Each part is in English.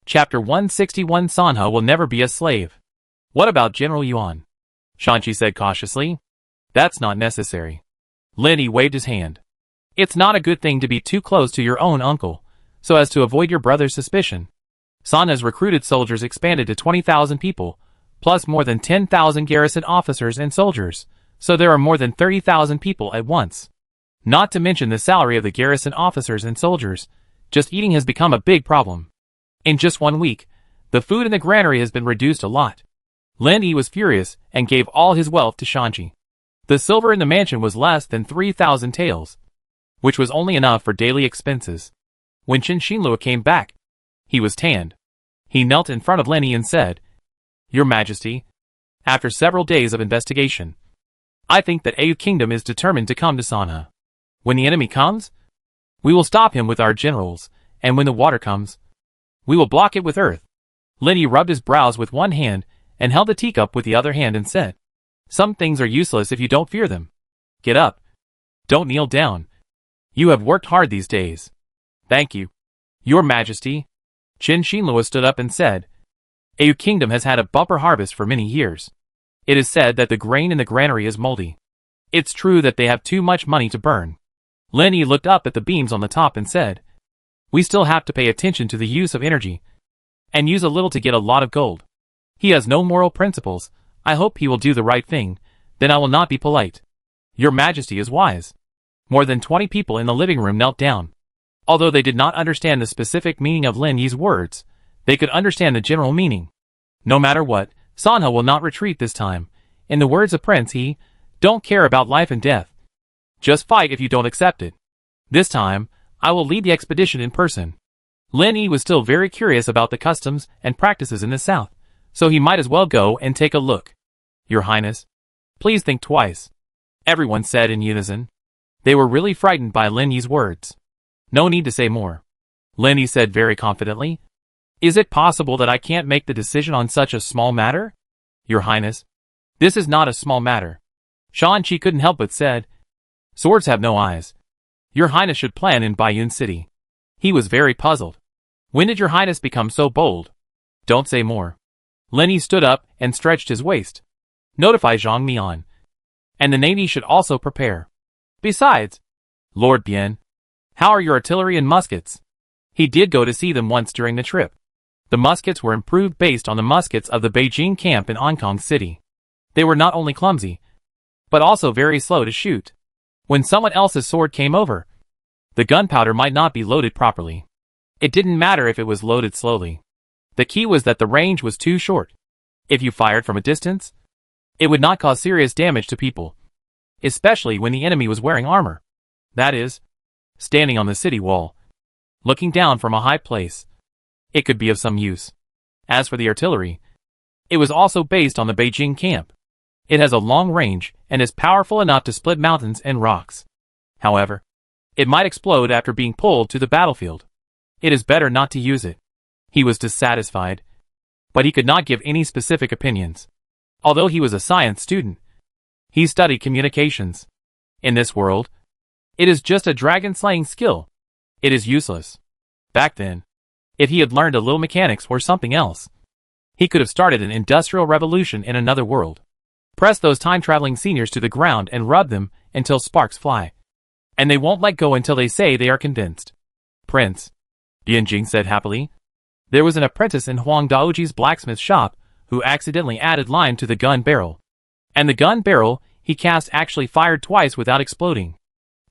Chapter 161 Sanha will never be a slave. What about General Yuan? Shanchi said cautiously. That's not necessary. Lenny waved his hand. It's not a good thing to be too close to your own uncle, so as to avoid your brother's suspicion. Sanha's recruited soldiers expanded to 20,000 people, plus more than 10,000 garrison officers and soldiers, so there are more than 30,000 people at once. Not to mention the salary of the garrison officers and soldiers, just eating has become a big problem. In just 1 week, the food in the granary has been reduced a lot. Lin Yi was furious and gave all his wealth to Shanchi. The silver in the mansion was less than 3,000 taels, which was only enough for daily expenses. When Qin Xinluo came back, he was tanned. He knelt in front of Lin Yi and said, Your Majesty, after several days of investigation, I think that Au Kingdom is determined to come to Sanha. When the enemy comes, we will stop him with our generals, and when the water comes, we will block it with earth. Lin Yi rubbed his brows with one hand and held the teacup with the other hand and said, Some things are useless if you don't fear them. Get up. Don't kneel down. You have worked hard these days. Thank you, Your Majesty. Qin Xinluo stood up and said, Au Kingdom has had a bumper harvest for many years. It is said that the grain in the granary is moldy. It's true that they have too much money to burn. Lin Yi looked up at the beams on the top and said, We still have to pay attention to the use of energy, and use a little to get a lot of gold. He has no moral principles. I hope he will do the right thing, then I will not be polite. Your Majesty is wise. More than 20 people in the living room knelt down. Although they did not understand the specific meaning of Lin Yi's words, they could understand the general meaning. No matter what, Sanha will not retreat this time. In the words of Prince He, don't care about life and death. Just fight if you don't accept it. This time, I will lead the expedition in person. Lin Yi was still very curious about the customs and practices in the south, so he might as well go and take a look. Your Highness, please think twice, everyone said in unison. They were really frightened by Lin Yi's words. No need to say more. Lin Yi said very confidently. Is it possible that I can't make the decision on such a small matter? Your Highness, this is not a small matter. Shanchi couldn't help but said, Swords have no eyes. Your Highness should plan in Baiyun City. He was very puzzled. When did Your Highness become so bold? Don't say more. Lin Yi stood up and stretched his waist. Notify Zhang Mian. And the Navy should also prepare. Besides, Lord Bian, how are your artillery and muskets? He did go to see them once during the trip. The muskets were improved based on the muskets of the Beijing camp in Hongkong City. They were not only clumsy, but also very slow to shoot. When someone else's sword came over, the gunpowder might not be loaded properly. It didn't matter if it was loaded slowly. The key was that the range was too short. If you fired from a distance, it would not cause serious damage to people, especially when the enemy was wearing armor. That is, standing on the city wall, looking down from a high place. It could be of some use. As for the artillery, it was also based on the Beijing camp. It has a long range and is powerful enough to split mountains and rocks. However, it might explode after being pulled to the battlefield. It is better not to use it. He was dissatisfied, but he could not give any specific opinions. Although he was a science student, he studied communications. In this world, it is just a dragon-slaying skill. It is useless. Back then, if he had learned a little mechanics or something else, he could have started an industrial revolution in another world. Press those time-traveling seniors to the ground and rub them until sparks fly. And they won't let go until they say they are convinced. Prince, Bianjing said happily. There was an apprentice in Huang Daoji's blacksmith shop who accidentally added lime to the gun barrel. And the gun barrel he cast actually fired twice without exploding.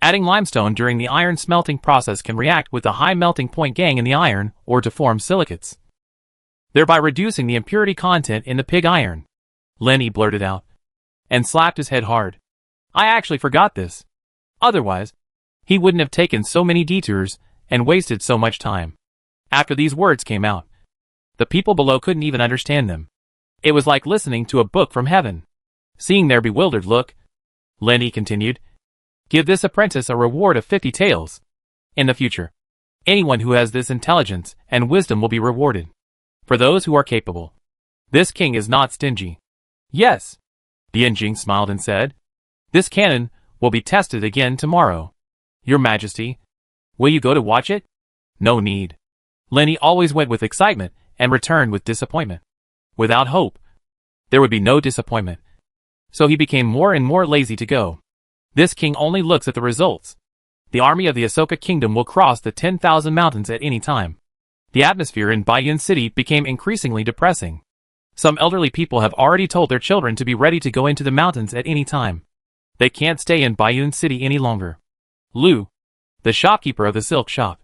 Adding limestone during the iron smelting process can react with the high melting point gangue in the iron or to form silicates, thereby reducing the impurity content in the pig iron. Lin Yi blurted out, and slapped his head hard. I actually forgot this. Otherwise, he wouldn't have taken so many detours and wasted so much time. After these words came out, the people below couldn't even understand them. It was like listening to a book from heaven. Seeing their bewildered look, Lin Yi continued, Give this apprentice a reward of 50 taels. In the future, anyone who has this intelligence and wisdom will be rewarded. For those who are capable, this king is not stingy. Yes, Bianjing smiled and said, This cannon will be tested again tomorrow. Your Majesty, will you go to watch it? No need. Lin Yi always went with excitement and returned with disappointment. Without hope, there would be no disappointment. So he became more and more lazy to go. This king only looks at the results. The army of the Ahsoka kingdom will cross the 10,000 mountains at any time. The atmosphere in Bayun City became increasingly depressing. Some elderly people have already told their children to be ready to go into the mountains at any time. They can't stay in Bayun City any longer. Lu, the shopkeeper of the silk shop,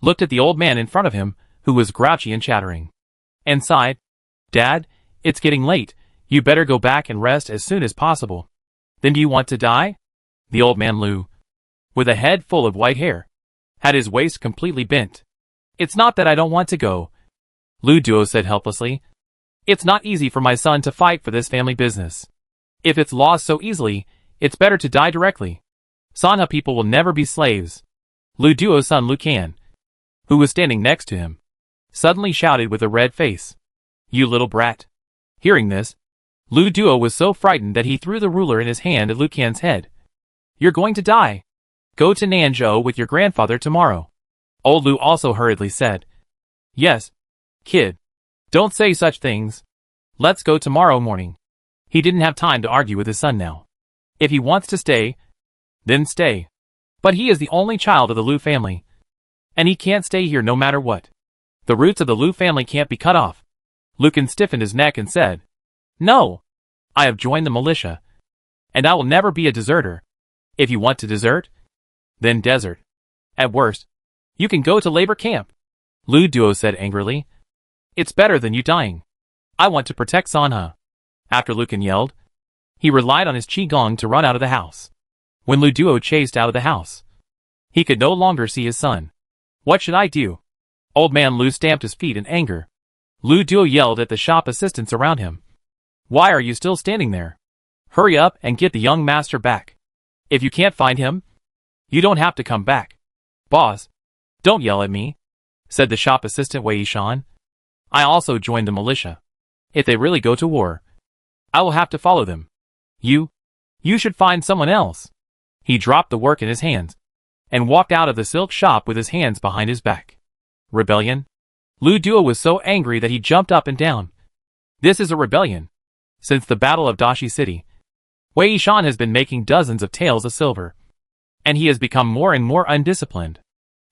looked at the old man in front of him, who was grouchy and chattering, and sighed. "Dad, it's getting late. You better go back and rest as soon as possible." "Then do you want to die?" The old man Lu, with a head full of white hair, had his waist completely bent. "It's not that I don't want to go," Lu Duo said helplessly. "It's not easy for my son to fight for this family business. If it's lost so easily, it's better to die directly. Sanha people will never be slaves." Lu Duo's son Lu Kan, who was standing next to him, suddenly shouted with a red face, "You little brat." Hearing this, Lu Duo was so frightened that he threw the ruler in his hand at Lu Kan's head. "You're going to die. Go to Nanzhou with your grandfather tomorrow." Old Lu also hurriedly said, "Yes, kid. Don't say such things. Let's go tomorrow morning." He didn't have time to argue with his son now. If he wants to stay, then stay. But he is the only child of the Lu family, and he can't stay here no matter what. The roots of the Lu family can't be cut off. Lu Kan stiffened his neck and said, "No. I have joined the militia, and I will never be a deserter. If you want to desert, then desert. At worst, you can go to labor camp," Lu Duo said angrily. "It's better than you dying. I want to protect Sanha." After Lu Kan yelled, he relied on his qigong to run out of the house. When Lu Duo chased out of the house, he could no longer see his son. "What should I do?" Old man Lu stamped his feet in anger. Lu Duo yelled at the shop assistants around him. "Why are you still standing there? Hurry up and get the young master back. If you can't find him, you don't have to come back." "Boss, don't yell at me," said the shop assistant Wei Yishan. "I also joined the militia. If they really go to war, I will have to follow them. You should find someone else." He dropped the work in his hands and walked out of the silk shop with his hands behind his back. Rebellion? Lu Duo was so angry that he jumped up and down. This is a rebellion. Since the Battle of Dashi City, Wei Yishan has been making dozens of taels of silver, and he has become more and more undisciplined.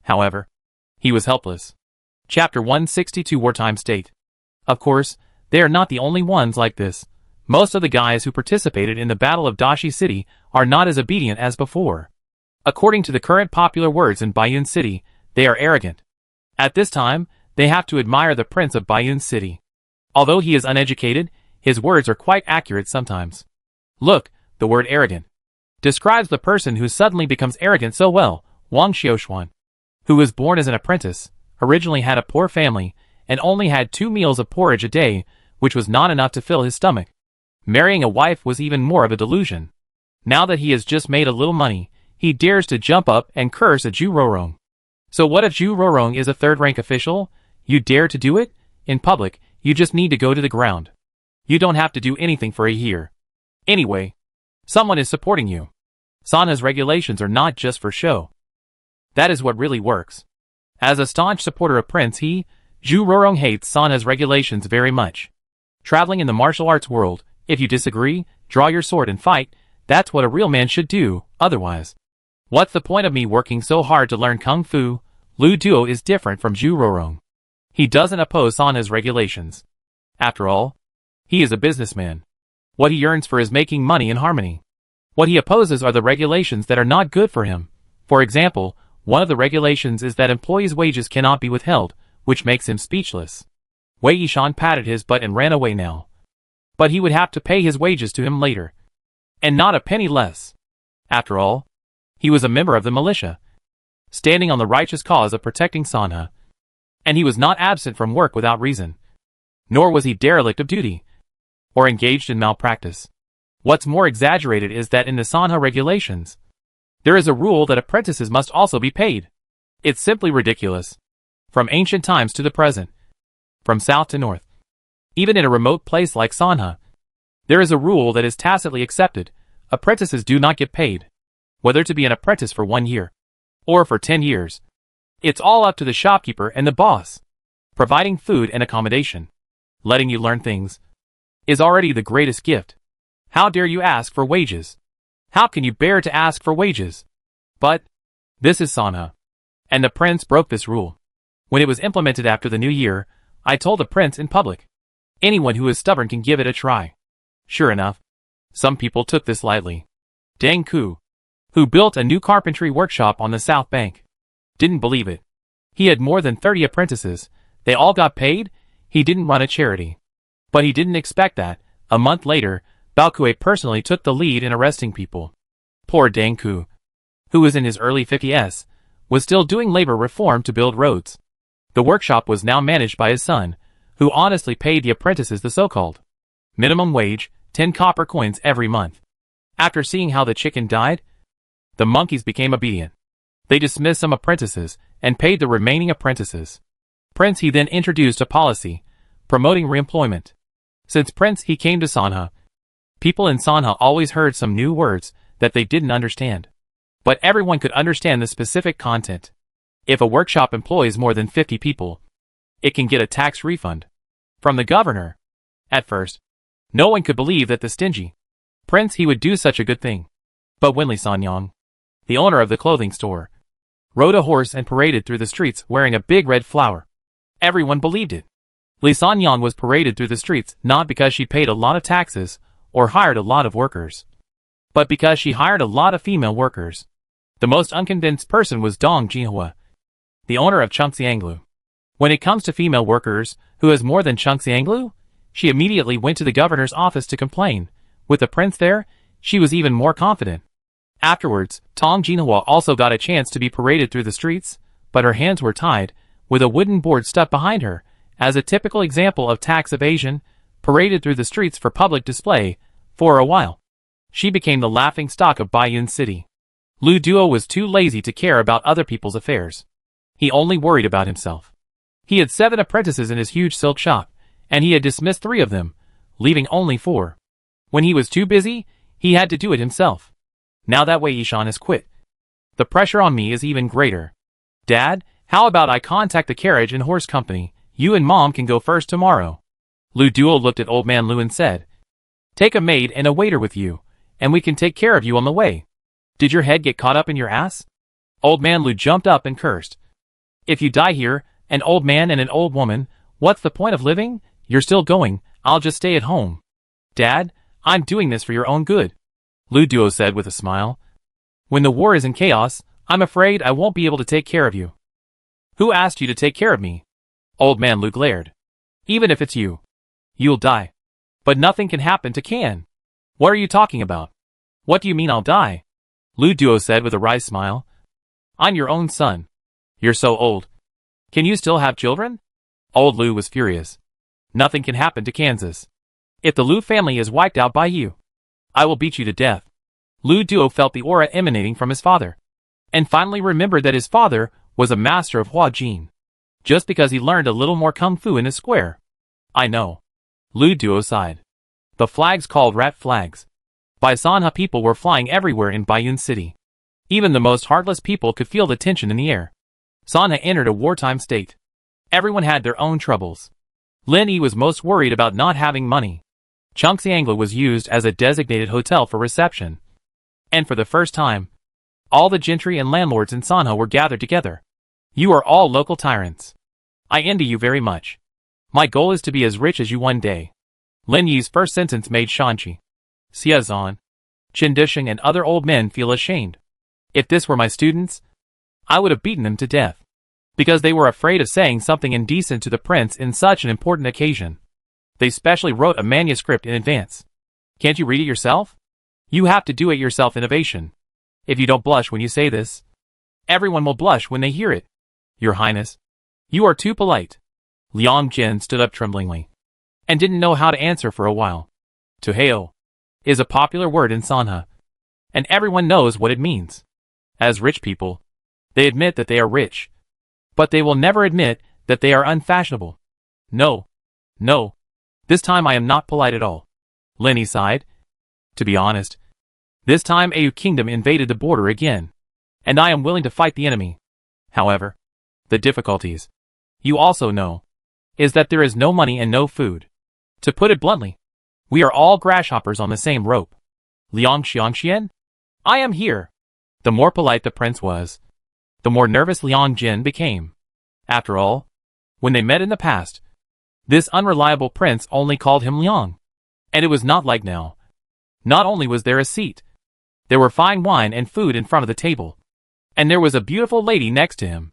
However, he was helpless. Chapter 162 Wartime State. Of course, they are not the only ones like this. Most of the guys who participated in the Battle of Dashi City are not as obedient as before. According to the current popular words in Bayun City, they are arrogant. At this time, they have to admire the Prince of Bayun City. Although he is uneducated, his words are quite accurate sometimes. Look, the word arrogant describes the person who suddenly becomes arrogant so well. Wang Xiaoshuan, who was born as an apprentice, originally had a poor family and only had 2 meals of porridge a day, which was not enough to fill his stomach. Marrying a wife was even more of a delusion. Now that he has just made a little money, he dares to jump up and curse at Zhu Rorong. So what if Zhu Rorong is a third-rank official? You dare to do it? In public, you just need to go to the ground. You don't have to do anything for a year. Anyway, someone is supporting you. Sanha's regulations are not just for show. That is what really works. As a staunch supporter of Prince Zhu Rorong hates Sanha's regulations very much. Traveling in the martial arts world, if you disagree, draw your sword and fight. That's what a real man should do, otherwise. What's the point of me working so hard to learn Kung Fu? Lu Duo is different from Zhu Rorong. He doesn't oppose Sanha's regulations. After all, he is a businessman. What he yearns for is making money in harmony. What he opposes are the regulations that are not good for him. For example, one of the regulations is that employees' wages cannot be withheld, which makes him speechless. Wei Yishan patted his butt and ran away now. But he would have to pay his wages to him later. And not a penny less. After all, he was a member of the militia, standing on the righteous cause of protecting Sanha. And he was not absent from work without reason. Nor was he derelict of duty, or engaged in malpractice. What's more exaggerated is that in the Sanha regulations, there is a rule that apprentices must also be paid. It's simply ridiculous. From ancient times to the present, from south to north, even in a remote place like Sanha, there is a rule that is tacitly accepted. Apprentices do not get paid, whether to be an apprentice for 1 year, or for 10 years. It's all up to the shopkeeper and the boss. Providing food and accommodation, letting you learn things, is already the greatest gift. How dare you ask for wages? How can you bear to ask for wages? But this is Sanha. And the prince broke this rule. When it was implemented after the new year, I told the prince in public. Anyone who is stubborn can give it a try. Sure enough, some people took this lightly. Deng Ku, who built a new carpentry workshop on the South Bank, didn't believe it. He had more than 30 apprentices. They all got paid. He didn't run a charity. But he didn't expect that, a month later, Baokue personally took the lead in arresting people. Poor Deng Ku, who was in his early 50s, was still doing labor reform to build roads. The workshop was now managed by his son, who honestly paid the apprentices the so-called minimum wage, 10 copper coins every month. After seeing how the chicken died, the monkeys became obedient. They dismissed some apprentices and paid the remaining apprentices. Prince he then introduced a policy promoting reemployment. Since Prince he came to Sanha, people in Sanha always heard some new words that they didn't understand. But everyone could understand the specific content. If a workshop employs more than 50 people, it can get a tax refund from the governor. At first, no one could believe that the stingy Prince he would do such a good thing. But when Li Sanyang, the owner of the clothing store, rode a horse and paraded through the streets wearing a big red flower, everyone believed it. Li Sanyang was paraded through the streets not because she paid a lot of taxes or hired a lot of workers, but because she hired a lot of female workers. The most unconvinced person was Dong Jinhua, the owner of Chungxianglu. When it comes to female workers who has more than Chungxianglu, she immediately went to the governor's office to complain. With the prince there, she was even more confident. Afterwards, Dong Jinhua also got a chance to be paraded through the streets, but her hands were tied, with a wooden board stuck behind her, as a typical example of tax evasion, paraded through the streets for public display. For a while, she became the laughing stock of Baiyun City. Lu Duo was too lazy to care about other people's affairs. He only worried about himself. He had 7 apprentices in his huge silk shop, and he had dismissed 3 of them, leaving only 4. When he was too busy, he had to do it himself. Now that Wei Yishan has quit, the pressure on me is even greater. Dad, how about I contact the carriage and horse company? You and Mom can go first tomorrow. Lu Duo looked at Old Man Lu and said, take a maid and a waiter with you, and we can take care of you on the way. Did your head get caught up in your ass? Old Man Lu jumped up and cursed. If you die here, an old man and an old woman, what's the point of living? You're still going, I'll just stay at home. Dad, I'm doing this for your own good, Lu Duo said with a smile. When the war is in chaos, I'm afraid I won't be able to take care of you. Who asked you to take care of me? Old Man Lu glared. Even if it's you, you'll die. But nothing can happen to Can. What are you talking about? What do you mean I'll die? Lu Duo said with a wry smile. I'm your own son. You're so old. Can you still have children? Old Lu was furious. Nothing can happen to Kansas. If the Lu family is wiped out by you, I will beat you to death. Lu Duo felt the aura emanating from his father, and finally remembered that his father was a master of Hua Jin, just because he learned a little more kung fu in his square. I know. Lu Duo sighed. The flags called rat flags by Sanha people were flying everywhere in Baiyun City. Even the most heartless people could feel the tension in the air. Sanha entered a wartime state. Everyone had their own troubles. Lin Yi was most worried about not having money. Chungxianglu was used as a designated hotel for reception. And for the first time, all the gentry and landlords in Sanha were gathered together. You are all local tyrants. I envy you very much. My goal is to be as rich as you one day. Lin Yi's first sentence made Shanqi, Xiazan, Chen Disheng and other old men feel ashamed. If this were my students, I would have beaten them to death, because they were afraid of saying something indecent to the prince in such an important occasion. They specially wrote a manuscript in advance. Can't you read it yourself? You have to do it yourself innovation. If you don't blush when you say this, everyone will blush when they hear it. Your Highness, you are too polite. Liang Jin stood up tremblingly, and didn't know how to answer for a while. To hail is a popular word in Sanha, and everyone knows what it means. As rich people, they admit that they are rich, but they will never admit that they are unfashionable. No, no, this time I am not polite at all. Lin Yi sighed. To be honest, this time Au Kingdom invaded the border again, and I am willing to fight the enemy. However, the difficulties, you also know. is that there is no money and no food. To put it bluntly, we are all grasshoppers on the same rope. Liang Xiangxian? I am here. The more polite the prince was, the more nervous Liang Jin became. After all, when they met in the past, this unreliable prince only called him Liang. And it was not like now. Not only was there a seat, there were fine wine and food in front of the table. And there was a beautiful lady next to him.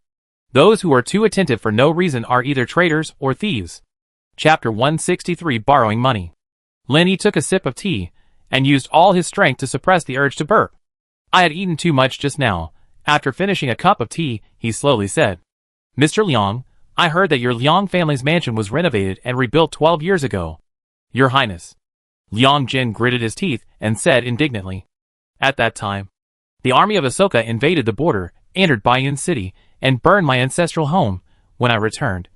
Those who are too attentive for no reason are either traitors or thieves. Chapter 163 Borrowing Money. Lenny took a sip of tea, and used all his strength to suppress the urge to burp. I had eaten too much just now. After finishing a cup of tea, he slowly said, Mr. Liang, I heard that your Liang family's mansion was renovated and rebuilt 12 years ago. Your Highness. Liang Jin gritted his teeth and said indignantly. At that time, the army of Ahsoka invaded the border, entered Baiyun City, and burned my ancestral home. When I returned,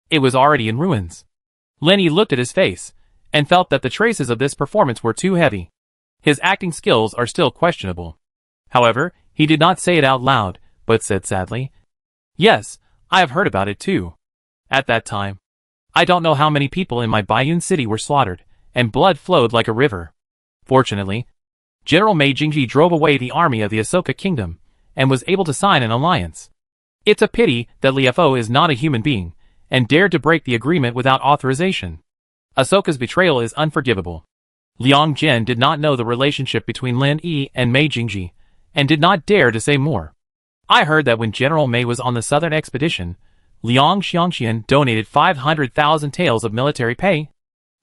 it was already in ruins. Lenny looked at his face, and felt that the traces of this performance were too heavy. His acting skills are still questionable. However, he did not say it out loud, but said sadly, Yes, I have heard about it too. At that time, I don't know how many people in my Baiyun City were slaughtered, and blood flowed like a river. Fortunately, General Mei Jingji drove away the army of the Ahsoka Kingdom, and was able to sign an alliance. It's a pity that Liu Fo is not a human being, and dared to break the agreement without authorization. Ahsoka's betrayal is unforgivable. Liang Jin did not know the relationship between Lin Yi and Mei Jingji, and did not dare to say more. I heard that when General Mei was on the southern expedition, Liang Xiangxian donated 500,000 taels of military pay.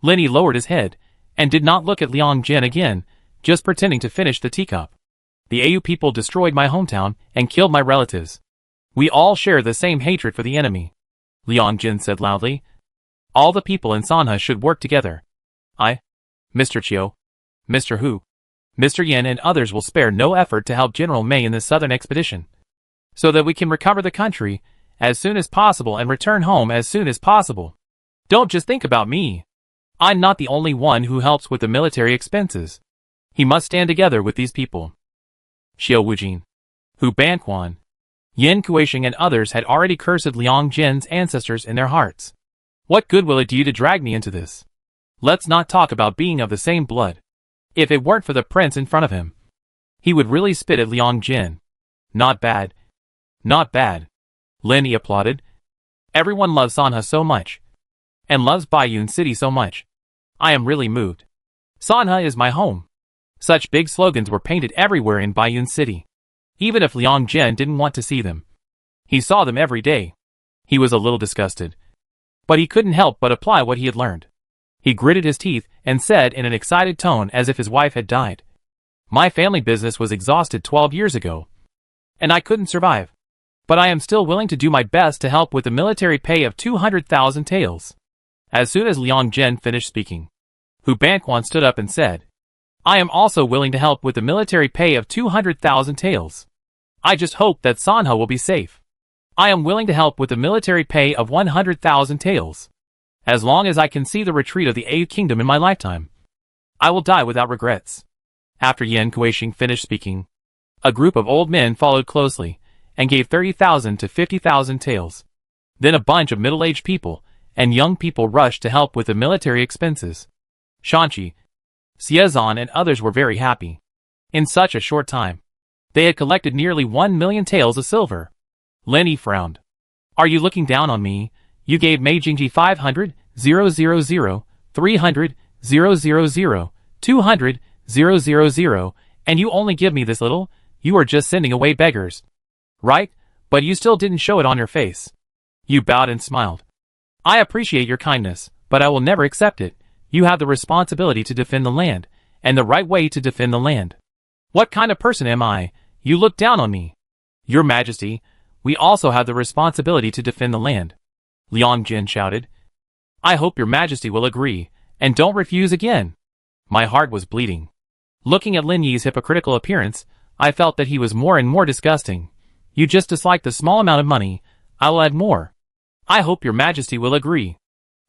Lenny lowered his head, and did not look at Liang Jin again, just pretending to finish the teacup. The Au people destroyed my hometown and killed my relatives. We all share the same hatred for the enemy. Liang Jin said loudly. All the people in Sanha should work together. I, Mr. Chiu, Mr. Hu, Mr. Yin and others will spare no effort to help General Mei in this southern expedition, so that we can recover the country as soon as possible and return home as soon as possible. Don't just think about me. I'm not the only one who helps with the military expenses. He must stand together with these people. Xiao Wujin, Hu Banquan, Yin Kuishing and others had already cursed Liang Jin's ancestors in their hearts. What good will it do you to drag me into this? Let's not talk about being of the same blood. If it weren't for the prince in front of him, he would really spit at Liang Jin. Not bad. Not bad. Lenny applauded. Everyone loves Sanha so much, and loves Baiyun City so much. I am really moved. Sanha is my home. Such big slogans were painted everywhere in Baiyun City. Even if Liang Jin didn't want to see them, he saw them every day. He was a little disgusted, but he couldn't help but apply what he had learned. He gritted his teeth and said in an excited tone as if his wife had died. My family business was exhausted 12 years ago, and I couldn't survive. But I am still willing to do my best to help with the military pay of 200,000 taels. As soon as Liang Jin finished speaking, Hu Banquan stood up and said, I am also willing to help with the military pay of 200,000 taels. I just hope that Sanha will be safe. I am willing to help with the military pay of 100,000 taels. As long as I can see the retreat of the Au Kingdom in my lifetime, I will die without regrets. After Yin Kuishing finished speaking, a group of old men followed closely, and gave 30,000 to 50,000 taels. Then a bunch of middle-aged people and young people rushed to help with the military expenses. Shanqi, Xiezan and others were very happy. In such a short time, they had collected nearly 1 million taels of silver. Lenny frowned. Are you looking down on me? You gave Mei Jingji 500, 000, 300, 000, 200, 000, and you only give me this little? You are just sending away beggars. Right? But you still didn't show it on your face. You bowed and smiled. I appreciate your kindness, but I will never accept it. You have the responsibility to defend the land, and the right way to defend the land. What kind of person am I? You look down on me. Your Majesty, we also have the responsibility to defend the land. Liang Jin shouted. I hope your Majesty will agree, and don't refuse again. My heart was bleeding. Looking at Lin Yi's hypocritical appearance, I felt that he was more and more disgusting. You just dislike the small amount of money. I will add more. I hope your Majesty will agree.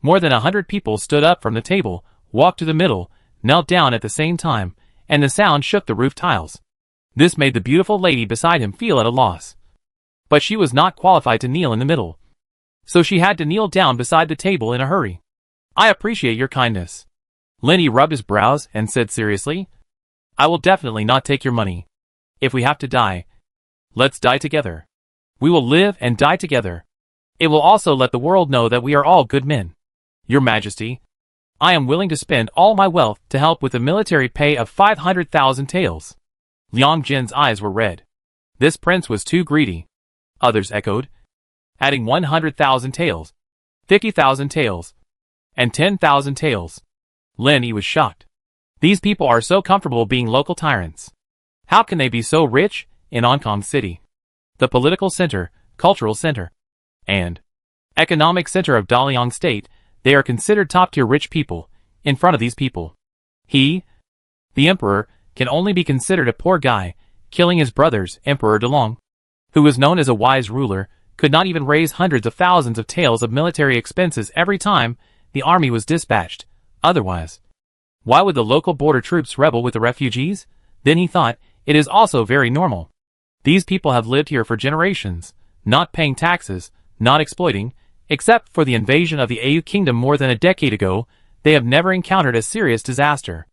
More than 100 people stood up from the table, walked to the middle, knelt down at the same time, and the sound shook the roof tiles. This made the beautiful lady beside him feel at a loss. But she was not qualified to kneel in the middle. so she had to kneel down beside the table in a hurry. I appreciate your kindness. Lenny rubbed his brows and said seriously, I will definitely not take your money. If we have to die, let's die together. We will live and die together. It will also let the world know that we are all good men. Your Majesty, I am willing to spend all my wealth to help with the military pay of 500,000 taels. Liang Jin's eyes were red. This prince was too greedy. Others echoed, adding 100,000 taels, 50,000 taels, and 10,000 taels. Lin Yi was shocked. These people are so comfortable being local tyrants. How can they be so rich in Hong Kong City, the political center, cultural center, and economic center of Daliang State? They are considered top-tier rich people. In front of these people, he, the emperor, can only be considered a poor guy. Killing his brothers, Emperor Delong, who was known as a wise ruler, could not even raise hundreds of thousands of taels of military expenses every time the army was dispatched. Otherwise, why would the local border troops rebel with the refugees? Then he thought, it is also very normal. These people have lived here for generations, not paying taxes, not exploiting. Except for the invasion of the Au kingdom more than a decade ago, they have never encountered a serious disaster.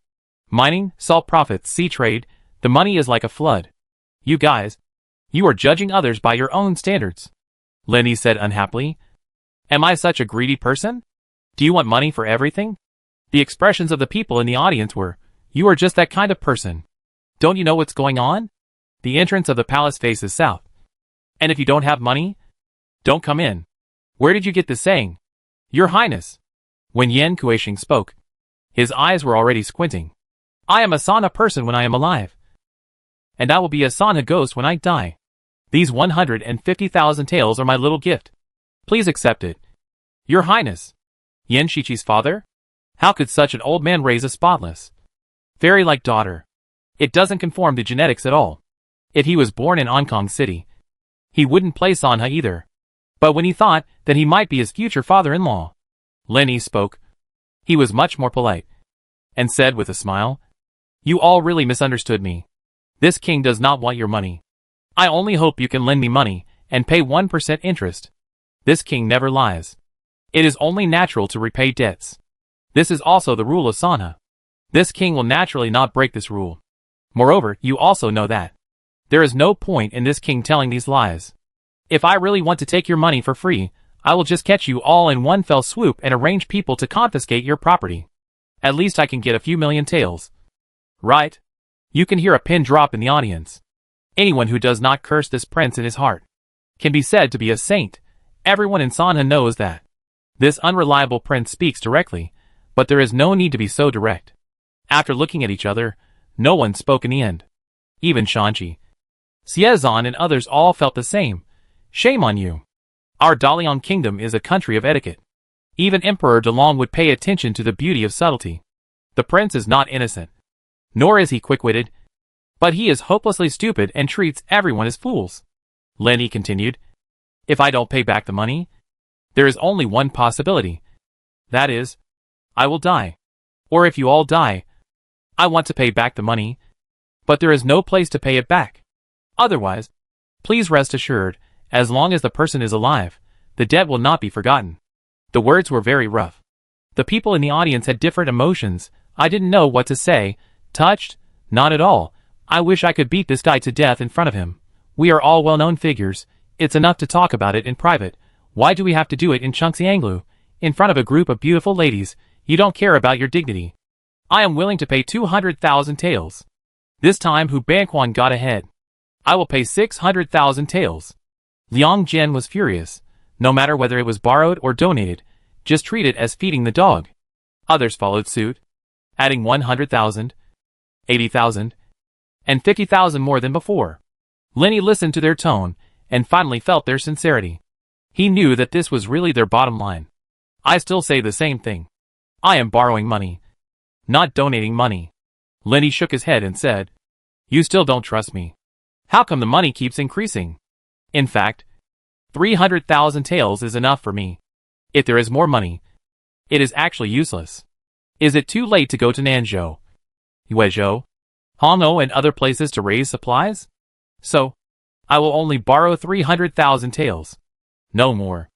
Mining, salt profits, sea trade, the money is like a flood. You guys, you are judging others by your own standards. Lenny said unhappily. Am I such a greedy person? Do you want money for everything? The expressions of the people in the audience were, you are just that kind of person. Don't you know what's going on? The entrance of the palace faces south. And if you don't have money, don't come in. Where did you get this saying? Your Highness. When Yan Kuishing spoke, his eyes were already squinting. I am a Sana person when I am alive. And I will be a Sana ghost when I die. These 150,000 taels are my little gift. Please accept it. Your Highness. Yan Shichi's father? How could such an old man raise a spotless, fairy-like daughter? It doesn't conform to genetics at all. If he was born in Hong Kong City, he wouldn't play Sanha either. But when he thought that he might be his future father-in-law, Lenny spoke. He was much more polite, and said with a smile, you all really misunderstood me. This king does not want your money. I only hope you can lend me money, and pay 1% interest. This king never lies. It is only natural to repay debts. This is also the rule of Sanha. This king will naturally not break this rule. Moreover, you also know that there is no point in this king telling these lies. If I really want to take your money for free, I will just catch you all in one fell swoop and arrange people to confiscate your property. At least I can get a few million taels. Right? You can hear a pin drop in the audience. Anyone who does not curse this prince in his heart can be said to be a saint. Everyone in Sanha knows that this unreliable prince speaks directly, but there is no need to be so direct. After looking at each other, no one spoke in the end. Even Shanchi, Xiezan and others all felt the same. Shame on you. Our Dalian kingdom is a country of etiquette. Even Emperor Delong would pay attention to the beauty of subtlety. The prince is not innocent, nor is he quick-witted, but he is hopelessly stupid and treats everyone as fools. Lenny continued, if I don't pay back the money, there is only one possibility. That is, I will die. Or if you all die, I want to pay back the money, but there is no place to pay it back. Otherwise, please rest assured, as long as the person is alive, the debt will not be forgotten. The words were very rough. The people in the audience had different emotions. I didn't know what to say. Touched? Not at all. I wish I could beat this guy to death in front of him. We are all well-known figures. It's enough to talk about it in private. Why do we have to do it in Chungxianglu? In front of a group of beautiful ladies. You don't care about your dignity. I am willing to pay 200,000 taels. This time Hu Banquan got ahead. I will pay 600,000 taels. Liang Jian was furious. No matter whether it was borrowed or donated, just treat it as feeding the dog. Others followed suit, adding 100,000, 80,000, and 50,000 more than before. Lenny listened to their tone, and finally felt their sincerity. He knew that this was really their bottom line. I still say the same thing. I am borrowing money, not donating money. Lenny shook his head and said, you still don't trust me. How come the money keeps increasing? In fact, 300,000 taels is enough for me. If there is more money, it is actually useless. Is it too late to go to Nanzhou, Yuezhou, Hongou and other places to raise supplies? So, I will only borrow 300,000 taels. No more.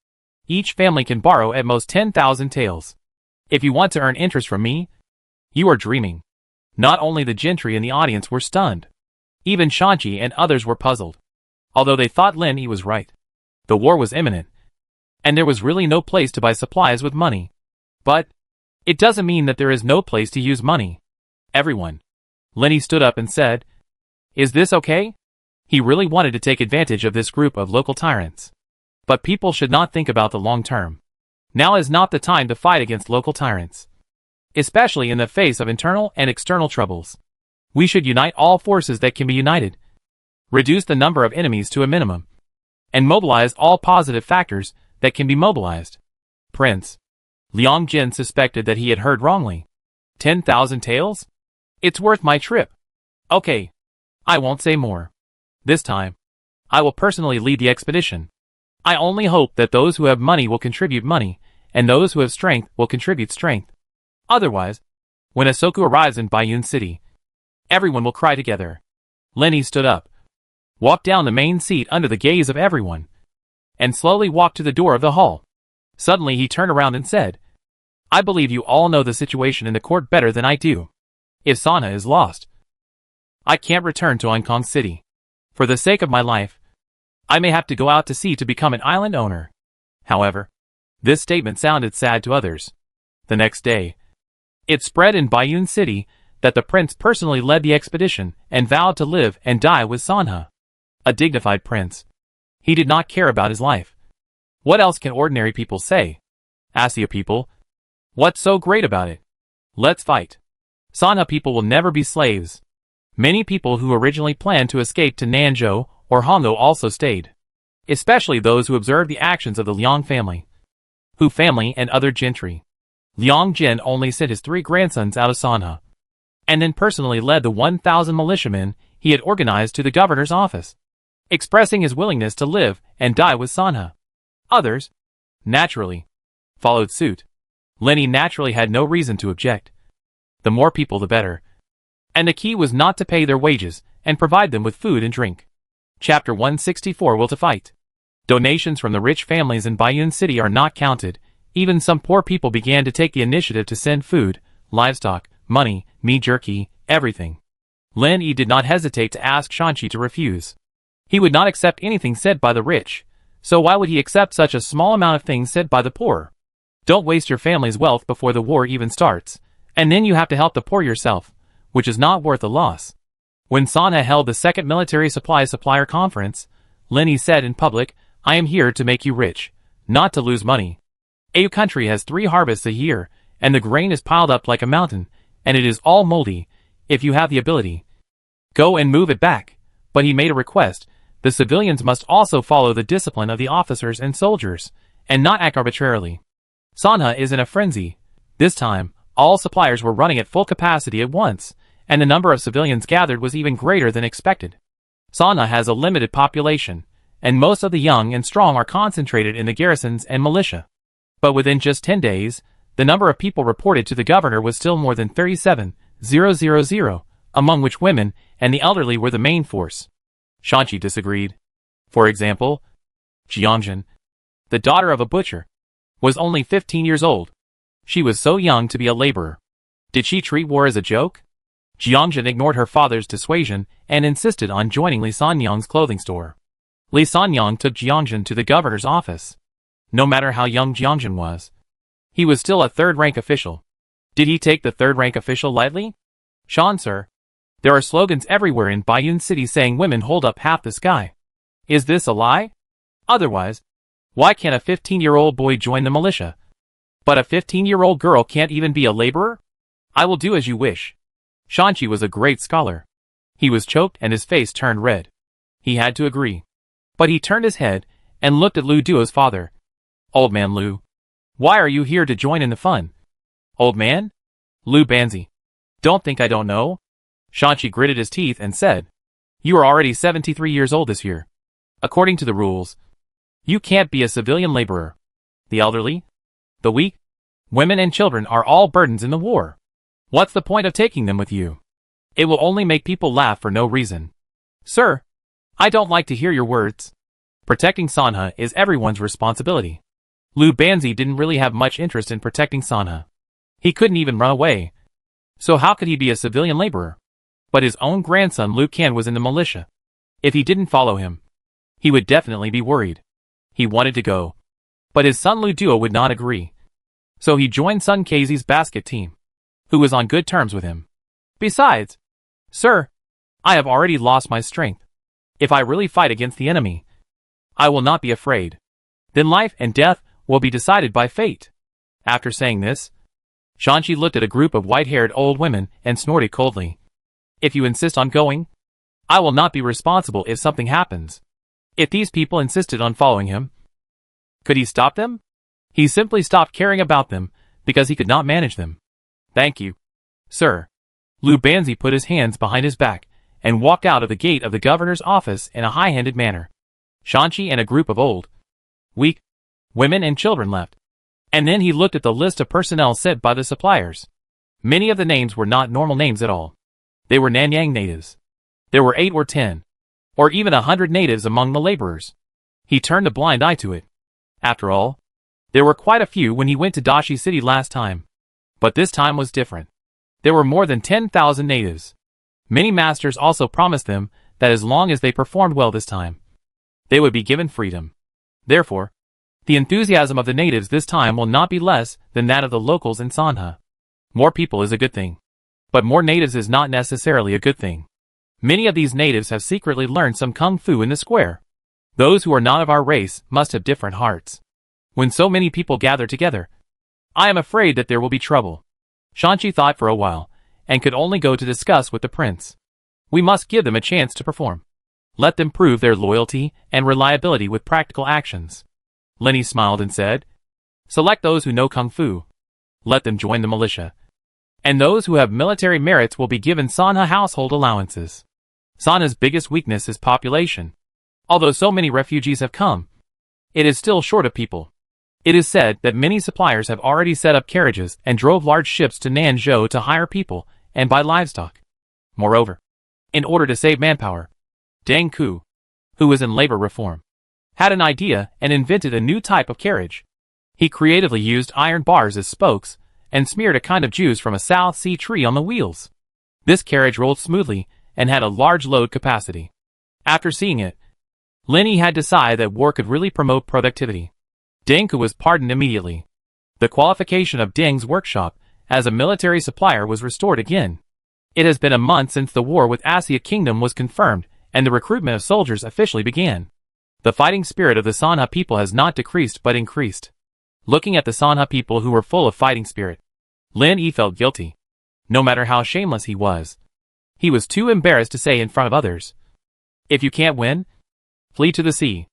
Each family can borrow at most 10,000 taels. If you want to earn interest from me, you are dreaming. Not only the gentry in the audience were stunned. Even Shanchi and others were puzzled. Although they thought Lin Yi was right. The war was imminent. And there was really no place to buy supplies with money. But it doesn't mean that there is no place to use money. Everyone. Lin Yi stood up and said, "Is this okay?" He really wanted to take advantage of this group of local tyrants. But people should not think about the long term. Now is not the time to fight against local tyrants. Especially in the face of internal and external troubles. We should unite all forces that can be united. Reduce the number of enemies to a minimum. And mobilize all positive factors that can be mobilized. Prince Liang Jin suspected that he had heard wrongly. 10,000 taels? It's worth my trip. Okay. I won't say more. This time, I will personally lead the expedition. I only hope that those who have money will contribute money, and those who have strength will contribute strength. Otherwise, when Asoku arrives in Baiyun City, everyone will cry together. Lin Yi stood up, walked down the main seat under the gaze of everyone, and slowly walked to the door of the hall. Suddenly he turned around and said, "I believe you all know the situation in the court better than I do. If Sanha is lost, I can't return to Hong Kong City. For the sake of my life, I may have to go out to sea to become an island owner." However, this statement sounded sad to others. The next day, it spread in Baiyun City that the prince personally led the expedition and vowed to live and die with Sanha. A dignified prince. He did not care about his life. What else can ordinary people say? Asia people. What's so great about it? Let's fight. Sanha people will never be slaves. Many people who originally planned to escape to Nanzhou or Hongou also stayed. Especially those who observed the actions of the Liang family. Hu family and other gentry. Liang Jin only sent his 3 grandsons out of Sanha, and then personally led the 1,000 militiamen he had organized to the governor's office, expressing his willingness to live and die with Sanha. Others, naturally, followed suit. Lin Yi naturally had no reason to object. The more people the better. And the key was not to pay their wages and provide them with food and drink. Chapter 164 Will to Fight. Donations from the rich families in Baiyun City are not counted. Even some poor people began to take the initiative to send food, livestock, money, meat jerky, everything. Lin Yi did not hesitate to ask Shanchi to refuse. He would not accept anything said by the rich, so why would he accept such a small amount of things said by the poor? Don't waste your family's wealth before the war even starts, and then you have to help the poor yourself, which is not worth the loss. When Sanha held the second military supply supplier conference, Lin Yi said in public, "I am here to make you rich, not to lose money. A country has 3 harvests a year, and the grain is piled up like a mountain, and it is all moldy. If you have the ability, go and move it back." But he made a request. The civilians must also follow the discipline of the officers and soldiers, and not act arbitrarily. Sanha is in a frenzy. This time, all suppliers were running at full capacity at once, and the number of civilians gathered was even greater than expected. Sanha has a limited population, and most of the young and strong are concentrated in the garrisons and militia. But within just 10 days, the number of people reported to the governor was still more than 37,000, among which women and the elderly were the main force. Shanchi disagreed. For example, Jiangjin, the daughter of a butcher, was only 15 years old. She was so young to be a laborer. Did she treat war as a joke? Jiangjin ignored her father's dissuasion and insisted on joining Li Sanyang's clothing store. Li Sanyang took Jiangjin to the governor's office. No matter how young Jiangjin was, he was still a third-rank official. Did he take the third-rank official lightly? "Shan, sir. There are slogans everywhere in Baiyun City saying women hold up half the sky. Is this a lie? Otherwise, why can't a 15-year-old boy join the militia? But a 15-year-old girl can't even be a laborer? I will do as you wish." Shanchi was a great scholar. He was choked and his face turned red. He had to agree. But he turned his head and looked at Lu Duo's father. "Old man Lu, why are you here to join in the fun?" "Old man?" Lu Banzi. "Don't think I don't know." Shanchi gritted his teeth and said, "You are already 73 years old this year. According to the rules, you can't be a civilian laborer. The elderly, the weak, women and children are all burdens in the war. What's the point of taking them with you? It will only make people laugh for no reason." "Sir, I don't like to hear your words. Protecting Sanha is everyone's responsibility. Lu Banzi didn't really have much interest in protecting Sanha. He couldn't even run away. So how could he be a civilian laborer? But his own grandson Lu Kan was in the militia. If he didn't follow him, he would definitely be worried. He wanted to go. But his son Lu Duo would not agree. So he joined Sun Kai's basket team, who was on good terms with him. Besides, sir, I have already lost my strength. If I really fight against the enemy, I will not be afraid. Then life and death will be decided by fate. After saying this, Shanchi looked at a group of white-haired old women and snorted coldly. If you insist on going, I will not be responsible if something happens. If these people insisted on following him, could he stop them? He simply stopped caring about them because he could not manage them. Thank you, sir. Lu Banzi put his hands behind his back and walked out of the gate of the governor's office in a high-handed manner. Shanchi and a group of old, weak women and children left. And then he looked at the list of personnel sent by the suppliers. Many of the names were not normal names at all. They were Nanyang natives. There were 8 or 10, or even 100 natives among the laborers. He turned a blind eye to it. After all, there were quite a few when he went to Dashi City last time. But this time was different. There were more than 10,000 natives. Many masters also promised them that as long as they performed well this time, they would be given freedom. Therefore, the enthusiasm of the natives this time will not be less than that of the locals in Sanha. More people is a good thing. But more natives is not necessarily a good thing. Many of these natives have secretly learned some kung fu in the square. Those who are not of our race must have different hearts. When so many people gather together, I am afraid that there will be trouble. Shanchi thought for a while, and could only go to discuss with the prince. We must give them a chance to perform. Let them prove their loyalty and reliability with practical actions. Lenny smiled and said, select those who know kung fu. Let them join the militia. And those who have military merits will be given Sanha household allowances. Sanha's biggest weakness is population. Although so many refugees have come, it is still short of people. It is said that many suppliers have already set up carriages and drove large ships to Nanzhou to hire people and buy livestock. Moreover, in order to save manpower, Deng Ku, who was in labor reform, had an idea and invented a new type of carriage. He creatively used iron bars as spokes and smeared a kind of juice from a South Sea tree on the wheels. This carriage rolled smoothly and had a large load capacity. After seeing it, Lenny had decided that war could really promote productivity. Deng Ku was pardoned immediately. The qualification of Deng's workshop as a military supplier was restored again. It has been a month since the war with Asia Kingdom was confirmed and the recruitment of soldiers officially began. The fighting spirit of the Sanha people has not decreased but increased. Looking at the Sanha people who were full of fighting spirit, Lin Yi felt guilty. No matter how shameless he was too embarrassed to say in front of others, if you can't win, flee to the sea,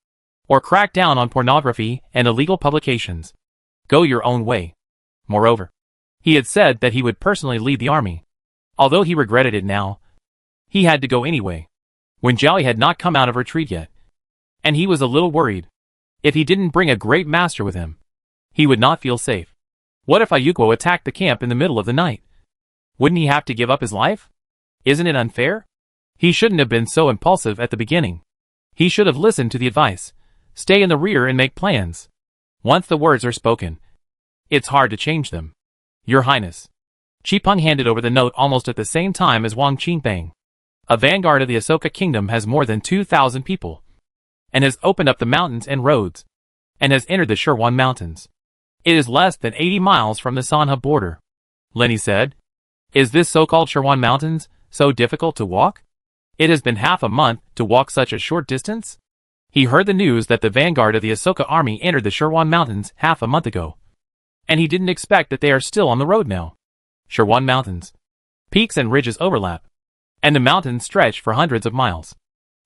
or crack down on pornography and illegal publications. Go your own way. Moreover, he had said that he would personally lead the army. Although he regretted it now, he had to go anyway. When Jiaoyi had not come out of retreat yet, and he was a little worried. If he didn't bring a great master with him, he would not feel safe. What if Ayuko attacked the camp in the middle of the night? Wouldn't he have to give up his life? Isn't it unfair? He shouldn't have been so impulsive at the beginning. He should have listened to the advice. Stay in the rear and make plans. Once the words are spoken, it's hard to change them. Your Highness. Qipeng handed over the note almost at the same time as Wang Qingbang. A vanguard of the Asoka Kingdom has more than 2,000 people, and has opened up the mountains and roads, and has entered the Shirwan Mountains. It is less than 80 miles from the Sanha border. Lenny said, is this so-called Shirwan Mountains so difficult to walk? It has been half a month to walk such a short distance? He heard the news that the vanguard of the Asoka army entered the Shirwan Mountains half a month ago, and he didn't expect that they are still on the road now. Shirwan Mountains. Peaks and ridges overlap, and the mountains stretch for hundreds of miles.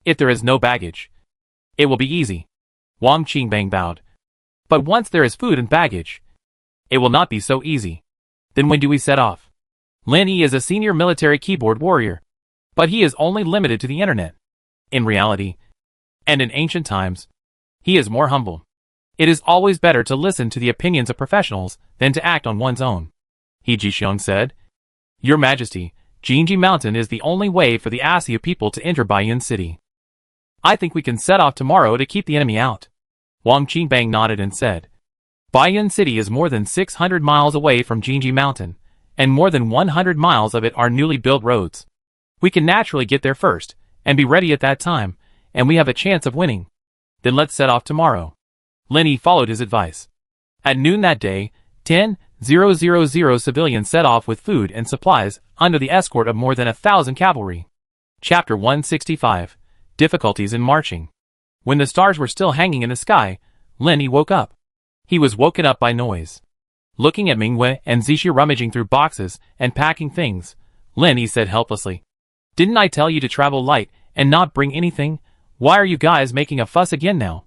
If there is no baggage, it will be easy. Wang Qingbang bowed. But once there is food and baggage, it will not be so easy. Then when do we set off? Lin Yi is a senior military keyboard warrior, but he is only limited to the internet. In reality, and in ancient times, he is more humble. It is always better to listen to the opinions of professionals than to act on one's own. He Jixiong said, Your Majesty, Jinji Mountain is the only way for the Asia people to enter Baiyun City. I think we can set off tomorrow to keep the enemy out. Wang Qingbang nodded and said, Baiyun City is more than 600 miles away from Jinji Mountain, and more than 100 miles of it are newly built roads. We can naturally get there first, and be ready at that time, and we have a chance of winning. Then let's set off tomorrow. Lenny followed his advice. At noon that day, 10,000 civilians set off with food and supplies under the escort of more than 1,000 cavalry. Chapter 165. Difficulties in Marching. When the stars were still hanging in the sky, Lenny woke up. He was woken up by noise. Looking at Mingwei and Zixia rummaging through boxes and packing things, Lenny said helplessly, "Didn't I tell you to travel light and not bring anything? Why are you guys making a fuss again now?"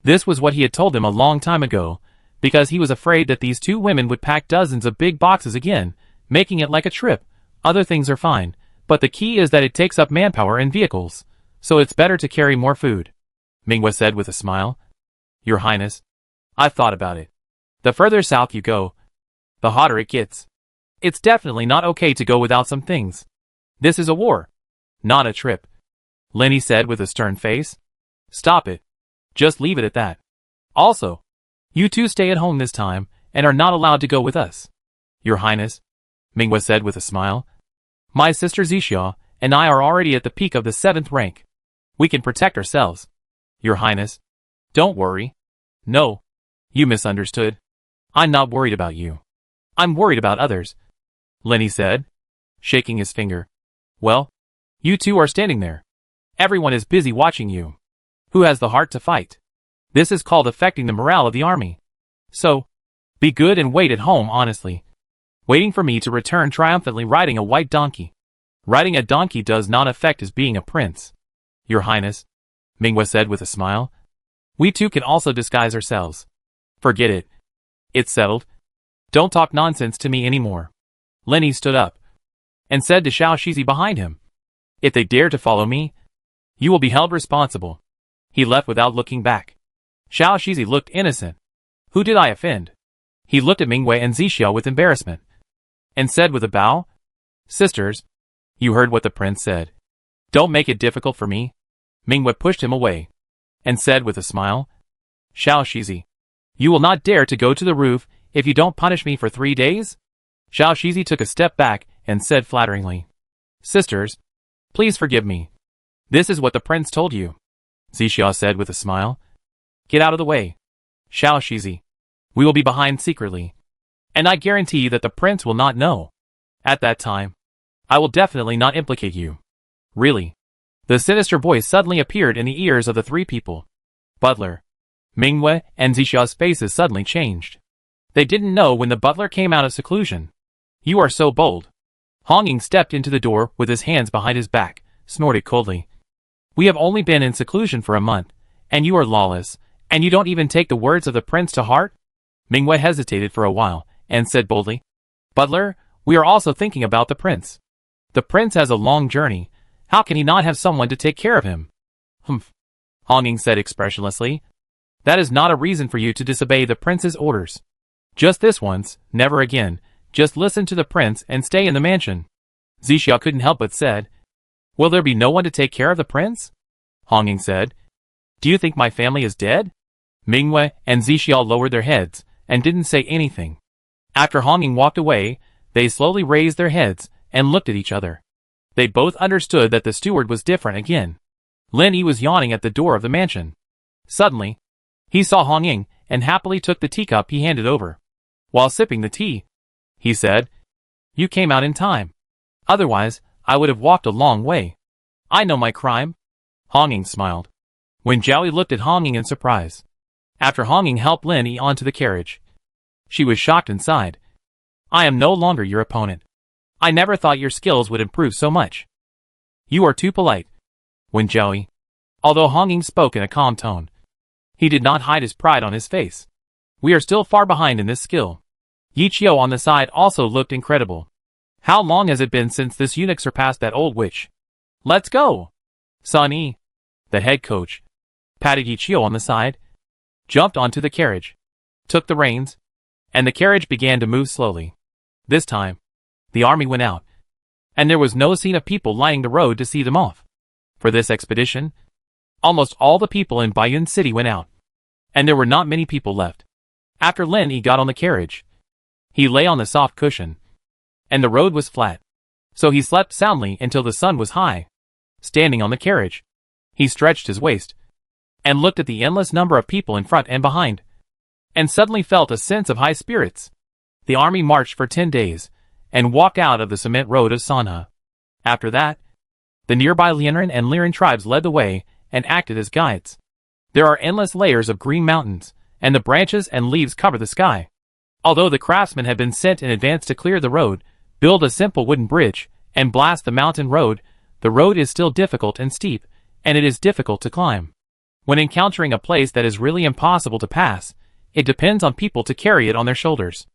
This was what he had told them a long time ago, because he was afraid that these two women would pack dozens of big boxes again, making it like a trip. Other things are fine, but the key is that it takes up manpower and vehicles, so it's better to carry more food. Mingwei said with a smile. "Your Highness, I've thought about it. The further south you go, the hotter it gets. It's definitely not okay to go without some things. This is a war, not a trip," Lenny said with a stern face. "Stop it. Just leave it at that. Also, you two stay at home this time, and are not allowed to go with us." "Your Highness," Mingwei said with a smile, "my sister Zixia and I are already at the peak of the 7th rank. We can protect ourselves." "Your Highness, don't worry." "No, you misunderstood. I'm not worried about you. I'm worried about others," Lenny said, shaking his finger. "Well, you two are standing there. Everyone is busy watching you. Who has the heart to fight? This is called affecting the morale of the army. So, be good and wait at home honestly, waiting for me to return triumphantly riding a white donkey. Riding a donkey does not affect his being a prince." "Your Highness," Mingwei said with a smile, "we two can also disguise ourselves." "Forget it. It's settled. Don't talk nonsense to me anymore." Lenny stood up and said to Xiao Shizi behind him, "If they dare to follow me, you will be held responsible." He left without looking back. Xiao Shizi looked innocent. "Who did I offend?" He looked at Mingwei and Zixia with embarrassment, and said with a bow, "Sisters, you heard what the prince said. Don't make it difficult for me." Mingwei pushed him away, and said with a smile, "Xiao Shizi, you will not dare to go to the roof if you don't punish me for 3 days?" Xiao Shizi took a step back and said flatteringly, "Sisters, please forgive me. This is what the prince told you." Zixia said with a smile, "Get out of the way, Xiao Shizi. We will be behind secretly, and I guarantee that the prince will not know. At that time, I will definitely not implicate you." "Really?" The sinister voice suddenly appeared in the ears of the three people. Butler, Mingwei, and Zixia's faces suddenly changed. They didn't know when the butler came out of seclusion. "You are so bold." Honging stepped into the door with his hands behind his back, snorted coldly. "We have only been in seclusion for a month, and you are lawless, and you don't even take the words of the prince to heart?" Mingwei hesitated for a while, and said boldly, "Butler, we are also thinking about the prince. The prince has a long journey. How can he not have someone to take care of him?" "Humph," Honging said expressionlessly. "That is not a reason for you to disobey the prince's orders. Just this once, never again. Just listen to the prince and stay in the mansion." Zixia couldn't help but said, "Will there be no one to take care of the prince?" Honging said, "Do you think my family is dead?" Mingwei and Zixia lowered their heads and didn't say anything. After Honging walked away, they slowly raised their heads and looked at each other. They both understood that the steward was different again. Lenny was yawning at the door of the mansion. Suddenly, he saw Honging and happily took the teacup he handed over. While sipping the tea, he said, "You came out in time. Otherwise, I would have walked a long way. I know my crime." Honging smiled. When Joey looked at Honging in surprise. After Honging helped Lenny onto the carriage, she was shocked and sighed. "I am no longer your opponent. I never thought your skills would improve so much. You are too polite." When Joey, although Honging spoke in a calm tone, he did not hide his pride on his face. "We are still far behind in this skill." Yi Chio on the side also looked incredible. "How long has it been since this eunuch surpassed that old witch? Let's go!" Sun Yi, the head coach, patted Yi Chio on the side, jumped onto the carriage, took the reins, and the carriage began to move slowly. This time, the army went out, and there was no scene of people lining the road to see them off. For this expedition, almost all the people in Baiyun City went out, and there were not many people left. After Lin Yi got on the carriage, he lay on the soft cushion, and the road was flat. So he slept soundly until the sun was high. Standing on the carriage, he stretched his waist, and looked at the endless number of people in front and behind, and suddenly felt a sense of high spirits. The army marched for 10 days, and walked out of the cement road of Sanha. After that, the nearby Lianren and Liren tribes led the way, and acted as guides. There are endless layers of green mountains, and the branches and leaves cover the sky. Although the craftsmen had been sent in advance to clear the road, build a simple wooden bridge, and blast the mountain road, the road is still difficult and steep, and it is difficult to climb. When encountering a place that is really impossible to pass, it depends on people to carry it on their shoulders.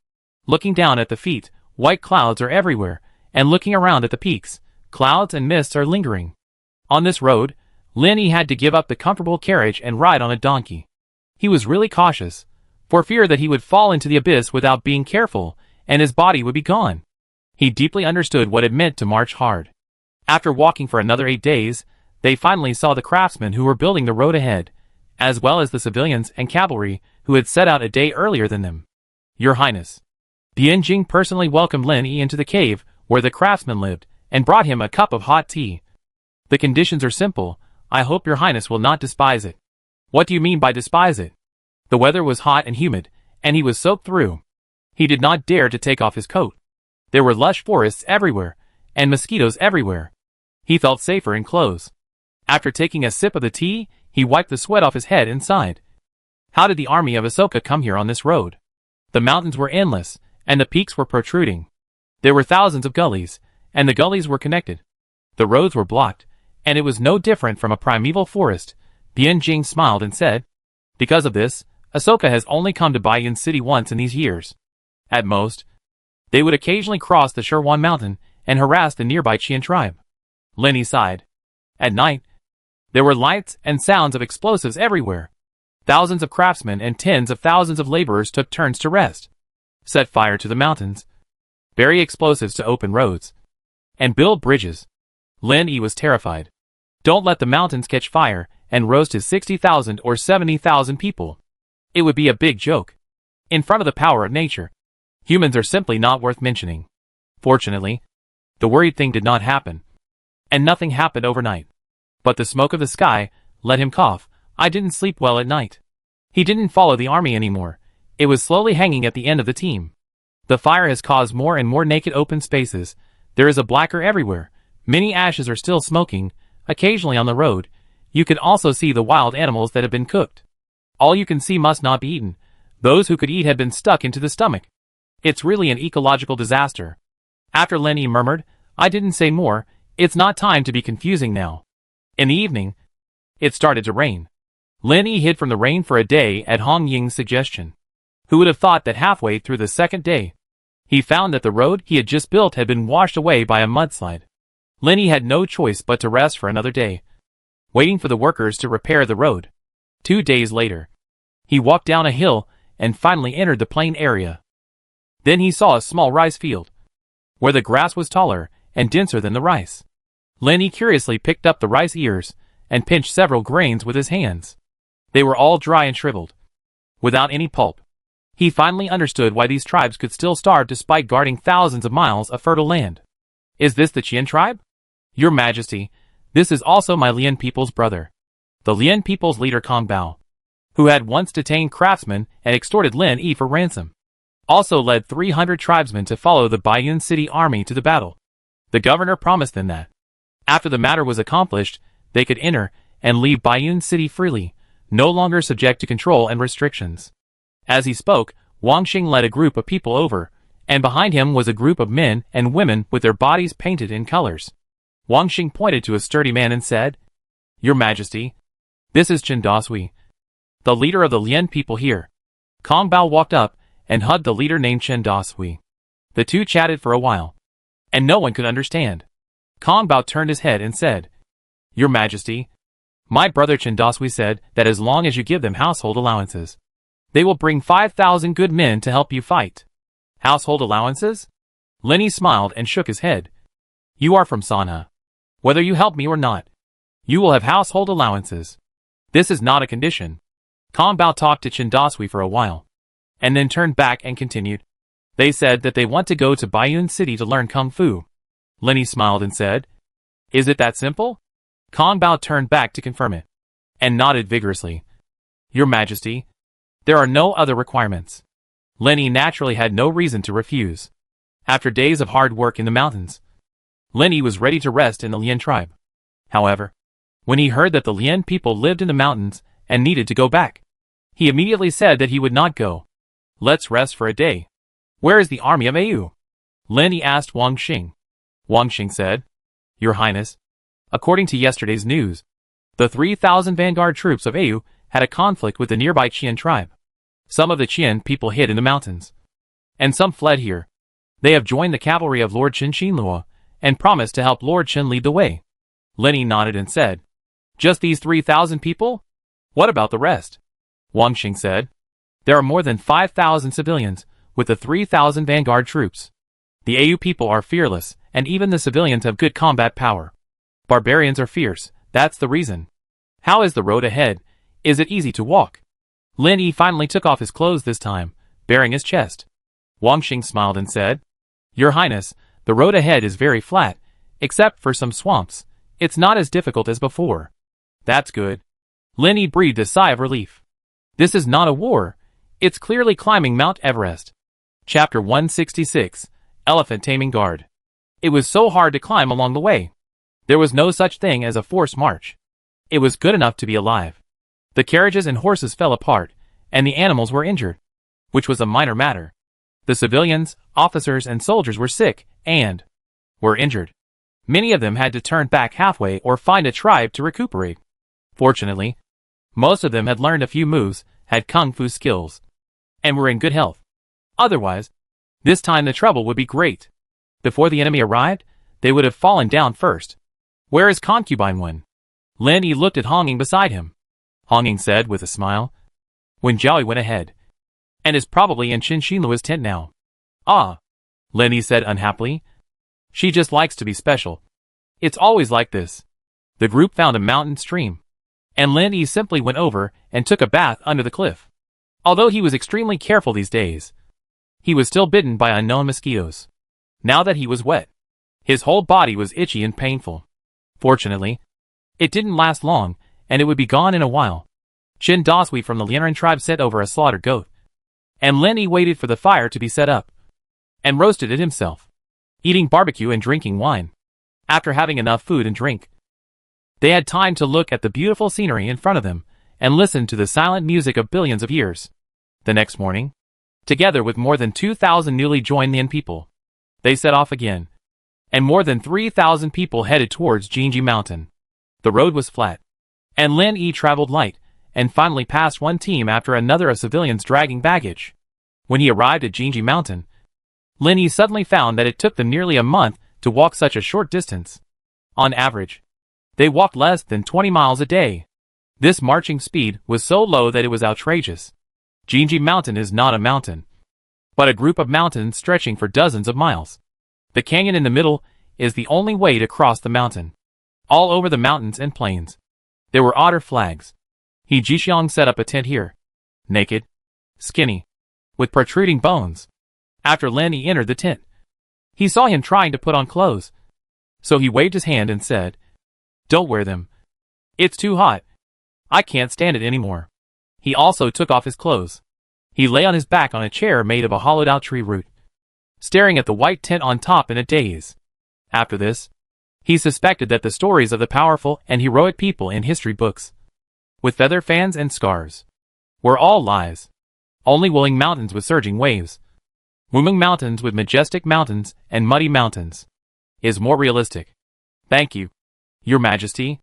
Looking down at the feet, white clouds are everywhere, and looking around at the peaks, clouds and mists are lingering. On this road, Lin Yi had to give up the comfortable carriage and ride on a donkey. He was really cautious, for fear that he would fall into the abyss without being careful, and his body would be gone. He deeply understood what it meant to march hard. After walking for another 8 days, they finally saw the craftsmen who were building the road ahead, as well as the civilians and cavalry who had set out a day earlier than them. Your Highness. Bianjing personally welcomed Lin Yi into the cave where the craftsman lived, and brought him a cup of hot tea. The conditions are simple. I hope your Highness will not despise it. What do you mean by despise it? The weather was hot and humid, and he was soaked through. He did not dare to take off his coat. There were lush forests everywhere, and mosquitoes everywhere. He felt safer in clothes. After taking a sip of the tea, he wiped the sweat off his head and sighed. How did the army of Ahsoka come here on this road? The mountains were endless, and the peaks were protruding. There were thousands of gullies, and the gullies were connected. The roads were blocked, and it was no different from a primeval forest. Bianjing smiled and said, because of this, Ahsoka has only come to Baiyan City once in these years. At most, they would occasionally cross the Shirwan Mountain and harass the nearby Qian tribe. Lin Yi sighed. At night, there were lights and sounds of explosives everywhere. Thousands of craftsmen and tens of thousands of laborers took turns to rest, set fire to the mountains, bury explosives to open roads, and build bridges. Lin Yi was terrified. Don't let the mountains catch fire and roast his 60,000 or 70,000 people. It would be a big joke. In front of the power of nature, humans are simply not worth mentioning. Fortunately, the worried thing did not happen. And nothing happened overnight. But the smoke of the sky let him cough. I didn't sleep well at night. He didn't follow the army anymore. It was slowly hanging at the end of the team. The fire has caused more and more naked open spaces. There is a blacker everywhere. Many ashes are still smoking, occasionally on the road. You can also see the wild animals that have been cooked. All you can see must not be eaten. Those who could eat had been stuck into the stomach. It's really an ecological disaster. After Lin Yi murmured, I didn't say more. It's not time to be confusing now. In the evening, it started to rain. Lin Yi hid from the rain for a day at Hong Ying's suggestion. Who would have thought that halfway through the second day, he found that the road he had just built had been washed away by a mudslide. Lin Yi had no choice but to rest for another day, waiting for the workers to repair the road. 2 days later, he walked down a hill and finally entered the plain area. Then he saw a small rice field, where the grass was taller and denser than the rice. Lin Yi curiously picked up the rice ears and pinched several grains with his hands. They were all dry and shriveled, without any pulp. He finally understood why these tribes could still starve despite guarding thousands of miles of fertile land. Is this the Qian tribe? Your Majesty, this is also my Lian people's brother, the Lian people's leader Kong Bao, who had once detained craftsmen and extorted Lin Yi for ransom. Also led 300 tribesmen to follow the Baiyan City army to the battle. The governor promised them that, after the matter was accomplished, they could enter and leave Baiyan City freely, no longer subject to control and restrictions. As he spoke, Wang Xing led a group of people over, and behind him was a group of men and women with their bodies painted in colors. Wang Xing pointed to a sturdy man and said, Your Majesty, this is Chen Dasui, the leader of the Lian people here. Kong Bao walked up and hugged the leader named Chen Dasui. The two chatted for a while, and no one could understand. Kong Bao turned his head and said, Your Majesty, my brother Chen Dasui said that as long as you give them household allowances, they will bring 5,000 good men to help you fight. Household allowances? Lin Yi smiled and shook his head. You are from Sanha. Whether you help me or not, you will have household allowances. This is not a condition. Kong Bao talked to Chen Dasui for a while, and then turned back and continued. They said that they want to go to Baiyun City to learn Kung Fu. Lenny smiled and said, Is it that simple? Kong Bao turned back to confirm it, and nodded vigorously. Your Majesty, there are no other requirements. Lenny naturally had no reason to refuse. After days of hard work in the mountains, Lenny was ready to rest in the Lian tribe. However, when he heard that the Lian people lived in the mountains and needed to go back, he immediately said that he would not go. Let's rest for a day. Where is the army of Au? Lenny asked Wang Xing. Wang Xing said, Your Highness, according to yesterday's news, the 3,000 vanguard troops of Au had a conflict with the nearby Qian tribe. Some of the Qian people hid in the mountains, and some fled here. They have joined the cavalry of Lord Chen Xinluo and promised to help Lord Chen lead the way. Lenny nodded and said, Just these 3,000 people? What about the rest? Wang Xing said, There are more than 5,000 civilians with the 3,000 vanguard troops. The Au people are fearless, and even the civilians have good combat power. Barbarians are fierce, that's the reason. How is the road ahead? Is it easy to walk? Lin Yi finally took off his clothes this time, baring his chest. Wang Xing smiled and said, Your Highness, the road ahead is very flat, except for some swamps. It's not as difficult as before. That's good. Lin Yi breathed a sigh of relief. This is not a war. It's clearly climbing Mount Everest. Chapter 166, Elephant Taming Guard. It was so hard to climb along the way. There was no such thing as a forced march. It was good enough to be alive. The carriages and horses fell apart, and the animals were injured, which was a minor matter. The civilians, officers, and soldiers were sick, and were injured. Many of them had to turn back halfway or find a tribe to recuperate. Fortunately, most of them had learned a few moves, had kung fu skills, and were in good health. Otherwise, this time the trouble would be great. Before the enemy arrived, they would have fallen down first. Where is Concubine One? Lin Yi looked at Hong Ying beside him. Hong Ying said with a smile, When Jiaoyi went ahead, and is probably in Qin Xinluo's tent now. Ah, Lin Yi said unhappily. She just likes to be special. It's always like this. The group found a mountain stream, and Lin Yi simply went over and took a bath under the cliff. Although he was extremely careful these days, he was still bitten by unknown mosquitoes. Now that he was wet, his whole body was itchy and painful. Fortunately, it didn't last long, and it would be gone in a while. Qin Dasui from the Lianren tribe sent over a slaughtered goat, and Lin Yi waited for the fire to be set up, and roasted it himself, eating barbecue and drinking wine. After having enough food and drink, they had time to look at the beautiful scenery in front of them, and listen to the silent music of billions of years. The next morning, together with more than 2,000 newly joined Lian people, they set off again, and more than 3,000 people headed towards Jinji Mountain. The road was flat, and Lin Yi traveled light, and finally passed one team after another of civilians dragging baggage. When he arrived at Jinji Mountain, Lin Yi suddenly found that it took them nearly a month to walk such a short distance. On average, they walked less than 20 miles a day. This marching speed was so low that it was outrageous. Jinji Mountain is not a mountain, but a group of mountains stretching for dozens of miles. The canyon in the middle is the only way to cross the mountain. All over the mountains and plains, there were otter flags. He Jixiang set up a tent here, naked, skinny, with protruding bones. After Lin Yi entered the tent, he saw him trying to put on clothes, so he waved his hand and said, Don't wear them. It's too hot. I can't stand it anymore. He also took off his clothes. He lay on his back on a chair made of a hollowed-out tree root, staring at the white tent on top in a daze. After this, he suspected that the stories of the powerful and heroic people in history books, with feather fans and scars, were all lies. Only Wuling Mountains with surging waves, Wuming Mountains with majestic mountains and muddy mountains, is more realistic. Thank you, Your Majesty.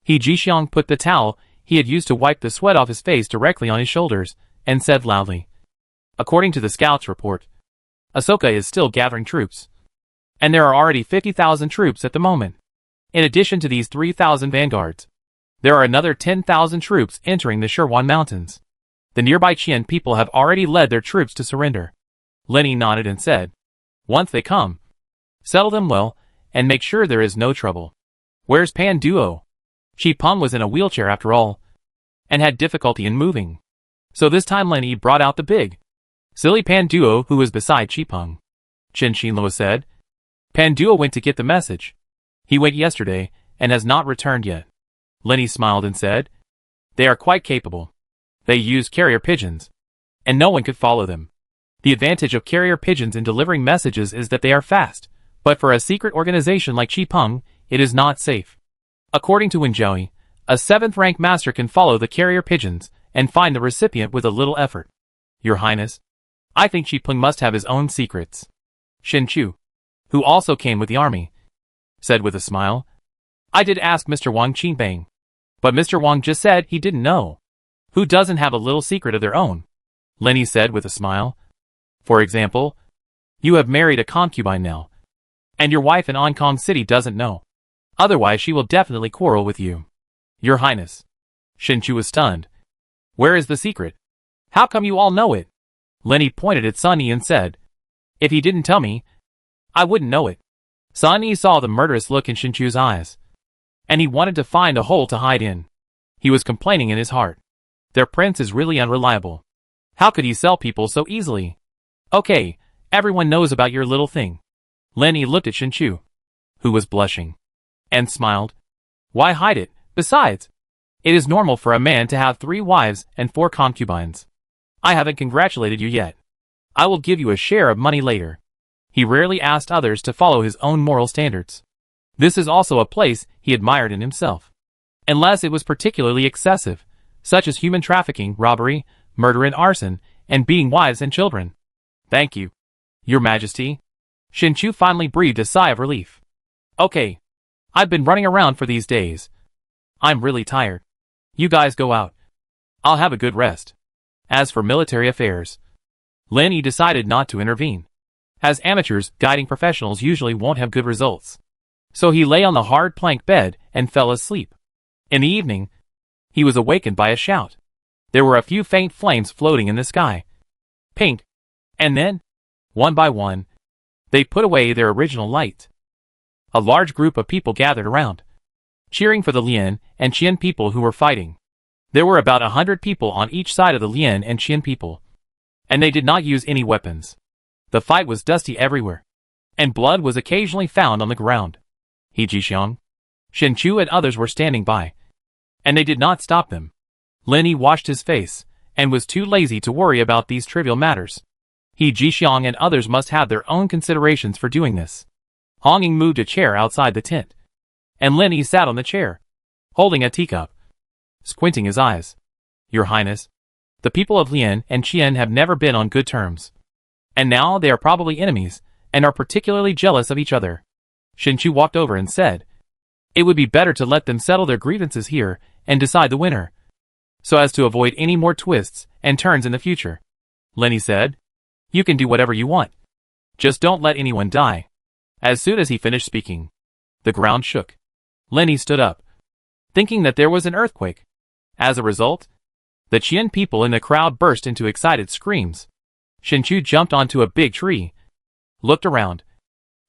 He Jixiang put the towel he had used to wipe the sweat off his face directly on his shoulders, and said loudly, According to the scouts' report, Ahsoka is still gathering troops, and there are already 50,000 troops at the moment. In addition to these 3,000 vanguards, there are another 10,000 troops entering the Shirwan Mountains. The nearby Qian people have already led their troops to surrender. Lin Yi nodded and said, Once they come, settle them well, and make sure there is no trouble. Where's Pan Duo? Chi Peng was in a wheelchair after all, and had difficulty in moving. So this time Lin Yi brought out the big Silly Panduo, who was beside Chipeng. Chen Xinluo said. Panduo went to get the message. He went yesterday, and has not returned yet. Lenny smiled and said. They are quite capable. They use carrier pigeons. And no one could follow them. The advantage of carrier pigeons in delivering messages is that they are fast, but for a secret organization like Chipeng, it is not safe. According to Wenjiaoyi, a 7th rank master can follow the carrier pigeons and find the recipient with a little effort. Your Highness, I think Chipeng must have his own secrets. Shen Chu, who also came with the army, said with a smile. I did ask Mr. Wang Qingbang, but Mr. Wang just said he didn't know. Who doesn't have a little secret of their own? Lenny said with a smile. For example, you have married a concubine now, and your wife in Oncom City doesn't know. Otherwise she will definitely quarrel with you. Your Highness. Shen Chu was stunned. Where is the secret? How come you all know it? Lenny pointed at Sun Yi and said, if he didn't tell me, I wouldn't know it. Sun Yi saw the murderous look in Shen Chu's eyes, and he wanted to find a hole to hide in. He was complaining in his heart. Their prince is really unreliable. How could he sell people so easily? Okay, everyone knows about your little thing. Lenny looked at Shen Chu, who was blushing, and smiled. Why hide it? Besides, it is normal for a man to have 3 wives and 4 concubines. I haven't congratulated you yet. I will give you a share of money later. He rarely asked others to follow his own moral standards. This is also a place he admired in himself. Unless it was particularly excessive, such as human trafficking, robbery, murder and arson, and beating wives and children. Thank you, Your Majesty. Shen Chu finally breathed a sigh of relief. Okay. I've been running around for these days. I'm really tired. You guys go out. I'll have a good rest. As for military affairs, Lenny decided not to intervene. As amateurs, guiding professionals usually won't have good results. So he lay on the hard plank bed and fell asleep. In the evening, he was awakened by a shout. There were a few faint flames floating in the sky. Pink. And then, one by one, they put away their original light. A large group of people gathered around, cheering for the Lian and Qian people who were fighting. There were about 100 people on each side of the Lian and Qian people, and they did not use any weapons. The fight was dusty everywhere, and blood was occasionally found on the ground. He Jixiang, Shen Chu and others were standing by, and they did not stop them. Lenny washed his face, and was too lazy to worry about these trivial matters. He Jixiang and others must have their own considerations for doing this. Hong Ying moved a chair outside the tent, and Lenny sat on the chair, holding a teacup, squinting his eyes. Your Highness, the people of Lian and Qian have never been on good terms, and now they are probably enemies, and are particularly jealous of each other. Shen Chu walked over and said, it would be better to let them settle their grievances here, and decide the winner, so as to avoid any more twists and turns in the future. Lenny said, you can do whatever you want. Just don't let anyone die. As soon as he finished speaking, the ground shook. Lenny stood up, thinking that there was an earthquake. As a result, the Qian people in the crowd burst into excited screams. Shen Chu jumped onto a big tree, looked around,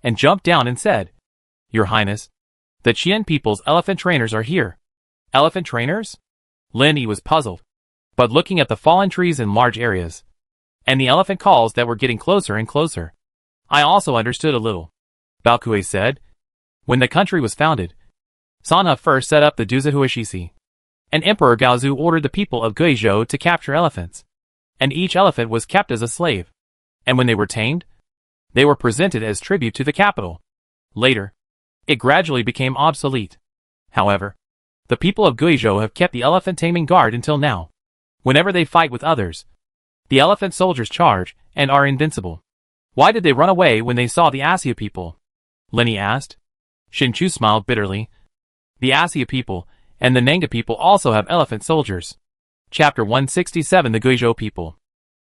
and jumped down and said, Your Highness, the Qian people's elephant trainers are here. Elephant trainers? Lenny was puzzled, but looking at the fallen trees in large areas, and the elephant calls that were getting closer and closer, I also understood a little. Balkue said, when the country was founded, Sanha first set up the Duzahuashisi, and Emperor Gaozu ordered the people of Guizhou to capture elephants, and each elephant was kept as a slave, and when they were tamed, they were presented as tribute to the capital. Later, it gradually became obsolete. However, the people of Guizhou have kept the elephant taming guard until now. Whenever they fight with others, the elephant soldiers charge and are invincible. Why did they run away when they saw the Asia people? Lenny asked. Shen Chu smiled bitterly. The Asia people and the Nanga people also have elephant soldiers. Chapter 167 The Guizhou people.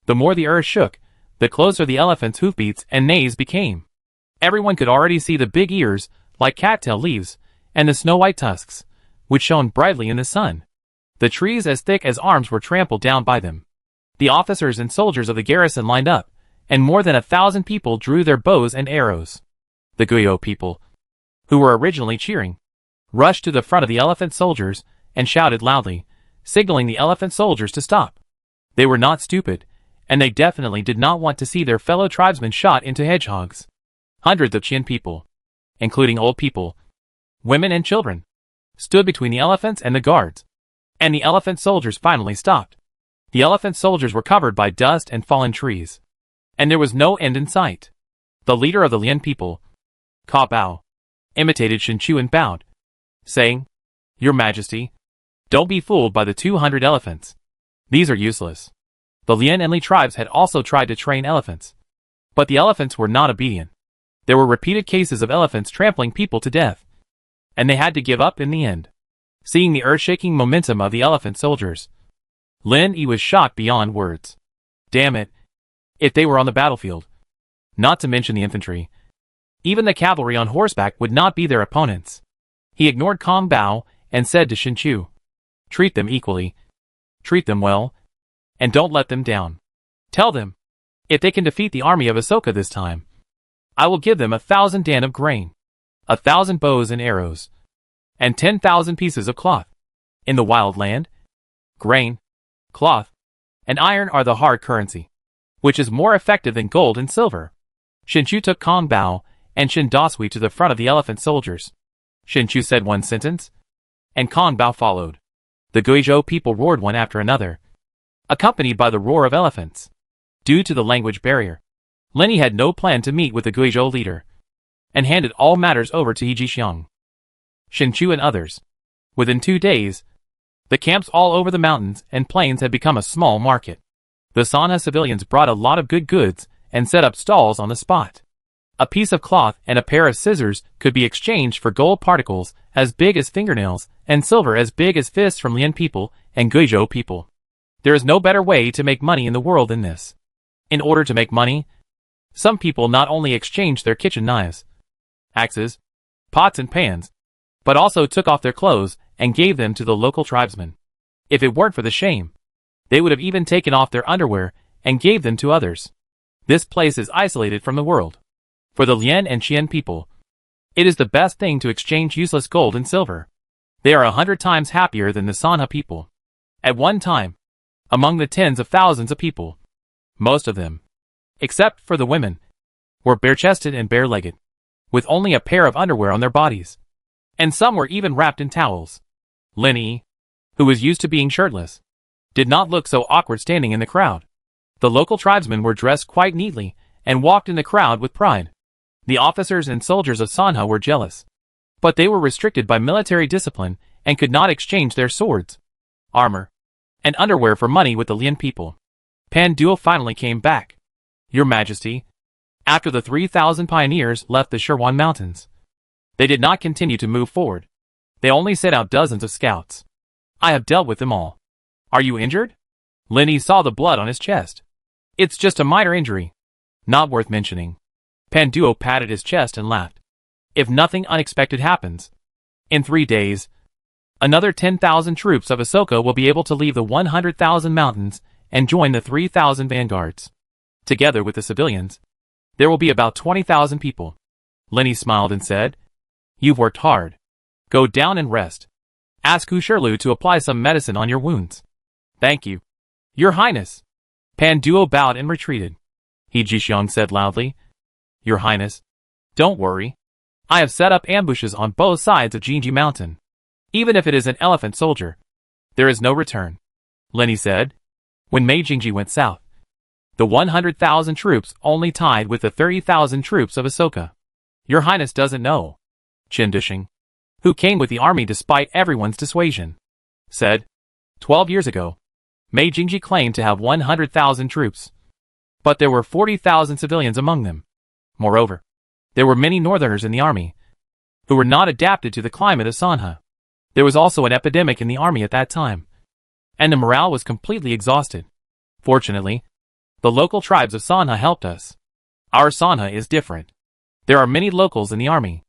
The more the earth shook, the closer the elephant's hoofbeats and neighs became. Everyone could already see the big ears, like cattail leaves, and the snow-white tusks, which shone brightly in the sun. The trees as thick as arms were trampled down by them. The officers and soldiers of the garrison lined up, and more than 1,000 people drew their bows and arrows. The Guizhou people, who were originally cheering, rushed to the front of the elephant soldiers and shouted loudly, signaling the elephant soldiers to stop. They were not stupid, and they definitely did not want to see their fellow tribesmen shot into hedgehogs. Hundreds of Qian people, including old people, women and children, stood between the elephants and the guards, and the elephant soldiers finally stopped. The elephant soldiers were covered by dust and fallen trees, and there was no end in sight. The leader of the Lian people, Ka Bao, imitated Shen Chu and bowed, saying, "Your Majesty, don't be fooled by the 200 elephants. These are useless." The Lian and Li tribes had also tried to train elephants, but the elephants were not obedient. There were repeated cases of elephants trampling people to death, and they had to give up in the end. Seeing the earth-shaking momentum of the elephant soldiers, Lin Yi was shocked beyond words. Damn it, if they were on the battlefield, not to mention the infantry, even the cavalry on horseback would not be their opponents. He ignored Kong Bao and said to Shen Chu, "Treat them equally, treat them well, and don't let them down. Tell them, if they can defeat the army of Ahsoka this time, I will give them 1,000 dan of grain, 1,000 bows and arrows, and 10,000 pieces of cloth. In the wild land, grain, cloth, and iron are the hard currency, which is more effective than gold and silver." Shen Chu took Kong Bao and Shen Dasui to the front of the elephant soldiers. Shen Chu said one sentence, and Kong Bao followed. The Guizhou people roared one after another, accompanied by the roar of elephants. Due to the language barrier, Lin Yi had no plan to meet with the Guizhou leader, and handed all matters over to Yi Jixiang, Shen Chu and others. Within 2 days, the camps all over the mountains and plains had become a small market. The Sanha civilians brought a lot of good goods and set up stalls on the spot. A piece of cloth and a pair of scissors could be exchanged for gold particles as big as fingernails and silver as big as fists from Lian people and Guizhou people. There is no better way to make money in the world than this. In order to make money, some people not only exchanged their kitchen knives, axes, pots and pans, but also took off their clothes and gave them to the local tribesmen. If it weren't for the shame, they would have even taken off their underwear and gave them to others. This place is isolated from the world. For the Lian and Qian people, it is the best thing to exchange useless gold and silver. They are 100 times happier than the Sanha people. At one time, among the tens of thousands of people, most of them, except for the women, were bare-chested and bare-legged, with only a pair of underwear on their bodies. And some were even wrapped in towels. Lin Yi, who was used to being shirtless, did not look so awkward standing in the crowd. The local tribesmen were dressed quite neatly and walked in the crowd with pride. The officers and soldiers of Sanha were jealous, but they were restricted by military discipline and could not exchange their swords, armor, and underwear for money with the Lian people. Pan Duo finally came back. "Your Majesty, after the 3,000 pioneers left the Shirwan Mountains, they did not continue to move forward. They only sent out dozens of scouts. I have dealt with them all. Are you injured?" Lin Yi saw the blood on his chest. "It's just a minor injury. Not worth mentioning." Pan Duo patted his chest and laughed. "If nothing unexpected happens, in 3 days, another 10,000 troops of Ahsoka will be able to leave the 100,000 mountains and join the 3,000 vanguards. Together with the civilians, there will be about 20,000 people." Lin Yi smiled and said, "You've worked hard. Go down and rest. Ask Hu Shirlu to apply some medicine on your wounds." "Thank you, Your Highness." Pan Duo bowed and retreated. He Jixiang said loudly, "Your Highness, don't worry. I have set up ambushes on both sides of Jinji Mountain. Even if it is an elephant soldier, there is no return." Lin Yi said. When Mei Jingji went south, the 100,000 troops only tied with the 30,000 troops of Ahsoka. "Your Highness doesn't know," Qin Dishing, who came with the army despite everyone's dissuasion, said. 12 years ago, Mei Jingji claimed to have 100,000 troops, but there were 40,000 civilians among them. Moreover, there were many northerners in the army who were not adapted to the climate of Sanha. There was also an epidemic in the army at that time, and the morale was completely exhausted. Fortunately, the local tribes of Sanha helped us. Our Sanha is different. There are many locals in the army,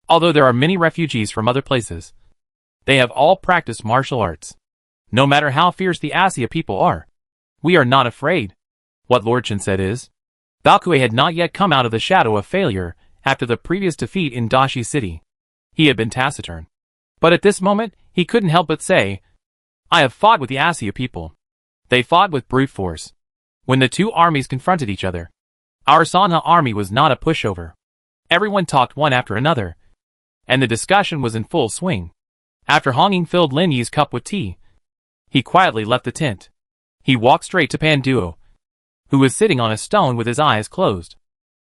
although there are many refugees from other places. They have all practiced martial arts. No matter how fierce the Asia people are, we are not afraid." What Lord Chen said is, Balkue had not yet come out of the shadow of failure after the previous defeat in Dashi City. He had been taciturn. But at this moment, he couldn't help but say, "I have fought with the Asia people. They fought with brute force. when the two armies confronted each other. Our Sanha army was not a pushover. Everyone talked one after another, and the discussion was in full swing. After Hong Ying filled Lin Yi's cup with tea, he quietly left the tent. He walked straight to Pan Duo, who was sitting on a stone with his eyes closed.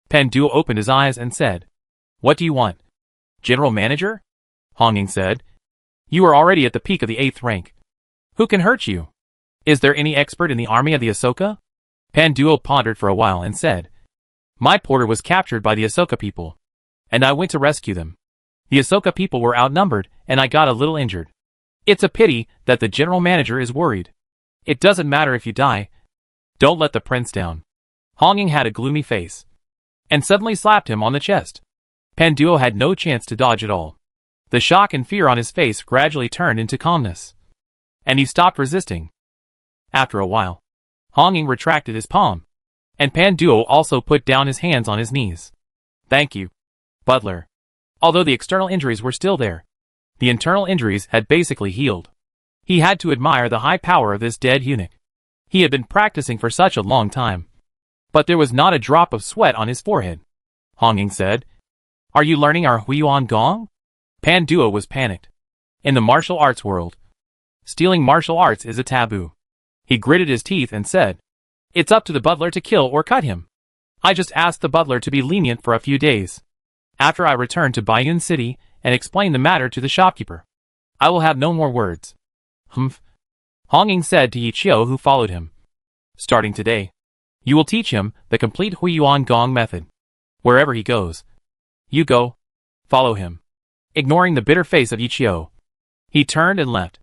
Pan Duo opened his eyes and said, "What do you want?" "General Manager?" Hong Ying said. "You are already at the peak of the 8th rank. Who can hurt you? Is there any expert in the army of the Ahsoka?" Pan Duo pondered for a while and said, "My porter was captured by the Ahsoka people, and I went to rescue them. The Ahsoka people were outnumbered, and I got a little injured. It's a pity that the general manager is worried. It doesn't matter if you die. Don't let the prince down." Hong Ying had a gloomy face, and suddenly slapped him on the chest. Pan Duo had no chance to dodge at all. The shock and fear on his face gradually turned into calmness, and he stopped resisting. After a while, Hong Ying retracted his palm, and Pan Duo also put down his hands on his knees. "Thank you, butler." Although the external injuries were still there, the internal injuries had basically healed. He had to admire the high power of this dead eunuch. He had been practicing for such a long time, but there was not a drop of sweat on his forehead. Hong Ying said, "Are you learning our Huiyuan Gong?" Pan Duo was panicked. In the martial arts world, stealing martial arts is a taboo. He gritted his teeth and said, "It's up to the butler to kill or cut him. I just asked the butler to be lenient for a few days. After I return to Baiyun City and explain the matter to the shopkeeper, I will have no more words." "Humph," Hong Ying said to Yi Qiu, who followed him. "Starting today, you will teach him the complete Huiyuan Gong method. Wherever he goes, you go. Follow him." Ignoring the bitter face of Yi Qiu, he turned and left.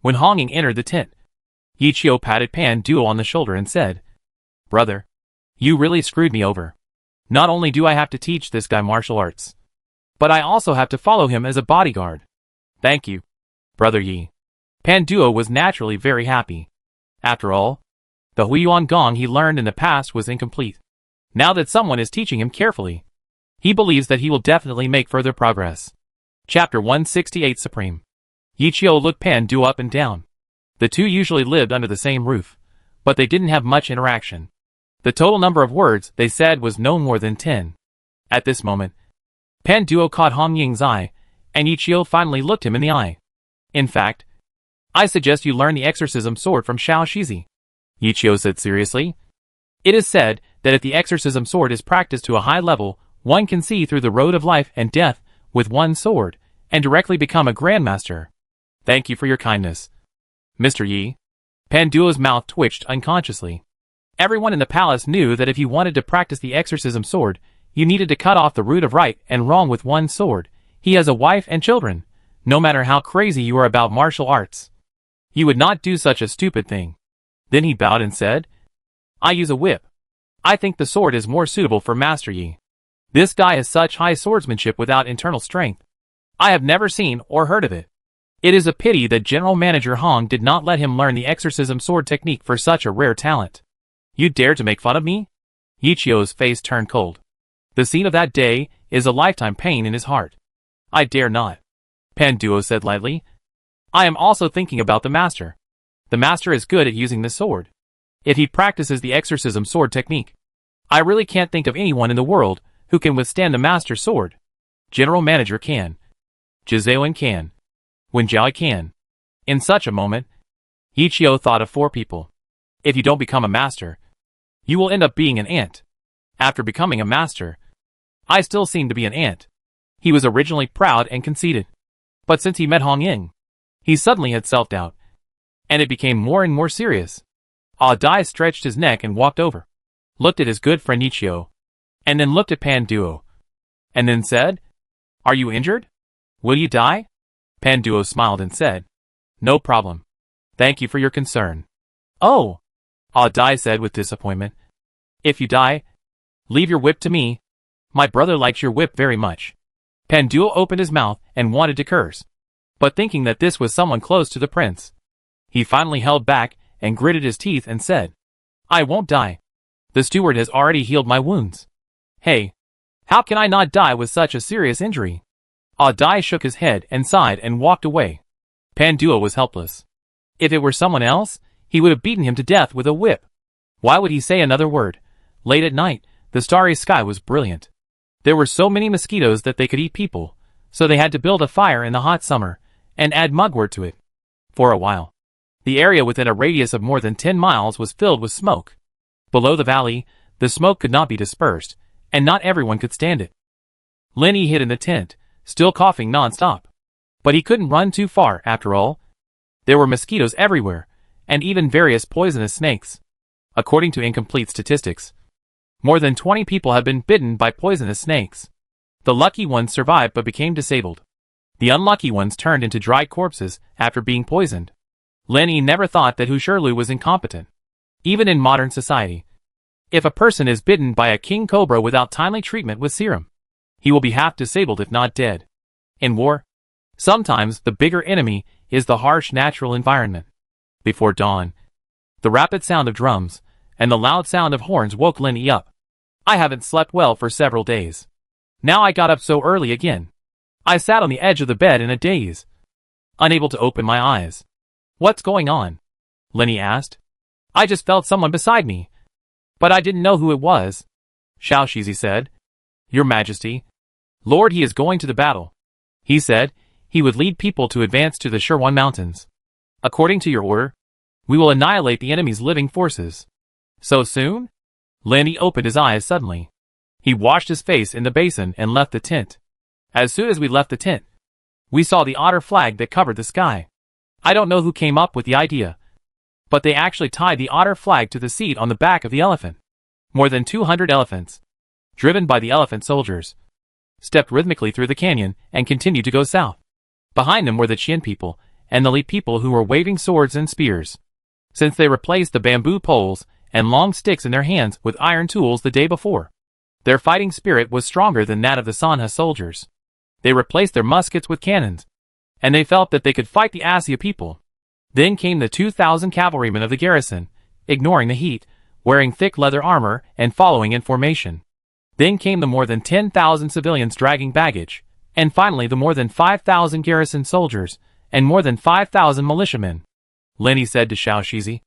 When Hong Ying entered the tent, Yi Qiu patted Pan Duo on the shoulder and said, "Brother, you really screwed me over. Not only do I have to teach this guy martial arts, but I also have to follow him as a bodyguard." "Thank you, Brother Yi." Pan Duo was naturally very happy. After all, the Huiyuan Gong he learned in the past was incomplete. Now that someone is teaching him carefully, he believes that he will definitely make further progress. Chapter 168 Supreme. Yi Qiu looked Pan Duo up and down. The two usually lived under the same roof, but they didn't have much interaction. The total number of words they said was no more than 10. At this moment, Pan Duo caught Hong Ying's eye, and Yi Qiu finally looked him in the eye. "In fact, I suggest you learn the exorcism sword from Xiao Shizi," Yi Qiu said seriously. "It is said that if the exorcism sword is practiced to a high level, one can see through the road of life and death with one sword, and directly become a grandmaster." "Thank you for your kindness, Mr. Yi." Pan Duo's mouth twitched unconsciously. Everyone in the palace knew that if you wanted to practice the exorcism sword, you needed to cut off the root of right and wrong with one sword. He has a wife and children. No matter how crazy you are about martial arts, you would not do such a stupid thing. Then he bowed and said, "I use a whip. I think the sword is more suitable for Master Yi. This guy has such high swordsmanship without internal strength. I have never seen or heard of it. It is a pity that General Manager Hong did not let him learn the exorcism sword technique for such a rare talent." "You dare to make fun of me?" Yi Qiu's face turned cold. The scene of that day is a lifetime pain in his heart. "I dare not," Pan Duo said lightly. "I am also thinking about the master. The master is good at using the sword. If he practices the exorcism sword technique, I really can't think of anyone in the world who can withstand the master's sword. General Manager can. Jizaoan can. Wen Jiao can." In such a moment, Yi Qiu thought of 4 people. If you don't become a master, you will end up being an ant. After becoming a master, I still seem to be an ant. He was originally proud and conceited, but since he met Hong Ying, he suddenly had self-doubt, and it became more and more serious. Dai stretched his neck and walked over, looked at his good friend Yi Qiu, and then looked at Pan Duo, and then said, "Are you injured? Will you die?" Pan Duo smiled and said, "No problem. Thank you for your concern." "Oh," Dai said with disappointment. "If you die, leave your whip to me. My brother likes your whip very much." Pan Duo opened his mouth and wanted to curse, but thinking that this was someone close to the prince, he finally held back and gritted his teeth and said, "I won't die. The steward has already healed my wounds. Hey, how can I not die with such a serious injury?" Dai shook his head and sighed and walked away. Pan Duo was helpless. If it were someone else, he would have beaten him to death with a whip. Why would he say another word? Late at night, the starry sky was brilliant. There were so many mosquitoes that they could eat people, so they had to build a fire in the hot summer, and add mugwort to it. For a while, the area within a radius of more than 10 miles was filled with smoke. Below the valley, the smoke could not be dispersed, and not everyone could stand it. Lenny hid in the tent, still coughing non-stop. But he couldn't run too far, after all. There were mosquitoes everywhere, and even various poisonous snakes. According to incomplete statistics, more than 20 people have been bitten by poisonous snakes. The lucky ones survived but became disabled. The unlucky ones turned into dry corpses after being poisoned. Lenny never thought that Hushurlu was incompetent. Even in modern society, if a person is bitten by a king cobra without timely treatment with serum, he will be half disabled if not dead. In war, sometimes the bigger enemy is the harsh natural environment. Before dawn, the rapid sound of drums and the loud sound of horns woke Lenny up. I haven't slept well for several days. Now I got up so early again. I sat on the edge of the bed in a daze, unable to open my eyes. What's going on? Lenny asked. I just felt someone beside me, but I didn't know who it was. Xiaoshizi said. Your Majesty, Lord, he is going to the battle. He said he would lead people to advance to the Shirwan Mountains. According to your order, we will annihilate the enemy's living forces. So soon? Lenny opened his eyes suddenly. He washed his face in the basin and left the tent. As soon as we left the tent, we saw the otter flag that covered the sky. I don't know who came up with the idea, but they actually tied the otter flag to the seat on the back of the elephant. More than 200 elephants, driven by the elephant soldiers, stepped rhythmically through the canyon and continued to go south. Behind them were the Qian people and the Li people who were waving swords and spears. Since they replaced the bamboo poles and long sticks in their hands with iron tools the day before, their fighting spirit was stronger than that of the Sanha soldiers. They replaced their muskets with cannons, and they felt that they could fight the Asya people. Then came the 2,000 cavalrymen of the garrison, ignoring the heat, wearing thick leather armor and following in formation. Then came the more than 10,000 civilians dragging baggage, and finally the more than 5,000 garrison soldiers, and more than 5,000 militiamen. Lenny said to Xiaoshizi,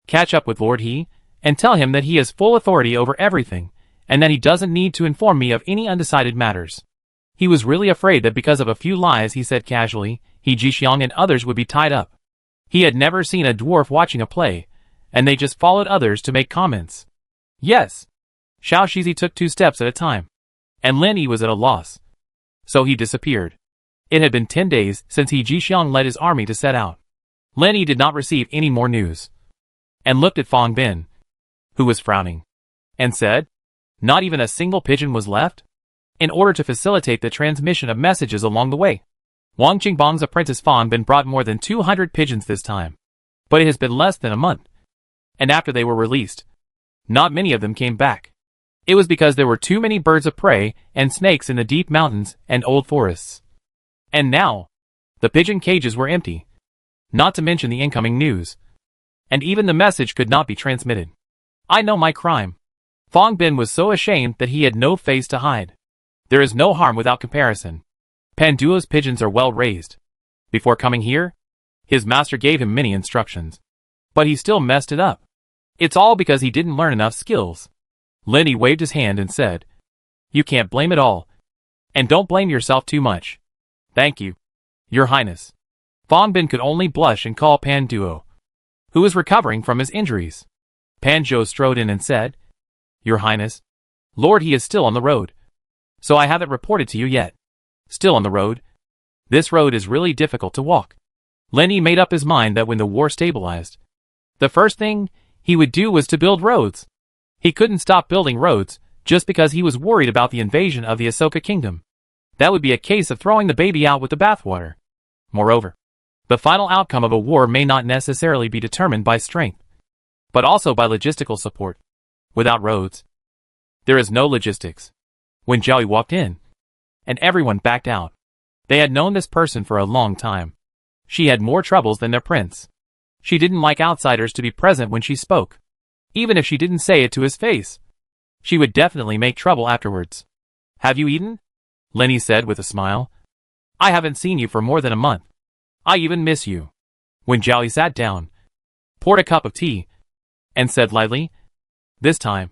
catch up with Lord He, and tell him that he has full authority over everything, and that he doesn't need to inform me of any undecided matters. He was really afraid that because of a few lies he said casually, he Jixiang and others would be tied up. He had never seen a dwarf watching a play, and they just followed others to make comments. Yes. Xiaoshizi took 2 steps at a time, and Lenny was at a loss. So he disappeared. It had been 10 days since He Jixiang led his army to set out. Lenny did not receive any more news, and looked at Fang Bin, who was frowning, and said, not even a single pigeon was left? In order to facilitate the transmission of messages along the way, Wang Qingbang's apprentice Fang Bin brought more than 200 pigeons this time. But it has been less than a month, and after they were released, not many of them came back. It was because there were too many birds of prey and snakes in the deep mountains and old forests. And now, the pigeon cages were empty, not to mention the incoming news. And even the message could not be transmitted. I know my crime. Fang Bin was so ashamed that he had no face to hide. There is no harm without comparison. Pan Duo's pigeons are well raised. Before coming here, his master gave him many instructions. But he still messed it up. It's all because he didn't learn enough skills. Lenny waved his hand and said, you can't blame it all. And don't blame yourself too much. Thank you, Your Highness. Fang Bin could only blush and call Pan Duo, who was recovering from his injuries. Pan Zhou strode in and said, Your Highness, Lord He is still on the road. So I haven't reported to you yet. Still on the road. This road is really difficult to walk. Lenny made up his mind that when the war stabilized, the first thing he would do was to build roads. He couldn't stop building roads just because he was worried about the invasion of the Ahsoka kingdom. That would be a case of throwing the baby out with the bathwater. Moreover, the final outcome of a war may not necessarily be determined by strength, but also by logistical support. Without roads, there is no logistics. When Zhao walked in, and everyone backed out. They had known this person for a long time. She had more troubles than their prince. She didn't like outsiders to be present when she spoke. Even if she didn't say it to his face, she would definitely make trouble afterwards. Have you eaten? Lenny said with a smile. I haven't seen you for more than a month. I even miss you. When Zhao sat down, poured a cup of tea, and said lightly, This time,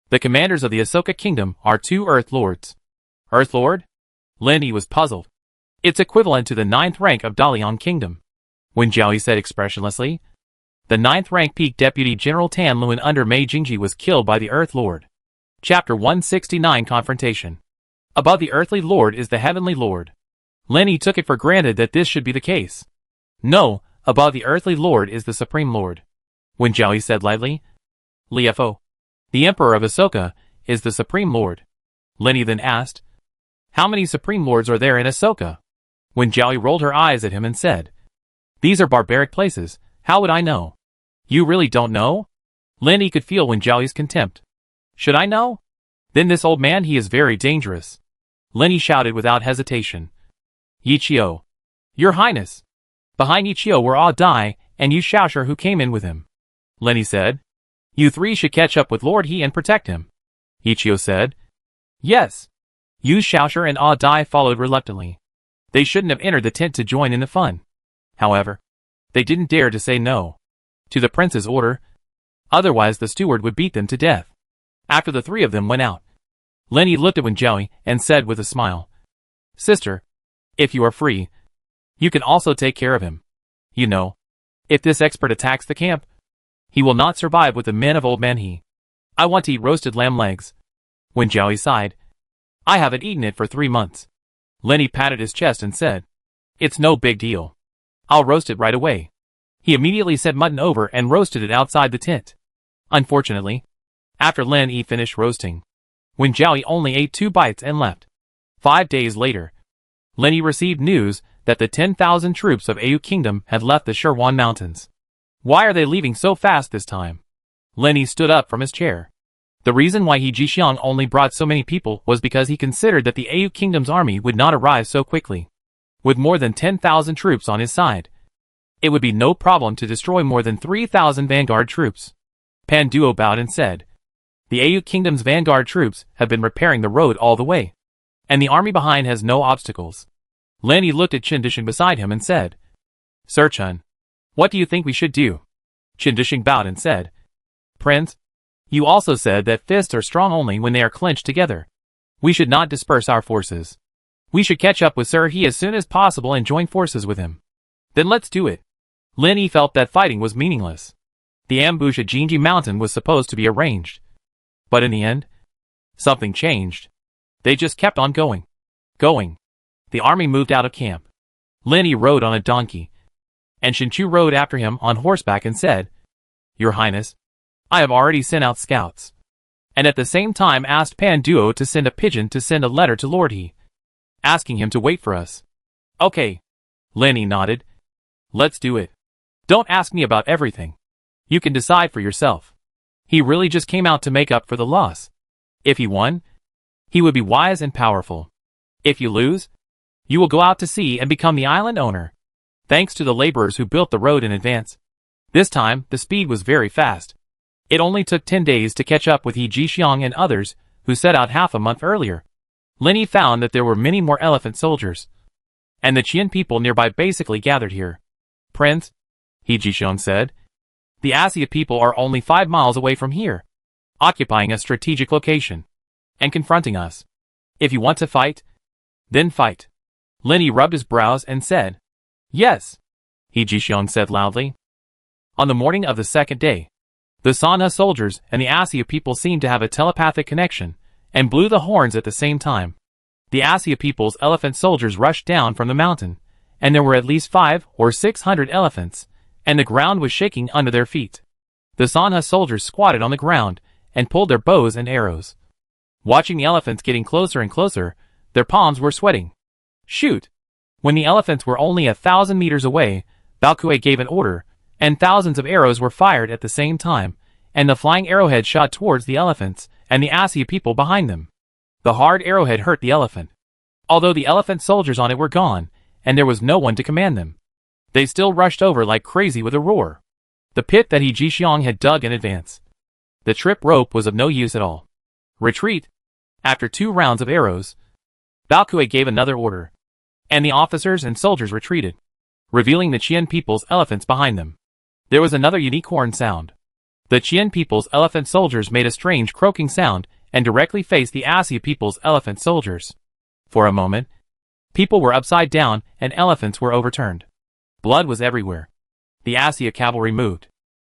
the commanders of the Ahsoka Kingdom are two Earth Lords. Earth Lord? Lenny was puzzled. It's equivalent to the 9th rank of Dalian Kingdom. When Jiaoyi said expressionlessly, the 9th rank Peak Deputy General Tan Luan under Mei Jingji was killed by the Earth Lord. Chapter 169 Confrontation. Above the Earthly Lord is the Heavenly Lord. Lenny took it for granted that this should be the case. No, above the Earthly Lord is the Supreme Lord. When Jiaoyi said lightly, Liefo, the Emperor of Ahsoka, is the Supreme Lord. Lenny then asked, how many Supreme Lords are there in Ahsoka? When Jiaoyi rolled her eyes at him and said, these are barbaric places, how would I know? You really don't know? Lenny could feel when Jiaoyi's contempt. Should I know? Then this old man, he is very dangerous. Lenny shouted without hesitation. Yichio. Your Highness. Behind Yichio were Ah Dai and Yu Shaoshur who came in with him. Lenny said. You three should catch up with Lord He and protect him. Yichio said. Yes. Yu Shaoshur and Ah Dai followed reluctantly. They shouldn't have entered the tent to join in the fun. However, they didn't dare to say no to the prince's order. Otherwise the steward would beat them to death. After the three of them went out, Lenny looked at Wen Jiaoyi and said with a smile, Sister, if you are free, you can also take care of him. You know, if this expert attacks the camp, he will not survive with the men of Old Man He. I want to eat roasted lamb legs. Wen Jiaoyi sighed. I haven't eaten it for 3 months. Lenny patted his chest and said, it's no big deal. I'll roast it right away. He immediately set mutton over and roasted it outside the tent. Unfortunately, after Lenny finished roasting, Wen Jiaoyi only ate 2 bites and left. 5 days later, Lenny received news that the 10,000 troops of Au Kingdom had left the Shirwan Mountains. Why are they leaving so fast this time? Lenny stood up from his chair. The reason why He Jixiang only brought so many people was because he considered that the Au Kingdom's army would not arrive so quickly. With more than 10,000 troops on his side, it would be no problem to destroy more than 3,000 vanguard troops. Pan Duo bowed and said, the Au Kingdom's vanguard troops have been repairing the road all the way, and the army behind has no obstacles. Lenny looked at Qin Dishing beside him and said, Sir Chun, what do you think we should do? Qin Dishing bowed and said, Prince, you also said that fists are strong only when they are clenched together. We should not disperse our forces. We should catch up with Sir He as soon as possible and join forces with him. Then let's do it. Lenny felt that fighting was meaningless. The ambush at Jinji Mountain was supposed to be arranged. But in the end, something changed. They just kept on going. The army moved out of camp. Lenny rode on a donkey, and Shinchu rode after him on horseback and said, Your Highness, I have already sent out scouts. And at the same time asked Pan Duo to send a pigeon to send a letter to Lord He, asking him to wait for us. Okay. Lenny nodded. Let's do it. Don't ask me about everything. You can decide for yourself. He really just came out to make up for the loss. If he won, he would be wise and powerful. If you lose, you will go out to sea and become the island owner. Thanks to the laborers who built the road in advance. This time, the speed was very fast. It only took 10 days to catch up with He Jixiang and others, who set out half a month earlier. Lenny found that there were many more elephant soldiers, and the Qian people nearby basically gathered here. Prince, He Jixiang said, the Asia people are only 5 miles away from here, occupying a strategic location, and confronting us. If you want to fight, then fight. Lenny rubbed his brows and said, Yes, He Jixiang said loudly. On the morning of the second day, the Sanha soldiers and the Asia people seemed to have a telepathic connection, and blew the horns at the same time. The Asia people's elephant soldiers rushed down from the mountain, and there were at least 500 or 600 elephants, and the ground was shaking under their feet. The Sanha soldiers squatted on the ground, and pulled their bows and arrows. Watching the elephants getting closer and closer, their palms were sweating. Shoot! When the elephants were only 1,000 meters away, Balkue gave an order, and thousands of arrows were fired at the same time, and the flying arrowhead shot towards the elephants and the Asia people behind them. The hard arrowhead hurt the elephant. Although the elephant soldiers on it were gone, and there was no one to command them, they still rushed over like crazy with a roar. The pit that He Jixiang had dug in advance. The trip rope was of no use at all. Retreat! After 2 rounds of arrows, Balkue gave another order, and the officers and soldiers retreated, revealing the Qian people's elephants behind them. There was another unique horn sound. The Qian people's elephant soldiers made a strange croaking sound and directly faced the Asya people's elephant soldiers. For a moment, people were upside down and elephants were overturned. Blood was everywhere. The Asya cavalry moved.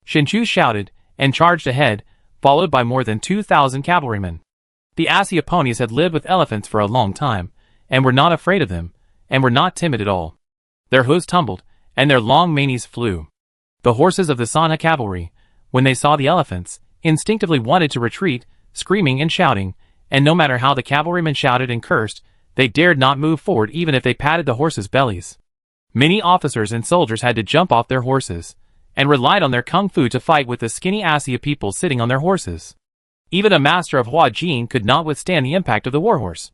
Shinchu shouted and charged ahead, followed by more than 2,000 cavalrymen. The Asya ponies had lived with elephants for a long time, and were not afraid of them, and were not timid at all. Their hooves tumbled, and their long manes flew. The horses of the Sanha cavalry, when they saw the elephants, instinctively wanted to retreat, screaming and shouting, and no matter how the cavalrymen shouted and cursed, they dared not move forward even if they patted the horses' bellies. Many officers and soldiers had to jump off their horses, and relied on their kung fu to fight with the skinny Asya people sitting on their horses. Even a master of Hua Jin could not withstand the impact of the warhorse.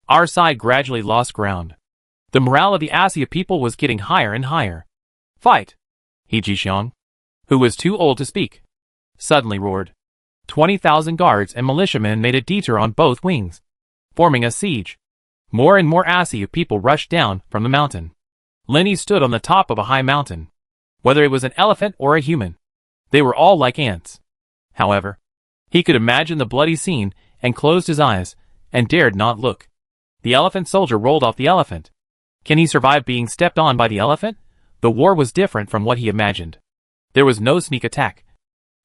Our side gradually lost ground. The morale of the Asya people was getting higher and higher. Fight! He Jixiang, who was too old to speak, suddenly roared. 20,000 guards and militiamen made a detour on both wings, forming a siege. More and more Asya people rushed down from the mountain. Lenny stood on the top of a high mountain. Whether it was an elephant or a human, they were all like ants. However, he could imagine the bloody scene and closed his eyes and dared not look. The elephant soldier rolled off the elephant. Can he survive being stepped on by the elephant? The war was different from what he imagined. There was no sneak attack.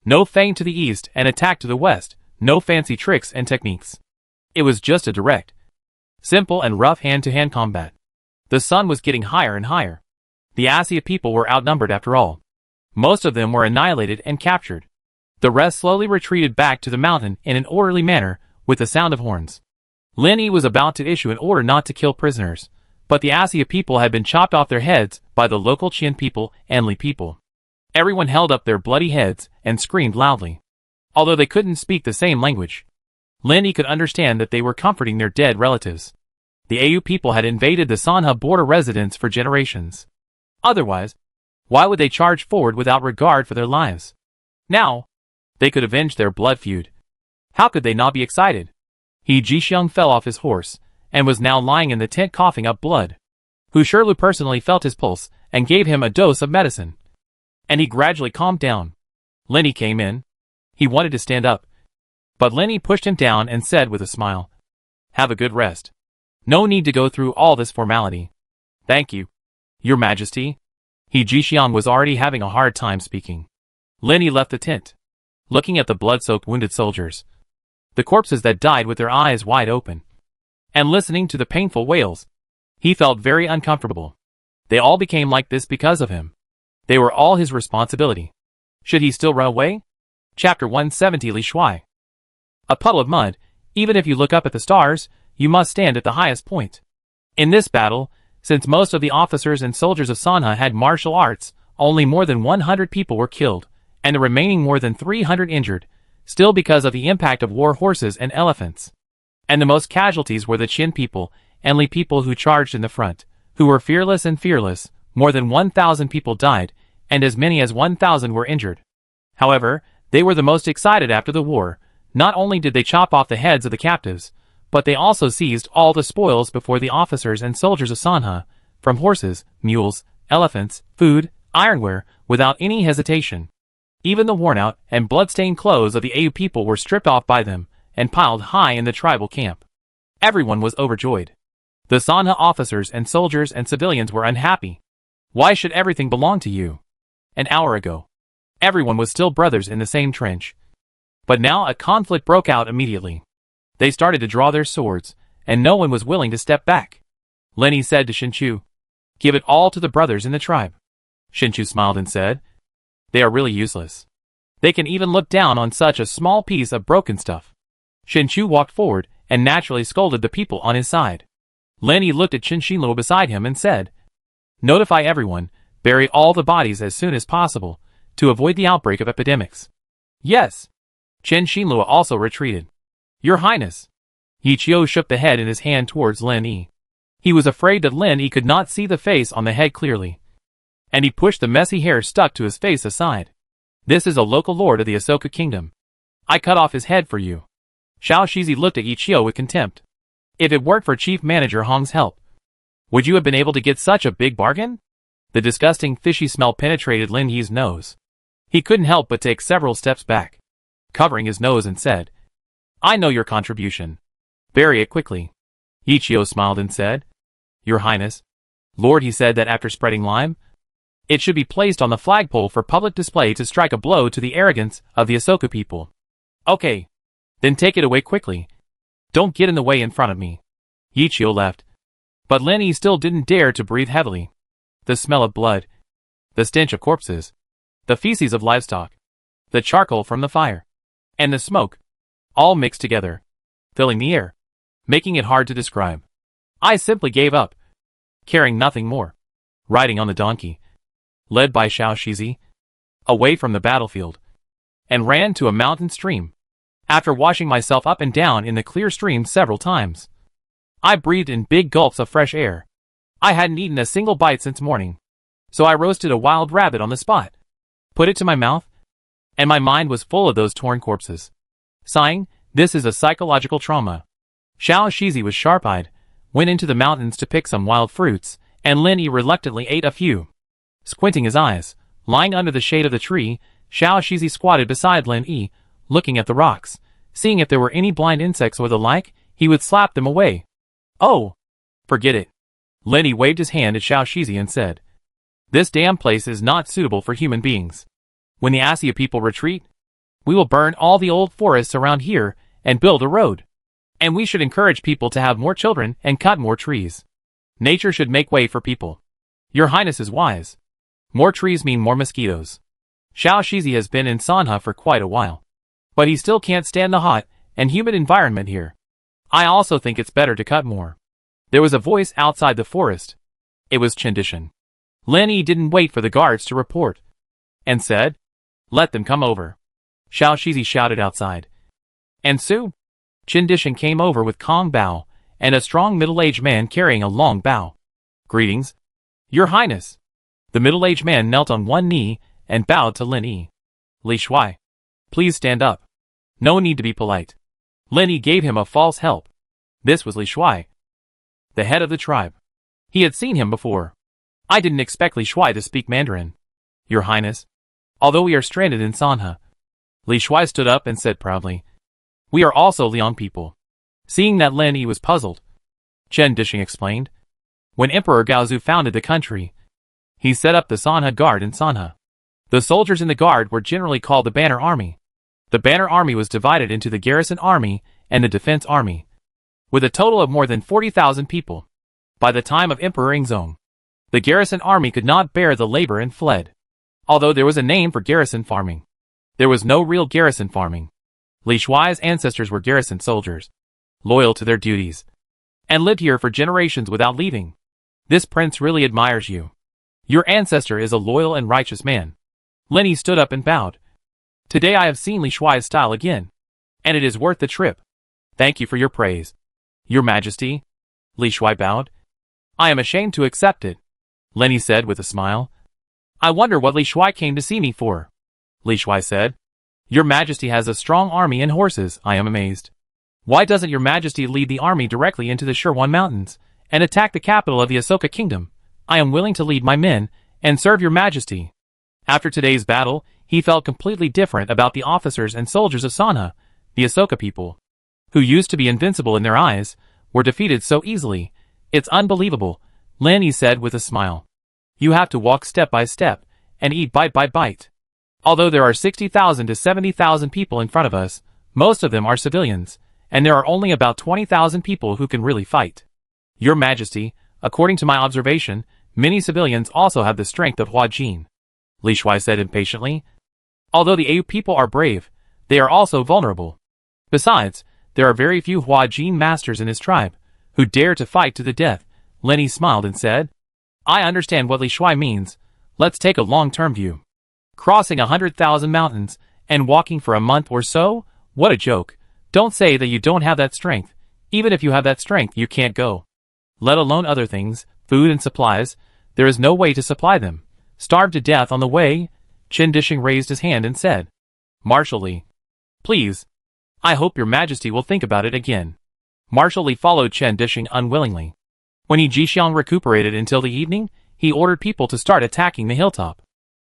No feint to the east and attack to the west, no fancy tricks and techniques. It was just a direct, simple and rough hand-to-hand combat. The sun was getting higher and higher. The Asya people were outnumbered after all. Most of them were annihilated and captured. The rest slowly retreated back to the mountain in an orderly manner, with the sound of horns. Lin Yi was about to issue an order not to kill prisoners, but the Asya people had been chopped off their heads by the local Qian people and Li people. Everyone held up their bloody heads and screamed loudly. Although they couldn't speak the same language, Lin Yi could understand that they were comforting their dead relatives. The Au people had invaded the Sanha border residence for generations. Otherwise, why would they charge forward without regard for their lives? Now, they could avenge their blood feud. How could they not be excited? He Jixiang fell off his horse, and was now lying in the tent coughing up blood. Hu Shirlu personally felt his pulse, and gave him a dose of medicine. And he gradually calmed down. Lenny came in. He wanted to stand up, but Lenny pushed him down and said with a smile, "Have a good rest. No need to go through all this formality." "Thank you, Your Majesty." He Jixiang was already having a hard time speaking. Lenny left the tent, looking at the blood-soaked wounded soldiers, the corpses that died with their eyes wide open, and listening to the painful wails. He felt very uncomfortable. They all became like this because of him. They were all his responsibility. Should he still run away? Chapter 170 Li Shui. A puddle of mud. Even if you look up at the stars, you must stand at the highest point. In this battle, since most of the officers and soldiers of Sanha had martial arts, only more than 100 people were killed, and the remaining more than 300 injured, still because of the impact of war horses and elephants. And the most casualties were the Qin people and Li people who charged in the front, who were fearless and fearless. More than 1,000 people died, and as many as 1,000 were injured. However, they were the most excited after the war. Not only did they chop off the heads of the captives, but they also seized all the spoils before the officers and soldiers of Sanha, from horses, mules, elephants, food, ironware, without any hesitation. Even the worn-out and blood-stained clothes of the Au people were stripped off by them, and piled high in the tribal camp. Everyone was overjoyed. The Sanha officers and soldiers and civilians were unhappy. Why should everything belong to you? An hour ago, everyone was still brothers in the same trench. But now a conflict broke out immediately. They started to draw their swords, and no one was willing to step back. Lenny said to Shinchu, "Give it all to the brothers in the tribe." Shinchu smiled and said, "They are really useless. They can even look down on such a small piece of broken stuff." Shinchu walked forward and naturally scolded the people on his side. Lenny looked at Shinshilo beside him and said, "Notify everyone, bury all the bodies as soon as possible, to avoid the outbreak of epidemics." "Yes." Chen Xinlua also retreated. "Your Highness." Yi Qiu shook the head in his hand towards Lin Yi. He was afraid that Lin Yi could not see the face on the head clearly, and he pushed the messy hair stuck to his face aside. "This is a local lord of the Ahsoka Kingdom. I cut off his head for you." Xiao Shizi looked at Yi Qiu with contempt. "If it weren't for Chief Manager Hong's help, would you have been able to get such a big bargain?" The disgusting fishy smell penetrated Lin Yi's nose. He couldn't help but take several steps back, covering his nose, and said, "I know your contribution. Bury it quickly." Ichio smiled and said, "Your Highness, Lord," he said that after spreading lime, "it should be placed on the flagpole for public display to strike a blow to the arrogance of the Ahsoka people." "Okay. Then take it away quickly. Don't get in the way in front of me." Ichio left. But Lenny still didn't dare to breathe heavily. The smell of blood, the stench of corpses, the feces of livestock, the charcoal from the fire, and the smoke, all mixed together, filling the air, making it hard to describe. I simply gave up, caring nothing more. Riding on the donkey, led by Xiao Shizi, away from the battlefield, and ran to a mountain stream. After washing myself up and down in the clear stream several times, I breathed in big gulps of fresh air. I hadn't eaten a single bite since morning, so I roasted a wild rabbit on the spot, put it to my mouth, and my mind was full of those torn corpses. Sighing, "This is a psychological trauma." Xiao Shizi was sharp-eyed, went into the mountains to pick some wild fruits, and Lenny reluctantly ate a few. Squinting his eyes, lying under the shade of the tree, Xiao Shizi squatted beside Lin Yi, looking at the rocks. Seeing if there were any blind insects or the like, he would slap them away. "Oh, forget it." Lenny waved his hand at Xiao Shizi and said, "This damn place is not suitable for human beings. When the Assia people retreat, we will burn all the old forests around here and build a road. And we should encourage people to have more children and cut more trees. Nature should make way for people. Your Highness is wise. More trees mean more mosquitoes." Xiao Shizi has been in Sanha for quite a while, but he still can't stand the hot and humid environment here. I also think it's better to cut more. There was a voice outside the forest. It was Chendishan. Lenny didn't wait for the guards to report, and said, "Let them come over." Xiao Shizi shouted outside. And Su? Chendishan came over with Kong Bao, and a strong middle-aged man carrying a long bow. "Greetings, Your Highness." The middle-aged man knelt on one knee and bowed to Lin Yi. "Li Shuai, please stand up. No need to be polite." Lin Yi gave him a false help. This was Li Shuai, the head of the tribe. He had seen him before. "I didn't expect Li Shuai to speak Mandarin, Your Highness. Although we are stranded in Sanha." Li Shuai stood up and said proudly, "We are also Liang people." Seeing that Lin Yi was puzzled, Chen Dishing explained, "When Emperor Gaozu founded the country, he set up the Sanha Guard in Sanha. The soldiers in the guard were generally called the Banner Army. The Banner Army was divided into the Garrison Army and the Defense Army, with a total of more than 40,000 people. By the time of Emperor Ingzong, the Garrison Army could not bear the labor and fled. Although there was a name for garrison farming, there was no real garrison farming. Li Shuai's ancestors were garrison soldiers, loyal to their duties, and lived here for generations without leaving. This prince really admires you. Your ancestor is a loyal and righteous man." Lenny stood up and bowed. "Today I have seen Li Shuai's style again, and it is worth the trip. Thank you for your praise, Your Majesty." Li Shuai bowed. "I am ashamed to accept it," Lenny said with a smile. "I wonder what Li Shuai came to see me for." Li Shuai said, "Your Majesty has a strong army and horses. I am amazed. Why doesn't Your Majesty lead the army directly into the Shirwan Mountains and attack the capital of the Ahsoka Kingdom? I am willing to lead my men and serve Your Majesty." After today's battle, he felt completely different about the officers and soldiers of Sanha. The Ahsoka people, who used to be invincible in their eyes, were defeated so easily. "It's unbelievable," Lenny said with a smile. "You have to walk step by step and eat bite by bite. Although there are 60,000 to 70,000 people in front of us, most of them are civilians, and there are only about 20,000 people who can really fight. Your Majesty, according to my observation, many civilians also have the strength of Hua Jin," Li Shuai said impatiently. "Although the AU people are brave, they are also vulnerable. Besides, there are very few Hua Jin masters in his tribe who dare to fight to the death." Lenny smiled and said, "I understand what Li Shuai means. Let's take a long-term view. Crossing 100,000 mountains and walking for a month or so? What a joke. Don't say that you don't have that strength. Even if you have that strength, you can't go. Let alone other things, food and supplies. There is no way to supply them. Starve to death on the way." Chen Dishing raised his hand and said, "Marshal Li, please. I hope Your Majesty will think about it again." Marshal Li followed Chen Dishing unwillingly. When He Jixiang recuperated until the evening, he ordered people to start attacking the hilltop.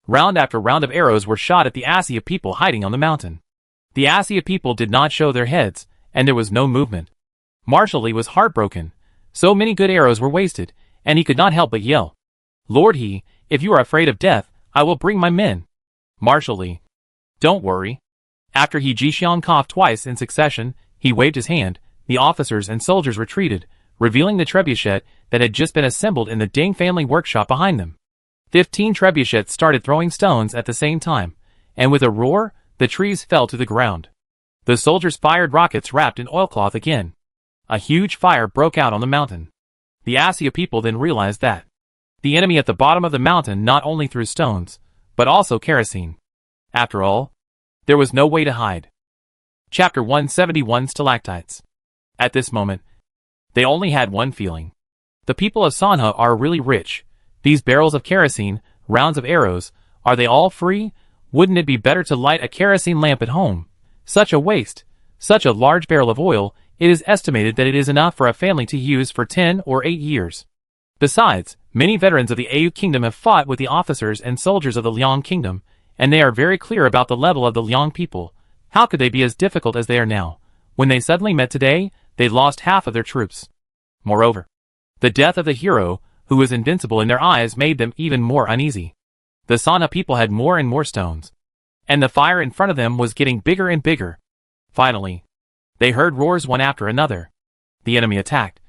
Round after round of arrows were shot at the Assia people hiding on the mountain. The Assia people did not show their heads, and there was no movement. Marshal Lee was heartbroken. So many good arrows were wasted, and he could not help but yell. Lord He, if you are afraid of death, I will bring my men. Marshal Lee. Don't worry. After He Jixiang coughed twice in succession, he waved his hand. The officers and soldiers retreated, revealing the trebuchet that had just been assembled in the Ding family workshop behind them. 15 trebuchets started throwing stones at the same time, and with a roar, the trees fell to the ground. The soldiers fired rockets wrapped in oilcloth again. A huge fire broke out on the mountain. The Assia people then realized that the enemy at the bottom of the mountain not only threw stones, but also kerosene. After all, there was no way to hide. Chapter 171 Stalactites. At this moment, they only had one feeling. The people of Sanha are really rich. These barrels of kerosene, rounds of arrows, are they all free? Wouldn't it be better to light a kerosene lamp at home? Such a waste. Such a large barrel of oil, it is estimated that it is enough for a family to use for 10 or 8 years. Besides, many veterans of the Au kingdom have fought with the officers and soldiers of the Liang kingdom, and they are very clear about the level of the Liang people. How could they be as difficult as they are now? When they suddenly met today, they lost half of their troops. Moreover, the death of the hero, who was invincible in their eyes, made them even more uneasy. The Sanha people had more and more stones, and the fire in front of them was getting bigger and bigger. Finally, they heard roars one after another. The enemy attacked,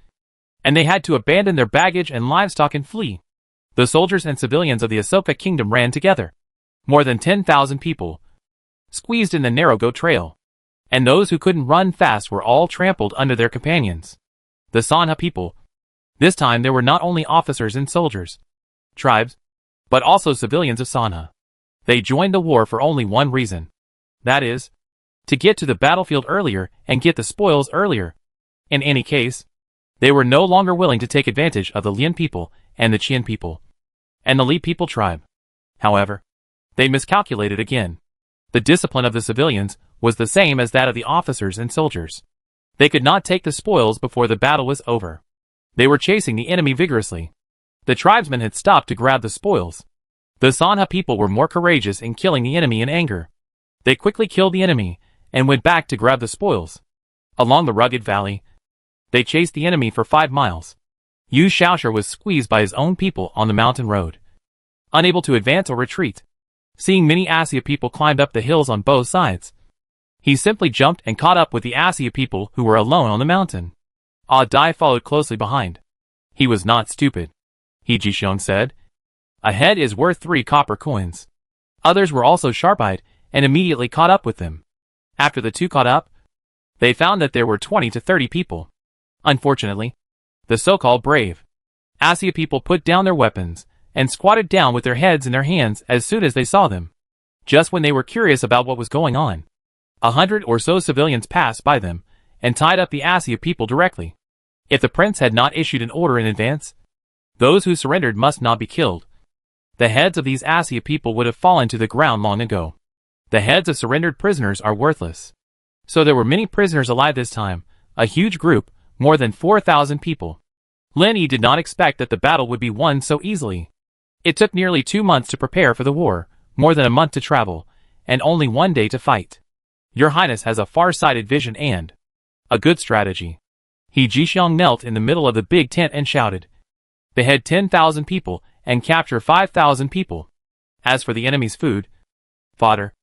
and they had to abandon their baggage and livestock and flee. The soldiers and civilians of the Ahsoka kingdom ran together. More than 10,000 people squeezed in the narrow goat trail, and those who couldn't run fast were all trampled under their companions. The Sanha people. This time there were not only officers and soldiers, tribes, but also civilians of Sanha. They joined the war for only one reason. That is, to get to the battlefield earlier and get the spoils earlier. In any case, they were no longer willing to take advantage of the Lian people and the Qian people, and the Li people tribe. However, they miscalculated again. The discipline of the civilians was the same as that of the officers and soldiers. They could not take the spoils before the battle was over. They were chasing the enemy vigorously. The tribesmen had stopped to grab the spoils. The Sanha people were more courageous in killing the enemy in anger. They quickly killed the enemy and went back to grab the spoils. Along the rugged valley, they chased the enemy for 5 miles. Yu Shaoxia was squeezed by his own people on the mountain road, unable to advance or retreat. Seeing many Assia people climbed up the hills on both sides, he simply jumped and caught up with the Assia people who were alone on the mountain. Dai followed closely behind. He was not stupid. He Jixiang said, "A head is worth 3 copper coins." Others were also sharp-eyed and immediately caught up with them. After the two caught up, they found that there were 20 to 30 people. Unfortunately, the so-called brave Assia people put down their weapons and squatted down with their heads in their hands as soon as they saw them. Just when they were curious about what was going on, 100 or so civilians passed by them and tied up the Assia people directly. If the prince had not issued an order in advance, those who surrendered must not be killed. The heads of these Assia people would have fallen to the ground long ago. The heads of surrendered prisoners are worthless. So there were many prisoners alive this time, a huge group, more than 4,000 people. Lin Yi did not expect that the battle would be won so easily. It took nearly 2 months to prepare for the war, more than a month to travel, and only 1 day to fight. Your Highness has a far-sighted vision and a good strategy. He Jixiang knelt in the middle of the big tent and shouted, "Behead 10,000 people and capture 5,000 people. As for the enemy's food, fodder,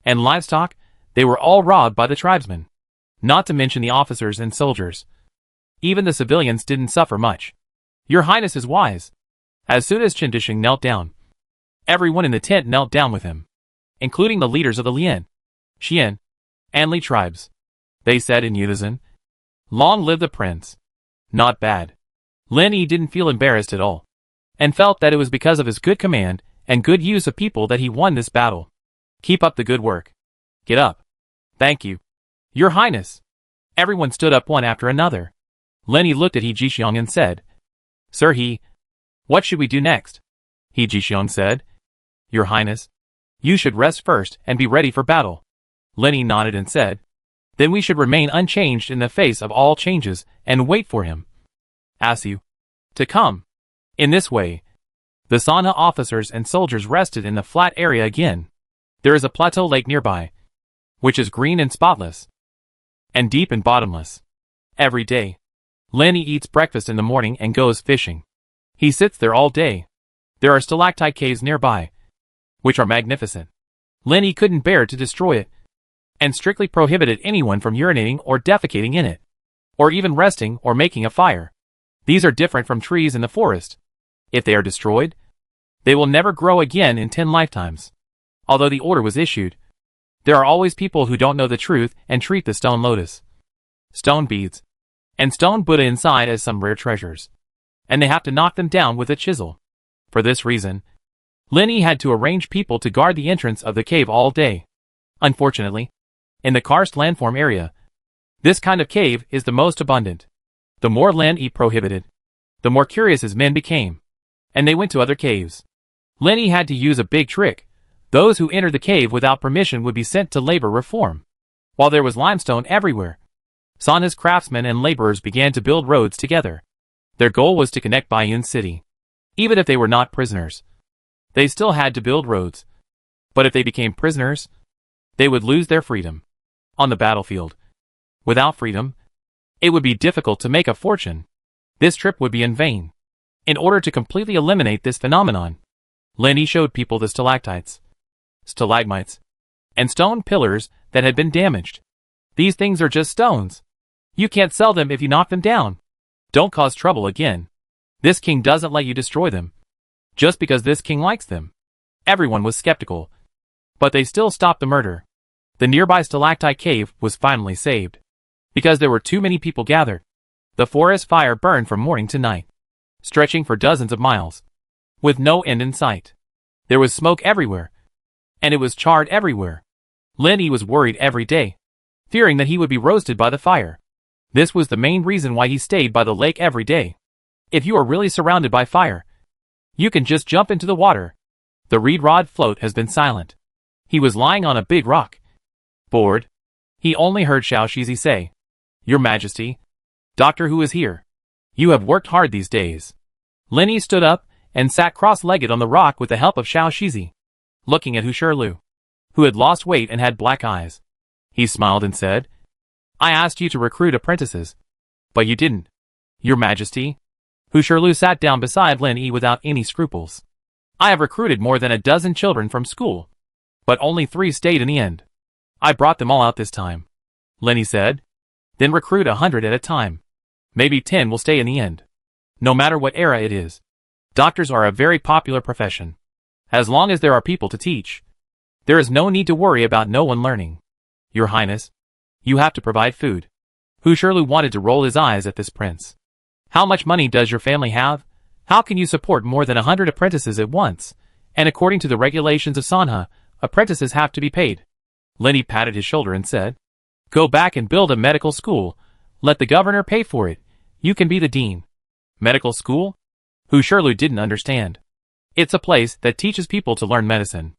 and livestock, they were all robbed by the tribesmen. Not to mention the officers and soldiers. Even the civilians didn't suffer much. Your Highness is wise." As soon as Chen Disheng knelt down, everyone in the tent knelt down with him, including the leaders of the Lian, Xian, and Li tribes. They said in unison, "Long live the prince." Not bad. Lin Yi didn't feel embarrassed at all, and felt that it was because of his good command and good use of people that he won this battle. Keep up the good work. Get up. Thank you. Your Highness. Everyone stood up one after another. Lin Yi looked at He Jixiang and said, "Sir He, what should we do next?" He Jixiang said, "Your Highness, you should rest first and be ready for battle." Lin Yi nodded and said, "Then we should remain unchanged in the face of all changes and wait for him. Ask you to come." In this way, The Sanha officers and soldiers rested in the flat area again. There is a plateau lake nearby, which is green and spotless, and deep and bottomless. Every day, Lenny eats breakfast in the morning and goes fishing. He sits there all day. There are stalactite caves nearby, which are magnificent. Lenny couldn't bear to destroy it, and strictly prohibited anyone from urinating or defecating in it, or even resting or making a fire. These are different from trees in the forest. If they are destroyed, they will never grow again in 10 lifetimes. Although the order was issued, there are always people who don't know the truth and treat the stone lotus, stone beads, and stone Buddha inside as some rare treasures, and they have to knock them down with a chisel. For this reason, Lenny had to arrange people to guard the entrance of the cave all day. Unfortunately, in the karst landform area, this kind of cave is the most abundant. The more land he prohibited, the more curious his men became, and they went to other caves. Lenny had to use a big trick. Those who entered the cave without permission would be sent to labor reform. While there was limestone everywhere, Sanha's craftsmen and laborers began to build roads together. Their goal was to connect Baiyun City. Even if they were not prisoners, they still had to build roads. But if they became prisoners, they would lose their freedom. On the battlefield, without freedom, it would be difficult to make a fortune. This trip would be in vain. In order to completely eliminate this phenomenon, Lenny showed people the stalactites, stalagmites, and stone pillars that had been damaged. These things are just stones. You can't sell them if you knock them down. Don't cause trouble again. This king doesn't let you destroy them, just because this king likes them. Everyone was skeptical, but they still stopped the murder. The nearby stalactite cave was finally saved. Because there were too many people gathered, the forest fire burned from morning to night, stretching for dozens of miles, with no end in sight. There was smoke everywhere, and it was charred everywhere. Lenny was worried every day, fearing that he would be roasted by the fire. This was the main reason why he stayed by the lake every day. If you are really surrounded by fire, you can just jump into the water. The reed rod float has been silent. He was lying on a big rock. Bored, he only heard Xiao Shizi say, "Your Majesty, Doctor Who is here. You have worked hard these days." Lenny stood up and sat cross-legged on the rock with the help of Xiao Shizi, looking at Hu Shirlu, who had lost weight and had black eyes. He smiled and said, "I asked you to recruit apprentices, but you didn't, Your Majesty." Hu Shirlu sat down beside Lenny without any scruples. "I have recruited more than a dozen children from school, but only 3 stayed in the end. I brought them all out this time," Lenny said. "Then recruit 100 at a time. Maybe 10 will stay in the end. No matter what era it is, doctors are a very popular profession. As long as there are people to teach, there is no need to worry about no one learning. Your Highness, you have to provide food." Hu Shirlu wanted to roll his eyes at this prince. "How much money does your family have? How can you support more than 100 apprentices at once? And according to the regulations of Sanha, apprentices have to be paid." Lenny patted his shoulder and said, "Go back and build a medical school. Let the governor pay for it. You can be the dean." Medical school? Hu Shirlu didn't understand. "It's a place that teaches people to learn medicine."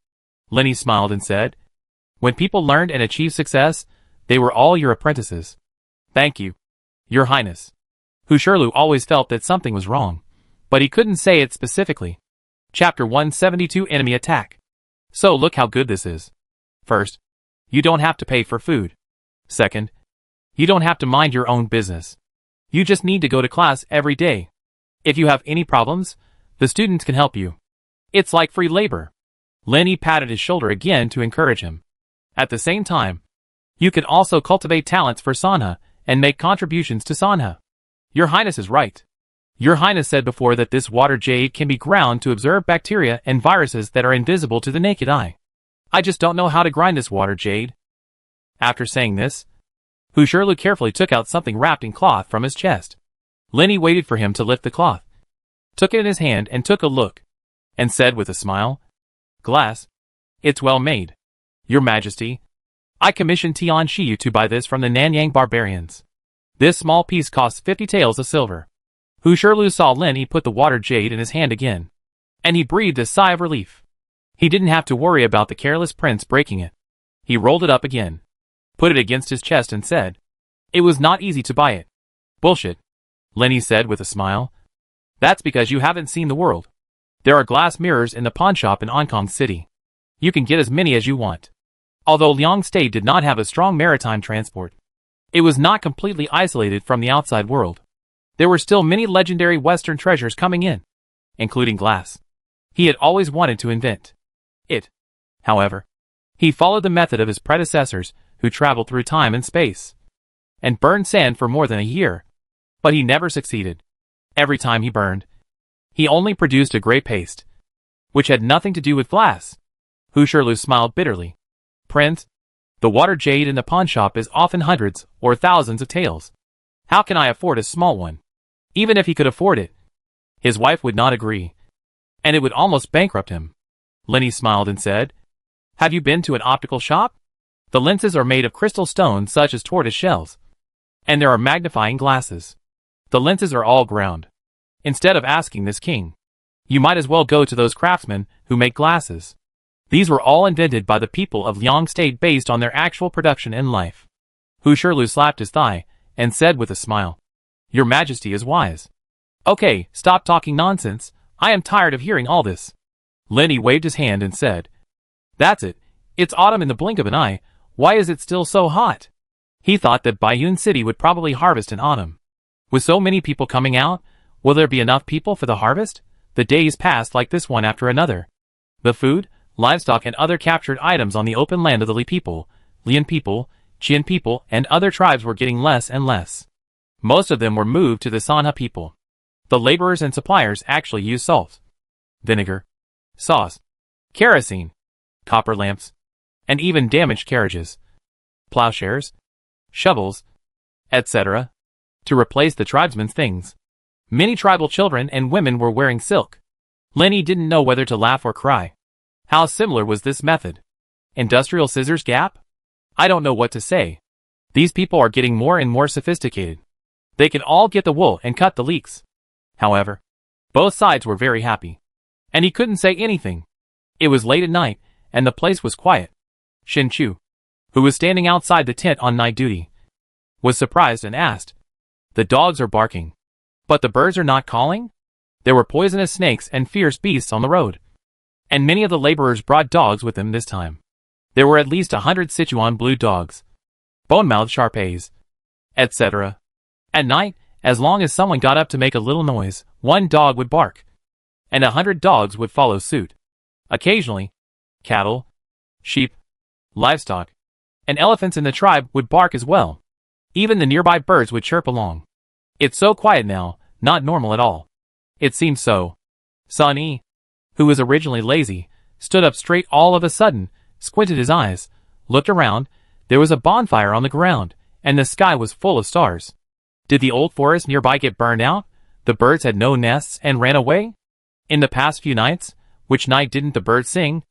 Lenny smiled and said, "When people learned and achieved success, they were all your apprentices." "Thank you, Your Highness." Hu Shirlu always felt that something was wrong, but he couldn't say it specifically. Chapter 172 Enemy Attack. So look how good this is. First, you don't have to pay for food. Second, you don't have to mind your own business. You just need to go to class every day. If you have any problems, the students can help you. It's like free labor. Lenny patted his shoulder again to encourage him. At the same time, you can also cultivate talents for Sanha and make contributions to Sanha. Your Highness is right. Your Highness said before that this water jade can be ground to observe bacteria and viruses that are invisible to the naked eye. I just don't know how to grind this water jade." After saying this, Hu Shirlu carefully took out something wrapped in cloth from his chest. Lenny waited for him to lift the cloth, took it in his hand and took a look, and said with a smile, "Glass. It's well made. Your Majesty, I commissioned Tian Shiyu to buy this from the Nanyang barbarians. This small piece costs 50 taels of silver." Hu Shirlu saw Lenny put the water jade in his hand again, and he breathed a sigh of relief. He didn't have to worry about the careless prince breaking it. He rolled it up again, put it against his chest and said, "It was not easy to buy it." "Bullshit," Lenny said with a smile. "That's because you haven't seen the world. There are glass mirrors in the pawn shop in Ankong City. You can get as many as you want. Although Liang State did not have a strong maritime transport, it was not completely isolated from the outside world. There were still many legendary Western treasures coming in, including glass. He had always wanted to invent it. However, he followed the method of his predecessors who traveled through time and space and burned sand for more than a year. But he never succeeded. Every time he burned, he only produced a gray paste, which had nothing to do with glass. Hu Shirlu smiled bitterly. Prince, the water jade in the pawn shop is often hundreds or thousands of taels. How can I afford a small one? Even if he could afford it, his wife would not agree, and it would almost bankrupt him. Lenny smiled and said, Have you been to an optical shop? The lenses are made of crystal stones such as tortoise shells, and there are magnifying glasses. The lenses are all ground. Instead of asking this king, you might as well go to those craftsmen who make glasses. These were all invented by the people of Liang State based on their actual production in life. Hu Shirlu slapped his thigh and said with a smile, Your Majesty is wise. Okay, stop talking nonsense. I am tired of hearing all this. Lenny waved his hand and said, That's it. It's autumn in the blink of an eye. Why is it still so hot? He thought that Baiyun City would probably harvest in autumn. With so many people coming out, will there be enough people for the harvest? The days passed like this one after another. The food, livestock and other captured items on the open land of the Li people, Lian people, Qian people, and other tribes were getting less and less. Most of them were moved to the Sanha people. The laborers and suppliers actually used salt, vinegar, sauce, kerosene, copper lamps, and even damaged carriages, plowshares, shovels, etc., to replace the tribesmen's things. Many tribal children and women were wearing silk. Lenny didn't know whether to laugh or cry. How similar was this method? Industrial scissors gap? I don't know what to say. These people are getting more and more sophisticated. They can all get the wool and cut the leeks. However, both sides were very happy, and he couldn't say anything. It was late at night, and the place was quiet. Shin Chu, who was standing outside the tent on night duty, was surprised and asked, The dogs are barking, but the birds are not calling? There were poisonous snakes and fierce beasts on the road, and many of the laborers brought dogs with them this time. There were at least 100 Sichuan blue dogs, bone-mouthed Shar-Peis, etc. At night, as long as someone got up to make a little noise, one dog would bark, and 100 dogs would follow suit. Occasionally, cattle, sheep, livestock, and elephants in the tribe would bark as well. Even the nearby birds would chirp along. It's so quiet now, not normal at all. It seemed so. Sun Yi, who was originally lazy, stood up straight all of a sudden, squinted his eyes, looked around. There was a bonfire on the ground, and the sky was full of stars. Did the old forest nearby get burned out? The birds had no nests and ran away? In the past few nights, which night didn't the birds sing?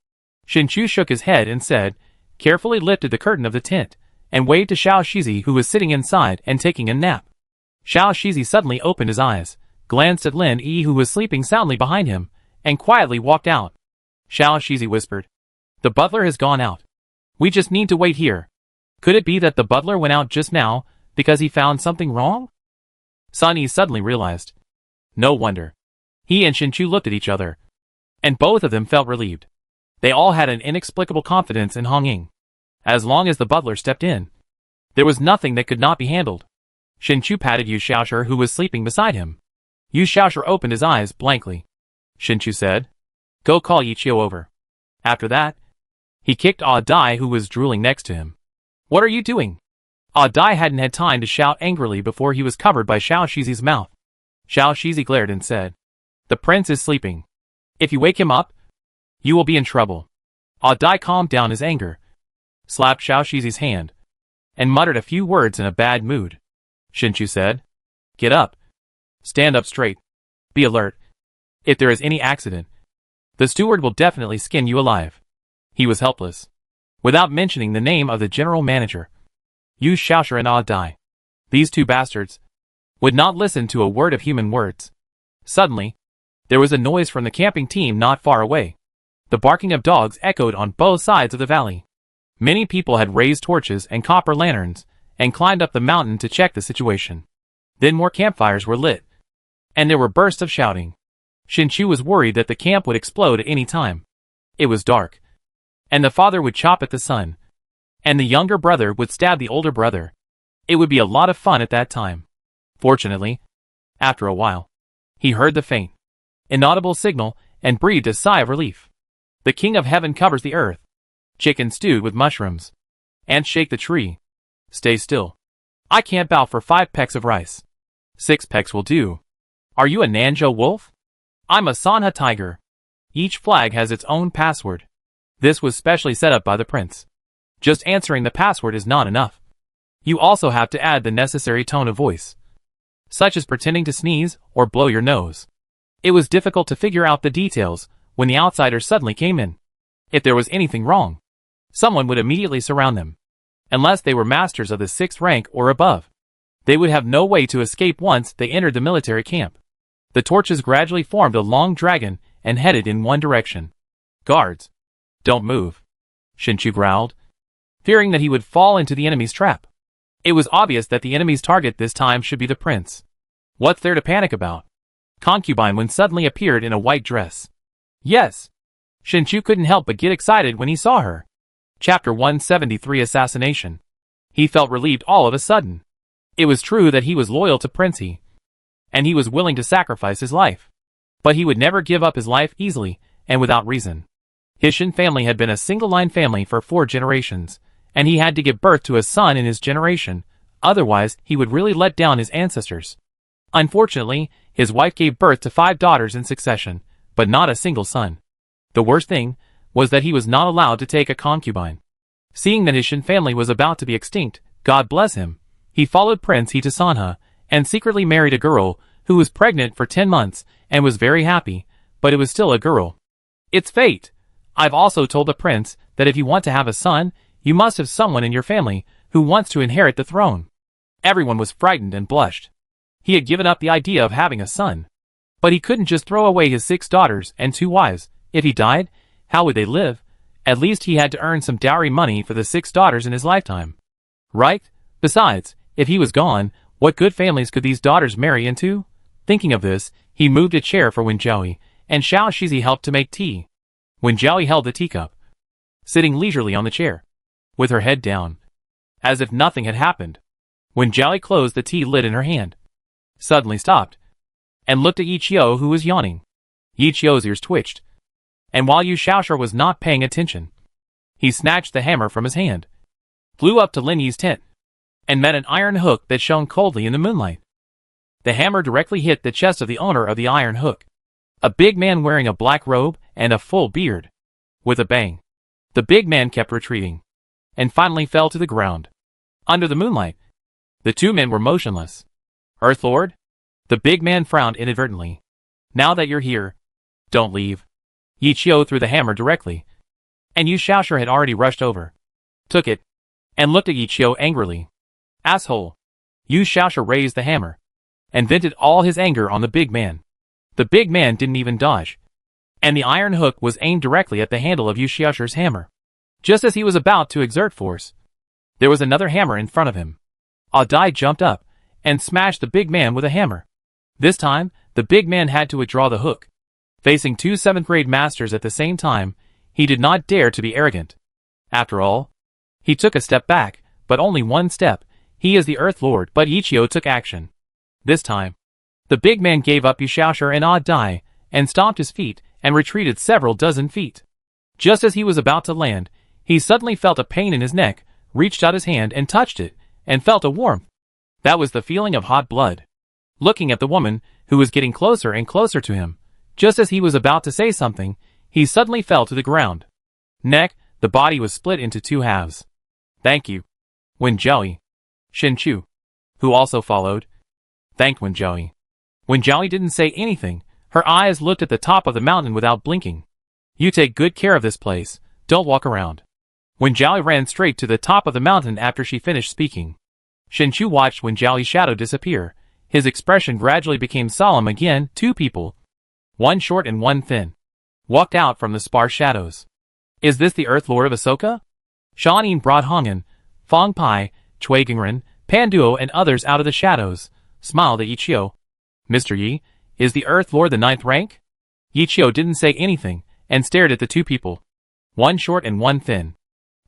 Shin Chu shook his head and said, carefully lifted the curtain of the tent, and waved to Xiao Shizi who was sitting inside and taking a nap. Xiao Shizi suddenly opened his eyes, glanced at Lin Yi who was sleeping soundly behind him, and quietly walked out. Xiao Shizi whispered, The butler has gone out. We just need to wait here. Could it be that the butler went out just now because he found something wrong? Sun Yi suddenly realized. No wonder. He and Shin Chu looked at each other, and both of them felt relieved. They all had an inexplicable confidence in Hong Ying. As long as the butler stepped in, there was nothing that could not be handled. Shin Chu patted Yu Xiaoshi who was sleeping beside him. Yu Xiaoshi opened his eyes blankly. Shin Chu said, Go call Yi Qiu over. After that, he kicked Ah Dai who was drooling next to him. What are you doing? Ah Dai hadn't had time to shout angrily before he was covered by Xiao Shizi's mouth. Xiao Shizi glared and said, The prince is sleeping. If you wake him up, you will be in trouble. Ah Dai calmed down his anger, slapped Xiao Shizi's hand, and muttered a few words in a bad mood. Shin Chu said, Get up. Stand up straight. Be alert. If there is any accident, the steward will definitely skin you alive. He was helpless. Without mentioning the name of the general manager, Yu Xiaoshi and Ah Dai, these two bastards, would not listen to a word of human words. Suddenly, there was a noise from the camping team not far away. The barking of dogs echoed on both sides of the valley. Many people had raised torches and copper lanterns and climbed up the mountain to check the situation. Then more campfires were lit, and there were bursts of shouting. Shinchu was worried that the camp would explode at any time. It was dark, and the father would chop at the son, and the younger brother would stab the older brother. It would be a lot of fun at that time. Fortunately, after a while, he heard the faint, inaudible signal and breathed a sigh of relief. The King of Heaven covers the earth. Chicken stewed with mushrooms. Ants shake the tree. Stay still. I can't bow for 5 pecks of rice. 6 pecks will do. Are you a Nanjo wolf? I'm a Sanha tiger. Each flag has its own password. This was specially set up by the prince. Just answering the password is not enough. You also have to add the necessary tone of voice, such as pretending to sneeze or blow your nose. It was difficult to figure out the details when the outsiders suddenly came in. If there was anything wrong, someone would immediately surround them. Unless they were masters of the 6th rank or above, they would have no way to escape once they entered the military camp. The torches gradually formed a long dragon and headed in one direction. Guards, don't move, Shinchu growled, fearing that he would fall into the enemy's trap. It was obvious that the enemy's target this time should be the prince. What's there to panic about? Concubine Wen suddenly appeared in a white dress. Yes. Shinchu couldn't help but get excited when he saw her. Chapter 173 Assassination. He felt relieved all of a sudden. It was true that he was loyal to Princey, and he was willing to sacrifice his life. But he would never give up his life easily and without reason. His Shin family had been a single-line family for 4 generations, and he had to give birth to a son in his generation, otherwise he would really let down his ancestors. Unfortunately, his wife gave birth to 5 daughters in succession, but not a single son. The worst thing was that he was not allowed to take a concubine. Seeing that his Shin family was about to be extinct, God bless him, he followed Prince He to Sanha, and secretly married a girl who was pregnant for 10 months and was very happy, but it was still a girl. It's fate. I've also told the prince that if you want to have a son, you must have someone in your family who wants to inherit the throne. Everyone was frightened and blushed. He had given up the idea of having a son. But he couldn't just throw away his 6 daughters and 2 wives. If he died, how would they live? At least he had to earn some dowry money for the 6 daughters in his lifetime. Right? Besides, if he was gone, what good families could these daughters marry into? Thinking of this, he moved a chair for Wen Jiaoyi, and Xiao Shizi helped to make tea. Wen Jiaoyi held the teacup, sitting leisurely on the chair, with her head down, as if nothing had happened. Wen Jiaoyi closed the tea lid in her hand, suddenly stopped, and looked at Yi Qiu, who was yawning. Yi Qiu's ears twitched, and while Yu Xiaoshi was not paying attention, he snatched the hammer from his hand, flew up to Lin Yi's tent, and met an iron hook that shone coldly in the moonlight. The hammer directly hit the chest of the owner of the iron hook, a big man wearing a black robe and a full beard. With a bang, the big man kept retreating, and finally fell to the ground. Under the moonlight, the 2 men were motionless. Earth Lord? The big man frowned inadvertently. Now that you're here, don't leave. Yi Qiu threw the hammer directly, and Yu Xiaoshi had already rushed over, took it, and looked at Yi Qiu angrily. Asshole! Yu Xiaoshi raised the hammer, and vented all his anger on the big man. The big man didn't even dodge, and the iron hook was aimed directly at the handle of Yu Xiaoshi's hammer. Just as he was about to exert force, there was another hammer in front of him. A Dai jumped up, and smashed the big man with a hammer. This time, the big man had to withdraw the hook. Facing 2 7th-grade masters at the same time, he did not dare to be arrogant. After all, he took a step back, but only 1 step. He is the Earth Lord, but Yi Qiu took action. This time, the big man gave up Yu Xiaoshi and Odd Dai, and stomped his feet, and retreated several dozen feet. Just as he was about to land, he suddenly felt a pain in his neck, reached out his hand and touched it, and felt a warmth. That was the feeling of hot blood. Looking at the woman, who was getting closer and closer to him, just as he was about to say something, he suddenly fell to the ground. Neck, the body was split into 2 halves. Thank you, Wen Jiaoyi. Shinchu, who also followed, thanked Wen Jiaoyi. Wen Jiaoyi didn't say anything. Her eyes looked at the top of the mountain without blinking. You take good care of this place. Don't walk around. Wen Jiaoyi ran straight to the top of the mountain after she finished speaking. Shinchu watched Wen Jiaoyi's shadow disappear. His expression gradually became solemn again. 2 people, 1 short and 1 thin, walked out from the sparse shadows. Is this the Earth Lord of Ahsoka? Shanin brought Hongan, Fong Pai, Cui Gingren, Panduo and others out of the shadows, smiled at Yi Qiu. Mr. Yi, is the Earth Lord the 9th rank? Yichio didn't say anything, and stared at the two people. One short and one thin.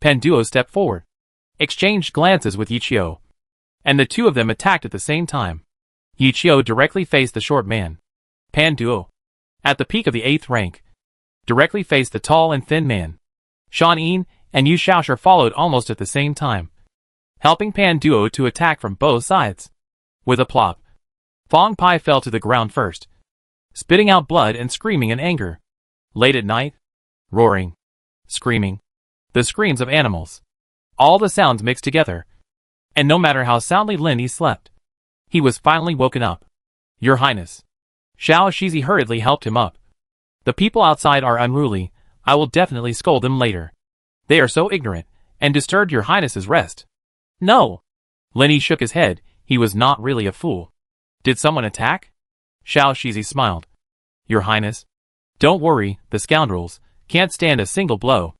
Panduo stepped forward, exchanged glances with Yichio, and the two of them attacked at the same time. Yichio directly faced the short man. Panduo, at the peak of the 8th rank, directly faced the tall and thin man. Shan Yin and Yu Shaoshar followed almost at the same time, helping Panduo to attack from both sides. With a plop, Fong Pai fell to the ground first, spitting out blood and screaming in anger. Late at night, roaring, screaming, the screams of animals, all the sounds mixed together, and no matter how soundly Lin Yi slept, he was finally woken up. Your Highness. Xiao Shizi hurriedly helped him up. The people outside are unruly. I will definitely scold them later. They are so ignorant, and disturbed your Highness's rest. No. Lin Yi shook his head. He was not really a fool. Did someone attack? Xiao Shizi smiled. Your Highness. Don't worry, the scoundrels can't stand a single blow.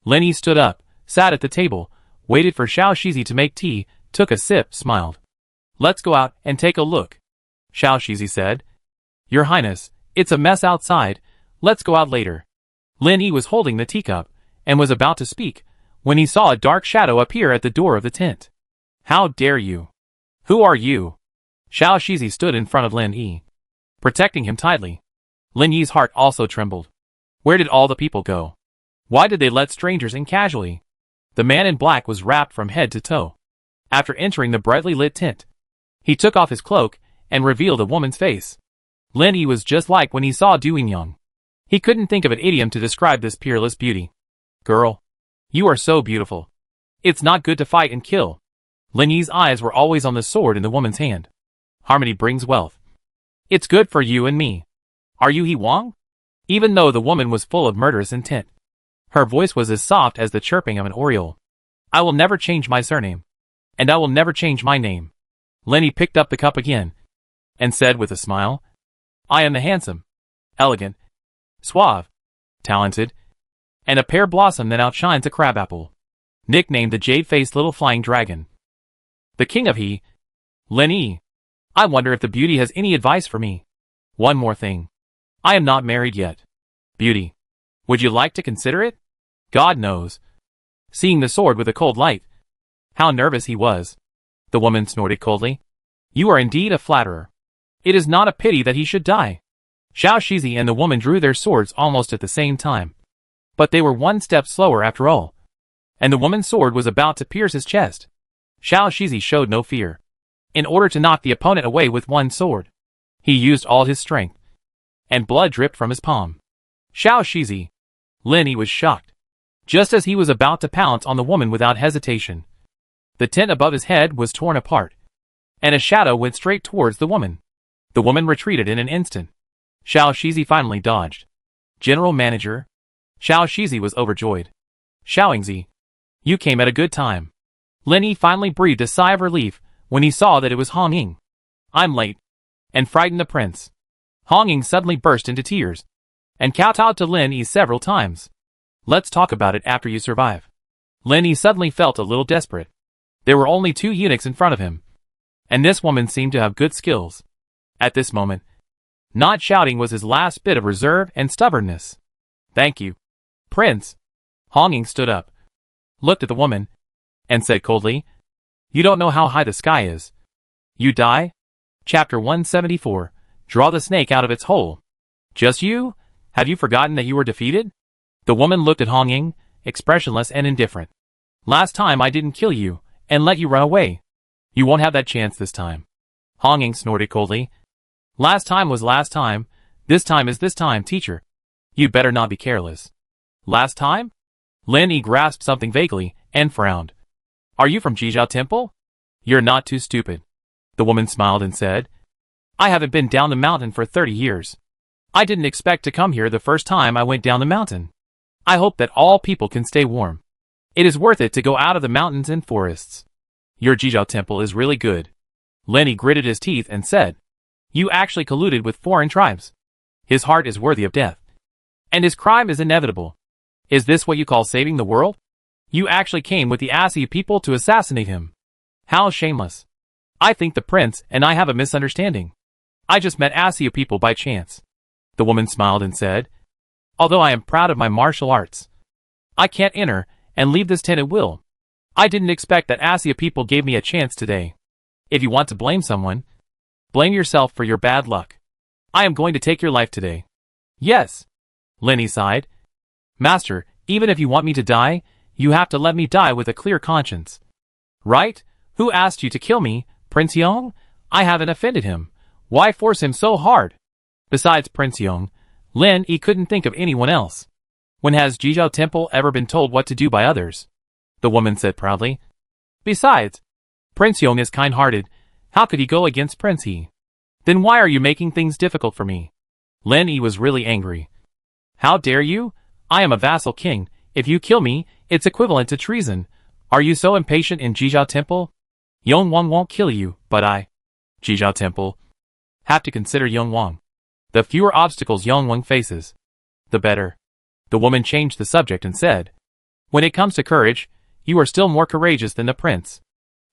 Lin Yi stood up, sat at the table, waited for Xiao Shizi to make tea, took a sip, smiled. Let's go out and take a look. Xiao Shizi said. Your Highness, it's a mess outside. Let's go out later. Lin Yi was holding the teacup, and was about to speak, when he saw a dark shadow appear at the door of the tent. How dare you? Who are you? Xiao Shizi stood in front of Lin Yi, protecting him tightly. Lin Yi's heart also trembled. Where did all the people go? Why did they let strangers in casually? The man in black was wrapped from head to toe. After entering the brightly lit tent, he took off his cloak and revealed a woman's face. Lin Yi was just like when he saw Du Yingyang. He couldn't think of an idiom to describe this peerless beauty. Girl, you are so beautiful. It's not good to fight and kill. Lin Yi's eyes were always on the sword in the woman's hand. Harmony brings wealth. It's good for you and me. Are you He Wang? Even though the woman was full of murderous intent, her voice was as soft as the chirping of an oriole. I will never change my surname. And I will never change my name. Lin Yi picked up the cup again, and said with a smile, I am the handsome, elegant, suave, talented, and a pear blossom that outshines a crabapple, nicknamed the jade-faced little flying dragon. The king of He. Lin Yi. I wonder if the beauty has any advice for me. One more thing. I am not married yet. Beauty. Would you like to consider it? God knows. Seeing the sword with a cold light. How nervous he was. The woman snorted coldly. You are indeed a flatterer. It is not a pity that he should die. Xiao Shizi and the woman drew their swords almost at the same time. But they were one step slower after all. And the woman's sword was about to pierce his chest. Xiao Shizi showed no fear. In order to knock the opponent away with one sword, he used all his strength. And blood dripped from his palm. Xiao Shizi. Lin Yi was shocked. Just as he was about to pounce on the woman without hesitation, the tent above his head was torn apart, and a shadow went straight towards the woman. The woman retreated in an instant. Xiao Shizi finally dodged. General Manager. Xiao Shizi was overjoyed. Xiaoingzi. You came at a good time. Lin Yi finally breathed a sigh of relief when he saw that it was Hong Ying. I'm late. And frightened the prince. Hong Ying suddenly burst into tears, and kowtowed to Lin Yi several times. Let's talk about it after you survive. Lin Yi suddenly felt a little desperate. There were only 2 eunuchs in front of him, and this woman seemed to have good skills. At this moment, not shouting was his last bit of reserve and stubbornness. Thank you, Prince. Hong Ying stood up, looked at the woman, and said coldly, You don't know how high the sky is. You die? Chapter 174. Draw the snake out of its hole. Just you? Have you forgotten that you were defeated? The woman looked at Hong Ying, expressionless and indifferent. Last time I didn't kill you, and let you run away. You won't have that chance this time. Hong Ying snorted coldly. Last time was last time. This time is this time, teacher. You'd better not be careless. Last time? Lin Yi grasped something vaguely, and frowned. Are you from Jizhao Temple? You're not too stupid. The woman smiled and said, I haven't been down the mountain for 30 years. I didn't expect to come here the first time I went down the mountain. I hope that all people can stay warm. It is worth it to go out of the mountains and forests. Your Jizhao Temple is really good. Lin Yi gritted his teeth and said, You actually colluded with foreign tribes. His heart is worthy of death. And his crime is inevitable. Is this what you call saving the world? You actually came with the Assi people to assassinate him. How shameless. I think the prince and I have a misunderstanding. I just met Assia people by chance. The woman smiled and said, although I am proud of my martial arts, I can't enter and leave this tent at will. I didn't expect that Asia people gave me a chance today. If you want to blame someone, blame yourself for your bad luck. I am going to take your life today. Yes. Lenny sighed. Master, even if you want me to die, you have to let me die with a clear conscience. Right? Who asked you to kill me, Prince Yong? I haven't offended him. Why force him so hard? Besides Prince Yong, Lin Yi couldn't think of anyone else. When has Jizhou Temple ever been told what to do by others? The woman said proudly. Besides, Prince Yong is kind-hearted. How could he go against Prince He? Then why are you making things difficult for me? Lin Yi was really angry. How dare you? I am a vassal king. If you kill me, it's equivalent to treason. Are you so impatient in Jizhou Temple? Yong Wang won't kill you, but I, Jizhou Temple, have to consider Yong Wang. The fewer obstacles Yong Wang faces, the better. The woman changed the subject and said, when it comes to courage, you are still more courageous than the prince.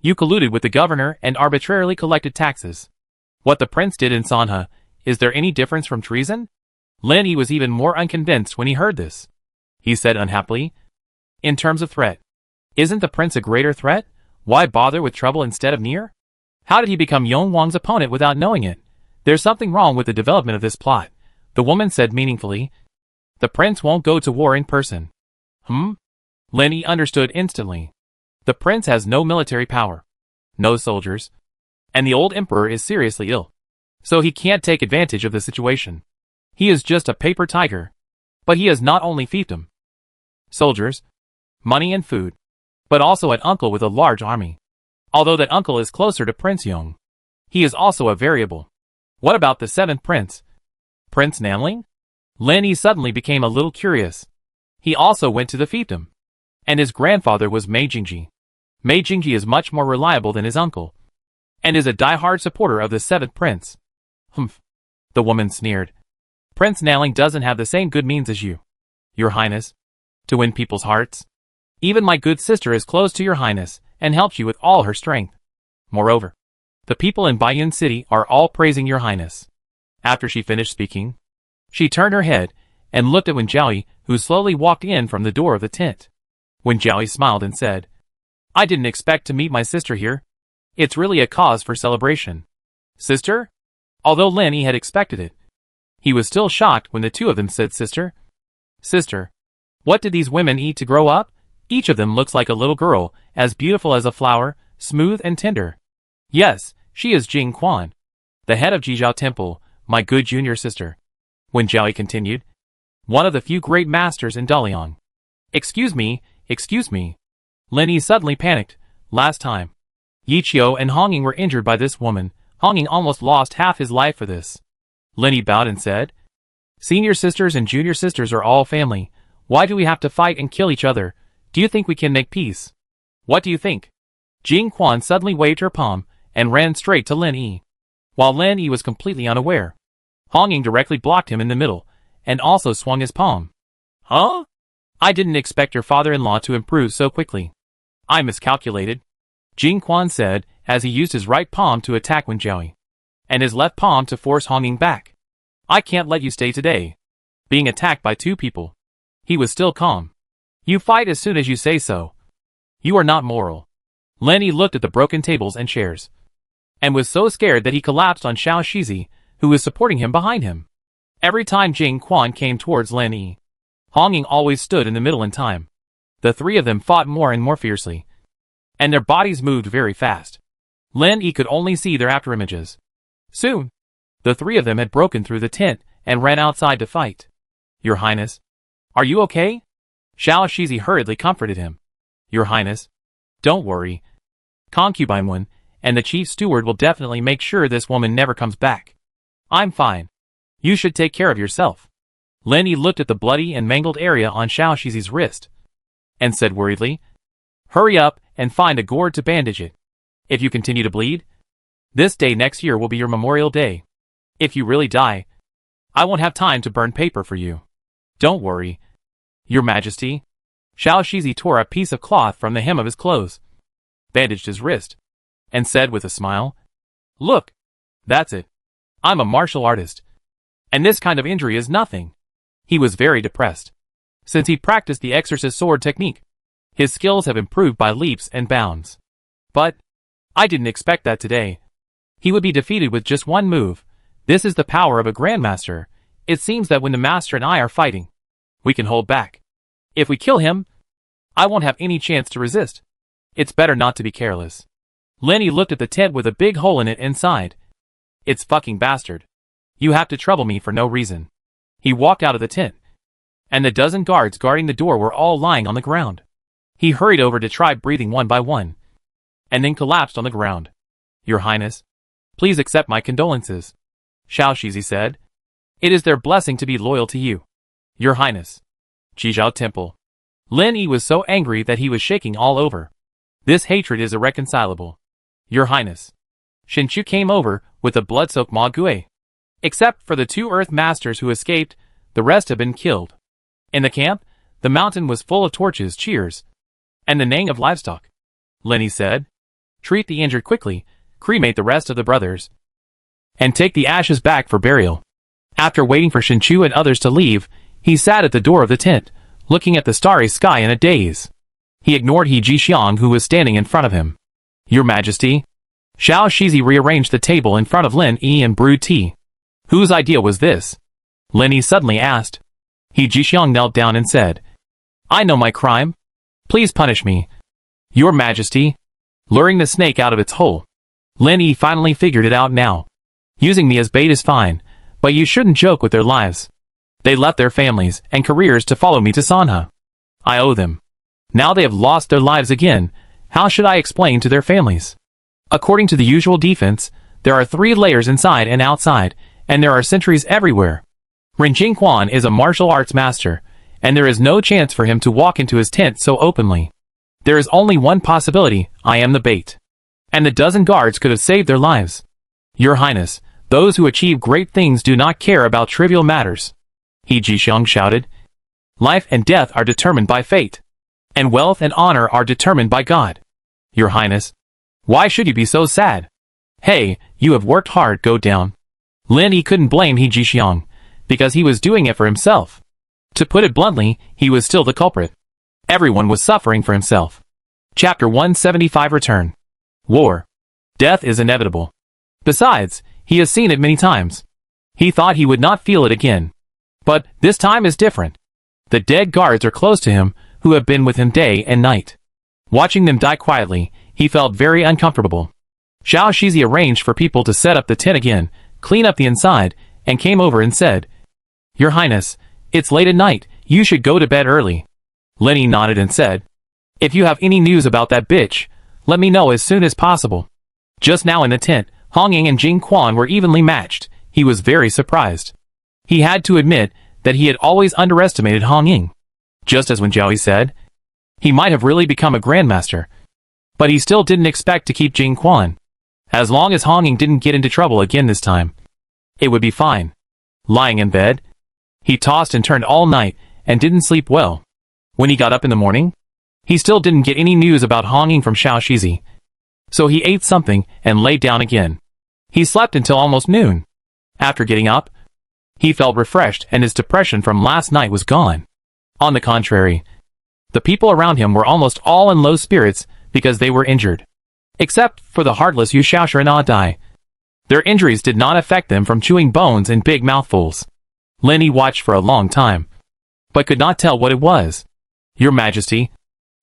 You colluded with the governor and arbitrarily collected taxes. What the prince did in Sanha, is there any difference from treason? Lin Yi was even more unconvinced when he heard this. He said unhappily, in terms of threat, isn't the prince a greater threat? Why bother with trouble instead of near? How did he become Yong Wang's opponent without knowing it? There's something wrong with the development of this plot, the woman said meaningfully. The prince won't go to war in person. Lin Yi understood instantly. The prince has no military power, no soldiers, and the old emperor is seriously ill. So he can't take advantage of the situation. He is just a paper tiger. But he has not only fiefdom, soldiers, money and food, but also an uncle with a large army. Although that uncle is closer to Prince Yong, he is also a variable. What about the seventh prince? Prince Nanling? Lin Yi suddenly became a little curious. He also went to the fiefdom. And his grandfather was Mei Jingji. Mei Jingji is much more reliable than his uncle, and is a die-hard supporter of the seventh prince. Humph. The woman sneered. Prince Nanling doesn't have the same good means as you, Your Highness, to win people's hearts. Even my good sister is close to Your Highness, and helps you with all her strength. Moreover, the people in Baiyun City are all praising Your Highness. After she finished speaking, she turned her head and looked at Wen Jiaoyi, who slowly walked in from the door of the tent. Wen Jiaoyi smiled and said, I didn't expect to meet my sister here. It's really a cause for celebration. Sister? Although Lin Yi had expected it, he was still shocked when the two of them said sister. Sister, what did these women eat to grow up? Each of them looks like a little girl, as beautiful as a flower, smooth and tender. Yes, she is Jing Quan, the head of Jizhou Temple, my good junior sister. Wen Jiaoyi continued, one of the few great masters in Dalian. Excuse me. Lin Yi suddenly panicked. Last time, Yi Qiu and Hong Ying were injured by this woman. Hong Ying almost lost half his life for this. Lin Yi bowed and said, senior sisters and junior sisters are all family. Why do we have to fight and kill each other? Do you think we can make peace? What do you think? Jing Quan suddenly waved her palm and ran straight to Lin Yi. While Lin Yi was completely unaware, Hong Ying directly blocked him in the middle and also swung his palm. Huh? I didn't expect your father-in-law to improve so quickly. I miscalculated, Jing Quan said as he used his right palm to attack Wen Jiaoyi, and his left palm to force Hong Ying back. I can't let you stay today, being attacked by two people. He was still calm. You fight as soon as you say so. You are not moral. Lin Yi looked at the broken tables and chairs, and was so scared that he collapsed on Xiao Shizi, who was supporting him behind him. Every time Jing Quan came towards Lin Yi, Hong Ying always stood in the middle in time. The three of them fought more and more fiercely, and their bodies moved very fast. Lin Yi could only see their afterimages. Soon, the three of them had broken through the tent and ran outside to fight. Your Highness, are you okay? Xiao Shizi hurriedly comforted him. Your Highness, don't worry. Concubine Wen and the chief steward will definitely make sure this woman never comes back. I'm fine. You should take care of yourself. Lin Yi looked at the bloody and mangled area on Xiao Shizi's wrist, and said worriedly, hurry up and find a gourd to bandage it. If you continue to bleed, this day next year will be your Memorial Day. If you really die, I won't have time to burn paper for you. Don't worry, Your Majesty. Xiao Shizi tore a piece of cloth from the hem of his clothes, bandaged his wrist, and said with a smile, look, that's it. I'm a martial artist. And this kind of injury is nothing. He was very depressed. Since he practiced the exorcist sword technique, his skills have improved by leaps and bounds. But I didn't expect that today. He would be defeated with just one move. This is the power of a grandmaster. It seems that when the master and I are fighting, we can hold back. If we kill him, I won't have any chance to resist. It's better not to be careless. Lenny looked at the tent with a big hole in it and sighed. It's fucking bastard. You have to trouble me for no reason. He walked out of the tent, and the dozen guards guarding the door were all lying on the ground. He hurried over to try breathing one by one, and then collapsed on the ground. Your Highness, please accept my condolences, Xiao Shizi said. It is their blessing to be loyal to you. Your Highness. Jizhao Temple. Lin Yi was so angry that he was shaking all over. This hatred is irreconcilable. Your Highness. Shin Chu came over with a blood-soaked Ma Gui. Except for the 2 Earth Masters who escaped, the rest have been killed. In the camp, the mountain was full of torches, cheers, and the neighing of livestock. Lenny said, treat the injured quickly, cremate the rest of the brothers, and take the ashes back for burial. After waiting for Shin Chu and others to leave, he sat at the door of the tent, looking at the starry sky in a daze. He ignored He Jixiang who was standing in front of him. Your Majesty. Xiao Shizi rearranged the table in front of Lin Yi and brewed tea. Whose idea was this? Lin Yi suddenly asked. He Jixiang knelt down and said, I know my crime. Please punish me. Your Majesty. Luring the snake out of its hole. Lin Yi finally figured it out now. Using me as bait is fine, but you shouldn't joke with their lives. They left their families and careers to follow me to Sanha. I owe them. Now they have lost their lives again. How should I explain to their families? According to the usual defense, there are 3 layers inside and outside, and there are sentries everywhere. Ren Jingquan is a martial arts master, and there is no chance for him to walk into his tent so openly. There is only one possibility, I am the bait. And the dozen guards could have saved their lives. Your Highness, those who achieve great things do not care about trivial matters. He Jixiang shouted. Life and death are determined by fate. And wealth and honor are determined by God. Your Highness, why should you be so sad? Hey, you have worked hard, go down. Lin Yi couldn't blame He Jixiang, because he was doing it for himself. To put it bluntly, he was still the culprit. Everyone was suffering for himself. Chapter 175 Return. War. Death is inevitable. Besides, he has seen it many times. He thought he would not feel it again. But this time is different. The dead guards are close to him, who have been with him day and night. Watching them die quietly, he felt very uncomfortable. Xiao Shizi arranged for people to set up the tent again, clean up the inside, and came over and said, Your Highness, it's late at night, you should go to bed early. Lenny nodded and said, If you have any news about that bitch, let me know as soon as possible. Just now in the tent, Hong Ying and Jing Quan were evenly matched. He was very surprised. He had to admit that he had always underestimated Hong Ying. Just as when Jiao said, he might have really become a grandmaster. But he still didn't expect to keep Jing Quan. As long as Hong Ying didn't get into trouble again this time, it would be fine. Lying in bed, he tossed and turned all night and didn't sleep well. When he got up in the morning, he still didn't get any news about Hong Ying from Xiao Shizi. So he ate something and lay down again. He slept until almost noon. After getting up, he felt refreshed and his depression from last night was gone. On the contrary, the people around him were almost all in low spirits because they were injured. Except for the heartless Yu Xiaoshi and Ah Dai. Their injuries did not affect them from chewing bones in big mouthfuls. Lenny watched for a long time, but could not tell what it was. Your Majesty.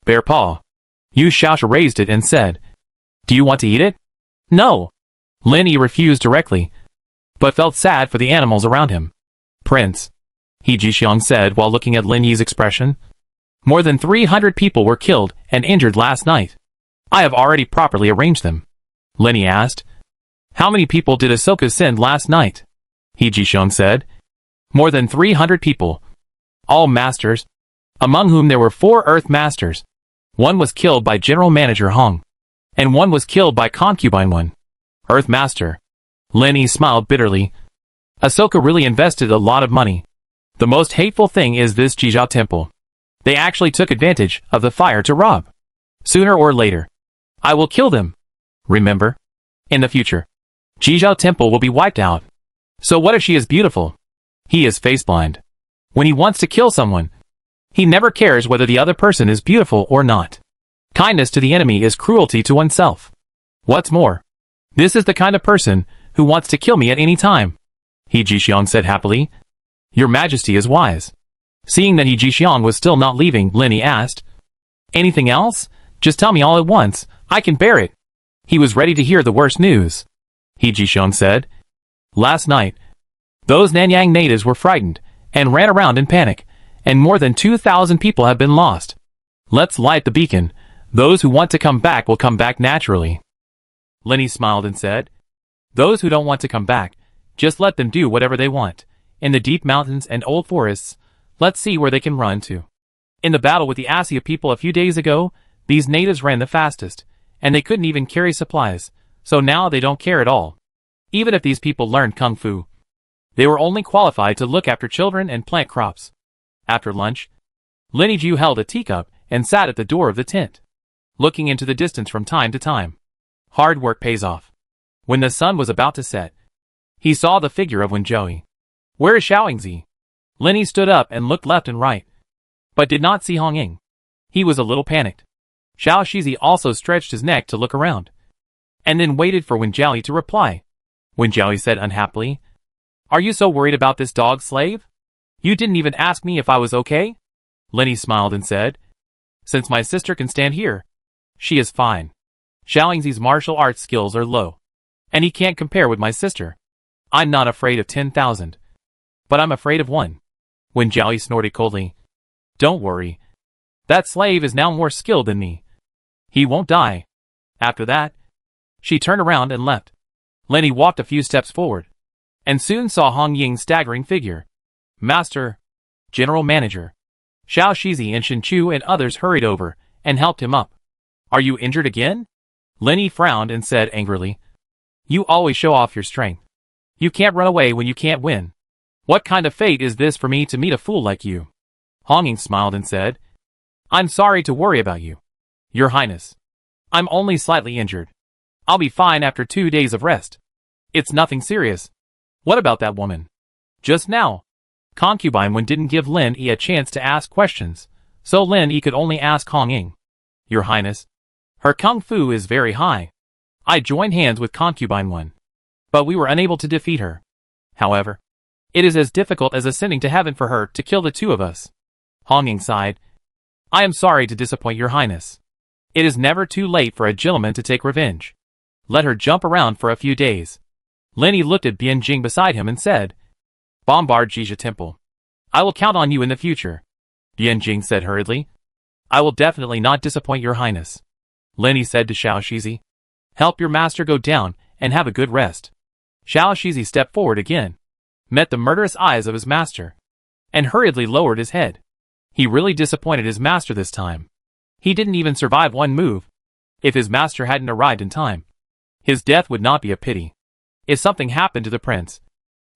Bear paw. Yu Xiaoshi raised it and said, Do you want to eat it? No. Lenny refused directly, but felt sad for the animals around him. Prince. He Jixiang said while looking at Lin Yi's expression. More than 300 people were killed and injured last night. I have already properly arranged them. Lin Yi asked. How many people did Ahsoka send last night? He Jixiang said. More than 300 people. All masters, among whom there were 4 Earth Masters. One was killed by General Manager Hong, and one was killed by Concubine One. Earth Master. Lin Yi smiled bitterly. Ahsoka really invested a lot of money. The most hateful thing is this Jizhao Temple. They actually took advantage of the fire to rob. Sooner or later, I will kill them. Remember? In the future, Jizhao Temple will be wiped out. So what if she is beautiful? He is faceblind. When he wants to kill someone, he never cares whether the other person is beautiful or not. Kindness to the enemy is cruelty to oneself. What's more, this is the kind of person who wants to kill me at any time. He Jixiang said happily. Your Majesty is wise. Seeing that He Jixiang was still not leaving, Lenny asked, anything else? Just tell me all at once, I can bear it. He was ready to hear the worst news. He Jixiang said, last night, those Nanyang natives were frightened and ran around in panic, and more than 2,000 people have been lost. Let's light the beacon. Those who want to come back will come back naturally. Lenny smiled and said, those who don't want to come back, just let them do whatever they want. In the deep mountains and old forests, let's see where they can run to. In the battle with the Asia people a few days ago, these natives ran the fastest, and they couldn't even carry supplies, so now they don't care at all. Even if these people learned Kung Fu, they were only qualified to look after children and plant crops. After lunch, Lenny Ju held a teacup and sat at the door of the tent, looking into the distance from time to time. Hard work pays off. When the sun was about to set, he saw the figure of Wen Zhou. Where is Xiaoyingzi? Lenny stood up and looked left and right, but did not see Hong Ying. He was a little panicked. Xiao Shizi also stretched his neck to look around, and then waited for Wen Zhou to reply. Wen Zhou said unhappily, are you so worried about this dog slave? You didn't even ask me if I was okay? Lenny smiled and said, since my sister can stand here, she is fine. Xiaoyingzi's martial arts skills are low, and he can't compare with my sister. I'm not afraid of 10,000, but I'm afraid of one. Wen Zhou snorted coldly. Don't worry. That slave is now more skilled than me. He won't die. After that, she turned around and left. Lenny walked a few steps forward, and soon saw Hong Ying's staggering figure. Master, General Manager, Xiao Shizi and Shen Chu and others hurried over and helped him up. Are you injured again? Lenny frowned and said angrily, you always show off your strength. You can't run away when you can't win. What kind of fate is this for me to meet a fool like you? Hong Ying smiled and said, I'm sorry to worry about you, Your Highness. I'm only slightly injured. I'll be fine after 2 days of rest. It's nothing serious. What about that woman? Just now, Concubine Wen didn't give Lin Yi a chance to ask questions, so Lin Yi could only ask Hong Ying. Your Highness, her Kung Fu is very high. I joined hands with Concubine Wen, but we were unable to defeat her. However, it is as difficult as ascending to heaven for her to kill the two of us. Hong Ying sighed. I am sorry to disappoint Your Highness. It is never too late for a gentleman to take revenge. Let her jump around for a few days. Lin Yi looked at Bian Jing beside him and said, bombard Jizha Temple. I will count on you in the future. Bian Jing said hurriedly. I will definitely not disappoint Your Highness. Lin Yi said to Xiao Shizi, help your master go down and have a good rest. Xiao Shizi stepped forward again, met the murderous eyes of his master, and hurriedly lowered his head. He really disappointed his master this time. He didn't even survive one move. If his master hadn't arrived in time, his death would not be a pity. If something happened to the prince,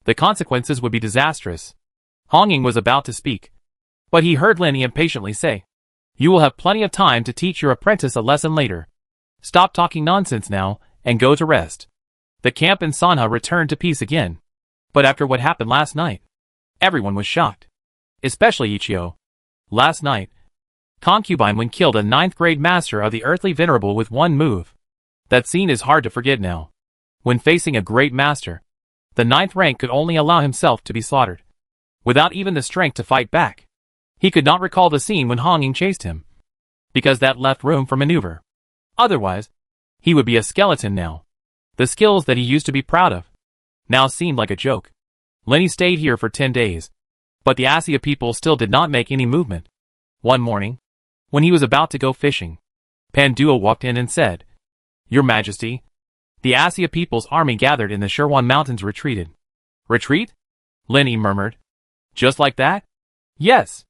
the consequences would be disastrous. Hong Ying was about to speak, but he heard Lin Yi impatiently say, you will have plenty of time to teach your apprentice a lesson later. Stop talking nonsense now, and go to rest. The camp in Sanha returned to peace again. But after what happened last night, everyone was shocked. Especially Ichio. Last night, Concubine Wen killed a 9th grade master of the earthly venerable with one move. That scene is hard to forget now. When facing a great master, the 9th rank could only allow himself to be slaughtered, without even the strength to fight back. He could not recall the scene when Hong Ying chased him, because that left room for maneuver. Otherwise, he would be a skeleton now. The skills that he used to be proud of now seemed like a joke. Lin Yi stayed here for 10 days, but the Asia people still did not make any movement. One morning, when he was about to go fishing, Panduo walked in and said, Your Majesty, the Asia people's army gathered in the Shirwan Mountains retreated. Retreat? Lin Yi murmured. Just like that? Yes,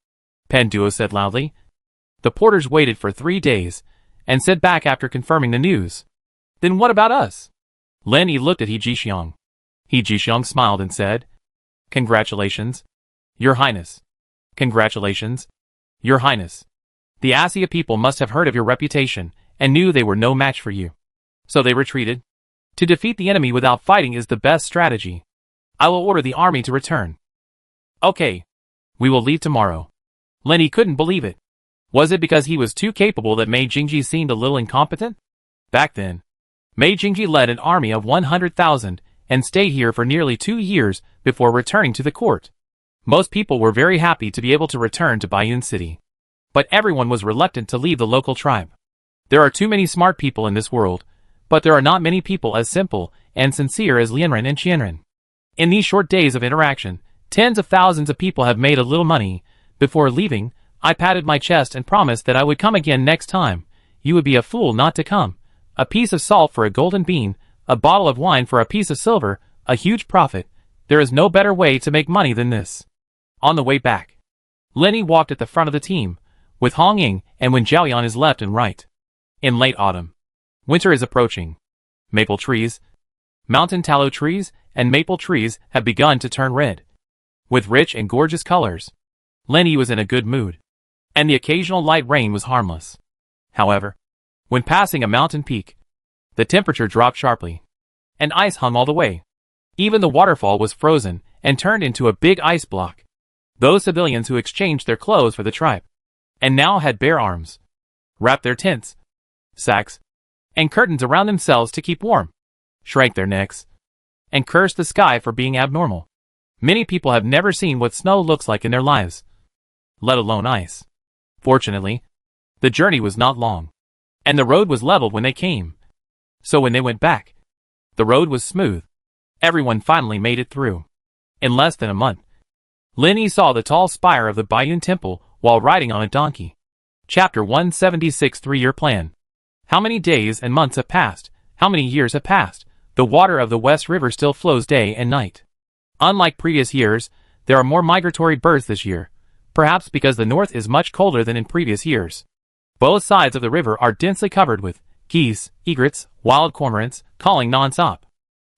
Panduo said loudly. The porters waited for 3 days, and said back after confirming the news. Then what about us? Lin Yi looked at He Jixiang. He Jixiang smiled and said, Congratulations, Your Highness. Congratulations, Your Highness. The Asia people must have heard of your reputation, and knew they were no match for you. So they retreated. To defeat the enemy without fighting is the best strategy. I will order the army to return. Okay. We will leave tomorrow. Lenny couldn't believe it. Was it because he was too capable that Mei Jingji seemed a little incompetent? Back then, Mei Jingji led an army of 100,000 and stayed here for nearly 2 years before returning to the court. Most people were very happy to be able to return to Baiyun City. But everyone was reluctant to leave the local tribe. There are too many smart people in this world, but there are not many people as simple and sincere as Lianren and Qianren. In these short days of interaction, tens of thousands of people have made a little money. Before leaving, I patted my chest and promised that I would come again next time. You would be a fool not to come. A piece of salt for a golden bean, a bottle of wine for a piece of silver, a huge profit. There is no better way to make money than this. On the way back, Lenny walked at the front of the team, with Hong Ying and Wen Jiaoyi on his left and right. In late autumn, winter is approaching. Maple trees, mountain tallow trees, and maple trees have begun to turn red. With rich and gorgeous colors, Lenny was in a good mood, and the occasional light rain was harmless. However, when passing a mountain peak, the temperature dropped sharply, and ice hung all the way. Even the waterfall was frozen and turned into a big ice block. Those civilians who exchanged their clothes for the tribe, and now had bare arms, wrapped their tents, sacks, and curtains around themselves to keep warm, shrank their necks, and cursed the sky for being abnormal. Many people have never seen what snow looks like in their lives, let alone ice. Fortunately, the journey was not long, and the road was leveled when they came. So when they went back, the road was smooth. Everyone finally made it through. In less than a month, Lenny saw the tall spire of the Baiyun Temple while riding on a donkey. Chapter 176 3-Year Plan. How many days and months have passed? How many years have passed? The water of the West River still flows day and night. Unlike previous years, there are more migratory birds this year, perhaps because the north is much colder than in previous years. Both sides of the river are densely covered with geese, egrets, wild cormorants, calling non-stop.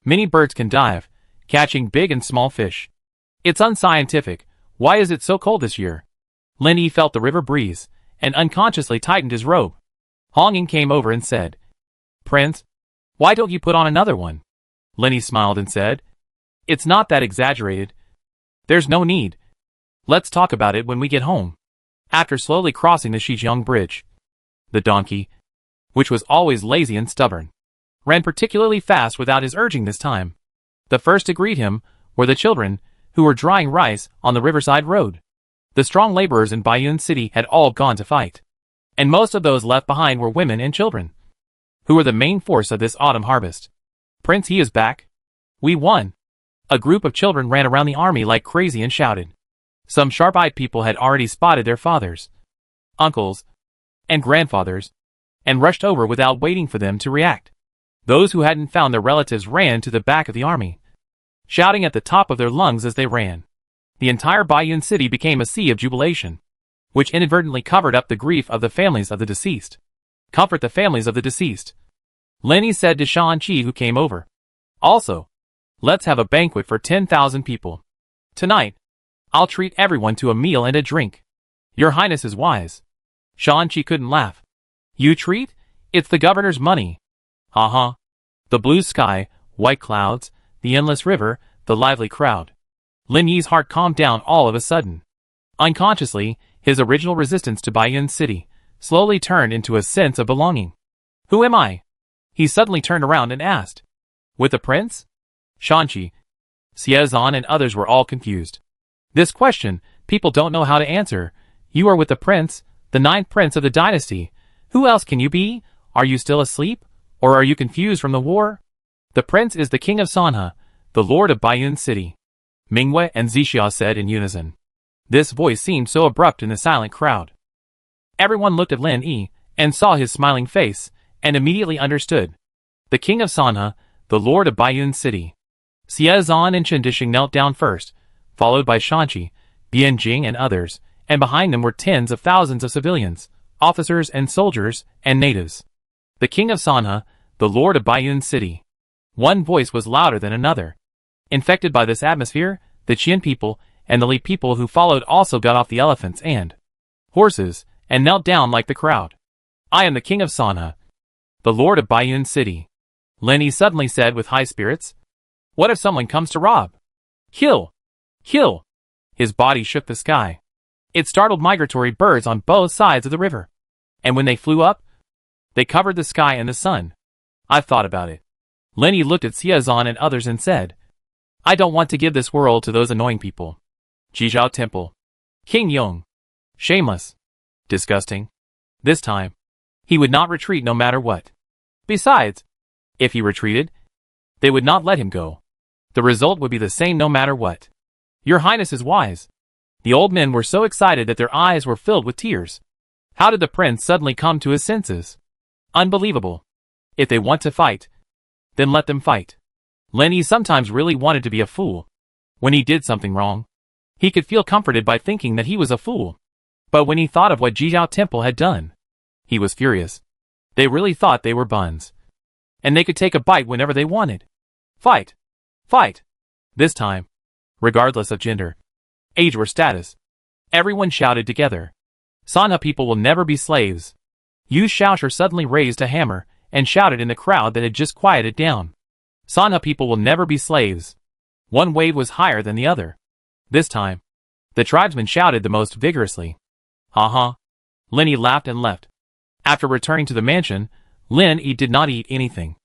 Many birds can dive, catching big and small fish. It's unscientific. Why is it so cold this year? Lenny felt the river breeze, and unconsciously tightened his robe. Hong Ying came over and said, "Prince, why don't you put on another one?" Lenny smiled and said, "It's not that exaggerated. There's no need. Let's talk about it when we get home." After slowly crossing the Shijiang Bridge, the donkey, which was always lazy and stubborn, ran particularly fast without his urging this time. The first to greet him were the children, who were drying rice on the riverside road. The strong laborers in Baiyun City had all gone to fight, and most of those left behind were women and children, who were the main force of this autumn harvest. "Prince, he is back. We won." A group of children ran around the army like crazy and shouted. Some sharp-eyed people had already spotted their fathers, uncles, and grandfathers, and rushed over without waiting for them to react. Those who hadn't found their relatives ran to the back of the army, shouting at the top of their lungs as they ran. The entire Baiyun City became a sea of jubilation, which inadvertently covered up the grief of the families of the deceased. "Comfort the families of the deceased," Lenny said to Shan Qi, who came over. "Also, let's have a banquet for 10,000 people. Tonight, I'll treat everyone to a meal and a drink. Your Highness is wise." Shan Qi couldn't laugh. "You treat? It's the governor's money." "Ha." The blue sky, white clouds, the endless river, the lively crowd. Lin Yi's heart calmed down all of a sudden. Unconsciously, his original resistance to Baiyun City slowly turned into a sense of belonging. "Who am I?" He suddenly turned around and asked. "With the prince?" Shanqi, Xiezan and others were all confused. This question, people don't know how to answer. You are with the prince, the 9th prince of the dynasty. Who else can you be? Are you still asleep? Or are you confused from the war? The prince is the king of Sanha, the lord of Baiyun City, Mingwei and Zixia said in unison. This voice seemed so abrupt in the silent crowd. Everyone looked at Lin Yi and saw his smiling face, and immediately understood. The king of Sanha, the lord of Baiyun City. Xiezan and Chen Dishing knelt down first, followed by Shanqi, Bianjing and others, and behind them were tens of thousands of civilians, officers and soldiers, and natives. The king of Sanha, the lord of Baiyun City. One voice was louder than another. Infected by this atmosphere, the Qian people and the Li people who followed also got off the elephants and horses, and knelt down like the crowd. I am the king of Sanha, the lord of Baiyun City. Lin Yi suddenly said with high spirits. What if someone comes to rob? Kill! Kill! His body shook the sky. It startled migratory birds on both sides of the river. And when they flew up, they covered the sky and the sun. I've thought about it. Lenny looked at Xiazan and others and said, I don't want to give this world to those annoying people. Jizhao Temple. King Yong. Shameless. Disgusting. This time, he would not retreat no matter what. Besides, if he retreated, they would not let him go. The result would be the same no matter what. Your Highness is wise. The old men were so excited that their eyes were filled with tears. How did the prince suddenly come to his senses? Unbelievable. If they want to fight, then let them fight. Lenny sometimes really wanted to be a fool. When he did something wrong, he could feel comforted by thinking that he was a fool. But when he thought of what Jizhao Temple had done, he was furious. They really thought they were buns. And they could take a bite whenever they wanted. Fight! Fight! This time, regardless of gender, age or status, everyone shouted together. Sanha people will never be slaves. Yu Shaosher suddenly raised a hammer and shouted in the crowd that had just quieted down. Sanha people will never be slaves. One wave was higher than the other. This time, the tribesmen shouted the most vigorously. Ha ha. Lenny laughed and left. After returning to the mansion, Lenny did not eat anything.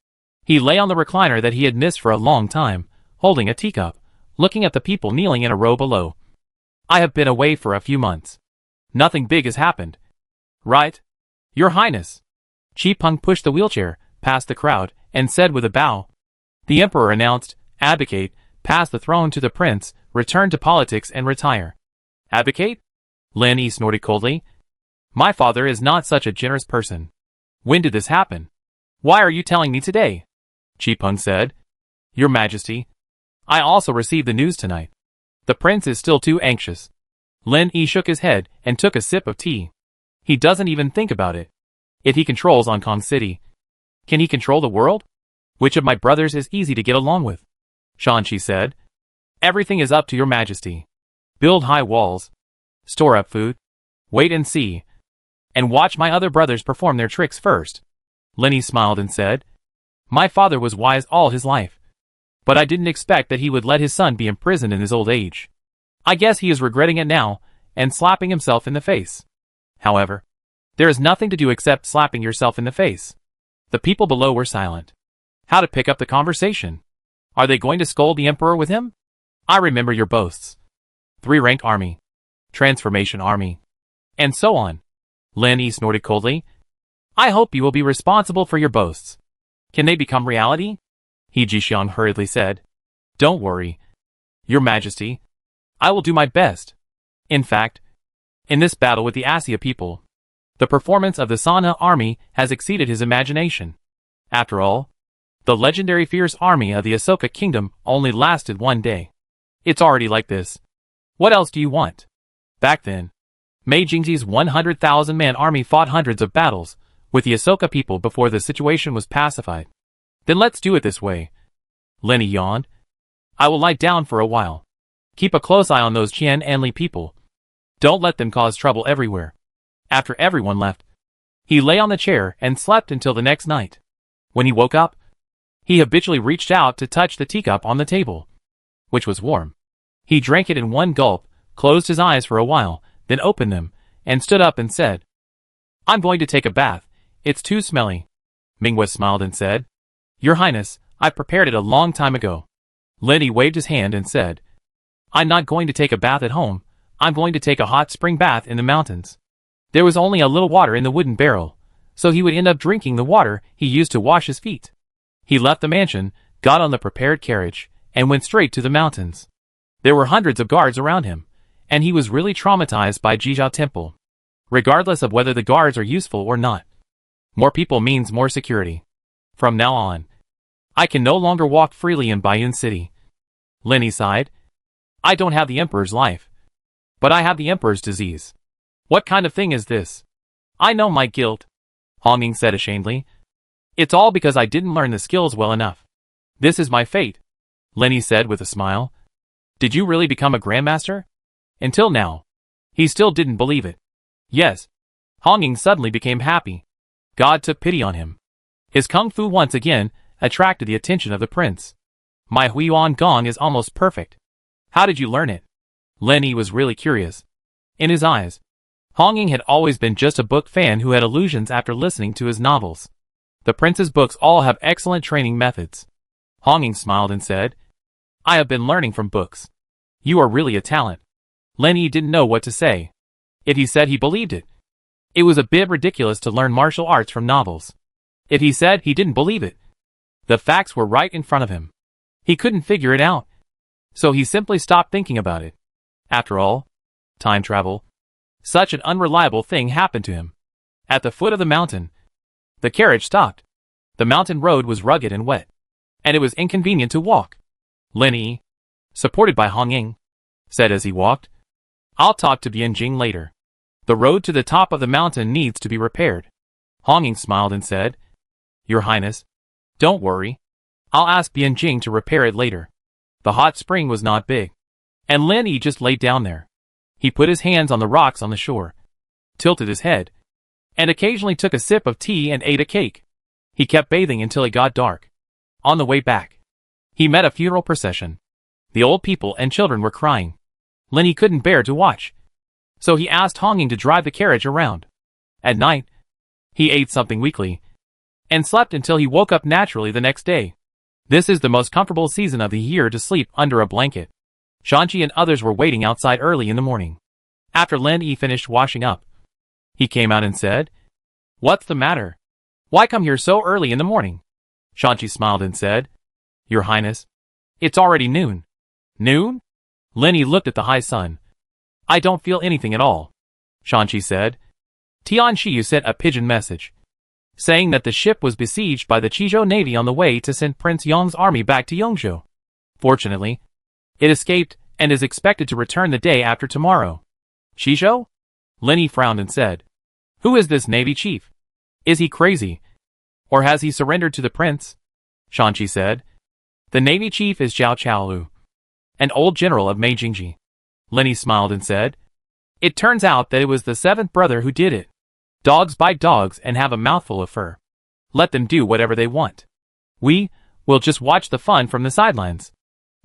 He lay on the recliner that he had missed for a long time, holding a teacup, looking at the people kneeling in a row below. I have been away for a few months. Nothing big has happened. Right? Your Highness. Chi Peng pushed the wheelchair past the crowd and said with a bow. The Emperor announced, abdicate, pass the throne to the prince, return to politics and retire. Abdicate? Lenny snorted coldly. My father is not such a generous person. When did this happen? Why are you telling me today? Chi Peng said. Your Majesty, I also received the news tonight. The prince is still too anxious. Lin Yi shook his head and took a sip of tea. He doesn't even think about it. If he controls Hong Kong City, can he control the world? Which of my brothers is easy to get along with? Shanqi said. Everything is up to your Majesty. Build high walls. Store up food. Wait and see. And watch my other brothers perform their tricks first. Lenny smiled and said, my father was wise all his life. But I didn't expect that he would let his son be imprisoned in his old age. I guess he is regretting it now, and slapping himself in the face. However, there is nothing to do except slapping yourself in the face. The people below were silent. How to pick up the conversation? Are they going to scold the Emperor with him? I remember your boasts. 3-rank army. Transformation army. And so on. Lin Yi snorted coldly. I hope you will be responsible for your boasts. Can they become reality? He Jixiang hurriedly said. Don't worry. Your Majesty, I will do my best. In fact, in this battle with the Asia people, the performance of the Sanha army has exceeded his imagination. After all, the legendary fierce army of the Ahsoka kingdom only lasted 1 day. It's already like this. What else do you want? Back then, Mei Jingji's 100,000-man army fought hundreds of battles with the Ahsoka people before the situation was pacified. Then let's do it this way. Lenny yawned. I will lie down for a while. Keep a close eye on those Qian and Li people. Don't let them cause trouble everywhere. After everyone left, he lay on the chair and slept until the next night. When he woke up, he habitually reached out to touch the teacup on the table, which was warm. He drank it in one gulp, closed his eyes for a while, then opened them, and stood up and said, I'm going to take a bath. It's too smelly. Mingwa smiled and said, Your Highness, I prepared it a long time ago. Lenny waved his hand and said, I'm not going to take a bath at home. I'm going to take a hot spring bath in the mountains. There was only a little water in the wooden barrel, so he would end up drinking the water he used to wash his feet. He left the mansion, got on the prepared carriage, and went straight to the mountains. There were hundreds of guards around him, and he was really traumatized by Jizhao Temple. Regardless of whether the guards are useful or not, more people means more security. From now on, I can no longer walk freely in Baiyun City. Lenny sighed. I don't have the Emperor's life, but I have the Emperor's disease. What kind of thing is this? I know my guilt, Hongming said ashamedly. It's all because I didn't learn the skills well enough. This is my fate, Lenny said with a smile. Did you really become a Grandmaster? Until now, he still didn't believe it. Yes. Hongming suddenly became happy. God took pity on him. His kung fu once again attracted the attention of the prince. My Huiyuan Gong is almost perfect. How did you learn it? Lin Yi was really curious. In his eyes, Hong Ying had always been just a book fan who had illusions after listening to his novels. The prince's books all have excellent training methods. Hong Ying smiled and said, I have been learning from books. You are really a talent. Lin Yi didn't know what to say. If he said he believed it, it was a bit ridiculous to learn martial arts from novels. If he said he didn't believe it, the facts were right in front of him. He couldn't figure it out. So he simply stopped thinking about it. After all, time travel. Such an unreliable thing happened to him. At the foot of the mountain, the carriage stopped. The mountain road was rugged and wet, and it was inconvenient to walk. Lin Yi, supported by Hong Ying, said as he walked, I'll talk to Bianjing later. The road to the top of the mountain needs to be repaired. Hong Ying smiled and said, Your Highness, don't worry. I'll ask Bianjing to repair it later. The hot spring was not big, and Lin Yi just laid down there. He put his hands on the rocks on the shore, tilted his head, and occasionally took a sip of tea and ate a cake. He kept bathing until it got dark. On the way back, he met a funeral procession. The old people and children were crying. Lin Yi couldn't bear to watch, so he asked Hong Ying to drive the carriage around. At night, he ate something weakly, and slept until he woke up naturally the next day. This is the most comfortable season of the year to sleep under a blanket. Shanqi and others were waiting outside early in the morning. After Lin Yi finished washing up, he came out and said, What's the matter? Why come here so early in the morning? Shanqi smiled and said, Your Highness, it's already noon. Noon? Lin Yi looked at the high sun. I don't feel anything at all. Shanqi said. Tian Shiyu sent a pigeon message, saying that the ship was besieged by the Qizhou Navy on the way to send Prince Yong's army back to Yongzhou. Fortunately, it escaped and is expected to return the day after tomorrow. Qizhou? Lin Yi frowned and said, Who is this Navy chief? Is he crazy? Or has he surrendered to the prince? Shanqi said, The Navy chief is Zhao Chaolu, an old general of Mei Jingji. Lin Yi smiled and said, It turns out that it was the seventh brother who did it. Dogs bite dogs and have a mouthful of fur. Let them do whatever they want. We will just watch the fun from the sidelines.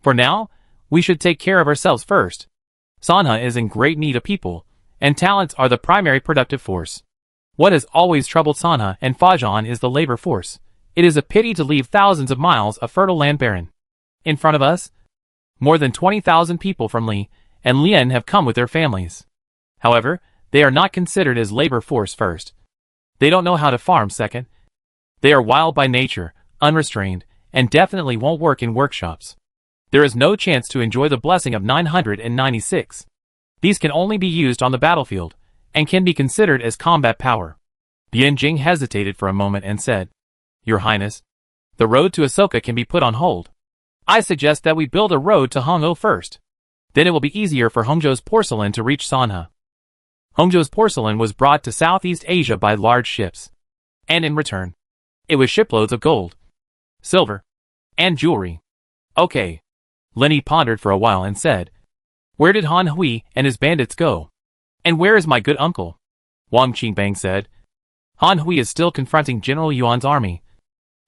For now, we should take care of ourselves first. Sanha is in great need of people, and talents are the primary productive force. What has always troubled Sanha and Fajan is the labor force. It is a pity to leave thousands of miles of fertile land barren. In front of us, more than 20,000 people from Li and Lian have come with their families. However, they are not considered as labor force first. They don't know how to farm second. They are wild by nature, unrestrained, and definitely won't work in workshops. There is no chance to enjoy the blessing of 996. These can only be used on the battlefield, and can be considered as combat power. Bianjing hesitated for a moment and said, Your Highness, the road to Ahsoka can be put on hold. I suggest that we build a road to Hongzhou first. Then it will be easier for Hongzhou's porcelain to reach Sanha. Hongzhou's porcelain was brought to Southeast Asia by large ships, and in return, it was shiploads of gold, silver, and jewelry. Okay. Lin Yi pondered for a while and said, Where did Han Hui and his bandits go? And where is my good uncle? Wang Qingbang said, Han Hui is still confronting General Yuan's army,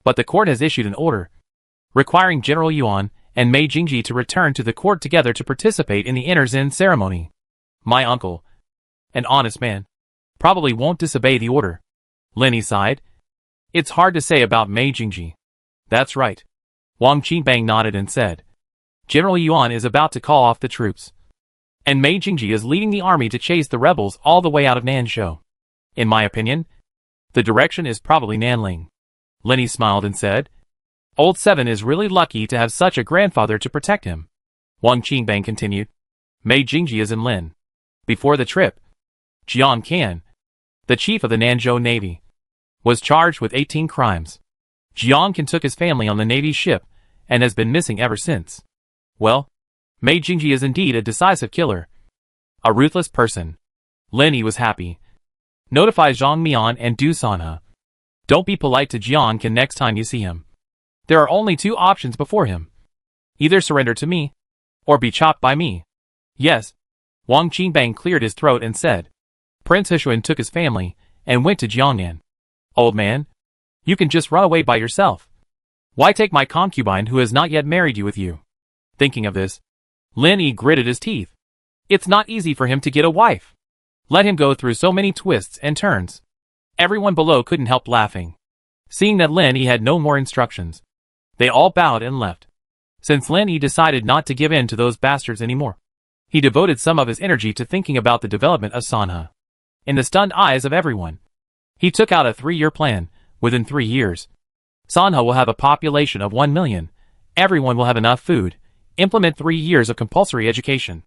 but the court has issued an order requiring General Yuan and Mei Jingji to return to the court together to participate in the Inner Zen ceremony. My uncle, an honest man, probably won't disobey the order. Lin Yi sighed. It's hard to say about Mei Jingji. That's right. Wang Qingbang nodded and said, General Yuan is about to call off the troops, and Mei Jingji is leading the army to chase the rebels all the way out of Nanzhou. In my opinion, the direction is probably Nanling. Lin Yi smiled and said, Old Seven is really lucky to have such a grandfather to protect him. Wang Qingbang continued, Mei Jingji is in Lin. Before the trip, Jian Kan, the chief of the Nanzhou Navy, was charged with 18 crimes. Jian Kan took his family on the Navy's ship and has been missing ever since. Well, Mei Jingji is indeed a decisive killer. A ruthless person. Lin Yi was happy. Notify Zhang Mian and Du Sanha. Don't be polite to Jian Kan next time you see him. There are only two options before him. Either surrender to me, or be chopped by me. Yes. Wang Qingbang cleared his throat and said, Prince Hishuan took his family and went to Jiangnan. Old man, you can just run away by yourself. Why take my concubine who has not yet married you with you? Thinking of this, Lin Yi gritted his teeth. It's not easy for him to get a wife. Let him go through so many twists and turns. Everyone below couldn't help laughing. Seeing that Lin Yi had no more instructions, they all bowed and left. Since Lin Yi decided not to give in to those bastards anymore, he devoted some of his energy to thinking about the development of Sanha. In the stunned eyes of everyone, he took out a 3-year plan. Within 3 years, Sanha will have a population of 1 million. Everyone will have enough food. Implement 3 years of compulsory education.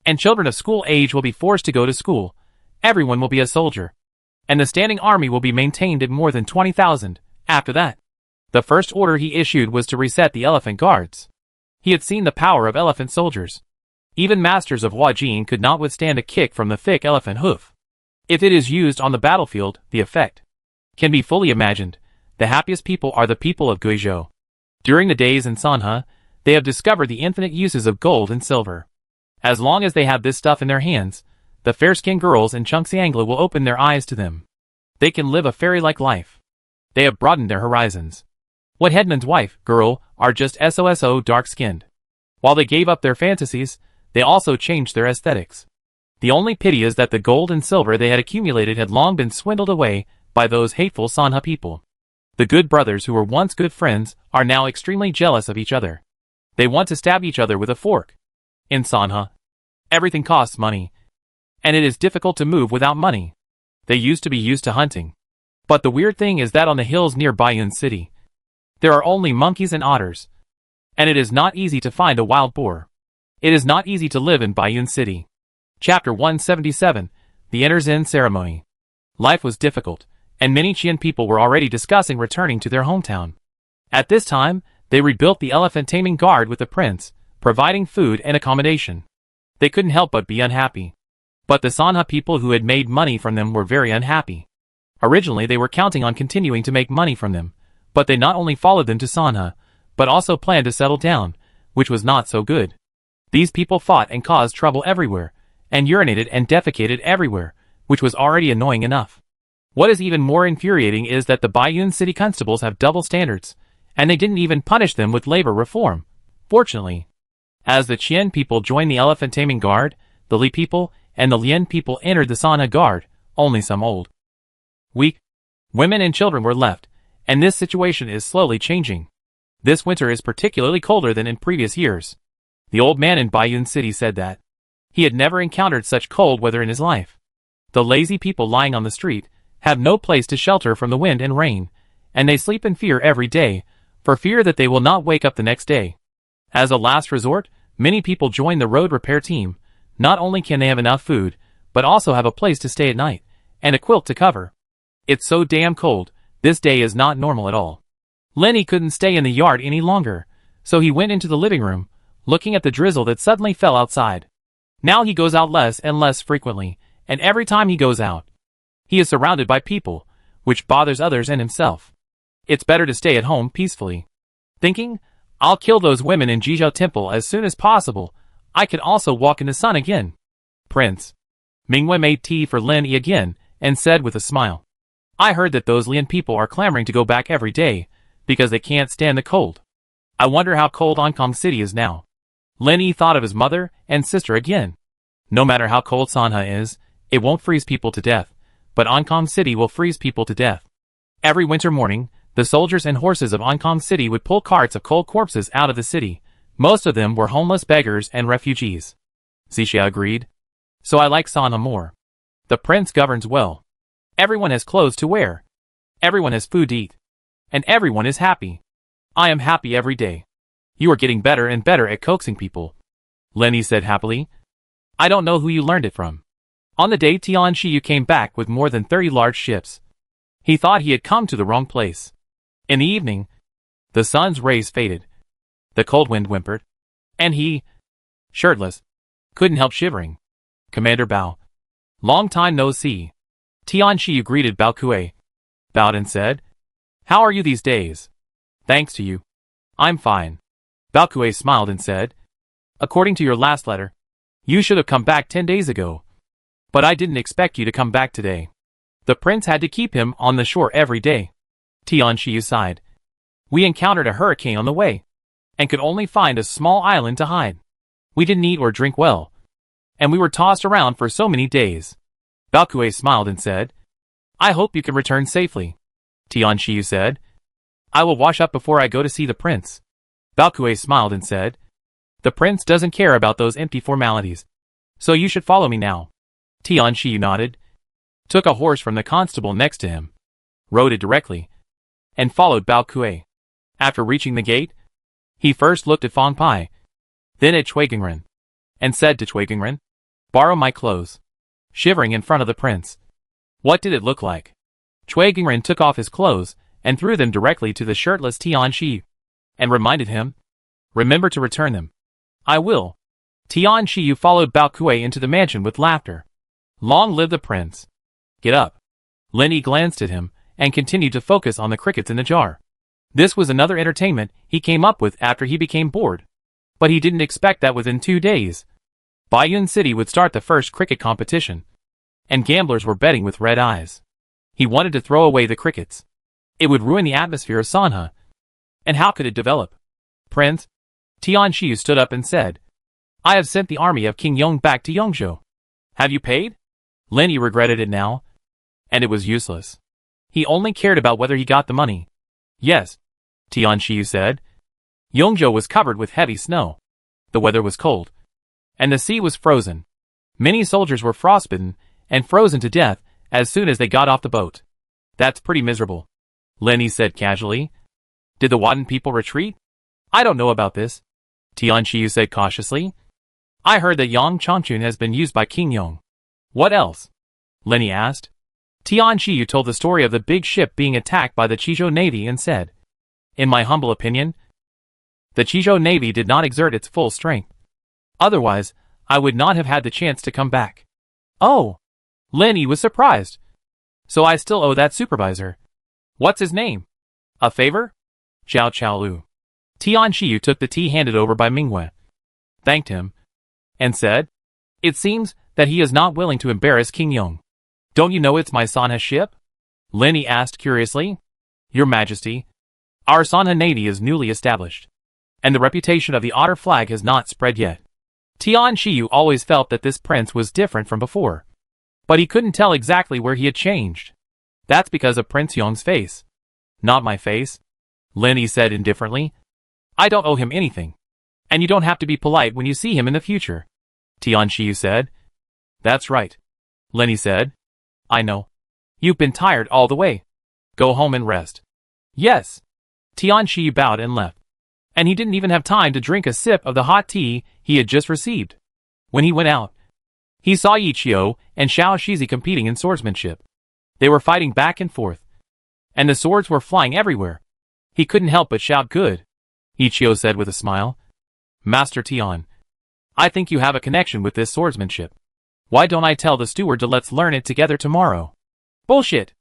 And children of school age will be forced to go to school. Everyone will be a soldier. And the standing army will be maintained at more than 20,000. After that, the first order he issued was to reset the elephant guards. He had seen the power of elephant soldiers. Even masters of Huajin could not withstand a kick from the thick elephant hoof. If it is used on the battlefield, the effect can be fully imagined. The happiest people are the people of Guizhou. During the days in Sanha, they have discovered the infinite uses of gold and silver. As long as they have this stuff in their hands, the fair-skinned girls in Chengxiangla will open their eyes to them. They can live a fairy-like life. They have broadened their horizons. What headman's wife, girl, are just so dark-skinned. While they gave up their fantasies, they also changed their aesthetics. The only pity is that the gold and silver they had accumulated had long been swindled away by those hateful Sanha people. The good brothers who were once good friends are now extremely jealous of each other. They want to stab each other with a fork. In Sanha, everything costs money, and it is difficult to move without money. They used to be used to hunting. But the weird thing is that on the hills near Baiyun City, there are only monkeys and otters, and it is not easy to find a wild boar. It is not easy to live in Baiyun City. Chapter 177, The Enter-Zen Ceremony. Life was difficult, and many Qian people were already discussing returning to their hometown. At this time, they rebuilt the elephant taming guard with the prince, providing food and accommodation. They couldn't help but be unhappy. But the Sanha people who had made money from them were very unhappy. Originally they were counting on continuing to make money from them, but they not only followed them to Sanha, but also planned to settle down, which was not so good. These people fought and caused trouble everywhere, and urinated and defecated everywhere, which was already annoying enough. What is even more infuriating is that the Baiyun city constables have double standards, and they didn't even punish them with labor reform. Fortunately, as the Qian people joined the elephant taming guard, the Li people and the Lian people entered the Sanha guard. Only some old, weak women and children were left, and this situation is slowly changing. This winter is particularly colder than in previous years. The old man in Baiyun City said that he had never encountered such cold weather in his life. The lazy people lying on the street have no place to shelter from the wind and rain, and they sleep in fear every day, for fear that they will not wake up the next day. As a last resort, many people join the road repair team. Not only can they have enough food, but also have a place to stay at night, and a quilt to cover. It's so damn cold, this day is not normal at all. Lin Yi couldn't stay in the yard any longer, so he went into the living room, looking at the drizzle that suddenly fell outside. Now he goes out less and less frequently, and every time he goes out, he is surrounded by people, which bothers others and himself. It's better to stay at home peacefully. Thinking, I'll kill those women in Jizhou Temple as soon as possible. I can also walk in the sun again. Prince Mingwei made tea for Lin Yi again, and said with a smile, I heard that those Lian people are clamoring to go back every day, because they can't stand the cold. I wonder how cold Ankong City is now. Lin Yi thought of his mother and sister again. No matter how cold Sanha is, it won't freeze people to death, but Ankong City will freeze people to death. Every winter morning, the soldiers and horses of Ankong City would pull carts of cold corpses out of the city. Most of them were homeless beggars and refugees. Xixia agreed. So I like Sanha more. The prince governs well. Everyone has clothes to wear. Everyone has food to eat. And everyone is happy. I am happy every day. You are getting better and better at coaxing people. Lin Yi said happily. I don't know who you learned it from. On the day Tianxiyu came back with more than 30 large ships, he thought he had come to the wrong place. In the evening, the sun's rays faded. The cold wind whimpered. And he, shirtless, couldn't help shivering. Commander Bao. Long time no see. Tianxiyu greeted Bao Kuei, bowed and said, How are you these days? Thanks to you. I'm fine. Bao Kuei smiled and said, According to your last letter, you should have come back 10 days ago. But I didn't expect you to come back today. The prince had to keep him on the shore every day. Tianxiyu sighed. We encountered a hurricane on the way, and could only find a small island to hide. We didn't eat or drink well. and we were tossed around for so many days. Bao Kuei smiled and said, I hope you can return safely. Tian Shiyu said, I will wash up before I go to see the prince. Bao Kuei smiled and said, the prince doesn't care about those empty formalities, so you should follow me now. Tian Shiyu nodded, took a horse from the constable next to him, rode it directly, and followed Bao Kuei. After reaching the gate, he first looked at Fang Pai, then at Cui Gingren, and said to Cui Gingren, borrow my clothes. Shivering in front of the prince. What did it look like? Cui Gingren took off his clothes and threw them directly to the shirtless Tian Shiyu, and reminded him, remember to return them. I will. Tian Shiyu followed Bao Kuei into the mansion with laughter. Long live the prince. Get up. Lin Yi glanced at him and continued to focus on the crickets in the jar. This was another entertainment he came up with after he became bored. But he didn't expect that within 2 days, Baiyun City would start the first cricket competition, and gamblers were betting with red eyes. He wanted to throw away the crickets. It would ruin the atmosphere of Sanhe. And how could it develop? Prince, Tian Shiyu stood up and said, I have sent the army of King Yong back to Yongzhou. Have you paid? Lin Yi regretted it now, and it was useless. He only cared about whether he got the money. Yes, Tian Shiyu said. Yongzhou was covered with heavy snow. The weather was cold, and the sea was frozen. Many soldiers were frostbitten and frozen to death as soon as they got off the boat. That's pretty miserable, Lin Yi said casually. Did the Wadden people retreat? I don't know about this, Tian Shiyu said cautiously. I heard that Yang Changchun has been used by King Yong. What else? Lin Yi asked. Tian Shiyu told the story of the big ship being attacked by the Qizhou Navy and said, in my humble opinion, the Qizhou Navy did not exert its full strength. Otherwise, I would not have had the chance to come back. Oh! Lin Yi was surprised. So I still owe that supervisor. What's his name? A favor? Zhao Chaolu. Tian Shiyu took the tea handed over by Mingwei, thanked him, and said, it seems that he is not willing to embarrass King Yong. Don't you know it's my Sanhe ship? Lin Yi asked curiously. Your Majesty, our Sanhe Navy is newly established, and the reputation of the Otter flag has not spread yet. Tian Shiyu always felt that this prince was different from before, but he couldn't tell exactly where he had changed. That's because of Prince Yong's face. Not my face, Lin Yi said indifferently. I don't owe him anything, and you don't have to be polite when you see him in the future, Tian Shiyu said. That's right, Lin Yi said. I know. You've been tired all the way. Go home and rest. Yes. Tian Shiyu bowed and left. And he didn't even have time to drink a sip of the hot tea he had just received. When he went out, he saw Yi Qiu and Xiao Shizi competing in swordsmanship. They were fighting back and forth, and the swords were flying everywhere. He couldn't help but shout good. Yi Qiu said with a smile. Master Tian, I think you have a connection with this swordsmanship. Why don't I tell the steward to let's learn it together tomorrow? Bullshit!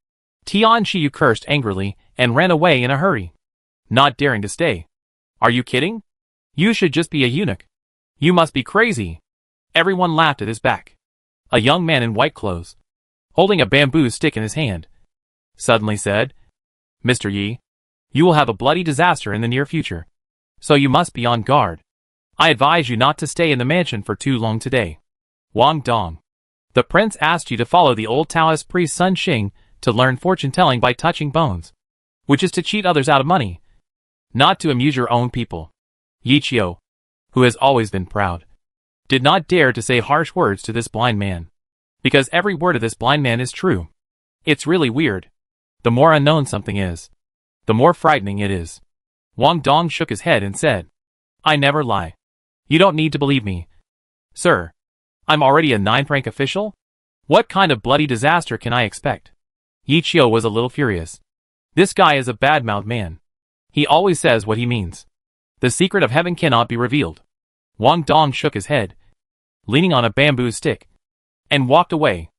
Tian Shiyu cursed angrily and ran away in a hurry, not daring to stay. Are you kidding? You should just be a eunuch. You must be crazy. Everyone laughed at his back. A young man in white clothes, holding a bamboo stick in his hand, suddenly said, Mr. Yi, you will have a bloody disaster in the near future, so you must be on guard. I advise you not to stay in the mansion for too long today. Wang Dong. The prince asked you to follow the old Taoist priest Sun Xing to learn fortune-telling by touching bones, which is to cheat others out of money, not to amuse your own people. Yi Qiu, who has always been proud, did not dare to say harsh words to this blind man, because every word of this blind man is true. It's really weird. The more unknown something is, the more frightening it is. Wang Dong shook his head and said, I never lie. You don't need to believe me. Sir, I'm already a 9th rank official? What kind of bloody disaster can I expect? Yi Qiu was a little furious. This guy is a bad-mouthed man. He always says what he means. The secret of heaven cannot be revealed. Wang Dong shook his head, leaning on a bamboo stick, and walked away.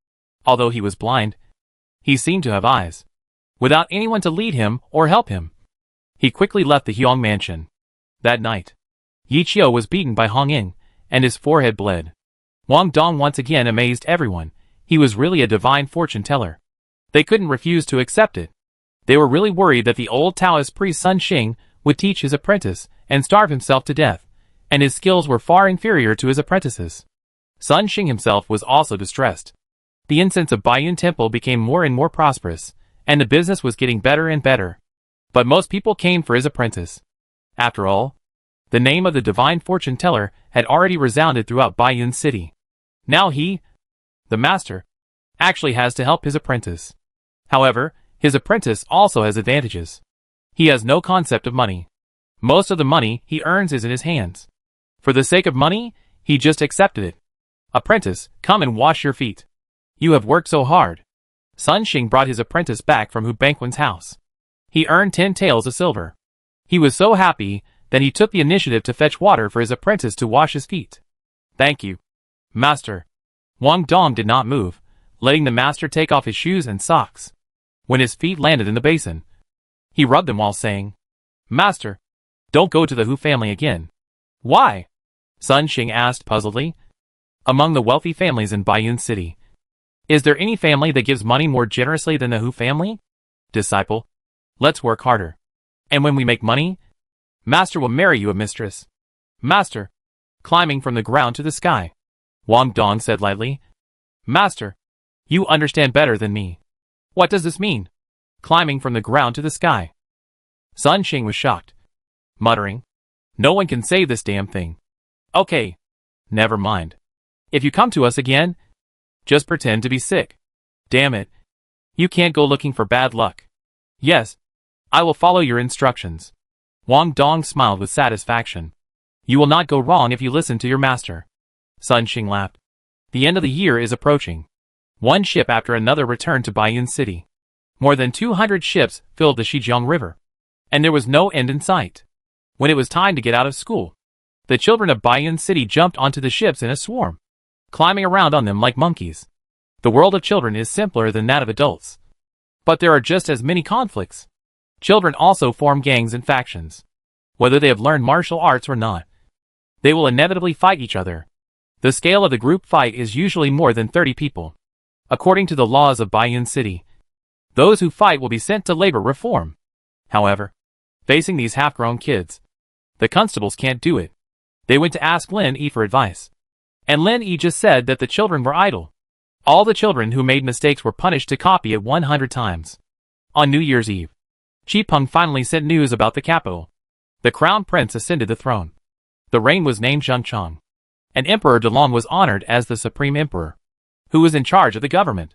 Although he was blind, he seemed to have eyes. Without anyone to lead him or help him, he quickly left the Huang mansion. That night, Yi Qiu was beaten by Hong Ying, and his forehead bled. Wang Dong once again amazed everyone. He was really a divine fortune teller. They couldn't refuse to accept it. They were really worried that the old Taoist priest Sun Xing would teach his apprentice and starve himself to death, and his skills were far inferior to his apprentice's. Sun Xing himself was also distressed. The incense of Baiyun Temple became more and more prosperous, and the business was getting better and better. But most people came for his apprentice. After all, the name of the divine fortune teller had already resounded throughout Baiyun City. Now he, the master, actually has to help his apprentice. However, his apprentice also has advantages. He has no concept of money. Most of the money he earns is in his hands. For the sake of money, he just accepted it. Apprentice, come and wash your feet. You have worked so hard. Sun Xing brought his apprentice back from Hu Bangquan's house. He earned 10 taels of silver. He was so happy that he took the initiative to fetch water for his apprentice to wash his feet. Thank you, master. Wang Dong did not move, letting the master take off his shoes and socks. When his feet landed in the basin, he rubbed them while saying, Master, don't go to the Hu family again. Why? Sun Xing asked puzzledly. Among the wealthy families in Baiyun City, is there any family that gives money more generously than the Hu family? Disciple, let's work harder. And when we make money, Master will marry you a mistress. Master, climbing from the ground to the sky. Wang Dong said lightly. Master, you understand better than me. What does this mean? Climbing from the ground to the sky. Sun Xing was shocked, muttering, no one can say this damn thing. Okay, never mind. If you come to us again, just pretend to be sick. Damn it. You can't go looking for bad luck. Yes, I will follow your instructions. Wang Dong smiled with satisfaction. You will not go wrong if you listen to your master. Sun Xing laughed. The end of the year is approaching. One ship after another returned to Baiyun City. More than 200 ships filled the Shijiang River. And there was no end in sight. When it was time to get out of school, the children of Baiyun City jumped onto the ships in a swarm, climbing around on them like monkeys. The world of children is simpler than that of adults. But there are just as many conflicts. Children also form gangs and factions. Whether they have learned martial arts or not, they will inevitably fight each other. The scale of the group fight is usually more than 30 people. According to the laws of Baiyun City, those who fight will be sent to labor reform. However, facing these half-grown kids, the constables can't do it. They went to ask Lin Yi for advice. And Lin Yi just said that the children were idle. All the children who made mistakes were punished to copy it 100 times. On New Year's Eve, Qi Peng finally sent news about the capital. The crown prince ascended the throne. The reign was named Zhengchang. And Emperor Delong was honored as the supreme emperor, who was in charge of the government.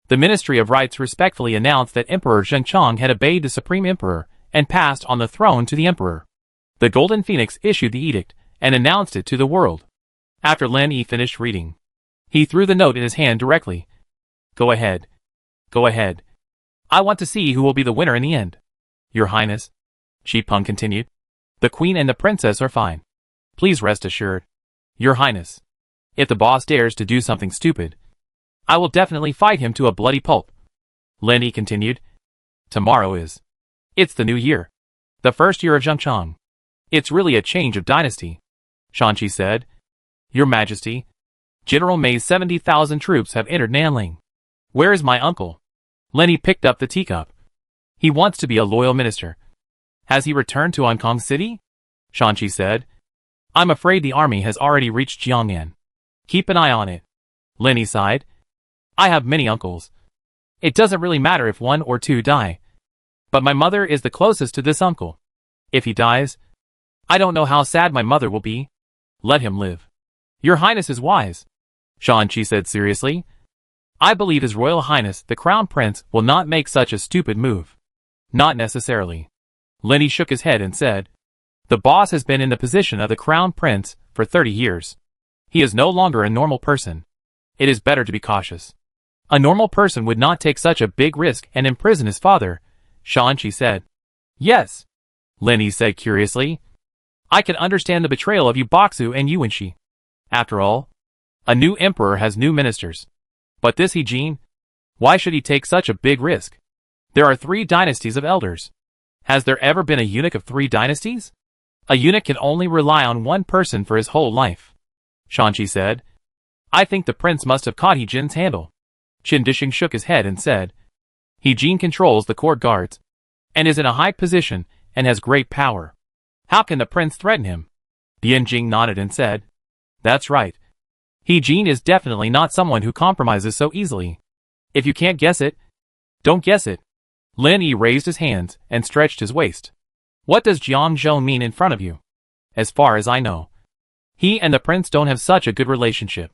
The Ministry of Rights respectfully announced that Emperor Zhengchang had obeyed the supreme emperor and passed on the throne to the emperor. The Golden Phoenix issued the edict and announced it to the world. After Lin Yi finished reading, he threw the note in his hand directly. Go ahead. Go ahead. I want to see who will be the winner in the end. Your Highness, Qi Peng continued, the Queen and the Princess are fine. Please rest assured. Your Highness, if the boss dares to do something stupid, I will definitely fight him to a bloody pulp. Lin Yi continued. Tomorrow is. It's the new year. The first year of Zhengchang. It's really a change of dynasty. Shanqi said. Your Majesty, General May's 70,000 troops have entered Nanling. Where is my uncle? Lin Yi picked up the teacup. He wants to be a loyal minister. Has he returned to Hong Kong City? Shanqi said. I'm afraid the army has already reached Jiangnan. Keep an eye on it. Lin Yi sighed. I have many uncles. It doesn't really matter if one or two die. But my mother is the closest to this uncle. If he dies, I don't know how sad my mother will be. Let him live. Your Highness is wise, Shanqi said seriously. I believe His Royal Highness the Crown Prince will not make such a stupid move. Not necessarily. Lin Yi shook his head and said, the boss has been in the position of the Crown Prince for 30 years. He is no longer a normal person. It is better to be cautious. A normal person would not take such a big risk and imprison his father, Shanqi said. Yes, Lin Yi said curiously. I can understand the betrayal of Yu Boxu and Yuanxi. After all, a new emperor has new ministers. But this He-Jin, why should he take such a big risk? There are 3 dynasties of elders. Has there ever been a eunuch of 3 dynasties? A eunuch can only rely on one person for his whole life. Shanqi said. I think the prince must have caught He-Jin's handle. Qin Dishing shook his head and said, He-Jin controls the court guards, and is in a high position and has great power. How can the prince threaten him? Dian Jing nodded and said, That's right. Jean is definitely not someone who compromises so easily. If you can't guess it, don't guess it. Lin Yi raised his hands and stretched his waist. What does Jiang Zhou mean in front of you? As far as I know, he and the prince don't have such a good relationship.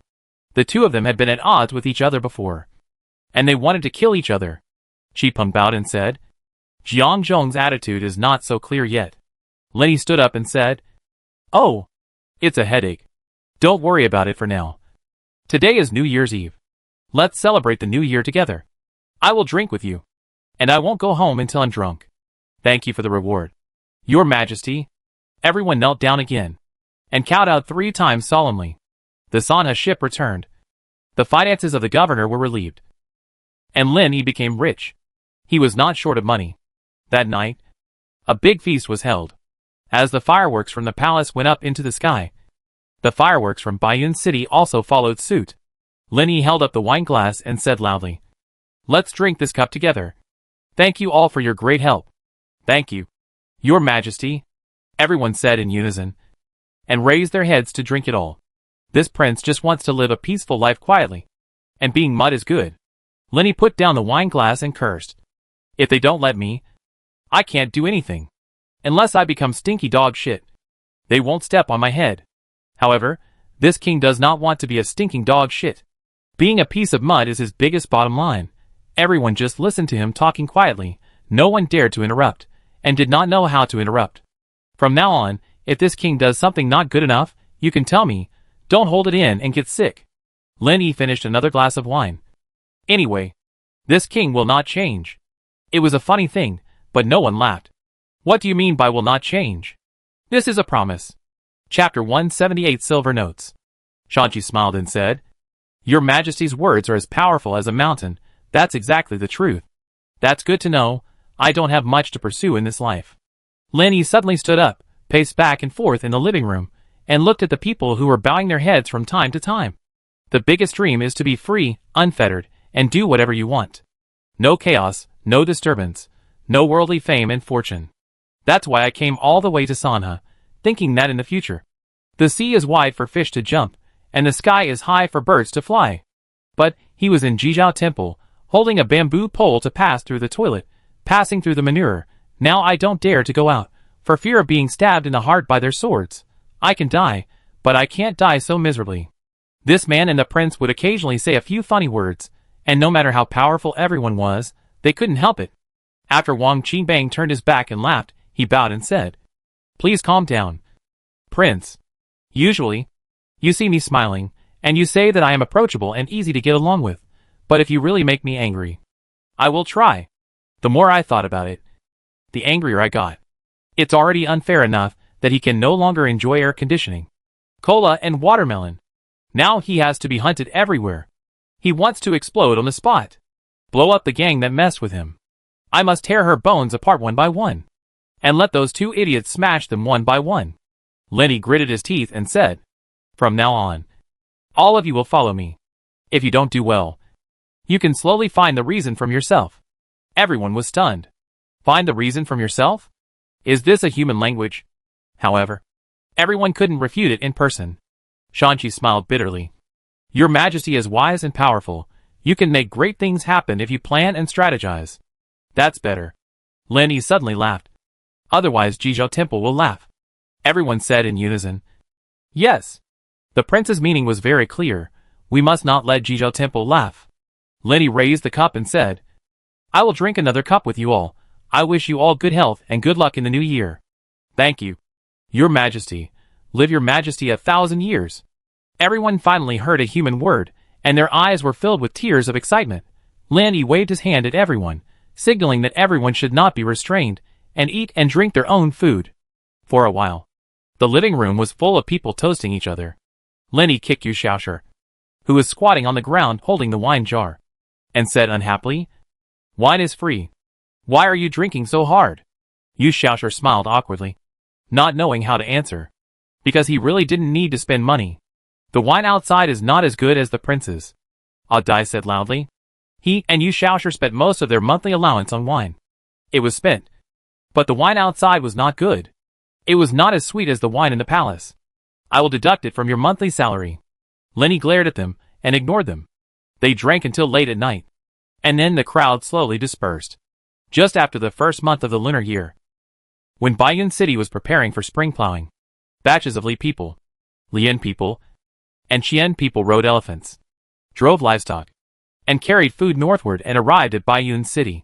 The two of them had been at odds with each other before, and they wanted to kill each other. Qi Peng bowed and said, Jiang Zhou's attitude is not so clear yet. Lin Yi stood up and said, Oh, it's a headache. Don't worry about it for now. Today is New Year's Eve. Let's celebrate the new year together. I will drink with you, and I won't go home until I'm drunk. Thank you for the reward. Your Majesty. Everyone knelt down again and kowtowed 3 times solemnly. The Sanha ship returned. The finances of the governor were relieved, and Lin Yi became rich. He was not short of money. That night, a big feast was held. As the fireworks from the palace went up into the sky, the fireworks from Baiyun City also followed suit. Lin Yi held up the wine glass and said loudly, Let's drink this cup together. Thank you all for your great help. Thank you, Your Majesty, everyone said in unison, and raised their heads to drink it all. This prince just wants to live a peaceful life quietly, and being mud is good. Lin Yi put down the wine glass and cursed. If they don't let me, I can't do anything. Unless I become stinky dog shit. They won't step on my head. However, this king does not want to be a stinking dog shit. Being a piece of mud is his biggest bottom line. Everyone just listened to him talking quietly. No one dared to interrupt, and did not know how to interrupt. From now on, if this king does something not good enough, you can tell me. Don't hold it in and get sick. Lin Yi finished another glass of wine. Anyway, this king will not change. It was a funny thing, but no one laughed. What do you mean by will not change? This is a promise. Chapter 178 Silver Notes. Shanqi smiled and said, Your Majesty's words are as powerful as a mountain. That's exactly the truth. That's good to know. I don't have much to pursue in this life. Lin Yi suddenly stood up, paced back and forth in the living room, and looked at the people who were bowing their heads from time to time. The biggest dream is to be free, unfettered, and do whatever you want. No chaos, no disturbance, no worldly fame and fortune. That's why I came all the way to Sanha, thinking that in the future, the sea is wide for fish to jump, and the sky is high for birds to fly. But he was in Jizhao Temple, holding a bamboo pole to pass through the toilet, passing through the manure. Now I don't dare to go out, for fear of being stabbed in the heart by their swords. I can die, but I can't die so miserably. This man and the prince would occasionally say a few funny words, and no matter how powerful everyone was, they couldn't help it. After Wang Qingbang turned his back and laughed, he bowed and said, Please calm down. Prince. Usually, you see me smiling, and you say that I am approachable and easy to get along with, but if you really make me angry, I will try. The more I thought about it, the angrier I got. It's already unfair enough that he can no longer enjoy air conditioning, cola and watermelon. Now he has to be hunted everywhere. He wants to explode on the spot. Blow up the gang that messed with him. I must tear her bones apart one by one, and let those 2 idiots smash them one by one. Lin Yi gritted his teeth and said, From now on, all of you will follow me. If you don't do well, you can slowly find the reason from yourself. Everyone was stunned. Find the reason from yourself? Is this a human language? However, everyone couldn't refute it in person. Shanqi smiled bitterly. Your Majesty is wise and powerful. You can make great things happen if you plan and strategize. That's better. Lin Yi suddenly laughed. Otherwise Jizhou Temple will laugh. Everyone said in unison, Yes. The prince's meaning was very clear. We must not let Jizhou Temple laugh. Lin Yi raised the cup and said, I will drink another cup with you all. I wish you all good health and good luck in the new year. Thank you. Your Majesty. Live your Majesty 1,000 years. Everyone finally heard a human word, and their eyes were filled with tears of excitement. Lin Yi waved his hand at everyone, signaling that everyone should not be restrained, and eat and drink their own food. For a while, the living room was full of people toasting each other. Lin Yi kicked Yu Xiaosher, who was squatting on the ground holding the wine jar, and said unhappily, Wine is free. Why are you drinking so hard? Yu Xiaosher smiled awkwardly, not knowing how to answer, because he really didn't need to spend money. The wine outside is not as good as the prince's. Dai said loudly. He and Yu Xiaosher spent most of their monthly allowance on wine. It was spent, but the wine outside was not good. It was not as sweet as the wine in the palace. I will deduct it from your monthly salary. Lenny glared at them and ignored them. They drank until late at night. And then the crowd slowly dispersed. Just after the first month of the lunar year, when Baiyun City was preparing for spring plowing, batches of Li people, Lian people, and Qian people rode elephants, drove livestock, and carried food northward and arrived at Baiyun City.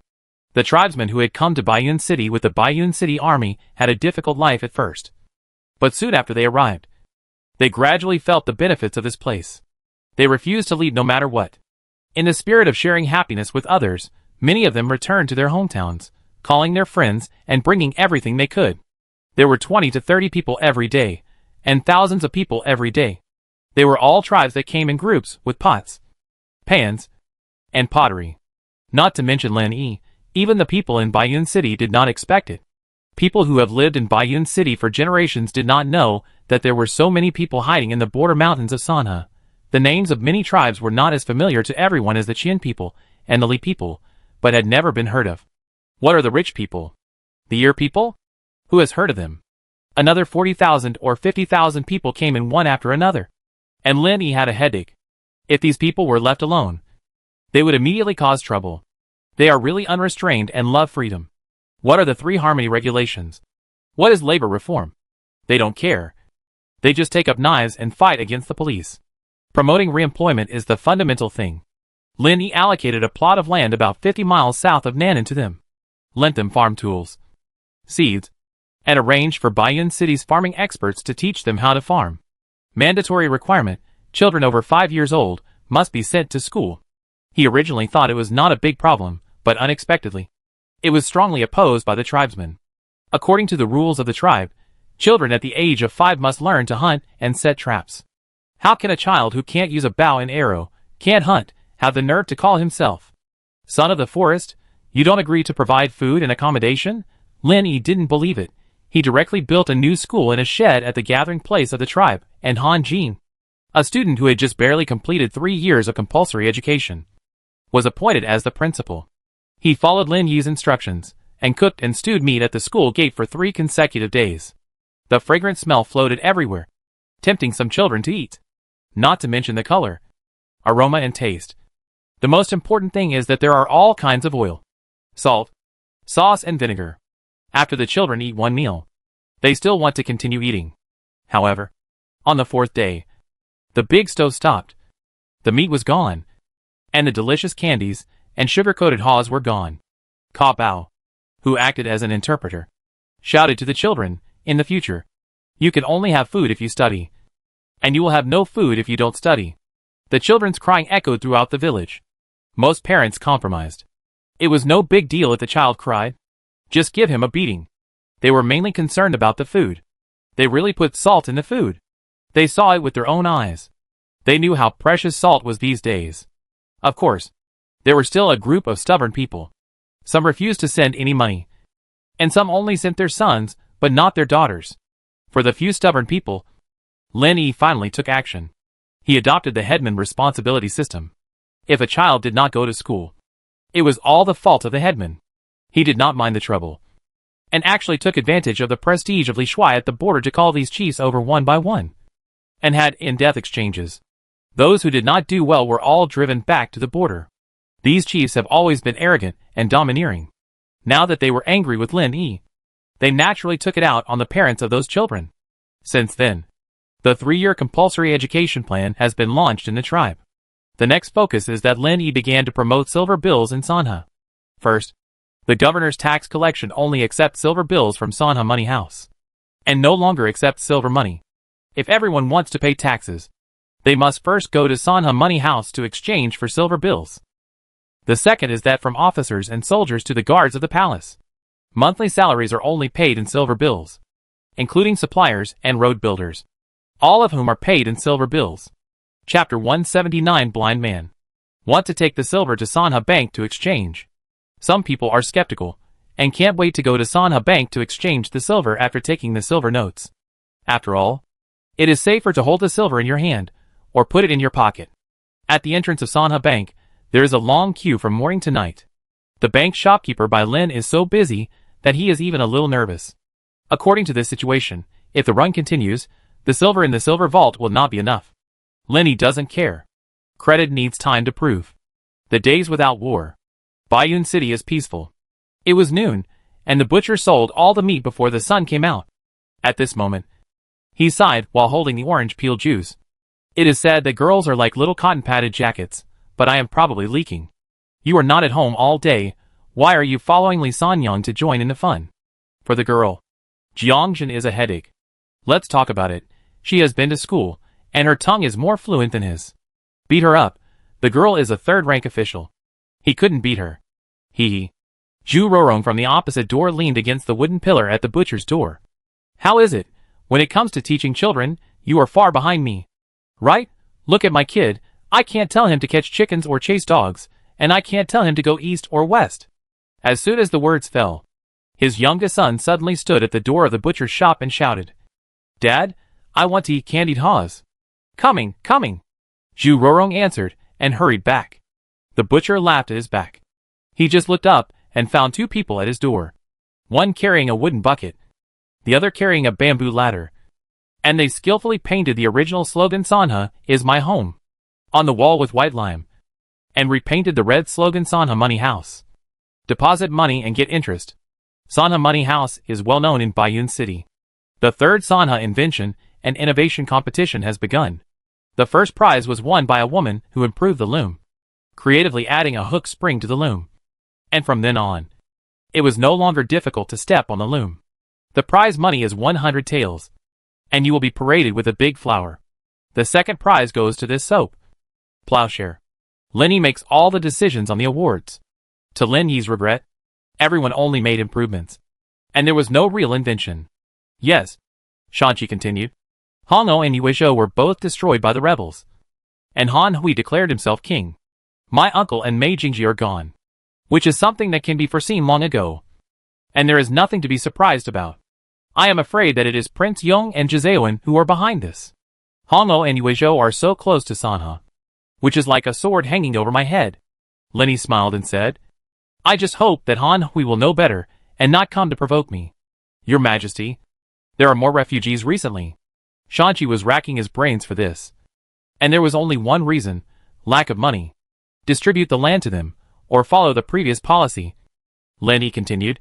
The tribesmen who had come to Baiyun City with the Baiyun City army had a difficult life at first. But soon after they arrived, they gradually felt the benefits of this place. They refused to leave no matter what. In the spirit of sharing happiness with others, many of them returned to their hometowns, calling their friends and bringing everything they could. There were 20 to 30 people every day, and thousands of people every day. They were all tribes that came in groups with pots, pans, and pottery. Not to mention Lin Yi, even the people in Baiyun City did not expect it. People who have lived in Baiyun City for generations did not know that there were so many people hiding in the border mountains of Sanha. The names of many tribes were not as familiar to everyone as the Qian people and the Li people, but had never been heard of. What are the rich people? The Ear people? Who has heard of them? Another 40,000 or 50,000 people came in one after another. And Lin Yi had a headache. If these people were left alone, they would immediately cause trouble. They are really unrestrained and love freedom. What are the 3 harmony regulations? What is labor reform? They don't care. They just take up knives and fight against the police. Promoting reemployment is the fundamental thing. Lin Yi allocated a plot of land about 50 miles south of Nan'an to them, lent them farm tools, seeds, and arranged for Baiyun City's farming experts to teach them how to farm. Mandatory requirement: children over 5 years old must be sent to school. He originally thought it was not a big problem, but unexpectedly, it was strongly opposed by the tribesmen. According to the rules of the tribe, children at the age of 5 must learn to hunt and set traps. How can a child who can't use a bow and arrow, can't hunt, have the nerve to call himself son of the forest? You don't agree to provide food and accommodation? Lin Yi didn't believe it. He directly built a new school in a shed at the gathering place of the tribe, and Han Jin, a student who had just barely completed 3 years of compulsory education, was appointed as the principal. He followed Lin Yi's instructions, and cooked and stewed meat at the school gate for 3 consecutive days. The fragrant smell floated everywhere, tempting some children to eat. Not to mention the color, aroma and taste. The most important thing is that there are all kinds of oil, salt, sauce and vinegar. After the children eat one meal, they still want to continue eating. However, on the 4th day, the big stove stopped. The meat was gone, and the delicious candies and sugar-coated haws were gone. Ka Bao, who acted as an interpreter, shouted to the children, "In the future, you can only have food if you study, and you will have no food if you don't study." The children's crying echoed throughout the village. Most parents compromised. It was no big deal if the child cried. Just give him a beating. They were mainly concerned about the food. They really put salt in the food. They saw it with their own eyes. They knew how precious salt was these days. Of course, there were still a group of stubborn people. Some refused to send any money, and some only sent their sons, but not their daughters. For the few stubborn people, Lin Yi finally took action. He adopted the headman responsibility system. If a child did not go to school, it was all the fault of the headman. He did not mind the trouble, and actually took advantage of the prestige of Li Shuai at the border to call these chiefs over one by one, and had in-depth exchanges. Those who did not do well were all driven back to the border. These chiefs have always been arrogant and domineering. Now that they were angry with Lin Yi, they naturally took it out on the parents of those children. Since then, the 3-year compulsory education plan has been launched in the tribe. The next focus is that Lin Yi began to promote silver bills in Sanha. First, the governor's tax collection only accepts silver bills from Sanha Money House, and no longer accepts silver money. If everyone wants to pay taxes, they must first go to Sanha Money House to exchange for silver bills. The second is that from officers and soldiers to the guards of the palace, monthly salaries are only paid in silver bills, including suppliers and road builders, all of whom are paid in silver bills. Chapter 179. Blind Man. Want to take the silver to Sanha Bank to exchange. Some people are skeptical, and can't wait to go to Sanha Bank to exchange the silver after taking the silver notes. After all, it is safer to hold the silver in your hand, or put it in your pocket. At the entrance of Sanha Bank, there is a long queue from morning to night. The bank shopkeeper by Lin is so busy that he is even a little nervous. According to this situation, if the run continues, the silver in the silver vault will not be enough. Lenny doesn't care. Credit needs time to prove. The days without war. Bayun City is peaceful. It was noon, and the butcher sold all the meat before the sun came out. At this moment, he sighed while holding the orange peel juice. It is said that girls are like little cotton-padded jackets, but I am probably leaking. You are not at home all day. Why are you following Li Sanyang to join in the fun? For the girl, Jiangjin is a headache. Let's talk about it. She has been to school, and her tongue is more fluent than his. Beat her up. The girl is a third-rank official. He couldn't beat her. Hee. Zhu Rorong from the opposite door leaned against the wooden pillar at the butcher's door. How is it? When it comes to teaching children, you are far behind me. Right? Look at my kid. I can't tell him to catch chickens or chase dogs, and I can't tell him to go east or west. As soon as the words fell, his youngest son suddenly stood at the door of the butcher's shop and shouted, Dad, I want to eat candied haws. Coming, coming. Zhu Rorong answered and hurried back. The butcher laughed at his back. He just looked up and found two people at his door. One carrying a wooden bucket, the other carrying a bamboo ladder. And they skillfully painted the original slogan Sanha is my home on the wall with white lime, and repainted the red slogan Sanha Money House. Deposit money and get interest. Sanha Money House is well known in Bayun City. The third Sanha invention and innovation competition has begun. The first prize was won by a woman who improved the loom, creatively adding a hook spring to the loom. And from then on, it was no longer difficult to step on the loom. The prize money is 100 taels, and you will be paraded with a big flower. The second prize goes to this soap. Plowshare. Lenny makes all the decisions on the awards. To Lin Yi's regret, everyone only made improvements, and there was no real invention. Yes, Shanqi continued. Hongou and Yuezhou were both destroyed by the rebels, and Han Hui declared himself king. My uncle and Mei Jingji are gone, which is something that can be foreseen long ago, and there is nothing to be surprised about. I am afraid that it is Prince Yong and Jizaoan who are behind this. Hongou and Yuezhou are so close to Sanha, which is like a sword hanging over my head. Lenny smiled and said, I just hope that Han Hui will know better and not come to provoke me. Your Majesty, there are more refugees recently. Shanqi was racking his brains for this. And there was only one reason, lack of money. Distribute the land to them, or follow the previous policy. Lenny continued,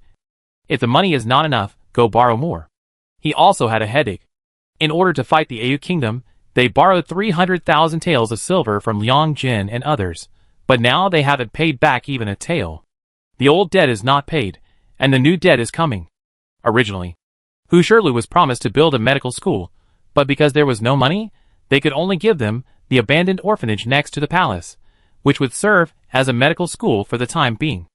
if the money is not enough, go borrow more. He also had a headache. In order to fight the Au Kingdom, they borrowed 300,000 taels of silver from Liang Jin and others, but now they haven't paid back even a tael. The old debt is not paid, and the new debt is coming. Originally, Hu Shirlu was promised to build a medical school, but because there was no money, they could only give them the abandoned orphanage next to the palace, which would serve as a medical school for the time being.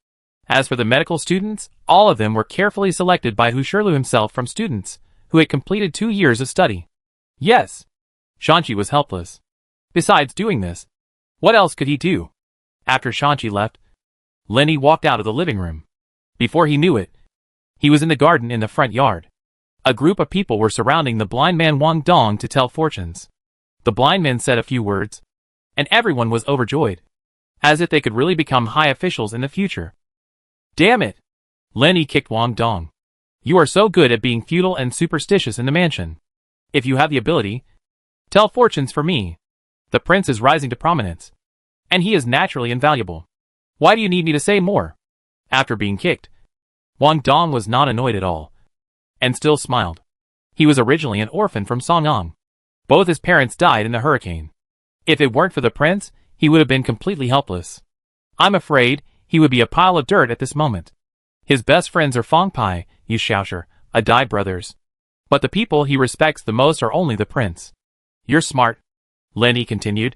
As for the medical students, all of them were carefully selected by Hu Shirlu himself from students who had completed 2 years of study. Yes, Shanqi was helpless. Besides doing this, what else could he do? After Shanqi left, Lenny walked out of the living room. Before he knew it, he was in the garden in the front yard. A group of people were surrounding the blind man Wang Dong to tell fortunes. The blind man said a few words, and everyone was overjoyed, as if they could really become high officials in the future. Damn it! Lenny kicked Wang Dong. You are so good at being feudal and superstitious in the mansion. If you have the ability, tell fortunes for me. The prince is rising to prominence, and he is naturally invaluable. Why do you need me to say more? After being kicked, Wang Dong was not annoyed at all, and still smiled. He was originally an orphan from Songang. Both his parents died in the hurricane. If it weren't for the prince, he would have been completely helpless. I'm afraid he would be a pile of dirt at this moment. His best friends are Fong Pai, Yu Xiaosher, Adai brothers. But the people he respects the most are only the prince. You're smart, Lenny continued.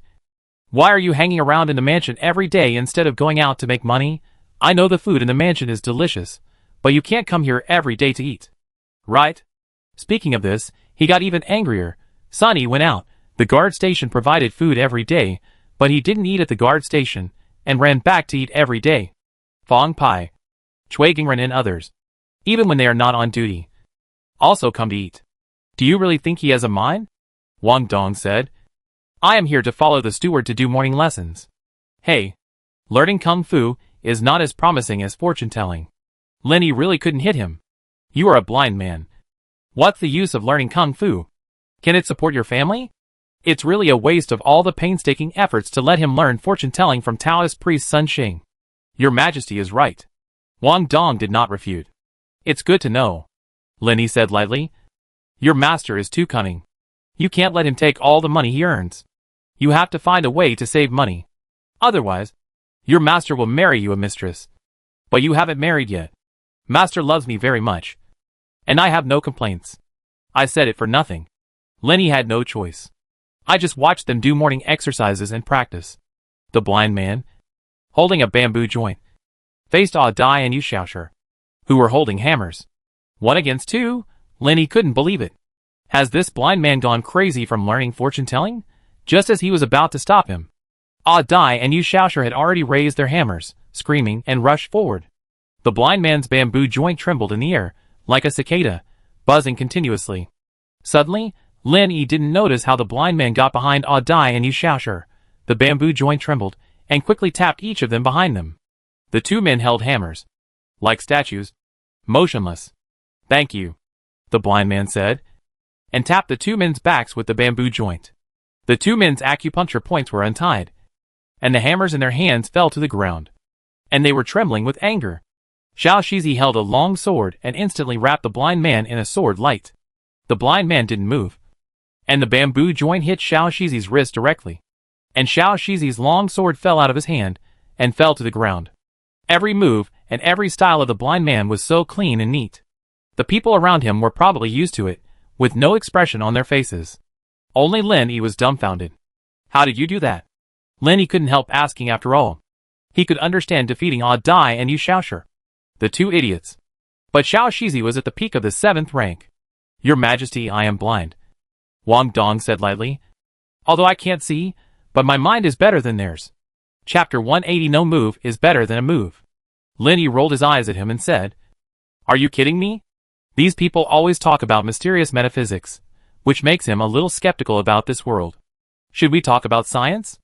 Why are you hanging around in the mansion every day instead of going out to make money? I know the food in the mansion is delicious, but you can't come here every day to eat. Right? Speaking of this, he got even angrier. Sunny went out. The guard station provided food every day, but he didn't eat at the guard station, and ran back to eat every day. Fong Pai, Chui Gingren and others, even when they are not on duty, also come to eat. Do you really think he has a mind? Wang Dong said. I am here to follow the steward to do morning lessons. Hey, learning kung fu is not as promising as fortune-telling. Lenny really couldn't hit him. You are a blind man. What's the use of learning kung fu? Can it support your family? It's really a waste of all the painstaking efforts to let him learn fortune-telling from Taoist priest Sun Xing. Your Majesty is right. Wang Dong did not refute. It's good to know. Lin Yi said lightly. Your master is too cunning. You can't let him take all the money he earns. You have to find a way to save money. Otherwise, your master will marry you a mistress. But you haven't married yet. Master loves me very much. And I have no complaints. I said it for nothing. Lin Yi had no choice. I just watched them do morning exercises and practice. The blind man, holding a bamboo joint, faced Ah Dai and Yu Xiaoshi, who were holding hammers. 1 against 2, Lin Yi couldn't believe it. Has this blind man gone crazy from learning fortune-telling? Just as he was about to stop him, Ah Dai and Yu Xiaoshi had already raised their hammers, screaming, and rushed forward. The blind man's bamboo joint trembled in the air, like a cicada, buzzing continuously. Suddenly, Lin Yi didn't notice how the blind man got behind Ah Dai and Yu Xiaoshi. The bamboo joint trembled, and quickly tapped each of them behind them. The 2 men held hammers, like statues, motionless. Thank you, the blind man said, and tapped the 2 men's backs with the bamboo joint. The 2 men's acupuncture points were untied, and the hammers in their hands fell to the ground. And they were trembling with anger. Xiao Shizi held a long sword and instantly wrapped the blind man in a sword light. The blind man didn't move, and the bamboo joint hit Xiao Shizi's wrist directly. And Xiao Shizi's long sword fell out of his hand and fell to the ground. Every move and every style of the blind man was so clean and neat. The people around him were probably used to it, with no expression on their faces. Only Lin Yi was dumbfounded. How did you do that? Lin Yi couldn't help asking after all. He could understand defeating Ah Dai and Yu Xiaoshi, the 2 idiots. But Xiao Shizi was at the peak of the 7th rank. Your Majesty, I am blind, Wang Dong said lightly. Although I can't see, but my mind is better than theirs. Chapter 180. No move is better than a move. Lin Yi rolled his eyes at him and said, Are you kidding me? These people always talk about mysterious metaphysics, which makes him a little skeptical about this world. Should we talk about science?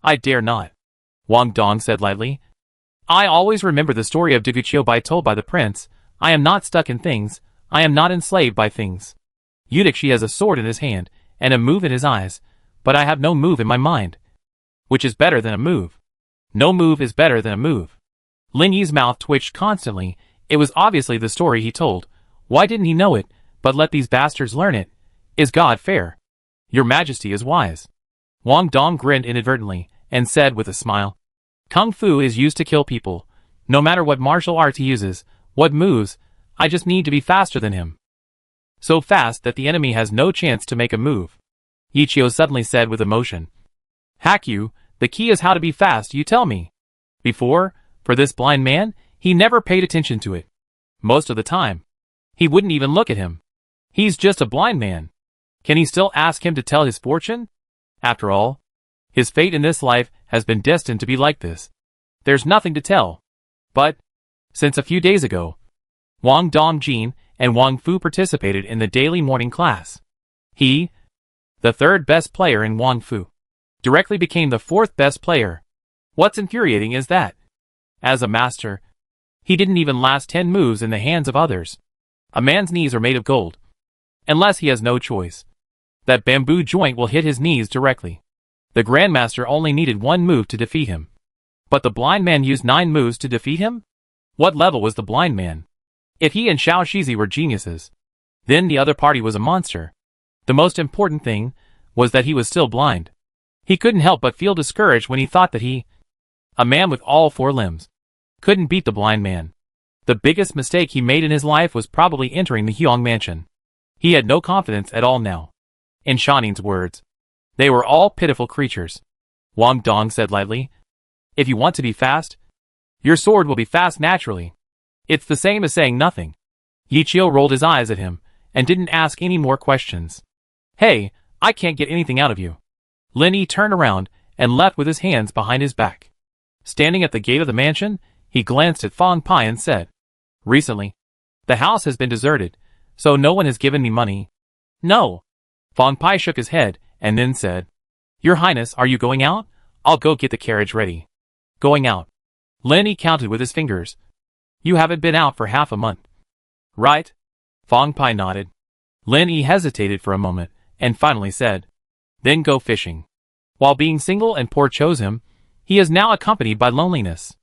I dare not, Wang Dong said lightly. I always remember the story of Deguqiu Bai told by the prince. I am not stuck in things, I am not enslaved by things. Eudici has a sword in his hand, and a move in his eyes, but I have no move in my mind. Which is better than a move? No move is better than a move. Lin Yi's mouth twitched constantly. It was obviously the story he told. Why didn't he know it, but let these bastards learn it? Is God fair? Your Majesty is wise. Wang Dong grinned inadvertently, and said with a smile, Kung Fu is used to kill people. No matter what martial arts he uses, what moves, I just need to be faster than him. So fast that the enemy has no chance to make a move. Yichio suddenly said with emotion. Hack you, the key is how to be fast, you tell me. Before, for this blind man, he never paid attention to it. Most of the time, he wouldn't even look at him. He's just a blind man. Can he still ask him to tell his fortune? After all, his fate in this life has been destined to be like this. There's nothing to tell. But, since a few days ago, Wang Dongjin and Wang Fu participated in the daily morning class. He, the 3rd best player in Wang Fu, directly became the 4th best player. What's infuriating is that, as a master, he didn't even last 10 moves in the hands of others. A man's knees are made of gold. Unless he has no choice. That bamboo joint will hit his knees directly. The Grandmaster only needed 1 move to defeat him. But the blind man used 9 moves to defeat him? What level was the blind man? If he and Xiao Shizi were geniuses, then the other party was a monster. The most important thing was that he was still blind. He couldn't help but feel discouraged when he thought that he, a man with all 4 limbs, couldn't beat the blind man. The biggest mistake he made in his life was probably entering the Huang mansion. He had no confidence at all now. In Shanin's words, they were all pitiful creatures. Wang Dong said lightly, If you want to be fast, your sword will be fast naturally. It's the same as saying nothing. Yichio rolled his eyes at him, and didn't ask any more questions. Hey, I can't get anything out of you. Lin Yi turned around, and left with his hands behind his back. Standing at the gate of the mansion, he glanced at Fang Pai and said, Recently, the house has been deserted, so no one has given me money. No. Fang Pai shook his head, and then said, Your Highness, are you going out? I'll go get the carriage ready. Going out. Lin Yi counted with his fingers. You haven't been out for half a month. Right? Fang Pai nodded. Lin Yi hesitated for a moment, and finally said, then go fishing. While being single and poor chose him, he is now accompanied by loneliness.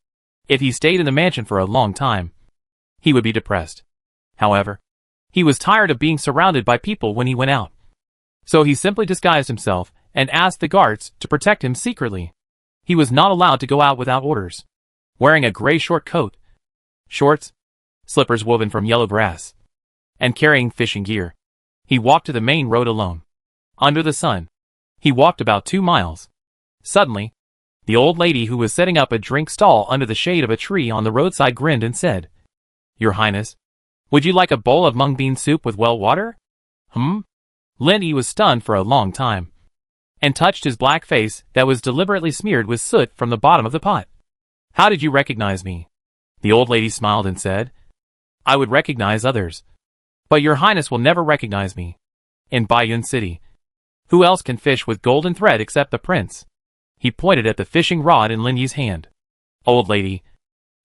If he stayed in the mansion for a long time, he would be depressed. However, he was tired of being surrounded by people when he went out. So he simply disguised himself and asked the guards to protect him secretly. He was not allowed to go out without orders. Wearing a gray short coat, shorts, slippers woven from yellow grass, and carrying fishing gear, he walked to the main road alone. Under the sun, he walked about 2 miles. Suddenly, the old lady who was setting up a drink stall under the shade of a tree on the roadside grinned and said, "Your Highness, would you like a bowl of mung bean soup with well water?" Lindy was stunned for a long time, and touched his black face that was deliberately smeared with soot from the bottom of the pot. "How did you recognize me?" The old lady smiled and said, "I would recognize others, but your Highness will never recognize me. In Bayun City, who else can fish with golden thread except the prince?" He pointed at the fishing rod in Lindy's hand. "Old lady,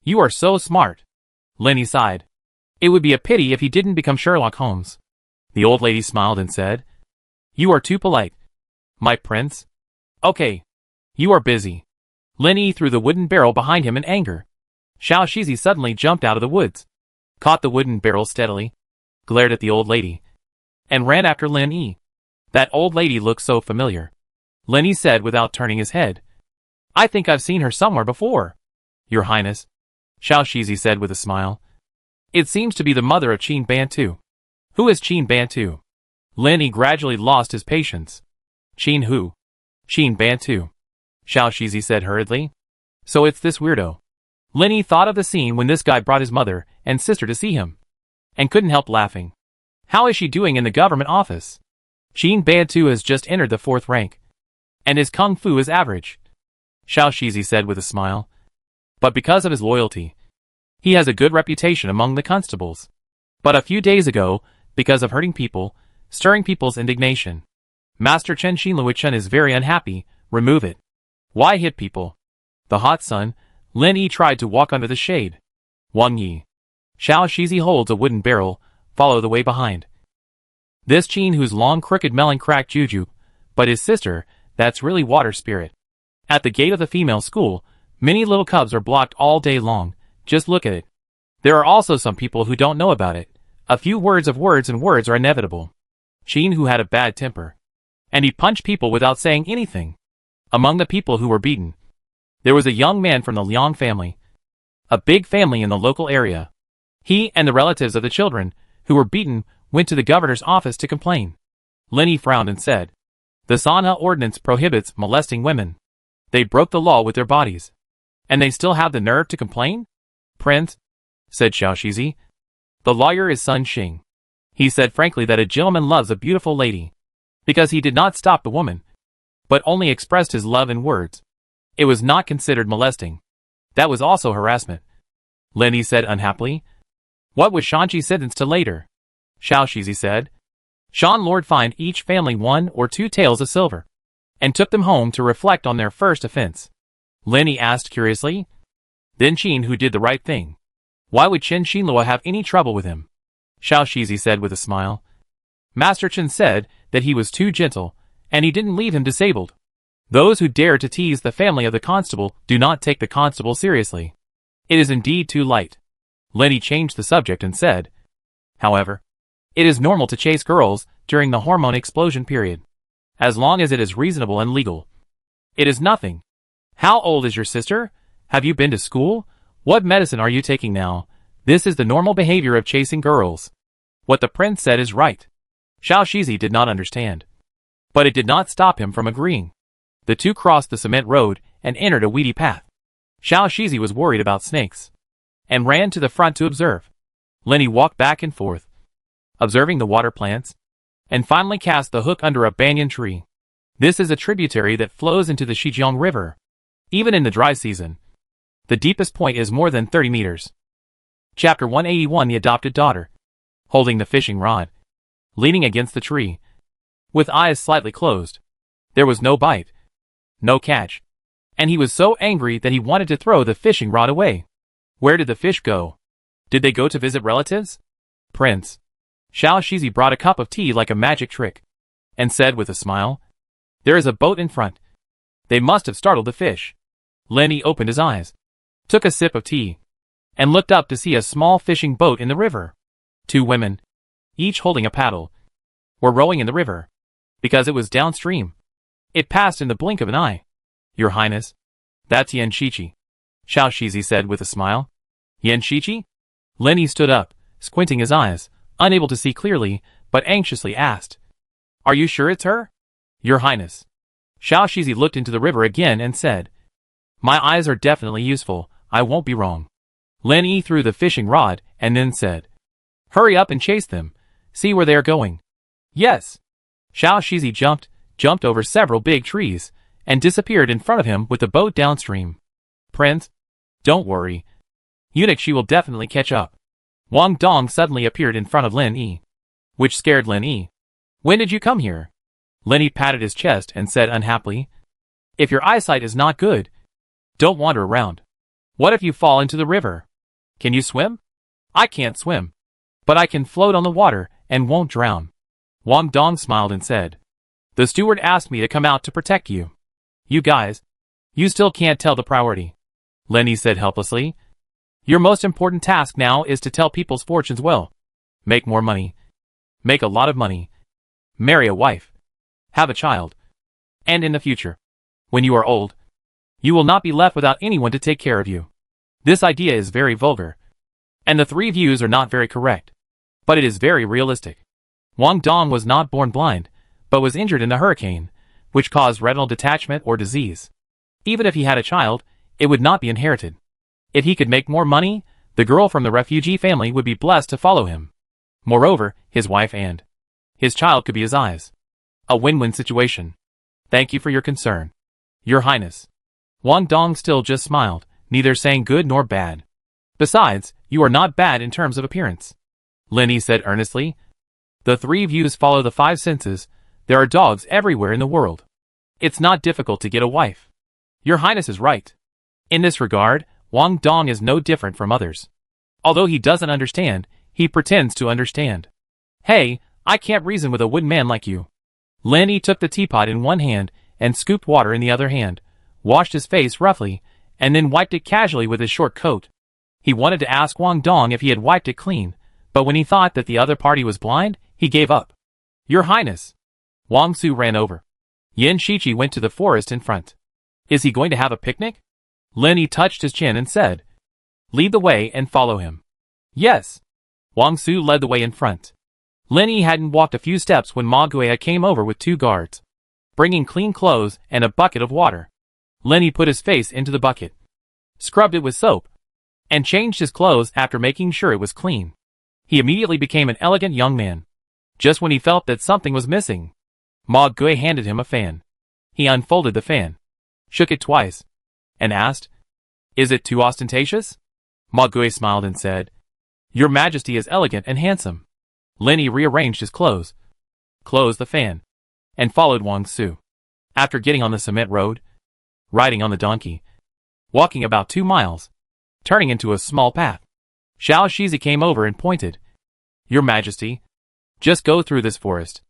you are so smart." Lindy sighed. It would be a pity if he didn't become Sherlock Holmes. The old lady smiled and said, "You are too polite, my prince." "Okay, you are busy." Lindy threw the wooden barrel behind him in anger. Xiao Shizi suddenly jumped out of the woods, caught the wooden barrel steadily, glared at the old lady, and ran after Lin Yi. "That old lady looks so familiar," Lin Yi said without turning his head. "I think I've seen her somewhere before." "Your Highness," Xiao Shizi said with a smile, "it seems to be the mother of Qin Bantu." "Who is Qin Bantu?" Lin Yi gradually lost his patience. "Qin who?" "Qin Bantu," Xiao Shizi said hurriedly. "So it's this weirdo." Lin Yi thought of the scene when this guy brought his mother and sister to see him, and couldn't help laughing. How is she doing in the government office? Qin Bantu has just entered the 4th rank, and his kung fu is average, Xiao Shizi said with a smile. But because of his loyalty, he has a good reputation among the constables. But a few days ago, because of hurting people, stirring people's indignation, Master Chen Xinluochen is very unhappy. Remove it. Why hit people? The hot sun, Lin Yi tried to walk under the shade. Wang Yi. Xiao Shizi holds a wooden barrel, follow the way behind. This Qin whose long crooked melon cracked juju, but his sister, that's really water spirit. At the gate of the female school, many little cubs are blocked all day long. Just look at it. There are also some people who don't know about it. A few words are inevitable. Qin who had a bad temper, and he punched people without saying anything. Among the people who were beaten, there was a young man from the Liang family, a big family in the local area. He and the relatives of the children who were beaten went to the governor's office to complain. Lin Yi frowned and said, "The Sanha ordinance prohibits molesting women. They broke the law with their bodies, and they still have the nerve to complain?" "Prince," said Xiao Shizi, "the lawyer is Sun Xing. He said frankly that a gentleman loves a beautiful lady, because he did not stop the woman, but only expressed his love in words. It was not considered molesting. That was also harassment." Lin Yi said unhappily. "What was Shanqi sentenced to later?" Xiao Shizi said. Shan Lord fined each family 1 or 2 taels of silver, and took them home to reflect on their first offense. Lin Yi asked curiously. "Then Qin who did the right thing. Why would Chen Xinluo have any trouble with him?" Xiao Shizi said with a smile. "Master Chen said that he was too gentle, and he didn't leave him disabled. Those who dare to tease the family of the constable do not take the constable seriously. It is indeed too light." Lin Yi changed the subject and said, "However, it is normal to chase girls during the hormone explosion period, as long as it is reasonable and legal. It is nothing. How old is your sister? Have you been to school? What medicine are you taking now? This is the normal behavior of chasing girls. What the prince said is right." Xiao Shizi did not understand, but it did not stop him from agreeing. The two crossed the cement road and entered a weedy path. Xiao Shizi was worried about snakes, and ran to the front to observe. Lin Yi walked back and forth, observing the water plants, and finally cast the hook under a banyan tree. This is a tributary that flows into the Shijiang River. Even in the dry season, the deepest point is more than 30 meters. Chapter 181. The adopted daughter, holding the fishing rod, leaning against the tree, with eyes slightly closed. There was no bite, no catch, and he was so angry that he wanted to throw the fishing rod away. Where did the fish go? Did they go to visit relatives? "Prince." Xiao Shizi brought a cup of tea like a magic trick, and said with a smile, There is a boat in front. They must have startled the fish. Lin Yi opened his eyes, took a sip of tea, and looked up to see a small fishing boat in the river. 2 women, each holding a paddle, were rowing in the river, because it was downstream. It passed in the blink of an eye. Your Highness, that's Yan Shiqi, Xiao Shizi said with a smile. Yan Shiqi? Lin Yi stood up, squinting his eyes, unable to see clearly, but anxiously asked. Are you sure it's her? Your Highness. Xiao Shizi looked into the river again and said, My eyes are definitely useful, I won't be wrong. Lin Yi threw the fishing rod and then said, Hurry up and chase them, see where they are going. Yes. Xiao Shizi jumped over several big trees, and disappeared in front of him with the boat downstream. Prince, don't worry. Eunuch, she will definitely catch up. Wang Dong suddenly appeared in front of Lin Yi, which scared Lin Yi. When did you come here? Lin Yi patted his chest and said unhappily, If your eyesight is not good, don't wander around. What if you fall into the river? Can you swim? I can't swim, but I can float on the water and won't drown. Wang Dong smiled and said, The steward asked me to come out to protect you. You guys, you still can't tell the priority. Lin Yi said helplessly. Your most important task now is to tell people's fortunes well. Make more money. Make a lot of money. Marry a wife. Have a child. And in the future, when you are old, you will not be left without anyone to take care of you. This idea is very vulgar, and the 3 views are not very correct, but it is very realistic. Wang Dong was not born blind, but was injured in the hurricane, which caused retinal detachment or disease. Even if he had a child, it would not be inherited. If he could make more money, the girl from the refugee family would be blessed to follow him. Moreover, his wife and his child could be his eyes. A win-win situation. Thank you for your concern, Your Highness. Wang Dong still just smiled, neither saying good nor bad. Besides, you are not bad in terms of appearance. Lin Yi said earnestly. The 3 views follow the 5 senses. There are dogs everywhere in the world. It's not difficult to get a wife. Your Highness is right. In this regard, Wang Dong is no different from others. Although he doesn't understand, he pretends to understand. Hey, I can't reason with a wooden man like you. Lin Yi took the teapot in one hand and scooped water in the other hand, washed his face roughly, and then wiped it casually with his short coat. He wanted to ask Wang Dong if he had wiped it clean, but when he thought that the other party was blind, he gave up. Your Highness. Wang Su ran over. Yan Shiqi went to the forest in front. Is he going to have a picnic? Lin Yi touched his chin and said, Lead the way and follow him. Yes. Wang Su led the way in front. Lin Yi hadn't walked a few steps when Ma Guia came over with 2 guards, bringing clean clothes and a bucket of water. Lin Yi put his face into the bucket, scrubbed it with soap, and changed his clothes after making sure it was clean. He immediately became an elegant young man. Just when he felt that something was missing, Ma Gui handed him a fan. He unfolded the fan, shook it twice, and asked, Is it too ostentatious? Ma Gui smiled and said, Your Majesty is elegant and handsome. Lin Yi rearranged his clothes, closed the fan, and followed Wang Su. After getting on the cement road, riding on the donkey, walking about 2 miles, turning into a small path, Xiao Shizi came over and pointed. Your Majesty, just go through this forest.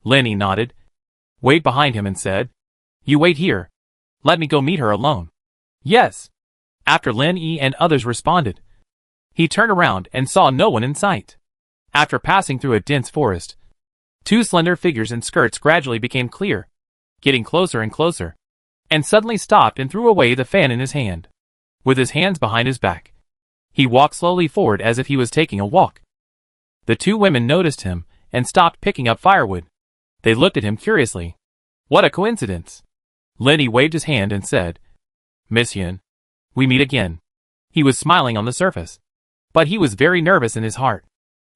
Lin Yi nodded, waved behind him and said, You wait here. Let me go meet her alone. Yes. After Lin Yi and others responded, he turned around and saw no one in sight. After passing through a dense forest, 2 slender figures in skirts gradually became clear, getting closer and closer, and suddenly stopped and threw away the fan in his hand. With his hands behind his back, he walked slowly forward as if he was taking a walk. The 2 women noticed him and stopped picking up firewood. They looked at him curiously. What a coincidence! Lin Yi waved his hand and said, Miss Yan, we meet again. He was smiling on the surface, but he was very nervous in his heart.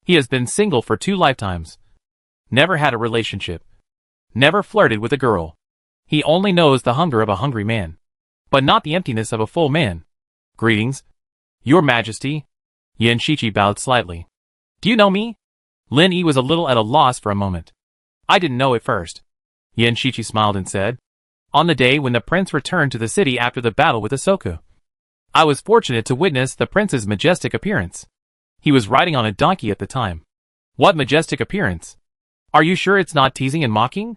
He has been single for 2 lifetimes. Never had a relationship. Never flirted with a girl. He only knows the hunger of a hungry man, but not the emptiness of a full man. Greetings, Your Majesty. Yan Shiqi bowed slightly. Do you know me? Lin Yi was a little at a loss for a moment. I didn't know at first. Yan Shiqi smiled and said, On the day when the prince returned to the city after the battle with the Soku, I was fortunate to witness the prince's majestic appearance. He was riding on a donkey at the time. What majestic appearance! Are you sure it's not teasing and mocking?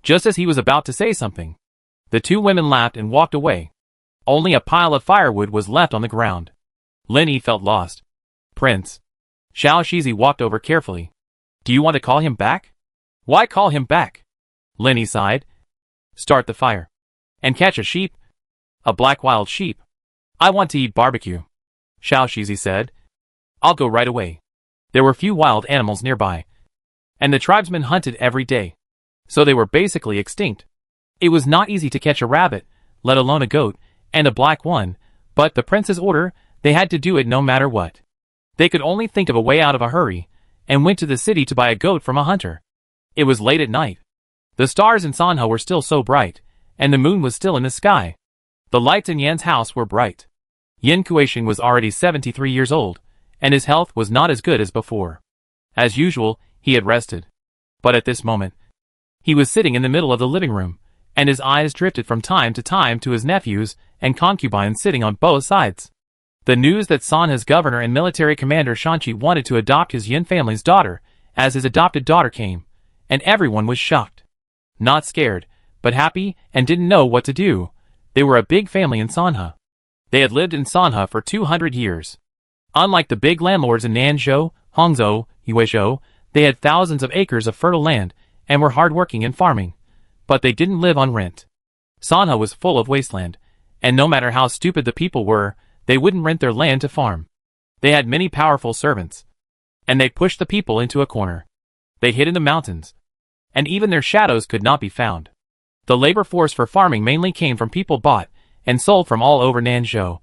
Just as he was about to say something, the two women laughed and walked away. Only a pile of firewood was left on the ground. Lenny felt lost. Prince. Xiao Shizi walked over carefully. Do you want to call him back? Why call him back? Lenny sighed. Start the fire. And catch a sheep? A black wild sheep. I want to eat barbecue. Xiao Shizi said. I'll go right away. There were few wild animals nearby, and the tribesmen hunted every day, so they were basically extinct. It was not easy to catch a rabbit, let alone a goat, and a black one, but the prince's order, they had to do it no matter what. They could only think of a way out of a hurry, and went to the city to buy a goat from a hunter. It was late at night. The stars in Sanha were still so bright, and the moon was still in the sky. The lights in Yan's house were bright. Yan Kuisheng was already 73 years old, and his health was not as good as before. As usual, he had rested. But at this moment, he was sitting in the middle of the living room, and his eyes drifted from time to time to his nephews and concubines sitting on both sides. The news that Sanha's governor and military commander Shanqi wanted to adopt his Yin family's daughter as his adopted daughter came, and everyone was shocked. Not scared, but happy and didn't know what to do. They were a big family in Sanha. They had lived in Sanha for 200 years. Unlike the big landlords in Nanzhou, Hangzhou, Yuezhou, they had thousands of acres of fertile land and were hardworking in farming. But they didn't live on rent. Sanha was full of wasteland, and no matter how stupid the people were, they wouldn't rent their land to farm. They had many powerful servants, and they pushed the people into a corner. They hid in the mountains, and even their shadows could not be found. The labor force for farming mainly came from people bought and sold from all over Nanzhou,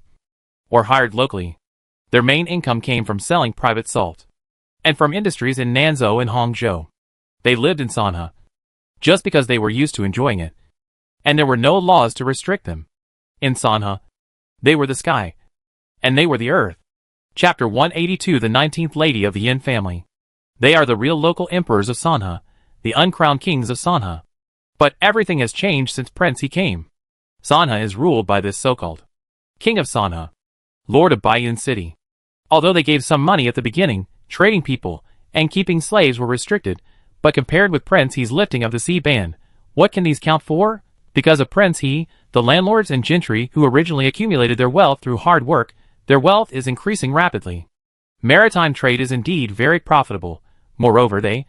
or hired locally. Their main income came from selling private salt, and from industries in Nanzhou and Hangzhou. They lived in Sanha, just because they were used to enjoying it, and there were no laws to restrict them. In Sanha, they were the sky, and they were the earth. Chapter 182. The 19th Lady of the Yin family. They are the real local emperors of Sanha, the uncrowned kings of Sanha. But everything has changed since Prince he came. Sanha is ruled by this so-called King of Sanha, Lord of Baiyun City. Although they gave some money at the beginning, trading people and keeping slaves were restricted, but compared with Prince he's lifting of the sea ban, what can these count for? Because of Prince he, the landlords and gentry who originally accumulated their wealth through hard work, their wealth is increasing rapidly. Maritime trade is indeed very profitable. Moreover, they,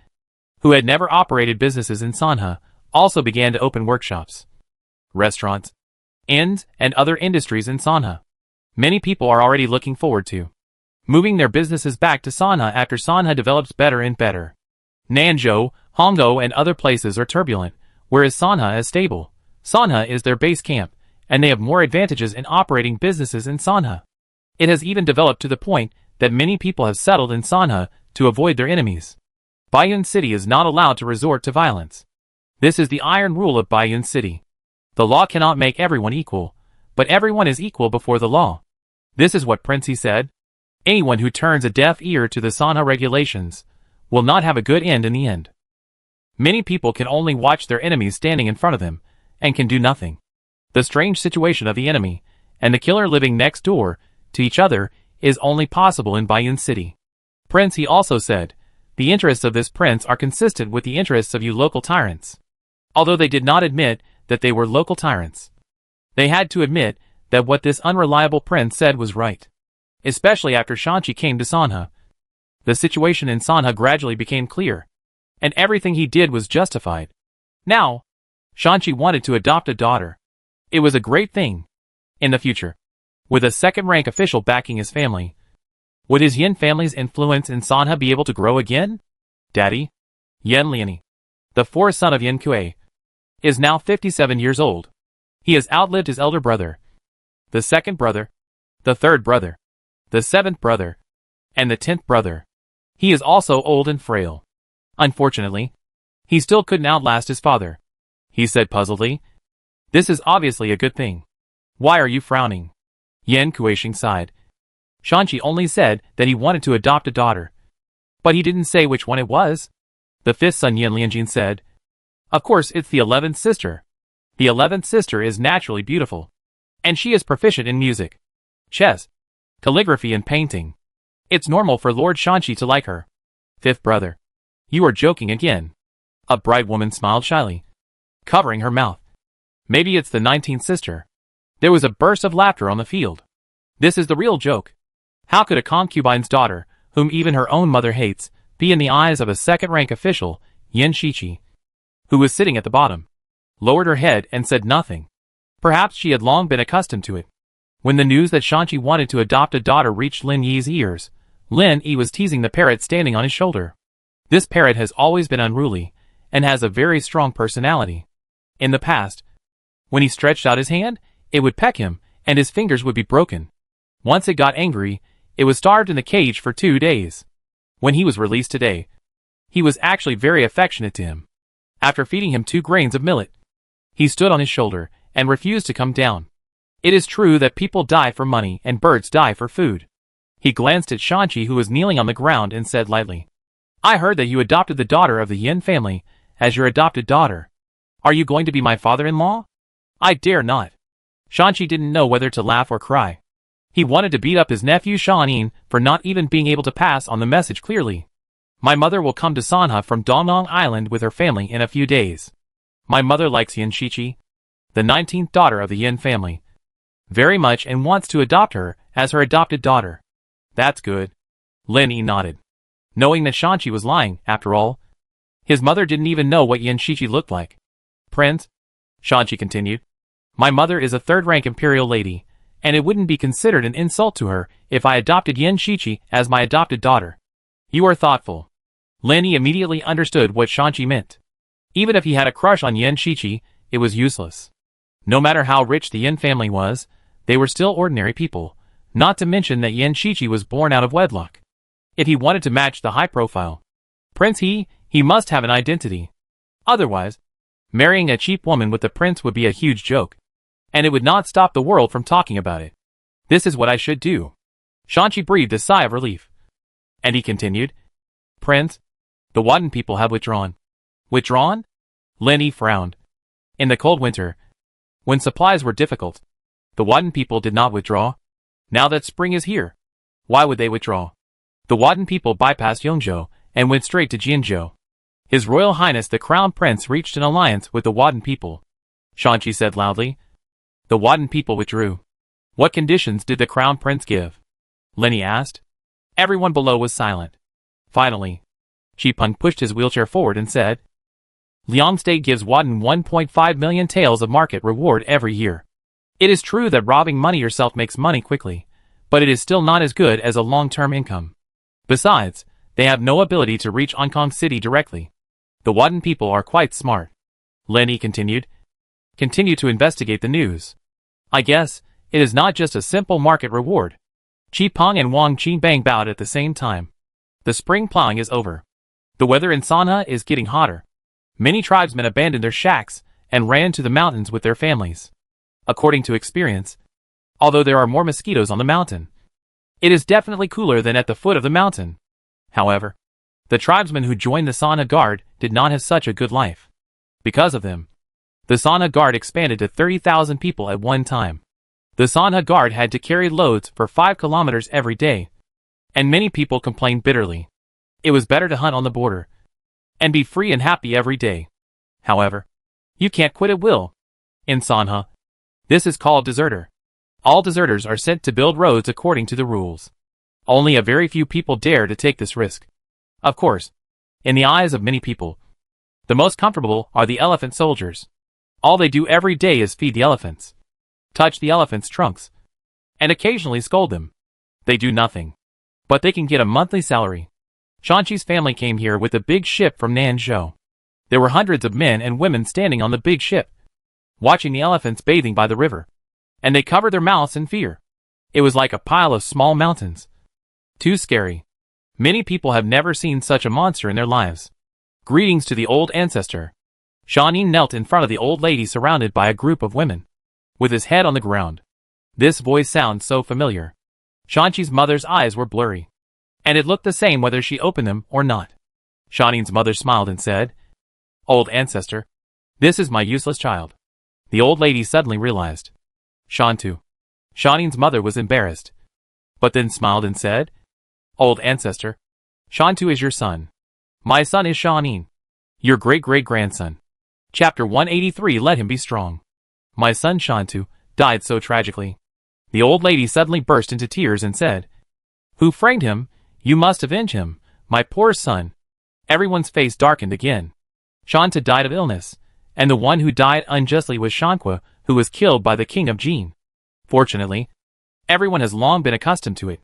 who had never operated businesses in Sanha, also began to open workshops, restaurants, inns, and other industries in Sanha. Many people are already looking forward to moving their businesses back to Sanha after Sanha develops better and better. Nanzhou, Hangzhou, and other places are turbulent, whereas Sanha is stable. Sanha is their base camp, and they have more advantages in operating businesses in Sanha. It has even developed to the point that many people have settled in Sanha to avoid their enemies. Baiyun City is not allowed to resort to violence. This is the iron rule of Baiyun City. The law cannot make everyone equal, but everyone is equal before the law. This is what Prince he said. Anyone who turns a deaf ear to the Sanha regulations will not have a good end in the end. Many people can only watch their enemies standing in front of them, and can do nothing. The strange situation of the enemy, and the killer living next door to each other, is only possible in Baiyun City. Prince he also said, the interests of this prince are consistent with the interests of you local tyrants. Although they did not admit that they were local tyrants, they had to admit that what this unreliable prince said was right. Especially after Shanqi came to Sanha. The situation in Sanha gradually became clear, and everything he did was justified. Now, Shanqi wanted to adopt a daughter. It was a great thing. In the future, with a second-rank official backing his family, would his Yin family's influence in Sanha be able to grow again? Daddy, Yan Liani, the fourth son of Yan Kui, is now 57 years old. He has outlived his elder brother, the second brother, the third brother, the seventh brother, and the 10th brother. He is also old and frail. Unfortunately, he still couldn't outlast his father. He said puzzledly. This is obviously a good thing. Why are you frowning? Yan Kuisheng sighed. Shanqi only said that he wanted to adopt a daughter, but he didn't say which one it was. The fifth son Yan Lianjin said, of course it's the 11th sister. The 11th sister is naturally beautiful, and she is proficient in music, chess, calligraphy, and painting. It's normal for Lord Shanqi to like her. Fifth brother. You are joking again. A bright woman smiled shyly. covering her mouth. Maybe it's the 19th sister. There was a burst of laughter on the field. This is the real joke. How could a concubine's daughter, whom even her own mother hates, be in the eyes of a second-rank official, Yin Shichi, who was sitting at the bottom, lowered her head and said nothing. Perhaps she had long been accustomed to it. When the news that Shanchi wanted to adopt a daughter reached Lin Yi's ears, Lin Yi was teasing the parrot standing on his shoulder. This parrot has always been unruly, and has a very strong personality. In the past, when he stretched out his hand, it would peck him, and his fingers would be broken. Once it got angry, it was starved in the cage for 2 days. When he was released today, he was actually very affectionate to him. After feeding him 2 grains of millet, he stood on his shoulder and refused to come down. It is true that people die for money and birds die for food. He glanced at Shanchi, who was kneeling on the ground, and said lightly, I heard that you adopted the daughter of the Yin family as your adopted daughter. Are you going to be my father-in-law? I dare not. Shanchi didn't know whether to laugh or cry. He wanted to beat up his nephew Shanin for not even being able to pass on the message clearly. My mother will come to Sanha from Dongnong Island with her family in a few days. My mother likes Yin Shichi, the 19th daughter of the Yin family, very much and wants to adopt her as her adopted daughter. That's good. Lin Yi nodded, knowing that Shanchi was lying, after all. His mother didn't even know what Yin Shichi looked like. Prince, Shanchi continued, my mother is a third-rank imperial lady, and it wouldn't be considered an insult to her if I adopted Yin Shichi as my adopted daughter. You are thoughtful. Lin Yi immediately understood what Shanchi meant. Even if he had a crush on Yin Shichi, it was useless. No matter how rich the Yin family was, they were still ordinary people, not to mention that Yin Shichi was born out of wedlock. If he wanted to match the high profile prince, he must have an identity. Otherwise, marrying a cheap woman with the prince would be a huge joke, and it would not stop the world from talking about it. This is what I should do. Shanchi breathed a sigh of relief. And he continued, Prince, the Wadden people have withdrawn. Withdrawn? Lin Yi frowned. In the cold winter, when supplies were difficult, the Wadden people did not withdraw. Now that spring is here, why would they withdraw? The Wadden people bypassed Yongzhou and went straight to Jinzhou. His Royal Highness the Crown Prince reached an alliance with the Wadden people. Shanchi said loudly. The Wadden people withdrew. What conditions did the Crown Prince give? Lin Yi asked. Everyone below was silent. Finally, Qipeng pushed his wheelchair forward and said, Liang State gives Wadden 1.5 million taels of market reward every year. It is true that robbing money yourself makes money quickly, but it is still not as good as a long-term income. Besides, they have no ability to reach Hong City directly. The Wadden people are quite smart. Lin Yi continued. Continue to investigate the news. I guess it is not just a simple market reward. Qipeng and Wang Qinbang bowed at the same time. The spring plowing is over. The weather in Sanha is getting hotter. Many tribesmen abandoned their shacks and ran to the mountains with their families. According to experience, although there are more mosquitoes on the mountain, it is definitely cooler than at the foot of the mountain. However, the tribesmen who joined the Sanha Guard did not have such a good life. Because of them, the Sanha Guard expanded to 30,000 people at one time. The Sanha Guard had to carry loads for 5 kilometers every day, and many people complained bitterly. It was better to hunt on the border and be free and happy every day. However, you can't quit at will. In Sanha, this is called deserter. All deserters are sent to build roads according to the rules. Only a very few people dare to take this risk. Of course, in the eyes of many people, the most comfortable are the elephant soldiers. All they do every day is feed the elephants, touch the elephants' trunks, and occasionally scold them. They do nothing, but they can get a monthly salary. Shanchi's family came here with a big ship from Nanzhou. There were hundreds of men and women standing on the big ship, watching the elephants bathing by the river, and they covered their mouths in fear. It was like a pile of small mountains. Too scary. Many people have never seen such a monster in their lives. Greetings to the old ancestor. Shanin knelt in front of the old lady surrounded by a group of women, with his head on the ground. This voice sounds so familiar. Shanchi's mother's eyes were blurry, and it looked the same whether she opened them or not. Shanin's mother smiled and said, Old ancestor, this is my useless child. The old lady suddenly realized. Shantu. Shanin's mother was embarrassed, but then smiled and said, Old ancestor, Shantu is your son. My son is Shanin, your great-great-grandson. Chapter 183. Let him be strong. My son Shantu died so tragically. The old lady suddenly burst into tears and said, "Who framed him? You must avenge him, my poor son." Everyone's face darkened again. Shanta died of illness, and the one who died unjustly was Shankwa, who was killed by the king of Jin. Fortunately, everyone has long been accustomed to it.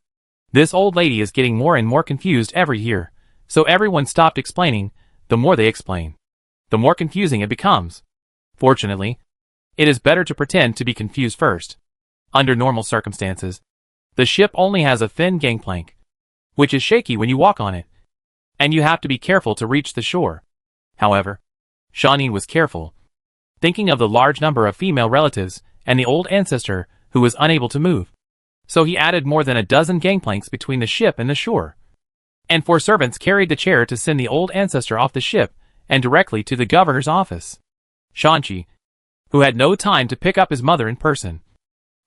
This old lady is getting more and more confused every year, so everyone stopped explaining. The more they explain, the more confusing it becomes. Fortunately, it is better to pretend to be confused first. Under normal circumstances, the ship only has a thin gangplank, which is shaky when you walk on it, and you have to be careful to reach the shore. However, Shawnee was careful, thinking of the large number of female relatives and the old ancestor who was unable to move. So he added more than a dozen gangplanks between the ship and the shore. And 4 servants carried the chair to send the old ancestor off the ship and directly to the governor's office. Shanchi, who had no time to pick up his mother in person,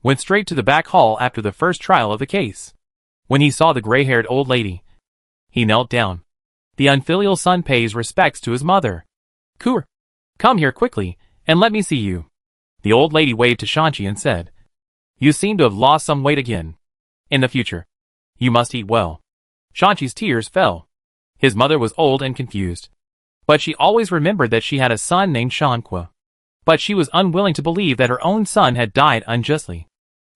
went straight to the back hall after the first trial of the case. When he saw the gray-haired old lady, he knelt down. The unfilial son pays respects to his mother. "Kur, come here quickly, and let me see you." The old lady waved to Shanchi and said, "You seem to have lost some weight again. In the future, you must eat well." Shanchi's tears fell. His mother was old and confused, but she always remembered that she had a son named Shankwa. But she was unwilling to believe that her own son had died unjustly.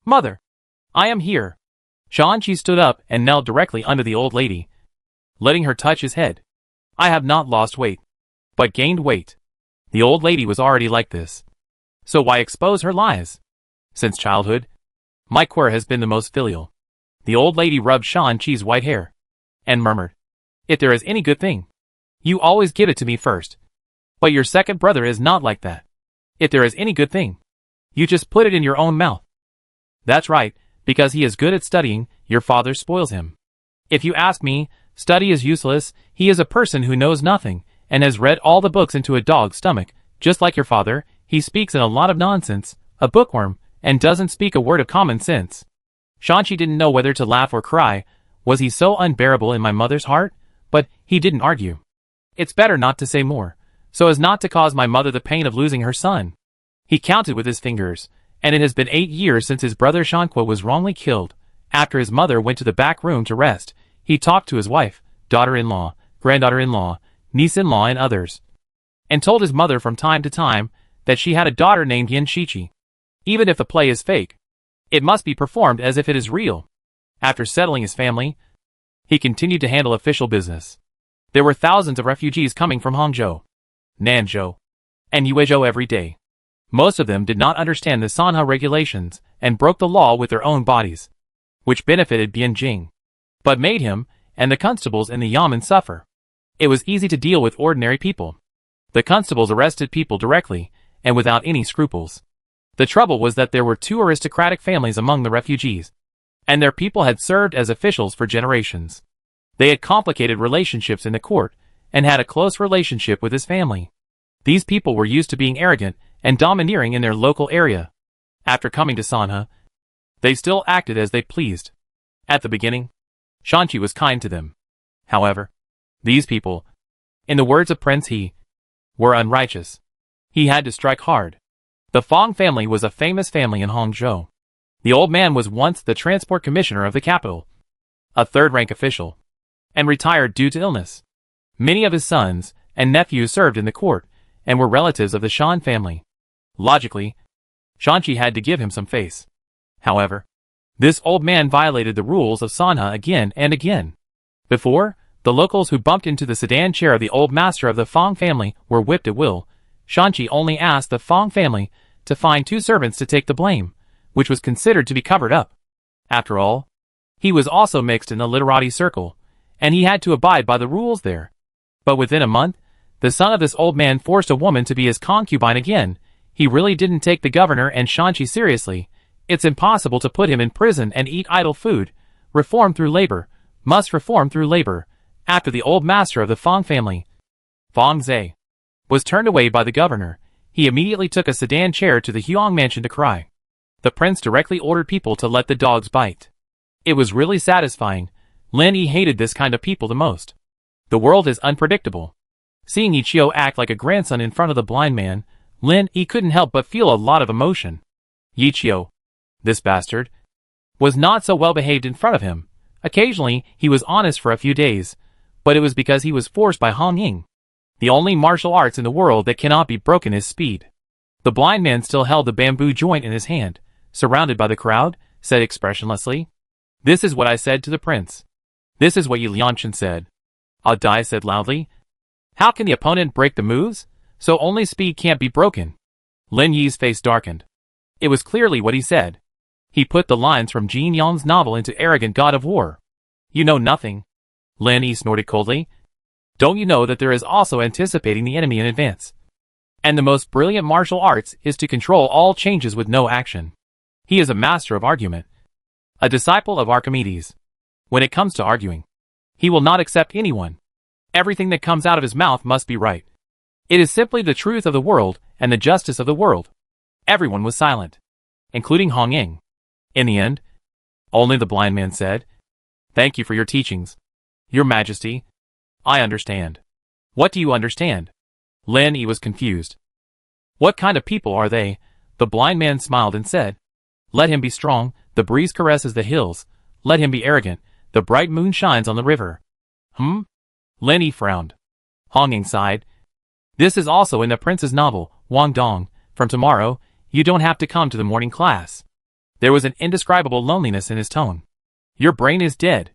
"Mother, I am here." Shanchi stood up and knelt directly under the old lady, letting her touch his head. "I have not lost weight, but gained weight." The old lady was already like this, so why expose her lies? Since childhood, my Quer has been the most filial. The old lady rubbed Shanchi's white hair and murmured, "If there is any good thing, you always give it to me first. But your second brother is not like that. If there is any good thing, you just put it in your own mouth." "That's right, because he is good at studying, your father spoils him. If you ask me, study is useless. He is a person who knows nothing, and has read all the books into a dog's stomach, just like your father. He speaks in a lot of nonsense, a bookworm, and doesn't speak a word of common sense." Shanchi didn't know whether to laugh or cry. Was he so unbearable in my mother's heart? But he didn't argue. It's better not to say more, so as not to cause my mother the pain of losing her son. He counted with his fingers, and it has been 8 years since his brother Shankwa was wrongly killed. After his mother went to the back room to rest, he talked to his wife, daughter-in-law, granddaughter-in-law, niece-in-law and others, and told his mother from time to time that she had a daughter named Yin Shichi. Even if the play is fake, it must be performed as if it is real. After settling his family, he continued to handle official business. There were thousands of refugees coming from Hangzhou, Nanzhou, and Yuezhou every day. Most of them did not understand the Sanha regulations and broke the law with their own bodies, which benefited Bianjing, but made him and the constables in the yamen suffer. It was easy to deal with ordinary people. The constables arrested people directly and without any scruples. The trouble was that there were 2 aristocratic families among the refugees, and their people had served as officials for generations. They had complicated relationships in the court and had a close relationship with his family. These people were used to being arrogant and domineering in their local area. After coming to Sanha, they still acted as they pleased. At the beginning, Shanchi was kind to them. However, these people, in the words of Prince He, were unrighteous. He had to strike hard. The Fong family was a famous family in Hangzhou. The old man was once the transport commissioner of the capital, a third-rank official, and retired due to illness. Many of his sons and nephews served in the court and were relatives of the Shan family. Logically, Shanchi had to give him some face. However, this old man violated the rules of Sanha again and again. Before, the locals who bumped into the sedan chair of the old master of the Fong family were whipped at will. Shanchi only asked the Fong family to find 2 servants to take the blame, which was considered to be covered up. After all, he was also mixed in the literati circle, and he had to abide by the rules there. But within a month, the son of this old man forced a woman to be his concubine again. He really didn't take the governor and Shanchi seriously. It's impossible to put him in prison and eat idle food. Reform through labor, must reform through labor. After the old master of the Fong family, Fong Zhe, was turned away by the governor, he immediately took a sedan chair to the Huang mansion to cry. The prince directly ordered people to let the dogs bite. It was really satisfying. Lin Yi hated this kind of people the most. The world is unpredictable. Seeing Ichio act like a grandson in front of the blind man, Lin Yi couldn't help but feel a lot of emotion. Ichio, this bastard, was not so well behaved in front of him. Occasionally, he was honest for a few days, but it was because he was forced by Hong Ying. The only martial arts in the world that cannot be broken is speed. The blind man still held the bamboo joint in his hand, surrounded by the crowd, said expressionlessly, "This is what I said to the prince. This is what Yi Lianshan said." Ah Dai said loudly, "How can the opponent break the moves? So only speed can't be broken." Lin Yi's face darkened. It was clearly what he said. He put the lines from Jin Yang's novel into arrogant god of war. "You know nothing." Lin Yi snorted coldly. "Don't you know that there is also anticipating the enemy in advance? And the most brilliant martial arts is to control all changes with no action." He is a master of argument, a disciple of Archimedes. When it comes to arguing, he will not accept anyone. Everything that comes out of his mouth must be right. It is simply the truth of the world and the justice of the world. Everyone was silent, including Hong Ying. In the end, only the blind man said, "Thank you for your teachings, Your Majesty. I understand." "What do you understand?" Lin Yi was confused. "What kind of people are they?" The blind man smiled and said, "Let him be strong, the breeze caresses the hills. Let him be arrogant, the bright moon shines on the river." Lin Yi frowned. Hong Ying sighed. "This is also in the prince's novel, Wang Dong. From tomorrow, you don't have to come to the morning class." There was an indescribable loneliness in his tone. "Your brain is dead."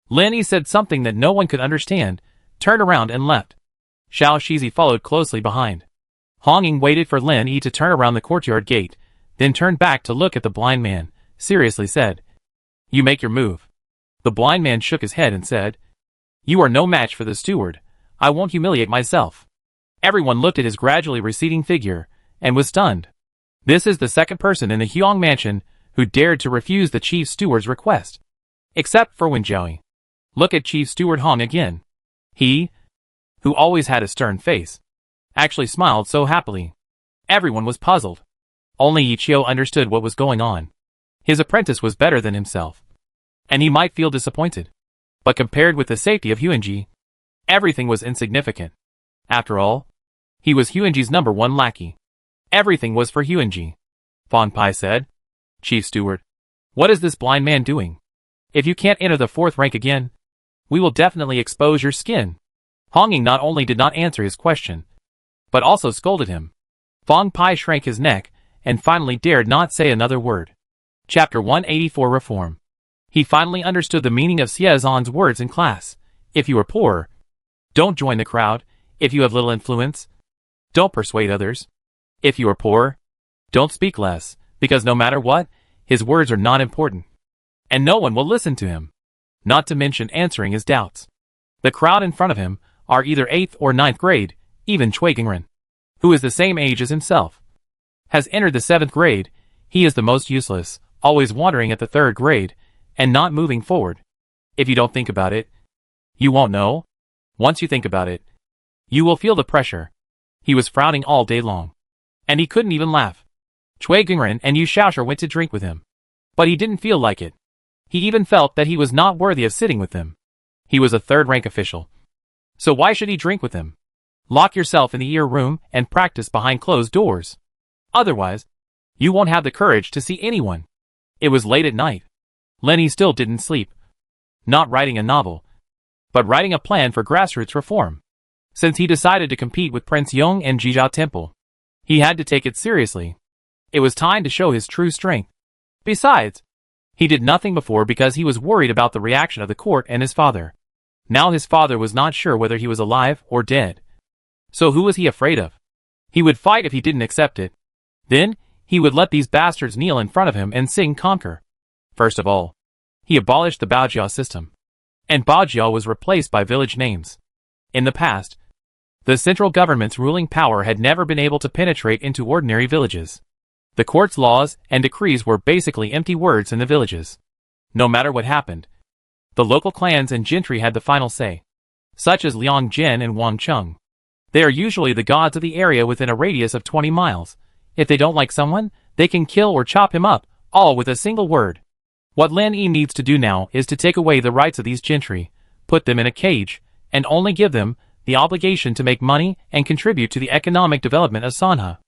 Lin Yi said something that no one could understand, turned around and left. Xiao Shizi followed closely behind. Hong Ying waited for Lin Yi to turn around the courtyard gate, then turned back to look at the blind man, seriously said, "You make your move." The blind man shook his head and said, "You are no match for the steward. I won't humiliate myself." Everyone looked at his gradually receding figure, and was stunned. This is the second person in the Huang mansion who dared to refuse the chief steward's request. Except for Wenjiao. Look at Chief Steward Hong again. He, who always had a stern face, actually smiled so happily. Everyone was puzzled. Only Ichio understood what was going on. His apprentice was better than himself, and he might feel disappointed. But compared with the safety of Huanji, everything was insignificant. After all, he was Huanji's #1 lackey. Everything was for Huanji. Fan Pai said, "Chief Steward, what is this blind man doing? If you can't enter the 4th rank again, we will definitely expose your skin." Hong Ying not only did not answer his question, but also scolded him. Fan Pai shrank his neck, and finally dared not say another word. Chapter 184 Reform. He finally understood the meaning of Xie Zhan's words in class. If you are poor, don't join the crowd. If you have little influence, don't persuade others. If you are poor, don't speak less, because no matter what, his words are not important. And no one will listen to him. Not to mention answering his doubts. The crowd in front of him are either 8th or 9th grade, even Cui Gingren, who is the same age as himself, has entered the 7th grade. He is the most useless, always wandering at the 3rd grade, and not moving forward. If you don't think about it, you won't know. Once you think about it, you will feel the pressure. He was frowning all day long, and he couldn't even laugh. Cui Gingren and Yu Shaoshi went to drink with him, but he didn't feel like it. He even felt that he was not worthy of sitting with them. He was a 3rd rank official, so why should he drink with him? Lock yourself in the ear room and practice behind closed doors. Otherwise, you won't have the courage to see anyone. It was late at night. Lin Yi still didn't sleep. Not writing a novel, but writing a plan for grassroots reform. Since he decided to compete with Prince Yong and Jizhao Temple, he had to take it seriously. It was time to show his true strength. Besides, he did nothing before because he was worried about the reaction of the court and his father. Now his father was not sure whether he was alive or dead. So who was he afraid of? He would fight if he didn't accept it. Then, he would let these bastards kneel in front of him and sing conquer. First of all, he abolished the Baojiao system, and Baojiao was replaced by village names. In the past, the central government's ruling power had never been able to penetrate into ordinary villages. The court's laws and decrees were basically empty words in the villages. No matter what happened, the local clans and gentry had the final say, such as Liang Jin and Wang Cheng. They are usually the gods of the area within a radius of 20 miles. If they don't like someone, they can kill or chop him up, all with a single word. What Lin Yi needs to do now is to take away the rights of these gentry, put them in a cage, and only give them the obligation to make money and contribute to the economic development of Sanha,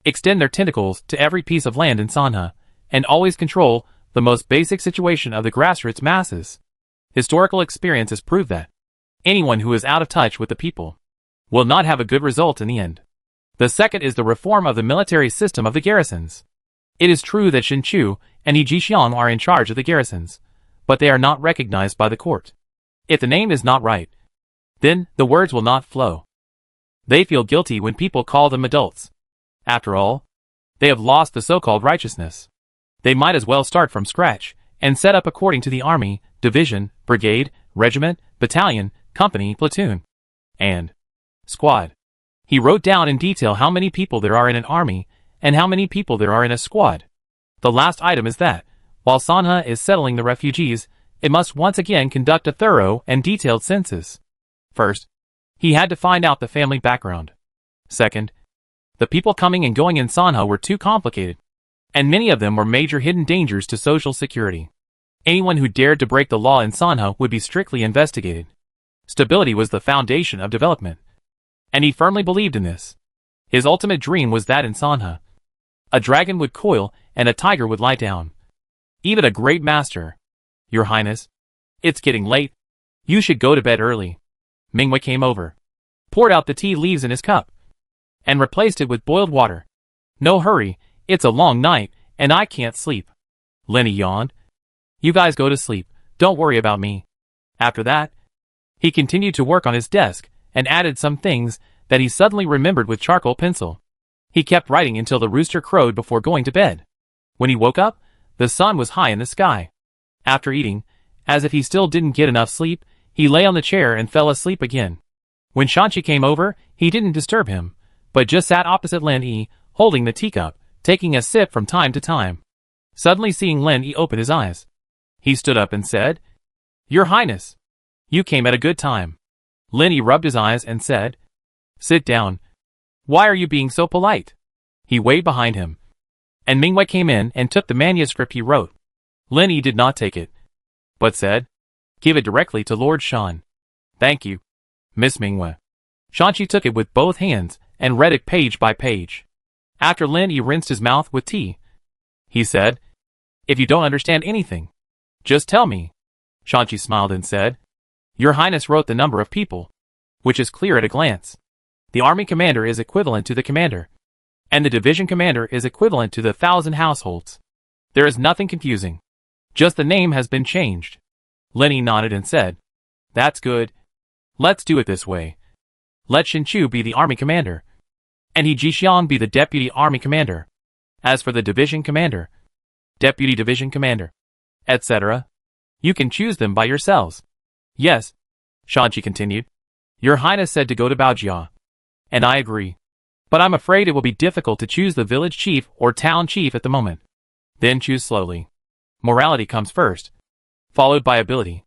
extend their tentacles to every piece of land in Sanha, and always control the most basic situation of the grassroots masses. Historical experience has proved that anyone who is out of touch with the people will not have a good result in the end. The second is the reform of the military system of the garrisons. It is true that Shinchu and Yijixiang are in charge of the garrisons, but they are not recognized by the court. If the name is not right, then the words will not flow. They feel guilty when people call them adults. After all, they have lost the so-called righteousness. They might as well start from scratch and set up according to the army, division, brigade, regiment, battalion, company, platoon, and squad. He wrote down in detail how many people there are in an army and how many people there are in a squad. The last item is that, while Sanha is settling the refugees, it must once again conduct a thorough and detailed census. First, he had to find out the family background. Second, the people coming and going in Sanha were too complicated, and many of them were major hidden dangers to social security. Anyone who dared to break the law in Sanha would be strictly investigated. Stability was the foundation of development, and he firmly believed in this. His ultimate dream was that in Sanha, a dragon would coil and a tiger would lie down. Even a great master. Your Highness, it's getting late. You should go to bed early. Mingwei came over, poured out the tea leaves in his cup, and replaced it with boiled water. No hurry, it's a long night, and I can't sleep. Lenny yawned. You guys go to sleep, don't worry about me. After that, he continued to work on his desk, and added some things that he suddenly remembered with charcoal pencil. He kept writing until the rooster crowed before going to bed. When he woke up, the sun was high in the sky. After eating, as if he still didn't get enough sleep, he lay on the chair and fell asleep again. When Shanchi came over, he didn't disturb him, but just sat opposite Lin Yi, holding the teacup, taking a sip from time to time. Suddenly seeing Lin Yi open his eyes, he stood up and said, Your Highness, you came at a good time. Lin Yi rubbed his eyes and said, Sit down. Why are you being so polite? He waved behind him, and Mingwei came in and took the manuscript he wrote. Lin Yi did not take it, but said, Give it directly to Lord Shan. Thank you, Miss Mingwei. Shanchi took it with both hands and read it page by page. After Lin Yi rinsed his mouth with tea, he said, If you don't understand anything, just tell me. Shanchi smiled and said, Your Highness wrote the number of people, which is clear at a glance. The army commander is equivalent to the commander, and the division commander is equivalent to the 1,000 households. There is nothing confusing. Just the name has been changed. Lenny nodded and said, That's good. Let's do it this way. Let Shinchu be the army commander, and He Jixiang be the deputy army commander. As for the division commander, deputy division commander, etc., you can choose them by yourselves. Yes, Shanchi continued. Your Highness said to go to Baojia, and I agree. But I'm afraid it will be difficult to choose the village chief or town chief at the moment. Then choose slowly. Morality comes first, followed by ability.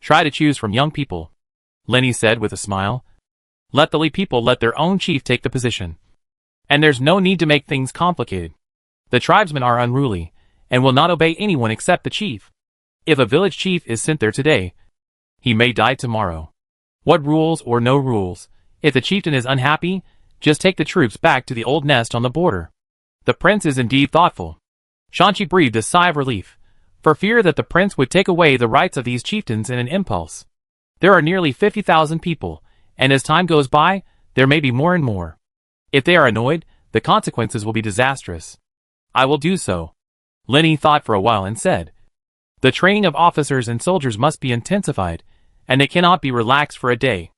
Try to choose from young people, Lenny said with a smile. Let the Li people let their own chief take the position. And there's no need to make things complicated. The tribesmen are unruly, and will not obey anyone except the chief. If a village chief is sent there today, he may die tomorrow. What rules or no rules, if the chieftain is unhappy, just take the troops back to the old nest on the border. The prince is indeed thoughtful. Shanchi breathed a sigh of relief, for fear that the prince would take away the rights of these chieftains in an impulse. There are nearly 50,000 people, and as time goes by, there may be more and more. If they are annoyed, the consequences will be disastrous. I will do so. Lenny thought for a while and said, The training of officers and soldiers must be intensified, and they cannot be relaxed for a day.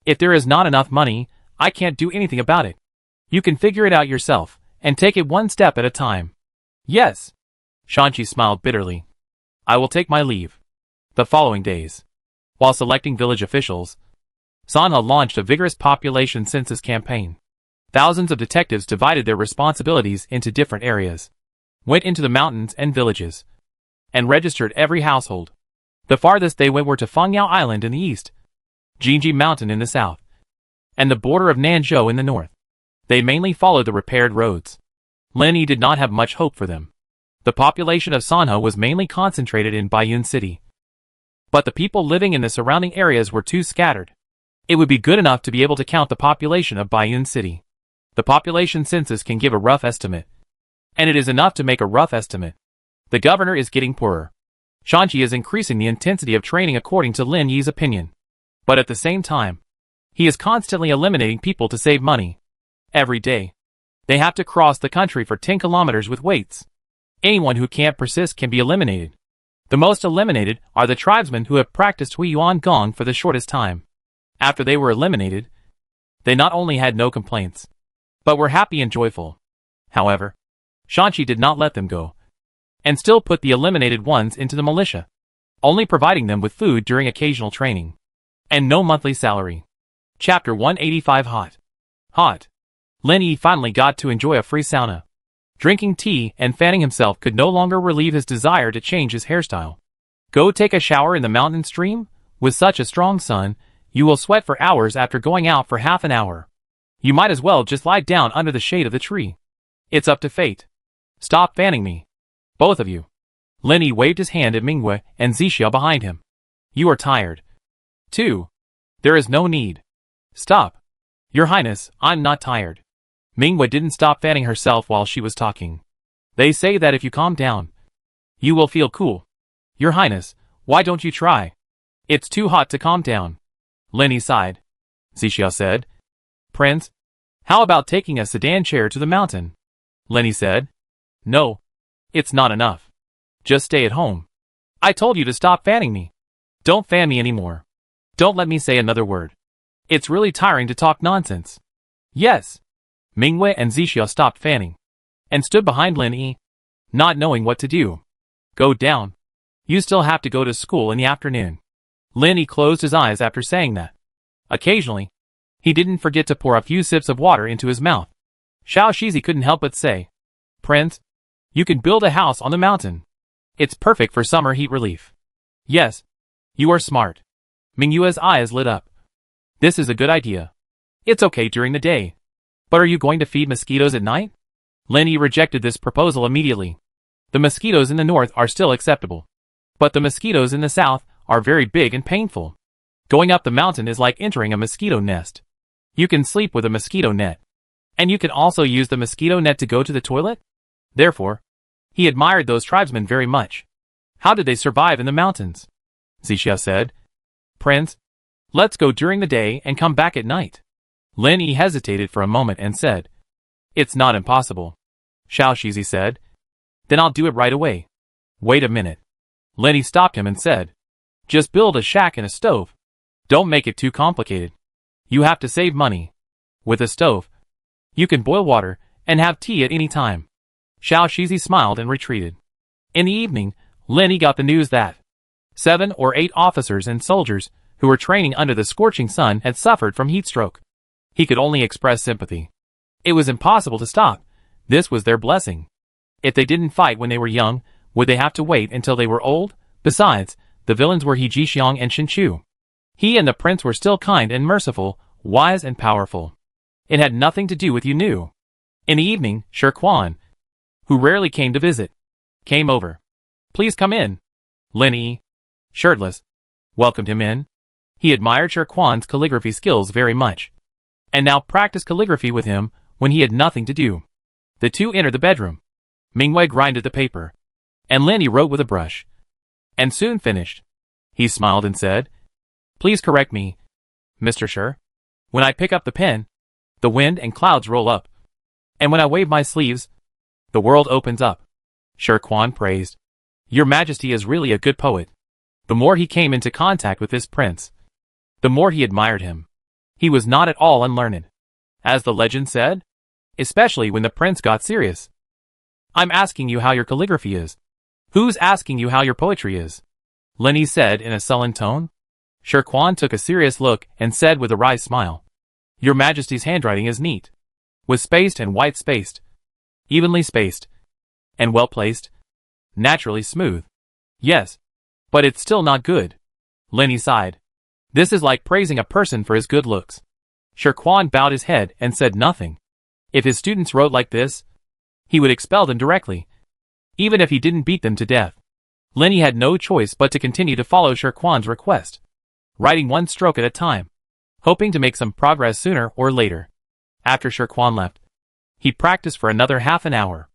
If there is not enough money, I can't do anything about it. You can figure it out yourself, and take it one step at a time. Yes. Shanchi smiled bitterly. I will take my leave. The following days, while selecting village officials, Sanha launched a vigorous population census campaign. Thousands of detectives divided their responsibilities into different areas, went into the mountains and villages, and registered every household. The farthest they went were to Fengyao Island in the east, Jinji Mountain in the south, and the border of Nanzhou in the north. They mainly followed the repaired roads. Lin Yi did not have much hope for them. The population of Sanha was mainly concentrated in Baiyun City, but the people living in the surrounding areas were too scattered. It would be good enough to be able to count the population of Baiyun City. The population census can give a rough estimate. And it is enough to make a rough estimate. The governor is getting poorer. Shanqi is increasing the intensity of training according to Lin Yi's opinion. But at the same time, he is constantly eliminating people to save money. Every day, they have to cross the country for 10 kilometers with weights. Anyone who can't persist can be eliminated. The most eliminated are the tribesmen who have practiced Hui Yuan Gong for the shortest time. After they were eliminated, they not only had no complaints, but were happy and joyful. However, Shanqi did not let them go, and still put the eliminated ones into the militia, only providing them with food during occasional training, and no monthly salary. Chapter 185 Hot. Lin Yi finally got to enjoy a free sauna. Drinking tea and fanning himself could no longer relieve his desire to change his hairstyle. Go take a shower in the mountain stream? With such a strong sun, you will sweat for hours after going out for half an hour. You might as well just lie down under the shade of the tree. It's up to fate. Stop fanning me. Both of you. Lin Yi waved his hand at Mingwei and Zixia behind him. You are tired. 2. There is no need. Stop. Your Highness, I'm not tired. Mingwei didn't stop fanning herself while she was talking. They say that if you calm down, you will feel cool. Your Highness, why don't you try? It's too hot to calm down. Lin Yi sighed. Zixia said. Prince, how about taking a sedan chair to the mountain? Lin Yi said. No. It's not enough. Just stay at home. I told you to stop fanning me. Don't fan me anymore. Don't let me say another word. It's really tiring to talk nonsense. Yes. Mingwei and Zixia stopped fanning, and stood behind Lin Yi, not knowing what to do. Go down. You still have to go to school in the afternoon. Lin Yi closed his eyes after saying that. Occasionally, he didn't forget to pour a few sips of water into his mouth. Xiao Shizi couldn't help but say, Prince, you can build a house on the mountain. It's perfect for summer heat relief. Yes, you are smart. Mingyue's eyes lit up. This is a good idea. It's okay during the day. But are you going to feed mosquitoes at night? Lin Yi rejected this proposal immediately. The mosquitoes in the north are still acceptable. But the mosquitoes in the south are very big and painful. Going up the mountain is like entering a mosquito nest. You can sleep with a mosquito net. And you can also use the mosquito net to go to the toilet? Therefore, he admired those tribesmen very much. How did they survive in the mountains? Zixia said. Prince, let's go during the day and come back at night. Lin Yi hesitated for a moment and said, It's not impossible. Xiao Shizi said. Then I'll do it right away. Wait a minute. Lin Yi stopped him and said, Just build a shack and a stove. Don't make it too complicated. You have to save money. With a stove, you can boil water and have tea at any time. Xiao Shizi smiled and retreated. In the evening, Lin Yi got the news that 7 or 8 officers and soldiers who were training under the scorching sun had suffered from heat stroke. He could only express sympathy. It was impossible to stop. This was their blessing. If they didn't fight when they were young, would they have to wait until they were old? Besides, the villains were He Jixiang and Shen Chu. He and the prince were still kind and merciful, wise and powerful. It had nothing to do with Nu. In the evening, Shi Quan, who rarely came to visit, came over. Please come in. Lin Yi, shirtless, welcomed him in. He admired Shi Quan's calligraphy skills very much, and now practiced calligraphy with him when he had nothing to do. The two entered the bedroom. Mingwei grinded the paper, and Lin Yi wrote with a brush, and soon finished. He smiled and said, Please correct me, Mr. Shi. When I pick up the pen, the wind and clouds roll up, and when I wave my sleeves, the world opens up. Shi Quan praised. Your Majesty is really a good poet. The more he came into contact with this prince, the more he admired him. He was not at all unlearned, as the legend said, especially when the prince got serious. I'm asking you how your calligraphy is. Who's asking you how your poetry is? Lin Yi said in a sullen tone. Shi Quan took a serious look and said with a wry smile, Your Majesty's handwriting is neat, with spaced and white spaced, evenly spaced, and well placed, naturally smooth. Yes, but it's still not good. Lin Yi sighed. This is like praising a person for his good looks. Shi Quan bowed his head and said nothing. If his students wrote like this, he would expel them directly, even if he didn't beat them to death. Lin Yi had no choice but to continue to follow Shi Quan's request, writing one stroke at a time. hoping to make some progress sooner or later. After Shirkwan left, he practiced for another half an hour.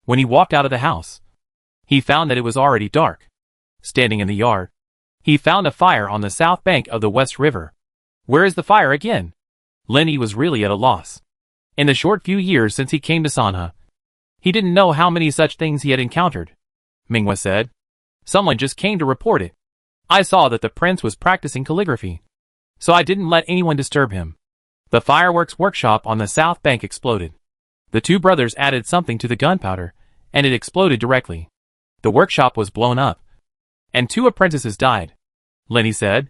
When he walked out of the house, he found that it was already dark. Standing in the yard, he found a fire on the south bank of the West River. Where is the fire again? Lenny was really at a loss. In the short few years since he came to Sanha, he didn't know how many such things he had encountered. Minghua said. Someone just came to report it. I saw that the prince was practicing calligraphy, so I didn't let anyone disturb him. The fireworks workshop on the south bank exploded. The two brothers added something to the gunpowder, and it exploded directly. The workshop was blown up, and 2 apprentices died. Lenny said,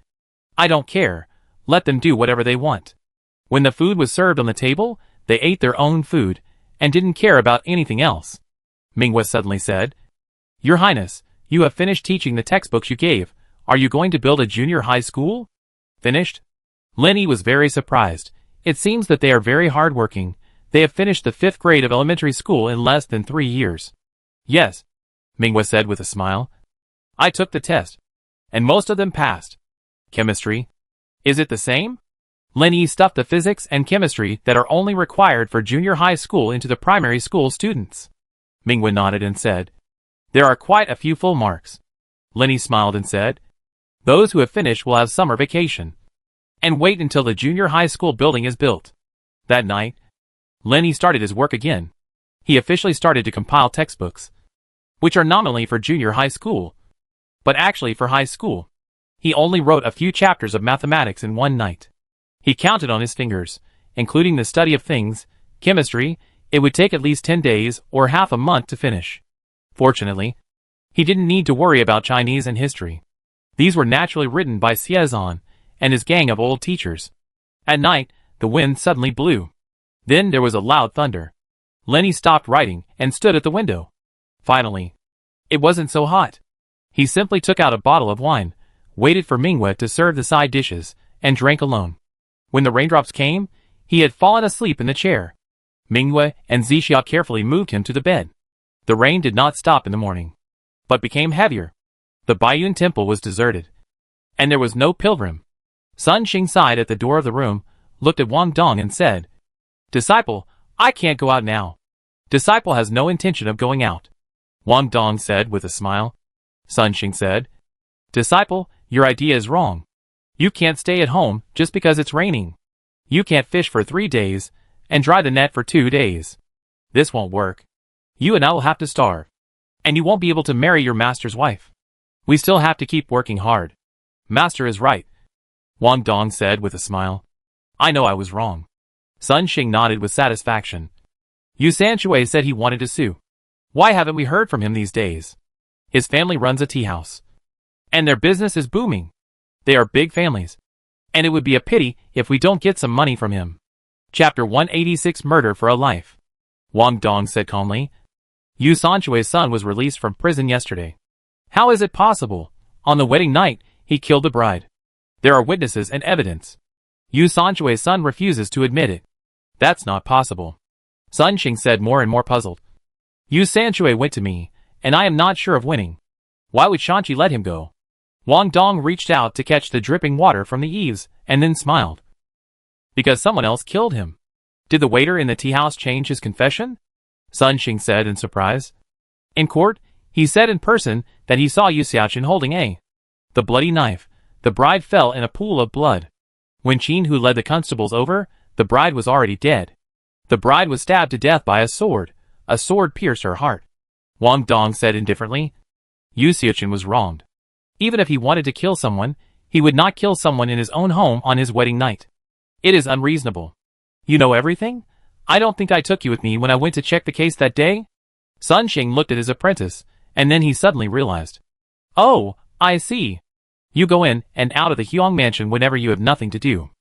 I don't care. Let them do whatever they want. When the food was served on the table, they ate their own food, and didn't care about anything else. Minghua suddenly said, Your Highness, you have finished teaching the textbooks you gave. Are you going to build a junior high school? Finished? Lenny was very surprised. It seems that they are very hardworking. They have finished the 5th grade of elementary school in less than 3 years. Yes, Minghua said with a smile. I took the test, and most of them passed. Chemistry? Is it the same? Lenny stuffed the physics and chemistry that are only required for junior high school into the primary school students. Minghua nodded and said, There are quite a few full marks. Lenny smiled and said, Those who have finished will have summer vacation, and wait until the junior high school building is built. That night, Lenny started his work again. He officially started to compile textbooks, which are nominally for junior high school, but actually for high school. He only wrote a few chapters of mathematics in one night. He counted on his fingers, including the study of things, chemistry. It would take at least 10 days or half a month to finish. Fortunately, he didn't need to worry about Chinese and history. These were naturally written by Xiezan and his gang of old teachers. At night, the wind suddenly blew. Then there was a loud thunder. Lenny stopped writing and stood at the window. Finally, it wasn't so hot. He simply took out a bottle of wine, waited for Minghua to serve the side dishes, and drank alone. When the raindrops came, he had fallen asleep in the chair. Minghua and Zixia carefully moved him to the bed. The rain did not stop in the morning, but became heavier. The Baiyun temple was deserted, and there was no pilgrim. Sun Xing sighed at the door of the room, looked at Wang Dong and said, Disciple, I can't go out now. Disciple has no intention of going out. Wang Dong said with a smile. Sun Xing said, Disciple, your idea is wrong. You can't stay at home just because it's raining. You can't fish for 3 days and dry the net for 2 days. This won't work. You and I will have to starve, and you won't be able to marry your master's wife. We still have to keep working hard. Master is right, Wang Dong said with a smile. I know I was wrong. Sun Xing nodded with satisfaction. Yu Sanshui said he wanted to sue. Why haven't we heard from him these days? His family runs a tea house, and their business is booming. They are big families, and it would be a pity if we don't get some money from him. Chapter 186 Murder for a Life. Wang Dong said calmly. Yu Sanshui's son was released from prison yesterday. How is it possible? On the wedding night, he killed the bride. There are witnesses and evidence. Yu Sanshui's son refuses to admit it. That's not possible. Sun Xing said, more and more puzzled. Yu Sanshui went to me, and I am not sure of winning. Why would Shanqi let him go? Wang Dong reached out to catch the dripping water from the eaves, and then smiled. Because someone else killed him. Did the waiter in the tea house change his confession? Sun Xing said in surprise. In court, he said in person that he saw Yu Xiaoqin holding the bloody knife. The bride fell in a pool of blood. When Qin Hu led the constables over, the bride was already dead. The bride was stabbed to death by a sword. A sword pierced her heart. Wang Dong said indifferently. Yu Xiaoqin was wronged. Even if he wanted to kill someone, he would not kill someone in his own home on his wedding night. It is unreasonable. You know everything? I don't think I took you with me when I went to check the case that day? Sun Xing looked at his apprentice, and then he suddenly realized. Oh, I see. You go in and out of the Huang mansion whenever you have nothing to do.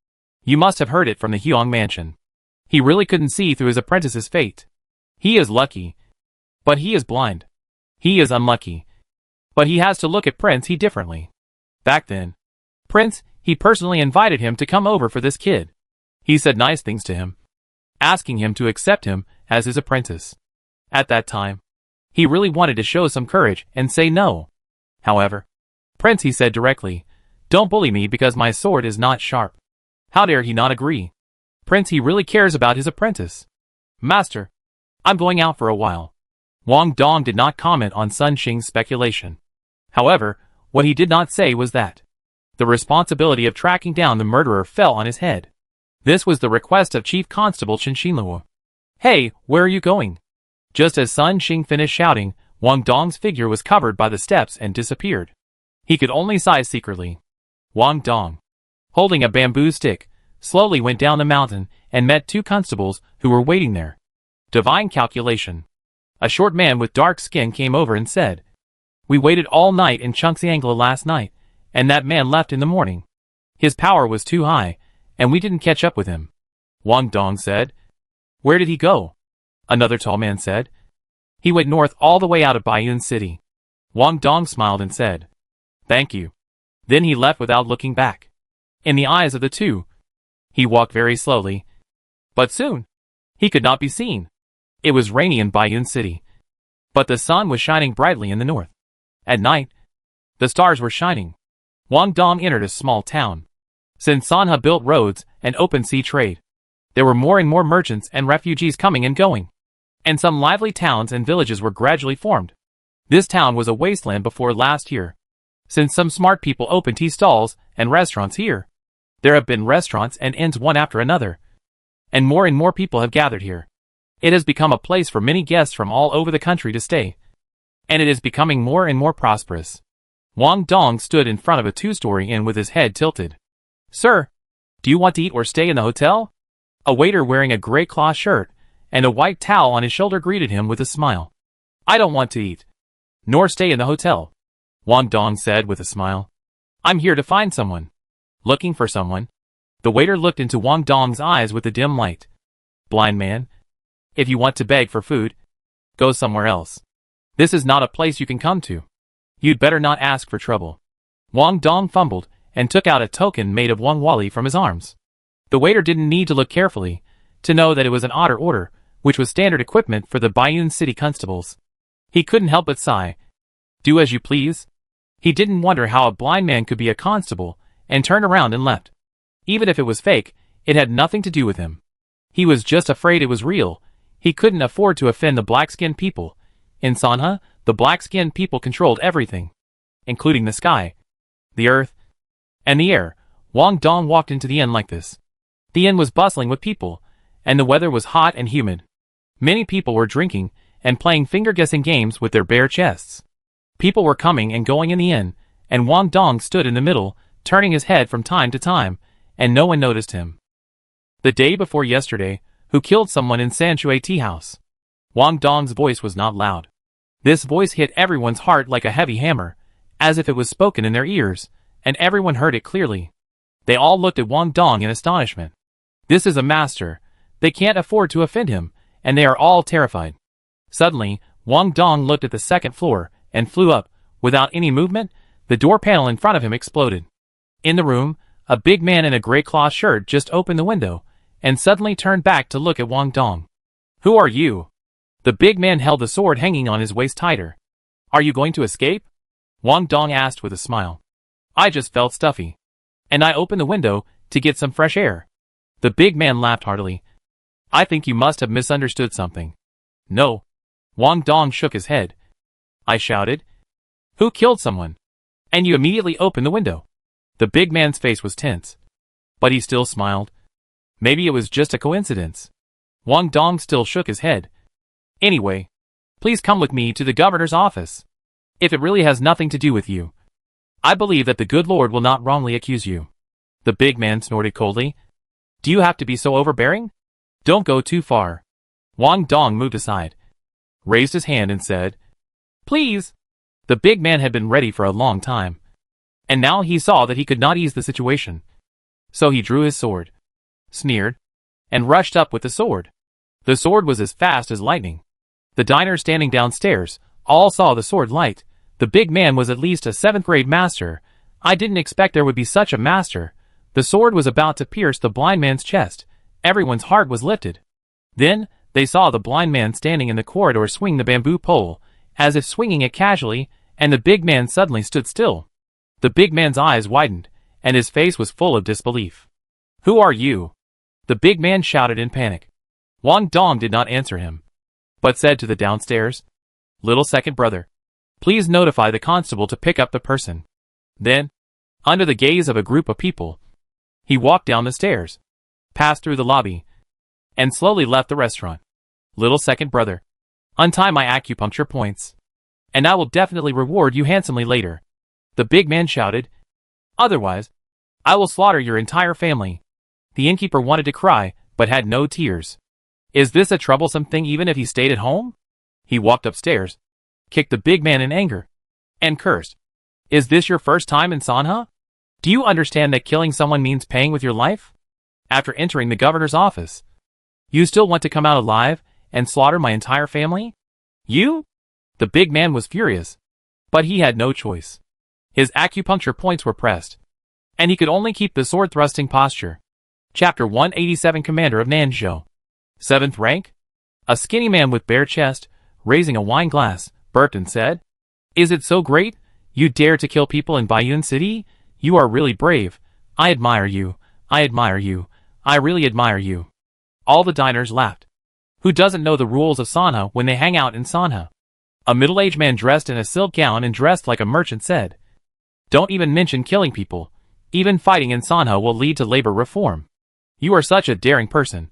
You must have heard it from the Huang mansion. He really couldn't see through his apprentice's fate. He is lucky, but he is blind. He is unlucky, but he has to look at Prince He differently. Back then, Prince He personally invited him to come over for this kid. He said nice things to him, asking him to accept him as his apprentice. At that time, he really wanted to show some courage and say no. However, Prince He said directly, don't bully me because my sword is not sharp. How dare he not agree? Prince, he really cares about his apprentice. Master, I'm going out for a while. Wang Dong did not comment on Sun Xing's speculation. However, what he did not say was that the responsibility of tracking down the murderer fell on his head. This was the request of Chief Constable Chen Xinluo. Hey, where are you going? Just as Sun Xing finished shouting, Wang Dong's figure was covered by the steps and disappeared. He could only sigh secretly. Wang Dong, holding a bamboo stick, slowly went down the mountain and met two constables who were waiting there. Divine calculation. A short man with dark skin came over and said, "We waited all night in Chengxiangla last night, and that man left in the morning. His power was too high, and we didn't catch up with him." Wang Dong said. "Where did he go?" Another tall man said. "He went north all the way out of Baiyun City." Wang Dong smiled and said, "Thank you." Then he left without looking back. In the eyes of the two, he walked very slowly. But soon, he could not be seen. It was rainy in Baiyun City, but the sun was shining brightly in the north. At night, the stars were shining. Wang Dong entered a small town. Since Sanha built roads and opened sea trade, there were more and more merchants and refugees coming and going, and some lively towns and villages were gradually formed. This town was a wasteland before last year, since some smart people opened tea stalls and restaurants here. There have been restaurants and inns one after another, and more people have gathered here. It has become a place for many guests from all over the country to stay, and it is becoming more and more prosperous. Wang Dong stood in front of a two-story inn with his head tilted. "Sir, do you want to eat or stay in the hotel?" A waiter wearing a gray cloth shirt and a white towel on his shoulder greeted him with a smile. "I don't want to eat, nor stay in the hotel," Wang Dong said with a smile. "I'm here to find someone." "Looking for someone?" The waiter looked into Wang Dong's eyes with a dim light. "Blind man, if you want to beg for food, go somewhere else. This is not a place you can come to. You'd better not ask for trouble." Wang Dong fumbled and took out a token made of Wang Wali from his arms. The waiter didn't need to look carefully to know that it was an otter order, which was standard equipment for the Baiyun City constables. He couldn't help but sigh. "Do as you please." He didn't wonder how a blind man could be a constable, and turned around and left. Even if it was fake, it had nothing to do with him. He was just afraid it was real. He couldn't afford to offend the black-skinned people. In Sanha, the black-skinned people controlled everything, including the sky, the earth, and the air. Wang Dong walked into the inn like this. The inn was bustling with people, and the weather was hot and humid. Many people were drinking and playing finger-guessing games with their bare chests. People were coming and going in the inn, and Wang Dong stood in the middle, turning his head from time to time, and no one noticed him. The day before yesterday, who killed someone in Sanshui Tea House? Wang Dong's voice was not loud. This voice hit everyone's heart like a heavy hammer, as if it was spoken in their ears, and everyone heard it clearly. They all looked at Wang Dong in astonishment. This is a master. They can't afford to offend him, and they are all terrified. Suddenly, Wang Dong looked at the second floor and flew up. Without any movement, the door panel in front of him exploded. In the room, a big man in a gray cloth shirt just opened the window and suddenly turned back to look at Wang Dong. "Who are you?" The big man held the sword hanging on his waist tighter. "Are you going to escape?" Wang Dong asked with a smile. "I just felt stuffy, and I opened the window to get some fresh air." The big man laughed heartily. "I think you must have misunderstood something." "No." Wang Dong shook his head. "I shouted, 'Who killed someone?' and you immediately opened the window." The big man's face was tense, but he still smiled. Maybe it was just a coincidence. Wang Dong still shook his head. "Anyway, please come with me to the governor's office. If it really has nothing to do with you, I believe that the good Lord will not wrongly accuse you." The big man snorted coldly. "Do you have to be so overbearing? Don't go too far." Wang Dong moved aside, raised his hand and said, "Please." The big man had been ready for a long time, and now he saw that he could not ease the situation. So he drew his sword, sneered, and rushed up with the sword. The sword was as fast as lightning. The diners standing downstairs all saw the sword light. The big man was at least a 7th grade master. I didn't expect there would be such a master. The sword was about to pierce the blind man's chest. Everyone's heart was lifted. Then, they saw the blind man standing in the corridor swing the bamboo pole, as if swinging it casually, and the big man suddenly stood still. The big man's eyes widened, and his face was full of disbelief. Who are you? The big man shouted in panic. Wang Dong did not answer him, but said to the downstairs, little second brother, please notify the constable to pick up the person. Then, under the gaze of a group of people, he walked down the stairs, passed through the lobby, and slowly left the restaurant. Little second brother, untie my acupuncture points, and I will definitely reward you handsomely later, the big man shouted. Otherwise, I will slaughter your entire family. The innkeeper wanted to cry, but had no tears. Is this a troublesome thing even if he stayed at home? He walked upstairs, kicked the big man in anger, and cursed. Is this your first time in Sanha? Do you understand that killing someone means paying with your life? After entering the governor's office, you still want to come out alive and slaughter my entire family? You? The big man was furious, but he had no choice. His acupuncture points were pressed, and he could only keep the sword-thrusting posture. Chapter 187 Commander of Nanzhou. 7th rank? A skinny man with bare chest, raising a wine glass, burped and said, Is it so great? You dare to kill people in Baiyun City? You are really brave. I admire you. I admire you. I really admire you. All the diners laughed. Who doesn't know the rules of Sanha when they hang out in Sanha? A middle-aged man dressed in a silk gown and dressed like a merchant said, Don't even mention killing people. Even fighting in Sanha will lead to labor reform. You are such a daring person.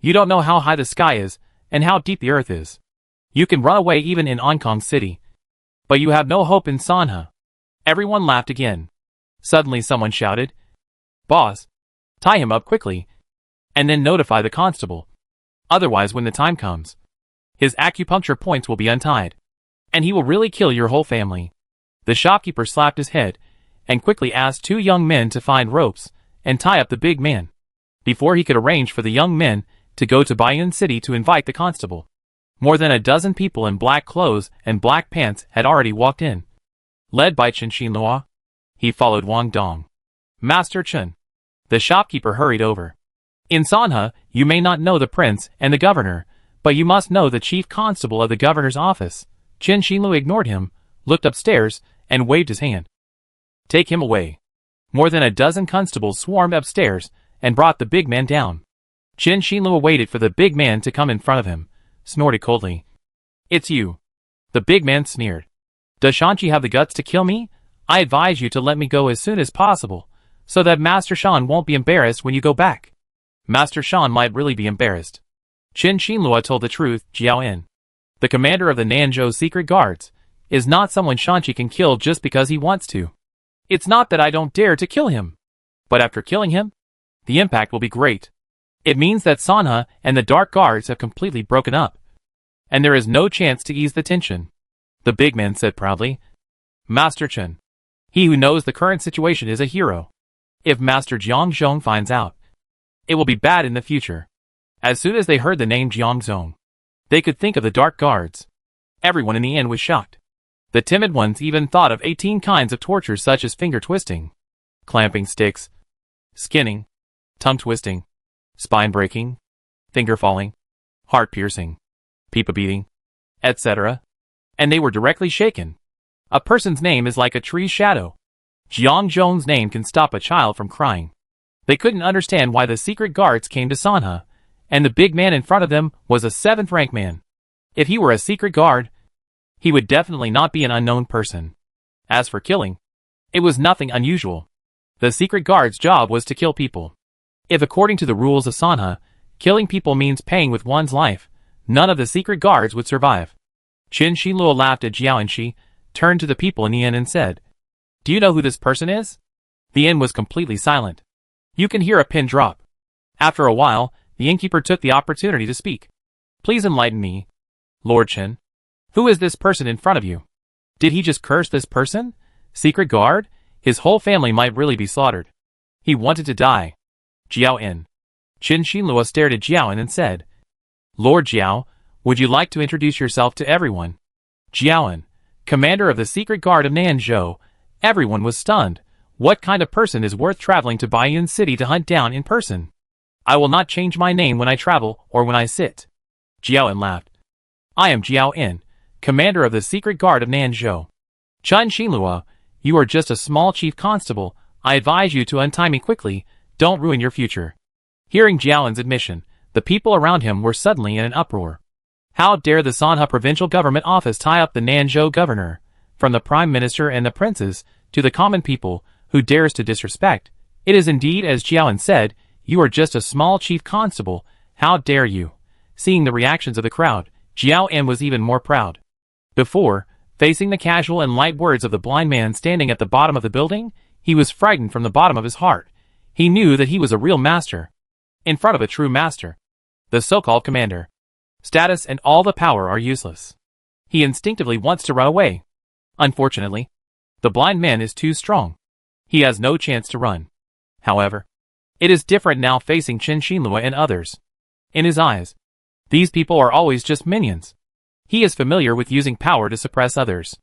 You don't know how high the sky is and how deep the earth is. You can run away even in Ankong City. But you have no hope in Sanha. Everyone laughed again. Suddenly someone shouted, Boss, tie him up quickly, and then notify the constable. Otherwise when the time comes, his acupuncture points will be untied, and he will really kill your whole family. The shopkeeper slapped his head, and quickly asked 2 young men to find ropes and tie up the big man, before he could arrange for the young men to go to Baiyun City to invite the constable. More than a dozen people in black clothes and black pants had already walked in. Led by Chen Xinlua, he followed Wang Dong. Master Chen. The shopkeeper hurried over. In Sanha, you may not know the prince and the governor, but you must know the chief constable of the governor's office. Chen Xinlu ignored him, looked upstairs, and waved his hand. Take him away. More than a dozen constables swarmed upstairs and brought the big man down. Chen Xinlu waited for the big man to come in front of him, snorted coldly. It's you. The big man sneered. Does Shanchi have the guts to kill me? I advise you to let me go as soon as possible, so that Master Shan won't be embarrassed when you go back. Master Shan might really be embarrassed. Chen Xinlua told the truth. Jiao En, the commander of the Nanzhou secret guards, is not someone Shanchi can kill just because he wants to. It's not that I don't dare to kill him, but after killing him, the impact will be great. It means that Sanha and the Dark Guards have completely broken up, and there is no chance to ease the tension. The big man said proudly. Master Chen, he who knows the current situation is a hero. If Master Jiang Zhong finds out, it will be bad in the future. As soon as they heard the name Jiang Zhong, they could think of the Dark Guards. Everyone in the inn was shocked. The timid ones even thought of 18 kinds of torture such as finger twisting, clamping sticks, skinning, tongue twisting, spine breaking, finger falling, heart piercing, pipa beating, etc. And they were directly shaken. A person's name is like a tree's shadow. Jiang Zhong's name can stop a child from crying. They couldn't understand why the secret guards came to Sanha, and the big man in front of them was a 7th rank man. If he were a secret guard, he would definitely not be an unknown person. As for killing, it was nothing unusual. The secret guard's job was to kill people. If according to the rules of Sanha, killing people means paying with one's life, none of the secret guards would survive. Chen Xinluo laughed at Jiao Enshi, turned to the people in the inn and said, Do you know who this person is? The inn was completely silent. You can hear a pin drop. After a while, the innkeeper took the opportunity to speak. Please enlighten me, Lord Chen. Who is this person in front of you? Did he just curse this person? Secret guard? His whole family might really be slaughtered. He wanted to die. Jiao En. Chen Xinluo stared at Jiao En and said, Lord Jiao, would you like to introduce yourself to everyone? Jiao En, commander of the secret guard of Nanzhou. Everyone was stunned. What kind of person is worth traveling to Baiyun City to hunt down in person? I will not change my name when I travel or when I sit. Jiao En laughed. I am Jiao En, commander of the secret guard of Nanzhou. Chen Xinlua, you are just a small chief constable. I advise you to untie me quickly, Don't ruin your future. Hearing Jiaoan's admission, the people around him were suddenly in an uproar. How dare the Sanha provincial government office tie up the Nanzhou governor, from the prime minister and the princes, to the common people, who dares to disrespect? It is indeed as Jiaoan said, you are just a small chief constable, how dare you? Seeing the reactions of the crowd, Jiaoan was even more proud. Before, facing the casual and light words of the blind man standing at the bottom of the building, he was frightened from the bottom of his heart. He knew that he was a real master. In front of a true master, the so-called commander, status and all the power are useless. He instinctively wants to run away. Unfortunately, the blind man is too strong. He has no chance to run. However, it is different now facing Qin Xinlue and others. In his eyes, these people are always just minions. He is familiar with using power to suppress others.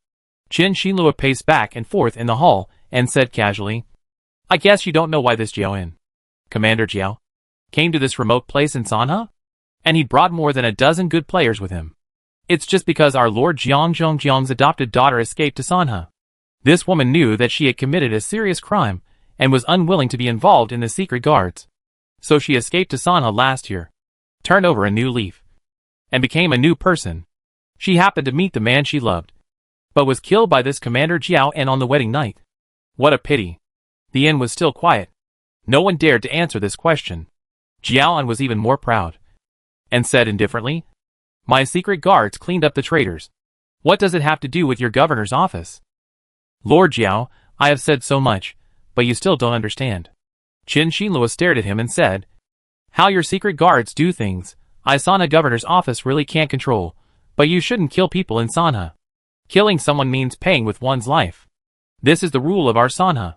Qin Xinlue paced back and forth in the hall and said casually, I guess you don't know why this Jiaoan, Commander Jiao, came to this remote place in Sanha? And he brought more than a dozen good players with him. It's just because our Lord Jiang's adopted daughter escaped to Sanha. This woman knew that she had committed a serious crime and was unwilling to be involved in the secret guards. So she escaped to Sanha last year, turned over a new leaf, and became a new person. She happened to meet the man she loved, but was killed by this Commander Jiaoan on the wedding night. What a pity. The inn was still quiet. No one dared to answer this question. Jiaoan was even more proud, and said indifferently, My secret guards cleaned up the traitors. What does it have to do with your governor's office? Lord Jiao, I have said so much, but you still don't understand. Qin Xinlue stared at him and said, How your secret guards do things, I Sanha governor's office really can't control, but you shouldn't kill people in Sanha. Killing someone means paying with one's life. This is the rule of our Sanha.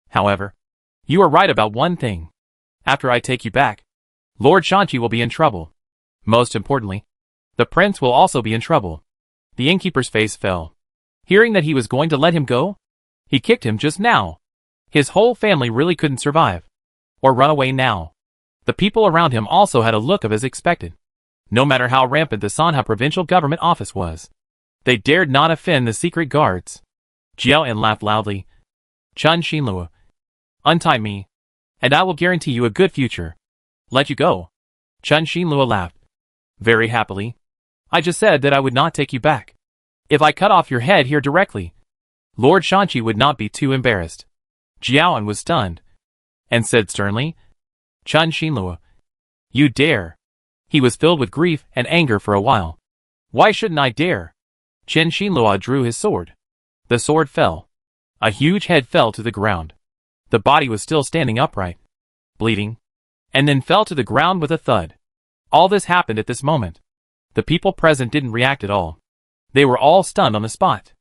However, you are right about one thing. After I take you back, Lord Shanqi will be in trouble. Most importantly, the prince will also be in trouble. The innkeeper's face fell. Hearing that he was going to let him go, he kicked him just now. His whole family really couldn't survive, or run away now. The people around him also had a look of as expected. No matter how rampant the Sanha provincial government office was, they dared not offend the secret guards. Jiaoan laughed loudly. Qin Xinlue, untie me, and I will guarantee you a good future. Let you go. Qin Xinlue laughed. Very happily. I just said that I would not take you back. If I cut off your head here directly, Lord Shanqi would not be too embarrassed. Jiaoan was stunned, and said sternly, Qin Xinlue, you dare. He was filled with grief and anger for a while. Why shouldn't I dare? Qin Xinlue drew his sword. The sword fell. A huge head fell to the ground. The body was still standing upright, bleeding, and then fell to the ground with a thud. All this happened at this moment. The people present didn't react at all. They were all stunned on the spot.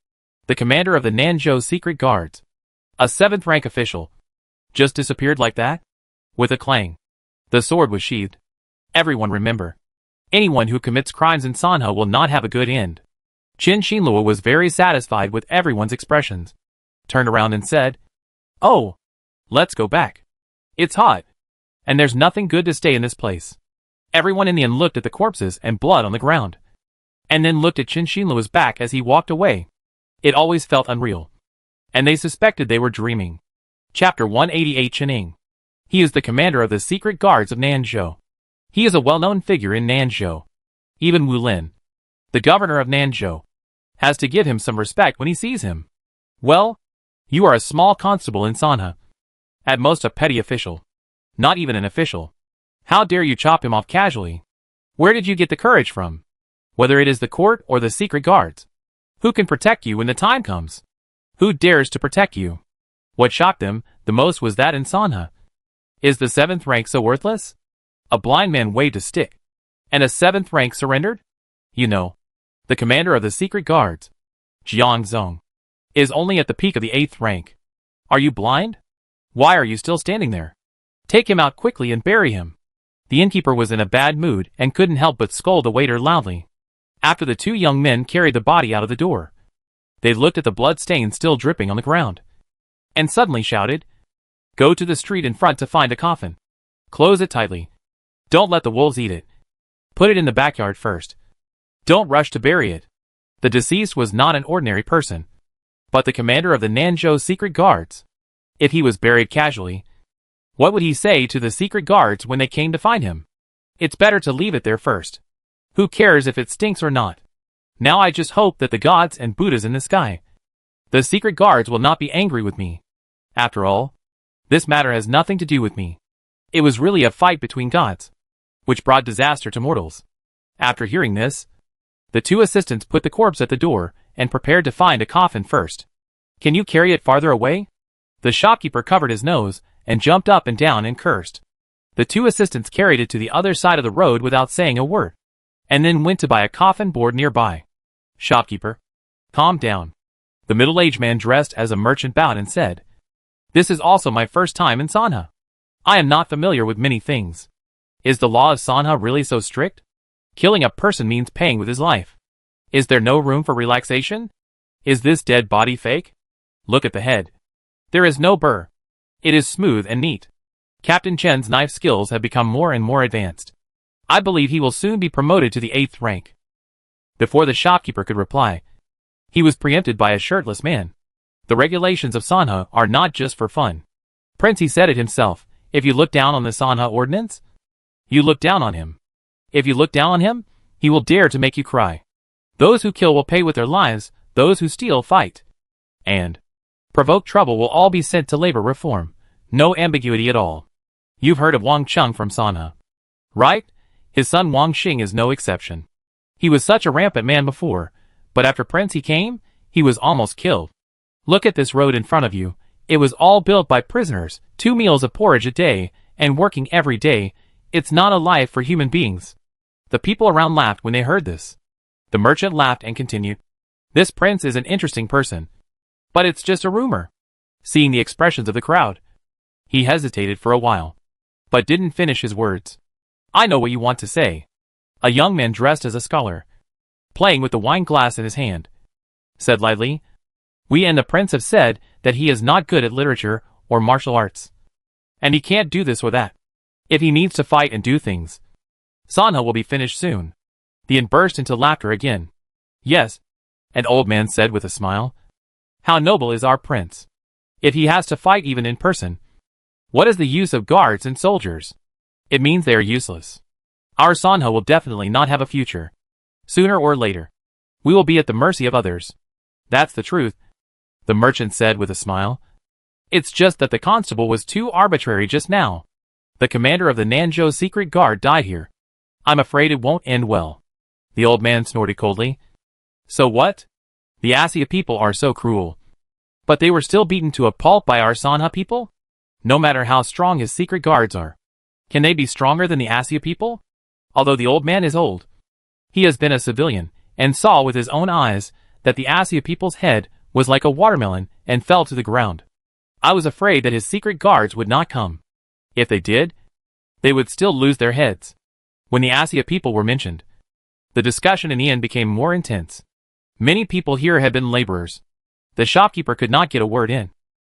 The commander of the Nanzhou secret guards, a 7th rank official, just disappeared like that? With a clang, the sword was sheathed. Everyone remember, anyone who commits crimes in Sanha will not have a good end. Qin Xinlue was very satisfied with everyone's expressions, turned around and said, Oh, let's go back. It's hot, and there's nothing good to stay in this place. Everyone in the inn looked at the corpses and blood on the ground, and then looked at Qin Xinlue's back as he walked away. It always felt unreal, and they suspected they were dreaming. Chapter 188 Qining. He is the commander of the secret guards of Nanzhou. He is a well-known figure in Nanzhou. Even Wu Lin, the governor of Nanzhou, has to give him some respect when he sees him. Well, you are a small constable in Sanha. At most a petty official. Not even an official. How dare you chop him off casually? Where did you get the courage from? Whether it is the court or the secret guards. Who can protect you when the time comes? Who dares to protect you? What shocked them the most was that in Sanha. Is the 7th rank so worthless? A blind man waved a stick, and a 7th rank surrendered? You know, the commander of the secret guards, Jiang Zong, is only at the peak of the 8th rank. Are you blind? Why are you still standing there? Take him out quickly and bury him. The innkeeper was in a bad mood and couldn't help but scold the waiter loudly. After the 2 young men carried the body out of the door, they looked at the blood stain still dripping on the ground, and suddenly shouted, Go to the street in front to find a coffin. Close it tightly. Don't let the wolves eat it. Put it in the backyard first. Don't rush to bury it. The deceased was not an ordinary person, but the commander of the Nanzhou secret guards. If he was buried casually, What would he say to the secret guards when they came to find him? It's better to leave it there first. Who cares if it stinks or not? Now I just hope that the gods and Buddhas in the sky, the secret guards, will not be angry with me. After all, this matter has nothing to do with me. It was really a fight between gods, which brought disaster to mortals. After hearing this, the two assistants put the corpse at the door and prepared to find a coffin first. Can you carry it farther away? The shopkeeper covered his nose and jumped up and down and cursed. The two assistants carried it to the other side of the road without saying a word, and then went to buy a coffin board nearby. Shopkeeper, calm down. The middle-aged man dressed as a merchant bowed and said, This is also my first time in Sanha. I am not familiar with many things. Is the law of Sanha really so strict? Killing a person means paying with his life. Is there no room for relaxation? Is this dead body fake? Look at the head. There is no burr. It is smooth and neat. Captain Chen's knife skills have become more and more advanced. I believe he will soon be promoted to the 8th rank. Before the shopkeeper could reply, he was preempted by a shirtless man. The regulations of Sanha are not just for fun. Prince, he said it himself, if you look down on the Sanha ordinance, you look down on him. If you look down on him, he will dare to make you cry. Those who kill will pay with their lives, those who steal fight, and provoke trouble will all be sent to labor reform. No ambiguity at all. You've heard of Wang Chung from Sanha, right? His son Wang Xing is no exception. He was such a rampant man before, but after Prince he came, he was almost killed. Look at this road in front of you. It was all built by prisoners, 2 meals of porridge a day, and working every day. It's not a life for human beings. The people around laughed when they heard this. The merchant laughed and continued, This prince is an interesting person, but it's just a rumor. Seeing the expressions of the crowd, he hesitated for a while, but didn't finish his words. I know what you want to say. A young man dressed as a scholar, playing with the wine glass in his hand, said lightly, We and the prince have said that he is not good at literature or martial arts, and he can't do this or that. If he needs to fight and do things, Sanha will be finished soon. The inn burst into laughter again. Yes, an old man said with a smile. How noble is our prince. If he has to fight even in person, what is the use of guards and soldiers? It means they are useless. Our Sanha will definitely not have a future. Sooner or later, we will be at the mercy of others. That's the truth, the merchant said with a smile. It's just that the constable was too arbitrary just now. The commander of the Nanzhou secret guard died here. I'm afraid it won't end well. The old man snorted coldly. So what? The Asia people are so cruel. But they were still beaten to a pulp by our Sanha people? No matter how strong his secret guards are, can they be stronger than the Asia people? Although the old man is old, he has been a civilian, and saw with his own eyes that the Asia people's head was like a watermelon and fell to the ground. I was afraid that his secret guards would not come. If they did, they would still lose their heads. When the Asia people were mentioned, the discussion in the inn became more intense. Many people here had been laborers. The shopkeeper could not get a word in,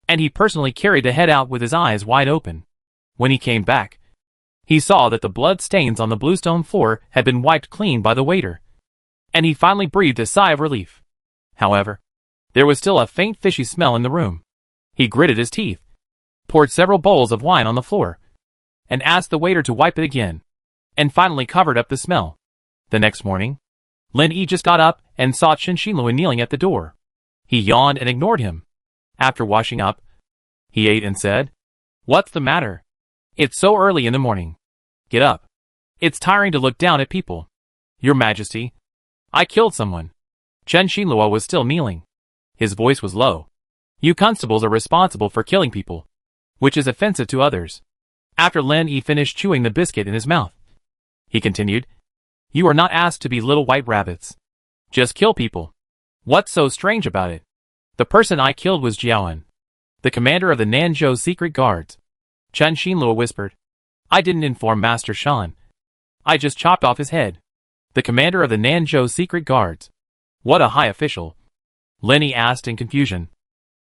and he personally carried the head out with his eyes wide open. When he came back, he saw that the blood stains on the bluestone floor had been wiped clean by the waiter, and he finally breathed a sigh of relief. However, there was still a faint fishy smell in the room. He gritted his teeth, poured several bowls of wine on the floor, and asked the waiter to wipe it again, and finally covered up the smell. The next morning, Lin Yi just got up and saw Chen Xinluo kneeling at the door. He yawned and ignored him. After washing up, he ate and said, What's the matter? It's so early in the morning. Get up. It's tiring to look down at people. Your Majesty, I killed someone. Chen Xinluo was still kneeling. His voice was low. You constables are responsible for killing people, which is offensive to others. After Lin Yi finished chewing the biscuit in his mouth, he continued, You are not asked to be little white rabbits. Just kill people. What's so strange about it? The person I killed was Jiaoan, the commander of the Nanzhou secret guards. Chen Xinluo whispered. I didn't inform Master Shan. I just chopped off his head. The commander of the Nanzhou secret guards. What a high official. Lin Yi asked in confusion.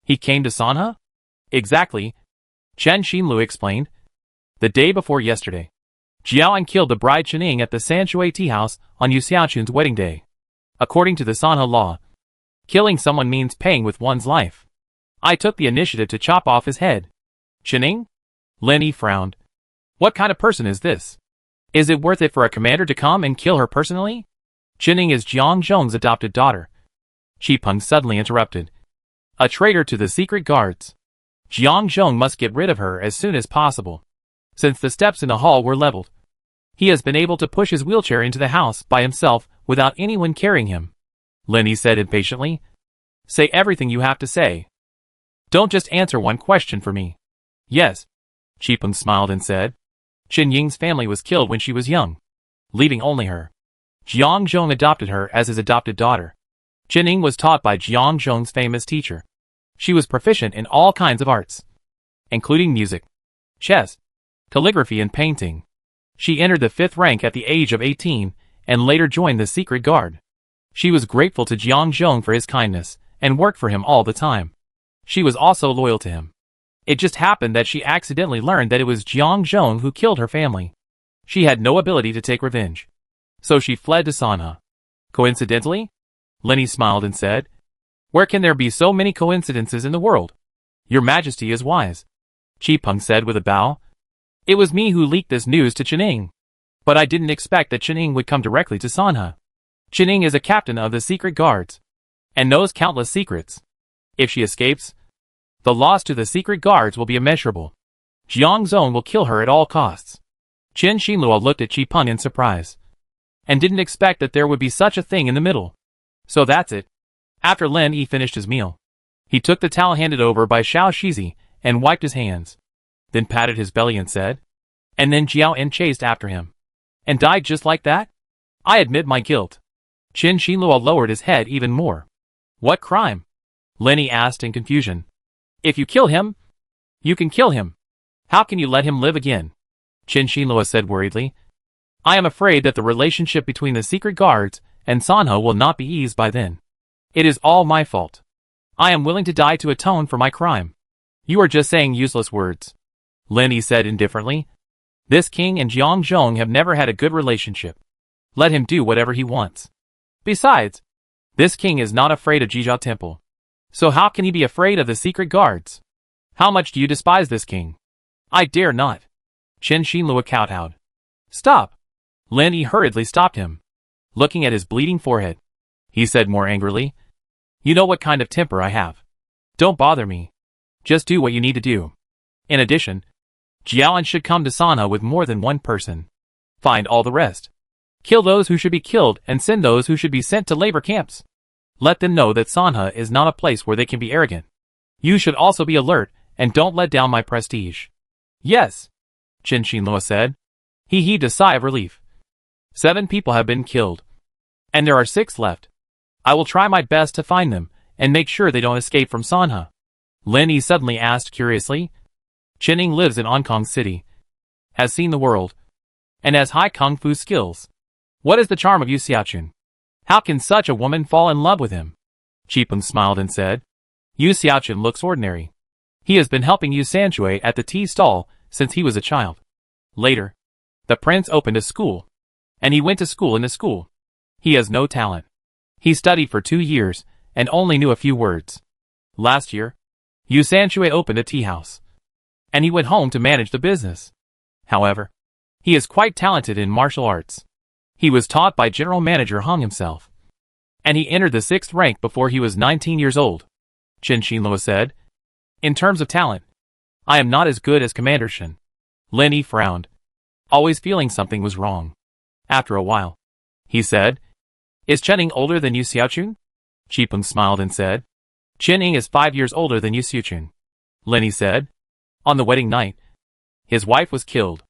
He came to Sanha? Exactly. Chen Xinluo explained. The day before yesterday, Jiaoan killed the bride Chening at the Sanshui tea house on Yu Xiaochun's wedding day. According to the Sanha law, killing someone means paying with one's life. I took the initiative to chop off his head. Chening? Lenny frowned. What kind of person is this? Is it worth it for a commander to come and kill her personally? Jinning is Jiang Zhong's adopted daughter. Qipeng suddenly interrupted. A traitor to the secret guards. Jiang Zhong must get rid of her as soon as possible. Since the steps in the hall were leveled, he has been able to push his wheelchair into the house by himself without anyone carrying him. Lenny said impatiently. Say everything you have to say. Don't just answer one question for me. Yes. Qipeng smiled and said. Qin Ying's family was killed when she was young, leaving only her. Jiang Zhong adopted her as his adopted daughter. Qin Ying was taught by Jiang Zhong's famous teacher. She was proficient in all kinds of arts, including music, chess, calligraphy and painting. She entered the 5th rank at the age of 18 and later joined the secret guard. She was grateful to Jiang Zhong for his kindness and worked for him all the time. She was also loyal to him. It just happened that she accidentally learned that it was Jiang Zhong who killed her family. She had no ability to take revenge, so she fled to Sanha. Coincidentally? Lenny smiled and said. Where can there be so many coincidences in the world? Your Majesty is wise. Qipeng said with a bow. It was me who leaked this news to Qin Ying. But I didn't expect that Qin Ying would come directly to Sanha. Qin Ying is a captain of the secret guards, and knows countless secrets. If she escapes, the loss to the secret guards will be immeasurable. Jiang Zhong will kill her at all costs. Qin Xinluo looked at Qipeng in surprise, and didn't expect that there would be such a thing in the middle. So that's it. After Lin Yi finished his meal, he took the towel handed over by Xiao Shizi and wiped his hands, then patted his belly and said, and then Jiao En chased after him, and died just like that? I admit my guilt. Qin Xinluo lowered his head even more. What crime? Lin Yi asked in confusion. If you kill him, you can kill him. How can you let him live again? Qin Xinluo said worriedly. I am afraid that the relationship between the secret guards and Sanha will not be eased by then. It is all my fault. I am willing to die to atone for my crime. You are just saying useless words. Lin Yi said indifferently. This king and Jiang Zhong have never had a good relationship. Let him do whatever he wants. Besides, this king is not afraid of Jizhou Temple. So how can he be afraid of the secret guards? How much do you despise this king? I dare not. Qin Xinluo kowtowed. Stop. Lin Yi hurriedly stopped him. Looking at his bleeding forehead, he said more angrily. You know what kind of temper I have. Don't bother me. Just do what you need to do. In addition, Jiaoan should come to Sanha with more than one person. Find all the rest. Kill those who should be killed and send those who should be sent to labor camps. Let them know that Sanha is not a place where they can be arrogant. You should also be alert and don't let down my prestige. Yes, Qin Xinluo said. He heaved a sigh of relief. 7 people have been killed, and there are 6 left. I will try my best to find them and make sure they don't escape from Sanha. Lin Yi suddenly asked curiously. Qin Ying lives in Ankong City, has seen the world, and has high kung fu skills. What is the charm of Yu Xiaoqun? How can such a woman fall in love with him? Qipeng smiled and said. Yu Xiaoqun looks ordinary. He has been helping Yu Sanshui at the tea stall since he was a child. Later, the prince opened a school, and he went to school in the school. He has no talent. He studied for 2 years and only knew a few words. Last year, Yu Sanshui opened a tea house, and he went home to manage the business. However, he is quite talented in martial arts. He was taught by General Manager Hung himself, and he entered the 6th rank before he was 19 years old. Qin Xinluo said. In terms of talent, I am not as good as Commander Shen. Lin Yi frowned, always feeling something was wrong. After a while, he said, Is Qin Ying older than Yu Xiaoqun? Qipeng smiled and said, Qin Ying is 5 years older than Yu Xiaoqun. Lin Yi said, On the wedding night, his wife was killed.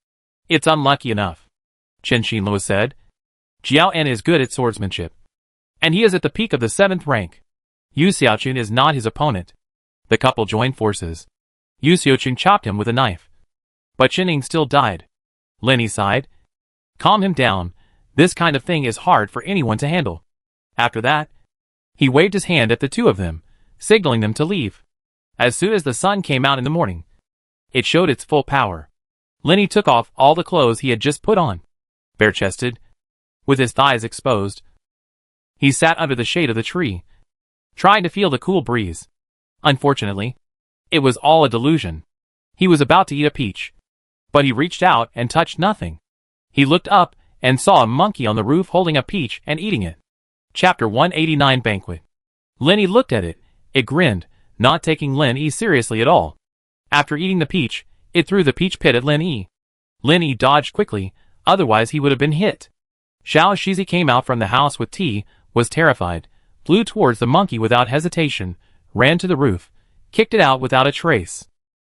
It's unlucky enough. Qin Xinluo said, Jiao En is good at swordsmanship, and he is at the peak of the 7th rank. Yu Xiaoqun is not his opponent. The couple joined forces. Yu Xiaoqun chopped him with a knife, but Qin Ying still died. Lin Yi sighed. Calm him down. This kind of thing is hard for anyone to handle. After that, he waved his hand at the 2 of them, signaling them to leave. As soon as the sun came out in the morning, it showed its full power. Lin Yi took off all the clothes he had just put on. Bare-chested, with his thighs exposed, he sat under the shade of the tree, trying to feel the cool breeze. Unfortunately, it was all a delusion. He was about to eat a peach, But he reached out and touched nothing. He looked up and saw a monkey on the roof holding a peach and eating it. Chapter 189 Banquet. Lin Yi looked at it. It grinned, not taking Lin Yi seriously at all. After eating the peach, it threw the peach pit at Lin Yi. Lin Yi dodged quickly, otherwise he would have been hit. Xiao Shizi came out from the house with tea, was terrified, flew towards the monkey without hesitation, ran to the roof, kicked it out without a trace.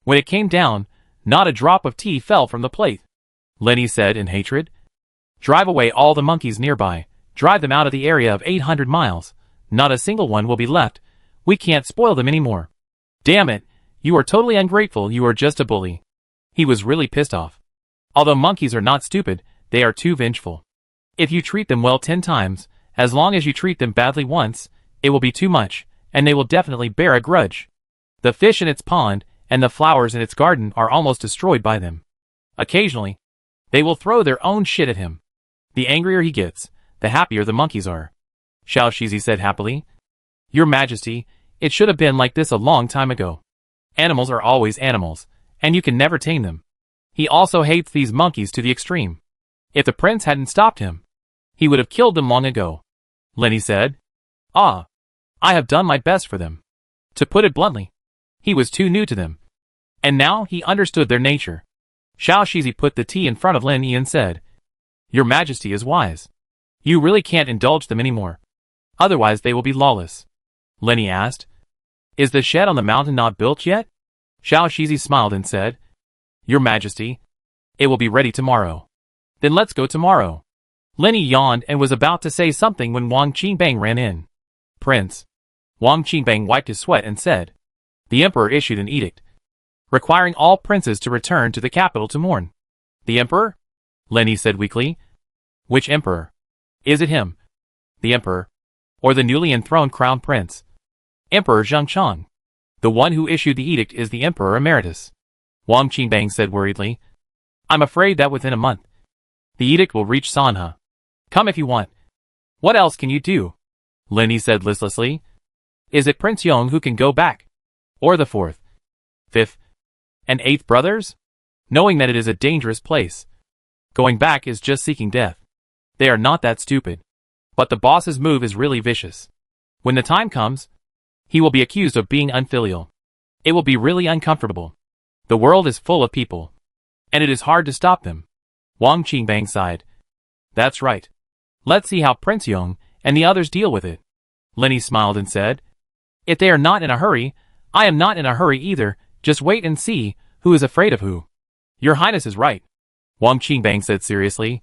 When it came down, not a drop of tea fell from the plate. Lin Yi said in hatred, "Drive away all the monkeys nearby, drive them out of the area of 800 miles, not a single one will be left, we can't spoil them anymore. Damn it, you are totally ungrateful, you are just a bully." He was really pissed off. Although monkeys are not stupid, they are too vengeful. If you treat them well 10 times, as long as you treat them badly once, it will be too much, and they will definitely bear a grudge. The fish in its pond and the flowers in its garden are almost destroyed by them. Occasionally, they will throw their own shit at him. The angrier he gets, the happier the monkeys are. Xiao Shizi said happily. "Your Majesty, it should have been like this a long time ago. Animals are always animals, and you can never tame them." He also hates these monkeys to the extreme. If the prince hadn't stopped him, he would have killed them long ago. Lin Yi said, "Ah, I have done my best for them." To put it bluntly, he was too new to them. And now he understood their nature. Xiao Shizi put the tea in front of Lin Yi and said, "Your Majesty is wise. You really can't indulge them anymore. Otherwise they will be lawless." Lin Yi asked, "Is the shed on the mountain not built yet?" Xiao Shizi smiled and said, "Your Majesty, it will be ready tomorrow." "Then let's go tomorrow." Lin Yi yawned and was about to say something when Wang Qingbang ran in. "Prince." Wang Qingbang wiped his sweat and said, "The emperor issued an edict, requiring all princes to return to the capital to mourn." "The emperor?" Lin Yi said weakly. "Which emperor? Is it him, the emperor, or the newly enthroned crown prince?" "Emperor Zhengchang. The one who issued the edict is the emperor emeritus." Wang Qingbang said worriedly, "I'm afraid that within a month, the edict will reach Sanha. Come if you want. What else can you do?" Lin Yi said listlessly. "Is it Prince Yong who can go back? Or the 4th, 5th, and 8th brothers? Knowing that it is a dangerous place. Going back is just seeking death. They are not that stupid. But the boss's move is really vicious. When the time comes, he will be accused of being unfilial. It will be really uncomfortable. The world is full of people, and it is hard to stop them." Wang Qingbang sighed. "That's right. Let's see how Prince Yong and the others deal with it." Lin Yi smiled and said, "If they are not in a hurry, I am not in a hurry either. Just wait and see who is afraid of who." "Your Highness is right," Wang Qingbang said seriously.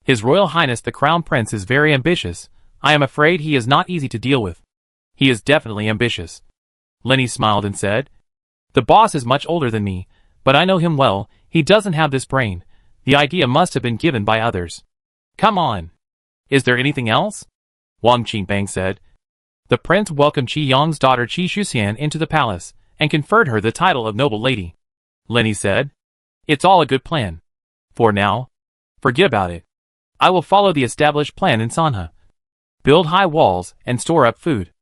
"His Royal Highness the Crown Prince is very ambitious. I am afraid he is not easy to deal with." "He is definitely ambitious." Lin Yi smiled and said, "The boss is much older than me, but I know him well. He doesn't have this brain. The idea must have been given by others. Come on. Is there anything else?" Wang Qingbang said. "The prince welcomed Qi Yong's daughter Qi Shuxian into the palace, and conferred her the title of noble lady." Lin Yi said, "It's all a good plan. For now, forget about it. I will follow the established plan in Sanha. Build high walls and store up food.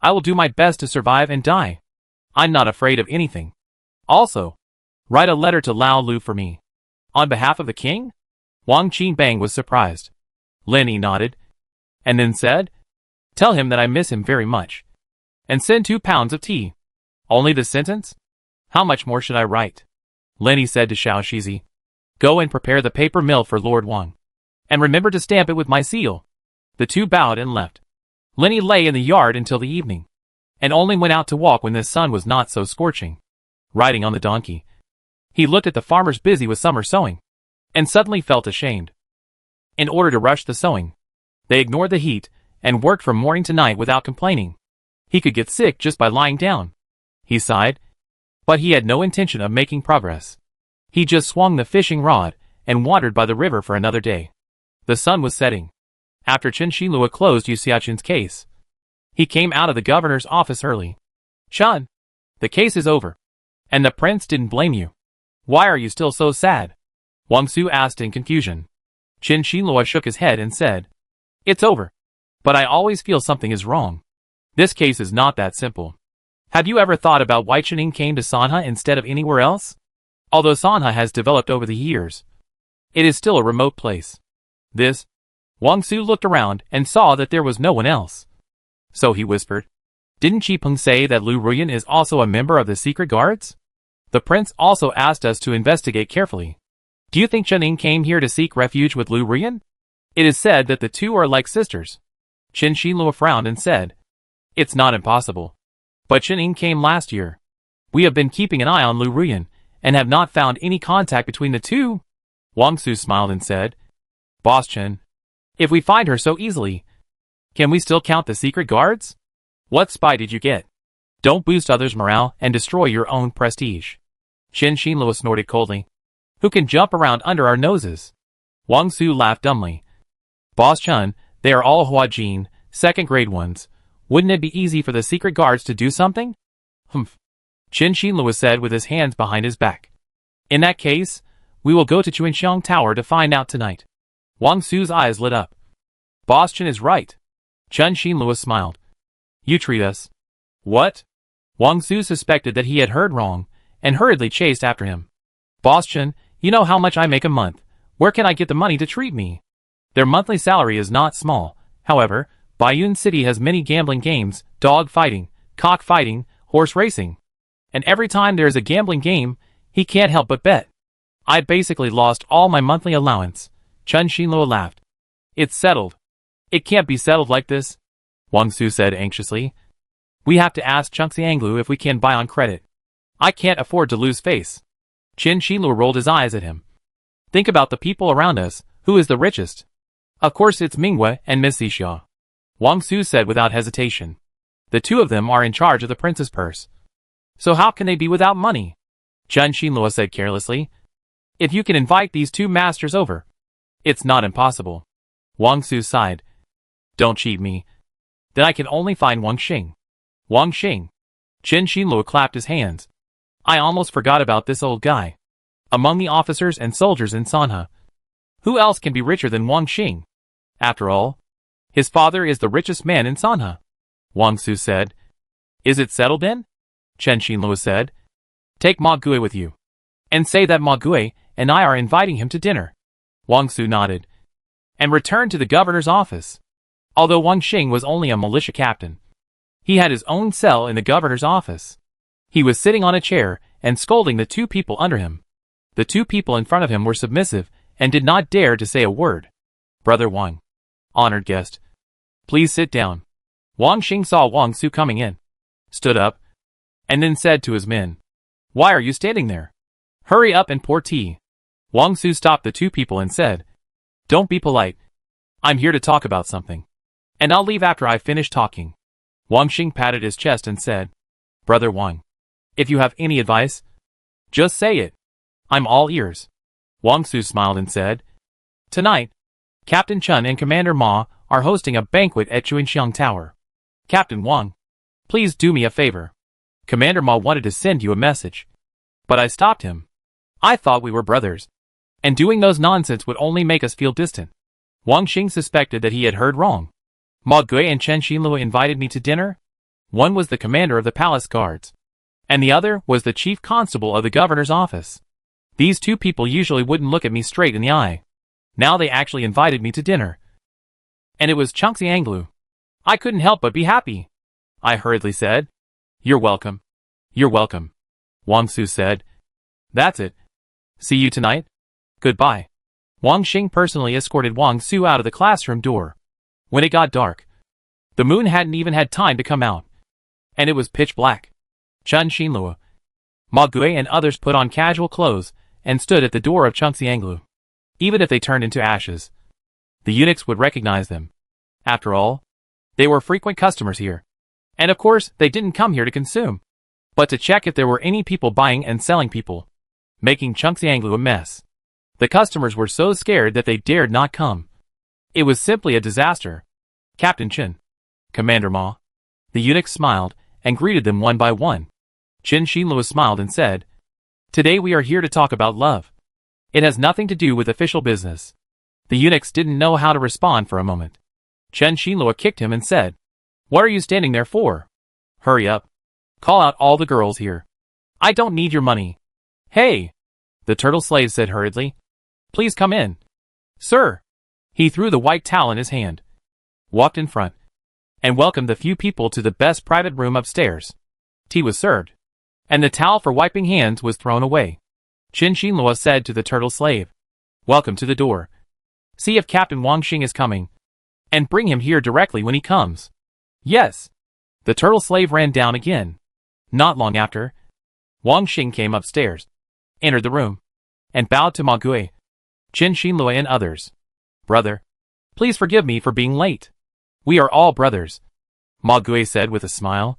I will do my best to survive and die. I'm not afraid of anything. Also, write a letter to Lao Lu for me." "On behalf of the king?" Wang Qingbang was surprised. Lin Yi nodded, and then said, "Tell him that I miss him very much. And send 2 pounds of tea." "Only the sentence? How much more should I write?" Lin Yi said to Xiao Shizi, "Go and prepare the paper mill for Lord Wang. And remember to stamp it with my seal." The two bowed and left. Lin Yi lay in the yard until the evening, and only went out to walk when the sun was not so scorching. Riding on the donkey, he looked at the farmers busy with summer sowing, and suddenly felt ashamed. In order to rush the sowing, they ignored the heat, and worked from morning to night without complaining. He could get sick just by lying down. He sighed, but he had no intention of making progress. He just swung the fishing rod, and wandered by the river for another day. The sun was setting. After Chen Shilua closed Yu Xiaoqin's case, he came out of the governor's office early. "Chen, the case is over, and the prince didn't blame you. Why are you still so sad?" Wang Su asked in confusion. Chen Shilua shook his head and said, "It's over. But I always feel something is wrong. This case is not that simple. Have you ever thought about why Chening came to Sanha instead of anywhere else?" Although Sanha has developed over the years, it is still a remote place. This, Wang Su looked around and saw that there was no one else. So he whispered, "Didn't Chi Peng say that Lu Ruyan is also a member of the secret guards? The prince also asked us to investigate carefully. Do you think Chen Ying came here to seek refuge with Lu Ruyan? It is said that the two are like sisters." Chen Xinluo frowned and said, "It's not impossible. But Chen Ying came last year. We have been keeping an eye on Lu Ruyan and have not found any contact between the two." Wang Su smiled and said, "Boss Chen, if we find her so easily, can we still count the secret guards? What spy did you get? Don't boost others' morale and destroy your own prestige." Chen Xinluo snorted coldly. "Who can jump around under our noses?" Wang Su laughed dumbly. "Boss Chen, they are all Huajin, second-grade ones. Wouldn't it be easy for the secret guards to do something?" "Humph," Chen Xinluo said with his hands behind his back. "In that case, we will go to Chuanxiang Tower to find out tonight." Wang Su's eyes lit up. "Boss Chen is right." Chen Xinluo smiled. "You treat us." "What?" Wang Su suspected that he had heard wrong, and hurriedly chased after him. "Boss Chen, you know how much I make a month. Where can I get the money to treat me?" Their monthly salary is not small. However, Baiyun City has many gambling games, dog fighting, cock fighting, horse racing. And every time there is a gambling game, he can't help but bet. I basically lost all my monthly allowance. Chen Xinluo laughed. "It's settled." "It can't be settled like this," Wang Su said anxiously. "We have to ask Chengxianglu if we can buy on credit. I can't afford to lose face." Chen Xinluo rolled his eyes at him. "Think about the people around us. Who is the richest?" "Of course it's Mingwei and Miss Xixia," Wang Su said without hesitation. "The two of them are in charge of the prince's purse. So how can they be without money?" Chen Xinluo said carelessly. "If you can invite these two masters over, it's not impossible." Wang Su sighed. "Don't cheat me. Then I can only find Wang Xing." "Wang Xing?" Chen Xinluo clapped his hands. "I almost forgot about this old guy. Among the officers and soldiers in Sanha, who else can be richer than Wang Xing? After all, his father is the richest man in Sanha." Wang Su said. "Is it settled then?" Chen Xinluo said. "Take Ma Gui with you, and say that Ma Gui and I are inviting him to dinner." Wang Su nodded, and returned to the governor's office. Although Wang Xing was only a militia captain, he had his own cell in the governor's office. He was sitting on a chair and scolding the two people under him. The two people in front of him were submissive and did not dare to say a word. "Brother Wang, honored guest, please sit down." Wang Xing saw Wang Su coming in, stood up, and then said to his men, "Why are you standing there? Hurry up and pour tea." Wang Su stopped the two people and said, "Don't be polite. I'm here to talk about something, and I'll leave after I finish talking." Wang Xing patted his chest and said, "Brother Wang, if you have any advice, just say it. I'm all ears." Wang Su smiled and said, "Tonight, Captain Chen and Commander Ma are hosting a banquet at Chuanxiang Tower. Captain Wang, please do me a favor. Commander Ma wanted to send you a message, but I stopped him. I thought we were brothers, and doing those nonsense would only make us feel distant." Wang Xing suspected that he had heard wrong. Ma Gui and Chen Xinluo invited me to dinner. One was the commander of the palace guards, and the other was the chief constable of the governor's office. These two people usually wouldn't look at me straight in the eye. Now they actually invited me to dinner. And it was Chengxianglu. I couldn't help but be happy. I hurriedly said, "You're welcome. You're welcome," Wang Su said. "That's it. See you tonight. Goodbye." Wang Xing personally escorted Wang Su out of the classroom door. When it got dark, the moon hadn't even had time to come out, and it was pitch black. Chen Xinluo, Ma Gui and others put on casual clothes and stood at the door of Chengxianglu. Even if they turned into ashes, the eunuchs would recognize them. After all, they were frequent customers here. And of course, they didn't come here to consume, but to check if there were any people buying and selling people, making Chengxianglu a mess. The customers were so scared that they dared not come. It was simply a disaster. "Captain Chen, Commander Ma." The eunuchs smiled and greeted them one by one. Chen Xinluo smiled and said, "Today we are here to talk about love. It has nothing to do with official business." The eunuchs didn't know how to respond for a moment. Chen Xinluo kicked him and said, "What are you standing there for? Hurry up. Call out all the girls here. I don't need your money." "Hey!" The turtle slave said hurriedly. Please come in. Sir. He threw the white towel in his hand, walked in front, and welcomed the few people to the best private room upstairs. Tea was served, and the towel for wiping hands was thrown away. Chen Xinlua said to the turtle slave, Welcome to the door. See if Captain Wang Xing is coming, and bring him here directly when he comes. Yes. The turtle slave ran down again. Not long after, Wang Xing came upstairs, entered the room, and bowed to Ma Gui, Chen Xinlua and others. Brother, please forgive me for being late. We are all brothers, Ma Gui said with a smile.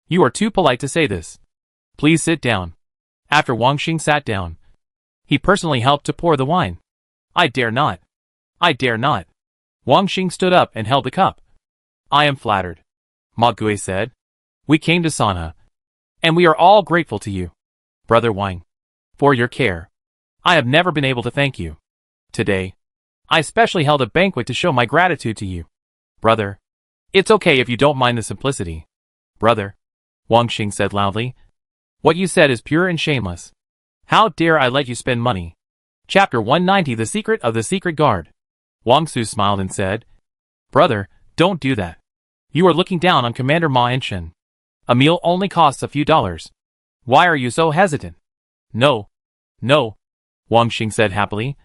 You are too polite to say this. Please sit down. After Wang Xing sat down, he personally helped to pour the wine. I dare not. I dare not. Wang Xing stood up and held the cup. I am flattered, Ma Gui said. We came to Sanha, and we are all grateful to you, Brother Wang, for your care. I have never been able to thank you. Today, I specially held a banquet to show my gratitude to you. Brother, it's okay if you don't mind the simplicity. Brother, Wang Xing said loudly. What you said is pure and shameless. How dare I let you spend money? Chapter 190 The Secret of the Secret Guard. Wang Su smiled and said, Brother, don't do that. You are looking down on Commander Ma and Chen. A meal only costs a few dollars. Why are you so hesitant? No. No. Wang Xing said happily.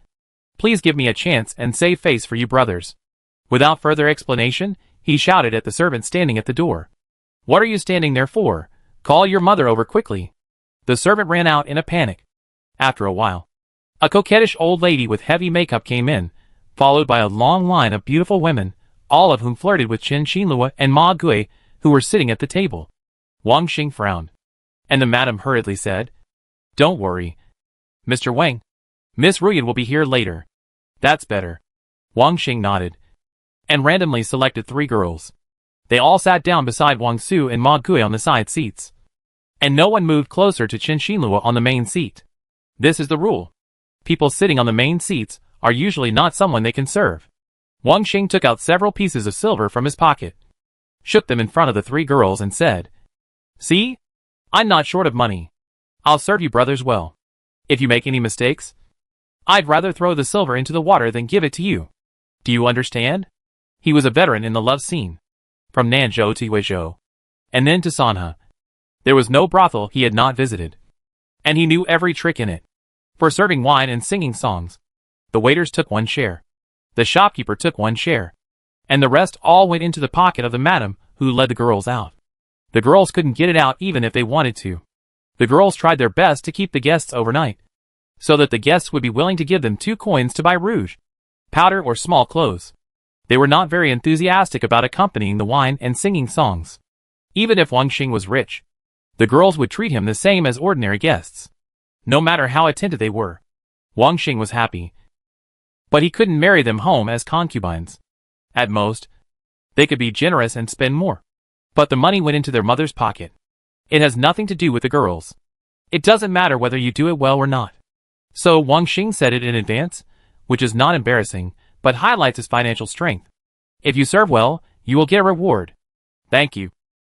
Please give me a chance and save face for you brothers. Without further explanation, he shouted at the servant standing at the door. What are you standing there for? Call your mother over quickly. The servant ran out in a panic. After a while, a coquettish old lady with heavy makeup came in, followed by a long line of beautiful women, all of whom flirted with Chen Xinlua and Ma Gui, who were sitting at the table. Wang Xing frowned, and the madam hurriedly said, Don't worry, Mr. Wang. Miss Ruyan will be here later. That's better. Wang Xing nodded, and randomly selected 3 girls. They all sat down beside Wang Su and Ma Gui on the side seats, and no one moved closer to Chen Xinlua on the main seat. This is the rule. People sitting on the main seats are usually not someone they can serve. Wang Xing took out several pieces of silver from his pocket, shook them in front of the 3 girls and said, See? I'm not short of money. I'll serve you brothers well. If you make any mistakes, I'd rather throw the silver into the water than give it to you. Do you understand? He was a veteran in the love scene, from Nanzhou to Huizhou, and then to Sanha. There was no brothel he had not visited, and he knew every trick in it. For serving wine and singing songs, the waiters took 1 share, the shopkeeper took 1 share, and the rest all went into the pocket of the madam who led the girls out. The girls couldn't get it out even if they wanted to. The girls tried their best to keep the guests overnight, so that the guests would be willing to give them 2 coins to buy rouge, powder or small clothes. They were not very enthusiastic about accompanying the wine and singing songs. Even if Wang Xing was rich, the girls would treat him the same as ordinary guests, no matter how attentive they were. Wang Xing was happy, but he couldn't marry them home as concubines. At most, they could be generous and spend more, but the money went into their mother's pocket. It has nothing to do with the girls. It doesn't matter whether you do it well or not. So Wang Xing said it in advance, which is not embarrassing, but highlights his financial strength. If you serve well, you will get a reward. Thank you,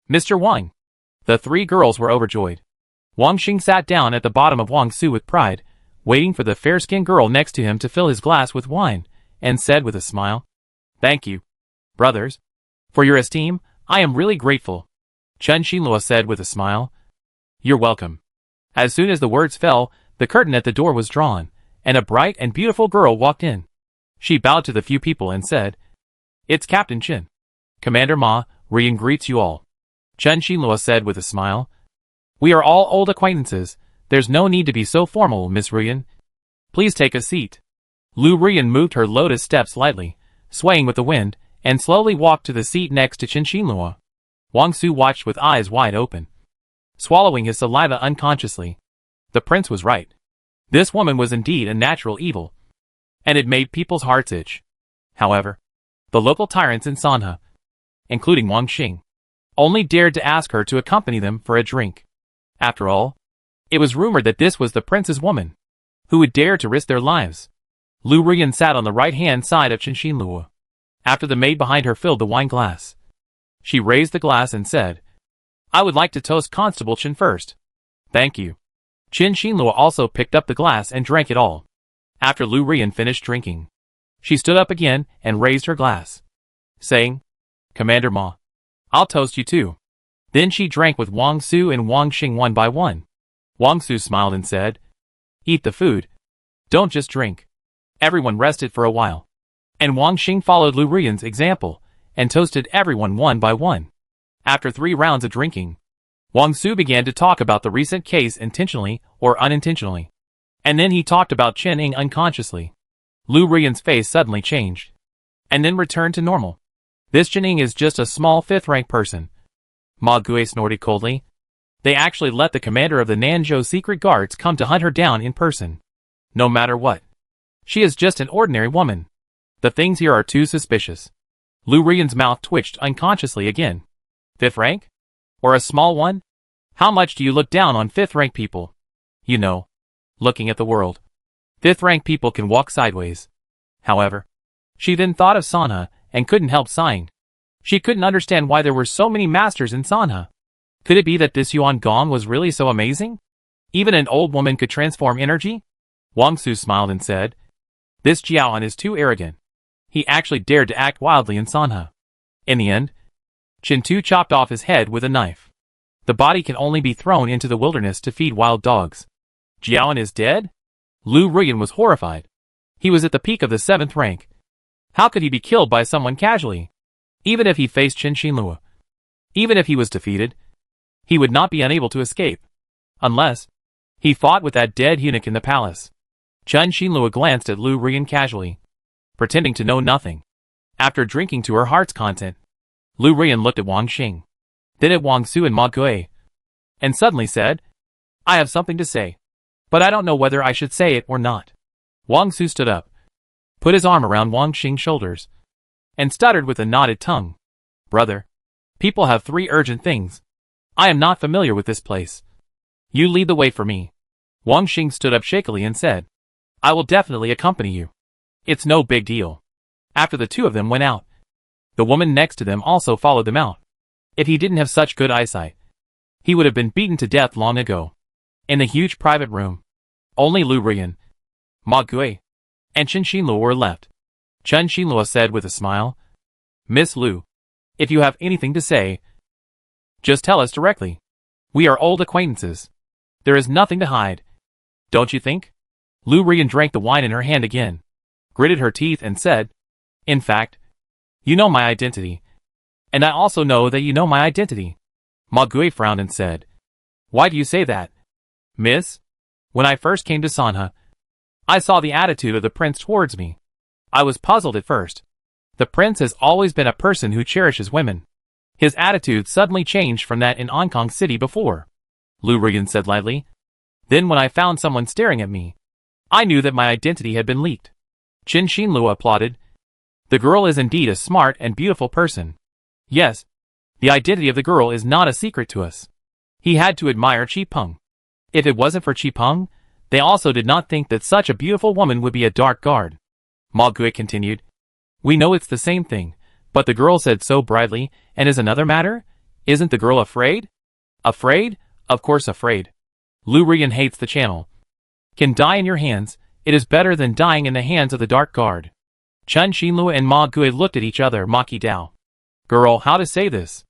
Mr. Wang. The 3 girls were overjoyed. Wang Xing sat down at the bottom of Wang Su with pride, waiting for the fair-skinned girl next to him to fill his glass with wine, and said with a smile, Thank you, brothers. For your esteem, I am really grateful. Chen Xinlua said with a smile, You're welcome. As soon as the words fell, the curtain at the door was drawn, and a bright and beautiful girl walked in. She bowed to the few people and said, It's Captain Chen. Commander Ma, Rian greets you all. Chen Xinlua said with a smile, We are all old acquaintances. There's no need to be so formal, Miss Rian. Please take a seat. Lu Rian moved her lotus steps lightly, swaying with the wind, and slowly walked to the seat next to Chen Xinlua. Wang Su watched with eyes wide open, swallowing his saliva unconsciously. The prince was right. This woman was indeed a natural evil, and it made people's hearts itch. However, the local tyrants in Sanha, including Wang Xing, only dared to ask her to accompany them for a drink. After all, it was rumored that this was the prince's woman. Who would dare to risk their lives? Lu Rian sat on the right-hand side of Chen Xinlua. After the maid behind her filled the wine glass, she raised the glass and said, I would like to toast Constable Chen first. Thank you. Qin Xinluo also picked up the glass and drank it all. After Lu Rian finished drinking, she stood up again and raised her glass, saying, "Commander Ma, I'll toast you too." Then she drank with Wang Su and Wang Xing one by one. Wang Su smiled and said, "Eat the food. Don't just drink." Everyone rested for a while, and Wang Xing followed Lu Rian's example and toasted everyone one by one. After 3 rounds of drinking, Wang Su began to talk about the recent case intentionally or unintentionally. And then he talked about Chen Ying unconsciously. Lu Rian's face suddenly changed, and then returned to normal. "This Chen Ying is just a small 5th-rank person," Ma Gui snorted coldly. "They actually let the commander of the Nanzhou secret guards come to hunt her down in person. No matter what. She is just an ordinary woman. The things here are too suspicious." Lu Rian's mouth twitched unconsciously again. 5th rank? Or a small one? How much do you look down on 5th-rank people? You know, looking at the world, 5th-rank people can walk sideways. However, she then thought of Sanha and couldn't help sighing. She couldn't understand why there were so many masters in Sanha. Could it be that this Yuan Gong was really so amazing? Even an old woman could transform energy? Wang Su smiled and said, "This Jiaoan is too arrogant. He actually dared to act wildly in Sanha." In the end, Qin Tu chopped off his head with a knife. The body can only be thrown into the wilderness to feed wild dogs. Jiaoan is dead? Lu Rian was horrified. He was at the peak of the 7th rank. How could he be killed by someone casually? Even if he faced Qin Xinluo, even if he was defeated, he would not be unable to escape. Unless he fought with that dead eunuch in the palace. Qin Xinluo glanced at Lu Rian casually, pretending to know nothing. After drinking to her heart's content, Lu Rian looked at Wang Xing, then at Wang Su and Ma Gui, and suddenly said, "I have something to say, but I don't know whether I should say it or not." Wang Su stood up, put his arm around Wang Xing's shoulders, and stuttered with a knotted tongue. "Brother, people have 3 urgent things. I am not familiar with this place. You lead the way for me." Wang Xing stood up shakily and said, "I will definitely accompany you. It's no big deal." After the 2 of them went out, the woman next to them also followed them out. If he didn't have such good eyesight, he would have been beaten to death long ago. In the huge private room, only Lu Rian, Ma Gui, and Qin Xinluo were left. Qin Xinluo said with a smile, "Miss Lu, if you have anything to say, just tell us directly. We are old acquaintances. There is nothing to hide. Don't you think?" Lu Rian drank the wine in her hand again, gritted her teeth and said, "In fact, you know my identity. And I also know that you know my identity." Ma Gui frowned and said, "Why do you say that? Miss, when I first came to Sanha, I saw the attitude of the prince towards me. I was puzzled at first. The prince has always been a person who cherishes women. His attitude suddenly changed from that in Ankong City before," Lu Rian said lightly. "Then when I found someone staring at me, I knew that my identity had been leaked." Qin Xinluo applauded. "The girl is indeed a smart and beautiful person. Yes, the identity of the girl is not a secret to us." He had to admire Qi Peng. If it wasn't for Qi Peng, they also did not think that such a beautiful woman would be a dark guard. Ma Gui continued, "We know it's the same thing, but the girl said so brightly, and is another matter? Isn't the girl afraid?" "Afraid? Of course afraid. Lu Rian hates the channel. Can die in your hands, it is better than dying in the hands of the dark guard." Qin Xinluo and Ma Gui looked at each other, Maki Dao. "Girl, how to say this?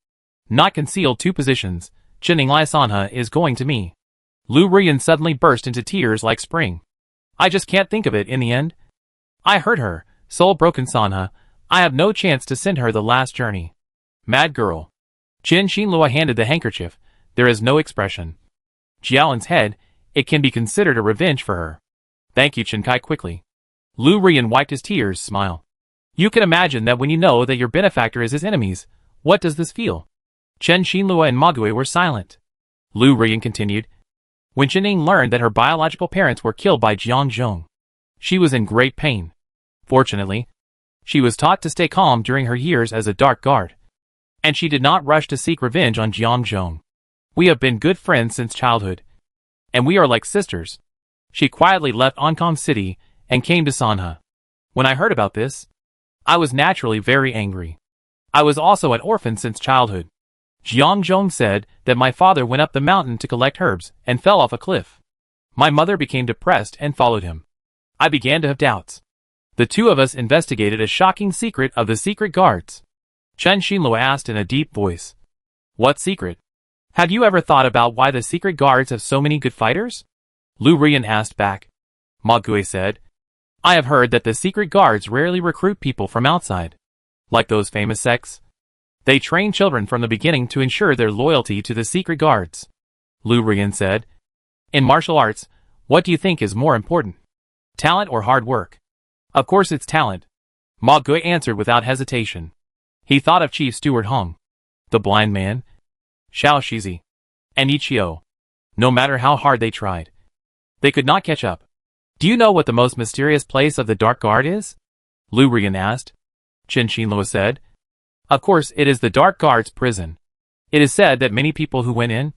Not concealed 2 positions, Chen Ying Lai Sanha is going to me." Lu Rian suddenly burst into tears like spring. "I just can't think of it in the end. I hurt her, soul-broken Sanha. I have no chance to send her the last journey." "Mad girl." Qin Xinluo handed the handkerchief. "There is no expression. Jiaoan's head, it can be considered a revenge for her." "Thank you," Chen Kai quickly. Lu Rian wiped his tears, smile. "You can imagine that when you know that your benefactor is his enemies, what does this feel?" Qin Xinluo and Ma Gui were silent. Lu Rian continued. "When Chen Ying learned that her biological parents were killed by Jiang Zhong, she was in great pain. Fortunately, she was taught to stay calm during her years as a dark guard, and she did not rush to seek revenge on Jiang Zhong. We have been good friends since childhood, and we are like sisters." She quietly left Ankong City and came to Sanha. When I heard about this, I was naturally very angry. I was also an orphan since childhood. Jiang Zhong said that my father went up the mountain to collect herbs and fell off a cliff. My mother became depressed and followed him. I began to have doubts. The two of us investigated a shocking secret of the secret guards. Chen Xinluo asked in a deep voice. What secret? Have you ever thought about why the secret guards have so many good fighters? Lu Rian asked back. Ma Gui said. I have heard that the secret guards rarely recruit people from outside. Like those famous sects. They train children from the beginning to ensure their loyalty to the secret guards. Lu Rian said. In martial arts, what do you think is more important? Talent or hard work? Of course it's talent. Ma Gui answered without hesitation. He thought of Chief Steward Hong, the blind man, Xiao Shizi, and Ichio. No matter how hard they tried, they could not catch up. Do you know what the most mysterious place of the Dark Guard is? Lu Rian asked. Chen Xinluo said. Of course it is the Dark Guard's prison. It is said that many people who went in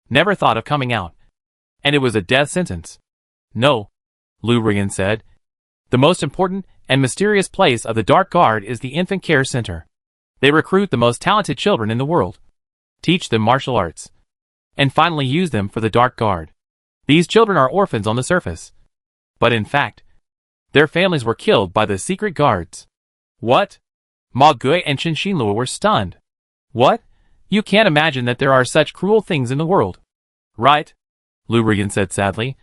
never thought of coming out, and it was a death sentence. No, Lu Rian said. The most important and mysterious place of the Dark Guard is the Infant Care Center. They recruit the most talented children in the world, teach them martial arts, and finally use them for the Dark Guard. These children are orphans on the surface, but in fact, their families were killed by the secret guards. What? Ma Gui and Chen Xinluo were stunned. What? You can't imagine that there are such cruel things in the world. Right? Lu Rian said sadly.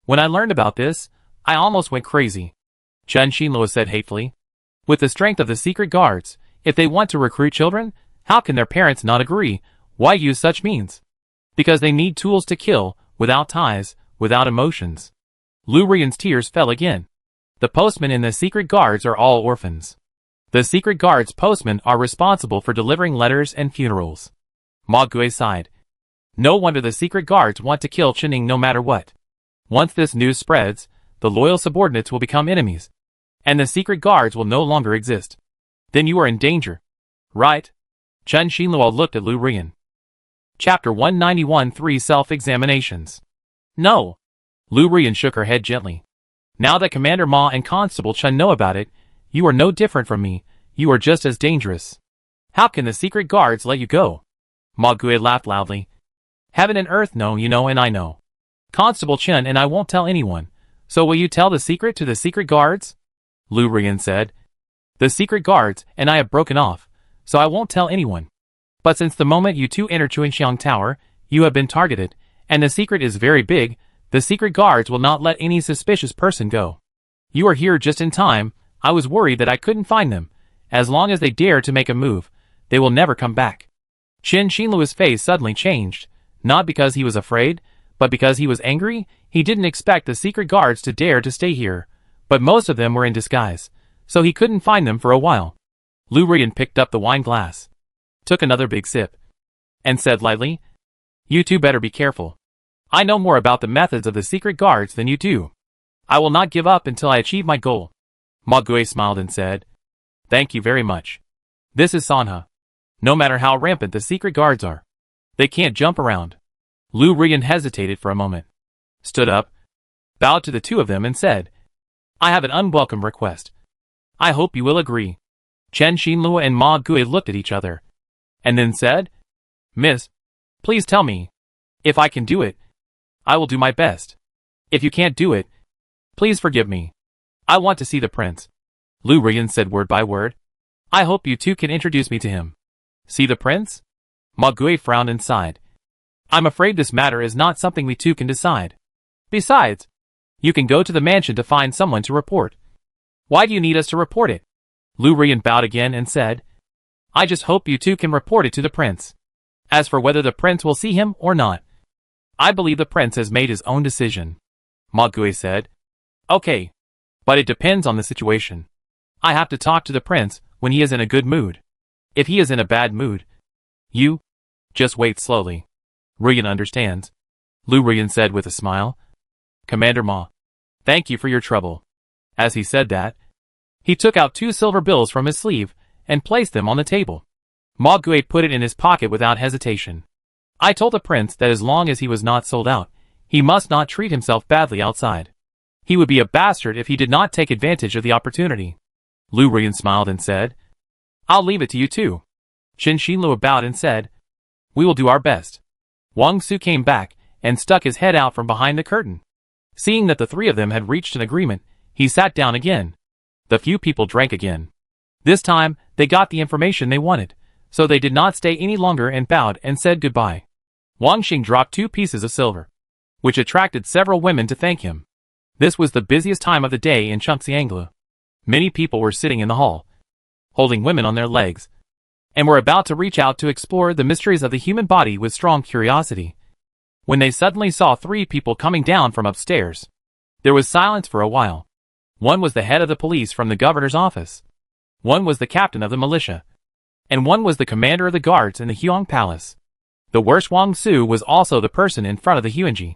When I learned about this, I almost went crazy. Chen Xinluo said hatefully. With the strength of the secret guards, if they want to recruit children, how can their parents not agree? Why use such means? Because they need tools to kill, without ties, without emotions. Lu Rian's tears fell again. The postmen in the secret guards are all orphans. The secret guards postmen are responsible for delivering letters and funerals. Ma Gui sighed. No wonder the secret guards want to kill Qining no matter what. Once this news spreads, the loyal subordinates will become enemies, and the secret guards will no longer exist. Then you are in danger. Right? Chen Xinluo looked at Lu Rian. Chapter 191 3 Self-Examinations. No. Lu Rian shook her head gently. Now that Commander Ma and Constable Chen know about it, you are no different from me. You are just as dangerous. How can the secret guards let you go? Ma Gui laughed loudly. Heaven and earth know you know and I know. Constable Chen and I won't tell anyone. So will you tell the secret to the secret guards? Lu Rian said. The secret guards and I have broken off, so I won't tell anyone. But since the moment you two entered Chuanxiang Tower, you have been targeted, and the secret is very big. The secret guards will not let any suspicious person go. You are here just in time. I was worried that I couldn't find them. As long as they dare to make a move, they will never come back. Chen Xinluo's face suddenly changed, not because he was afraid, but because he was angry. He didn't expect the secret guards to dare to stay here, but most of them were in disguise, so he couldn't find them for a while. Lu Rian picked up the wine glass, took another big sip, and said lightly, You two better be careful. I know more about the methods of the secret guards than you do. I will not give up until I achieve my goal. Ma Gui smiled and said, Thank you very much. This is Sanhe. No matter how rampant the secret guards are, they can't jump around. Lu Rian hesitated for a moment, stood up, bowed to the two of them and said, I have an unwelcome request. I hope you will agree. Chen Xinluo and Ma Gui looked at each other, and then said, Miss, please tell me. If I can do it, I will do my best. If you can't do it, please forgive me. I want to see the prince. Lu Rian said word by word. I hope you two can introduce me to him. See the prince? Ma Gui frowned and sighed. I'm afraid this matter is not something we two can decide. Besides, you can go to the mansion to find someone to report. Why do you need us to report it? Lu Rian bowed again and said, I just hope you two can report it to the prince. As for whether the prince will see him or not, I believe the prince has made his own decision. Ma Gui said, Okay, but it depends on the situation. I have to talk to the prince when he is in a good mood. If he is in a bad mood, you just wait slowly. Rian understands, Lu Rian said with a smile. Commander Ma, thank you for your trouble. As he said that, he took out 2 silver bills from his sleeve and placed them on the table. Ma Gui put it in his pocket without hesitation. I told the prince that as long as he was not sold out, he must not treat himself badly outside. He would be a bastard if he did not take advantage of the opportunity. Lu Rian smiled and said, I'll leave it to you too. Chen Xinluo bowed and said, We will do our best. Wang Su came back and stuck his head out from behind the curtain. Seeing that the three of them had reached an agreement, he sat down again. The few people drank again. This time, they got the information they wanted, so they did not stay any longer and bowed and said goodbye. Wang Xing dropped 2 pieces of silver, which attracted several women to thank him. This was the busiest time of the day in Chengxianglu. Many people were sitting in the hall, holding women on their legs, and were about to reach out to explore the mysteries of the human body with strong curiosity, when they suddenly saw 3 people coming down from upstairs. There was silence for a while. One was the head of the police from the governor's office. One was the captain of the militia. And one was the commander of the guards in the Huang Palace. The worst Wang Su was also the person in front of the Huanji.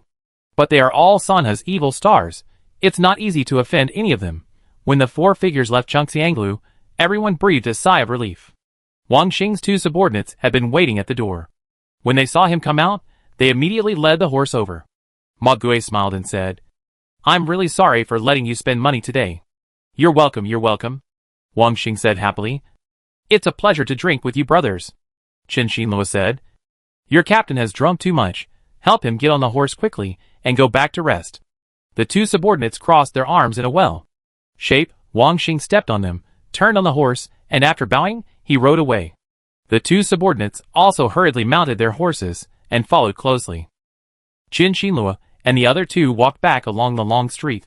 But they are all Sanha's evil stars. It's not easy to offend any of them. When the 4 figures left Chengxianglu, everyone breathed a sigh of relief. Wang Xing's 2 subordinates had been waiting at the door. When they saw him come out, they immediately led the horse over. Ma Gui smiled and said, "I'm really sorry for letting you spend money today." You're welcome, Wang Xing said happily. "It's a pleasure to drink with you brothers." Chen Xinluo said, "Your captain has drunk too much. Help him get on the horse quickly and go back to rest." The 2 subordinates crossed their arms in a well shape. Wang Xing stepped on them, turned on the horse, and after bowing, he rode away. The 2 subordinates also hurriedly mounted their horses and followed closely. Chen Xinluo and the other 2 walked back along the long street.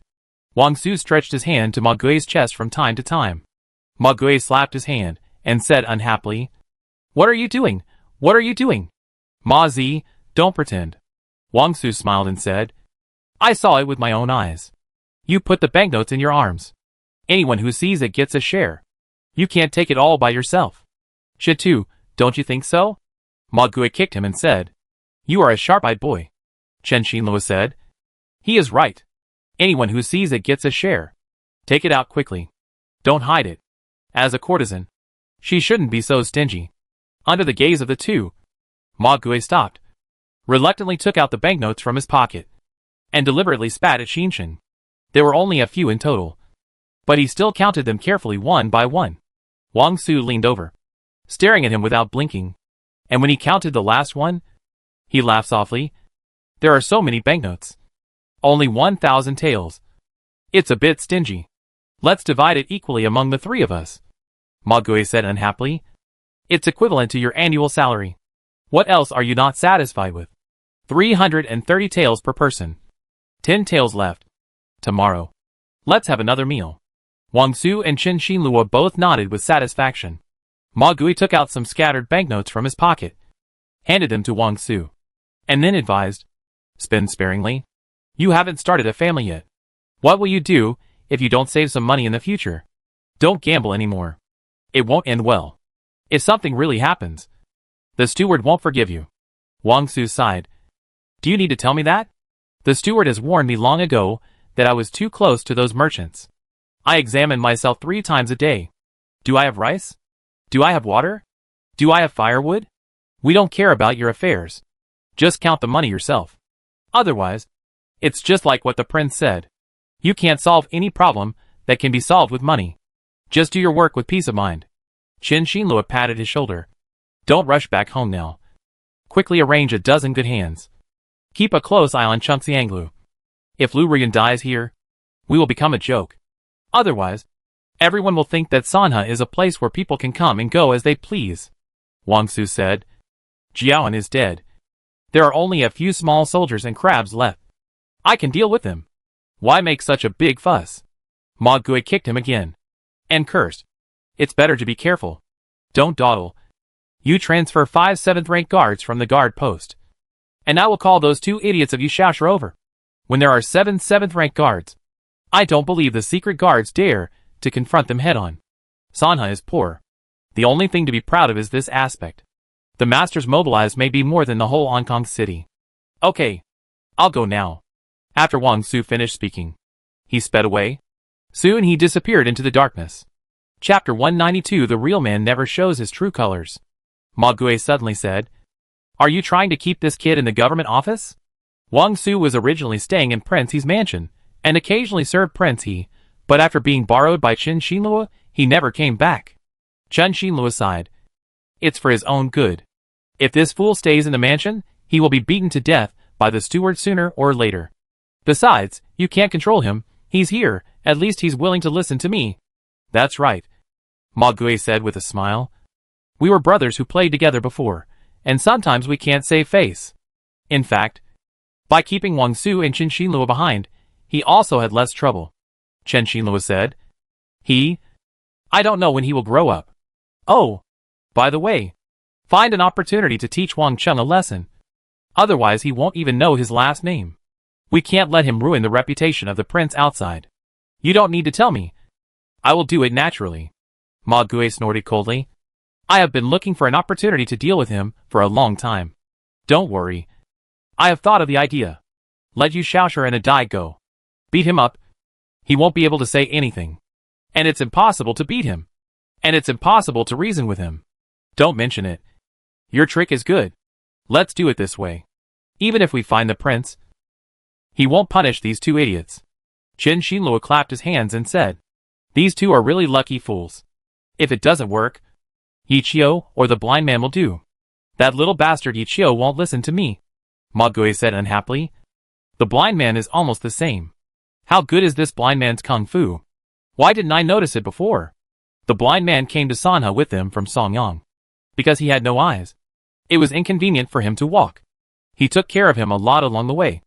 Wang Su stretched his hand to Ma Gui's chest from time to time. Ma Gui slapped his hand and said unhappily, "What are you doing? What are you doing?" "Ma Zi, don't pretend." Wang Su smiled and said, "I saw it with my own eyes. You put the banknotes in your arms. Anyone who sees it gets a share. You can't take it all by yourself." "Shitu, don't you think so?" Ma Gui kicked him and said, "You are a sharp-eyed boy." Chen Xinluo said, "He is right. Anyone who sees it gets a share. Take it out quickly. Don't hide it. As a courtesan, she shouldn't be so stingy." Under the gaze of the 2, Ma Gui stopped, reluctantly took out the banknotes from his pocket, and deliberately spat at Xinshin. There were only a few in total, but he still counted them carefully one by one. Wang Su leaned over, staring at him without blinking, and when he counted the last one, he laughed softly. "There are so many banknotes. Only 1,000 taels. It's a bit stingy. Let's divide it equally among the 3 of us." Ma Gui said unhappily. "It's equivalent to your annual salary. What else are you not satisfied with? 330 taels per person. 10 taels left. Tomorrow, let's have another meal." Wang Su and Chen Xinluo both nodded with satisfaction. Ma Gui took out some scattered banknotes from his pocket, handed them to Wang Su, and then advised, "Spend sparingly. You haven't started a family yet. What will you do if you don't save some money in the future? Don't gamble anymore. It won't end well. If something really happens, the steward won't forgive you." Wang Su sighed. "Do you need to tell me that? The steward has warned me long ago that I was too close to those merchants. I examine myself 3 times a day. Do I have rice? Do I have water? Do I have firewood? We don't care about your affairs. Just count the money yourself. Otherwise, it's just like what the prince said. You can't solve any problem that can be solved with money. Just do your work with peace of mind." Chen Xinluo patted his shoulder. "Don't rush back home now. Quickly arrange a dozen good hands. Keep a close eye on Chengxianglu. If Lu Rian dies here, we will become a joke. Otherwise, everyone will think that Sanha is a place where people can come and go as they please." Wang Su said, "Jiaoan is dead. There are only a few small soldiers and crabs left. I can deal with them. Why make such a big fuss?" Ma Gui kicked him again, and cursed. "It's better to be careful. Don't dawdle. You transfer 5 7th-rank guards from the guard post, and I will call those 2 idiots of you Shasher over. When there are 7 7th-rank guards, I don't believe the secret guards dare to confront them head-on. Sanha is poor. The only thing to be proud of is this aspect. The masters mobilized may be more than the whole Hong Kong city. Okay, I'll go now." After Wang Su finished speaking, he sped away. Soon he disappeared into the darkness. Chapter 192. The real man never shows his true colors. Ma Gui suddenly said, "Are you trying to keep this kid in the government office?" Wang Su was originally staying in Prince He's mansion, and occasionally served Prince He, but after being borrowed by Chen Xinluo, he never came back. Chen Xinluo sighed. "It's for his own good. If this fool stays in the mansion, he will be beaten to death by the steward sooner or later. Besides, you can't control him. He's here. At least he's willing to listen to me. That's right, Ma Gui said with a smile. We were brothers who played together before, and sometimes we can't save face. In fact, by keeping Wang Su and Chen Xinluo behind, he also had less trouble. Chen Xinluo said. I don't know when he will grow up. Oh, by the way, find an opportunity to teach Wang Cheng a lesson. Otherwise he won't even know his last name. We can't let him ruin the reputation of the prince outside. You don't need to tell me. I will do it naturally. Ma Gui snorted coldly. I have been looking for an opportunity to deal with him for a long time. Don't worry. I have thought of the idea. Let Yu Shaoshi and Adai go. Beat him up. He won't be able to say anything. And it's impossible to beat him. And it's impossible to reason with him. Don't mention it. Your trick is good. Let's do it this way. Even if we find the prince, he won't punish these two idiots. Chen Xinluo clapped his hands and said, These two are really lucky fools. If it doesn't work, Yi Qiu or the blind man will do. That little bastard Yi Qiu won't listen to me. Ma Gui said unhappily. The blind man is almost the same. How good is this blind man's kung fu? Why didn't I notice it before? The blind man came to Sanhe with them from Songyang. Because he had no eyes. It was inconvenient for him to walk. He took care of him a lot along the way.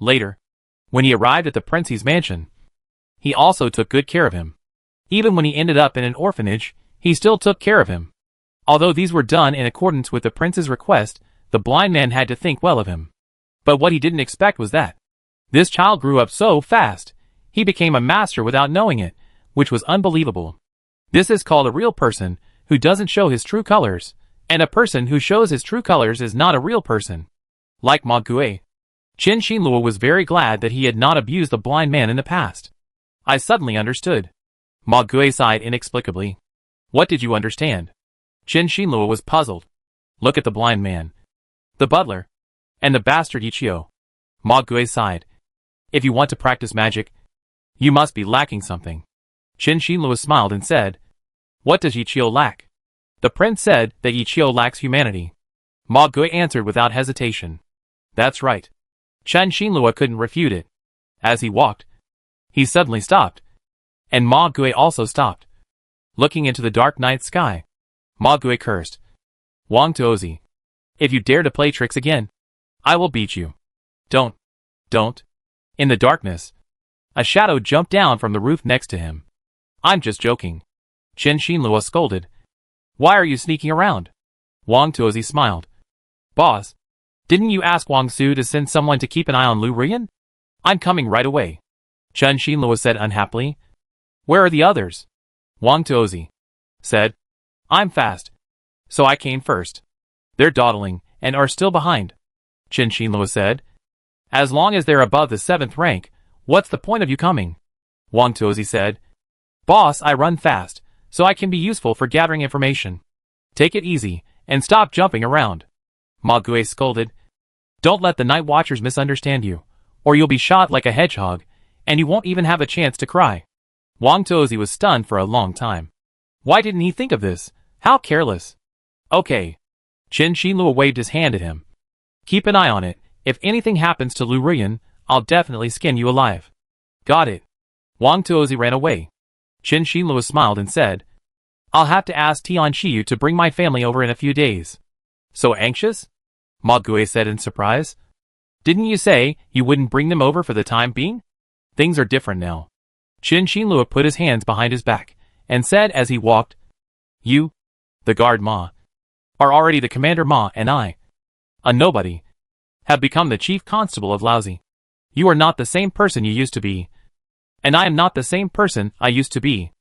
Later, when he arrived at the prince's mansion, he also took good care of him. Even when he ended up in an orphanage, he still took care of him. Although these were done in accordance with the prince's request, the blind man had to think well of him. But what he didn't expect was that this child grew up so fast. He became a master without knowing it, which was unbelievable. This is called a real person who doesn't show his true colors, and a person who shows his true colors is not a real person. Like Ma Gui, Chen Xinluo was very glad that he had not abused the blind man in the past. I suddenly understood. Ma Gui sighed inexplicably. What did you understand? Chen Xinluo was puzzled. Look at the blind man, the butler, and the bastard Yi Qiu. Ma Gui sighed. If you want to practice magic, you must be lacking something. Chen Xinluo smiled and said, What does Yi Qiu lack? The prince said that Yi Qiu lacks humanity. Ma Gui answered without hesitation. That's right. Chen Xinluo couldn't refute it. As he walked, he suddenly stopped. And Ma Gui also stopped. Looking into the dark night sky, Ma Gui cursed. Wang Tuozi, if you dare to play tricks again, I will beat you. Don't. In the darkness, a shadow jumped down from the roof next to him. I'm just joking. Chen Xinluo scolded. Why are you sneaking around? Wang Tuozi smiled. Boss, didn't you ask Wang Su to send someone to keep an eye on Lu Ruyan? I'm coming right away. Chen Xinluo said unhappily. Where are the others? Wang Tuozi said. I'm fast, so I came first. They're dawdling and are still behind. Chen Xinluo said. As long as they're above the 7th rank, what's the point of you coming? Wang Tuozi said. Boss, I run fast, so I can be useful for gathering information. Take it easy, and stop jumping around. Ma Gui scolded. Don't let the night watchers misunderstand you, or you'll be shot like a hedgehog, and you won't even have a chance to cry. Wang Tuozi was stunned for a long time. Why didn't he think of this? How careless. Okay. Chen Xinluo waved his hand at him. Keep an eye on it. If anything happens to Lu Ruyan, I'll definitely skin you alive. Got it. Wang Tuozi ran away. Chen Xinluo smiled and said, I'll have to ask Tian Qiyu to bring my family over in a few days. So anxious? Ma Gui said in surprise. Didn't you say you wouldn't bring them over for the time being? Things are different now. Chen Xinluo put his hands behind his back and said as he walked, You, the guard Ma, are already the commander Ma and I, a nobody, have become the chief constable of Laozi. You are not the same person you used to be. And I am not the same person I used to be.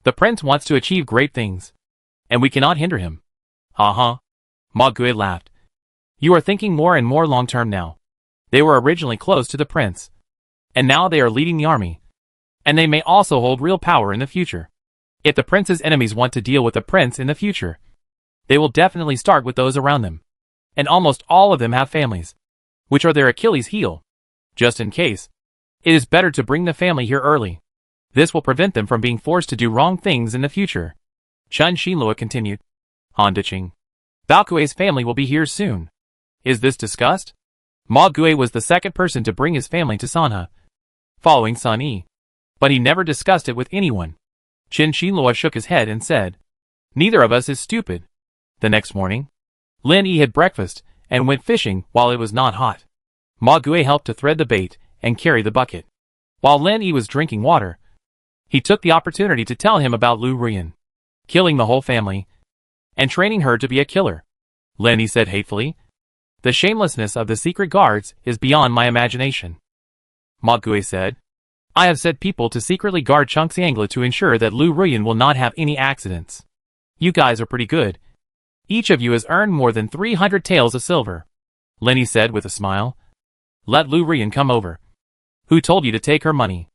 The prince wants to achieve great things, and we cannot hinder him. Ha. Ma Gui laughed. You are thinking more and more long-term now. They were originally close to the prince, and now they are leading the army. And they may also hold real power in the future. If the prince's enemies want to deal with the prince in the future, they will definitely start with those around them. And almost all of them have families, which are their Achilles heel. Just in case, it is better to bring the family here early. This will prevent them from being forced to do wrong things in the future. Chen Xinluo continued. Han Diqing, Bao Kui's family will be here soon. Is this discussed? Ma Gui was the second person to bring his family to Sanhe, following Sun Yi. But he never discussed it with anyone. Qin Shilua shook his head and said, "Neither of us is stupid." The next morning, Lin Yi had breakfast and went fishing while it was not hot. Ma Gui helped to thread the bait and carry the bucket. While Lin Yi was drinking water, he took the opportunity to tell him about Lu Ruyan killing the whole family and training her to be a killer. Lin Yi said hatefully, "The shamelessness of the secret guards is beyond my imagination." Ma Gui said, "I have set people to secretly guard Chengxiangla to ensure that Lu Ruyan will not have any accidents. You guys are pretty good. Each of you has earned more than 300 taels of silver." Lin Yi said with a smile, "Let Lu Ruyan come over." "Who told you to take her money?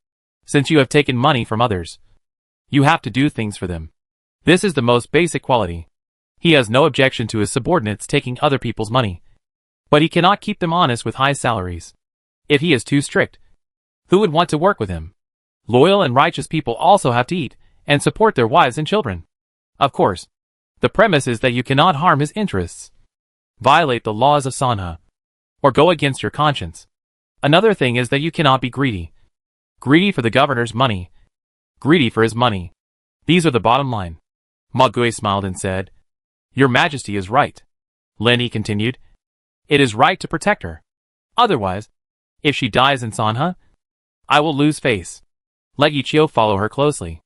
Since you have taken money from others, you have to do things for them. This is the most basic quality." He has no objection to his subordinates taking other people's money, but he cannot keep them honest with high salaries. If he is too strict, who would want to work with him? Loyal and righteous people also have to eat and support their wives and children. Of course, the premise is that you cannot harm his interests, violate the laws of Sanha, or go against your conscience. Another thing is that you cannot be greedy. Greedy for the governor's money. Greedy for his money. These are the bottom line. Ma Gui smiled and said, "Your Majesty is right." Lin Yi continued, "It is right to protect her. Otherwise, if she dies in Sanha, I will lose face. Let Yichio follow her closely."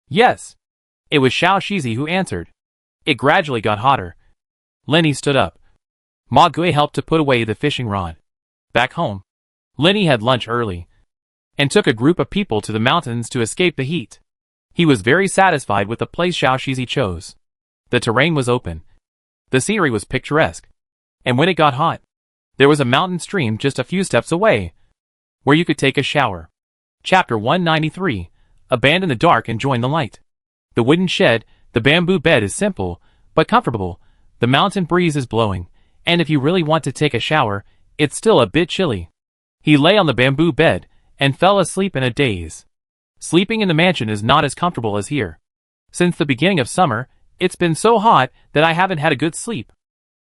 "Yes." It was Xiao Shizi who answered. It gradually got hotter. Lin Yi stood up. Ma Gui helped to put away the fishing rod. Back home, Lin Yi had lunch early and took a group of people to the mountains to escape the heat. He was very satisfied with the place Xiao Shizi chose. The terrain was open. The scenery was picturesque. And when it got hot, there was a mountain stream just a few steps away, where you could take a shower. Chapter 193, Abandon the dark and join the light. The wooden shed, the bamboo bed is simple, but comfortable. The mountain breeze is blowing, and if you really want to take a shower, it's still a bit chilly. He lay on the bamboo bed and fell asleep in a daze. Sleeping in the mansion is not as comfortable as here. Since the beginning of summer, it's been so hot that I haven't had a good sleep.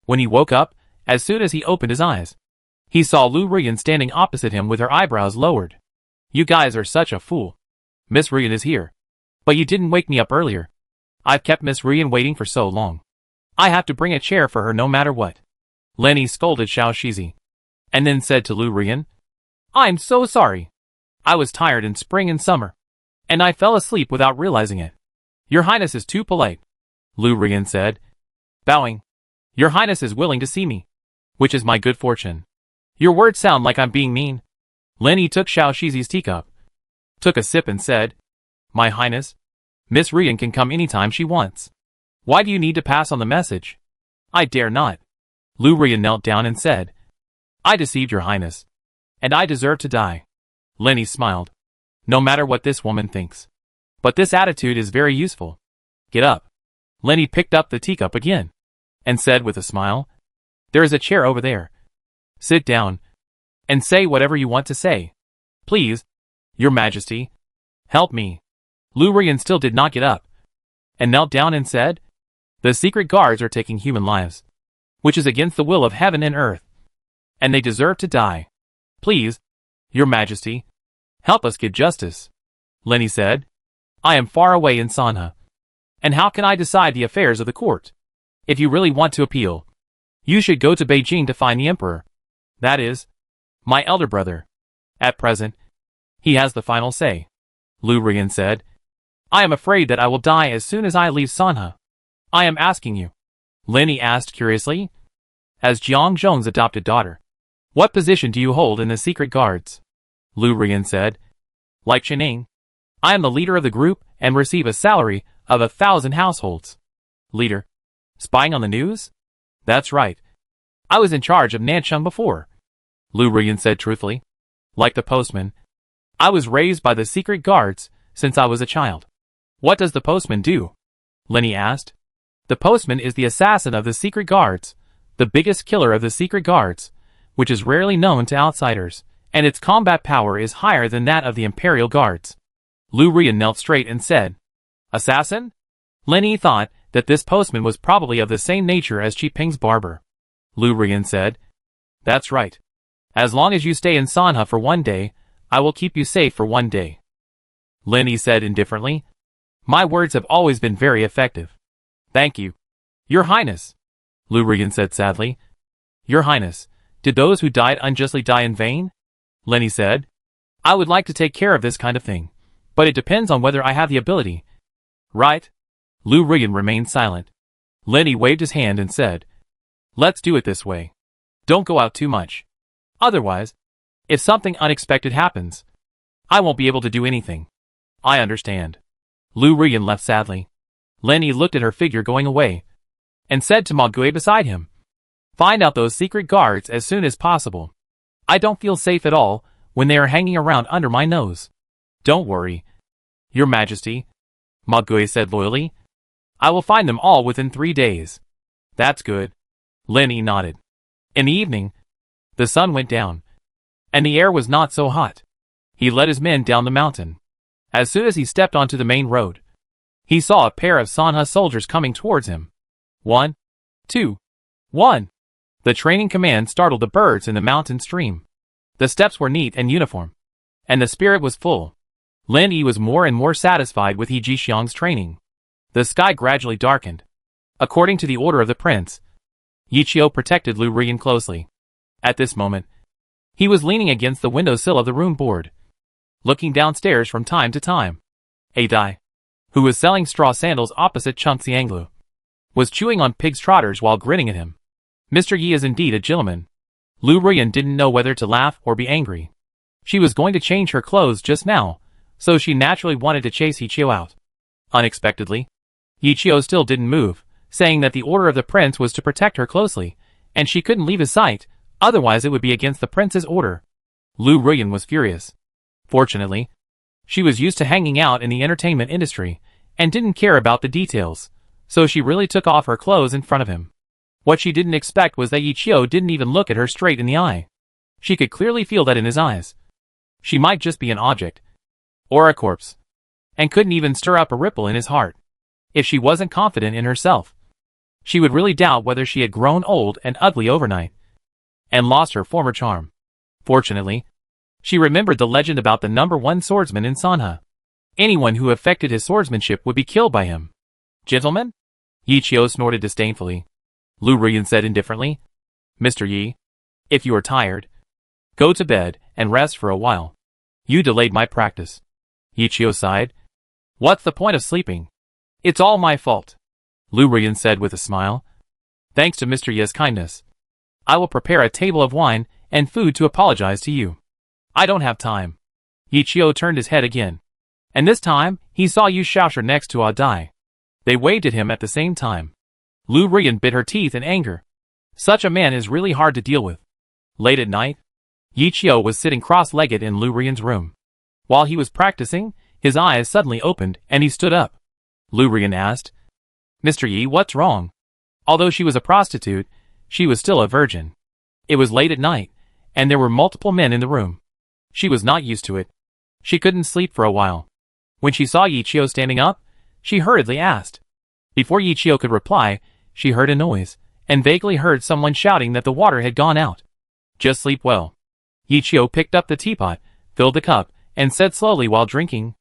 When he woke up, as soon as he opened his eyes, he saw Lu Ruyan standing opposite him with her eyebrows lowered. "You guys are such a fool. Miss Ruyan is here. But you didn't wake me up earlier. I've kept Miss Ruyan waiting for so long. I have to bring a chair for her no matter what." Lin Yi scolded Xiao Shizi, and then said to Lu Ruyan, "I'm so sorry. I was tired in spring and summer, and I fell asleep without realizing it." "Your Highness is too polite," Lu Ruyan said, bowing. "Your Highness is willing to see me, which is my good fortune." "Your words sound like I'm being mean." Lin Yi took Xiao Shizi's teacup, took a sip and said, "My Highness, Miss Ruyan can come anytime she wants. Why do you need to pass on the message?" "I dare not." Lu Ruyan knelt down and said, "I deceived your Highness, and I deserve to die." Lin Yi smiled. "No matter what this woman thinks. But this attitude is very useful. Get up." Lin Yi picked up the teacup again, and said with a smile, "There is a chair over there. Sit down, and say whatever you want to say. Please, Your Majesty, help me." Lu Ruyan still did not get up, and knelt down and said, "The secret guards are taking human lives, which is against the will of heaven and earth, and they deserve to die. Please, Your Majesty, help us get justice." Lin Yi said, "I am far away in Sanha, and how can I decide the affairs of the court? If you really want to appeal, you should go to Beijing to find the emperor. That is, my elder brother. At present, he has the final say." Lu Ruyan said, "I am afraid that I will die as soon as I leave Sanha. I am asking you," Lin Yi asked curiously, "as Jiang Zhong's adopted daughter, what position do you hold in the secret guards?" Lu Ruyan said, "Like Qining, I am the leader of the group and receive a salary of 1,000 households." "Leader? Spying on the news?" "That's right. I was in charge of Nancheng before," Lu Ruyan said truthfully. "Like the postman, I was raised by the secret guards since I was a child." "What does the postman do?" Lin Yi asked. "The postman is the assassin of the secret guards, the biggest killer of the secret guards, which is rarely known to outsiders, and its combat power is higher than that of the imperial guards." Lu Ruyan knelt straight and said, "Assassin?" Lin Yi thought that this postman was probably of the same nature as Qi Ping's barber. Lu Ruyan said, "That's right. As long as you stay in Sanha for one day, I will keep you safe for 1 day. Lenny said indifferently. My words have always been very effective. Thank you. Your Highness, Lu Rian said sadly. Your Highness, did those who died unjustly die in vain? Lenny said. I would like to take care of this kind of thing, but it depends on whether I have the ability. Right? Lu Rian remained silent. Lenny waved his hand and said, Let's do it this way. Don't go out too much. Otherwise, if something unexpected happens, I won't be able to do anything. I understand. Lu Rian left sadly. Lenny looked at her figure going away, and said to Ma Gui beside him, Find out those secret guards as soon as possible. I don't feel safe at all when they are hanging around under my nose. Don't worry, Your Majesty, Ma Gui said loyally. I will find them all within 3 days. That's good. Lenny nodded. In the evening, the sun went down, and the air was not so hot. He led his men down the mountain. As soon as he stepped onto the main road, he saw a pair of Sanha soldiers coming towards him. 1, 2, 1. The training command startled the birds in the mountain stream. The steps were neat and uniform, and the spirit was full. Lin Yi was more and more satisfied with He Jixiang's training. The sky gradually darkened. According to the order of the prince, Yi Qiu protected Lu Rian closely. At this moment, he was leaning against the windowsill of the room board, looking downstairs from time to time. A Dai, who was selling straw sandals opposite Chunk Xianglu, was chewing on pig's trotters while grinning at him. Mr. Yi is indeed a gentleman. Lu Rian didn't know whether to laugh or be angry. She was going to change her clothes just now, so she naturally wanted to chase Yi Qiu out. Unexpectedly, Yi Qiu still didn't move, saying that the order of the prince was to protect her closely, and she couldn't leave his sight, otherwise it would be against the prince's order. Lu Rian was furious. Fortunately, she was used to hanging out in the entertainment industry, and didn't care about the details, so she really took off her clothes in front of him. What she didn't expect was that Yi Qiu didn't even look at her straight in the eye. She could clearly feel that in his eyes. She might just be an object, or a corpse, and couldn't even stir up a ripple in his heart. If she wasn't confident in herself, she would really doubt whether she had grown old and ugly overnight, and lost her former charm. Fortunately, she remembered the legend about the #1 swordsman in Sanha. Anyone who affected his swordsmanship would be killed by him. Gentlemen? Yi Qiu snorted disdainfully. Lu Rian said indifferently, Mr. Yi, if you are tired, go to bed and rest for a while. You delayed my practice. Yi Qiu sighed. What's the point of sleeping? It's all my fault, Lu Rian said with a smile. Thanks to Mr. Yi's kindness, I will prepare a table of wine and food to apologize to you. I don't have time. Yi Qiu turned his head again, and this time he saw Yu Shaosher next to A Dai. They waved at him at the same time. Lu Rian bit her teeth in anger. Such a man is really hard to deal with. Late at night, Yi Qiu was sitting cross-legged in Lu Rian's room. While he was practicing, his eyes suddenly opened and he stood up. Lu Rian asked, Mr. Yi, what's wrong? Although she was a prostitute, she was still a virgin. It was late at night, and there were multiple men in the room. She was not used to it. She couldn't sleep for a while. When she saw Yi Qiu standing up, she hurriedly asked. Before Yi Qiu could reply, she heard a noise, and vaguely heard someone shouting that the water had gone out. Just sleep well. Yi Qiu picked up the teapot, filled the cup, and said slowly while drinking,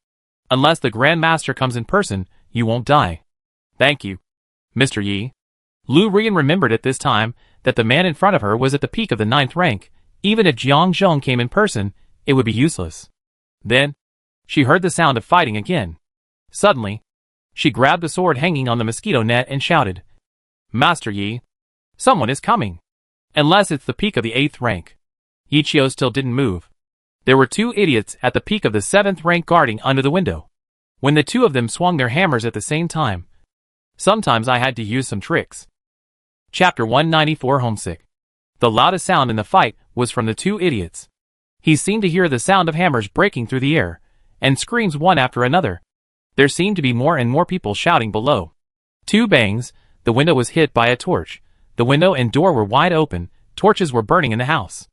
Unless the Grand Master comes in person, you won't die. Thank you, Mr. Yi. Lu Rian remembered at this time that the man in front of her was at the peak of the 9th rank. Even if Jiang Zhong came in person, it would be useless. Then, she heard the sound of fighting again. Suddenly, she grabbed the sword hanging on the mosquito net and shouted, Master Yi, someone is coming. Unless it's the peak of the 8th rank. Yi Qiu still didn't move. There were 2 idiots at the peak of the 7th rank guarding under the window. When the 2 of them swung their hammers at the same time, sometimes I had to use some tricks. Chapter 194 Homesick. The loudest sound in the fight was from the 2 idiots. He seemed to hear the sound of hammers breaking through the air, and screams one after another. There seemed to be more and more people shouting below. 2 bangs, the window was hit by a torch. The window and door were wide open, torches were burning in the house.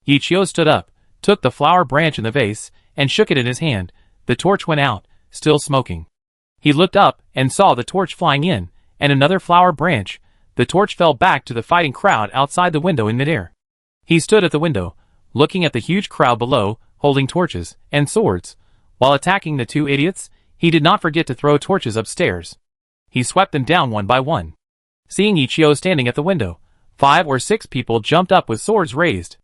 Yi Qiu stood up, took the flower branch in the vase, and shook it in his hand. The torch went out, still smoking. He looked up and saw the torch flying in, and another flower branch. The torch fell back to the fighting crowd outside the window in midair. He stood at the window, looking at the huge crowd below, holding torches and swords. While attacking the two idiots, he did not forget to throw torches upstairs. He swept them down one by one. Seeing Yichio standing at the window, 5 or 6 people jumped up with swords raised.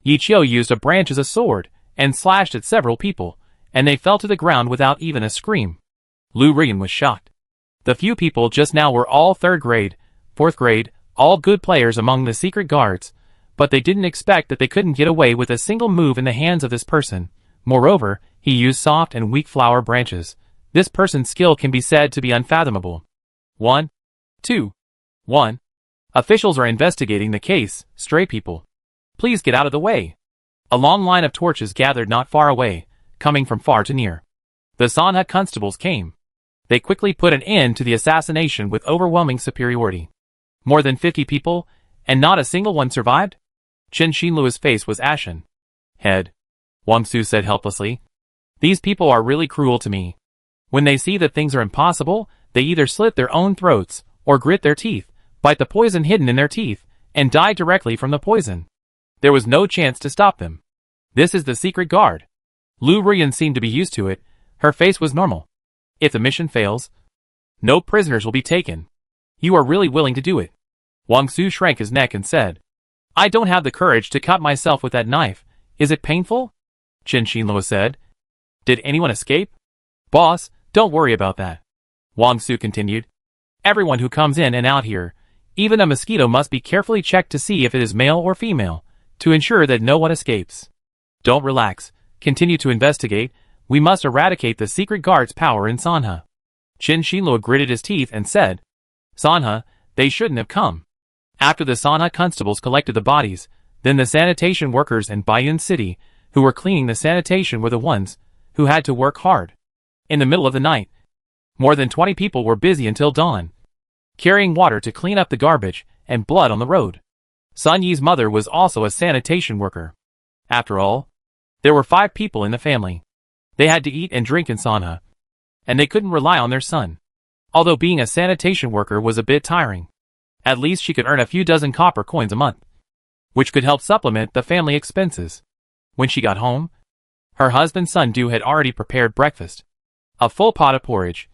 Yichio used a branch as a sword and slashed at several people, and they fell to the ground without even a scream. Lu Rian was shocked. The few people just now were all 3rd grade, 4th grade, all good players among the secret guards, but they didn't expect that they couldn't get away with a single move in the hands of this person. Moreover, he used soft and weak flower branches. This person's skill can be said to be unfathomable. 1, 2, 1. Officials are investigating the case, stray people. Please get out of the way. A long line of torches gathered not far away, coming from far to near. The Sanha constables came. They quickly put an end to the assassination with overwhelming superiority. More than 50 people, and not a single one survived? Chen Xinluo's face was ashen. Head. Wang Su said helplessly. These people are really cruel to me. When they see that things are impossible, they either slit their own throats, or grit their teeth, bite the poison hidden in their teeth, and die directly from the poison. There was no chance to stop them. This is the secret guard. Lu Rian seemed to be used to it. Her face was normal. If the mission fails, no prisoners will be taken. You are really willing to do it. Wang Su shrank his neck and said, I don't have the courage to cut myself with that knife. Is it painful? Chen Xinluo said. Did anyone escape? Boss, don't worry about that. Wang Su continued. Everyone who comes in and out here, even a mosquito, must be carefully checked to see if it is male or female, to ensure that no one escapes. Don't relax. Continue to investigate. We must eradicate the secret guard's power in Sanha. Chen Xinluo gritted his teeth and said, Sanha, they shouldn't have come. After the Sanha constables collected the bodies, then the sanitation workers in Baiyun City, who were cleaning the sanitation, were the ones who had to work hard. In the middle of the night, more than 20 people were busy until dawn, carrying water to clean up the garbage and blood on the road. Sun Yi's mother was also a sanitation worker. After all, there were 5 people in the family. They had to eat and drink in Sanha, and they couldn't rely on their son. Although being a sanitation worker was a bit tiring, at least she could earn a few dozen copper coins a month, which could help supplement the family expenses. When she got home, her husband Sun Du had already prepared breakfast, a full pot of porridge,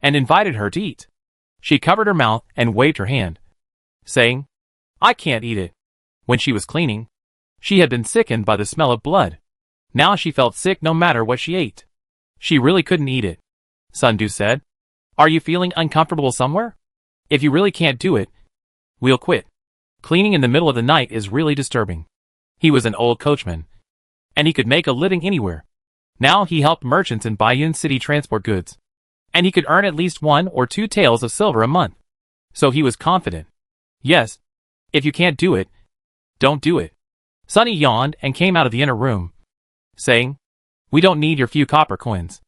and invited her to eat. She covered her mouth and waved her hand, saying, I can't eat it. When she was cleaning, she had been sickened by the smell of blood. Now she felt sick no matter what she ate. She really couldn't eat it. Sun Du said, Are you feeling uncomfortable somewhere? If you really can't do it, we'll quit. Cleaning in the middle of the night is really disturbing. He was an old coachman, and he could make a living anywhere. Now he helped merchants in Baiyun City transport goods, and he could earn at least 1 or 2 taels of silver a month. So he was confident. Yes, if you can't do it, don't do it. Sunny yawned and came out of the inner room, saying, We don't need your few copper coins.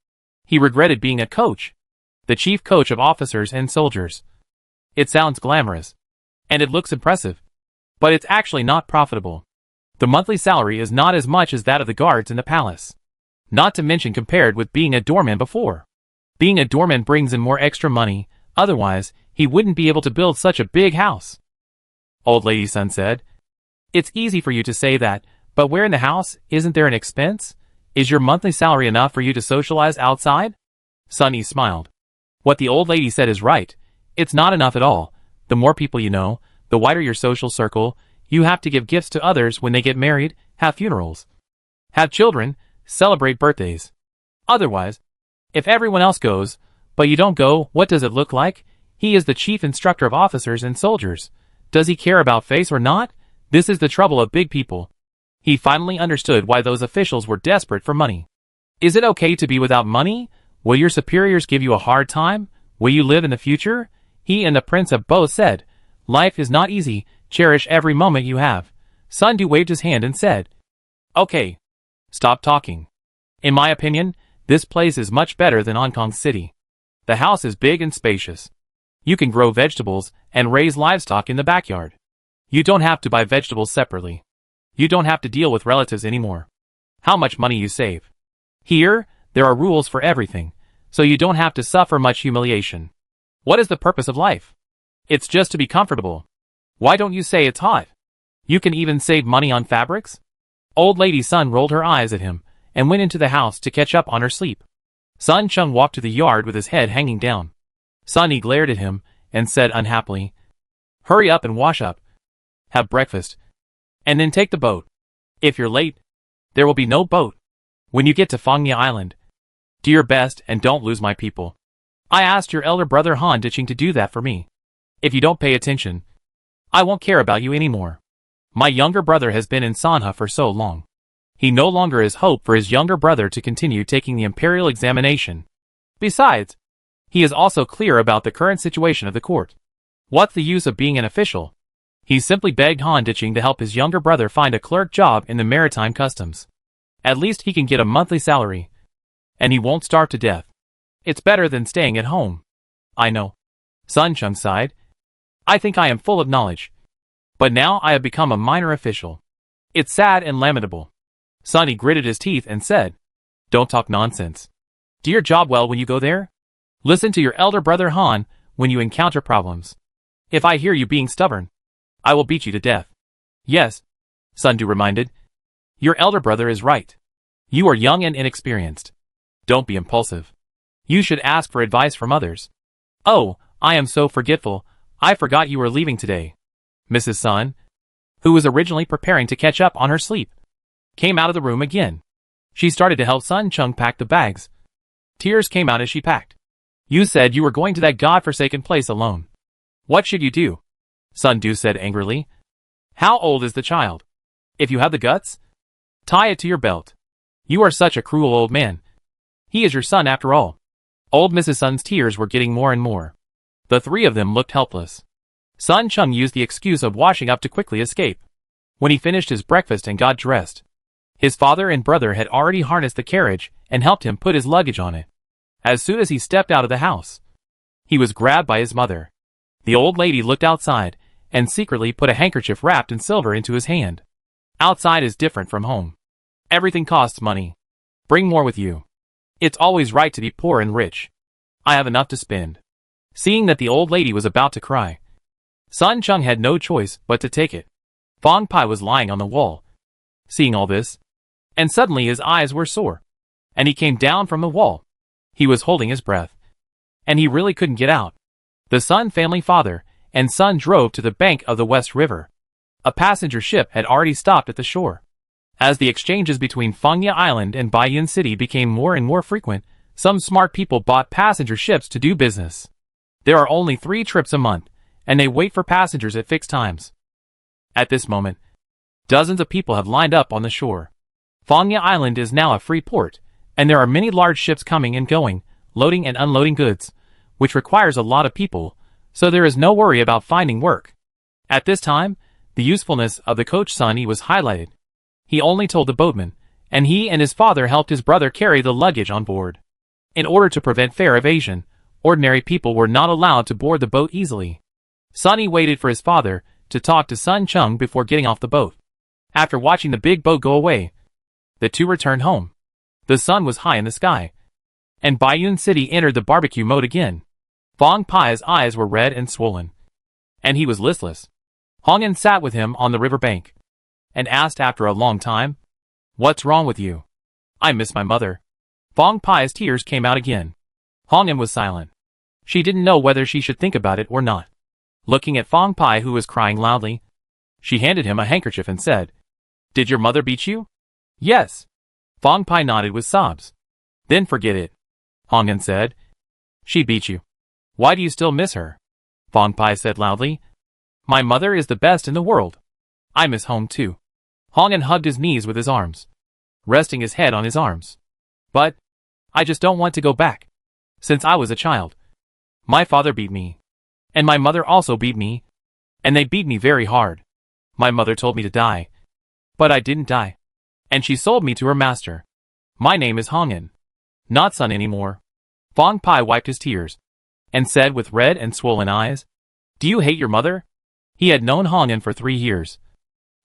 He regretted being a coach, the chief coach of officers and soldiers. It sounds glamorous, and it looks impressive, but it's actually not profitable. The monthly salary is not as much as that of the guards in the palace. Not to mention compared with being a doorman before. Being a doorman brings in more extra money, otherwise he wouldn't be able to build such a big house. Old Lady Sun said, It's easy for you to say that, but where in the house isn't there an expense? Is your monthly salary enough for you to socialize outside? Sunny smiled. What the old lady said is right. It's not enough at all. The more people you know, the wider your social circle. You have to give gifts to others when they get married, have funerals, have children, celebrate birthdays. Otherwise, if everyone else goes, but you don't go, what does it look like? He is the chief instructor of officers and soldiers. Does he care about face or not? This is the trouble of big people. He finally understood why those officials were desperate for money. Is it okay to be without money? Will your superiors give you a hard time? Will you live in the future? He and the prince have both said, Life is not easy, cherish every moment you have. Sun Du waved his hand and said, Okay, stop talking. In my opinion, this place is much better than Hong Kong City. The house is big and spacious. You can grow vegetables and raise livestock in the backyard. You don't have to buy vegetables separately. You don't have to deal with relatives anymore. How much money you save. Here, there are rules for everything, so you don't have to suffer much humiliation. What is the purpose of life? It's just to be comfortable. Why don't you say it's hot? You can even save money on fabrics? Old Lady Sun rolled her eyes at him, and went into the house to catch up on her sleep. Sun Chung walked to the yard with his head hanging down. Sunny glared at him and said unhappily, "Hurry up and wash up. Have breakfast. And then take the boat. If you're late, there will be no boat. When you get to Fangnia Island, do your best and don't lose my people. I asked your elder brother Han Ditching to do that for me. If you don't pay attention, I won't care about you anymore. My younger brother has been in Sanha for so long. He no longer has hope for his younger brother to continue taking the imperial examination. Besides, he is also clear about the current situation of the court. What's the use of being an official? He simply begged Han Ditching to help his younger brother find a clerk job in the maritime customs. At least he can get a monthly salary, and he won't starve to death. It's better than staying at home." "I know." Sun Chung sighed. "I think I am full of knowledge. But now I have become a minor official. It's sad and lamentable." Sunny gritted his teeth and said, "Don't talk nonsense. Do your job well when you go there. Listen to your elder brother Han when you encounter problems. If I hear you being stubborn, I will beat you to death." "Yes," Sundu reminded. "Your elder brother is right. You are young and inexperienced. Don't be impulsive. You should ask for advice from others." "Oh, I am so forgetful. I forgot you were leaving today." Mrs. Sun, who was originally preparing to catch up on her sleep, came out of the room again. She started to help Sun Chung pack the bags. Tears came out as she packed. "You said you were going to that godforsaken place alone. What should you do?" Sun Du said angrily. "How old is the child? If you have the guts, tie it to your belt. You are such a cruel old man. He is your son after all." Old Mrs. Sun's tears were getting more and more. The three of them looked helpless. Sun Chung used the excuse of washing up to quickly escape. When he finished his breakfast and got dressed, his father and brother had already harnessed the carriage and helped him put his luggage on it. As soon as he stepped out of the house, he was grabbed by his mother. The old lady looked outside and secretly put a handkerchief wrapped in silver into his hand. "Outside is different from home. Everything costs money. Bring more with you. It's always right to be poor and rich. I have enough to spend." Seeing that the old lady was about to cry, Sun Chung had no choice but to take it. Fong Pai was lying on the wall, seeing all this, and suddenly his eyes were sore, and he came down from the wall. He was holding his breath, and he really couldn't get out. The Sun family father and son drove to the bank of the West River. A passenger ship had already stopped at the shore. As the exchanges between Fangnia Island and Baiyun City became more and more frequent, some smart people bought passenger ships to do business. There are only 3 trips a month, and they wait for passengers at fixed times. At this moment, dozens of people have lined up on the shore. Fangnia Island is now a free port, and there are many large ships coming and going, loading and unloading goods, which requires a lot of people, so there is no worry about finding work. At this time, the usefulness of the coach Sunny was highlighted. He only told the boatman, and he and his father helped his brother carry the luggage on board. In order to prevent fare evasion, ordinary people were not allowed to board the boat easily. Sunny waited for his father to talk to Sun Chung before getting off the boat. After watching the big boat go away, the two returned home. The sun was high in the sky, and Baiyun City entered the barbecue mode again. Fong Pai's eyes were red and swollen, and he was listless. Hongan sat with him on the river bank, and asked after a long time, "What's wrong with you?" "I miss my mother." Fong Pai's tears came out again. Hongan was silent. She didn't know whether she should think about it or not. Looking at Fong Pai, who was crying loudly, she handed him a handkerchief and said, "Did your mother beat you?" "Yes." Fong Pai nodded with sobs. "Then forget it," Hongan said. "She beat you. Why do you still miss her?" Fong Pai said loudly. "My mother is the best in the world. I miss home too." Hongan hugged his knees with his arms, resting his head on his arms. "But I just don't want to go back. Since I was a child, my father beat me. And my mother also beat me. And they beat me very hard. My mother told me to die. But I didn't die. And she sold me to her master. My name is Hongan. Not Sun anymore." Fong Pai wiped his tears, and said with red and swollen eyes, "Do you hate your mother?" He had known Hongan for 3 years,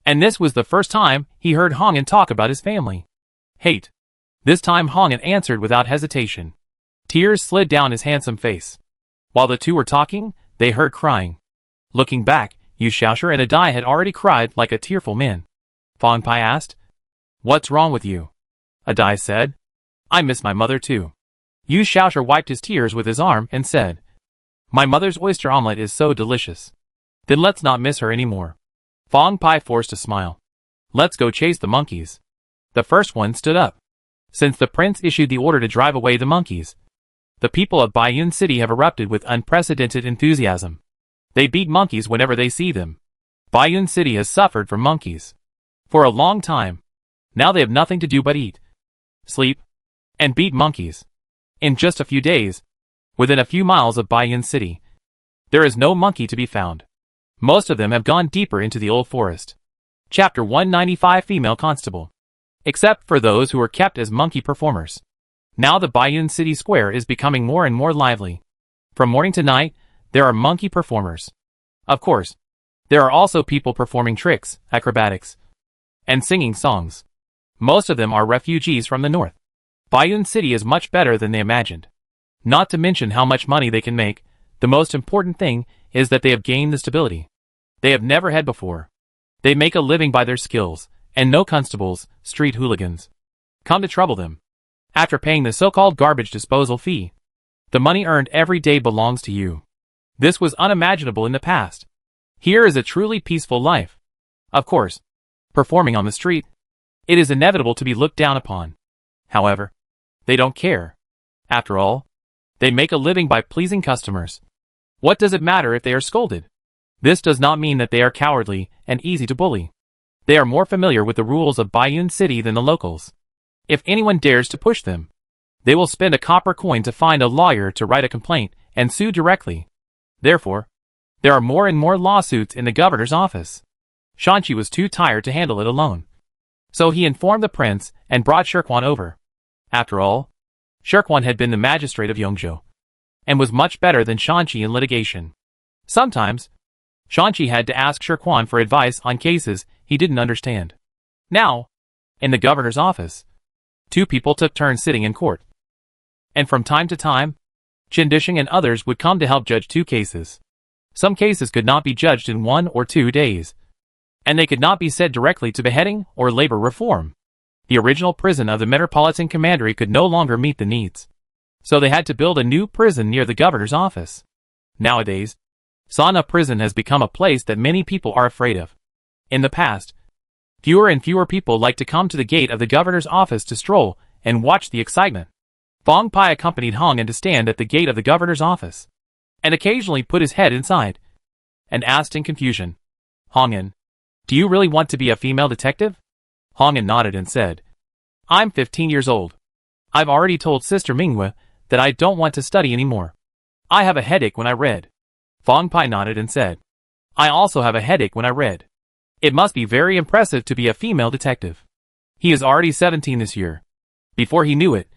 and this was the first time he heard Hongan talk about his family. "Hate." This time Hongan answered without hesitation. Tears slid down his handsome face. While the two were talking, they heard crying. Looking back, Yu Xiaosher and Adai had already cried like a tearful man. Fong Pai asked, "What's wrong with you?" Adai said. I miss my mother too. Yu Xiaosher wiped his tears with his arm and said, My mother's oyster omelette is so delicious. Then let's not miss her anymore. Fong Pai forced a smile. Let's go chase the monkeys. The first one stood up. Since the prince issued the order to drive away the monkeys, the people of Baiyun City have erupted with unprecedented enthusiasm. They beat monkeys whenever they see them. Baiyun City has suffered from monkeys for a long time. Now they have nothing to do but eat, sleep, and beat monkeys. In just a few days, within a few miles of Baiyun City, there is no monkey to be found. Most of them have gone deeper into the old forest. Chapter 195 Female Constable. Except for those who are kept as monkey performers. Now the Baiyun City Square is becoming more and more lively. From morning to night, there are monkey performers. Of course, there are also people performing tricks, acrobatics, and singing songs. Most of them are refugees from the north. Baiyun City is much better than they imagined. Not to mention how much money they can make, the most important thing is that they have gained the stability they have never had before. They make a living by their skills, and no constables, street hooligans, come to trouble them. After paying the so-called garbage disposal fee, the money earned every day belongs to you. This was unimaginable in the past. Here is a truly peaceful life. Of course, performing on the street, it is inevitable to be looked down upon. However, they don't care. After all, they make a living by pleasing customers. What does it matter if they are scolded? This does not mean that they are cowardly and easy to bully. They are more familiar with the rules of Baiyun City than the locals. If anyone dares to push them, they will spend a copper coin to find a lawyer to write a complaint and sue directly. Therefore, there are more and more lawsuits in the governor's office. Shanqi was too tired to handle it alone. So he informed the prince and brought Shirquan over. After all, Shirquan had been the magistrate of Yongzhou, and was much better than Shanqi in litigation. Sometimes, Shanqi had to ask Shirquan for advice on cases he didn't understand. Now, in the governor's office, two people took turns sitting in court. And from time to time, Qin Disheng and others would come to help judge two cases. Some cases could not be judged in 1 or 2 days, and they could not be sent directly to beheading or labor reform. The original prison of the Metropolitan Commandery could no longer meet the needs. So they had to build a new prison near the governor's office. Nowadays, Sanha Prison has become a place that many people are afraid of. In the past, fewer and fewer people liked to come to the gate of the governor's office to stroll and watch the excitement. Fong Pai accompanied Hong An to stand at the gate of the governor's office, and occasionally put his head inside, and asked in confusion, Hong An, do you really want to be a female detective? Hong An nodded and said, I'm 15 years old. I've already told Sister Minghua that I don't want to study anymore. I have a headache when I read. Fong Pai nodded and said, I also have a headache when I read. It must be very impressive to be a female detective. He is already 17 this year. Before he knew it,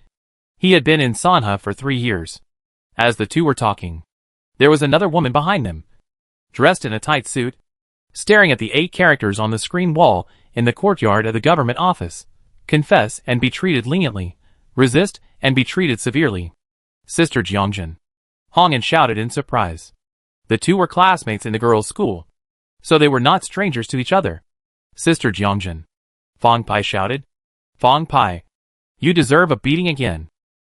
he had been in Sanha for 3 years. As the two were talking, there was another woman behind them, dressed in a tight suit, staring at the 8 characters on the screen wall in the courtyard of the government office. Confess and be treated leniently. Resist and be treated severely. Sister Jiangjun. Hong An shouted in surprise. The two were classmates in the girls' school, so they were not strangers to each other. Sister Jiangjun. Fong Pai shouted. Fong Pai, you deserve a beating again.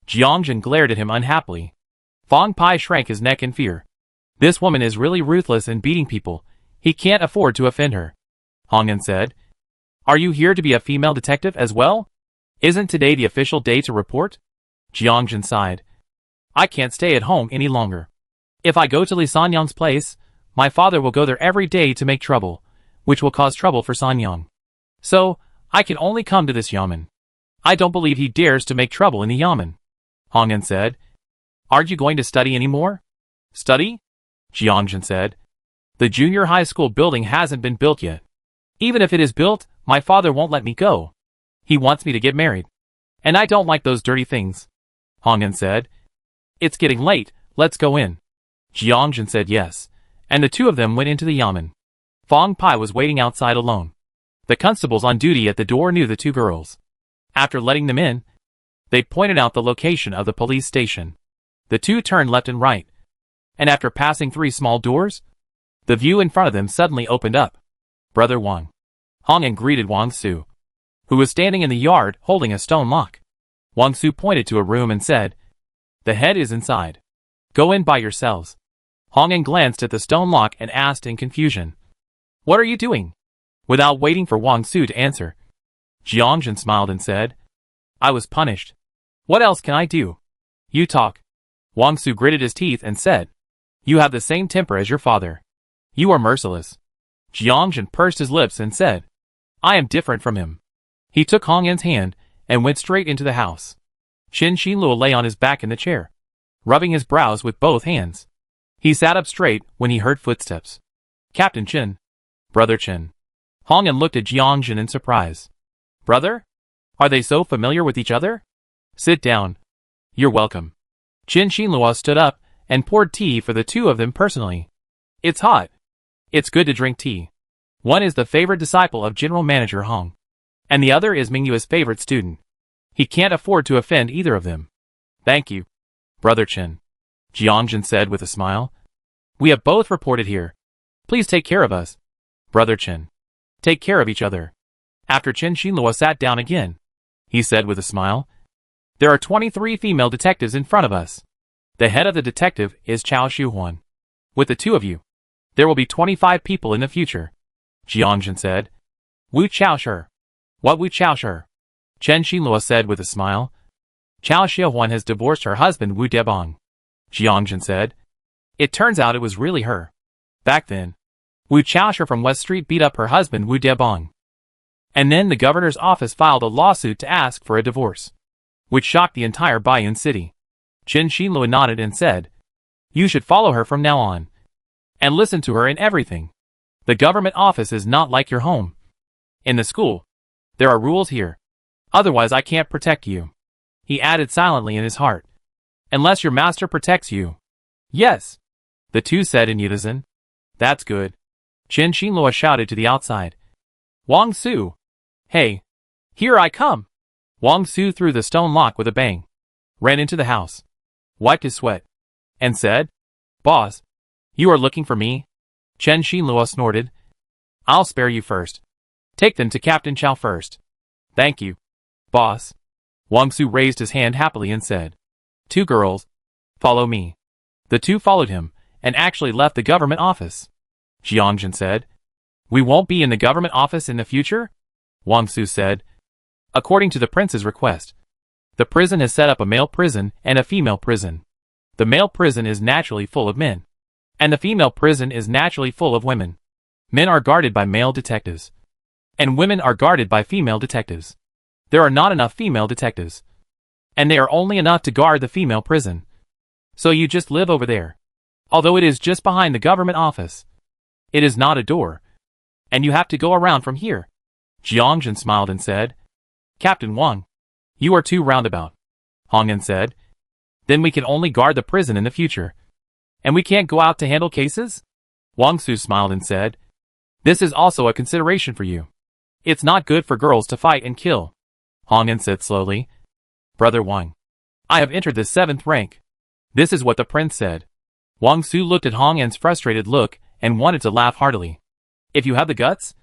Jiangjun glared at him unhappily. Fong Pai shrank his neck in fear. This woman is really ruthless in beating people. He can't afford to offend her. Hong An said. Are you here to be a female detective as well? Isn't today the official day to report? Jiangjun sighed. I can't stay at home any longer. If I go to Li Sanyang's place, my father will go there every day to make trouble, which will cause trouble for Sanyang. So, I can only come to this yamen. I don't believe he dares to make trouble in the yamen. Hong An said. Aren't you going to study anymore? Study? Jiangjun said. The junior high school building hasn't been built yet. Even if it is built, my father won't let me go. He wants me to get married. And I don't like those dirty things. Hong An said. It's getting late, let's go in. Jiangjun said yes, and the two of them went into the yamen. Fong Pai was waiting outside alone. The constables on duty at the door knew the two girls. After letting them in, they pointed out the location of the police station. The two turned left and right, and after passing 3 small doors, the view in front of them suddenly opened up. Brother Wang. Hong An greeted Wang Su, who was standing in the yard holding a stone lock. Wang Su pointed to a room and said, "The head is inside. Go in by yourselves." Hong An glanced at the stone lock and asked in confusion, "What are you doing?" Without waiting for Wang Su to answer, Jiangjin smiled and said, "I was punished. What else can I do?" "You talk." Wang Su gritted his teeth and said, "You have the same temper as your father. You are merciless." Jiangjin pursed his lips and said, "I am different from him." He took Hong An's hand and went straight into the house. Qin Xinluo lay on his back in the chair, rubbing his brows with both hands. He sat up straight when he heard footsteps. "Captain Qin." "Brother Qin." Hong An looked at Jiangjin in surprise. "Brother? Are they so familiar with each other?" "Sit down. You're welcome." Qin Xinluo stood up and poured tea for the two of them personally. "It's hot. It's good to drink tea. One is the favorite disciple of General Manager Hong, and the other is Mingyue's favorite student. He can't afford to offend either of them." "Thank you, Brother Qin," Jiangjin said with a smile. "We have both reported here. Please take care of us, Brother Qin. Take care of each other." After Qin Xinluo sat down again, he said with a smile, "There are 23 female detectives in front of us. The head of the detective is Chao Shuhuan. With the two of you, there will be 25 people in the future." Jiangjin said, "Wu Chaoshi." "What Wu Chaoshi?" Qin Xinluo said with a smile. "Chao Shuhuan has divorced her husband Wu Debong." Jiangjin said, "It turns out it was really her. Back then, Wu Chaoshi from West Street beat up her husband Wu Debong. And then the governor's office filed a lawsuit to ask for a divorce, which shocked the entire Baiyun city." Qin Xinluo nodded and said, "You should follow her from now on, and listen to her in everything. The government office is not like your home. In the school, there are rules here. Otherwise I can't protect you." He added silently in his heart, "Unless your master protects you." "Yes," the two said in unison. "That's good." Qin Xinluo shouted to the outside, "Wang Su! Hey! Here I come!" Wang Su threw the stone lock with a bang, ran into the house, wiped his sweat, and said, "Boss, you are looking for me?" Qin Xinluo snorted, "I'll spare you first. Take them to Captain Chao first." "Thank you, boss." Wang Su raised his hand happily and said, "Two girls, follow me." The two followed him, and actually left the government office. Jiangjin said, "We won't be in the government office in the future?" Wang Su said, "According to the prince's request, the prison has set up a male prison and a female prison. The male prison is naturally full of men, and the female prison is naturally full of women. Men are guarded by male detectives, and women are guarded by female detectives. There are not enough female detectives, and they are only enough to guard the female prison. So you just live over there. Although it is just behind the government office, it is not a door, and you have to go around from here." Jiangjin smiled and said, "Captain Wang, you are too roundabout." Hong An said, "Then we can only guard the prison in the future, and we can't go out to handle cases?" Wang Su smiled and said, "This is also a consideration for you. It's not good for girls to fight and kill." Hong An said slowly, "Brother Wang, I have entered the 7th rank. This is what the prince said." Wang Su looked at Hong An's frustrated look and wanted to laugh heartily. "If you have the guts,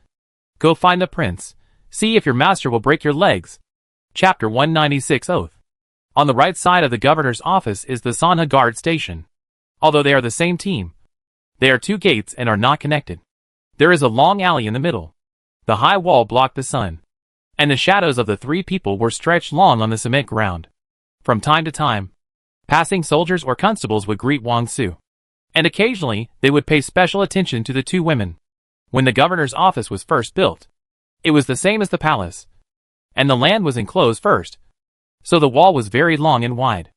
go find the prince. See if your master will break your legs." Chapter 196 Oath. On the right side of the governor's office is the Sanha guard station. Although they are the same team, they are two gates and are not connected. There is a long alley in the middle. The high wall blocked the sun, and the shadows of the three people were stretched long on the cement ground. From time to time, passing soldiers or constables would greet Wang Su, and occasionally they would pay special attention to the two women. When the governor's office was first built, it was the same as the palace, and the land was enclosed first, so the wall was very long and wide.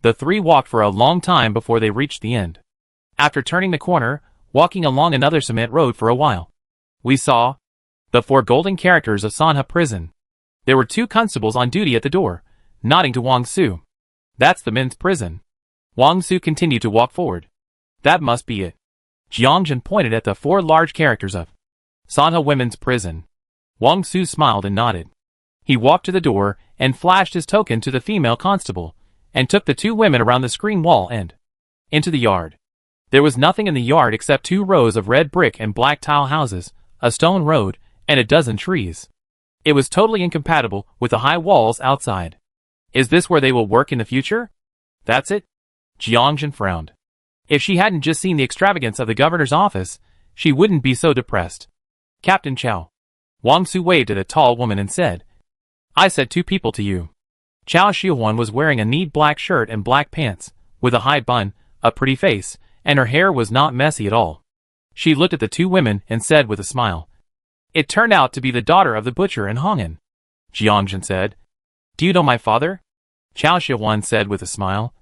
The three walked for a long time before they reached the end. After turning the corner, walking along another cement road for a while, we saw the 4 golden characters of Sanha prison. There were 2 constables on duty at the door, nodding to Wang Su. "That's the men's prison." Wang Su continued to walk forward. "That must be it." Jiangjin pointed at the 4 large characters of Sanha women's prison. Wang Su smiled and nodded. He walked to the door and flashed his token to the female constable, and took the 2 women around the screen wall and into the yard. There was nothing in the yard except 2 rows of red brick and black tile houses, a stone road, and a dozen trees. It was totally incompatible with the high walls outside. Is this where they will work in the future? That's it? Jiangjin frowned. If she hadn't just seen the extravagance of the governor's office, she wouldn't be so depressed. Captain Chow. Wang Su waved at a tall woman and said, I said 2 people to you. Chow Xiuhuan was wearing a neat black shirt and black pants, with a high bun, a pretty face, and her hair was not messy at all. She looked at the 2 women and said with a smile, It turned out to be the daughter of the butcher in Hong'an. Jiangjin said, Do you know my father? Chow Xiuhuan said with a smile.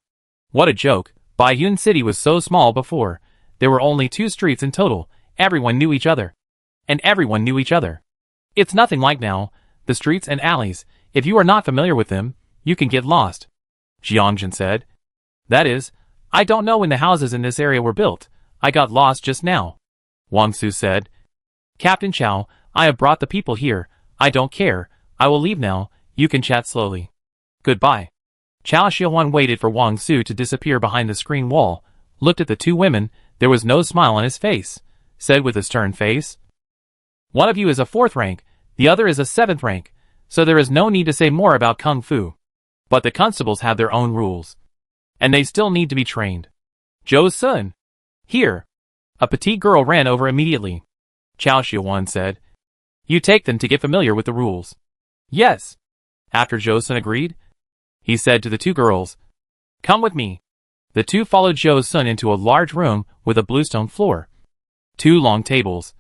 What a joke. Baiyun City was so small before. There were only 2 streets in total. Everyone knew each other. And everyone knew each other. It's nothing like now. The streets and alleys, if you are not familiar with them, you can get lost. Jiangjin said. That is, I don't know when the houses in this area were built. I got lost just now. Wang Su said. Captain Chow, I have brought the people here. I don't care. I will leave now. You can chat slowly. Goodbye. Chow Xiuhuan waited for Wang Su to disappear behind the screen wall, looked at the 2 women, there was no smile on his face, said with a stern face. One of you is a 4th rank, the other is a 7th rank, so there is no need to say more about Kung Fu. But the constables have their own rules. And they still need to be trained. Zhou Sun. Here. A petite girl ran over immediately. Chow Xiuhuan said. You take them to get familiar with the rules. Yes. After Zhou Sun agreed, he said to the 2 girls, Come with me. The 2 followed Zhou Sun into a large room with a bluestone floor. 2 long tables.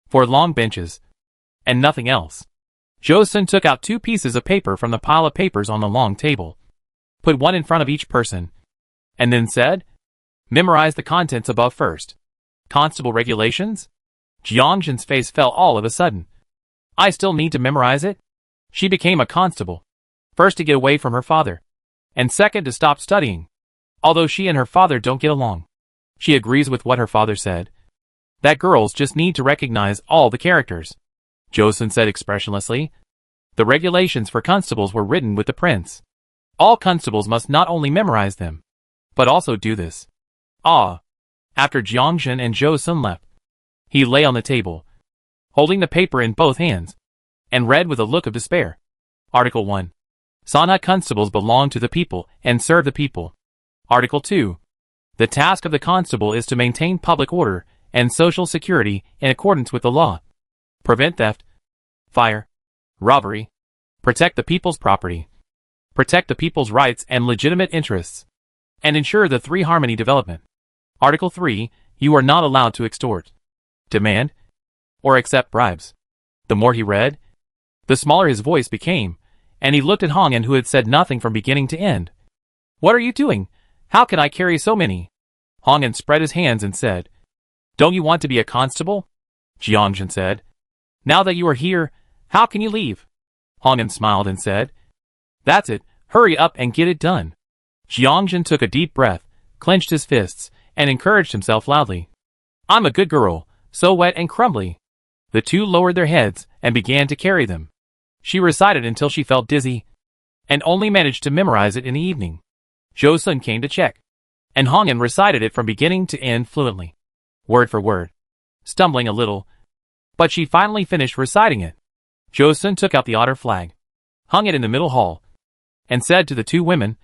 4 long benches. And nothing else. Zhou Sun took out 2 pieces of paper from the pile of papers on the long table. Put one in front of each person. And then said, Memorize the contents above first. Constable regulations? Jiangjin's face fell all of a sudden. I still need to memorize it? She became a constable. First to get away from her father. And second to stop studying. Although she and her father don't get along. She agrees with what her father said. That girls just need to recognize all the characters. Zhou Sun said expressionlessly. The regulations for constables were written with the prince. All constables must not only memorize them, but also do this. Ah. After Jiangjin and Zhou Sun left, he lay on the table, holding the paper in both hands, and read with a look of despair. Article 1. Sanha constables belong to the people and serve the people. Article 2. The task of the constable is to maintain public order and social security in accordance with the law. Prevent theft, fire, robbery, protect the people's property, protect the people's rights and legitimate interests, and ensure the 3 harmony development. Article 3. You are not allowed to extort, demand, or accept bribes. The more he read, the smaller his voice became, and he looked at Hong'an who had said nothing from beginning to end. What are you doing? How can I carry so many? Hong'an spread his hands and said, Don't you want to be a constable? Jiangjin said. Now that you are here, how can you leave? Hong'an smiled and said, That's it, hurry up and get it done. Jiangjin took a deep breath, clenched his fists, and encouraged himself loudly. I'm a good girl, so wet and crumbly. The 2 lowered their heads and began to carry them. She recited until she felt dizzy, and only managed to memorize it in the evening. Zhou Sun came to check, and Hong'an recited it from beginning to end fluently, word for word, stumbling a little, but she finally finished reciting it. Zhou Sun took out the otter flag, hung it in the middle hall, and said to the 2 women,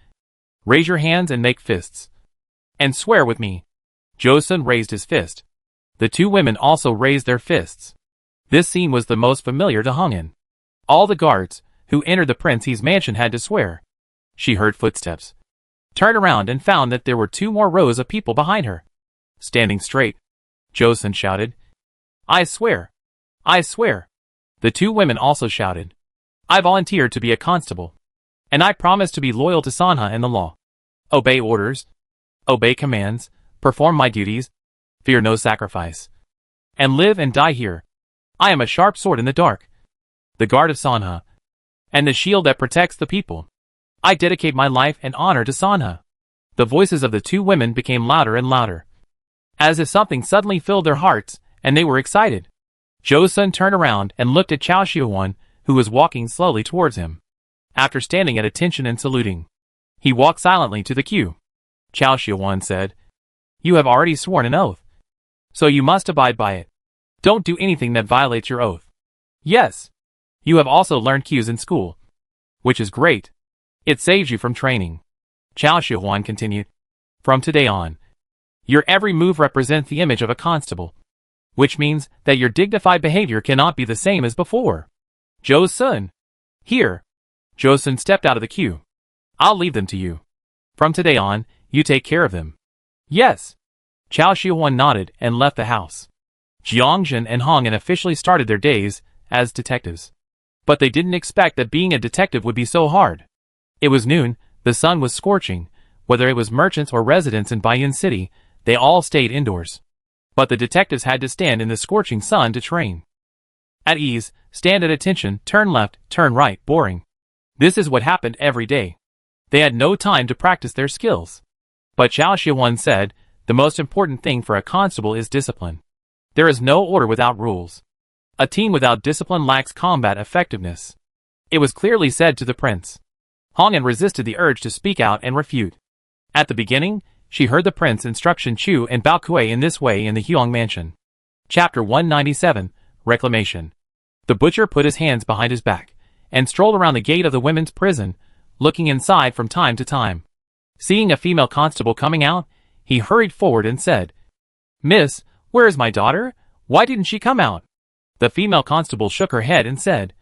Raise your hands and make fists, and swear with me. Zhou Sun raised his fist. The 2 women also raised their fists. This scene was the most familiar to Hong'an. All the guards who entered the prince's mansion had to swear. She heard footsteps, turned around and found that there were 2 more rows of people behind her. Standing straight, Zhou Sun shouted, I swear! I swear! The 2 women also shouted, I volunteered to be a constable. And I promise to be loyal to Sanha and the law. Obey orders. Obey commands. Perform my duties. Fear no sacrifice. And live and die here. I am a sharp sword in the dark, the guard of Sanha, and the shield that protects the people. I dedicate my life and honor to Sanha. The voices of the 2 women became louder and louder, as if something suddenly filled their hearts, and they were excited. Zhou Sun turned around and looked at Chow Xiuhuan, who was walking slowly towards him. After standing at attention and saluting, he walked silently to the queue. Chow Xiuhuan said, You have already sworn an oath, so you must abide by it. Don't do anything that violates your oath. Yes. You have also learned cues in school, which is great. It saves you from training. Chao Shihuan continued. From today on, your every move represents the image of a constable, which means that your dignified behavior cannot be the same as before. Zhou Sun. Here. Zhou Sun stepped out of the queue. I'll leave them to you. From today on, you take care of them. Yes. Chao Shihuan nodded and left the house. Jiangjun and Hong An officially started their days as detectives. But they didn't expect that being a detective would be so hard. It was noon, the sun was scorching. Whether it was merchants or residents in Baiyun City, they all stayed indoors. But the detectives had to stand in the scorching sun to train. At ease, stand at attention, turn left, turn right, boring. This is what happened every day. They had no time to practice their skills. But Chao Shihuan said, the most important thing for a constable is discipline. There is no order without rules. A team without discipline lacks combat effectiveness. It was clearly said to the prince. Hong An resisted the urge to speak out and refute. At the beginning, she heard the prince instruct Shen Chu and Bao Kuei in this way in the Huang mansion. Chapter 197, Reclamation. The butcher put his hands behind his back and strolled around the gate of the women's prison, looking inside from time to time. Seeing a female constable coming out, he hurried forward and said, Miss, where is my daughter? Why didn't she come out? The female constable shook her head and said,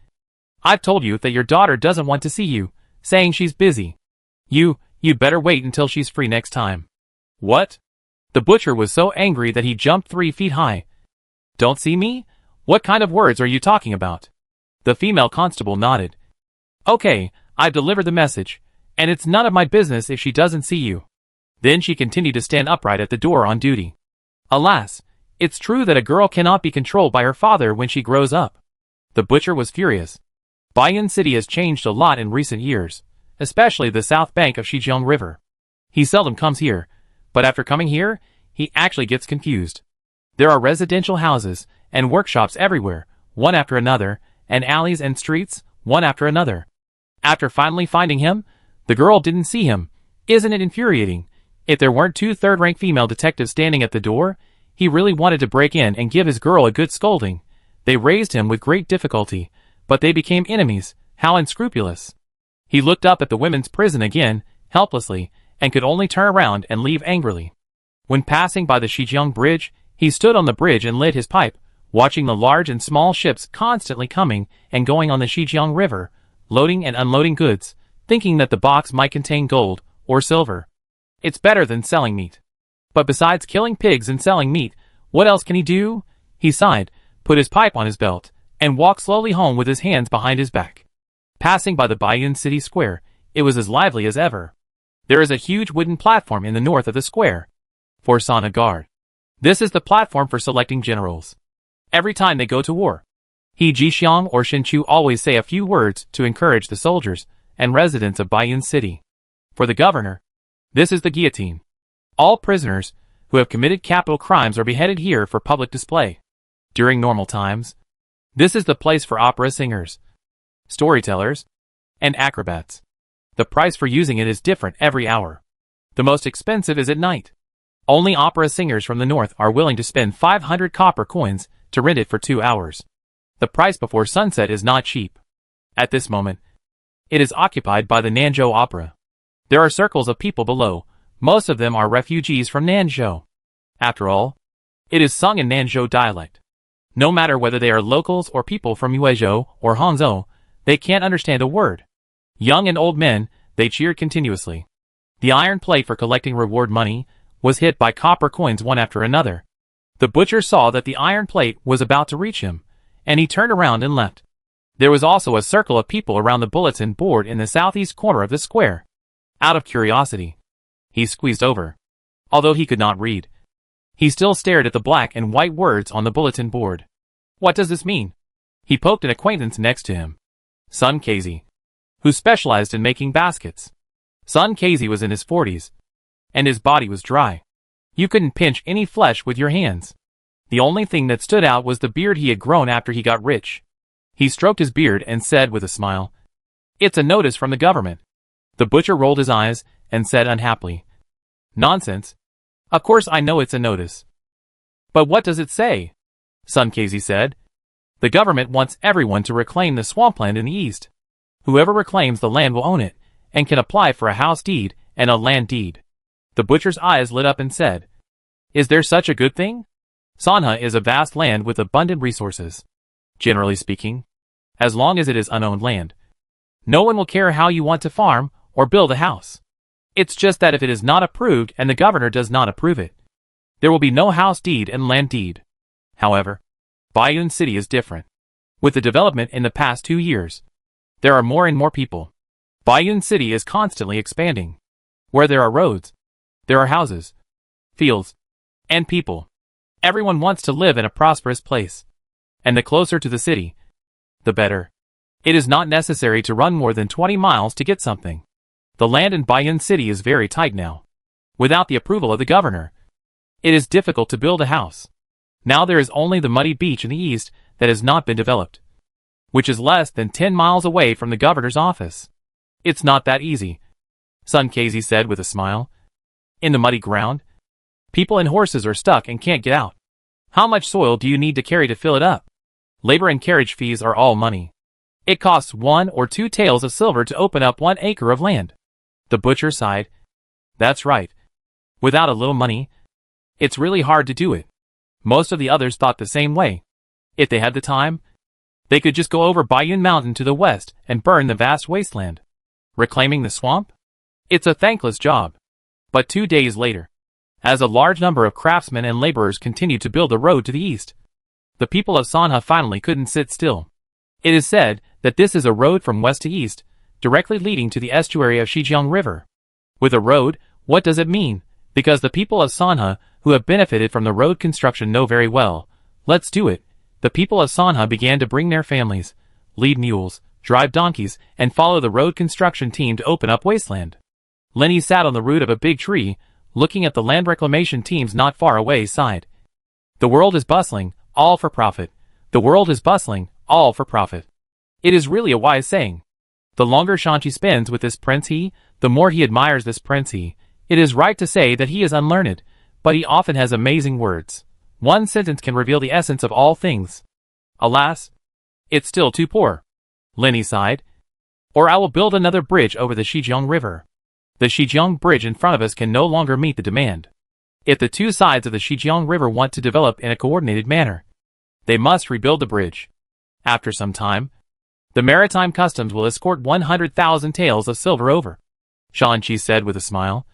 I've told you that your daughter doesn't want to see you, saying she's busy. You'd better wait until she's free next time. What? The butcher was so angry that he jumped 3 feet high. Don't see me? What kind of words are you talking about? The female constable nodded. Okay, I've delivered the message, and it's none of my business if she doesn't see you. Then she continued to stand upright at the door on duty. Alas, it's true that a girl cannot be controlled by her father when she grows up. The butcher was furious. Baiyun City has changed a lot in recent years, especially the south bank of Shijiang River. He seldom comes here, but after coming here, he actually gets confused. There are residential houses and workshops everywhere, one after another, and alleys and streets, one after another. After finally finding him, the girl didn't see him. Isn't it infuriating? If there weren't 2 third-rank female detectives standing at the door, he really wanted to break in and give his girl a good scolding. They raised him with great difficulty, but they became enemies. How unscrupulous. He looked up at the women's prison again, helplessly, and could only turn around and leave angrily. When passing by the Shijiang Bridge, he stood on the bridge and lit his pipe, watching the large and small ships constantly coming and going on the Shijiang River, loading and unloading goods, thinking that the box might contain gold or silver. It's better than selling meat. But besides killing pigs and selling meat, what else can he do? He sighed, put his pipe on his belt, and walked slowly home with his hands behind his back. Passing by the Baiyun City Square, it was as lively as ever. There is a huge wooden platform in the north of the square. For Sana Guard. This is the platform for selecting generals. Every time they go to war, He Jixiang or Shen Chu always say a few words to encourage the soldiers and residents of Baiyun City. For the governor, this is the guillotine. All prisoners who have committed capital crimes are beheaded here for public display. During normal times, this is the place for opera singers, storytellers, and acrobats. The price for using it is different every hour. The most expensive is at night. Only opera singers from the north are willing to spend 500 copper coins to rent it for 2 hours. The price before sunset is not cheap. At this moment, it is occupied by the Nanzhou Opera. There are circles of people below. Most of them are refugees from Nanzhou. After all, it is sung in Nanzhou dialect. No matter whether they are locals or people from Yuezhou or Hangzhou, they can't understand a word. Young and old men, they cheered continuously. The iron plate for collecting reward money was hit by copper coins one after another. The butcher saw that the iron plate was about to reach him, and he turned around and left. There was also a circle of people around the bulletin board in the southeast corner of the square. Out of curiosity, he squeezed over. Although he could not read, he still stared at the black and white words on the bulletin board. What does this mean? He poked an acquaintance next to him. Sun Casey, who specialized in making baskets. Sun Casey was in his 40s, and his body was dry. You couldn't pinch any flesh with your hands. The only thing that stood out was the beard he had grown after he got rich. He stroked his beard and said with a smile, "It's a notice from the government." The butcher rolled his eyes and said unhappily, "Nonsense. Of course I know it's a notice. But what does it say?" Sun Casey said, The government wants everyone to reclaim the swampland in the east. Whoever reclaims the land will own it, and can apply for a house deed and a land deed. The butcher's eyes lit up and said, "Is there such a good thing?" Sanha is a vast land with abundant resources. Generally speaking, as long as it is unowned land, no one will care how you want to farm or build a house. It's just that if it is not approved and the governor does not approve it, there will be no house deed and land deed. However, Bayun City is different. With the development in the past 2 years, there are more and more people. Bayun City is constantly expanding. Where there are roads, there are houses, fields, and people. Everyone wants to live in a prosperous place. And the closer to the city, the better. It is not necessary to run more than 20 miles to get something. The land in Bayun City is very tight now. Without the approval of the governor, it is difficult to build a house. Now there is only the muddy beach in the east that has not been developed, which is less than 10 miles away from the governor's office. It's not that easy, Sun Casey said with a smile. In the muddy ground, people and horses are stuck and can't get out. How much soil do you need to carry to fill it up? Labor and carriage fees are all money. It costs 1 or 2 taels of silver to open up 1 acre of land. The butcher sighed. That's right. Without a little money, it's really hard to do it. Most of the others thought the same way. If they had the time, they could just go over Bayun Mountain to the west and burn the vast wasteland. Reclaiming the swamp? It's a thankless job. But 2 days later, as a large number of craftsmen and laborers continued to build the road to the east, the people of Sanha finally couldn't sit still. It is said that this is a road from west to east, directly leading to the estuary of Shijiang River. With a road, what does it mean? Because the people of Sanha, who have benefited from the road construction, know very well. Let's do it. The people of Sanha began to bring their families, lead mules, drive donkeys, and follow the road construction team to open up wasteland. Lenny sat on the root of a big tree, looking at the land reclamation teams not far away, sighed. The world is bustling, all for profit. The world is bustling, all for profit. It is really a wise saying. The longer Shanchi spends with this prince the more he admires this prince It is right to say that he is unlearned, but he often has amazing words. One sentence can reveal the essence of all things. Alas, it's still too poor. Lenny sighed. Or I will build another bridge over the Shijiang River. The Shijiang Bridge in front of us can no longer meet the demand. If the 2 sides of the Shijiang River want to develop in a coordinated manner, they must rebuild the bridge. After some time, the maritime customs will escort 100,000 taels of silver over, Shanchi said with a smile.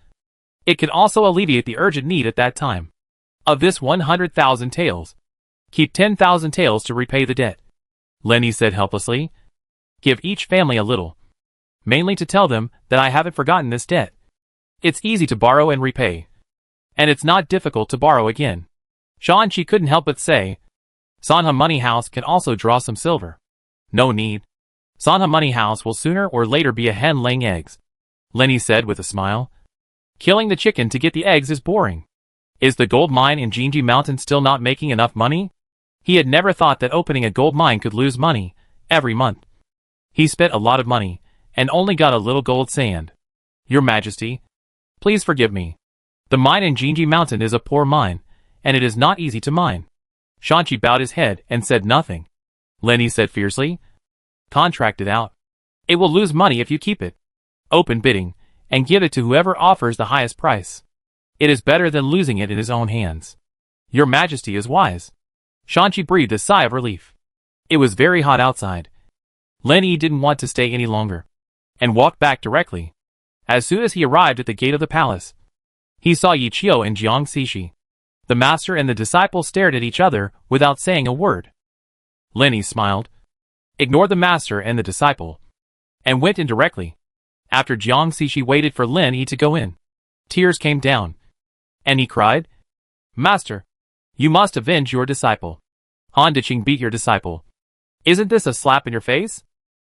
It can also alleviate the urgent need at that time. Of this 100,000 taels, keep 10,000 taels to repay the debt. Lenny said helplessly. Give each family a little. Mainly to tell them that I haven't forgotten this debt. It's easy to borrow and repay. And it's not difficult to borrow again. Shanchi couldn't help but say, Sanha Money House can also draw some silver. No need. Sanha Money House will sooner or later be a hen laying eggs. Lenny said with a smile. Killing the chicken to get the eggs is boring. Is the gold mine in Jinji Mountain still not making enough money? He had never thought that opening a gold mine could lose money every month. He spent a lot of money and only got a little gold sand. Your Majesty, please forgive me. The mine in Jinji Mountain is a poor mine, and it is not easy to mine. Shanchi bowed his head and said nothing. Lenny said fiercely. Contract it out. It will lose money if you keep it. Open bidding, and give it to whoever offers the highest price. It is better than losing it in his own hands. Your Majesty is wise. Shanchi breathed a sigh of relief. It was very hot outside. Lenny didn't want to stay any longer, and walked back directly. As soon as he arrived at the gate of the palace, he saw Yi Chio and Jiang Xixi. The master and the disciple stared at each other without saying a word. Lenny smiled, ignored the master and the disciple, and went in directly. After Jiang Xixi waited for Lin Yi to go in, tears came down, and he cried, Master, you must avenge your disciple. Han Diqing beat your disciple. Isn't this a slap in your face?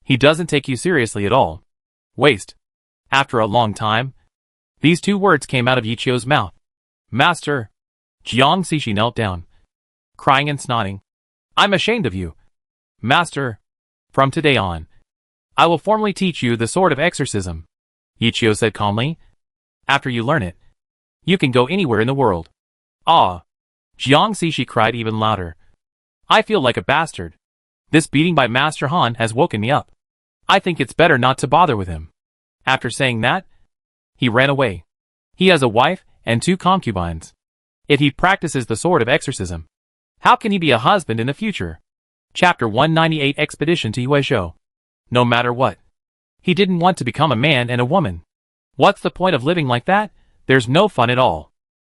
He doesn't take you seriously at all. Waste. After a long time, these 2 words came out of Yi Chio's mouth. Master. Jiang Xixi knelt down, crying and snotting. I'm ashamed of you. Master. From today on, I will formally teach you the sword of exorcism, Yi Chio said calmly. After you learn it, you can go anywhere in the world. Ah! Jiang Xixi cried even louder. I feel like a bastard. This beating by Master Han has woken me up. I think it's better not to bother with him." After saying that, he ran away. He has a wife and 2 concubines. If he practices the sword of exorcism, how can he be a husband in the future? Chapter 198 Expedition to Yuezhou. No matter what, he didn't want to become a man and a woman. What's the point of living like that? There's no fun at all.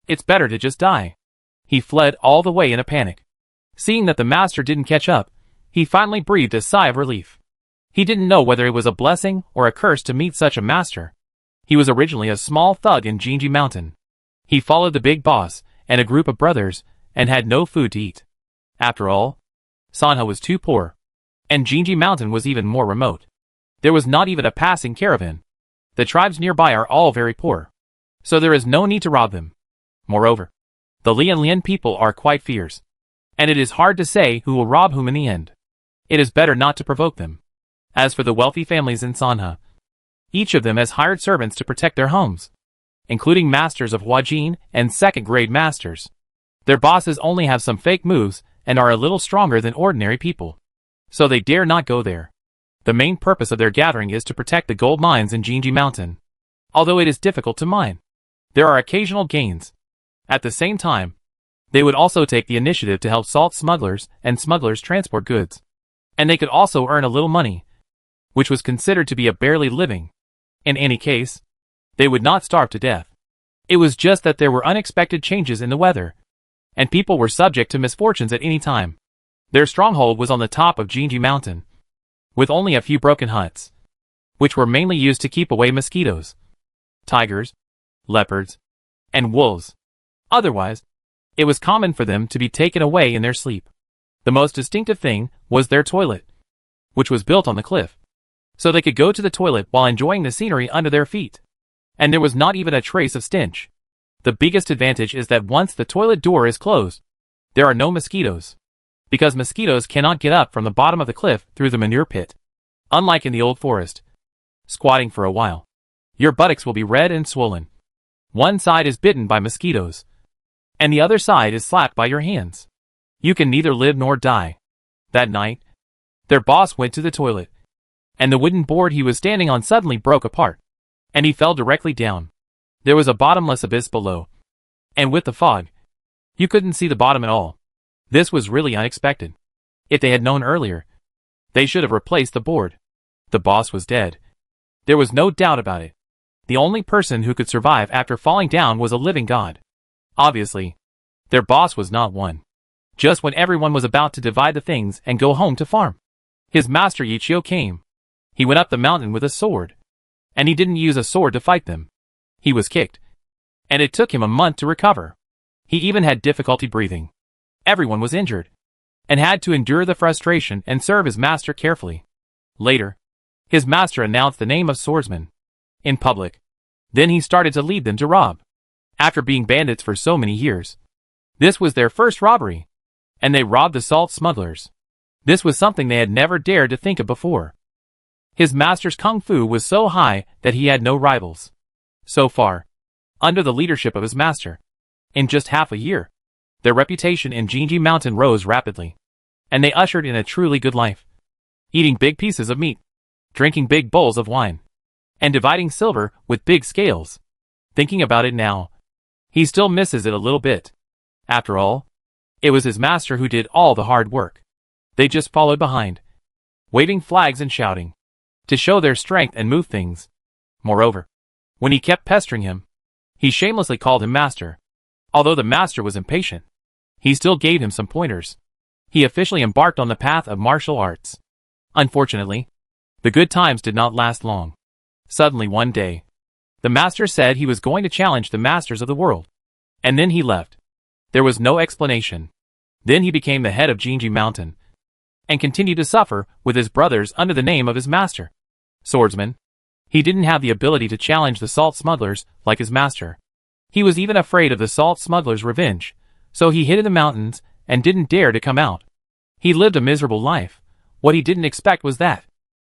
It's better to just die. He fled all the way in a panic. Seeing that the master didn't catch up, he finally breathed a sigh of relief. He didn't know whether it was a blessing or a curse to meet such a master. He was originally a small thug in Jinji Mountain. He followed the big boss and a group of brothers and had no food to eat. After all, Sanha was too poor, and Jinji Mountain was even more remote. There was not even a passing caravan. The tribes nearby are all very poor, so there is no need to rob them. Moreover, the Lian people are quite fierce, and it is hard to say who will rob whom in the end. It is better not to provoke them. As for the wealthy families in Sanha, each of them has hired servants to protect their homes, including masters of Huajin and second-grade masters. Their bosses only have some fake moves and are a little stronger than ordinary people, so they dare not go there. The main purpose of their gathering is to protect the gold mines in Jinji Mountain. Although it is difficult to mine, there are occasional gains. At the same time, they would also take the initiative to help salt smugglers and smugglers transport goods. And they could also earn a little money, which was considered to be a barely living. In any case, they would not starve to death. It was just that there were unexpected changes in the weather, and people were subject to misfortunes at any time. Their stronghold was on the top of Jinji Mountain, with only a few broken huts, which were mainly used to keep away mosquitoes, tigers, leopards, and wolves. Otherwise, it was common for them to be taken away in their sleep. The most distinctive thing was their toilet, which was built on the cliff, so they could go to the toilet while enjoying the scenery under their feet. And there was not even a trace of stench. The biggest advantage is that once the toilet door is closed, there are no mosquitoes, because mosquitoes cannot get up from the bottom of the cliff through the manure pit. Unlike in the old forest, squatting for a while, your buttocks will be red and swollen. One side is bitten by mosquitoes, and the other side is slapped by your hands. You can neither live nor die. That night, their boss went to the toilet, and the wooden board he was standing on suddenly broke apart, and he fell directly down. There was a bottomless abyss below, and with the fog, you couldn't see the bottom at all. This was really unexpected. If they had known earlier, they should have replaced the board. The boss was dead. There was no doubt about it. The only person who could survive after falling down was a living god. Obviously, their boss was not one. Just when everyone was about to divide the things and go home to farm, his master Yichio came. He went up the mountain with a sword, and he didn't use a sword to fight them. He was kicked, and it took him a month to recover. He even had difficulty breathing. Everyone was injured, and had to endure the frustration and serve his master carefully. Later, his master announced the name of swordsman in public. Then he started to lead them to rob. After being bandits for so many years, this was their first robbery, and they robbed the salt smugglers. This was something they had never dared to think of before. His master's kung fu was so high that he had no rivals. So far, under the leadership of his master, in just half a year, their reputation in Jinji Mountain rose rapidly, and they ushered in a truly good life, eating big pieces of meat, drinking big bowls of wine, and dividing silver with big scales. Thinking about it now, he still misses it a little bit. After all, it was his master who did all the hard work. They just followed behind, waving flags and shouting, to show their strength and move things. Moreover, when he kept pestering him, he shamelessly called him master. Although the master was impatient, he still gave him some pointers. He officially embarked on the path of martial arts. Unfortunately, the good times did not last long. Suddenly one day, the master said he was going to challenge the masters of the world, and then he left. There was no explanation. Then he became the head of Jinji Mountain, and continued to suffer with his brothers under the name of his master, swordsman. He didn't have the ability to challenge the salt smugglers like his master. He was even afraid of the salt smugglers' revenge, so he hid in the mountains and didn't dare to come out. He lived a miserable life. What he didn't expect was that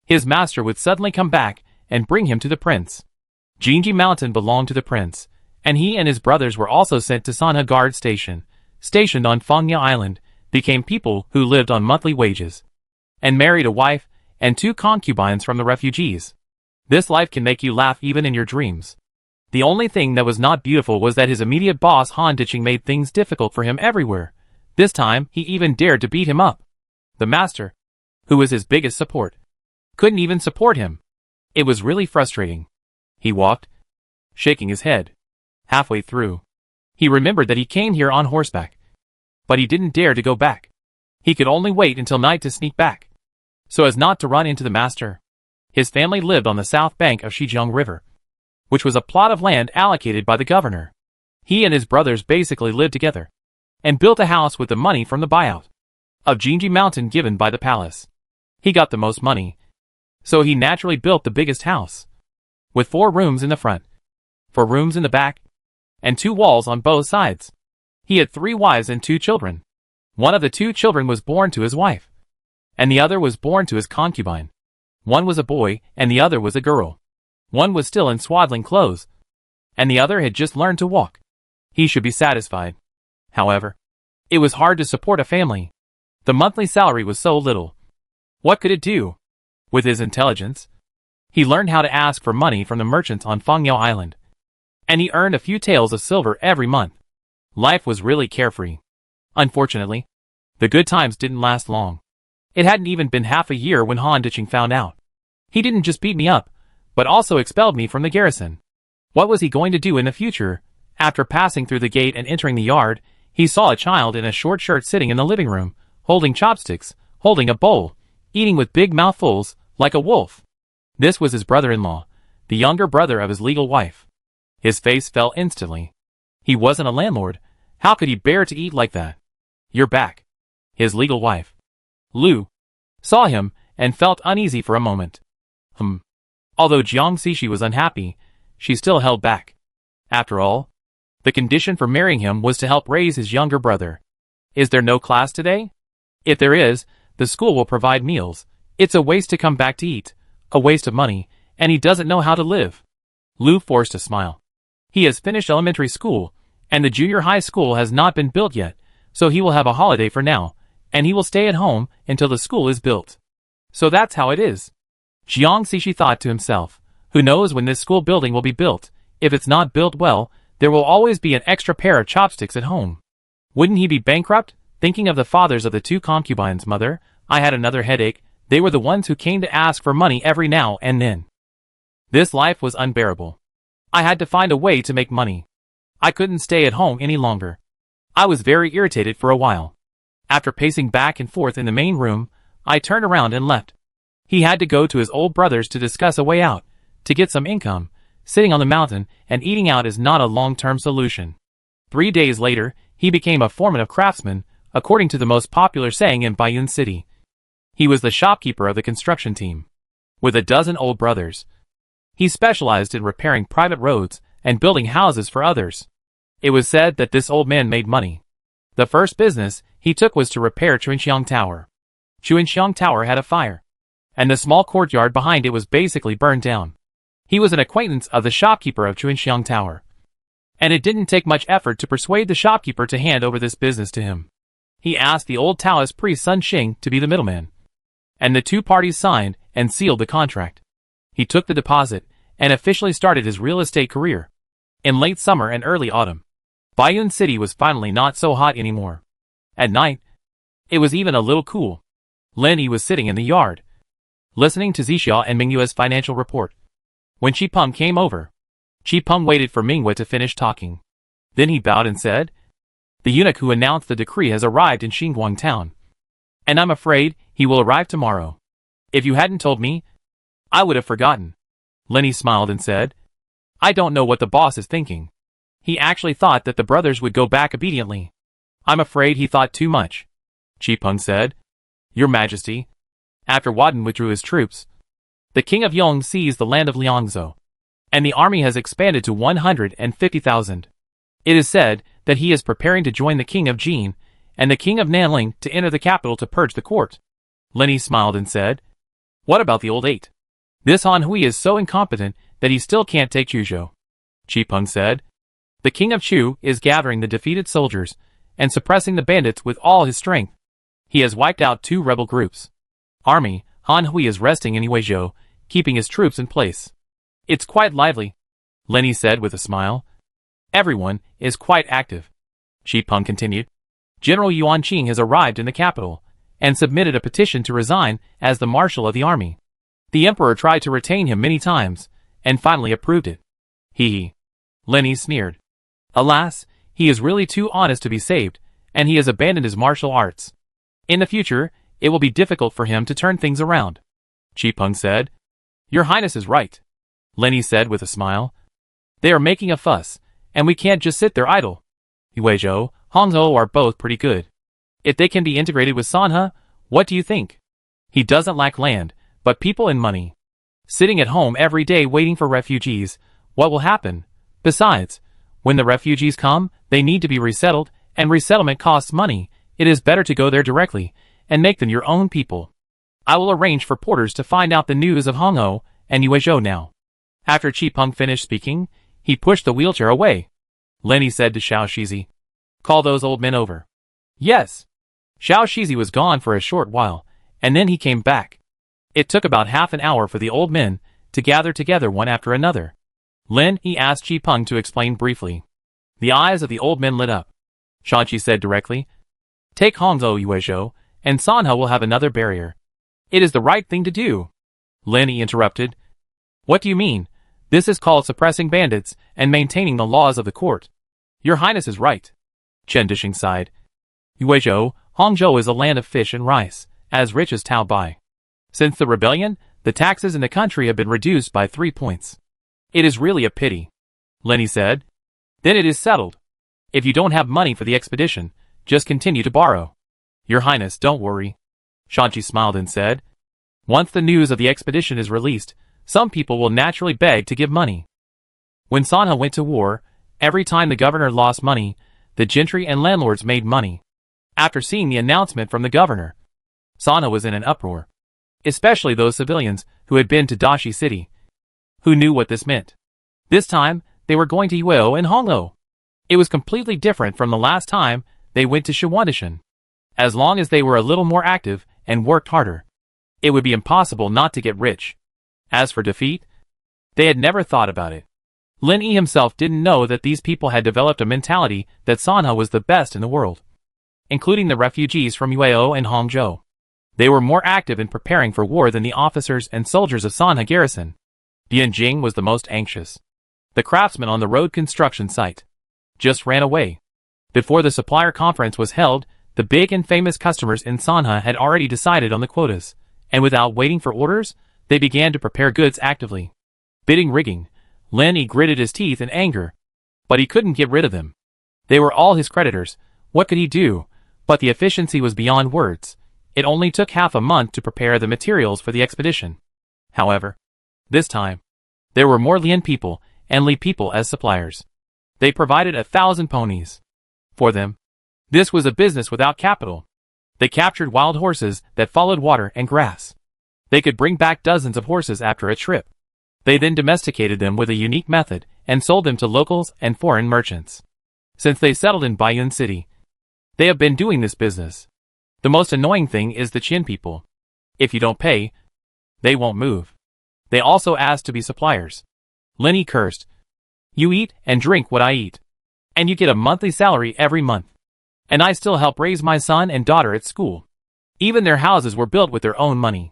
his master would suddenly come back and bring him to the prince. Jinji Mountain belonged to the prince, and he and his brothers were also sent to Sanha Guard Station, stationed on Fangya Island, became people who lived on monthly wages. and married a wife and 2 concubines from the refugees. This life can make you laugh even in your dreams. The only thing that was not beautiful was that his immediate boss Han Ditching made things difficult for him everywhere. This time, he even dared to beat him up. The master, who was his biggest support, couldn't even support him. It was really frustrating. He walked, shaking his head. Halfway through, he remembered that he came here on horseback. But he didn't dare to go back. He could only wait until night to sneak back, so as not to run into the master. His family lived on the south bank of Shijiang River, which was a plot of land allocated by the governor. He and his brothers basically lived together, and built a house with the money from the buyout of Jinji Mountain given by the palace. He got the most money, so he naturally built the biggest house, with 4 rooms in the front, 4 rooms in the back, and 2 walls on both sides. He had 3 wives and 2 children. One of the 2 children was born to his wife, and the other was born to his concubine. One was a boy, and the other was a girl. One was still in swaddling clothes, and the other had just learned to walk. He should be satisfied. However, it was hard to support a family. The monthly salary was so little. What could it do? With his intelligence, he learned how to ask for money from the merchants on Fengyao Island, and he earned a few taels of silver every month. Life was really carefree. Unfortunately, the good times didn't last long. It hadn't even been half a year when Han Ditching found out. He didn't just beat me up, but also expelled me from the garrison. What was he going to do in the future? After passing through the gate and entering the yard, he saw a child in a short shirt sitting in the living room, holding chopsticks, holding a bowl, eating with big mouthfuls, like a wolf. This was his brother-in-law, the younger brother of his legal wife. His face fell instantly. He wasn't a landlord. How could he bear to eat like that? "You're back." His legal wife, Lu, saw him and felt uneasy for a moment. Although Jiang Xixi was unhappy, she still held back. After all, the condition for marrying him was to help raise his younger brother. "Is there no class today?" "If there is, the school will provide meals. It's a waste to come back to eat, a waste of money, and he doesn't know how to live." Lu forced a smile. He has finished elementary school, and the junior high school has not been built yet, so he will have a holiday for now, and he will stay at home until the school is built. So that's how it is. Jiang Xixi thought to himself, who knows when this school building will be built? If it's not built well, there will always be an extra pair of chopsticks at home. Wouldn't he be bankrupt? Thinking of the fathers of the 2 concubines, "Mother, I had another headache." They were the ones who came to ask for money every now and then. This life was unbearable. I had to find a way to make money. I couldn't stay at home any longer. I was very irritated for a while. After pacing back and forth in the main room, I turned around and left. He had to go to his old brothers to discuss a way out, to get some income. Sitting on the mountain and eating out is not a long-term solution. 3 days later, he became a foreman of craftsmen, according to the most popular saying in Baiyun City. He was the shopkeeper of the construction team. With a dozen old brothers, he specialized in repairing private roads and building houses for others. It was said that this old man made money. The first business he took was to repair Chuanxiang Tower. Chuanxiang Tower had a fire, and the small courtyard behind it was basically burned down. He was an acquaintance of the shopkeeper of Chuanxiang Tower, and it didn't take much effort to persuade the shopkeeper to hand over this business to him. He asked the old Taoist priest Sun Xing to be the middleman, and the 2 parties signed and sealed the contract. He took the deposit and officially started his real estate career. In late summer and early autumn, Baiyun City was finally not so hot anymore. At night, it was even a little cool. Lenny was sitting in the yard, listening to Zixia and Mingyue's financial report. When Chi Peng came over, Chi Peng waited for Mingyue to finish talking. Then he bowed and said, "The eunuch who announced the decree has arrived in Xinguang town, and I'm afraid he will arrive tomorrow. If you hadn't told me, I would have forgotten." Lenny smiled and said, "I don't know what the boss is thinking. He actually thought that the brothers would go back obediently. I'm afraid he thought too much." Chi Peng said, "Your Majesty, after Wadden withdrew his troops, the King of Yong seized the land of Liangzhou, and the army has expanded to 150,000. It is said that he is preparing to join the King of Jin and the King of Nanling to enter the capital to purge the court." Lenny smiled and said, "What about the old 8? This Han Hui is so incompetent that he still can't take Chuzhou." Chi Peng said, "The King of Chu is gathering the defeated soldiers and suppressing the bandits with all his strength. He has wiped out 2 rebel groups. army, Han Hui is resting in Yuezhou, keeping his troops in place. It's quite lively, Lenny said with a smile. Everyone is quite active. Xi Peng continued. General Yuan Qing has arrived in the capital, and submitted a petition to resign as the marshal of the army. The emperor tried to retain him many times, and finally approved it. Hee. Lenny sneered. Alas, he is really too honest to be saved, and he has abandoned his martial arts. In the future, it will be difficult for him to turn things around. Xi Peng said. Your Highness is right, Lenny said with a smile. They are making a fuss, and we can't just sit there idle. Yuezhou, Hangzhou are both pretty good. If they can be integrated with Sanhe, what do you think? He doesn't lack land, but people and money. Sitting at home every day waiting for refugees, what will happen? Besides, when the refugees come, they need to be resettled, and resettlement costs money. It is better to go there directly, and make them your own people. I will arrange for porters to find out the news of Hangzhou and Yuezhou now. After Xi Peng finished speaking, he pushed the wheelchair away. Lenny said to Xiao Shizi. Call those old men over. Yes. Xiao Shizi was gone for a short while, and then he came back. It took about half an hour for the old men to gather together one after another. He asked Xi Peng to explain briefly. The eyes of the old men lit up. Shanqi said directly. Take Hangzhou Yuezhou, and Sanhe will have another barrier. It is the right thing to do. Lenny interrupted. What do you mean? This is called suppressing bandits and maintaining the laws of the court. Your Highness is right. Chen Dishing sighed. Yuezhou, Hangzhou is a land of fish and rice, as rich as Taobai. Since the rebellion, the taxes in the country have been reduced by 3 points. It is really a pity, Lenny said. Then it is settled. If you don't have money for the expedition, just continue to borrow. Your Highness, don't worry. Shanqi smiled and said. Once the news of the expedition is released, some people will naturally beg to give money. When Sanhe went to war, every time the governor lost money, the gentry and landlords made money. After seeing the announcement from the governor, Sanhe was in an uproar. Especially those civilians who had been to Dashi City, who knew what this meant. This time, they were going to Yuezhou and Hangzhou. It was completely different from the last time they went to Shiwandishan. As long as they were a little more active and worked harder, it would be impossible not to get rich. As for defeat, they had never thought about it. Lin Yi himself didn't know that these people had developed a mentality that Sanhe was the best in the world, including the refugees from Yuezhou and Hangzhou. They were more active in preparing for war than the officers and soldiers of Sanhe garrison. Dian Jing was the most anxious. The craftsman on the road construction site just ran away. Before the supplier conference was held, the big and famous customers in Sanhe had already decided on the quotas, and without waiting for orders, they began to prepare goods actively. Bidding rigging, Lin Yi gritted his teeth in anger, but he couldn't get rid of them. They were all his creditors. What could he do? But the efficiency was beyond words. It only took half a month to prepare the materials for the expedition. However, this time, there were more Lian people and Li people as suppliers. They provided 1,000 ponies for them. This was a business without capital. They captured wild horses that followed water and grass. They could bring back dozens of horses after a trip. They then domesticated them with a unique method and sold them to locals and foreign merchants. Since they settled in Baiyun City, they have been doing this business. The most annoying thing is the Qin people. If you don't pay, they won't move. They also asked to be suppliers. Lin Yi cursed. You eat and drink what I eat, and you get a monthly salary every month. And I still help raise my son and daughter at school. Even their houses were built with their own money.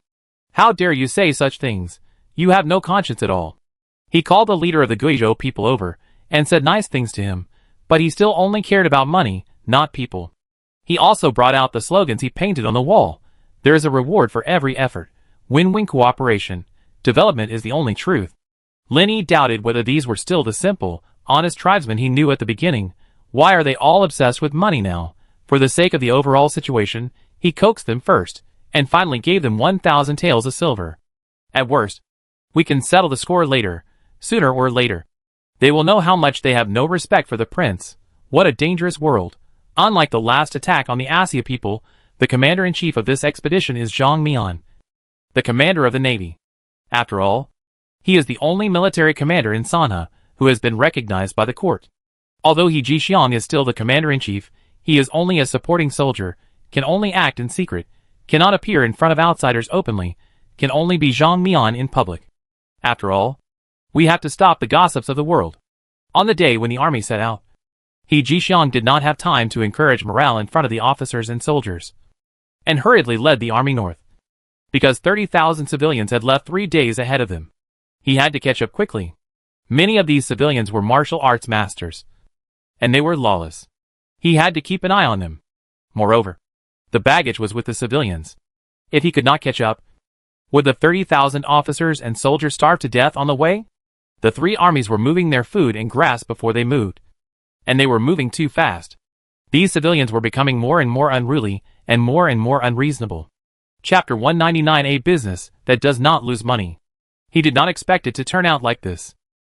How dare you say such things? You have no conscience at all. He called the leader of the Guizhou people over and said nice things to him, but he still only cared about money, not people. He also brought out the slogans he painted on the wall. There is a reward for every effort. Win-win cooperation. Development is the only truth. Lin Yi doubted whether these were still the simple, honest tribesmen he knew at the beginning. Why are they all obsessed with money now? For the sake of the overall situation, he coaxed them first, and finally gave them 1,000 taels of silver. At worst, we can settle the score later, sooner or later. They will know how much they have no respect for the prince. What a dangerous world. Unlike the last attack on the Asia people, the commander-in-chief of this expedition is Zhang Mian, the commander of the navy. After all, he is the only military commander in Sanhe who has been recognized by the court. Although He Jixiang is still the commander-in-chief, he is only a supporting soldier, can only act in secret, cannot appear in front of outsiders openly, can only be Zhang Mian in public. After all, we have to stop the gossips of the world. On the day when the army set out, He Jixiang did not have time to encourage morale in front of the officers and soldiers, and hurriedly led the army north. Because 30,000 civilians had left 3 days ahead of them, he had to catch up quickly. Many of these civilians were martial arts masters, and they were lawless. He had to keep an eye on them. Moreover, the baggage was with the civilians. If he could not catch up, would the 30,000 officers and soldiers starve to death on the way? The 3 armies were moving their food and grass before they moved, and they were moving too fast. These civilians were becoming more and more unruly and more unreasonable. Chapter 199, a business that does not lose money. He did not expect it to turn out like this.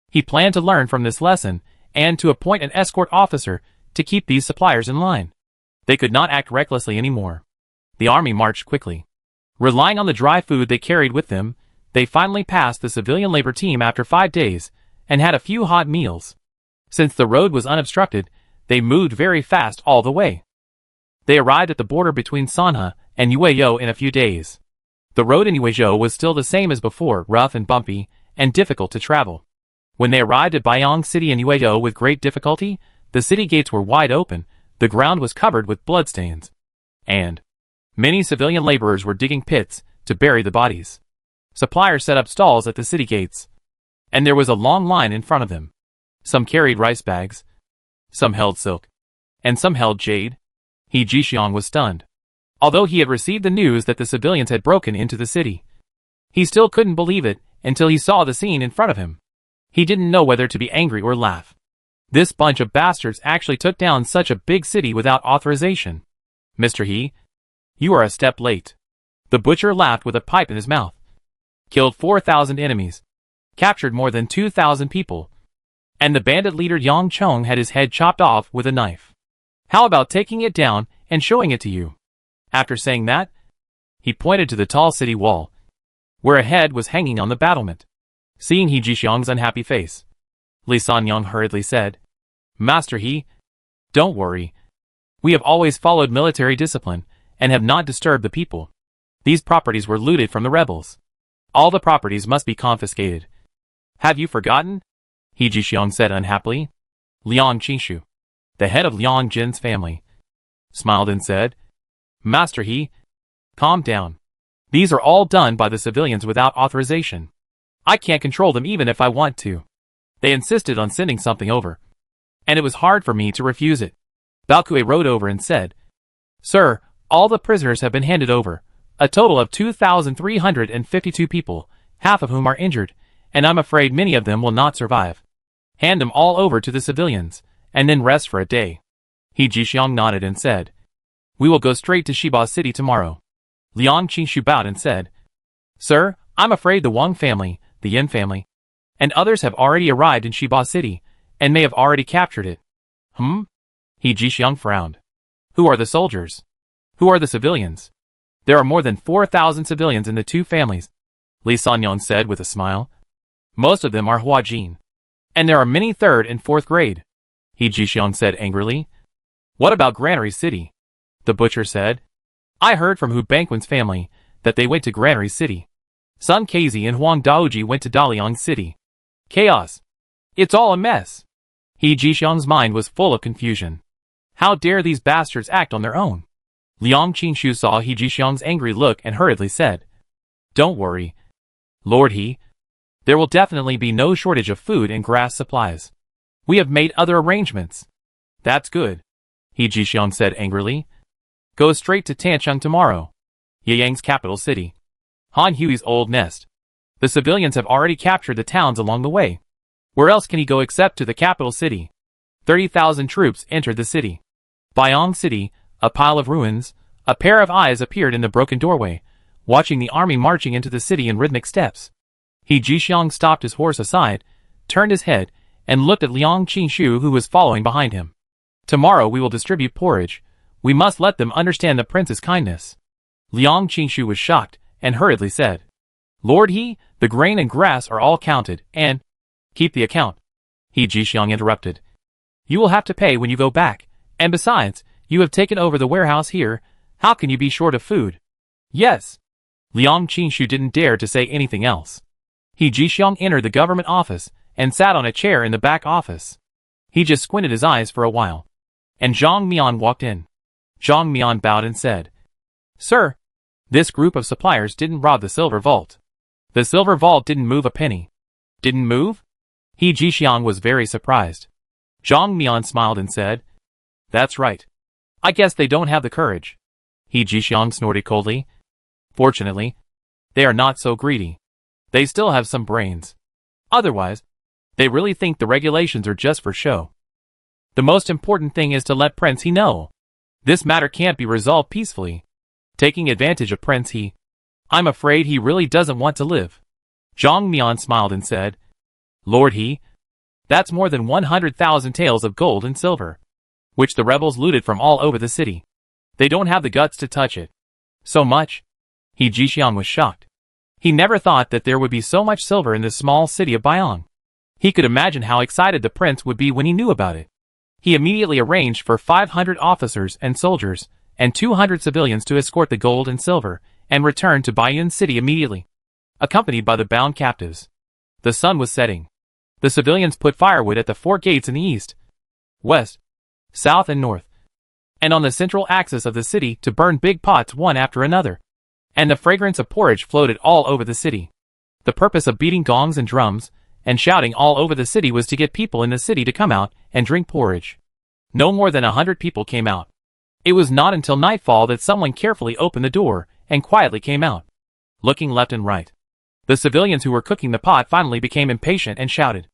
He planned to learn from this lesson and to appoint an escort officer to keep these suppliers in line. They could not act recklessly anymore. The army marched quickly. Relying on the dry food they carried with them, they finally passed the civilian labor team after 5 days and had a few hot meals. Since the road was unobstructed, they moved very fast all the way. They arrived at the border between Sanhe and Yuezhou in a few days. The road in Yuezhou was still the same as before, rough and bumpy, and difficult to travel. When they arrived at Baiyang City in Yuezhou with great difficulty, the city gates were wide open, the ground was covered with bloodstains, and many civilian laborers were digging pits to bury the bodies. Suppliers set up stalls at the city gates, and there was a long line in front of them. Some carried rice bags, some held silk, and some held jade. He Jixiang was stunned. Although he had received the news that the civilians had broken into the city, he still couldn't believe it until he saw the scene in front of him. He didn't know whether to be angry or laugh. This bunch of bastards actually took down such a big city without authorization. Mr. He, you are a step late. The butcher laughed with a pipe in his mouth. Killed 4,000 enemies. Captured more than 2,000 people. And the bandit leader Yang Chong had his head chopped off with a knife. How about taking it down and showing it to you? After saying that, he pointed to the tall city wall, where a head was hanging on the battlement. Seeing He Jixiang's unhappy face, Li Sanyang hurriedly said, Master He, don't worry. We have always followed military discipline and have not disturbed the people. These properties were looted from the rebels. All the properties must be confiscated. Have you forgotten? He Jixiang said unhappily. Liang Qishu, the head of Liang Jin's family, smiled and said, Master He, calm down. These are all done by the civilians without authorization. I can't control them even if I want to. They insisted on sending something over, and it was hard for me to refuse it. Balkue rode over and said, Sir, all the prisoners have been handed over, a total of 2,352 people, half of whom are injured, and I'm afraid many of them will not survive. Hand them all over to the civilians, and then rest for a day. He Jixiang nodded and said, We will go straight to Shiba City tomorrow. Liang Qishu bowed and said, Sir, I'm afraid the Wang family, the Yin family, and others have already arrived in Shiba City, and may have already captured it. He Jixiang frowned. Who are the soldiers? Who are the civilians? There are more than 4,000 civilians in the 2 families, Li Sanyang said with a smile. Most of them are Huajin, and there are many 3rd and 4th grade. He Jixiang said angrily. What about Granary City? The butcher said. I heard from Hu Bangquan's family that they went to Granary City. Sun Keizi and Huang Daoji went to Daliang City. Chaos. It's all a mess. He Jixiang's mind was full of confusion. How dare these bastards act on their own? Liang Qinshu saw He Jixiang's angry look and hurriedly said, Don't worry, Lord He. There will definitely be no shortage of food and grass supplies. We have made other arrangements. That's good, He Jixiang said angrily. Go straight to Tancheng tomorrow, Yeyang's capital city. Han Hui's old nest. The civilians have already captured the towns along the way. Where else can he go except to the capital city? 30,000 troops entered the city. Baiyang City, a pile of ruins, a pair of eyes appeared in the broken doorway, watching the army marching into the city in rhythmic steps. He Jixiang stopped his horse aside, turned his head, and looked at Liang Qinshu who was following behind him. Tomorrow we will distribute porridge. We must let them understand the prince's kindness. Liang Qinshu was shocked, and hurriedly said, Lord He, the grain and grass are all counted, and keep the account. He Jixiang interrupted. You will have to pay when you go back, and besides, you have taken over the warehouse here, how can you be short of food? Yes. Liang Qingshu didn't dare to say anything else. He Jixiang entered the government office and sat on a chair in the back office. He just squinted his eyes for a while. And Zhang Mian walked in. Zhang Mian bowed and said, Sir, this group of suppliers didn't rob the silver vault. The silver vault didn't move a penny. Didn't move? He Jixiang was very surprised. Zhang Mian smiled and said, That's right. I guess they don't have the courage. He Jixiang snorted coldly. Fortunately, they are not so greedy. They still have some brains. Otherwise, they really think the regulations are just for show. The most important thing is to let Prince He know. This matter can't be resolved peacefully. Taking advantage of Prince He, I'm afraid he really doesn't want to live. Zhang Mian smiled and said, Lord He, that's more than 100,000 taels of gold and silver, which the rebels looted from all over the city. They don't have the guts to touch it. So much? He Jixiang was shocked. He never thought that there would be so much silver in this small city of Baiyang. He could imagine how excited the prince would be when he knew about it. He immediately arranged for 500 officers and soldiers and 200 civilians to escort the gold and silver and return to Baiyang City immediately, accompanied by the bound captives. The sun was setting. The civilians put firewood at the 4 gates in the east, west, south and north, and on the central axis of the city to burn big pots one after another. And the fragrance of porridge floated all over the city. The purpose of beating gongs and drums and shouting all over the city was to get people in the city to come out and drink porridge. No more than 100 people came out. It was not until nightfall that someone carefully opened the door and quietly came out, looking left and right. The civilians who were cooking the pot finally became impatient and shouted,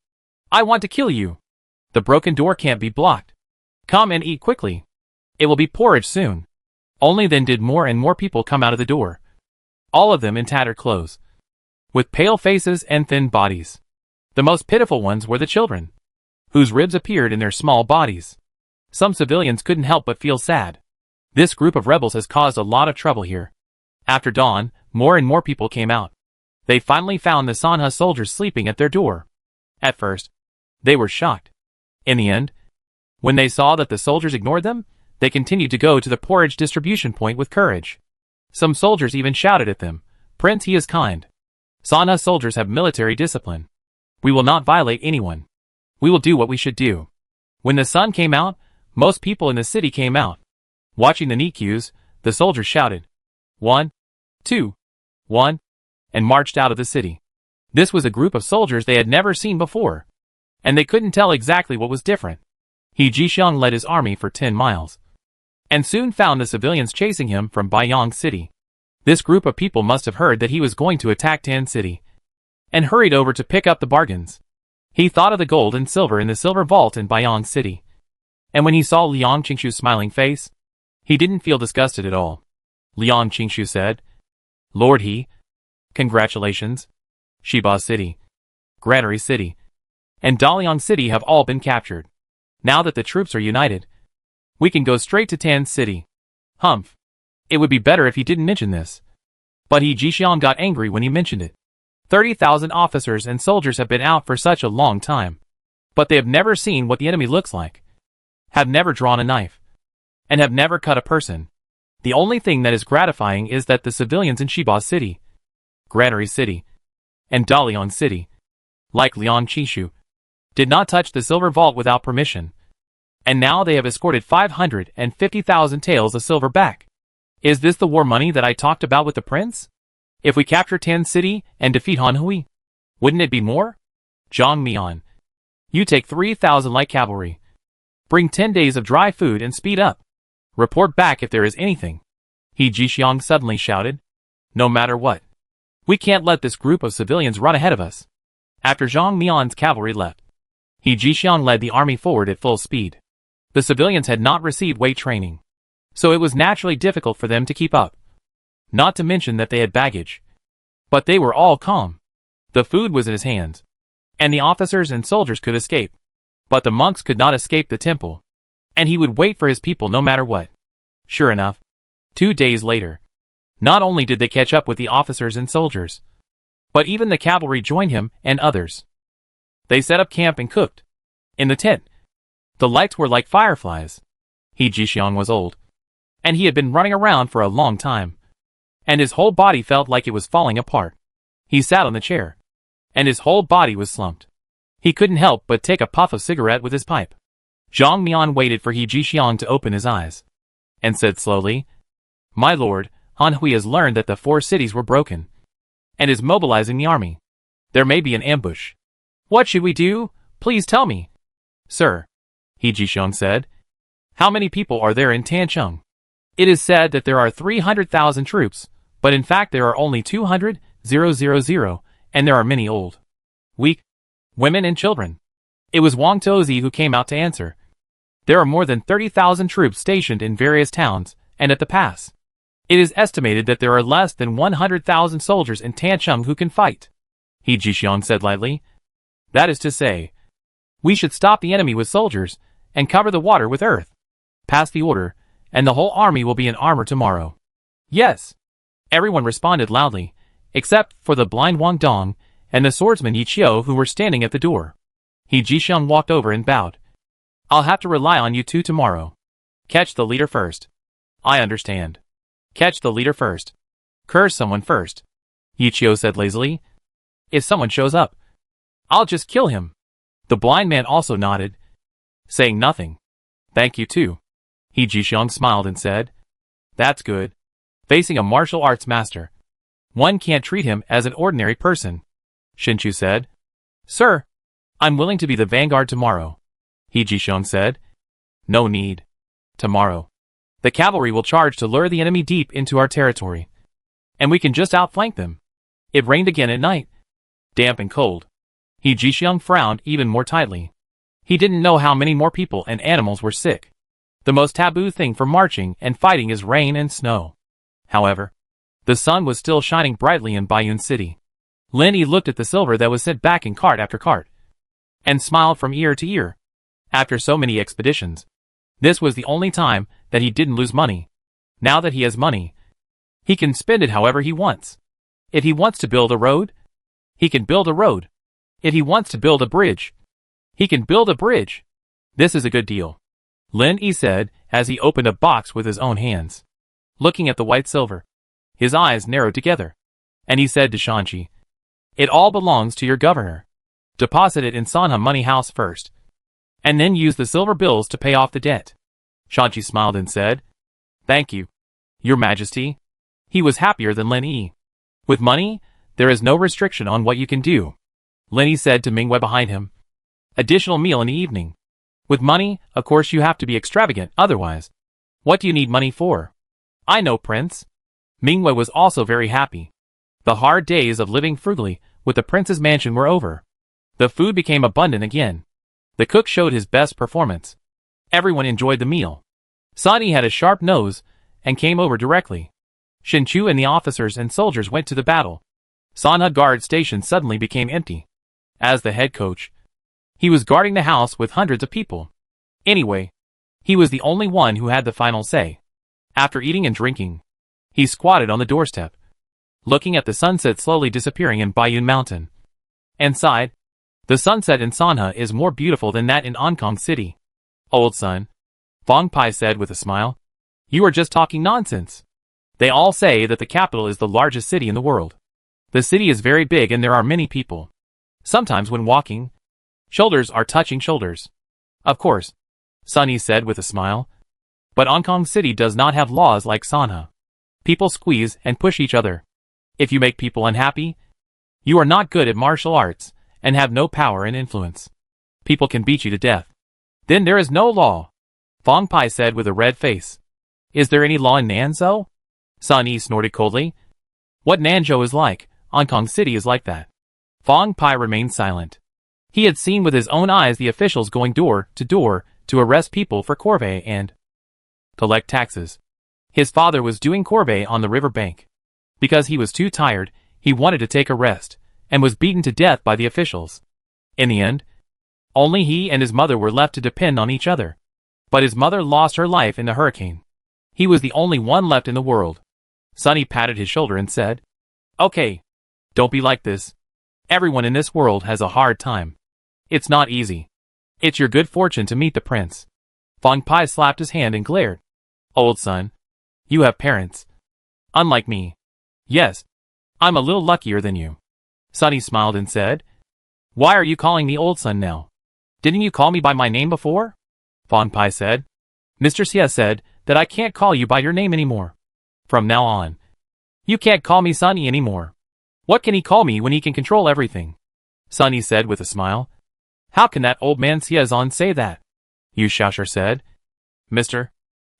I want to kill you. The broken door can't be blocked. Come and eat quickly. It will be porridge soon. Only then did more and more people come out of the door. All of them in tattered clothes, with pale faces and thin bodies. The most pitiful ones were the children, whose ribs appeared in their small bodies. Some civilians couldn't help but feel sad. This group of rebels has caused a lot of trouble here. After dawn, more and more people came out. They finally found the Sanha soldiers sleeping at their door. At first, they were shocked. In the end, when they saw that the soldiers ignored them, they continued to go to the porridge distribution point with courage. Some soldiers even shouted at them, Prince He is kind. Sanha soldiers have military discipline. We will not violate anyone. We will do what we should do. When the sun came out, most people in the city came out. Watching the Nikyus, the soldiers shouted, 1, 2, 1, and marched out of the city. This was a group of soldiers they had never seen before, and they couldn't tell exactly what was different. He Jixiang led his army for 10 miles, and soon found the civilians chasing him from Baiyang City. This group of people must have heard that he was going to attack Tan City, and hurried over to pick up the bargains. He thought of the gold and silver in the silver vault in Baiyang City, and when he saw Liang Qingshu's smiling face, he didn't feel disgusted at all. Liang Qingshu said, Lord He, congratulations. Shiba City, Granary City, and Daliang City have all been captured. Now that the troops are united, we can go straight to Tan City. Humph. It would be better if he didn't mention this. But He Jixiang got angry when he mentioned it. 30,000 officers and soldiers have been out for such a long time, but they have never seen what the enemy looks like, have never drawn a knife, and have never cut a person. The only thing that is gratifying is that the civilians in Shiba City, Granary City, and Daliang City, like Liang Qingshu, did not touch the silver vault without permission, and now they have escorted 550,000 taels of silver back. Is this the war money that I talked about with the prince? If we capture Tan City and defeat Hanhui, wouldn't it be more? Zhang Mian, you take 3,000 light cavalry. Bring 10 days of dry food and speed up. Report back if there is anything. He Jixiang suddenly shouted. No matter what, we can't let this group of civilians run ahead of us. After Zhang Mian's cavalry left, He Jixiang led the army forward at full speed. The civilians had not received weight training, so it was naturally difficult for them to keep up. Not to mention that they had baggage. But they were all calm. The food was in his hands, and the officers and soldiers could escape. But the monks could not escape the temple, and he would wait for his people no matter what. Sure enough, 2 days later, not only did they catch up with the officers and soldiers, but even the cavalry joined him and others. They set up camp and cooked. In the tent, the lights were like fireflies. He Jixiang was old, and he had been running around for a long time. and his whole body felt like it was falling apart. He sat on the chair, and his whole body was slumped. He couldn't help but take a puff of cigarette with his pipe. Zhang Mian waited for He Jixiang to open his eyes, and said slowly, "My lord, Han Hui has learned that the 4 cities were broken, and is mobilizing the army. There may be an ambush. What should we do? Please tell me." "Sir," He Jixiang said, "how many people are there in Tancheng? It is said that there are 300,000 troops, but in fact there are only 200,000, and there are many old, weak women and children." It was Wang Tozi who came out to answer. "There are more than 30,000 troops stationed in various towns and at the pass. It is estimated that there are less than 100,000 soldiers in Tancheng who can fight." He Jixiang said lightly. "That is to say, we should stop the enemy with soldiers and cover the water with earth. Pass the order, and the whole army will be in armor tomorrow." "Yes." Everyone responded loudly, except for the blind Wang Dong and the swordsman Yi Qiu who were standing at the door. He Jixiang walked over and bowed. "I'll have to rely on you two tomorrow. Catch the leader first." "I understand. Catch the leader first. Curse someone first," Yi Qiu said lazily. "If someone shows up, I'll just kill him." The blind man also nodded, saying nothing. "Thank you too." He Jixiang smiled and said, "That's good. Facing a martial arts master, one can't treat him as an ordinary person." Shinchu said, "Sir, I'm willing to be the vanguard tomorrow." He Jixiang said, "No need. Tomorrow, the cavalry will charge to lure the enemy deep into our territory, and we can just outflank them." It rained again at night, damp and cold. He Jixiang frowned even more tightly. He didn't know how many more people and animals were sick. The most taboo thing for marching and fighting is rain and snow. However, the sun was still shining brightly in Baiyun City. Lin Yi looked at the silver that was sent back in cart after cart, and smiled from ear to ear. After so many expeditions, this was the only time that he didn't lose money. Now that he has money, he can spend it however he wants. If he wants to build a road, he can build a road. If he wants to build a bridge, he can build a bridge. This is a good deal, Lin Yi said as he opened a box with his own hands. Looking at the white silver, his eyes narrowed together, and he said to Shanqi, "It all belongs to your governor. Deposit it in Sanha Money House first, and then use the silver bills to pay off the debt." Shanqi smiled and said, "Thank you, Your Majesty." He was happier than Lin Yi. With money, there is no restriction on what you can do, Lin Yi said to Mingwei behind him. "Additional meal in the evening. With money, of course you have to be extravagant, otherwise. What do you need money for?" "I know, Prince." Mingwei was also very happy. The hard days of living frugally with the prince's mansion were over. The food became abundant again. The cook showed his best performance. Everyone enjoyed the meal. Sunny had a sharp nose and came over directly. Shinchu and the officers and soldiers went to the battle. Sanha guard station suddenly became empty. As the head coach, he was guarding the house with hundreds of people. Anyway, he was the only one who had the final say. After eating and drinking, he squatted on the doorstep, looking at the sunset slowly disappearing in Baiyun Mountain, and sighed. The sunset in Sanha is more beautiful than that in Ankong City. "Old son," Fong Pai said with a smile, "you are just talking nonsense. They all say that the capital is the largest city in the world. The city is very big and there are many people. Sometimes when walking, shoulders are touching shoulders." "Of course," Sunny said with a smile, "but Ankong City does not have laws like Sanha. People squeeze and push each other. If you make people unhappy, you are not good at martial arts and have no power and influence. People can beat you to death. Then there is no law," Fong Pai said with a red face. "Is there any law in Nanzhou?" Sun Yi snorted coldly. "What Nanzhou is like, Ankong City is like that." Fong Pai remained silent. He had seen with his own eyes the officials going door to arrest people for corvée and collect taxes. His father was doing corvée on the river bank. Because he was too tired, he wanted to take a rest, and was beaten to death by the officials. In the end, only he and his mother were left to depend on each other. But his mother lost her life in the hurricane. He was the only one left in the world. Sunny patted his shoulder and said, "Okay, don't be like this. Everyone in this world has a hard time. It's not easy. It's your good fortune to meet the prince." Fong Pai slapped his hand and glared. "Old son, you have parents. Unlike me, Yes. I'm a little luckier than you. Sunny smiled and said, Why are you calling me old son now? Didn't you call me by my name before? Fong Pai said. Mr. Xie said that I can't call you by your name anymore. From now on, you can't call me Sunny anymore. What can he call me when he can control everything? Sunny said with a smile. How can that old man Xiezon say that? Yu Xiaoshi said. Mr.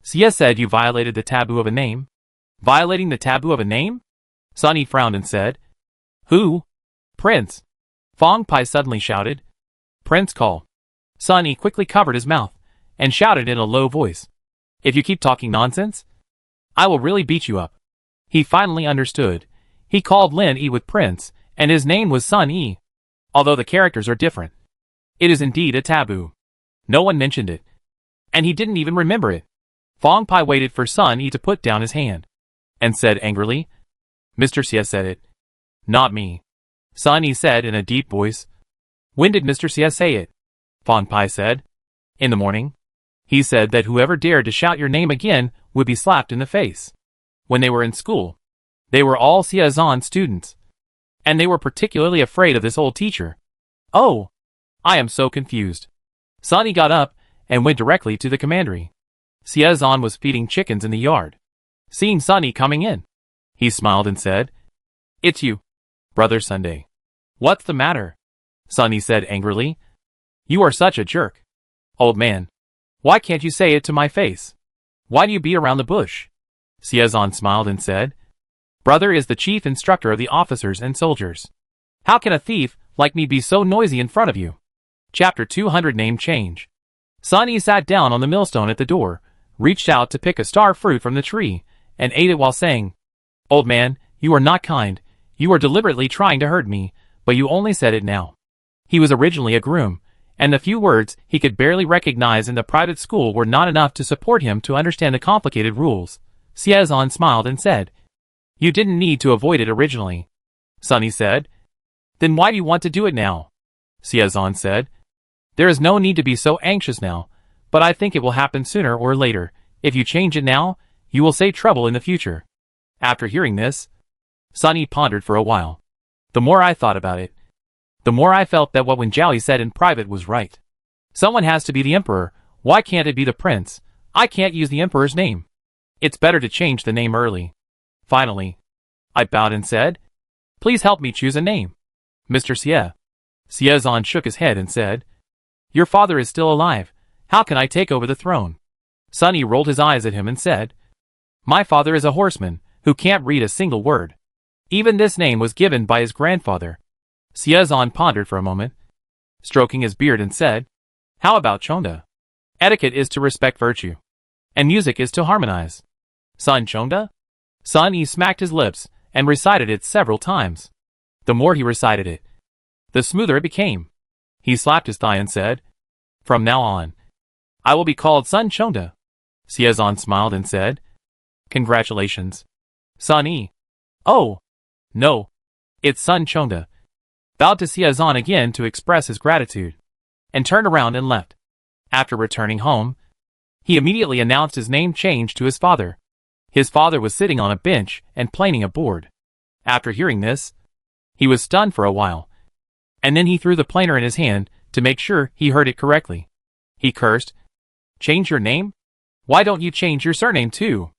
Xie said you violated the taboo of a name. Violating the taboo of a name? Sunny frowned and said. Who? Prince. Fong Pai suddenly shouted. Prince call. Sunny quickly covered his mouth and shouted in a low voice. If you keep talking nonsense, I will really beat you up. He finally understood. He called Lin Yi with Prince, and his name was Sun Yi. Although the characters are different, it is indeed a taboo. No one mentioned it, and he didn't even remember it. Fong Pai waited for Sun Yi to put down his hand, and said angrily, Mr. Xie said it. Not me. Sun Yi said in a deep voice. When did Mr. Xie say it? Fong Pai said. In the morning. He said that whoever dared to shout your name again would be slapped in the face. When they were in school, they were all Xiezon students, and they were particularly afraid of this old teacher. Oh, I am so confused. Sunny got up and went directly to the commandery. Xiezon was feeding chickens in the yard. Seeing Sunny coming in, he smiled and said, It's you, Brother Sunday. What's the matter? Sunny said angrily. You are such a jerk. Old man, why can't you say it to my face? Why do you beat around the bush? Xiezon smiled and said, Brother is the chief instructor of the officers and soldiers. How can a thief like me be so noisy in front of you? Chapter 200 Name Change. Sunny sat down on the millstone at the door, reached out to pick a star fruit from the tree, and ate it while saying, Old man, you are not kind. You are deliberately trying to hurt me, but you only said it now. He was originally a groom, and the few words he could barely recognize in the private school were not enough to support him to understand the complicated rules. Xiezon smiled and said, You didn't need to avoid it originally. Sunny said. Then why do you want to do it now? Xiezon said. There is no need to be so anxious now, but I think it will happen sooner or later. If you change it now, you will save trouble in the future. After hearing this, Sunny pondered for a while. The more I thought about it, the more I felt that what Wen Jiaoyi said in private was right. Someone has to be the emperor. Why can't it be the prince? I can't use the emperor's name. It's better to change the name early. Finally, I bowed and said, Please help me choose a name. Mr. Xie. Xiezon shook his head and said, Your father is still alive. How can I take over the throne? Sunny rolled his eyes at him and said, My father is a horseman who can't read a single word. Even this name was given by his grandfather. Xiezon pondered for a moment, stroking his beard and said, How about Chonda? Etiquette is to respect virtue, and music is to harmonize. Sun Chonda? Sun Yi smacked his lips and recited it several times. The more he recited it, the smoother it became. He slapped his thigh and said, From now on, I will be called Sun Chonda. Xiezon smiled and said, Congratulations, Sun Yi. Oh, no, it's Sun Chonda. Bowed to Xiezon again to express his gratitude, and turned around and left. After returning home, he immediately announced his name change to his father. His father was sitting on a bench and planing a board. After hearing this, he was stunned for a while, and then he threw the planer in his hand to make sure he heard it correctly. He cursed, Change your name? Why don't you change your surname too?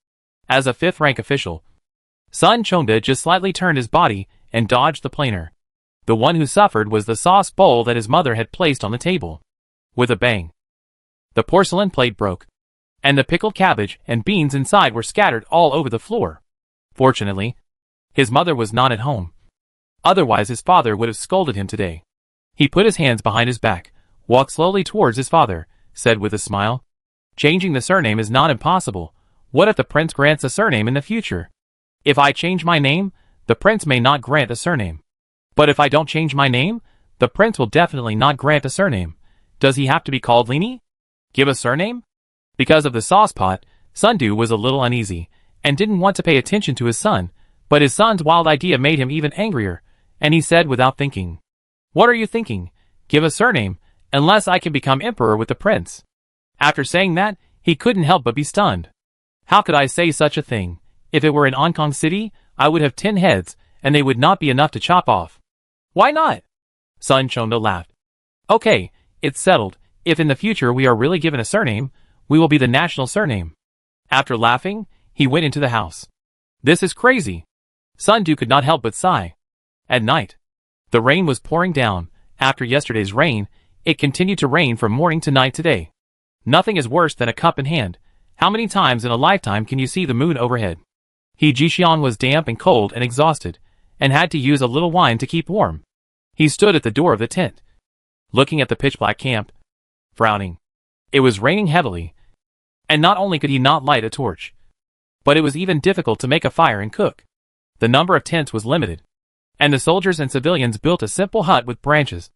As a fifth-rank official, Sun Chonda just slightly turned his body and dodged the planer. The one who suffered was the sauce bowl that his mother had placed on the table. With a bang, the porcelain plate broke, and the pickled cabbage and beans inside were scattered all over the floor. Fortunately, his mother was not at home. Otherwise his father would have scolded him today. He put his hands behind his back, walked slowly towards his father, said with a smile, Changing the surname is not impossible. What if the prince grants a surname in the future? If I change my name, the prince may not grant a surname. But if I don't change my name, the prince will definitely not grant a surname. Does he have to be called Lini? Give a surname? Because of the sauce pot, Sundu was a little uneasy, and didn't want to pay attention to his son, but his son's wild idea made him even angrier, and he said without thinking, What are you thinking? Give a surname, unless I can become emperor with the prince. After saying that, he couldn't help but be stunned. How could I say such a thing? If it were in Hong Kong City, I would have 10 heads, and they would not be enough to chop off. Why not? Sun Chondo laughed. Okay, it's settled. If in the future we are really given a surname, we will be the national surname. After laughing, he went into the house. This is crazy. Sun Du could not help but sigh. At night, the rain was pouring down. After yesterday's rain, it continued to rain from morning to night today. Nothing is worse than a cup in hand. How many times in a lifetime can you see the moon overhead? He Jixian was damp and cold and exhausted, and had to use a little wine to keep warm. He stood at the door of the tent, looking at the pitch-black camp, frowning. It was raining heavily, and not only could he not light a torch, but it was even difficult to make a fire and cook. The number of tents was limited, and the soldiers and civilians built a simple hut with branches,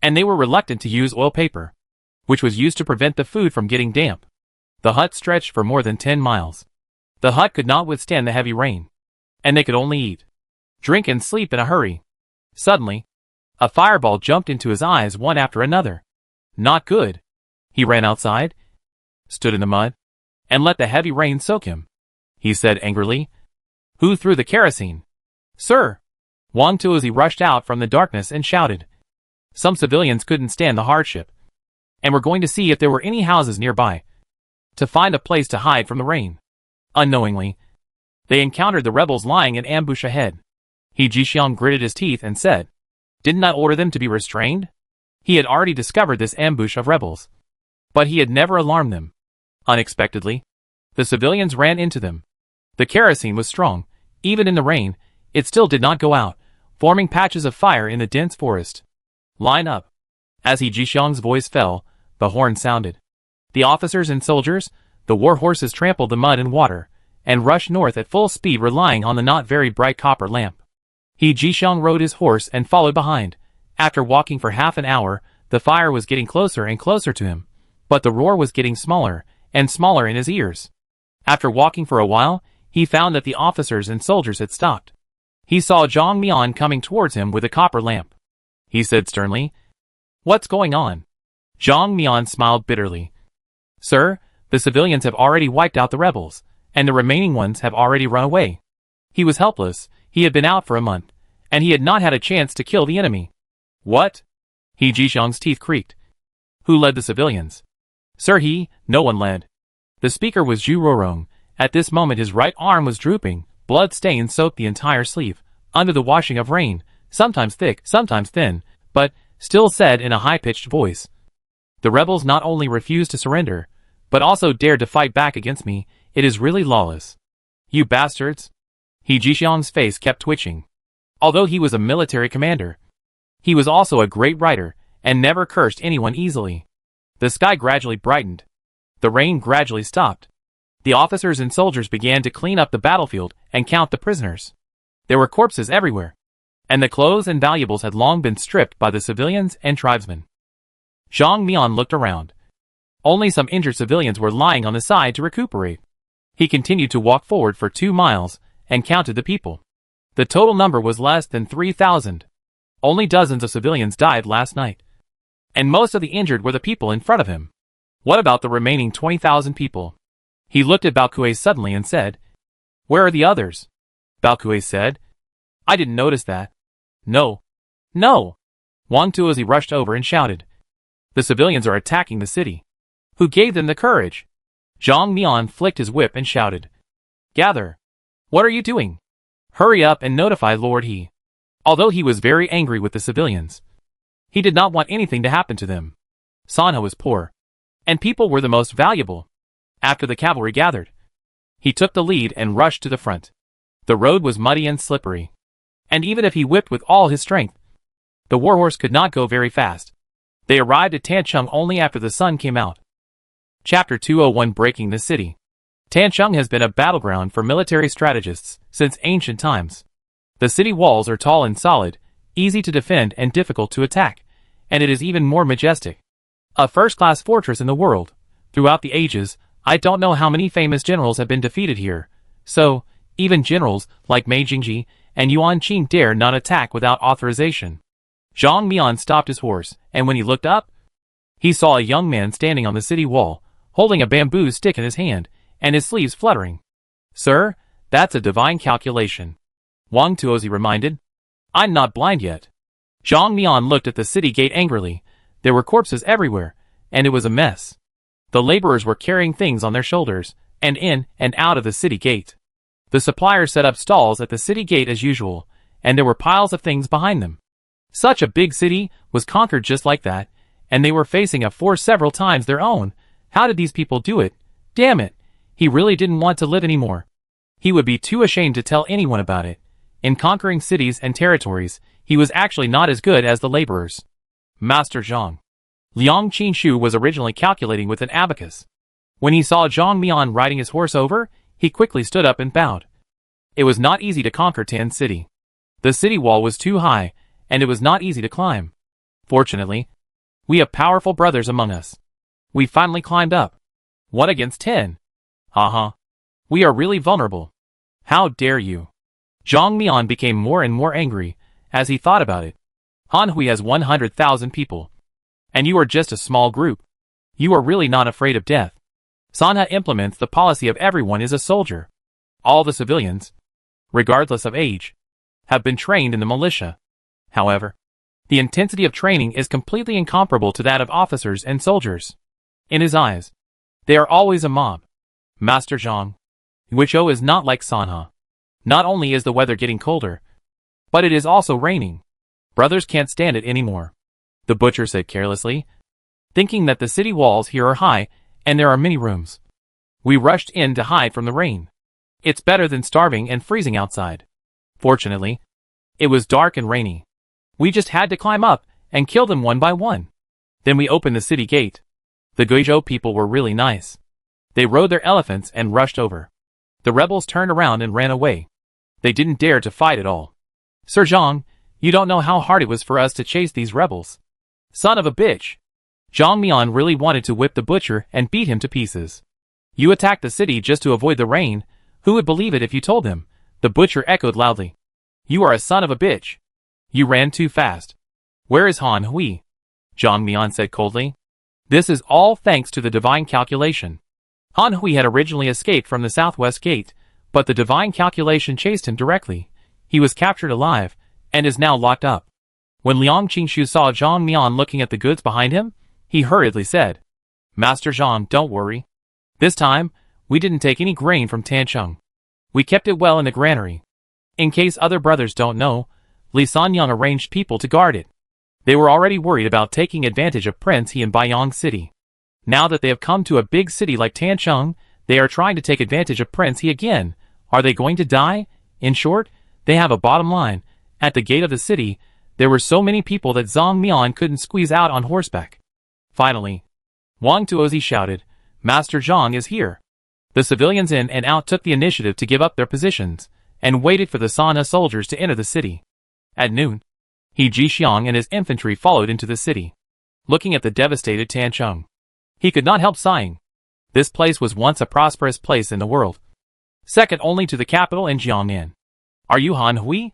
and they were reluctant to use oil paper, which was used to prevent the food from getting damp. The hut stretched for more than 10 miles. The hut could not withstand the heavy rain, and they could only eat, drink and sleep in a hurry. Suddenly, a fireball jumped into his eyes one after another. Not good. He ran outside, stood in the mud, and let the heavy rain soak him. He said angrily, "Who threw the kerosene?" "Sir." Wang Tuozi rushed out from the darkness and shouted. Some civilians couldn't stand the hardship, and were going to see if there were any houses nearby, to find a place to hide from the rain. Unknowingly, they encountered the rebels lying in ambush ahead. He Jixiang gritted his teeth and said, "Didn't I order them to be restrained?" He had already discovered this ambush of rebels, but he had never alarmed them. Unexpectedly, the civilians ran into them. The kerosene was strong. Even in the rain, it still did not go out, forming patches of fire in the dense forest. "Line up." As He Jixiang's voice fell, the horn sounded. The officers and soldiers, the war horses trampled the mud and water, and rushed north at full speed, relying on the not very bright copper lamp. He Jixiang rode his horse and followed behind. After walking for half an hour, the fire was getting closer and closer to him, but the roar was getting smaller and smaller in his ears. After walking for a while, he found that the officers and soldiers had stopped. He saw Zhang Mian coming towards him with a copper lamp. He said sternly, "What's going on?" Zhang Mian smiled bitterly. "Sir, the civilians have already wiped out the rebels, and the remaining ones have already run away." He was helpless. He had been out for a month, and he had not had a chance to kill the enemy. "What?" He Jixiang's teeth creaked. "Who led the civilians?" "Sir, no one led." The speaker was Zhu Rorong. At this moment his right arm was drooping. Blood stains soaked the entire sleeve, under the washing of rain, sometimes thick, sometimes thin, but still said in a high-pitched voice, "The rebels not only refused to surrender, but also dared to fight back against me. It is really lawless. You bastards." He Jixiang's face kept twitching. Although he was a military commander, he was also a great writer, and never cursed anyone easily. The sky gradually brightened. The rain gradually stopped. The officers and soldiers began to clean up the battlefield and count the prisoners. There were corpses everywhere, and the clothes and valuables had long been stripped by the civilians and tribesmen. Zhang Mian looked around. Only some injured civilians were lying on the side to recuperate. He continued to walk forward for 2 miles, and counted the people. The total number was less than 3,000. Only dozens of civilians died last night, and most of the injured were the people in front of him. What about the remaining 20,000 people? He looked at Baokue suddenly and said, "Where are the others?" Baokue said, "I didn't notice that." "No. No!" Wang Tuozi rushed over and shouted, "The civilians are attacking the city. Who gave them the courage?" Zhang Mian flicked his whip and shouted, "Gather! What are you doing? Hurry up and notify Lord He." Although he was very angry with the civilians, he did not want anything to happen to them. Sanha was poor, and people were the most valuable. After the cavalry gathered, he took the lead and rushed to the front. The road was muddy and slippery, and even if he whipped with all his strength, the warhorse could not go very fast. They arrived at Tancheng only after the sun came out. Chapter 201 Breaking the City. Tancheng has been a battleground for military strategists since ancient times. The city walls are tall and solid, easy to defend and difficult to attack, and it is even more majestic. A first-class fortress in the world. Throughout the ages, I don't know how many famous generals have been defeated here, so even generals like Mei Jingji and Yuan Qing dare not attack without authorization. Zhang Mian stopped his horse, and when he looked up, he saw a young man standing on the city wall, holding a bamboo stick in his hand, and his sleeves fluttering. "Sir, that's a divine calculation." Wang Tuozi reminded. I'm not blind yet. Zhang Mian looked at the city gate angrily. There were corpses everywhere, and it was a mess. The laborers were carrying things on their shoulders, and in and out of the city gate. The suppliers set up stalls at the city gate as usual, and there were piles of things behind them. Such a big city was conquered just like that, and they were facing a force several times their own. How did these people do it? Damn it! He really didn't want to live anymore. He would be too ashamed to tell anyone about it. In conquering cities and territories, he was actually not as good as the laborers. Master Zhang. Liang Qinshu was originally calculating with an abacus. When he saw Zhang Mian riding his horse over, he quickly stood up and bowed. It was not easy to conquer Tan City. The city wall was too high, and it was not easy to climb. Fortunately, we have powerful brothers among us. We finally climbed up. 1 against 10. Haha. We are really vulnerable. How dare you? Zhang Mian became more and more angry as he thought about it. Han Hui has 100,000 people. And you are just a small group. You are really not afraid of death. Sanha implements the policy of everyone is a soldier. All the civilians, regardless of age, have been trained in the militia. However, the intensity of training is completely incomparable to that of officers and soldiers. In his eyes, they are always a mob. Master Zhang, Huizhou is not like Sanha. Not only is the weather getting colder, but it is also raining. Brothers can't stand it anymore. The butcher said carelessly, thinking that the city walls here are high and there are many rooms. We rushed in to hide from the rain. It's better than starving and freezing outside. Fortunately, it was dark and rainy. We just had to climb up and kill them one by one. Then we opened the city gate. The Guizhou people were really nice. They rode their elephants and rushed over. The rebels turned around and ran away. They didn't dare to fight at all. Sir Zhang, you don't know how hard it was for us to chase these rebels. Son of a bitch. Zhang Mian really wanted to whip the butcher and beat him to pieces. You attacked the city just to avoid the rain. Who would believe it if you told them? The butcher echoed loudly. You are a son of a bitch. You ran too fast. Where is Han Hui? Zhang Mian said coldly. This is all thanks to the divine calculation. Han Hui had originally escaped from the southwest gate, but the divine calculation chased him directly. He was captured alive, and is now locked up. When Liang Qinshu saw Zhang Mian looking at the goods behind him, he hurriedly said, Master Zhang, don't worry. This time, we didn't take any grain from Tancheng. We kept it well in the granary. In case other brothers don't know, Li Sanyang arranged people to guard it. They were already worried about taking advantage of Prince He in Baiyang City. Now that they have come to a big city like Tancheng, they are trying to take advantage of Prince He again. Are they going to die? In short, they have a bottom line. At the gate of the city, there were so many people that Zhang Mian couldn't squeeze out on horseback. Finally, Wang Tuozi shouted, Master Zhang is here. The civilians in and out took the initiative to give up their positions, and waited for the Sanha soldiers to enter the city. At noon, He Jixiang and his infantry followed into the city. Looking at the devastated Tancheng, he could not help sighing. This place was once a prosperous place in the world, second only to the capital in Jiangnan. Are you Han Hui?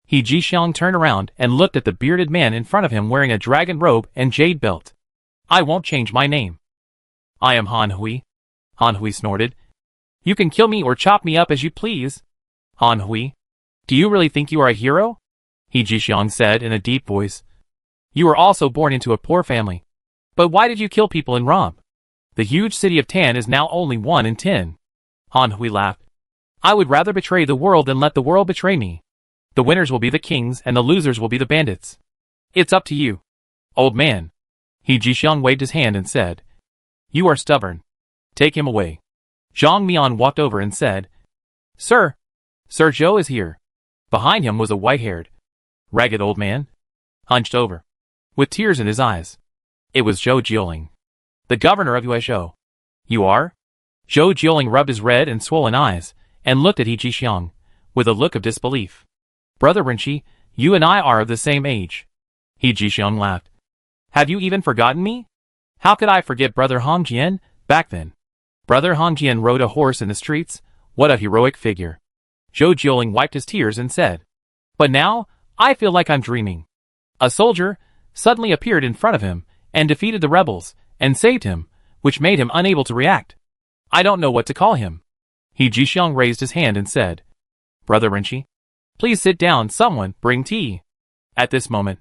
He Jixiang turned around and looked at the bearded man in front of him wearing a dragon robe and jade belt. I won't change my name. I am Han Hui. Han Hui snorted. You can kill me or chop me up as you please. Han Hui, do you really think you are a hero? He Jixiang said in a deep voice. You were also born into a poor family. But why did you kill people and rob? The huge city of Tan is now only 1 in 10. Han Hui laughed. I would rather betray the world than let the world betray me. The winners will be the kings and the losers will be the bandits. It's up to you. Old man. He Jixiang waved his hand and said. You are stubborn. Take him away. Zhang Mian walked over and said. Sir. Sir Zhou is here. Behind him was a white-haired, ragged old man, hunched over, with tears in his eyes. It was Zhou Jioling, the governor of Huizhou. You are? Zhou Jioling rubbed his red and swollen eyes, and looked at He Jixiang, with a look of disbelief. Brother Renchi, you and I are of the same age. He Jixiang laughed. Have you even forgotten me? How could I forget Brother Hongjian, back then? Brother Hongjian rode a horse in the streets. What a heroic figure. Zhou Jioling wiped his tears and said. But now, I feel like I'm dreaming. A soldier suddenly appeared in front of him, and defeated the rebels, and saved him, which made him unable to react. I don't know what to call him. He Jixiang raised his hand and said. Brother Renchi, Please sit down, someone, bring tea. At this moment,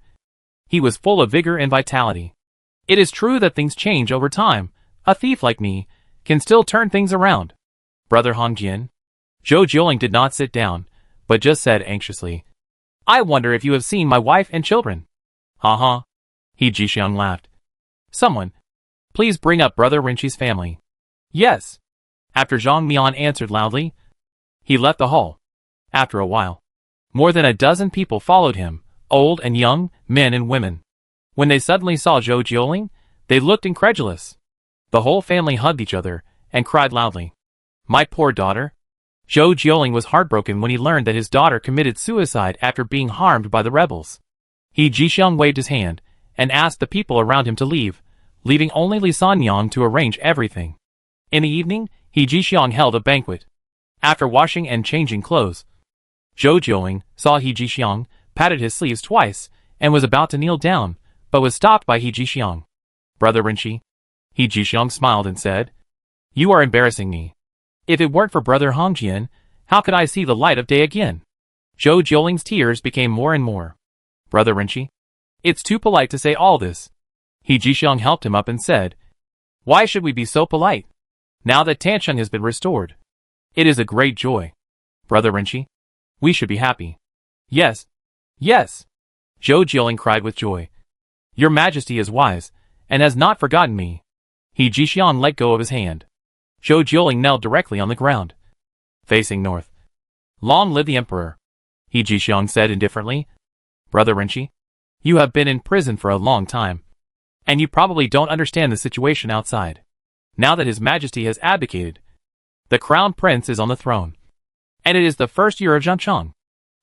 he was full of vigor and vitality. It is true that things change over time. A thief like me can still turn things around. Brother Hongjian. Zhou Jiuling did not sit down, but just said anxiously, I wonder if you have seen my wife and children. Ha. He Jixiang laughed. Someone, please bring up Brother Rinchi's family. Yes. After Zhang Mian answered loudly, he left the hall. After a while, more than a dozen people followed him, old and young, men and women. When they suddenly saw Zhou Jiuling, they looked incredulous. The whole family hugged each other and cried loudly. My poor daughter. Zhou Jiuling was heartbroken when he learned that his daughter committed suicide after being harmed by the rebels. He Jixiang waved his hand and asked the people around him to leave, leaving only Li Sanyang to arrange everything. In the evening, He Jixiang held a banquet. After washing and changing clothes, Zhou Jiuling saw He Jixiang, patted his sleeves twice, and was about to kneel down, but was stopped by He Jixiang. Brother Rinchi. He Jixiang smiled and said, You are embarrassing me. If it weren't for Brother Hongjian, how could I see the light of day again? Zhou Jiuling's tears became more and more. Brother Rinchi. It's too polite to say all this. He Jixiang helped him up and said, Why should we be so polite? Now that Tansheng has been restored, it is a great joy. Brother Rinchi, we should be happy. Yes. Zhou Jiuling cried with joy. Your Majesty is wise, and has not forgotten me. He Jixiang let go of his hand. Zhou Jiuling knelt directly on the ground, facing north. Long live the Emperor. He Jixiang said indifferently. Brother Rinchi, you have been in prison for a long time, and you probably don't understand the situation outside. Now that His Majesty has abdicated, the Crown Prince is on the throne, and it is the first year of Zhangcheng.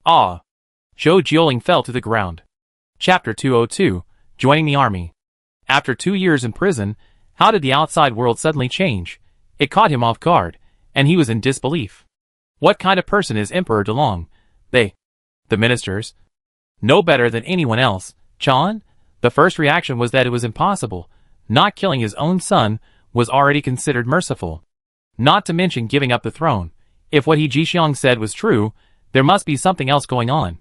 Ah! Zhou Jiuling fell to the ground. Chapter 202, Joining the Army. After 2 years in prison, how did the outside world suddenly change? It caught him off guard, and he was in disbelief. What kind of person is Emperor Delong? The ministers, know better than anyone else. Chan? The first reaction was that it was impossible. Not killing his own son was already considered merciful. Not to mention giving up the throne. If what He Jixiang said was true, there must be something else going on.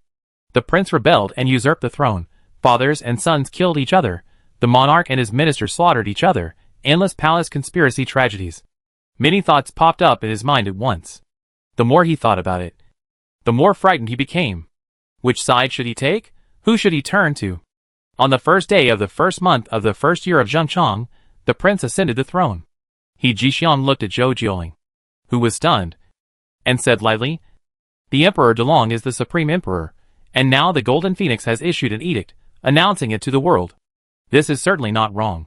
The prince rebelled and usurped the throne. Fathers and sons killed each other. The monarch and his ministers slaughtered each other. Endless palace conspiracy tragedies. Many thoughts popped up in his mind at once. The more he thought about it, the more frightened he became. Which side should he take? Who should he turn to? On the first day of the first month of the first year of Zhangcheng, the prince ascended the throne. He Jixiang looked at Zhou Jiuling, who was stunned, and said lightly, The Emperor Delong is the Supreme Emperor, and now the Golden Phoenix has issued an edict, announcing it to the world. This is certainly not wrong.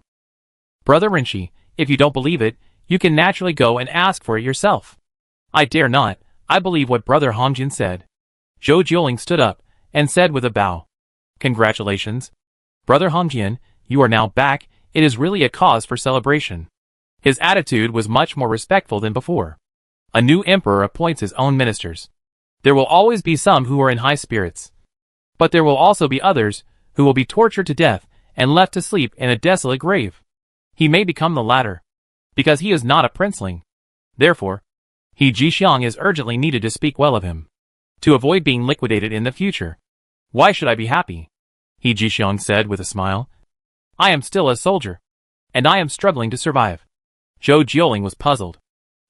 Brother Rinchi, if you don't believe it, you can naturally go and ask for it yourself. I dare not. I believe what Brother Hongjian said. Zhou Jiuling stood up and said with a bow, Congratulations. Brother Hongjian, you are now back. It is really a cause for celebration. His attitude was much more respectful than before. A new emperor appoints his own ministers. There will always be some who are in high spirits. But there will also be others who will be tortured to death and left to sleep in a desolate grave. He may become the latter, because he is not a princeling. Therefore, He Jixiang is urgently needed to speak well of him, to avoid being liquidated in the future. Why should I be happy? He Jixiang said with a smile. I am still a soldier, and I am struggling to survive. Zhou Jiuling was puzzled.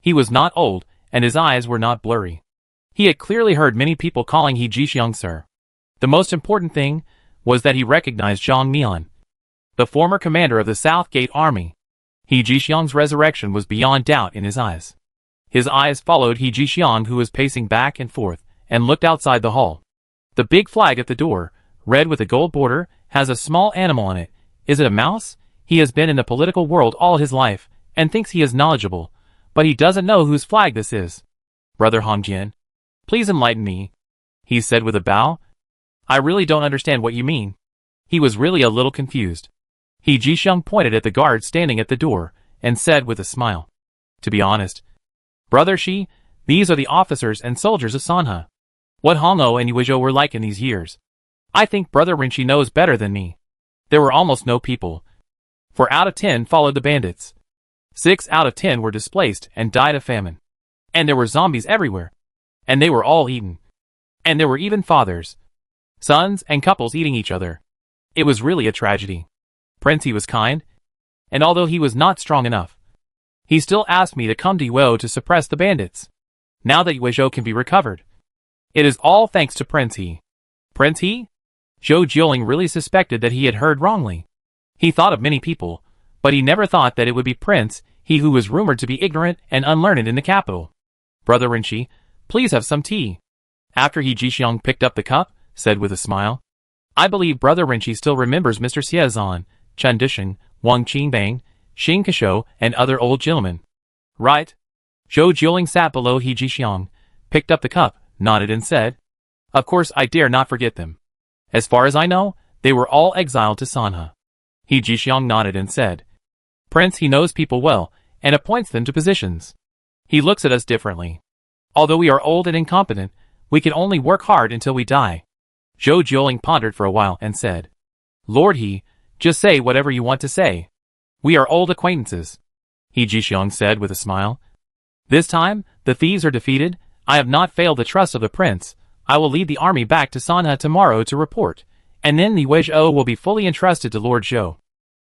He was not old, and his eyes were not blurry. He had clearly heard many people calling He Jixiang sir. The most important thing was that he recognized Zhang Mian, the former commander of the South Gate Army. He Jixiang's resurrection was beyond doubt in his eyes. His eyes followed He Jixiang, who was pacing back and forth, and looked outside the hall. The big flag at the door, red with a gold border, has a small animal on it. Is it a mouse? He has been in the political world all his life, and thinks he is knowledgeable, but he doesn't know whose flag this is. Brother Hongjian, please enlighten me, he said with a bow. I really don't understand what you mean. He was really a little confused. He Jixiang pointed at the guard standing at the door, and said with a smile, To be honest, Brother Shi, these are the officers and soldiers of Sanhe. What Hongou and Yuizhou were like in these years, I think Brother Rinchi knows better than me. There were almost no people. 4 out of 10 followed the bandits. 6 out of 10 were displaced and died of famine. And there were zombies everywhere. And they were all eaten. And there were even fathers, sons, and couples eating each other. It was really a tragedy. Prince he was kind, and although he was not strong enough, he still asked me to come to Yuo to suppress the bandits. Now that Yuezhou can be recovered, it is all thanks to Prince He. Prince He? Zhou Jieling really suspected that he had heard wrongly. He thought of many people, but he never thought that it would be Prince He who was rumored to be ignorant and unlearned in the capital. Brother Rinchi, please have some tea. After He Jixiang picked up the cup, said with a smile, I believe Brother Rinchi still remembers Mr. Xiezan, Chen Disheng, Wang Qingbang, Xing Keshou, and other old gentlemen. Right? Zhou Jieling sat below He Jixiang, picked up the cup, nodded and said, Of course I dare not forget them. As far as I know, they were all exiled to Sanha. He Jixiang nodded and said, Prince He knows people well, and appoints them to positions. He looks at us differently. Although we are old and incompetent, we can only work hard until we die. Zhou Jieling pondered for a while and said, Lord He, just say whatever you want to say. We are old acquaintances. He Jixiang said with a smile. This time, the thieves are defeated. I have not failed the trust of the prince. I will lead the army back to Sanha tomorrow to report, and then the Yuezhou will be fully entrusted to Lord Zhou.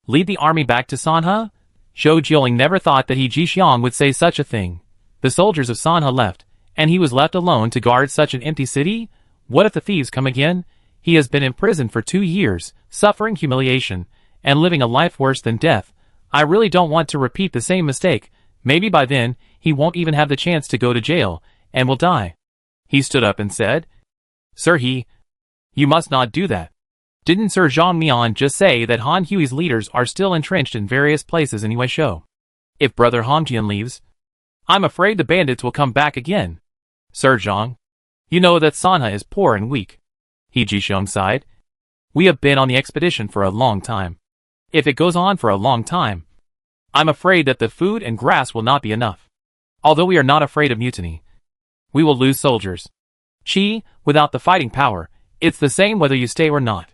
Lead the army back to Sanha? Zhou Jieling never thought that He Jixiang would say such a thing. The soldiers of Sanha left, and he was left alone to guard such an empty city? What if the thieves come again? He has been imprisoned for 2 years, suffering humiliation, and living a life worse than death. I really don't want to repeat the same mistake. Maybe by then, he won't even have the chance to go to jail, and will die. He stood up and said, Sir He, you must not do that. Didn't Sir Zhang Mian just say that Han Hui's leaders are still entrenched in various places in Yuezhou? If Brother Hongjian leaves, I'm afraid the bandits will come back again. Sir Zhang, you know that Sanha is poor and weak. He Jixiang sighed. We have been on the expedition for a long time. If it goes on for a long time, I'm afraid that the food and grass will not be enough. Although we are not afraid of mutiny, we will lose soldiers. Qi, without the fighting power, it's the same whether you stay or not.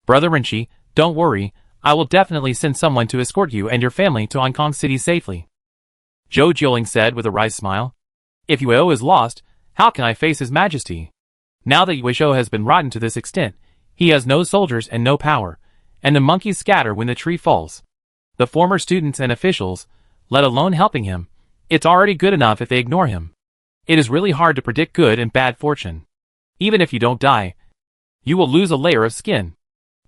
Brother Rinchi, don't worry, I will definitely send someone to escort you and your family to Hong Kong City safely. Zhou Jieling said with a wry smile. If Yuo is lost, how can I face His Majesty? Now that Yuezhou has been rotten to this extent, he has no soldiers and no power, and the monkeys scatter when the tree falls. The former students and officials, let alone helping him, it's already good enough if they ignore him. It is really hard to predict good and bad fortune. Even if you don't die, you will lose a layer of skin.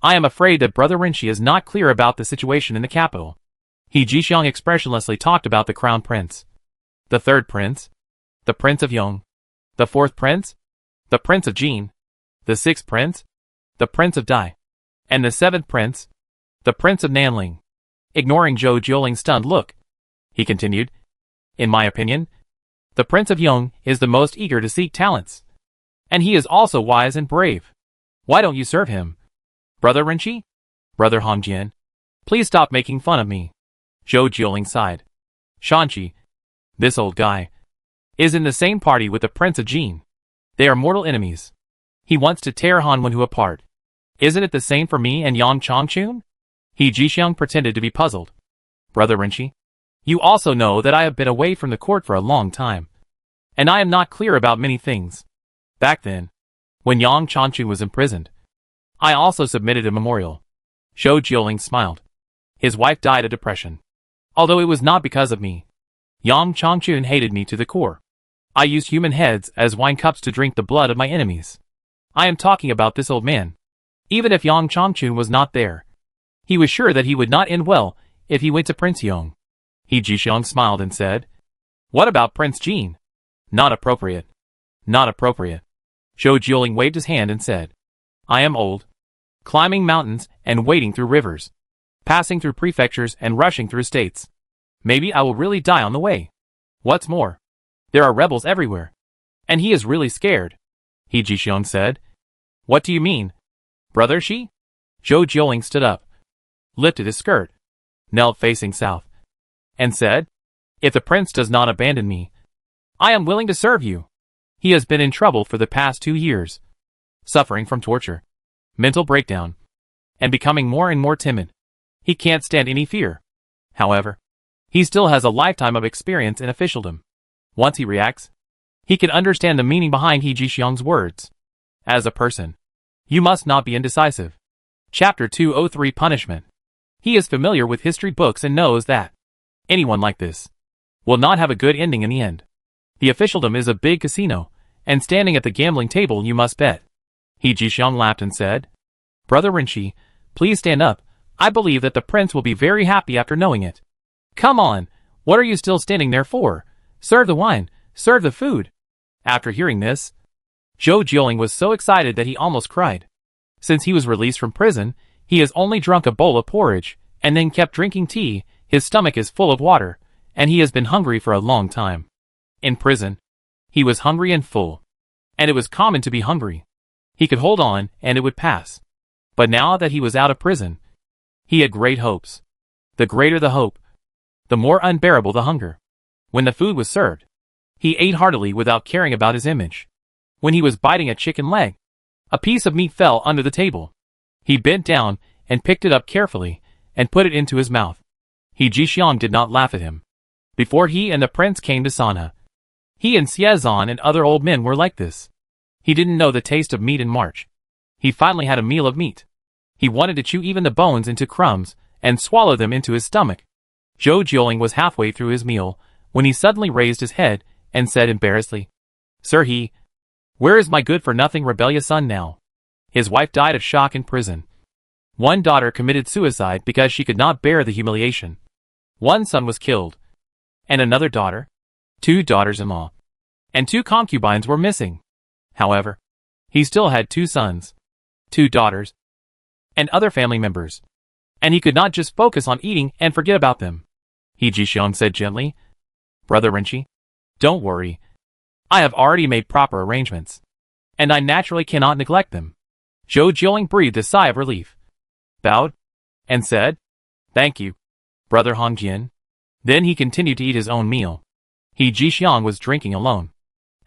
I am afraid that Brother Rinchi is not clear about the situation in the capital. He Jixiang expressionlessly talked about the crown prince, the third prince, the prince of Yong, the fourth prince, the prince of Jin, the sixth prince, the prince of Dai, and the seventh prince, the prince of Nanling. Ignoring Zhou Jieling's stunned look, he continued, In my opinion, the prince of Yong is the most eager to seek talents, and he is also wise and brave. Why don't you serve him? Brother Rinchi? Brother Hongjian, please stop making fun of me. Zhou Jieling sighed. Shanqi, this old guy, is in the same party with the prince of Jin. They are mortal enemies. He wants to tear Han Wenhu apart. Isn't it the same for me and Yang Changchun? He Jixiang pretended to be puzzled. Brother Rinchi, you also know that I have been away from the court for a long time, and I am not clear about many things. Back then, when Yang Changchun was imprisoned, I also submitted a memorial. Zhou Jieling smiled. His wife died of depression. Although it was not because of me. Yang Changchun hated me to the core. I used human heads as wine cups to drink the blood of my enemies. I am talking about this old man. Even if Yang Changchun was not there, he was sure that he would not end well if he went to Prince Yong. He Jixiang smiled and said, What about Prince Jin? Not appropriate. Not appropriate. Zhou Jieling waved his hand and said, I am old. Climbing mountains and wading through rivers. Passing through prefectures and rushing through states. Maybe I will really die on the way. What's more, there are rebels everywhere. And he is really scared. He Jixiang said. What do you mean? Brother Shi? Zhou Jieling stood up, lifted his skirt, knelt facing south, and said, If the prince does not abandon me, I am willing to serve you. He has been in trouble for the past 2 years, suffering from torture, mental breakdown, and becoming more and more timid. He can't stand any fear. However, he still has a lifetime of experience in officialdom. Once he reacts, he can understand the meaning behind He Jixiang's words. As a person, you must not be indecisive. Chapter 203 Punishment. He is familiar with history books and knows that anyone like this will not have a good ending in the end. The officialdom is a big casino, and standing at the gambling table you must bet. He Jixiang laughed and said, Brother Rinchi, please stand up. I believe that the prince will be very happy after knowing it. Come on, what are you still standing there for? Serve the wine, serve the food. After hearing this, Zhou Jieling was so excited that he almost cried. Since he was released from prison, he has only drunk a bowl of porridge, and then kept drinking tea. His stomach is full of water, and he has been hungry for a long time. In prison, he was hungry and full. And it was common to be hungry. He could hold on, and it would pass. But now that he was out of prison, he had great hopes. The greater the hope, the more unbearable the hunger. When the food was served, he ate heartily without caring about his image. When he was biting a chicken leg, a piece of meat fell under the table. He bent down and picked it up carefully and put it into his mouth. He Jixiang did not laugh at him. Before he and the prince came to Sanha, he and Xiezan and other old men were like this. He didn't know the taste of meat in March. He finally had a meal of meat. He wanted to chew even the bones into crumbs and swallow them into his stomach. Zhou Jieling was halfway through his meal when he suddenly raised his head and said embarrassedly, Sir where is my good-for-nothing rebellious son now? His wife died of shock in prison. One daughter committed suicide because she could not bear the humiliation. One son was killed. And another daughter, 2 daughters-in-law, and 2 concubines were missing. However, he still had 2 sons, 2 daughters, and other family members. And he could not just focus on eating and forget about them. He Jixiang said gently, Brother Rinchi, don't worry. I have already made proper arrangements, and I naturally cannot neglect them. Zhou Jieling breathed a sigh of relief, bowed, and said, Thank you, Brother Hongjian. Then he continued to eat his own meal. He Jixiang was drinking alone.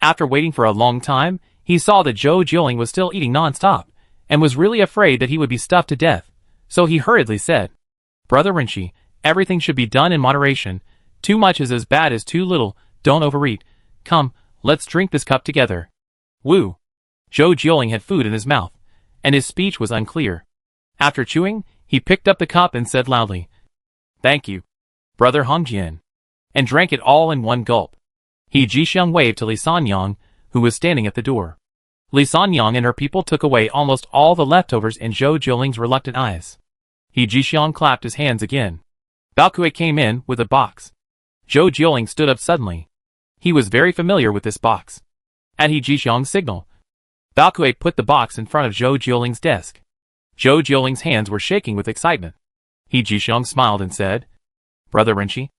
After waiting for a long time, he saw that Zhou Jieling was still eating non-stop, and was really afraid that he would be stuffed to death, so he hurriedly said, Brother Rinchi, everything should be done in moderation. Too much is as bad as too little. Don't overeat. Come, let's drink this cup together. Woo! Zhou Jieling had food in his mouth, and his speech was unclear. After chewing, he picked up the cup and said loudly, Thank you, Brother Hongjian, and drank it all in one gulp. He Jixiang waved to Li Sanyang, who was standing at the door. Li Sanyang and her people took away almost all the leftovers in Zhou Jieling's reluctant eyes. He Jixiang clapped his hands again. Balkue came in with a box. Zhou Jieling stood up suddenly. He was very familiar with this box. At He Jixiang's signal, Balkue put the box in front of Zhou Jieling's desk. Zhou Jieling's hands were shaking with excitement. He Jixiang smiled and said, Brother Rinchi,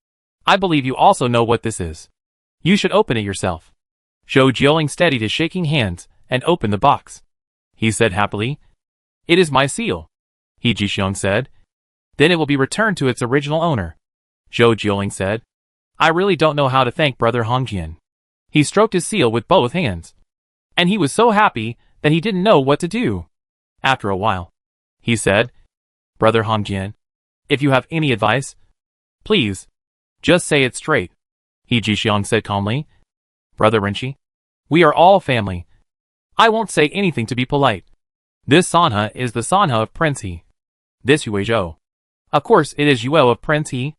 I believe you also know what this is. You should open it yourself. Zhou Jieling steadied his shaking hands and opened the box. He said happily, It is my seal. He Jixiang said, Then it will be returned to its original owner. Zhou Jieling said, I really don't know how to thank Brother Hongjian. He stroked his seal with both hands. And he was so happy that he didn't know what to do. After a while, he said, Brother Hongjian, if you have any advice, please, just say it straight. He Jixiang said calmly, Brother Rinchi, we are all family. I won't say anything to be polite. This Sanha is the Sanha of Prince He. This Yue Zhou. Of course it is Yue of Prince He.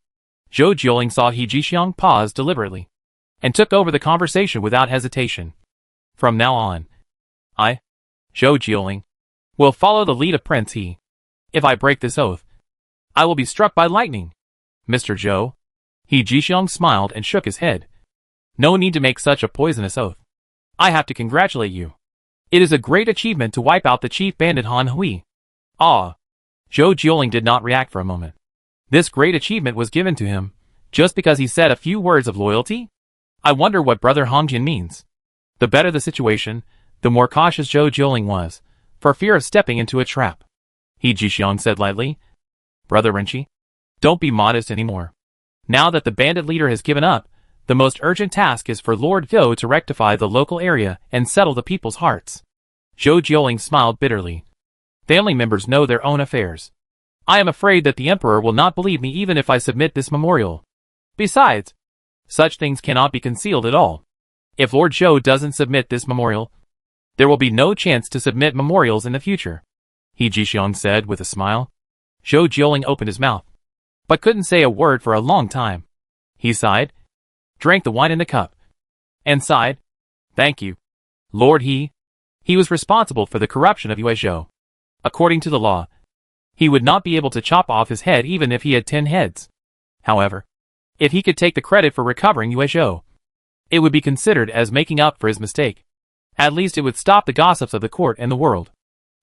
Zhou Jieling saw He Jixiang pause deliberately, and took over the conversation without hesitation. From now on, I, Zhou Jieling, will follow the lead of Prince He. If I break this oath, I will be struck by lightning. Mr. Zhou. He Jixiang smiled and shook his head. No need to make such a poisonous oath. I have to congratulate you. It is a great achievement to wipe out the chief bandit Han Hui. Ah. Zhou Jieling did not react for a moment. This great achievement was given to him, just because he said a few words of loyalty? I wonder what Brother Hongjian means. The better the situation, the more cautious Zhou Jieling was, for fear of stepping into a trap. He Jixiang said lightly, Brother Rinchi, don't be modest anymore. Now that the bandit leader has given up, the most urgent task is for Lord Vo to rectify the local area and settle the people's hearts. Zhou Jieling smiled bitterly. Family members know their own affairs. I am afraid that the Emperor will not believe me even if I submit this memorial. Besides, such things cannot be concealed at all. If Lord Zhou doesn't submit this memorial, There will be no chance to submit memorials in the future, He Jixiang said with a smile. Zhou Jiuling opened his mouth, but couldn't say a word for a long time. He sighed, drank the wine in the cup, and sighed, "Thank you, Lord He." He was responsible for the corruption of Yue Zhou. According to the law, he would not be able to chop off his head even if he had 10 heads. However, if he could take the credit for recovering Yue Zhou, it would be considered as making up for his mistake. At least it would stop the gossips of the court and the world.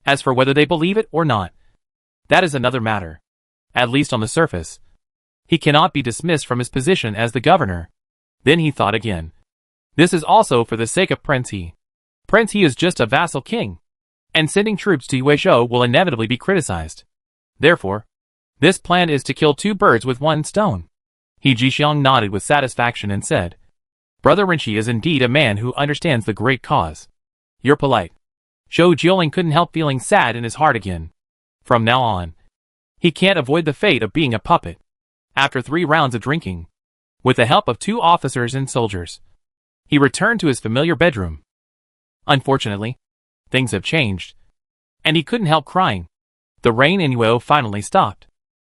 As for whether they believe it or not, that is another matter. At least on the surface, he cannot be dismissed from his position as the governor. Then he thought again. This is also for the sake of Prince He. Prince He is just a vassal king, and sending troops to Yue Zhou will inevitably be criticized. Therefore, this plan is to kill 2 birds with 1 stone. He Jixiang nodded with satisfaction and said, "Brother Rinchi is indeed a man who understands the great cause. You're polite." Zhou Jiuling couldn't help feeling sad in his heart again. From now on, he can't avoid the fate of being a puppet. After 3 rounds of drinking, with the help of 2 officers and soldiers, he returned to his familiar bedroom. Unfortunately, things have changed, and he couldn't help crying. The rain in Yuo finally stopped.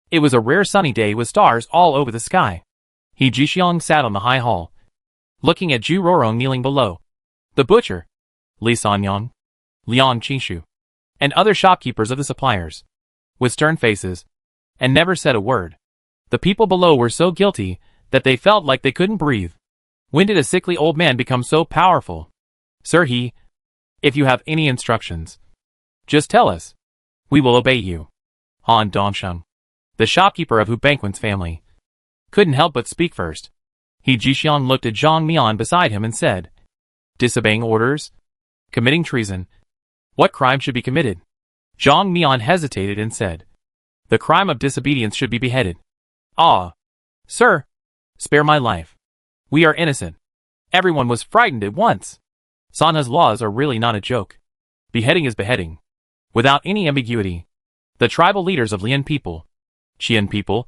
It was a rare sunny day with stars all over the sky. He Jixiang sat on the high hall, looking at Zhu Rorong kneeling below. The butcher, Li Sanyang, Liang Qishu, and other shopkeepers of the suppliers, with stern faces, and never said a word. The people below were so guilty that they felt like they couldn't breathe. When did a sickly old man become so powerful? Sir He, if you have any instructions, just tell us. We will obey you. Han Dongsheng, the shopkeeper of Hu Bangquan's family, couldn't help but speak first. He Jixiang looked at Zhang Mian beside him and said, "Disobeying orders? Committing treason? What crime should be committed?" Zhang Mian hesitated and said, "The crime of disobedience should be beheaded." "Ah, sir, spare my life. We are innocent." Everyone was frightened at once. Sanhe's laws are really not a joke. Beheading is beheading, without any ambiguity. The tribal leaders of Lian people, Qian people,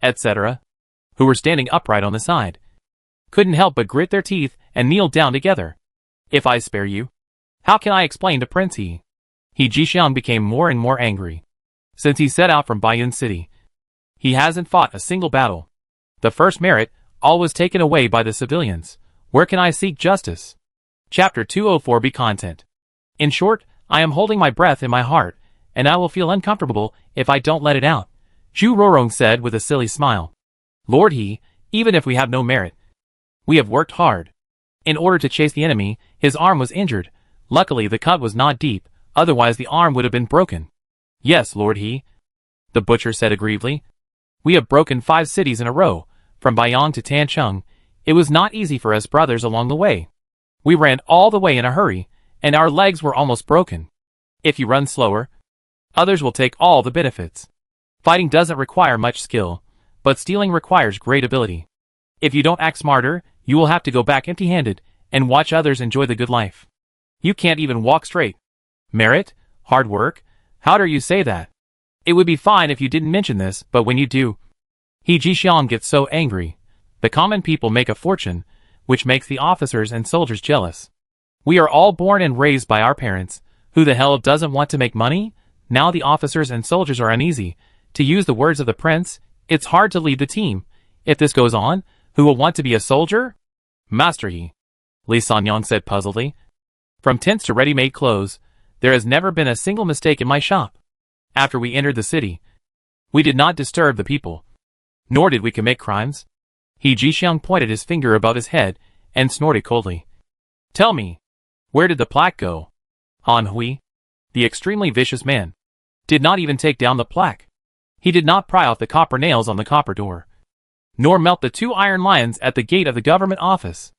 etc., who were standing upright on the side, couldn't help but grit their teeth and kneel down together. "If I spare you, how can I explain to Prince He?" He Jixiang became more and more angry. Since he set out from Baiyun City, he hasn't fought a single battle. The first merit, all was taken away by the civilians. Where can I seek justice? Chapter 204b Content. In short, I am holding my breath in my heart, and I will feel uncomfortable if I don't let it out, Zhu Rorong said with a silly smile. "Lord He, even if we have no merit, we have worked hard. In order to chase the enemy, his arm was injured. Luckily the cut was not deep, otherwise the arm would have been broken." "Yes, Lord He," the butcher said aggrievedly. "We have broken 5 cities in a row, from Baiyang to Tancheng. It was not easy for us brothers along the way. We ran all the way in a hurry, and our legs were almost broken. If you run slower, others will take all the benefits. Fighting doesn't require much skill, but stealing requires great ability. If you don't act smarter, you will have to go back empty-handed and watch others enjoy the good life. You can't even walk straight. Merit? Hard work? How dare you say that? It would be fine if you didn't mention this, but when you do, He Jixiang gets so angry. The common people make a fortune, which makes the officers and soldiers jealous. We are all born and raised by our parents. Who the hell doesn't want to make money? Now the officers and soldiers are uneasy. To use the words of the prince, it's hard to lead the team. If this goes on, who will want to be a soldier? Master He, Li Sanyang said puzzledly. From tents to ready-made clothes, there has never been a single mistake in my shop. After we entered the city, we did not disturb the people, nor did we commit crimes. He Jixiang pointed his finger above his head and snorted coldly. Tell me, where did the plaque go? Han Hui, the extremely vicious man, did not even take down the plaque. He did not pry off the copper nails on the copper door, nor melt the 2 iron lions at the gate of the government office.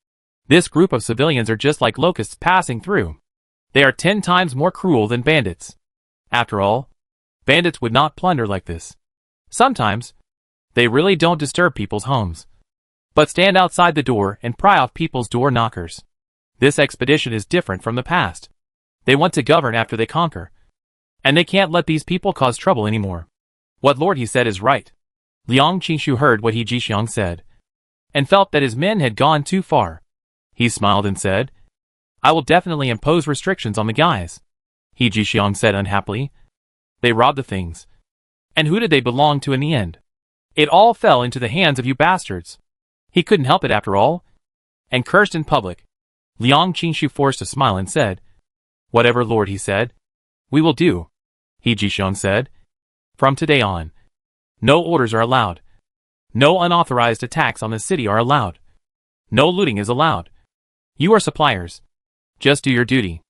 This group of civilians are just like locusts passing through. They are 10 times more cruel than bandits. After all, bandits would not plunder like this. Sometimes, they really don't disturb people's homes, but stand outside the door and pry off people's door knockers. This expedition is different from the past. They want to govern after they conquer, and they can't let these people cause trouble anymore. What Lord He said is right. Liang Qingshu heard what He Jixiang said, and felt that his men had gone too far. He smiled and said, I will definitely impose restrictions on the guys, He Jixiang said unhappily. They robbed the things. And who did they belong to in the end? It all fell into the hands of you bastards. He couldn't help it after all, and cursed in public. Liang Qingshu forced a smile and said, "Whatever, Lord," he said. "We will do," He Jixiang said. "From today on, no orders are allowed. No unauthorized attacks on the city are allowed. No looting is allowed. You are suppliers. Just do your duty.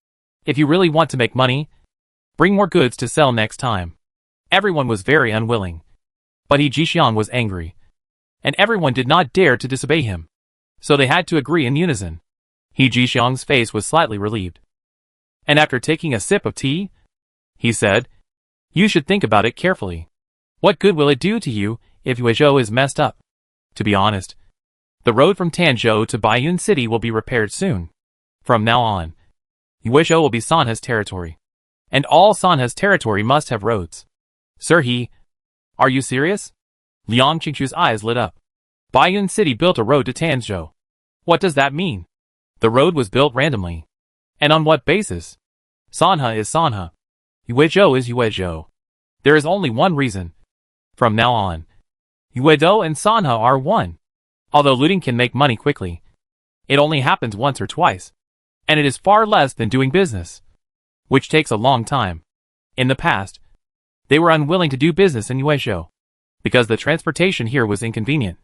If you really want to make money, bring more goods to sell next time." Everyone was very unwilling. But He Jixiang was angry. And everyone did not dare to disobey him. So they had to agree in unison. He Jixiang's face was slightly relieved. And after taking a sip of tea, he said, "You should think about it carefully. What good will it do to you if Yuezhou is messed up? To be honest, the road from Tanzhou to Baiyun City will be repaired soon. From now on, Yuezhou will be Sanha's territory. And all Sanha's territory must have roads." "Sir He, are you serious?" Liang Qingshu's eyes lit up. "Baiyun City built a road to Tanzhou. What does that mean?" "The road was built randomly. And on what basis? Sanha is Sanha. Yuezhou is Yuezhou. There is only one reason. From now on, Yuezhou and Sanha are one. Although looting can make money quickly, it only happens once or twice. And it is far less than doing business, which takes a long time. In the past, they were unwilling to do business in Yuezhou, because the transportation here was inconvenient.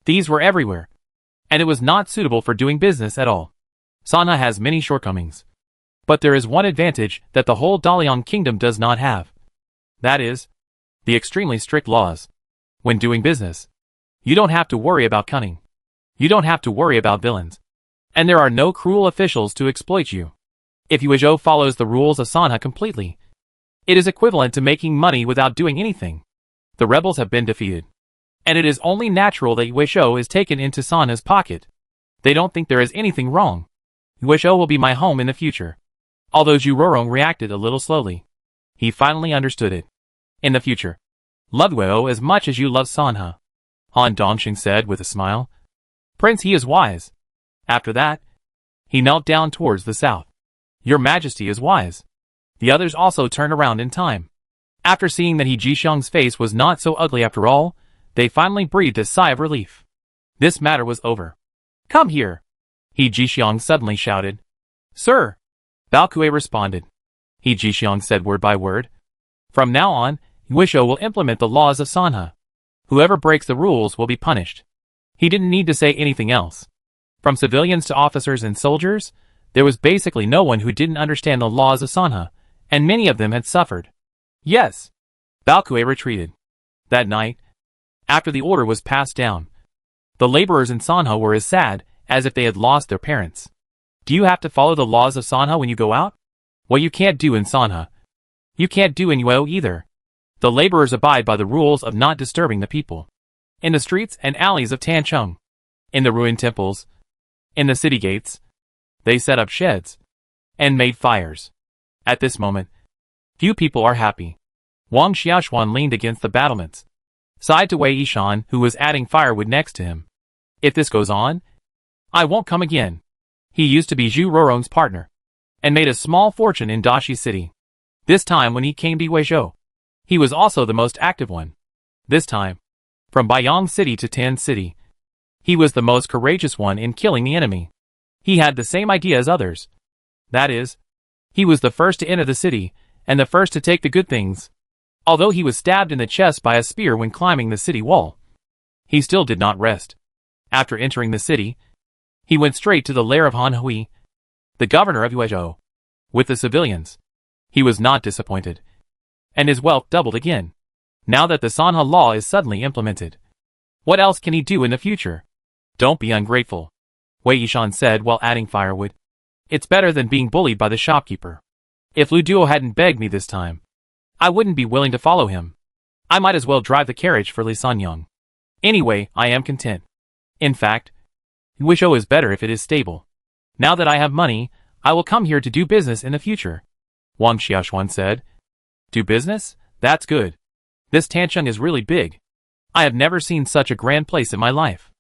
Thieves were everywhere, and it was not suitable for doing business at all. Sanha has many shortcomings. But there is one advantage that the whole Dalian kingdom does not have. That is, the extremely strict laws. When doing business, you don't have to worry about cunning. You don't have to worry about villains. And there are no cruel officials to exploit you. If Yuezhou follows the rules of Sanha completely, it is equivalent to making money without doing anything. The rebels have been defeated. And it is only natural that Yuezhou is taken into Sanha's pocket. They don't think there is anything wrong. Yuezhou will be my home in the future. Although Zhu Rorong reacted a little slowly, he finally understood it. In the future, love Yuezhou as much as you love Sanha, Han Dongxing said with a smile. Prince, he is wise. After that, he knelt down towards the south. Your Majesty is wise. The others also turned around in time. After seeing that He Jixiang's face was not so ugly after all, they finally breathed a sigh of relief. This matter was over. Come here, He Jixiang suddenly shouted. Sir, Bao Kuei responded. He Jixiang said word by word. From now on, Yuezhou will implement the laws of Sanha. Whoever breaks the rules will be punished. He didn't need to say anything else. From civilians to officers and soldiers, there was basically no one who didn't understand the laws of Sanha, and many of them had suffered. Yes. Bao Kuei retreated. That night, after the order was passed down, the laborers in Sanha were as sad as if they had lost their parents. Do you have to follow the laws of Sanha when you go out? What you can't do in Sanha, you can't do in Yuezhou either. The laborers abide by the rules of not disturbing the people. In the streets and alleys of Tancheng, in the ruined temples, in the city gates, they set up sheds and made fires. At this moment, few people are happy. Wang Xiaoshuan leaned against the battlements, sighed to Wei Yishan, who was adding firewood next to him. If this goes on, I won't come again. He used to be Zhu Rorong's partner, and made a small fortune in Dashi City. This time when he came to Yuezhou, he was also the most active one. This time, from Baiyang City to Tan City, he was the most courageous one in killing the enemy. He had the same idea as others. That is, he was the first to enter the city, and the first to take the good things. Although he was stabbed in the chest by a spear when climbing the city wall, he still did not rest. After entering the city, he went straight to the lair of Han Hui, the governor of Yuezhou. With the civilians, he was not disappointed, and his wealth doubled again, now that the Sanha law is suddenly implemented. What else can he do in the future? Don't be ungrateful, Wei Yishan said while adding firewood. It's better than being bullied by the shopkeeper. If Lu Duo hadn't begged me this time, I wouldn't be willing to follow him. I might as well drive the carriage for Li Sanyang. Anyway, I am content. In fact, Yuezhou is better if it is stable. Now that I have money, I will come here to do business in the future, Wang Xiaoshuan said. Do business? That's good. This Tancheng is really big. I have never seen such a grand place in my life.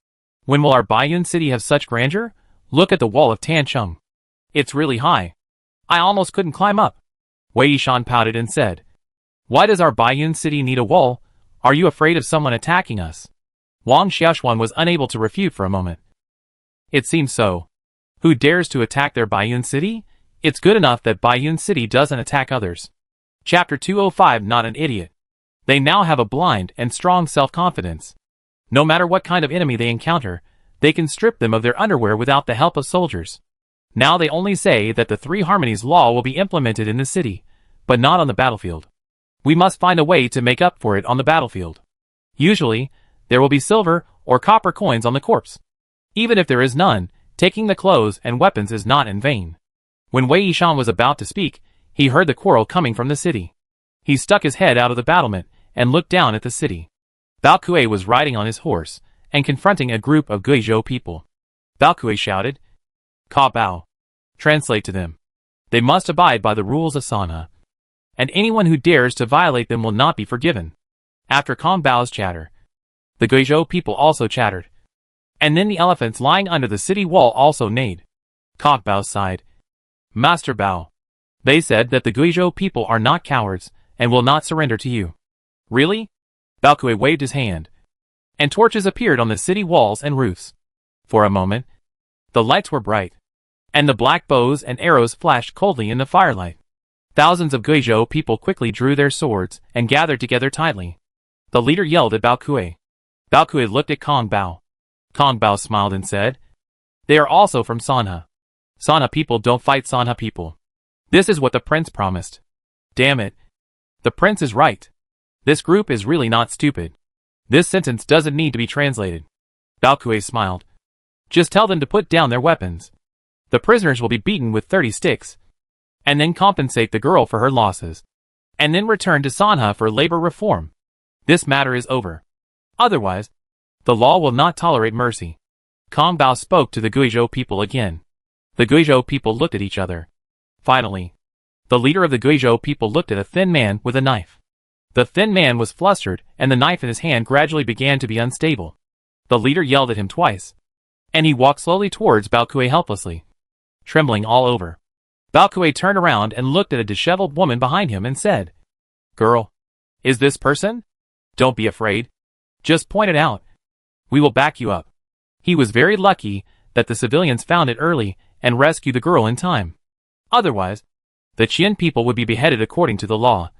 When will our Baiyun city have such grandeur? Look at the wall of Tancheng. It's really high. I almost couldn't climb up. Wei Yishan pouted and said, Why does our Baiyun city need a wall? Are you afraid of someone attacking us? Wang Xiaoshuan was unable to refute for a moment. It seems so. Who dares to attack their Baiyun city? It's good enough that Baiyun city doesn't attack others. Chapter 205 Not an idiot. They now have a blind and strong self-confidence. No matter what kind of enemy they encounter, they can strip them of their underwear without the help of soldiers. Now they only say that the Three Harmonies law will be implemented in the city, but not on the battlefield. We must find a way to make up for it on the battlefield. Usually, there will be silver or copper coins on the corpse. Even if there is none, taking the clothes and weapons is not in vain. When Wei Yishan was about to speak, he heard the quarrel coming from the city. He stuck his head out of the battlement and looked down at the city. Bao Kuei was riding on his horse and confronting a group of Guizhou people. Bao Kuei shouted, Ka Bao. Translate to them. They must abide by the rules of Sanhe, and anyone who dares to violate them will not be forgiven. After Kong Bao's chatter, the Guizhou people also chattered. And then the elephants lying under the city wall also neighed. Kong Bao sighed. Master Bao. They said that the Guizhou people are not cowards and will not surrender to you. Really? Bao Kuei waved his hand, and torches appeared on the city walls and roofs. For a moment, the lights were bright, and the black bows and arrows flashed coldly in the firelight. Thousands of Guizhou people quickly drew their swords and gathered together tightly. The leader yelled at Bao Kuei. Bao Kuei looked at Kong Bao. Kong Bao smiled and said, They are also from Sanhe. Sanhe people don't fight Sanhe people. This is what the prince promised. Damn it. The prince is right. This group is really not stupid. This sentence doesn't need to be translated. Bao Kuei smiled. Just tell them to put down their weapons. The prisoners will be beaten with 30 sticks, and then compensate the girl for her losses, and then return to Sanhe for labor reform. This matter is over. Otherwise, the law will not tolerate mercy. Kong Bao spoke to the Guizhou people again. The Guizhou people looked at each other. Finally, the leader of the Guizhou people looked at a thin man with a knife. The thin man was flustered, and the knife in his hand gradually began to be unstable. The leader yelled at him twice, and he walked slowly towards Bao Kuei helplessly, trembling all over. Bao Kuei turned around and looked at a disheveled woman behind him and said, Girl, is this person? Don't be afraid. Just point it out. We will back you up. He was very lucky that the civilians found it early and rescued the girl in time. Otherwise, the Qian people would be beheaded according to the law,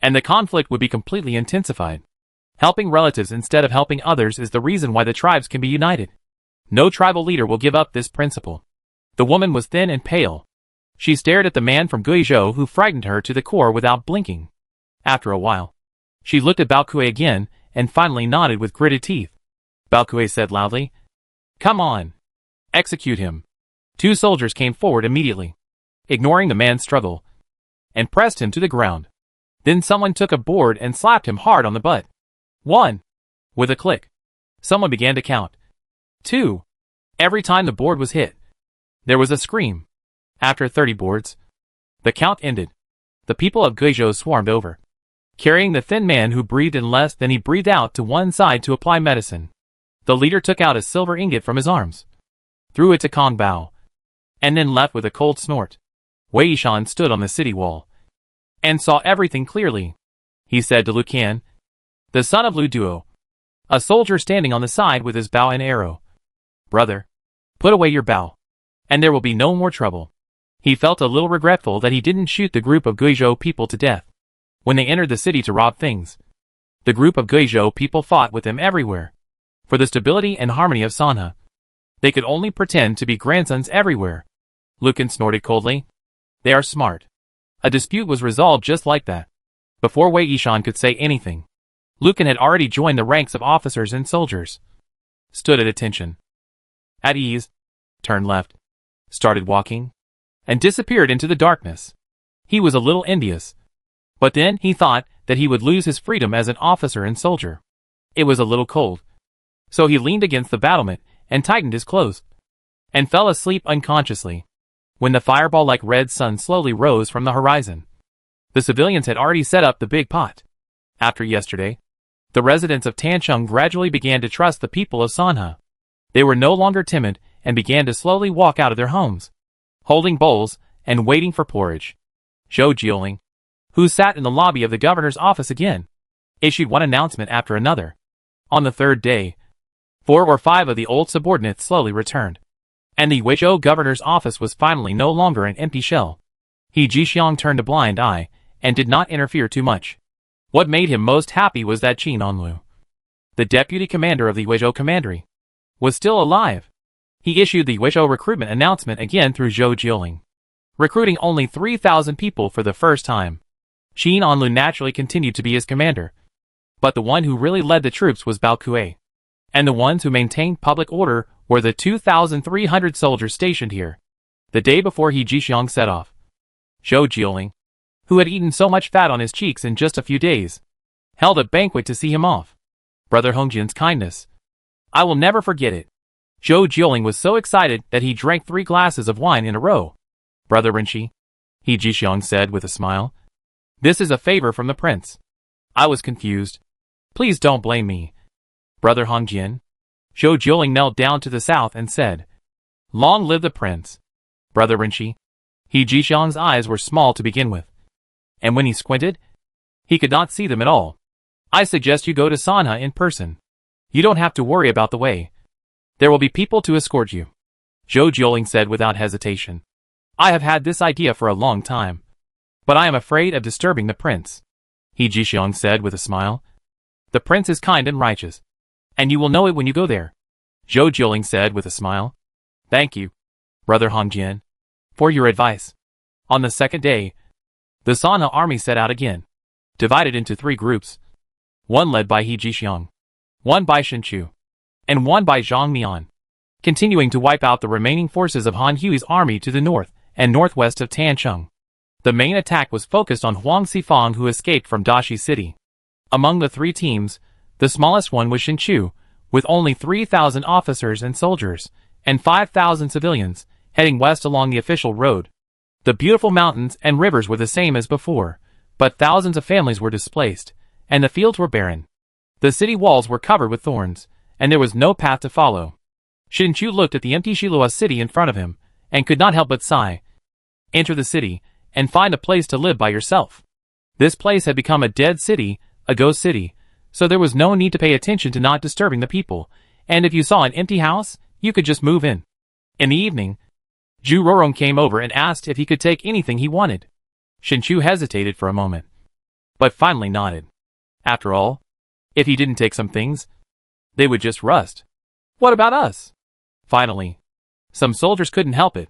and the conflict would be completely intensified. Helping relatives instead of helping others is the reason why the tribes can be united. No tribal leader will give up this principle. The woman was thin and pale. She stared at the man from Guizhou who frightened her to the core without blinking. After a while, she looked at Bao Kuei again and finally nodded with gritted teeth. Bao Kuei said loudly, Come on. Execute him. 2 soldiers came forward immediately, ignoring the man's struggle, and pressed him to the ground. Then someone took a board and slapped him hard on the butt. 1. With a click. Someone began to count. 2. Every time the board was hit, there was a scream. After 30 boards, the count ended. The people of Guizhou swarmed over, carrying the thin man who breathed in less than he breathed out to one side to apply medicine. The leader took out a silver ingot from his arms, threw it to Kong Bao, and then left with a cold snort. Wei Yishan stood on the city wall and saw everything clearly. He said to Lu Qian, the son of Lu Duo, a soldier standing on the side with his bow and arrow, Brother, put away your bow, and there will be no more trouble. He felt a little regretful that he didn't shoot the group of Guizhou people to death when they entered the city to rob things. The group of Guizhou people fought with them everywhere. For the stability and harmony of Sanhe, they could only pretend to be grandsons everywhere. Lu Qian snorted coldly. They are smart. A dispute was resolved just like that. Before Wei Yishan could say anything, Lu Qian had already joined the ranks of officers and soldiers, stood at attention, at ease, turned left, started walking, and disappeared into the darkness. He was a little envious, but then he thought that he would lose his freedom as an officer and soldier. It was a little cold, so he leaned against the battlement and tightened his clothes, and fell asleep unconsciously. When the fireball-like red sun slowly rose from the horizon, the civilians had already set up the big pot. After yesterday, the residents of Tancheng gradually began to trust the people of Sanhe. They were no longer timid and began to slowly walk out of their homes. holding bowls and waiting for porridge. Zhou Jieling, who sat in the lobby of the governor's office again, issued one announcement after another. On the third day, 4 or 5 of the old subordinates slowly returned, and the Huizhou governor's office was finally no longer an empty shell. He Jixiang turned a blind eye and did not interfere too much. What made him most happy was that Qin Onlu, the deputy commander of the Huizhou commandery, was still alive. He issued the Huizhou recruitment announcement again through Zhou Jieling, recruiting only 3,000 people for the first time. Qin Onlu naturally continued to be his commander, but the one who really led the troops was Bao Kuei, and the ones who maintained public order were the 2,300 soldiers stationed here. The day before he Jixiang set off, Zhou Jieling, who had eaten so much fat on his cheeks in just a few days, held a banquet to see him off. Brother Hongjian's kindness, I will never forget it. Zhou Jieling was so excited that he drank 3 glasses of wine in a row. Brother Rinchi, he Jixiang said with a smile, this is a favor from the prince. I was confused. Please don't blame me. Brother Hongjian. Zhou Jieling knelt down to the south and said, long live the prince. Brother Rinchi, he Jixiang's eyes were small to begin with, and when he squinted, he could not see them at all. I suggest you go to Sanha in person. You don't have to worry about the way. There will be people to escort you. Zhou Jieling said without hesitation. I have had this idea for a long time, but I am afraid of disturbing the prince. He Jixiang said with a smile. The prince is kind and righteous, and you will know it when you go there. Zhou Jieling said with a smile. Thank you, Brother Hongjian, for your advice. On the second day, the Sanha army set out again, divided into 3 groups, one led by He Jixiang, one by Shen Chu, and one by Zhang Mian, continuing to wipe out the remaining forces of Han Hui's army to the north and northwest of Tancheng. The main attack was focused on Huang Xifang, who escaped from Dashi City. Among the 3 teams, the smallest one was Shen Chu, with only 3,000 officers and soldiers, and 5,000 civilians, heading west along the official road. The beautiful mountains and rivers were the same as before, but thousands of families were displaced, and the fields were barren. The city walls were covered with thorns, and there was no path to follow. Shen Chu looked at the empty Shilua city in front of him, and could not help but sigh. Enter the city, and find a place to live by yourself. This place had become a dead city, a ghost city, so there was no need to pay attention to not disturbing the people, and if you saw an empty house, you could just move in. In the evening, Zhu Rorong came over and asked if he could take anything he wanted. Shen Chu hesitated for a moment, but finally nodded. After all, if he didn't take some things, they would just rust. What about us? Finally, some soldiers couldn't help it.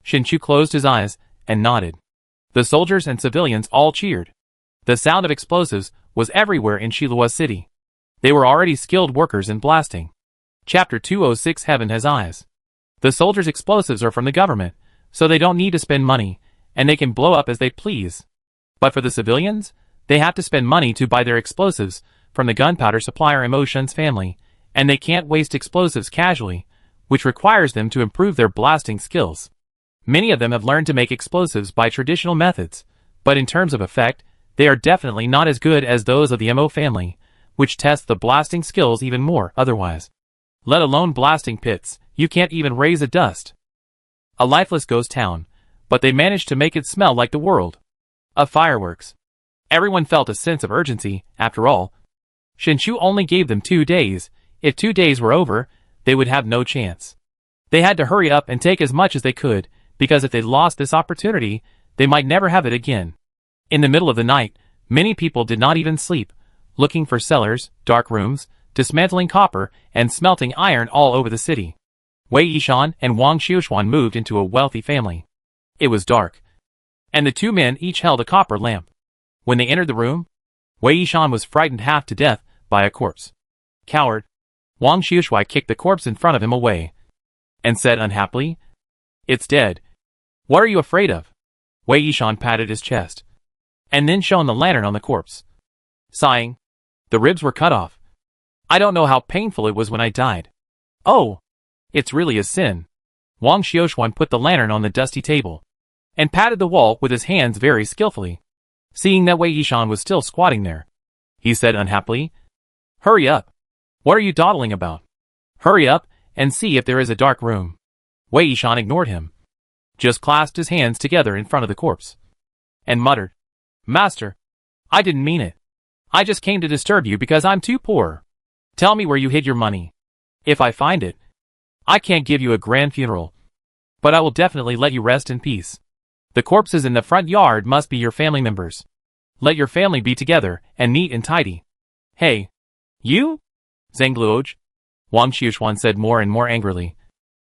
Shen Chu closed his eyes and nodded. The soldiers and civilians all cheered. The sound of explosives was everywhere in Shilua City. They were already skilled workers in blasting. Chapter 206 Heaven Has Eyes. The soldiers' explosives are from the government, so they don't need to spend money, and they can blow up as they please. But for the civilians, they have to spend money to buy their explosives from the gunpowder supplier Emotion's family, and they can't waste explosives casually, which requires them to improve their blasting skills. Many of them have learned to make explosives by traditional methods, but in terms of effect, they are definitely not as good as those of the MO family, which test the blasting skills even more otherwise. Let alone blasting pits, you can't even raise a dust. A lifeless ghost town, but they managed to make it smell like the world of fireworks. Everyone felt a sense of urgency, after all. Shen Chu only gave them 2 days. If 2 days were over, they would have no chance. They had to hurry up and take as much as they could, because if they lost this opportunity, they might never have it again. In the middle of the night, many people did not even sleep, looking for cellars, dark rooms, dismantling copper, and smelting iron all over the city. Wei Yishan and Wang Xiuxuan moved into a wealthy family. It was dark, and the 2 men each held a copper lamp. When they entered the room, Wei Yishan was frightened half to death by a corpse. Coward! Wang Xiuxuan kicked the corpse in front of him away, and said unhappily, It's dead. What are you afraid of? Wei Yishan patted his chest, and then shone the lantern on the corpse. Sighing, the ribs were cut off. I don't know how painful it was when I died. Oh, it's really a sin. Wang Xiuxuan put the lantern on the dusty table, and patted the wall with his hands very skillfully. Seeing that Wei Yishan was still squatting there, he said unhappily, Hurry up. What are you dawdling about? Hurry up and see if there is a dark room. Wei Yishan ignored him. just clasped his hands together in front of the corpse, and muttered, "Master, I didn't mean it. I just came to disturb you because I'm too poor. Tell me where you hid your money. If I find it, I can't give you a grand funeral, but I will definitely let you rest in peace. The corpses in the front yard must be your family members. Let your family be together and neat and tidy." "Hey, you? Zhangluoj," Wang Xiushuan said more and more angrily.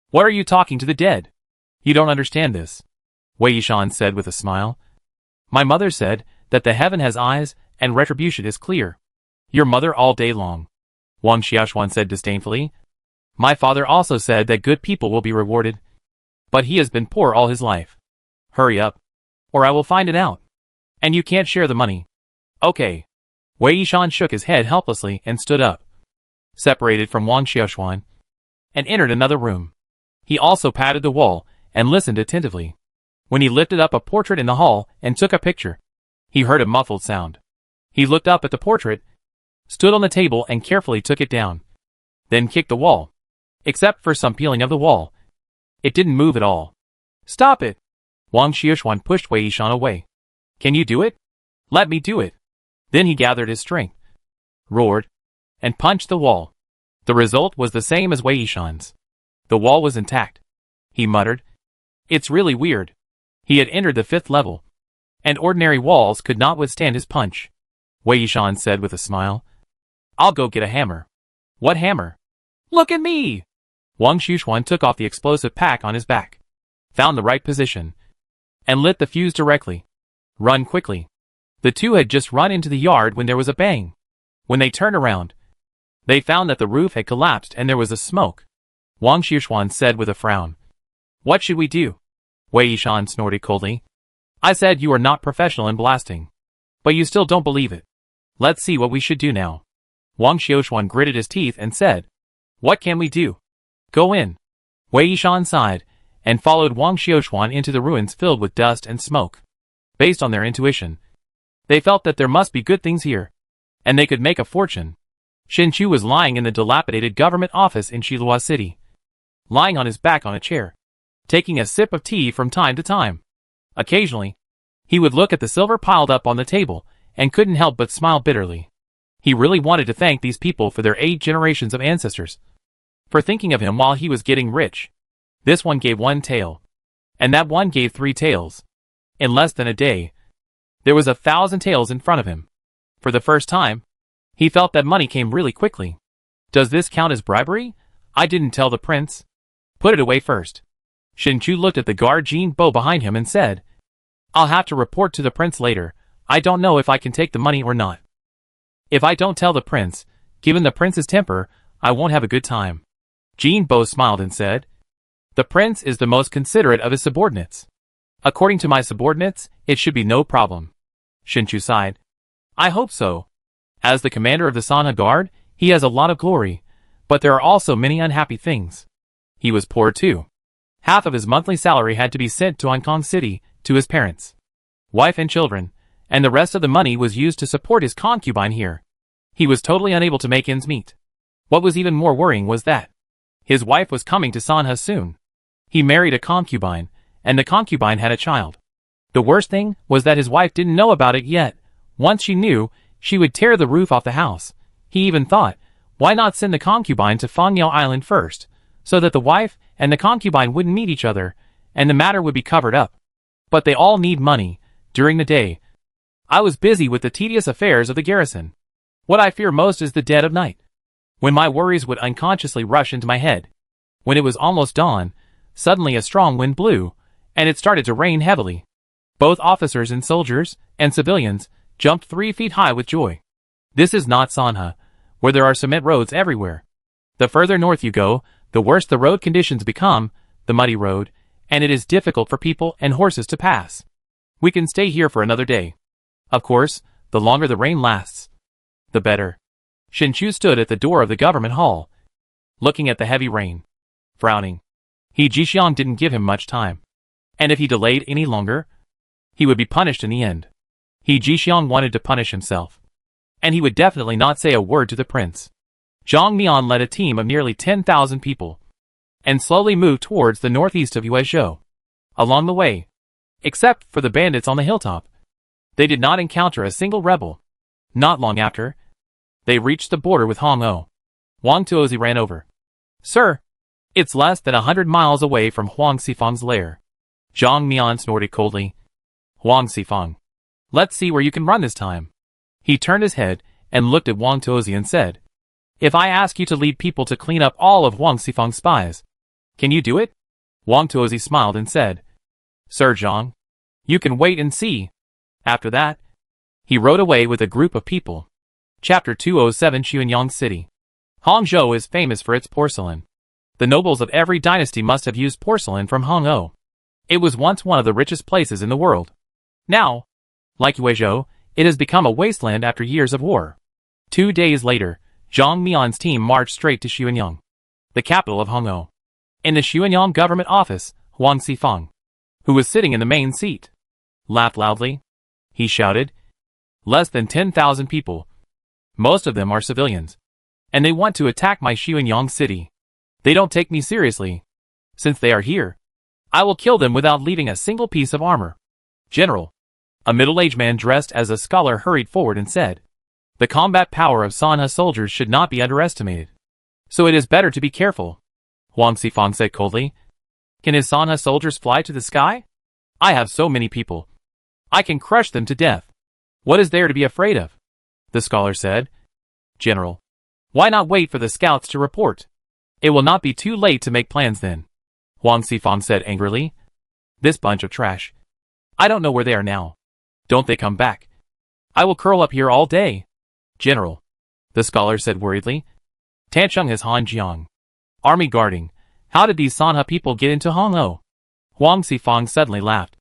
"What are you talking to the dead? You don't understand this," Wei Yishan said with a smile. "My mother said that the heaven has eyes and retribution is clear." "Your mother all day long," Wang Xiushuan said disdainfully. "My father also said that good people will be rewarded. But he has been poor all his life. Hurry up, or I will find it out. And you can't share the money." "Okay." Wei Yishan shook his head helplessly and stood up, separated from Wang Xiushuan, and entered another room. He also patted the wall and listened attentively. When he lifted up a portrait in the hall and took a picture, he heard a muffled sound. He looked up at the portrait, stood on the table and carefully took it down, then kicked the wall. Except for some peeling of the wall, it didn't move at all. "Stop it!" Wang Xiushuan pushed Wei Yishan away. "Can you do it? Let me do it." Then he gathered his strength, roared, and punched the wall. The result was the same as Wei Yishan's. The wall was intact. He muttered, "It's really weird." He had entered the 5th level, and ordinary walls could not withstand his punch. Wei Yishan said with a smile, "I'll go get a hammer." "What hammer?" "Look at me!" Wang Xiushuan took off the explosive pack on his back, found the right position, and lit the fuse directly. "Run quickly." The two had just run into the yard when there was a bang. When they turned around, they found that the roof had collapsed and there was a smoke. Wang Xiushuan said with a frown, "What should we do?" Wei Yishan snorted coldly. "I said you are not professional in blasting. But you still don't believe it. Let's see what we should do now." Wang Xiushuan gritted his teeth and said, "What can we do?" "Go in." Wei Yishan sighed, and followed Wang Xiushuan into the ruins filled with dust and smoke. Based on their intuition, they felt that there must be good things here, and they could make a fortune. Shin Chu was lying in the dilapidated government office in Shilua City, lying on his back on a chair, taking a sip of tea from time to time. Occasionally, he would look at the silver piled up on the table and couldn't help but smile bitterly. He really wanted to thank these people for their 8 generations of ancestors, for thinking of him while he was getting rich. This one gave 1 tael, and that one gave 3 taels. In less than a day, there was 1,000 taels in front of him. For the first time, he felt that money came really quickly. "Does this count as bribery? I didn't tell the prince." "Put it away first." Shin Chu looked at the guard Jean Bo behind him and said, "I'll have to report to the prince later. I don't know if I can take the money or not. If I don't tell the prince, given the prince's temper, I won't have a good time." Jean Bo smiled and said, "The prince is the most considerate of his subordinates. According to my subordinates, it should be no problem." Shin Chu sighed. "I hope so. As the commander of the Sanha Guard, he has a lot of glory, but there are also many unhappy things. He was poor too. Half of his monthly salary had to be sent to Hong Kong City, to his parents, wife and children, and the rest of the money was used to support his concubine here. He was totally unable to make ends meet. What was even more worrying was that his wife was coming to Sanha soon. He married a concubine, and the concubine had a child. The worst thing was that his wife didn't know about it yet. Once she knew, she would tear the roof off the house. He even thought, why not send the concubine to Fangyao Island first, so that the wife and the concubine wouldn't meet each other, and the matter would be covered up. But they all need money. During the day, I was busy with the tedious affairs of the garrison. What I fear most is the dead of night, when my worries would unconsciously rush into my head. When it was almost dawn, suddenly a strong wind blew, and it started to rain heavily. Both officers and soldiers, and civilians, jumped 3 feet high with joy. This is not Sanha, where there are cement roads everywhere. The further north you go, the worse the road conditions become, the muddy road, and it is difficult for people and horses to pass. We can stay here for another day. Of course, the longer the rain lasts, the better." Shin Chu stood at the door of the government hall, looking at the heavy rain, frowning. He Jixiang didn't give him much time, and if he delayed any longer, he would be punished in the end. He Jixiang wanted to punish himself, and he would definitely not say a word to the prince. Zhang Mian led a team of nearly 10,000 people, and slowly moved towards the northeast of Yuezhou. along the way. Except for the bandits on the hilltop. They did not encounter a single rebel. Not long after, they reached the border with Hong-o. Wang Tuozi ran over. Sir, it's less than 100 miles away from Huang Xifang's lair. Zhang Mian snorted coldly. Huang Xifang. Let's see where you can run this time. He turned his head and looked at Wang Tuozi and said, If I ask you to lead people to clean up all of Huang Xifang's spies, can you do it? Wang Tuozi smiled and said, Sir Zhang, you can wait and see. After that, he rode away with a group of people. Chapter 207 Xuanyang City. Hangzhou is famous for its porcelain. The nobles of every dynasty must have used porcelain from Hong-o. It was once one of the richest places in the world. Now, like Yuezhou, it has become a wasteland after years of war. 2 days later, Zhang Mian's team marched straight to Xuanyang, the capital of Hong-o. In the Xuanyang government office, Huang Xifang, who was sitting in the main seat, laughed loudly. He shouted, Less than 10,000 people. Most of them are civilians. And they want to attack my Xuanyang city. They don't take me seriously. Since they are here, I will kill them without leaving a single piece of armor. General. A middle-aged man dressed as a scholar hurried forward and said, The combat power of Sanha soldiers should not be underestimated. So it is better to be careful. Huang Xifang said coldly. Can his Sanha soldiers fly to the sky? I have so many people. I can crush them to death. What is there to be afraid of? The scholar said. General. Why not wait for the scouts to report? It will not be too late to make plans then. Huang Xifang said angrily. This bunch of trash. I don't know where they are now. Don't they come back? I will curl up here all day. General. The scholar said worriedly. Tancheng is Hanjiang. Army guarding. How did these Sanha people get into Hong-o? Huang Xifang suddenly laughed.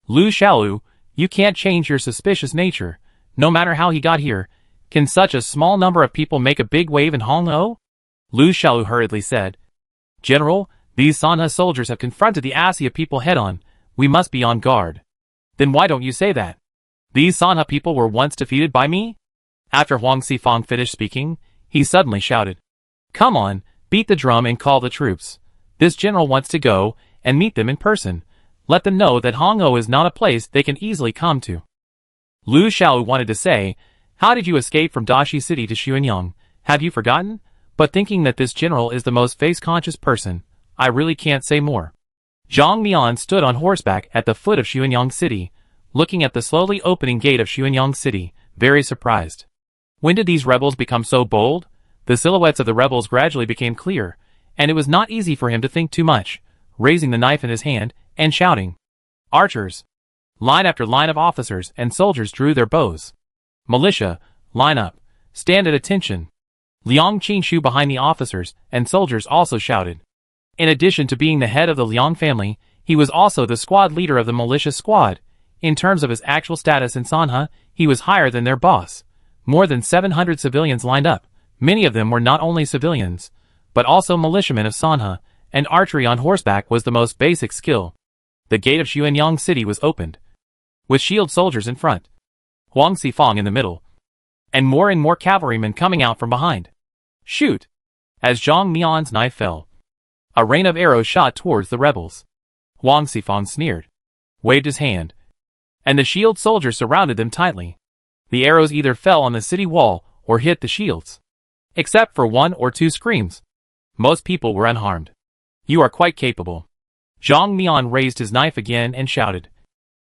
Lu Xiaolu, you can't change your suspicious nature. No matter how he got here, can such a small number of people make a big wave in Hong-o? Lu Xiaolu hurriedly said. General, these Sanha soldiers have confronted the Asia people head-on. We must be on guard. Then why don't you say that? These Sanha people were once defeated by me? After Huang Xifang finished speaking, he suddenly shouted. Come on, beat the drum and call the troops. This general wants to go and meet them in person. Let them know that Hong-o is not a place they can easily come to. Lu Xiaolu wanted to say, How did you escape from Dashi City to Xuanyang? Have you forgotten? But thinking that this general is the most face-conscious person, I really can't say more. Zhang Mian stood on horseback at the foot of Xuanyang City, looking at the slowly opening gate of Xuanyang City, very surprised. When did these rebels become so bold? The silhouettes of the rebels gradually became clear, and it was not easy for him to think too much, raising the knife in his hand and shouting. Archers! Line after line of officers and soldiers drew their bows. Militia, line up, stand at attention. Liang Qingshu behind the officers and soldiers also shouted. In addition to being the head of the Liang family, he was also the squad leader of the militia squad. In terms of his actual status in Sanha, he was higher than their boss. More than 700 civilians lined up. Many of them were not only civilians, but also militiamen of Sanha, and archery on horseback was the most basic skill. The gate of Xuanyang City was opened, with shield soldiers in front, Huang Xifang in the middle, and more cavalrymen coming out from behind. Shoot! As Zhang Mian's knife fell, a rain of arrows shot towards the rebels. Huang Xifang sneered, waved his hand, and the shield soldiers surrounded them tightly. The arrows either fell on the city wall or hit the shields. Except for 1 or 2 screams, most people were unharmed. You are quite capable. Zhang Mian raised his knife again and shouted.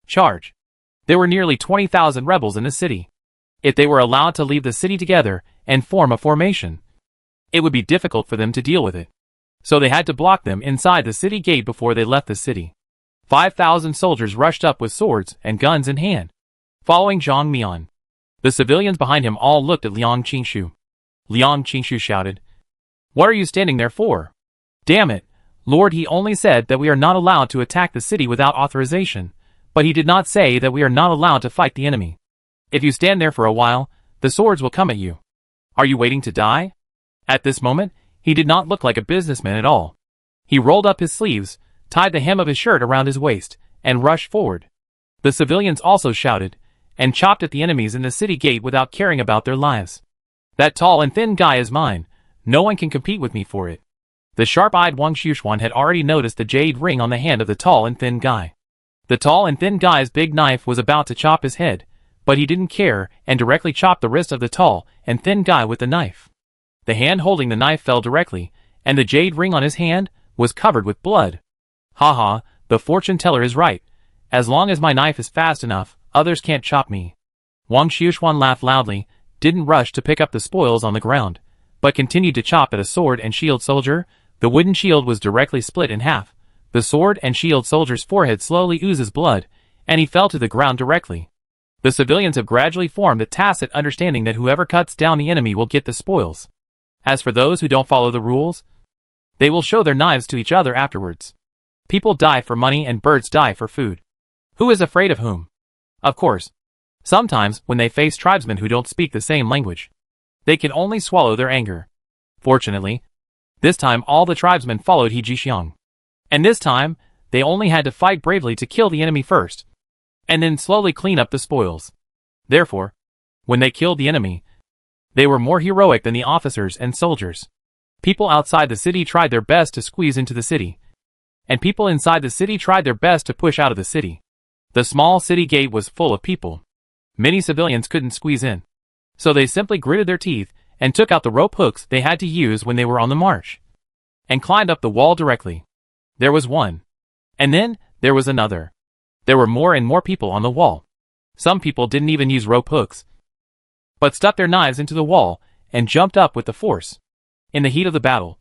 Charge! There were nearly 20,000 rebels in the city. If they were allowed to leave the city together and form a formation, it would be difficult for them to deal with it. So they had to block them inside the city gate before they left the city. 5,000 soldiers rushed up with swords and guns in hand, following Zhang Mian. The civilians behind him all looked at Liang Qingshu. Liang Qingshu shouted, What are you standing there for? Damn it, Lord, he only said that we are not allowed to attack the city without authorization, but he did not say that we are not allowed to fight the enemy. If you stand there for a while, the swords will come at you. Are you waiting to die? At this moment, he did not look like a businessman at all. He rolled up his sleeves, tied the hem of his shirt around his waist, and rushed forward. The civilians also shouted, and chopped at the enemies in the city gate without caring about their lives. That tall and thin guy is mine. No one can compete with me for it. The sharp-eyed Wang Xuxuan had already noticed the jade ring on the hand of the tall and thin guy. The tall and thin guy's big knife was about to chop his head, but he didn't care and directly chopped the wrist of the tall and thin guy with the knife. The hand holding the knife fell directly, and the jade ring on his hand was covered with blood. Ha, the fortune teller is right. As long as my knife is fast enough, others can't chop me. Wang Xiushuan laughed loudly, didn't rush to pick up the spoils on the ground, but continued to chop at a sword and shield soldier. The wooden shield was directly split in half. The sword and shield soldier's forehead slowly oozes blood, and he fell to the ground directly. The civilians have gradually formed a tacit understanding that whoever cuts down the enemy will get the spoils. As for those who don't follow the rules, they will show their knives to each other afterwards. People die for money and birds die for food. Who is afraid of whom? Of course. Sometimes, when they face tribesmen who don't speak the same language, they can only swallow their anger. Fortunately, this time all the tribesmen followed He Jixiang. And this time, they only had to fight bravely to kill the enemy first, and then slowly clean up the spoils. Therefore, when they killed the enemy, they were more heroic than the officers and soldiers. People outside the city tried their best to squeeze into the city, and people inside the city tried their best to push out of the city. The small city gate was full of people. Many civilians couldn't squeeze in, so they simply gritted their teeth and took out the rope hooks they had to use when they were on the march, and climbed up the wall directly. There was one. And then, there was another. There were more and more people on the wall. Some people didn't even use rope hooks, but stuck their knives into the wall and jumped up with the force. In the heat of the battle,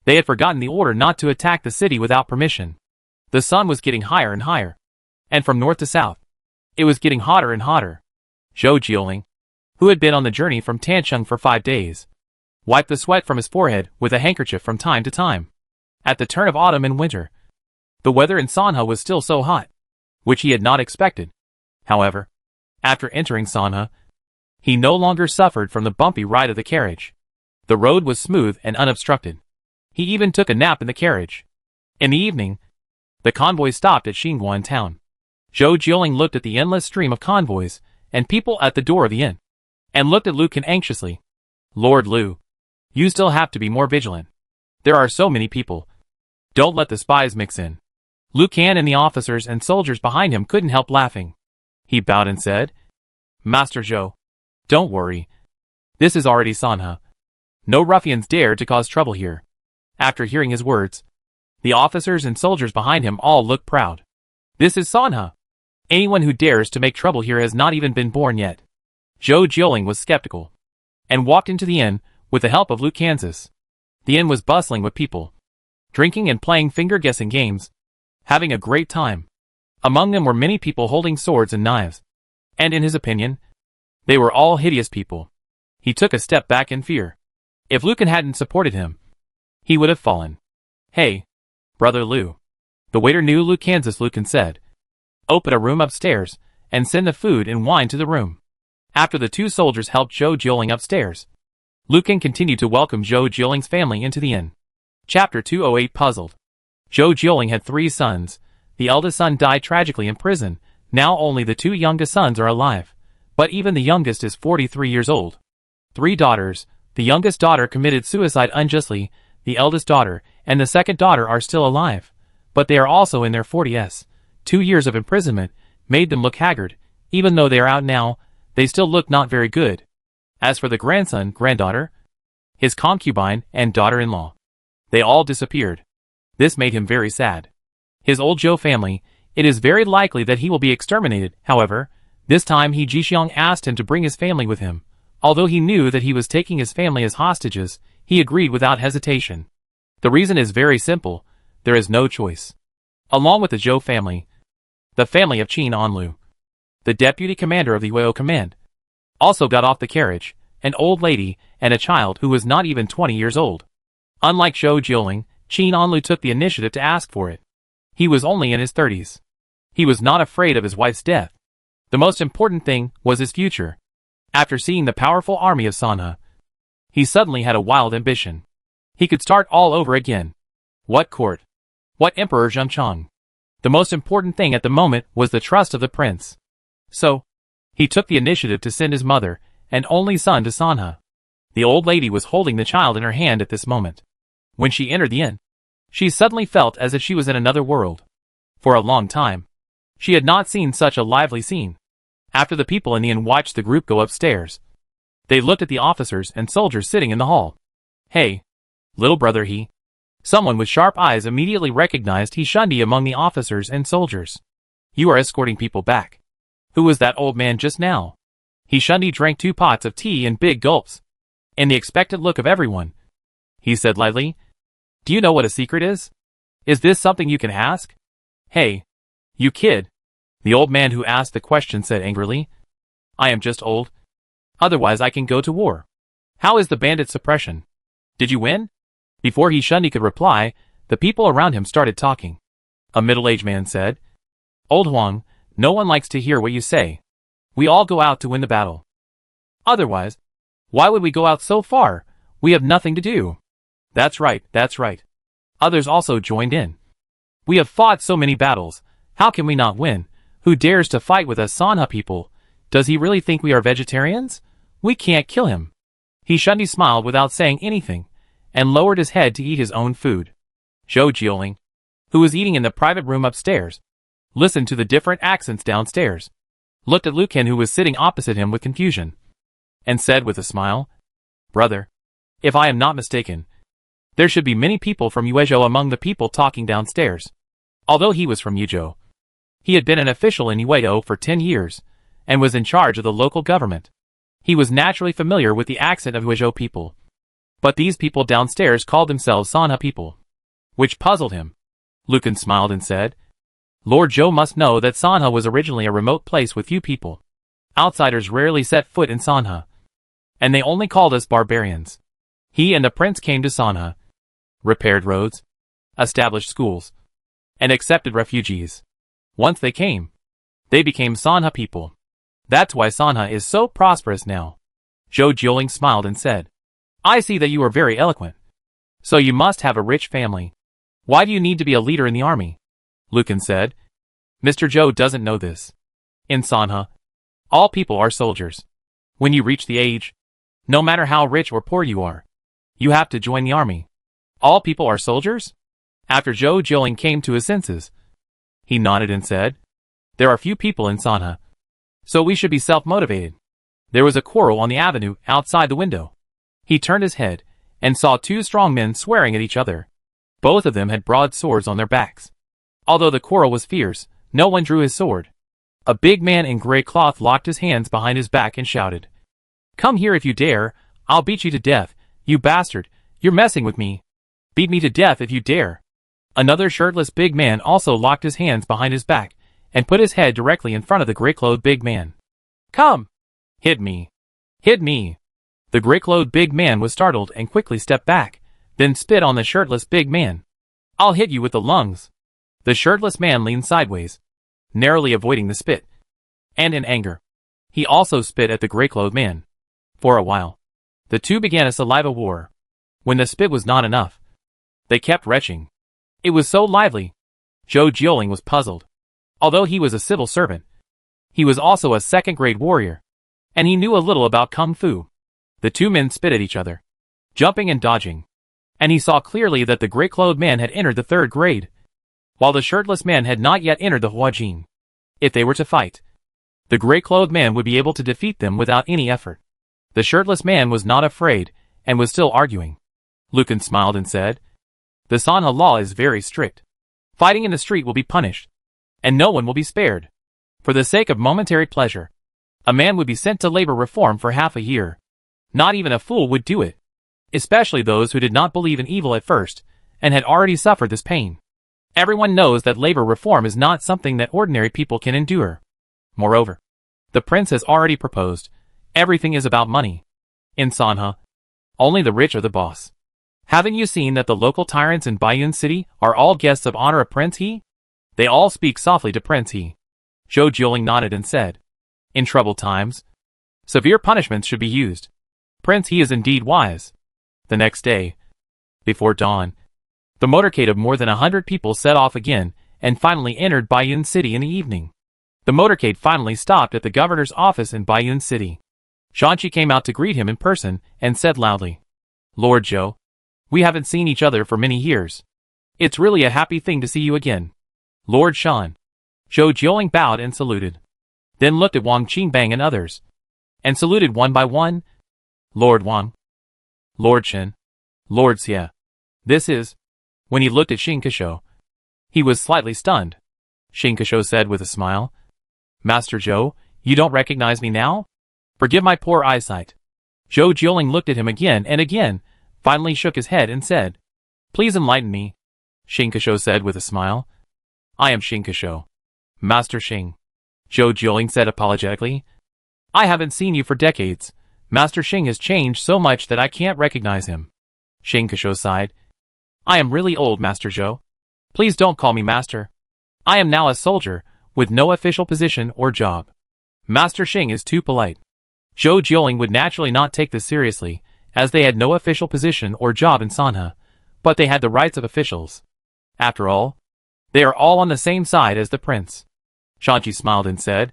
they had forgotten the order not to attack the city without permission. The sun was getting higher and higher, and from north to south, it was getting hotter and hotter. Zhou Jieling, who had been on the journey from Tancheng for 5 days, wiped the sweat from his forehead with a handkerchief from time to time. At the turn of autumn and winter, the weather in Sanhe was still so hot, which he had not expected. However, after entering Sanhe, he no longer suffered from the bumpy ride of the carriage. The road was smooth and unobstructed. He even took a nap in the carriage. In the evening, the convoy stopped at Xinguan town. Zhou Jieling looked at the endless stream of convoys and people at the door of the inn, and looked at Lu Can anxiously. Lord Lu, you still have to be more vigilant. There are so many people. Don't let the spies mix in. Lu Can and the officers and soldiers behind him couldn't help laughing. He bowed and said, Master Zhou, don't worry. This is already Sanhe. No ruffians dare to cause trouble here. After hearing his words, the officers and soldiers behind him all looked proud. This is Sanhe. Anyone who dares to make trouble here has not even been born yet. Zhou Jieling was skeptical, and walked into the inn with the help of Lu Kansas. The inn was bustling with people, drinking and playing finger-guessing games, having a great time. Among them were many people holding swords and knives, and in his opinion, they were all hideous people. He took a step back in fear. If Lu Can hadn't supported him, he would have fallen. Hey, Brother Lu. The waiter knew Lu Kansas. Lu Can said, open a room upstairs, and send the food and wine to the room. After the two soldiers helped Zhou Jieling upstairs, Lu Can continued to welcome Zhou Jieling's family into the inn. Chapter 208 Puzzled. Zhou Jieling had 3 sons. The eldest son died tragically in prison. Now only the 2 youngest sons are alive, but even the youngest is 43 years old. 3 daughters. The youngest daughter committed suicide unjustly. The eldest daughter and the second daughter are still alive, but they are also in their 40s. 2 years of imprisonment made them look haggard. Even though they are out now, they still look not very good. As for the grandson, granddaughter, his concubine, and daughter-in-law, they all disappeared. This made him very sad. His old Zhou family, it is very likely that he will be exterminated. However, this time He Jixiang asked him to bring his family with him. Although he knew that he was taking his family as hostages, he agreed without hesitation. The reason is very simple. There is no choice. Along with the Zhou family, the family of Qin Anlu, the deputy commander of the Huo command, also got off the carriage, an old lady and a child who was not even 20 years old. Unlike Zhou Jieling, Qin Anlu took the initiative to ask for it. He was only in his 30s. He was not afraid of his wife's death. The most important thing was his future. After seeing the powerful army of Sanhe, he suddenly had a wild ambition. He could start all over again. What court? What Emperor Zhengchang? The most important thing at the moment was the trust of the prince. So, he took the initiative to send his mother and only son to Sanhe. The old lady was holding the child in her hand at this moment. When she entered the inn, she suddenly felt as if she was in another world. For a long time, She had not seen such a lively scene. After the people in the inn watched the group go upstairs, they looked at the officers and soldiers sitting in the hall. Hey, little brother, someone with sharp eyes immediately recognized Shundi among the officers and soldiers. You are escorting people back. Who was that old man just now? Shundi drank 2 pots of tea in big gulps. In the expectant look of everyone, he said lightly, Do you know what a secret is? Is this something you can ask? Hey, you kid. The old man who asked the question said angrily, I am just old. Otherwise I can go to war. How is the bandit suppression? Did you win? Before Shundi could reply, the people around him started talking. A middle-aged man said, Old Huang, no one likes to hear what you say. We all go out to win the battle. Otherwise, why would we go out so far? We have nothing to do. That's right, that's right. Others also joined in. We have fought so many battles, how can we not win? Who dares to fight with us Sanha people? Does he really think we are vegetarians? We can't kill him. Shundi smiled without saying anything, and lowered his head to eat his own food. Zhou Jieling, who was eating in the private room upstairs, listened to the different accents downstairs, looked at Lu Ken who was sitting opposite him with confusion, and said with a smile, Brother, if I am not mistaken, there should be many people from Yuezhou among the people talking downstairs. Although he was from Yuzhou, he had been an official in Yuezhou for 10 years, and was in charge of the local government. He was naturally familiar with the accent of Yuezhou people. But these people downstairs called themselves Sanha people, which puzzled him. Lu Ken smiled and said, Lord Zhou must know that Sanha was originally a remote place with few people. Outsiders rarely set foot in Sanha, and they only called us barbarians. He and the prince came to Sanha, repaired roads, established schools, and accepted refugees. Once they came, they became Sanha people. That's why Sanha is so prosperous now. Zhou Jieling smiled and said, I see that you are very eloquent. So you must have a rich family. Why do you need to be a leader in the army? Lu Ken said, Mr. Zhou doesn't know this. In Sanha, all people are soldiers. When you reach the age, no matter how rich or poor you are, you have to join the army. All people are soldiers? After Zhou Jieling came to his senses, he nodded and said, There are few people in Sanha, so we should be self-motivated. There was a quarrel on the avenue outside the window. He turned his head and saw 2 strong men swearing at each other. Both of them had broad swords on their backs. Although the quarrel was fierce, no one drew his sword. A big man in gray cloth locked his hands behind his back and shouted, Come here if you dare, I'll beat you to death, you bastard, you're messing with me. Beat me to death if you dare. Another shirtless big man also locked his hands behind his back and put his head directly in front of the gray-clothed big man. Come! Hit me! Hit me! The gray-clothed big man was startled and quickly stepped back, then spit on the shirtless big man. I'll hit you with the lungs. The shirtless man leaned sideways, narrowly avoiding the spit. And in anger, he also spit at the gray-clothed man. For a while, the two began a saliva war. When the spit was not enough, they kept retching. It was so lively. Zhou Jieling was puzzled. Although he was a civil servant, he was also a second-grade warrior, and he knew a little about kung fu. The 2 men spit at each other, jumping and dodging, and he saw clearly that the gray-clothed man had entered the 3rd grade, while the shirtless man had not yet entered the Huajin. If they were to fight, the gray-clothed man would be able to defeat them without any effort. The shirtless man was not afraid, and was still arguing. Lu Ken smiled and said, The Sanha law is very strict. Fighting in the street will be punished, and no one will be spared. For the sake of momentary pleasure, a man would be sent to labor reform for half a year. Not even a fool would do it, especially those who did not believe in evil at first, and had already suffered this pain. Everyone knows that labor reform is not something that ordinary people can endure. Moreover, the prince has already proposed. Everything is about money. In Sanha, only the rich are the boss. Haven't you seen that the local tyrants in Baiyun City are all guests of honor of Prince He? They all speak softly to Prince He. Zhou Jieling nodded and said, In troubled times, severe punishments should be used. Prince He is indeed wise. The next day, before dawn, the motorcade of more than 100 people set off again, and finally entered Baiyun City in the evening. The motorcade finally stopped at the governor's office in Baiyun City. Shanqi came out to greet him in person, and said loudly, Lord Zhou, we haven't seen each other for many years. It's really a happy thing to see you again. Lord Shan. Zhou Jioling bowed and saluted, then looked at Wang Qingbang and others, and saluted one by one. Lord Wang, Lord Chen, Lord Xie. This is... When he looked at Xing Keshou, he was slightly stunned. Xing Keshou said with a smile, Master Zhou, you don't recognize me now? Forgive my poor eyesight. Zhou Jioling looked at him again and again, finally shook his head and said, Please enlighten me. Xing Keshou said with a smile, I am Xing Keshou. Master Xing. Zhou Jioling said apologetically, I haven't seen you for decades. Master Xing has changed so much that I can't recognize him. Xing Keshou sighed, I am really old, Master Zhou. Please don't call me Master. I am now a soldier, with no official position or job. Master Xing is too polite. Zhou Jioling would naturally not take this seriously, as they had no official position or job in Sanhe, but they had the rights of officials. After all, they are all on the same side as the prince. Shanqi smiled and said,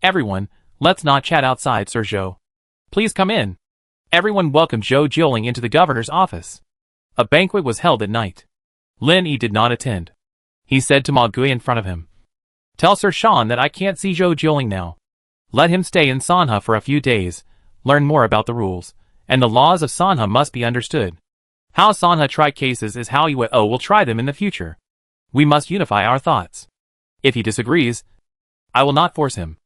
Everyone, let's not chat outside, Sir Zhou. Please come in. Everyone welcomed Zhou Jioling into the governor's office. A banquet was held at night. Lin Yi did not attend. He said to Ma Gui in front of him, Tell Sir Shan that I can't see Zhou Jioling now. Let him stay in Sanhe for a few days, learn more about the rules, and the laws of Sanhe must be understood. How Sanhe try cases is how Yuo will try them in the future. We must unify our thoughts. If he disagrees, I will not force him.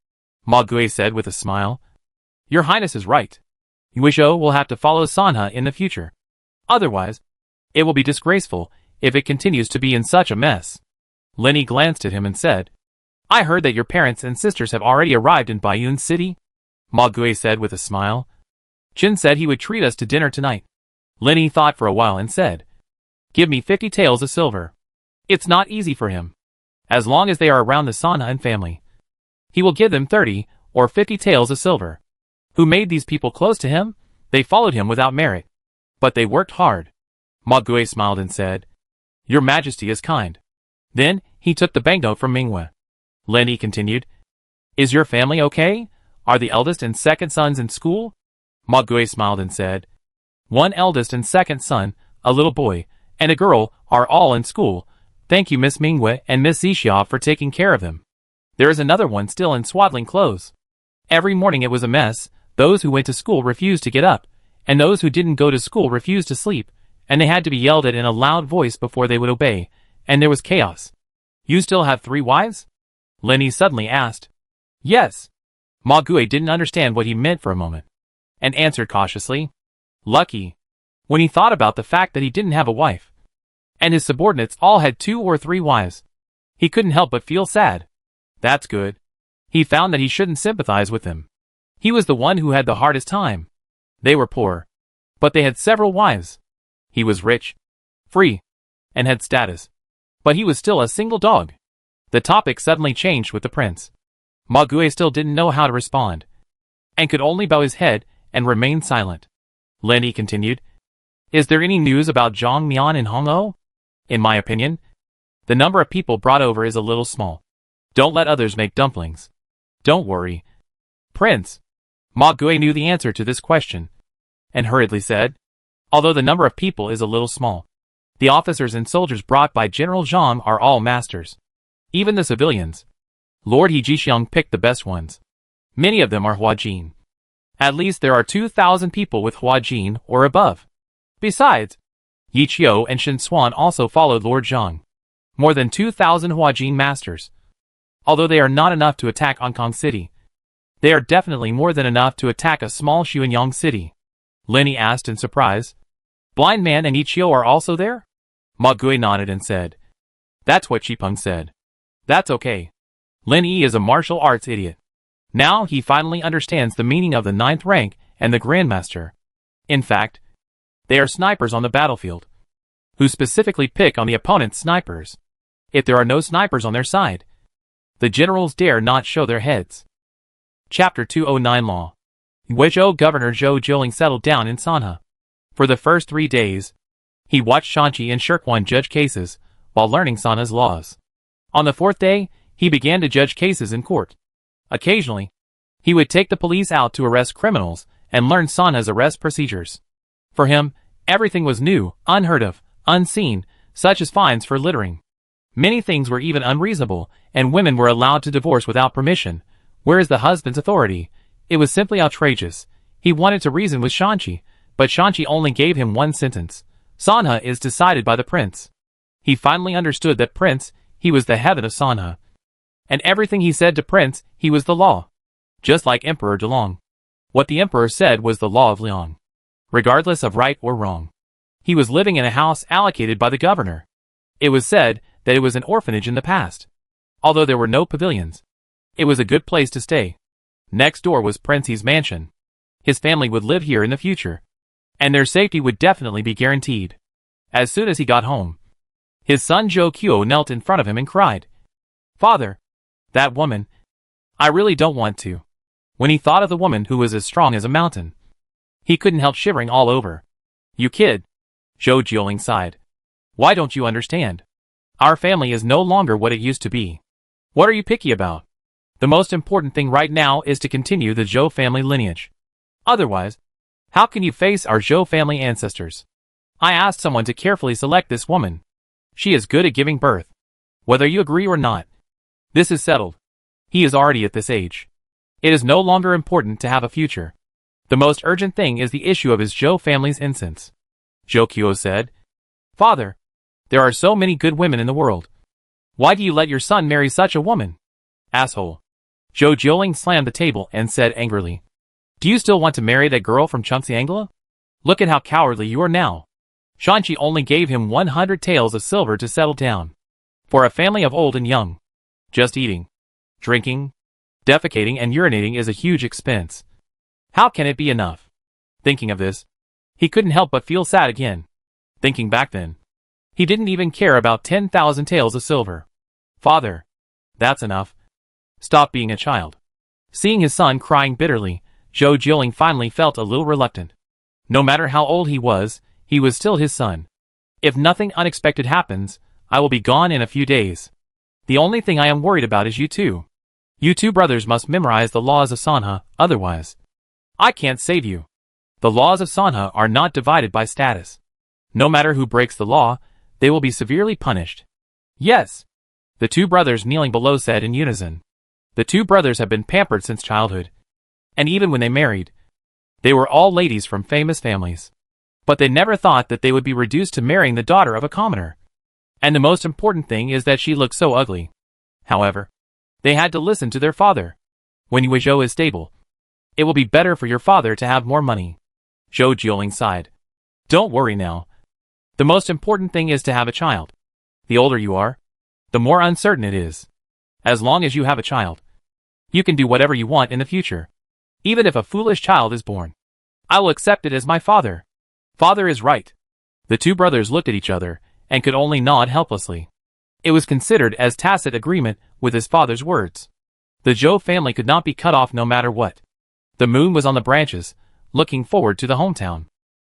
Ma Gui said with a smile, Your Highness is right. Yuo will have to follow Sanhe in the future. Otherwise, it will be disgraceful if it continues to be in such a mess. Lin Yi glanced at him and said, I heard that your parents and sisters have already arrived in Baiyun City. Ma Gui said with a smile, Qin said he would treat us to dinner tonight. Lin Yi thought for a while and said, Give me 50 taels of silver. It's not easy for him. As long as they are around the Sanhe and family, he will give them 30 or 50 taels of silver. Who made these people close to him? They followed him without merit. But they worked hard. Ma Gui smiled and said, Your Majesty is kind. Then, he took the banknote from Mingwe. Lin Yi continued, Is your family okay? Are the eldest and second sons in school? Ma Gui smiled and said, One eldest and second son, a little boy, and a girl, are all in school. Thank you Miss Mingwe and Miss Xixia for taking care of them. There is another one still in swaddling clothes. Every morning it was a mess. Those who went to school refused to get up, and those who didn't go to school refused to sleep, and they had to be yelled at in a loud voice before they would obey, and there was chaos. You still have 3 wives? Lin Yi suddenly asked. Yes. Ma Gui didn't understand what he meant for a moment, and answered cautiously. Lucky. When he thought about the fact that he didn't have a wife, and his subordinates all had 2 or 3 wives, he couldn't help but feel sad. That's good. He found that he shouldn't sympathize with them. He was the one who had the hardest time. They were poor, but they had several wives. He was rich, free, and had status, but he was still a single dog. The topic suddenly changed with the prince. Ma Gui still didn't know how to respond, and could only bow his head and remain silent. Lin Yi continued, Is there any news about Zhang Mian in Hongou? In my opinion, the number of people brought over is a little small. Don't let others make dumplings. Don't worry. Prince. Ma Gui knew the answer to this question, and hurriedly said, Although the number of people is a little small, the officers and soldiers brought by General Zhang are all masters. Even the civilians. Lord He Jixiang picked the best ones. Many of them are Huajin. At least there are 2,000 people with Huajin or above. Besides, Yi Qiu and Shen Xuan also followed Lord Zhang. More than 2,000 Huajin masters. Although they are not enough to attack Ankang City, they are definitely more than enough to attack a small Xuanyang city. Lin Yi asked in surprise. Blind Man and Yi Qiu are also there? Ma Gui nodded and said, That's what Qipeng said. That's okay. Lin Yi is a martial arts idiot. Now he finally understands the meaning of the 9th rank and the Grandmaster. In fact, they are snipers on the battlefield, who specifically pick on the opponent's snipers. If there are no snipers on their side, the generals dare not show their heads. Chapter 209 Law. Huizhou Governor Zhou Jioling settled down in Sanhe. For the first 3 days, he watched Shanqi and Shirkuan judge cases, while learning Sanhe's laws. On the 4th day, he began to judge cases in court. Occasionally, he would take the police out to arrest criminals and learn Sanhe's arrest procedures. For him, everything was new, unheard of, unseen, such as fines for littering. Many things were even unreasonable, and women were allowed to divorce without permission. Where is the husband's authority? It was simply outrageous. He wanted to reason with Shanchi, but Shanchi only gave him one sentence. Sanha is decided by the prince. He finally understood that prince, he was the heaven of Sanha. And everything he said to prince, he was the law. Just like Emperor Delong. What the emperor said was the law of Liang. Regardless of right or wrong. He was living in a house allocated by the governor. It was said that it was an orphanage in the past. Although there were no pavilions. It was a good place to stay. Next door was Prince's mansion. His family would live here in the future. And their safety would definitely be guaranteed. As soon as he got home, his son Zhou Qiu knelt in front of him and cried, "Father, that woman, I really don't want to." When he thought of the woman who was as strong as a mountain, he couldn't help shivering all over. "You kid," Zhou Jiuling sighed. "Why don't you understand? Our family is no longer what it used to be. What are you picky about? The most important thing right now is to continue the Zhou family lineage. Otherwise, how can you face our Zhou family ancestors? I asked someone to carefully select this woman. She is good at giving birth. Whether you agree or not, this is settled. He is already at this age. It is no longer important to have a future. The most urgent thing is the issue of his Zhou family's innocence." Zhou Qiu said, "Father, there are so many good women in the world. Why do you let your son marry such a woman? Asshole." Zhou Jiuling slammed the table and said angrily, "Do you still want to marry that girl from Chengxiangla? Look at how cowardly you are now." Shanchi only gave him 100 taels of silver to settle down. For a family of old and young, just eating, drinking, defecating and urinating is a huge expense. How can it be enough? Thinking of this, he couldn't help but feel sad again. Thinking back then, he didn't even care about 10,000 taels of silver. "Father, that's enough. Stop being a child." Seeing his son crying bitterly, Zhou Jiuling finally felt a little reluctant. No matter how old he was still his son. "If nothing unexpected happens, I will be gone in a few days. The only thing I am worried about is you two. You two brothers must memorize the laws of Sanha, otherwise I can't save you. The laws of Sanha are not divided by status. No matter who breaks the law, they will be severely punished." "Yes," the two brothers kneeling below said in unison. The two brothers have been pampered since childhood. And even when they married, they were all ladies from famous families. But they never thought that they would be reduced to marrying the daughter of a commoner. And the most important thing is that she looked so ugly. However, they had to listen to their father. "When Yuezhou is stable, it will be better for your father to have more money." Zhou Jiuling sighed. "Don't worry now. The most important thing is to have a child. The older you are, the more uncertain it is. As long as you have a child, you can do whatever you want in the future. Even if a foolish child is born, I will accept it as my father. Father is right." The two brothers looked at each other and could only nod helplessly. It was considered as tacit agreement with his father's words. The Zhou family could not be cut off no matter what. The moon was on the branches, looking forward to the hometown.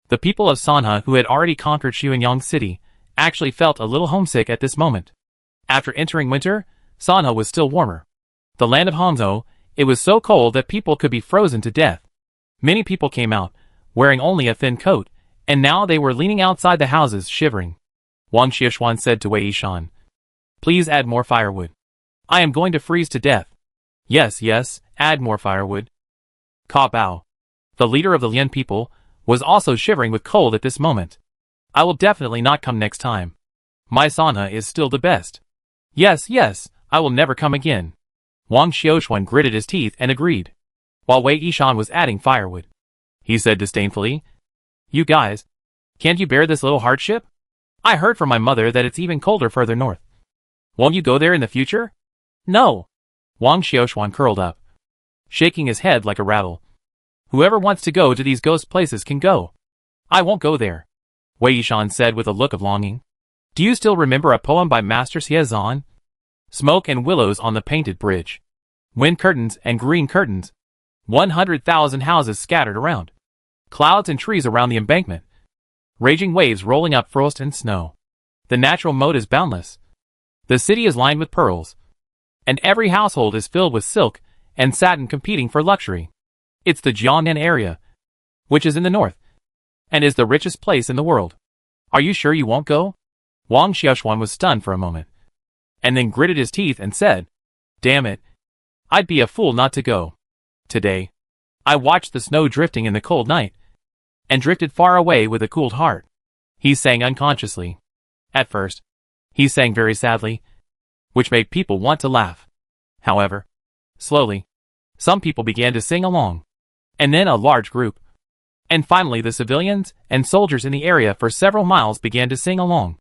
The people of Sanha who had already conquered Xuanyang City actually felt a little homesick at this moment. After entering winter, Sanha was still warmer. The land of Hangzhou, it was so cold that people could be frozen to death. Many people came out, wearing only a thin coat, and now they were leaning outside the houses shivering. Wang Xiaoshuan said to Wei Yishan, "Please add more firewood. I am going to freeze to death." "Yes, yes, add more firewood." Ka Bao, the leader of the Lian people, was also shivering with cold at this moment. "I will definitely not come next time. My Sanha is still the best." "Yes, yes, I will never come again." Wang Xiaoshuan gritted his teeth and agreed. While Wei Yishan was adding firewood, he said disdainfully, "You guys, can't you bear this little hardship? I heard from my mother that it's even colder further north. Won't you go there in the future?" "No." Wang Xiaoshuan curled up, shaking his head like a rattle. "Whoever wants to go to these ghost places can go. I won't go there," Wei Yishan said with a look of longing. "Do you still remember a poem by Master Xie Zan? Smoke and willows on the painted bridge. Wind curtains and green curtains. 100,000 houses scattered around. Clouds and trees around the embankment. Raging waves rolling up frost and snow. The natural moat is boundless. The city is lined with pearls. And every household is filled with silk and satin competing for luxury. It's the Jiangnan area, which is in the north, and is the richest place in the world. Are you sure you won't go?" Wang Xiaoshuan was stunned for a moment. and then gritted his teeth and said, "Damn it. I'd be a fool not to go. Today, I watched the snow drifting in the cold night, and drifted far away with a cooled heart." He sang unconsciously. At first, he sang very sadly, which made people want to laugh. However, slowly, some people began to sing along, and then a large group. And finally the civilians and soldiers in the area for several miles began to sing along.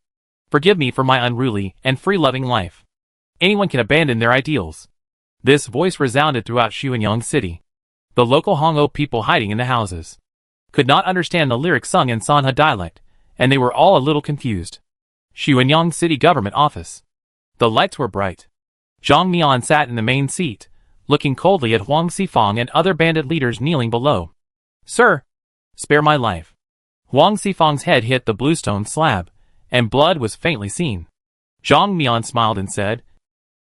"Forgive me for my unruly and free-loving life. Anyone can abandon their ideals." This voice resounded throughout Xuanyang City. The local Hongou people hiding in the houses could not understand the lyrics sung in Sanha dialect, and they were all a little confused. Xuanyang City Government Office. The lights were bright. Zhang Mian sat in the main seat, looking coldly at Huang Xifang and other bandit leaders kneeling below. "Sir, spare my life." Huang Xifang's head hit the bluestone slab, and blood was faintly seen. Zhang Mian smiled and said,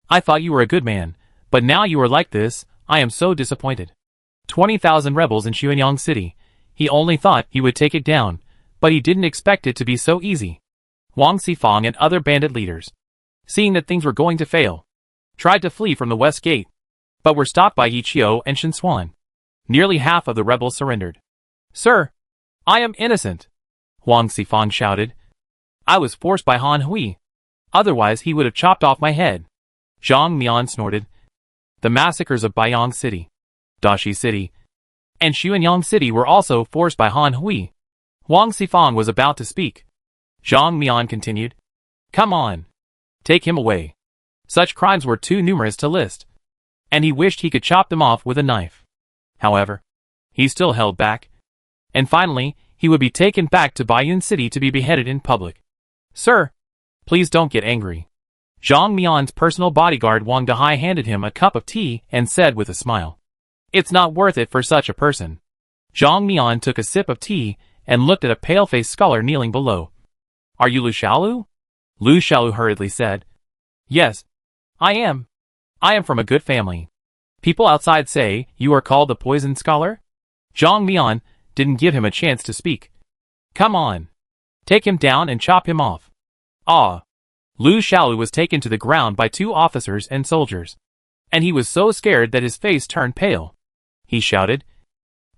"I thought you were a good man, but now you are like this. I am so disappointed." 20,000 rebels in Xuanyang City. He only thought he would take it down, but he didn't expect it to be so easy. Huang Xifang and other bandit leaders, seeing that things were going to fail, tried to flee from the west gate, but were stopped by Yi Qiu and Shen Xuan. Nearly half of the rebels surrendered. "Sir, I am innocent," Huang Xifang shouted. "I was forced by Han Hui. Otherwise he would have chopped off my head." Zhang Mian snorted. The massacres of Baiyang City, Dashi City, and Xuanyang City were also forced by Han Hui. Huang Xifang was about to speak. Zhang Mian continued, "Come on. Take him away." Such crimes were too numerous to list, and he wished he could chop them off with a knife. However, he still held back, and finally, he would be taken back to Baiyun City to be beheaded in public. "Sir, please don't get angry." Zhang Mian's personal bodyguard Wang Dahai handed him a cup of tea and said with a smile, "It's not worth it for such a person." Zhang Mian took a sip of tea and looked at a pale-faced scholar kneeling below. "Are you Lu Xiaolu?" Lu Xiaolu hurriedly said. "Yes, I am. I am from a good family. People outside say you are called the poisoned scholar?" Zhang Mian didn't give him a chance to speak. "Come on. Take him down and chop him off." "Ah." Lu Xiaolu was taken to the ground by 2 officers and soldiers, and he was so scared that his face turned pale. He shouted,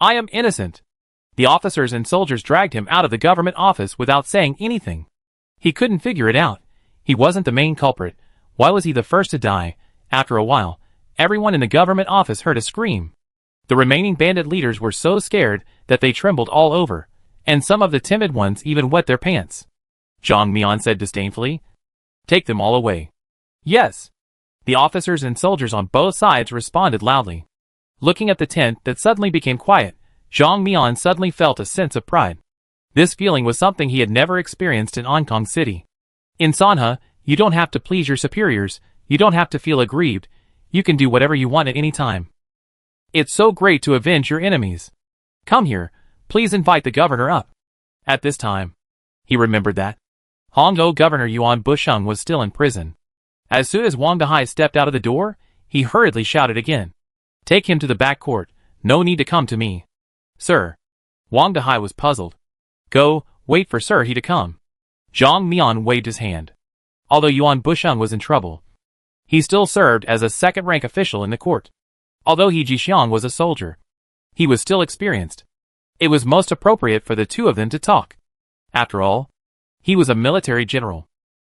"I am innocent." The officers and soldiers dragged him out of the government office without saying anything. He couldn't figure it out. He wasn't the main culprit. Why was he the first to die? After a while, everyone in the government office heard a scream. The remaining bandit leaders were so scared that they trembled all over, and some of the timid ones even wet their pants. Zhang Mian said disdainfully, "Take them all away." "Yes." The officers and soldiers on both sides responded loudly. Looking at the tent that suddenly became quiet, Zhang Mian suddenly felt a sense of pride. This feeling was something he had never experienced in Ankang City. In Sanha, you don't have to please your superiors, you don't have to feel aggrieved, you can do whatever you want at any time. It's so great to avenge your enemies. Come here, please invite the governor up. At this time, he remembered that Hongou Governor Yuan Busheng was still in prison. As soon as Wang Dahai stepped out of the door, he hurriedly shouted again, "Take him to the back court, no need to come to me." "Sir." Wang Dahai was puzzled. "Go, wait for Sir He to come." Zhang Mian waved his hand. Although Yuan Busheng was in trouble, he still served as a second-rank official in the court. Although He Jixiang was a soldier, he was still experienced. It was most appropriate for the 2 of them to talk. After all, he was a military general.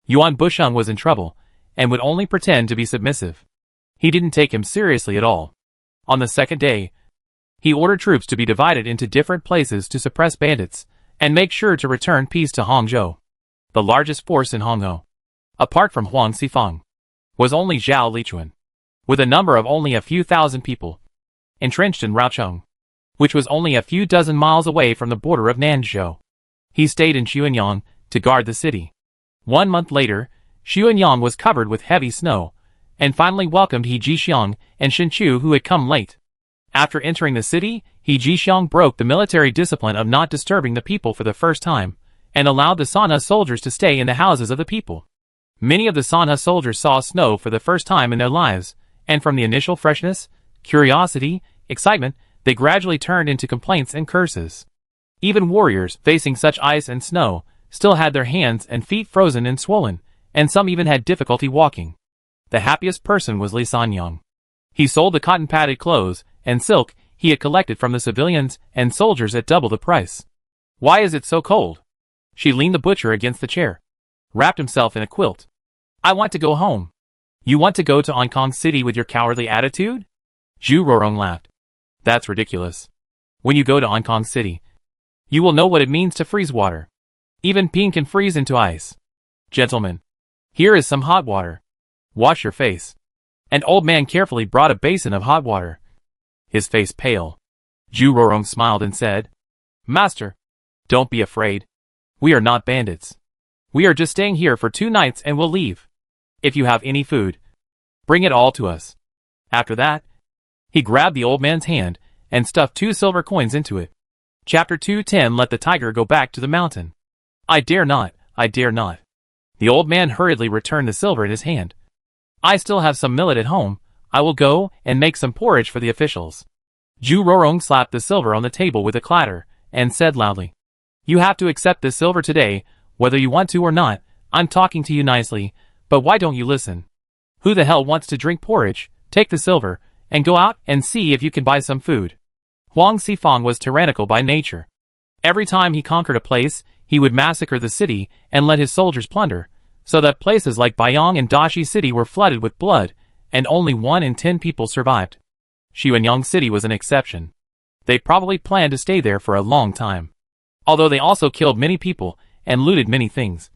Yuan Busheng was in trouble, and would only pretend to be submissive. He didn't take him seriously at all. On the second day, he ordered troops to be divided into different places to suppress bandits, and make sure to return peace to Hangzhou. The largest force in Hongou, apart from Huang Xifang, was only Zhao Lichuan, with a number of only a few thousand people, entrenched in Raocheng, which was only a few dozen miles away from the border of Nanzhou. He stayed in Xuanyang to guard the city. 1 month later, Xuanyang was covered with heavy snow, and finally welcomed He Jixiang and Shen Chu who had come late. After entering the city, He Jixiang broke the military discipline of not disturbing the people for the first time, and allowed the Sanha soldiers to stay in the houses of the people. Many of the Sanha soldiers saw snow for the first time in their lives, and from the initial freshness, curiosity, excitement, they gradually turned into complaints and curses. Even warriors, facing such ice and snow, still had their hands and feet frozen and swollen, and some even had difficulty walking. The happiest person was Li Sanyang. He sold the cotton-padded clothes and silk he had collected from the civilians and soldiers at double the price. Why is it so cold? She leaned the butcher against the chair, wrapped himself in a quilt. I want to go home. You want to go to Hong Kong City with your cowardly attitude? Zhu Rorong laughed. That's ridiculous. When you go to Hong Kong City, you will know what it means to freeze water. Even Ping can freeze into ice. Gentlemen, here is some hot water. Wash your face. An old man carefully brought a basin of hot water. His face pale. Zhu Rorong smiled and said, Master, don't be afraid. We are not bandits. We are just staying here for 2 nights and will leave. If you have any food, bring it all to us. After that, he grabbed the old man's hand and stuffed 2 silver coins into it. Chapter 210. Let the tiger go back to the mountain. I dare not, I dare not. The old man hurriedly returned the silver in his hand. I still have some millet at home. I will go and make some porridge for the officials. Zhu Rorong slapped the silver on the table with a clatter and said loudly, You have to accept this silver today, whether you want to or not. I'm talking to you nicely, but why don't you listen? Who the hell wants to drink porridge? Take the silver and go out and see if you can buy some food. Huang Xifang was tyrannical by nature. Every time he conquered a place, he would massacre the city and let his soldiers plunder, so that places like Baiyang and Dashi City were flooded with blood, and only 1 in 10 people survived. Xuanyang City was an exception. They probably planned to stay there for a long time, although they also killed many people and looted many things.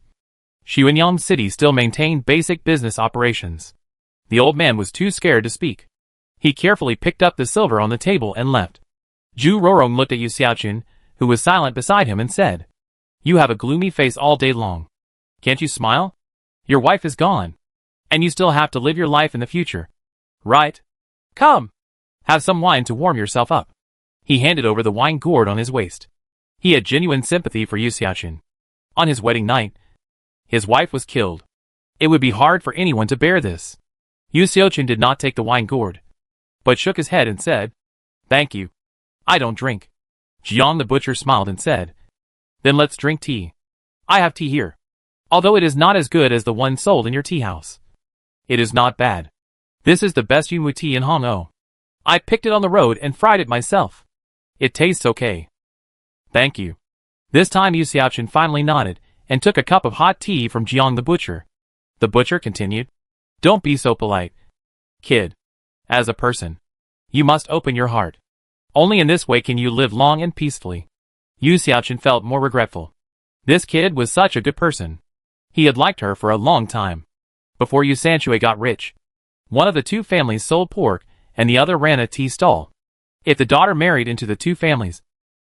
Xuanyang City still maintained basic business operations. The old man was too scared to speak. He carefully picked up the silver on the table and left. Zhu Rorong looked at Yu Xiaochun, who was silent beside him, and said, You have a gloomy face all day long. Can't you smile? Your wife is gone, and you still have to live your life in the future. Right? Come! Have some wine to warm yourself up. He handed over the wine gourd on his waist. He had genuine sympathy for Yu Xiaochun. On his wedding night, his wife was killed. It would be hard for anyone to bear this. Yu Xiaochun did not take the wine gourd, but shook his head and said, Thank you. I don't drink. Jiang the butcher smiled and said, Then let's drink tea. I have tea here, although it is not as good as the one sold in your tea house. It is not bad. This is the best Yunwu tea in Hongou. I picked it on the road and fried it myself. It tastes okay. Thank you. This time Yu Xiaochun finally nodded and took a cup of hot tea from Jiang the butcher. The butcher continued, Don't be so polite. Kid. As a person, you must open your heart. Only in this way can you live long and peacefully. Yu Xiaochun felt more regretful. This kid was such a good person. He had liked her for a long time. Before Yu Sanshui got rich, one of the 2 families sold pork and the other ran a tea stall. If the daughter married into the 2 families,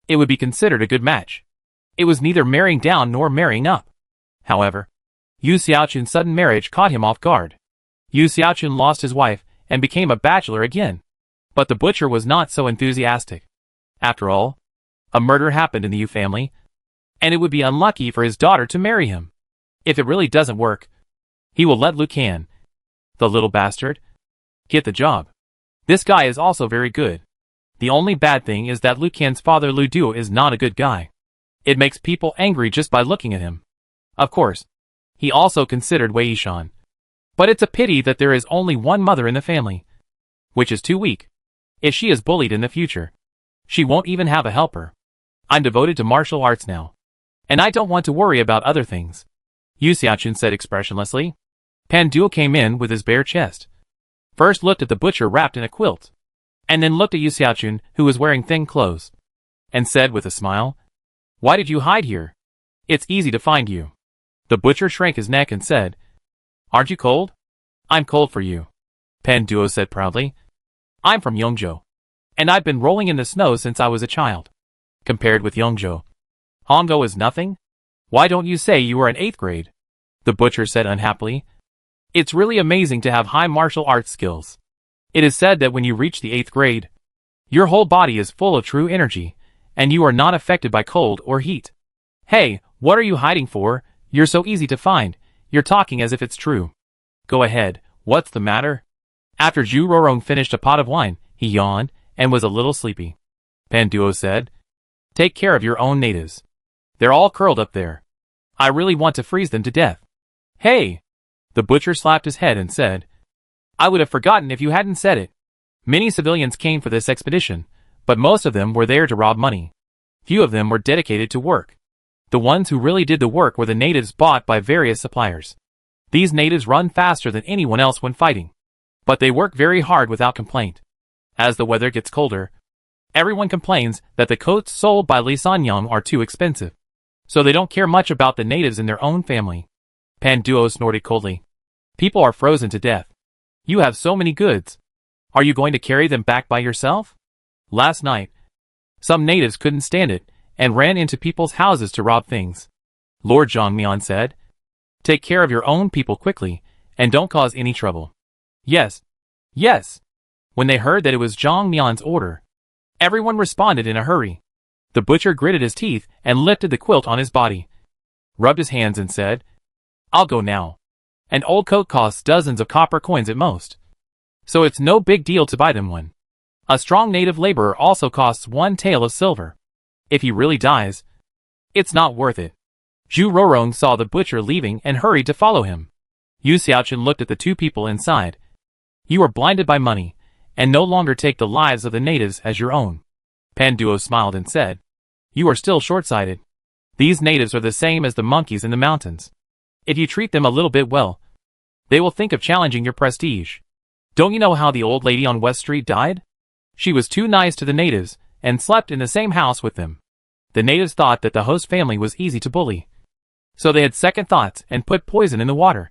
it would be considered a good match. It was neither marrying down nor marrying up. However, Yu Xiaochun's sudden marriage caught him off guard. Yu Xiaochun lost his wife and became a bachelor again. But the butcher was not so enthusiastic. After all, a murder happened in the Yu family, and it would be unlucky for his daughter to marry him. If it really doesn't work, he will let Lu Can, the little bastard, get the job. This guy is also very good. The only bad thing is that Lu Can's father Lu Duo is not a good guy. It makes people angry just by looking at him. Of course, he also considered Wei Yishan. But it's a pity that there is only one mother in the family, which is too weak. If she is bullied in the future, she won't even have a helper. I'm devoted to martial arts now, and I don't want to worry about other things. Yu Xiaochun said expressionlessly. Pan Duo came in with his bare chest. First looked at the butcher wrapped in a quilt, and then looked at Yu Xiaochun, who was wearing thin clothes, and said with a smile, Why did you hide here? It's easy to find you. The butcher shrank his neck and said, Aren't you cold? I'm cold for you. Pan Duo said proudly. I'm from Yongzhou, and I've been rolling in the snow since I was a child. Compared with Yongzhou, Hongou is nothing? Why don't you say you were in 8th grade? The butcher said unhappily. It's really amazing to have high martial arts skills. It is said that when you reach the 8th grade, your whole body is full of true energy, and you are not affected by cold or heat. Hey, what are you hiding for? You're so easy to find. You're talking as if it's true. Go ahead, what's the matter? After Zhu Rorong finished a pot of wine, he yawned and was a little sleepy. Pan Duo said, Take care of your own natives. They're all curled up there. I really want to freeze them to death. Hey! The butcher slapped his head and said, I would have forgotten if you hadn't said it. Many civilians came for this expedition, but most of them were there to rob money. Few of them were dedicated to work. The ones who really did the work were the natives bought by various suppliers. These natives run faster than anyone else when fighting. But they work very hard without complaint. As the weather gets colder, everyone complains that the coats sold by Li Sanyang are too expensive. So they don't care much about the natives in their own family. Pan Duo snorted coldly. People are frozen to death. You have so many goods. Are you going to carry them back by yourself? Last night, some natives couldn't stand it and ran into people's houses to rob things. Lord Zhongmian said, take care of your own people quickly and don't cause any trouble. Yes. Yes. When they heard that it was Zhongmian's order, everyone responded in a hurry. The butcher gritted his teeth and lifted the quilt on his body, rubbed his hands and said, I'll go now. An old coat costs dozens of copper coins at most. So it's no big deal to buy them one. A strong native laborer also costs 1 tael of silver. If he really dies, it's not worth it. Zhu Rorong saw the butcher leaving and hurried to follow him. Yu Xiaochen looked at the two people inside. You are blinded by money, and no longer take the lives of the natives as your own. Pan Duo smiled and said, you are still short-sighted. These natives are the same as the monkeys in the mountains. If you treat them a little bit well, they will think of challenging your prestige. Don't you know how the old lady on West Street died? She was too nice to the natives and slept in the same house with them. The natives thought that the host family was easy to bully. So they had second thoughts and put poison in the water.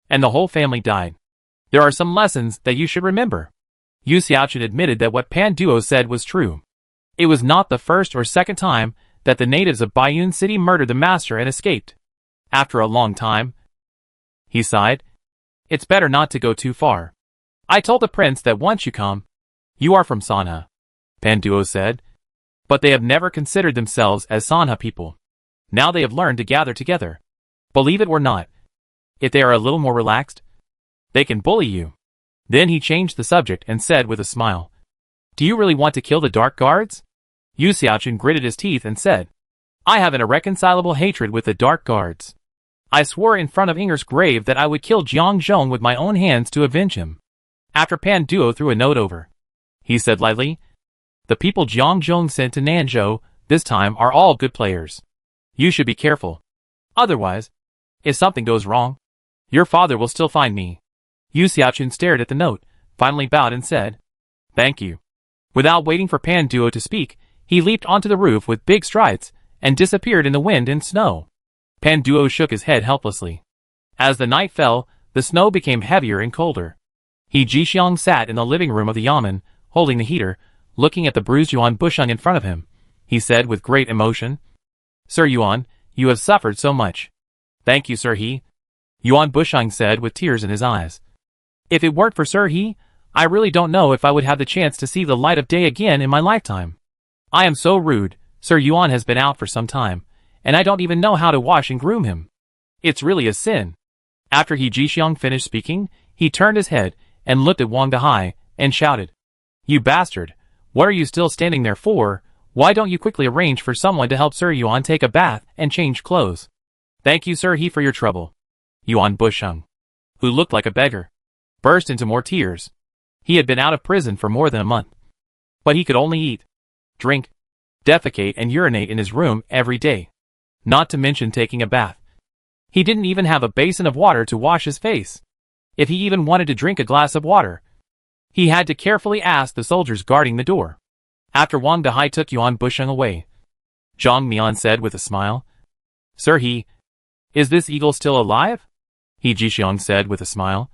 And the whole family died. There are some lessons that you should remember. Yu Xiaochen admitted that what Pan Duo said was true. It was not the first or second time that the natives of Baiyun City murdered the master and escaped. After a long time, he sighed, it's better not to go too far. I told the prince that once you come, you are from Sanha, Pan Duo said. But they have never considered themselves as Sanha people. Now they have learned to gather together. Believe it or not, if they are a little more relaxed, they can bully you. Then he changed the subject and said with a smile, do you really want to kill the dark guards? Yu Xiaochen gritted his teeth and said, I have an irreconcilable hatred with the dark guards. I swore in front of Inger's grave that I would kill Jiang Zhong with my own hands to avenge him. After Pan Duo threw a note over, he said lightly, the people Jiang Zhong sent to Nanzhou this time are all good players. You should be careful. Otherwise, if something goes wrong, your father will still find me. Yu Xiaochen stared at the note, finally bowed and said, thank you. Without waiting for Pan Duo to speak, he leaped onto the roof with big strides and disappeared in the wind and snow. Pan Duo shook his head helplessly. As the night fell, the snow became heavier and colder. He Jixiang sat in the living room of the yamen, holding the heater, looking at the bruised Yuan Busheng in front of him. He said with great emotion, Sir Yuan, you have suffered so much. Thank you, Sir He. Yuan Busheng said with tears in his eyes. If it weren't for Sir He, I really don't know if I would have the chance to see the light of day again in my lifetime. I am so rude. Sir Yuan has been out for some time, and I don't even know how to wash and groom him. It's really a sin. After He Jixiang finished speaking, he turned his head and looked at Wang Dahai and shouted, You bastard! What are you still standing there for? Why don't you quickly arrange for someone to help Sir Yuan take a bath and change clothes? Thank you, Sir He, for your trouble. Yuan Busheng, who looked like a beggar, burst into more tears. He had been out of prison for more than a month. But he could only eat, drink, defecate and urinate in his room every day. Not to mention taking a bath. He didn't even have a basin of water to wash his face. If he even wanted to drink a glass of water, he had to carefully ask the soldiers guarding the door. After Wang Dahai took Yuan Busheng away, Zhang Mian said with a smile, Sir He, is this eagle still alive? He Jixiang said with a smile.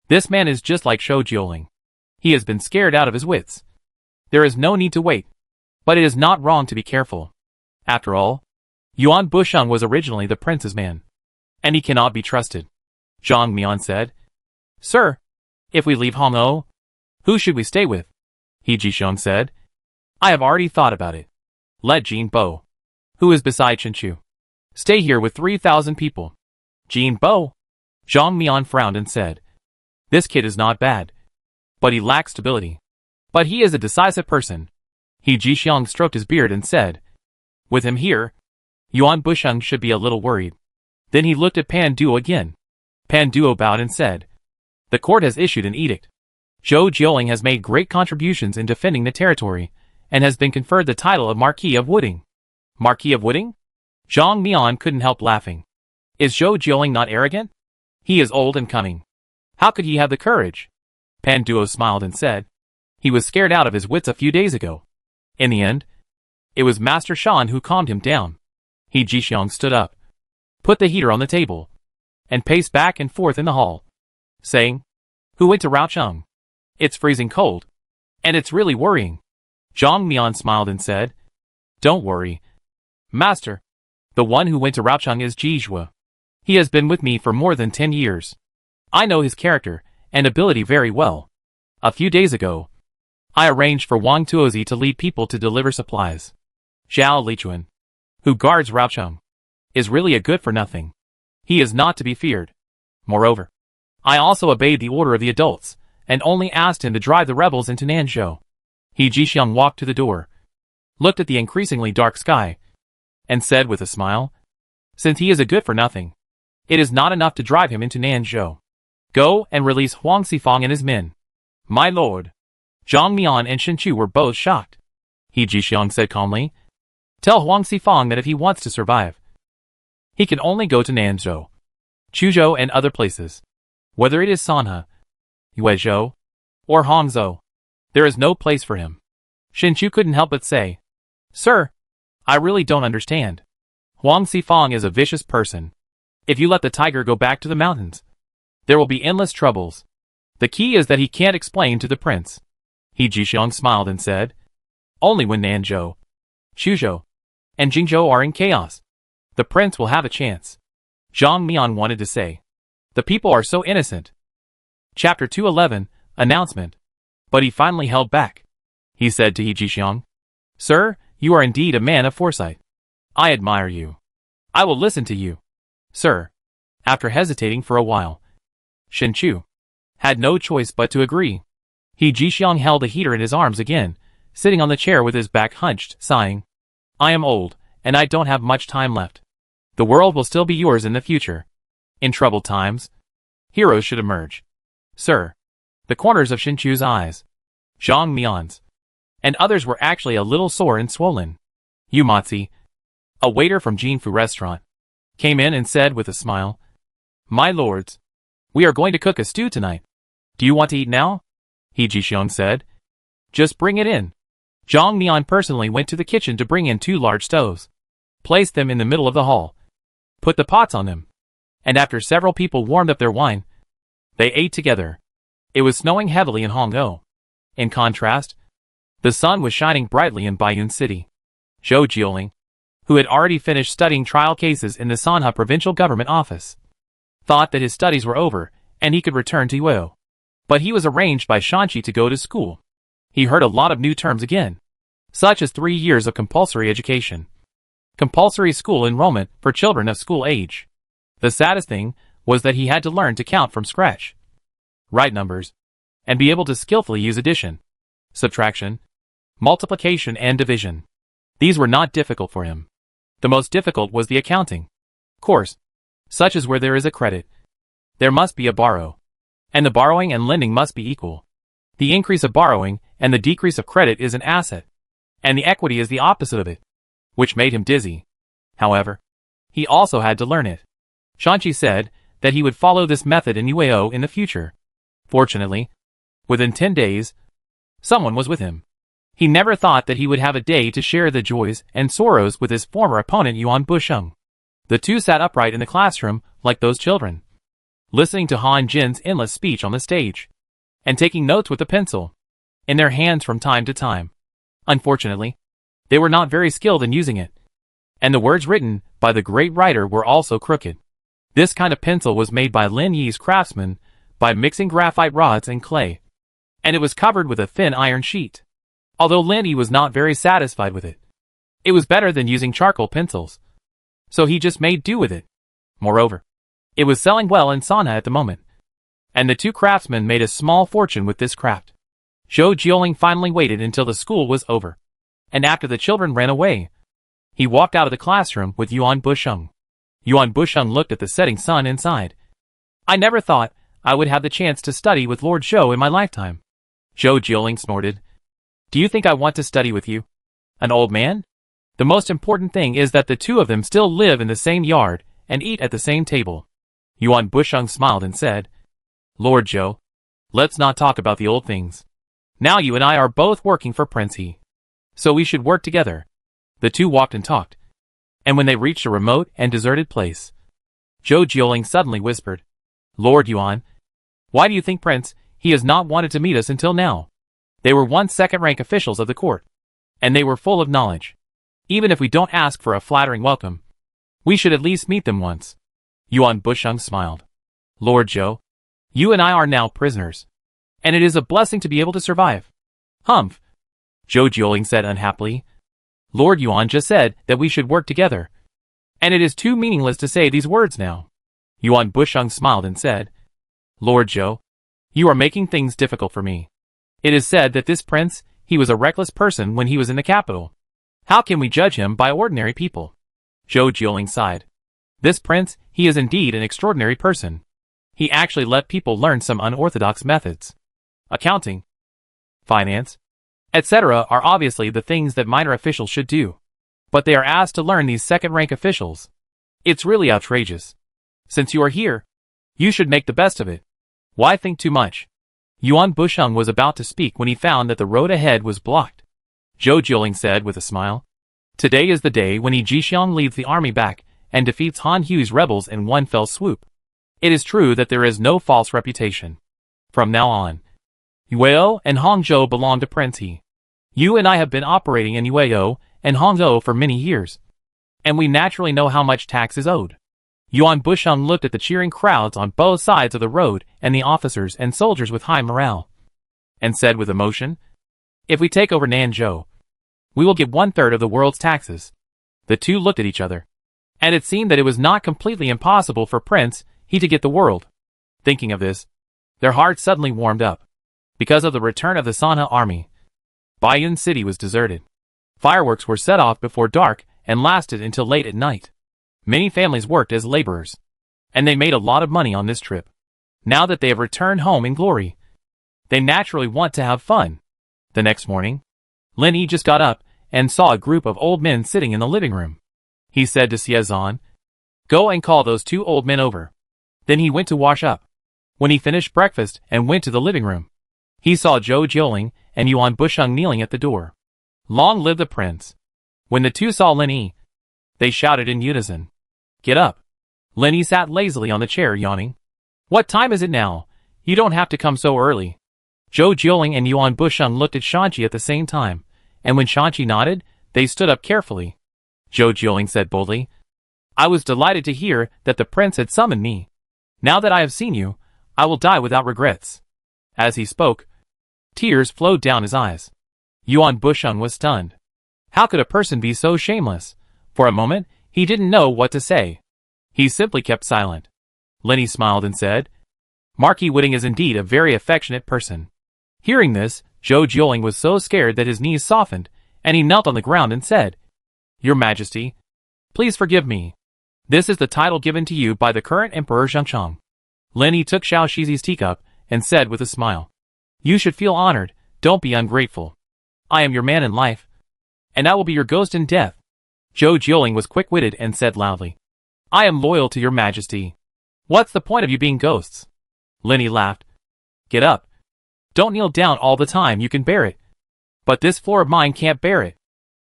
This man is just like Shou Jiuling. He has been scared out of his wits. There is no need to wait. But it is not wrong to be careful. After all, Yuan Busheng was originally the prince's man. And he cannot be trusted. Zhang Mian said, Sir, if we leave Hongou, who should we stay with? He Jixiang said, I have already thought about it. Let Jin Bo, who is beside Chenchu, stay here with 3,000 people. Jin Bo? Zhang Mian frowned and said, This kid is not bad. But he lacks stability. But he is a decisive person. He Jixiang stroked his beard and said, With him here, Yuan Busheng should be a little worried. Then he looked at Pan Duo again. Pan Duo bowed and said, The court has issued an edict. Zhou Jioling has made great contributions in defending the territory, and has been conferred the title of Marquis of Wooding. Marquis of Wooding? Zhang Mian couldn't help laughing. Is Zhou Jioling not arrogant? He is old and cunning. How could he have the courage? Pan Duo smiled and said, he was scared out of his wits a few days ago. In the end, it was Master Shan who calmed him down. He Jixiang stood up, put the heater on the table, and paced back and forth in the hall, saying, who went to Raocheng? It's freezing cold, and it's really worrying. Zhang Mian smiled and said, don't worry, Master. The one who went to Raocheng is Jizhua. He has been with me for more than 10 years. I know his character and ability very well. A few days ago, I arranged for Wang Tuozi to lead people to deliver supplies. Zhao Lichuan, who guards Raocheng, is really a good-for-nothing. He is not to be feared. Moreover, I also obeyed the order of the adults, and only asked him to drive the rebels into Nanzhou. He Jixiang walked to the door, looked at the increasingly dark sky, and said with a smile, since he is a good-for-nothing, it is not enough to drive him into Nanzhou. Go and release Huang Xifang and his men. My lord. Zhang Mian and Shen Chu were both shocked. He Jixiang said calmly, tell Huang Xifang that if he wants to survive, he can only go to Nanzhou, Chuzhou and other places. Whether it is Sanhe, Yuezhou, or Hangzhou, there is no place for him. Shen Chu couldn't help but say, sir, I really don't understand. Huang Xifang is a vicious person. If you let the tiger go back to the mountains, there will be endless troubles. The key is that he can't explain to the prince. He Jixiang smiled and said, only when Nanzhou, Chuzhou, and Jingzhou are in chaos, the prince will have a chance. Zhang Mian wanted to say, the people are so innocent. Chapter 211, Announcement. But he finally held back. He said to He Jixiang, sir, you are indeed a man of foresight. I admire you. I will listen to you. Sir. After hesitating for a while, Shen Chu had no choice but to agree. He Jixiang held the heater in his arms again, sitting on the chair with his back hunched, sighing. I am old, and I don't have much time left. The world will still be yours in the future. In troubled times, heroes should emerge. Sir. The corners of Shen Chu's eyes, Zhang Mian's, and others were actually a little sore and swollen. Yu Matzi, a waiter from Jinfu restaurant, came in and said with a smile, my lords, we are going to cook a stew tonight. Do you want to eat now? He Jixiang said. Just bring it in. Zhang Mian personally went to the kitchen to bring in 2 large stoves, placed them in the middle of the hall, put the pots on them, and after several people warmed up their wine, they ate together. It was snowing heavily in Hangzhou. In contrast, the sun was shining brightly in Baiyun City. Zhou Jioling, who had already finished studying trial cases in the Sanhe provincial government office, thought that his studies were over and he could return to Yueo. But he was arranged by Shanqi to go to school. He heard a lot of new terms again, such as 3 years of compulsory education, compulsory school enrollment for children of school age. The saddest thing was that he had to learn to count from scratch, write numbers, and be able to skillfully use addition, subtraction, multiplication and division. These were not difficult for him. The most difficult was the accounting course, such as where there is a credit, there must be a borrow, and the borrowing and lending must be equal. The increase of borrowing and the decrease of credit is an asset, and the equity is the opposite of it, which made him dizzy. However, he also had to learn it. Shanqi said that he would follow this method in Yueo in the future. Fortunately, within 10 days, someone was with him. He never thought that he would have a day to share the joys and sorrows with his former opponent Yuan Busheng. The two sat upright in the classroom like those children, listening to Han Jin's endless speech on the stage, and taking notes with a pencil in their hands from time to time. Unfortunately, they were not very skilled in using it, and the words written by the great writer were also crooked. This kind of pencil was made by Lin Yi's craftsmen by mixing graphite rods and clay, and it was covered with a thin iron sheet. Although Lin Yi was not very satisfied with it, it was better than using charcoal pencils, so he just made do with it. Moreover, it was selling well in Sanhe at the moment, and the two craftsmen made a small fortune with this craft. Zhou Jioling finally waited until the school was over, and after the children ran away, he walked out of the classroom with Yuan Busheng. Yuan Busheng looked at the setting sun and sighed. I never thought I would have the chance to study with Lord Zhou in my lifetime. Zhou Jieling snorted. Do you think I want to study with you? An old man? The most important thing is that the two of them still live in the same yard and eat at the same table. Yuan Busheng smiled and said, Lord Zhou, let's not talk about the old things. Now you and I are both working for Prince He. So we should work together. The two walked and talked. And when they reached a remote and deserted place, Zhou Jieling suddenly whispered, Lord Yuan, why do you think Prince He has not wanted to meet us until now? They were once second-rank officials of the court, and they were full of knowledge. Even if we don't ask for a flattering welcome, we should at least meet them once. Yuan Busheng smiled. Lord Zhou, you and I are now prisoners, and it is a blessing to be able to survive. Humph, Zhou Jieling said unhappily. Lord Yuan just said that we should work together, and it is too meaningless to say these words now. Yuan Busheng smiled and said, Lord Zhou, you are making things difficult for me. It is said that this prince, he was a reckless person when he was in the capital. How can we judge him by ordinary people? Zhou Jieling sighed. This prince, he is indeed an extraordinary person. He actually let people learn some unorthodox methods. Accounting, finance, etc. are obviously the things that minor officials should do. But they are asked to learn these second-rank officials. It's really outrageous. Since you are here, you should make the best of it. Why think too much? Yuan Busheng was about to speak when he found that the road ahead was blocked. Zhou Jieling said with a smile, Today is the day when He Jixiang leads the army back and defeats Han Hui's rebels in one fell swoop. It is true that there is no false reputation. From now on, Yueo and Hangzhou belong to Prince He. You and I have been operating in Yueo and Hangzhou for many years, and we naturally know how much tax is owed. Yuan Busheng looked at the cheering crowds on both sides of the road and the officers and soldiers with high morale, and said with emotion, If we take over Nanzhou, we will get 1/3 of the world's taxes. The two looked at each other, and it seemed that it was not completely impossible for Prince He to get the world. Thinking of this, their hearts suddenly warmed up. Because of the return of the Sanhe army, Baiyun City was deserted. Fireworks were set off before dark and lasted until late at night. Many families worked as laborers, and they made a lot of money on this trip. Now that they have returned home in glory, they naturally want to have fun. The next morning, Lin Yi just got up and saw a group of old men sitting in the living room. He said to Xiezan, Go and call those 2 old men over. Then he went to wash up. When he finished breakfast and went to the living room, he saw Zhou Jieling and Yuan Busheng kneeling at the door. Long live the prince. When the two saw Lin Yi, they shouted in unison, Get up. Lin Yi sat lazily on the chair, yawning. What time is it now? You don't have to come so early. Zhou Jieling and Yuan Busheng looked at Shanqi at the same time, and when Shanqi nodded, they stood up carefully. Zhou Jieling said boldly, I was delighted to hear that the prince had summoned me. Now that I have seen you, I will die without regrets. As he spoke, tears flowed down his eyes. Yuan Busheng was stunned. How could a person be so shameless? For a moment, he didn't know what to say. He simply kept silent. Lin Yi smiled and said, Marquis Whiting is indeed a very affectionate person. Hearing this, Zhou Jieling was so scared that his knees softened, and he knelt on the ground and said, Your Majesty, please forgive me. This is the title given to you by the current Emperor Zhengchang. Lin Yi took Xiao Shizi's teacup and said with a smile, You should feel honored, don't be ungrateful. I am your man in life, and I will be your ghost in death. Zhou Jieling was quick-witted and said loudly, I am loyal to your Majesty. What's the point of you being ghosts? Lin Yi laughed. Get up. Don't kneel down all the time, you can bear it. But this floor of mine can't bear it.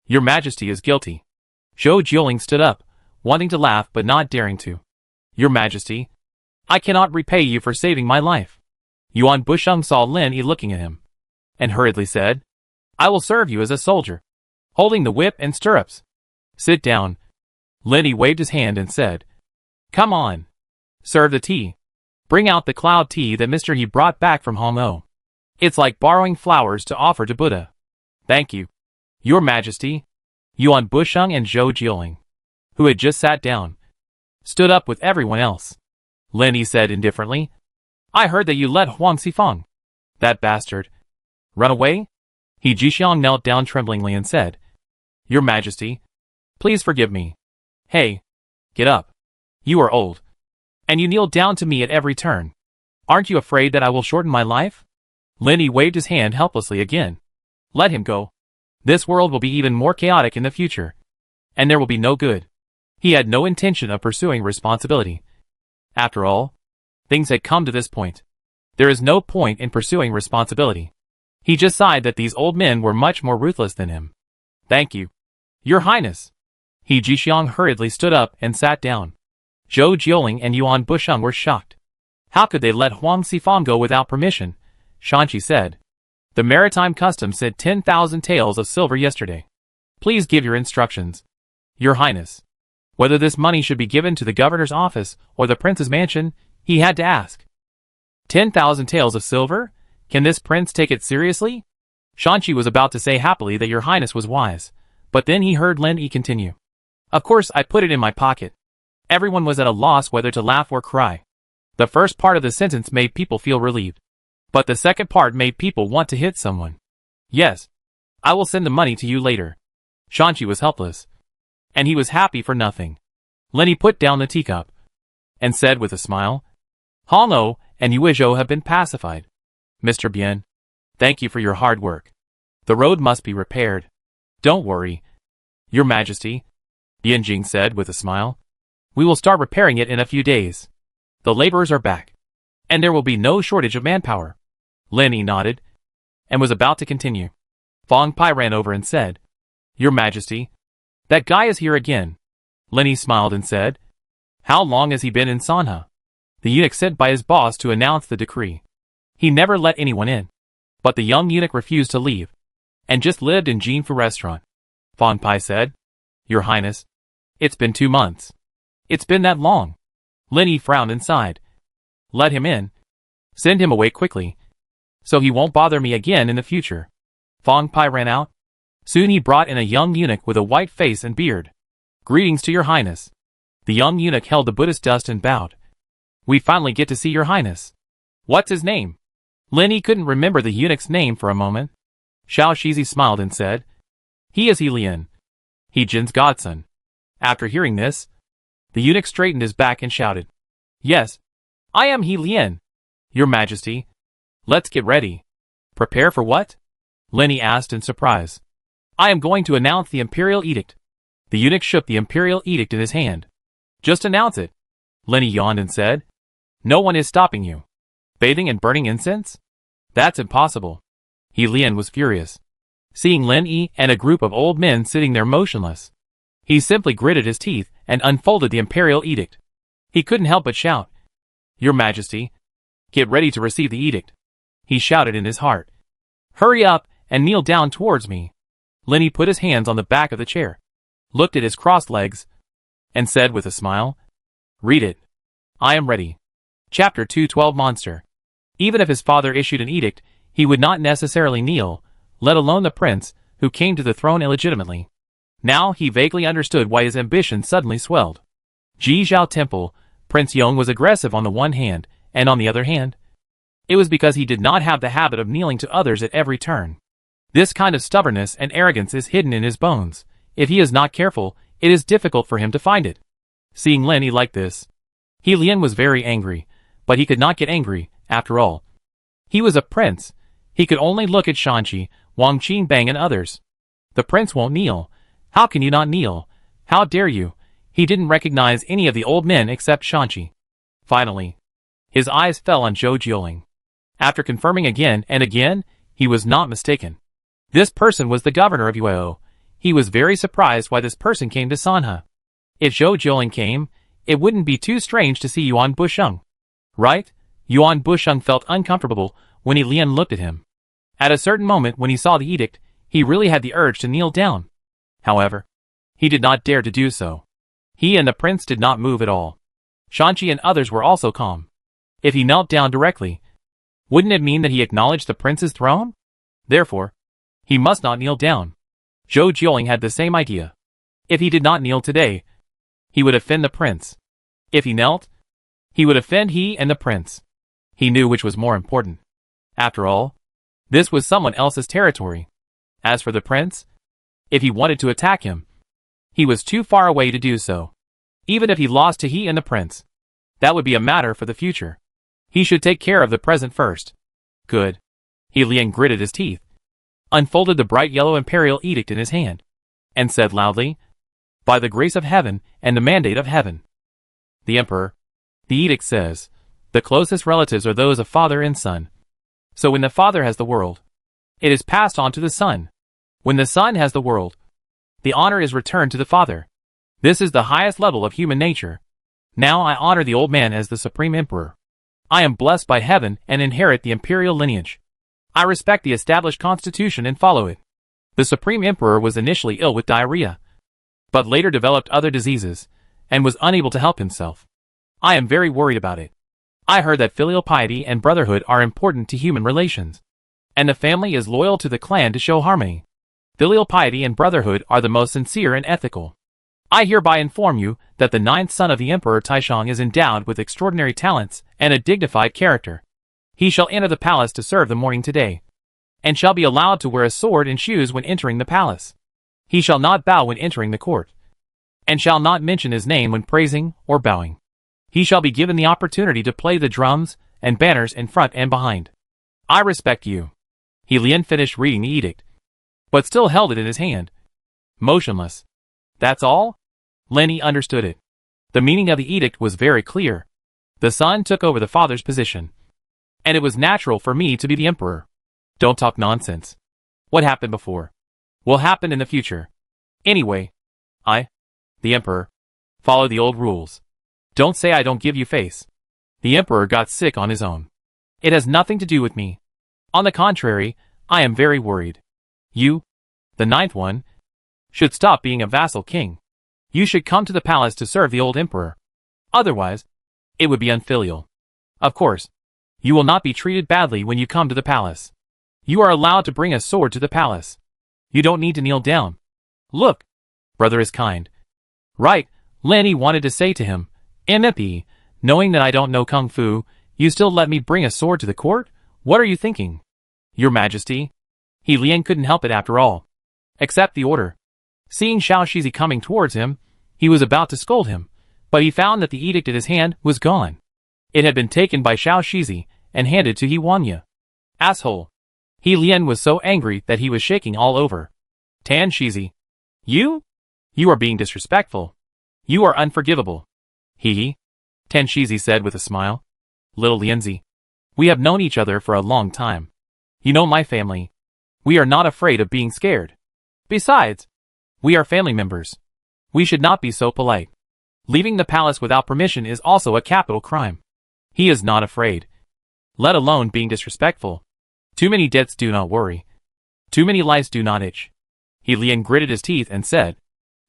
Your Majesty is guilty. Zhou Jieling stood up, wanting to laugh but not daring to. Your Majesty, I cannot repay you for saving my life. Yuan Busheng saw Lin Yi looking at him, and hurriedly said, I will serve you as a soldier, holding the whip and stirrups. Sit down. Lin Yi waved his hand and said, Come on. Serve the tea. Bring out the cloud tea that Mr. He brought back from Hongou. It's like borrowing flowers to offer to Buddha. Thank you. Your Majesty. Yuan Busheng and Zhou Jieling, who had just sat down, stood up with everyone else. Lin Yi said indifferently, I heard that you let Huang Xifeng, that bastard, run away? He Jixiang knelt down tremblingly and said, Your Majesty, please forgive me. Hey, get up. You are old, and you kneel down to me at every turn. Aren't you afraid that I will shorten my life? Lenny waved his hand helplessly again. Let him go. This world will be even more chaotic in the future. And there will be no good. He had no intention of pursuing responsibility. After all, things had come to this point. There is no point in pursuing responsibility. He just sighed that these old men were much more ruthless than him. Thank you, Your Highness. He Jixiang hurriedly stood up and sat down. Zhou Jioling and Yuan Busheng were shocked. How could they let Huang Sifang go without permission? Shanqi said. The maritime customs said 10,000 taels of silver yesterday. Please give your instructions. Your Highness. Whether this money should be given to the governor's office or the prince's mansion, he had to ask. 10,000 taels of silver? Can this prince take it seriously? Shanqi was about to say happily that Your Highness was wise, but then he heard Lin Yi continue. Of course I put it in my pocket. Everyone was at a loss whether to laugh or cry. The first part of the sentence made people feel relieved. But the second part made people want to hit someone. Yes. I will send the money to you later. Shanqi was helpless. And he was happy for nothing. Lenny put down the teacup. And said with a smile. Hongou and Yuizhou have been pacified. Mr. Bian. Thank you for your hard work. The road must be repaired. Don't worry. Your Majesty. Bian Jing said with a smile. We will start repairing it in a few days. The laborers are back. And there will be no shortage of manpower. Lenny nodded. And was about to continue. Fong Pai ran over and said. Your Majesty. That guy is here again. Lenny smiled and said. How long has he been in Sanha? The eunuch sent by his boss to announce the decree. He never let anyone in. But the young eunuch refused to leave. And just lived in Jinfu restaurant. Fong Pai said. Your Highness. It's been 2 months. It's been that long. Lenny frowned and sighed. Let him in. Send him away quickly. So he won't bother me again in the future. Fong Pai ran out. Soon he brought in a young eunuch with a white face and beard. Greetings to Your Highness. The young eunuch held the Buddhist dust and bowed. We finally get to see Your Highness. What's his name? Lenny couldn't remember the eunuch's name for a moment. Xiao Shizi smiled and said. He is He Lian. He Jin's godson. After hearing this, the eunuch straightened his back and shouted. Yes, I am He Lian. Your Majesty. Let's get ready. Prepare for what? Lenny asked in surprise. I am going to announce the imperial edict. The eunuch shook the imperial edict in his hand. Just announce it. Lenny yawned and said. No one is stopping you. Bathing and burning incense? That's impossible. He Lian was furious. Seeing Lin Yi and a group of old men sitting there motionless. He simply gritted his teeth and unfolded the imperial edict. He couldn't help but shout. Your Majesty. Get ready to receive the edict. He shouted in his heart. Hurry up and kneel down towards me. Lenny put his hands on the back of the chair, looked at his crossed legs, and said with a smile, Read it. I am ready. Chapter 212 Monster. Even if his father issued an edict, he would not necessarily kneel, let alone the prince, who came to the throne illegitimately. Now he vaguely understood why his ambition suddenly swelled. Jizhao Temple, Prince Yong was aggressive on the one hand, and on the other hand, it was because he did not have the habit of kneeling to others at every turn. This kind of stubbornness and arrogance is hidden in his bones. If he is not careful, it is difficult for him to find it. Seeing Lenny like this, He Lian was very angry, but he could not get angry, after all. He was a prince. He could only look at Shanqi, Wang Qingbang and others. The prince won't kneel. How can you not kneel? How dare you? He didn't recognize any of the old men except Shanqi. Finally, his eyes fell on Zhou Jioling. After confirming again and again, he was not mistaken. This person was the governor of Yueo. He was very surprised why this person came to Sanha. If Zhou Jioling came, it wouldn't be too strange to see Yuan Busheng. Right? Yuan Busheng felt uncomfortable when He Lian looked at him. At a certain moment when he saw the edict, he really had the urge to kneel down. However, he did not dare to do so. He and the prince did not move at all. Shanqi and others were also calm. If he knelt down directly, wouldn't it mean that he acknowledged the prince's throne? Therefore, he must not kneel down. Zhou Jioling had the same idea. If he did not kneel today, he would offend the prince. If he knelt, he would offend he and the prince. He knew which was more important. After all, this was someone else's territory. As for the prince, if he wanted to attack him, he was too far away to do so. Even if he lost to he and the prince, that would be a matter for the future. He should take care of the present first. Good. He Lian gritted his teeth, unfolded the bright yellow imperial edict in his hand, and said loudly, "By the grace of heaven and the mandate of heaven." The Emperor. The edict says, the closest relatives are those of father and son. So when the father has the world, it is passed on to the son. When the son has the world, the honor is returned to the father. This is the highest level of human nature. Now I honor the old man as the supreme emperor. I am blessed by heaven and inherit the imperial lineage. I respect the established constitution and follow it. The supreme emperor was initially ill with diarrhea, but later developed other diseases, and was unable to help himself. I am very worried about it. I heard that filial piety and brotherhood are important to human relations, and the family is loyal to the clan to show harmony. Filial piety and brotherhood are the most sincere and ethical. I hereby inform you that the ninth son of the Emperor Taishang is endowed with extraordinary talents and a dignified character. He shall enter the palace to serve the morning today, and shall be allowed to wear a sword and shoes when entering the palace. He shall not bow when entering the court, and shall not mention his name when praising or bowing. He shall be given the opportunity to play the drums and banners in front and behind. I respect you. He Lian finished reading the edict, but still held it in his hand, motionless. That's all? Lenny understood it. The meaning of the edict was very clear. The son took over the father's position, and it was natural for me to be the emperor. Don't talk nonsense. What happened before will happen in the future. Anyway, I, the emperor, follow the old rules. Don't say I don't give you face. The emperor got sick on his own. It has nothing to do with me. On the contrary, I am very worried. You, the ninth one, should stop being a vassal king. You should come to the palace to serve the old emperor. Otherwise, it would be unfilial. Of course, you will not be treated badly when you come to the palace. You are allowed to bring a sword to the palace. You don't need to kneel down. Look, brother is kind. Right, Lenny wanted to say to him, MP, knowing that I don't know kung fu, you still let me bring a sword to the court? What are you thinking? Your Majesty. He Lian couldn't help it after all. Accept the order. Seeing Xiao Shizi coming towards him, he was about to scold him, but he found that the edict in his hand was gone. It had been taken by Xiao Shizi and handed to He Wanya. Asshole. He Lian was so angry that he was shaking all over. Tan Shizi. You? You are being disrespectful. You are unforgivable. He. Tan Shizi said with a smile. Little Lianzi. We have known each other for a long time. You know my family. We are not afraid of being scared. Besides, we are family members. We should not be so polite. Leaving the palace without permission is also a capital crime. He is not afraid, let alone being disrespectful. Too many debts do not worry. Too many lice do not itch. He Lian gritted his teeth and said,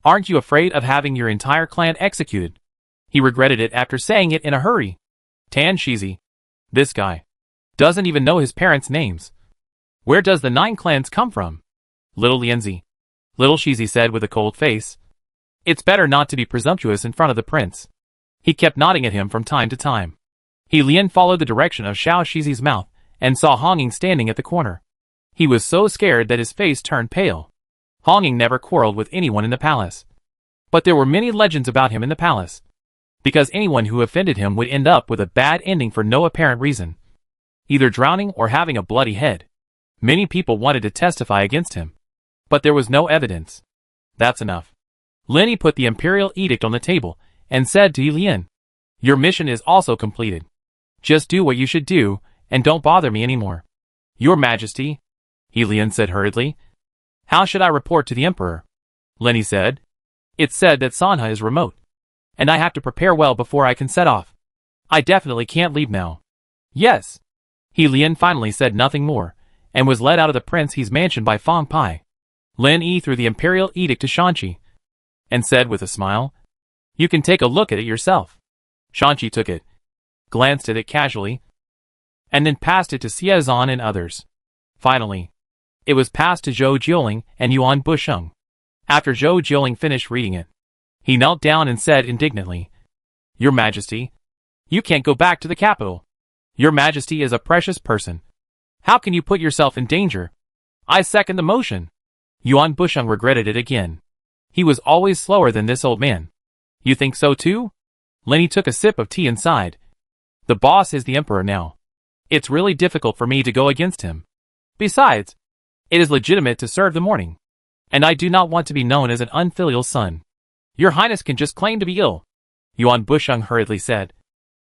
Aren't you afraid of having your entire clan executed? He regretted it after saying it in a hurry. Tan Shizi. This guy doesn't even know his parents' names. Where does the 9 clans come from? Little Lianzi. Little Shizi said with a cold face. It's better not to be presumptuous in front of the prince. He kept nodding at him from time to time. He Lian followed the direction of Xiao Shizi's mouth and saw Honging standing at the corner. He was so scared that his face turned pale. Honging never quarreled with anyone in the palace. But there were many legends about him in the palace, because anyone who offended him would end up with a bad ending for no apparent reason, either drowning or having a bloody head. Many people wanted to testify against him, but there was no evidence. That's enough. Lenny put the imperial edict on the table and said to He Lian, Your mission is also completed. Just do what you should do, and don't bother me anymore. Your Majesty, He Lian said hurriedly. How should I report to the emperor? Lenny said. It's said that Sanha is remote, and I have to prepare well before I can set off. I definitely can't leave now. Yes. He Lian finally said nothing more, and was led out of the prince's mansion by Fang Pai. Lin Yi threw the imperial edict to Shanqi, and said with a smile, You can take a look at it yourself. Shanqi took it, glanced at it casually, and then passed it to Xie Zan and others. Finally, it was passed to Zhou Jiuling and Yuan Busheng. After Zhou Jiuling finished reading it, he knelt down and said indignantly, Your Majesty, you can't go back to the capital. Your Majesty is a precious person. How can you put yourself in danger? I second the motion. Yuan Busheng regretted it again. He was always slower than this old man. You think so too? Lenny took a sip of tea and sighed. The boss is the emperor now. It's really difficult for me to go against him. Besides, it is legitimate to serve the morning. And I do not want to be known as an unfilial son. Your Highness can just claim to be ill, Yuan Busheng hurriedly said.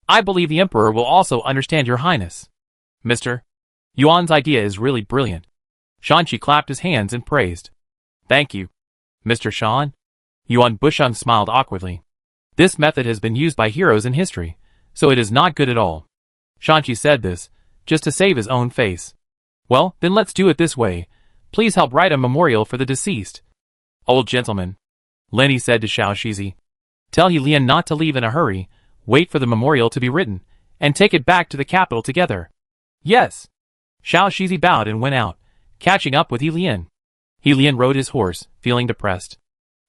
I believe the emperor will also understand your Highness. Mr. Yuan's idea is really brilliant. Shanqi clapped his hands and praised. Thank you, Mr. Shan. Yuan Busheng smiled awkwardly. This method has been used by heroes in history, so it is not good at all. Shanqi said this, just to save his own face. Well, then let's do it this way. Please help write a memorial for the deceased. Old gentleman, Lin Yi said to Xiao Shizi. Tell He Lian not to leave in a hurry, wait for the memorial to be written, and take it back to the capital together. Yes. Xiao Shizi bowed and went out, catching up with He Lian. He Lian rode his horse, feeling depressed.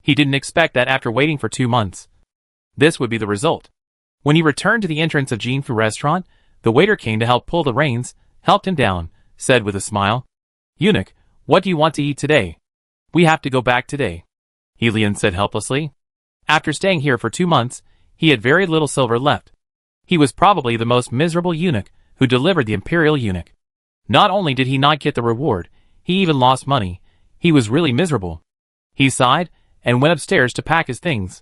He didn't expect that after waiting for 2 months, this would be the result. When he returned to the entrance of Jinfu restaurant, the waiter came to help pull the reins, helped him down, said with a smile, Eunuch, what do you want to eat today? We have to go back today, He Lian said helplessly. After staying here for 2 months, he had very little silver left. He was probably the most miserable eunuch who delivered the imperial eunuch. Not only did he not get the reward, he even lost money. He was really miserable. He sighed and went upstairs to pack his things.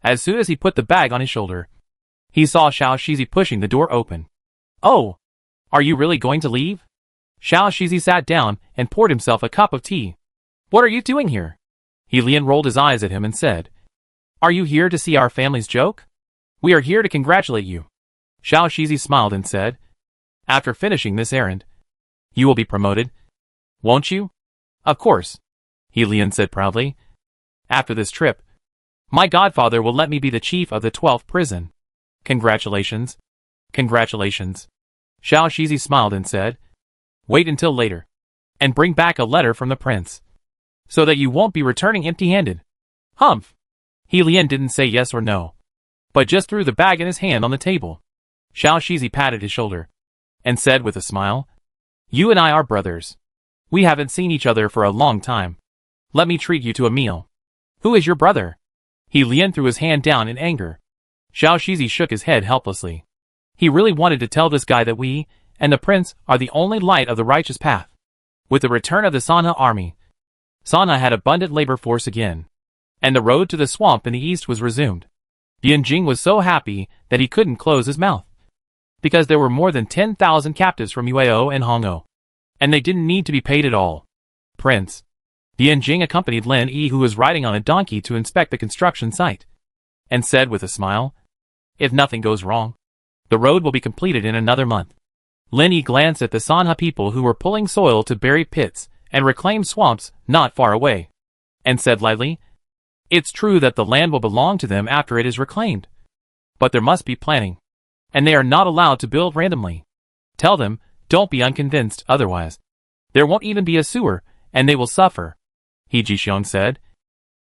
As soon as he put the bag on his shoulder, he saw Xiao Shizi pushing the door open. Oh, are you really going to leave? Xiao Shizi sat down and poured himself a cup of tea. What are you doing here? He Lian rolled his eyes at him and said, Are you here to see our family's joke? We are here to congratulate you. Xiao Shizi smiled and said, After finishing this errand, you will be promoted, won't you? Of course, He Lian said proudly. After this trip, my godfather will let me be the chief of the 12th prison. Congratulations. Congratulations. Xiao Shizi smiled and said, Wait until later, and bring back a letter from the prince, so that you won't be returning empty-handed. Humph. He Lian didn't say yes or no, but just threw the bag in his hand on the table. Xiao Shizi patted his shoulder, and said with a smile, You and I are brothers. We haven't seen each other for a long time. Let me treat you to a meal. Who is your brother? He Lian threw his hand down in anger. Xiao Shizi shook his head helplessly. He really wanted to tell this guy that we, and the prince, are the only light of the righteous path. With the return of the Sanha army, Sanha had abundant labor force again, and the road to the swamp in the east was resumed. Dian Jing was so happy that he couldn't close his mouth, because there were more than 10,000 captives from Yueo and Hongou, and they didn't need to be paid at all. Prince. Dian Jing accompanied Lin Yi, who was riding on a donkey, to inspect the construction site, and said with a smile, If nothing goes wrong, the road will be completed in another month. Lin Yi glanced at the Sanha people who were pulling soil to bury pits and reclaim swamps not far away, and said lightly, It's true that the land will belong to them after it is reclaimed, but there must be planning, and they are not allowed to build randomly. Tell them, don't be unconvinced, otherwise there won't even be a sewer, and they will suffer. He Jixiong said,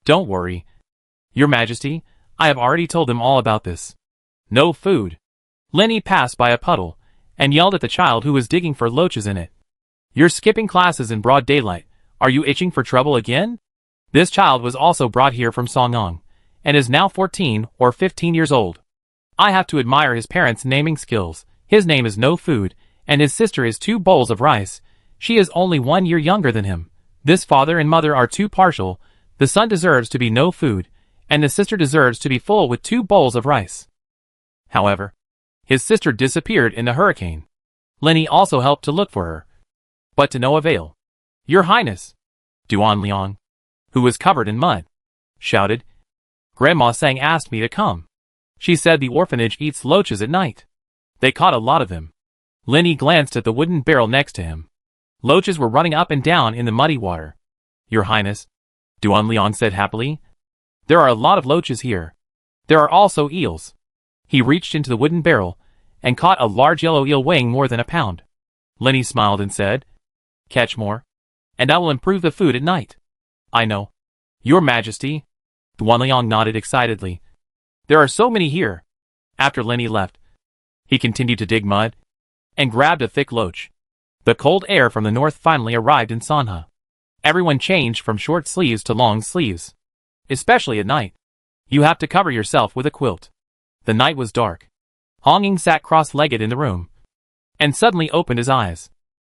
Don't worry, Your Majesty, I have already told them all about this. No food. Lin Yi passed by a puddle, and yelled at the child who was digging for loaches in it. You're skipping classes in broad daylight. Are you itching for trouble again? This child was also brought here from Songang, and is now 14 or 15 years old. I have to admire his parents' naming skills. His name is No Food, and his sister is 2 bowls of rice. She is only 1 year younger than him. This father and mother are too partial. The son deserves to be no food, and the sister deserves to be full with 2 bowls of rice. However, his sister disappeared in the hurricane. Lin Yi also helped to look for her, but to no avail. Your Highness, Duan Liang, who was covered in mud, shouted, Grandma Sang asked me to come. She said the orphanage eats loaches at night. They caught a lot of them. Lin Yi glanced at the wooden barrel next to him. Loaches were running up and down in the muddy water. Your Highness, Duan Liang said happily, there are a lot of loaches here. There are also eels. He reached into the wooden barrel and caught a large yellow eel weighing more than a pound. Lin Yi smiled and said, Catch more, and I will improve the food at night. I know. Your Majesty. Duan Liang nodded excitedly. There are so many here. After Lin Yi left, he continued to dig mud and grabbed a thick loach. The cold air from the north finally arrived in Sanha. Everyone changed from short sleeves to long sleeves, especially at night. You have to cover yourself with a quilt. The night was dark. Hong Ying sat cross-legged in the room, and suddenly opened his eyes.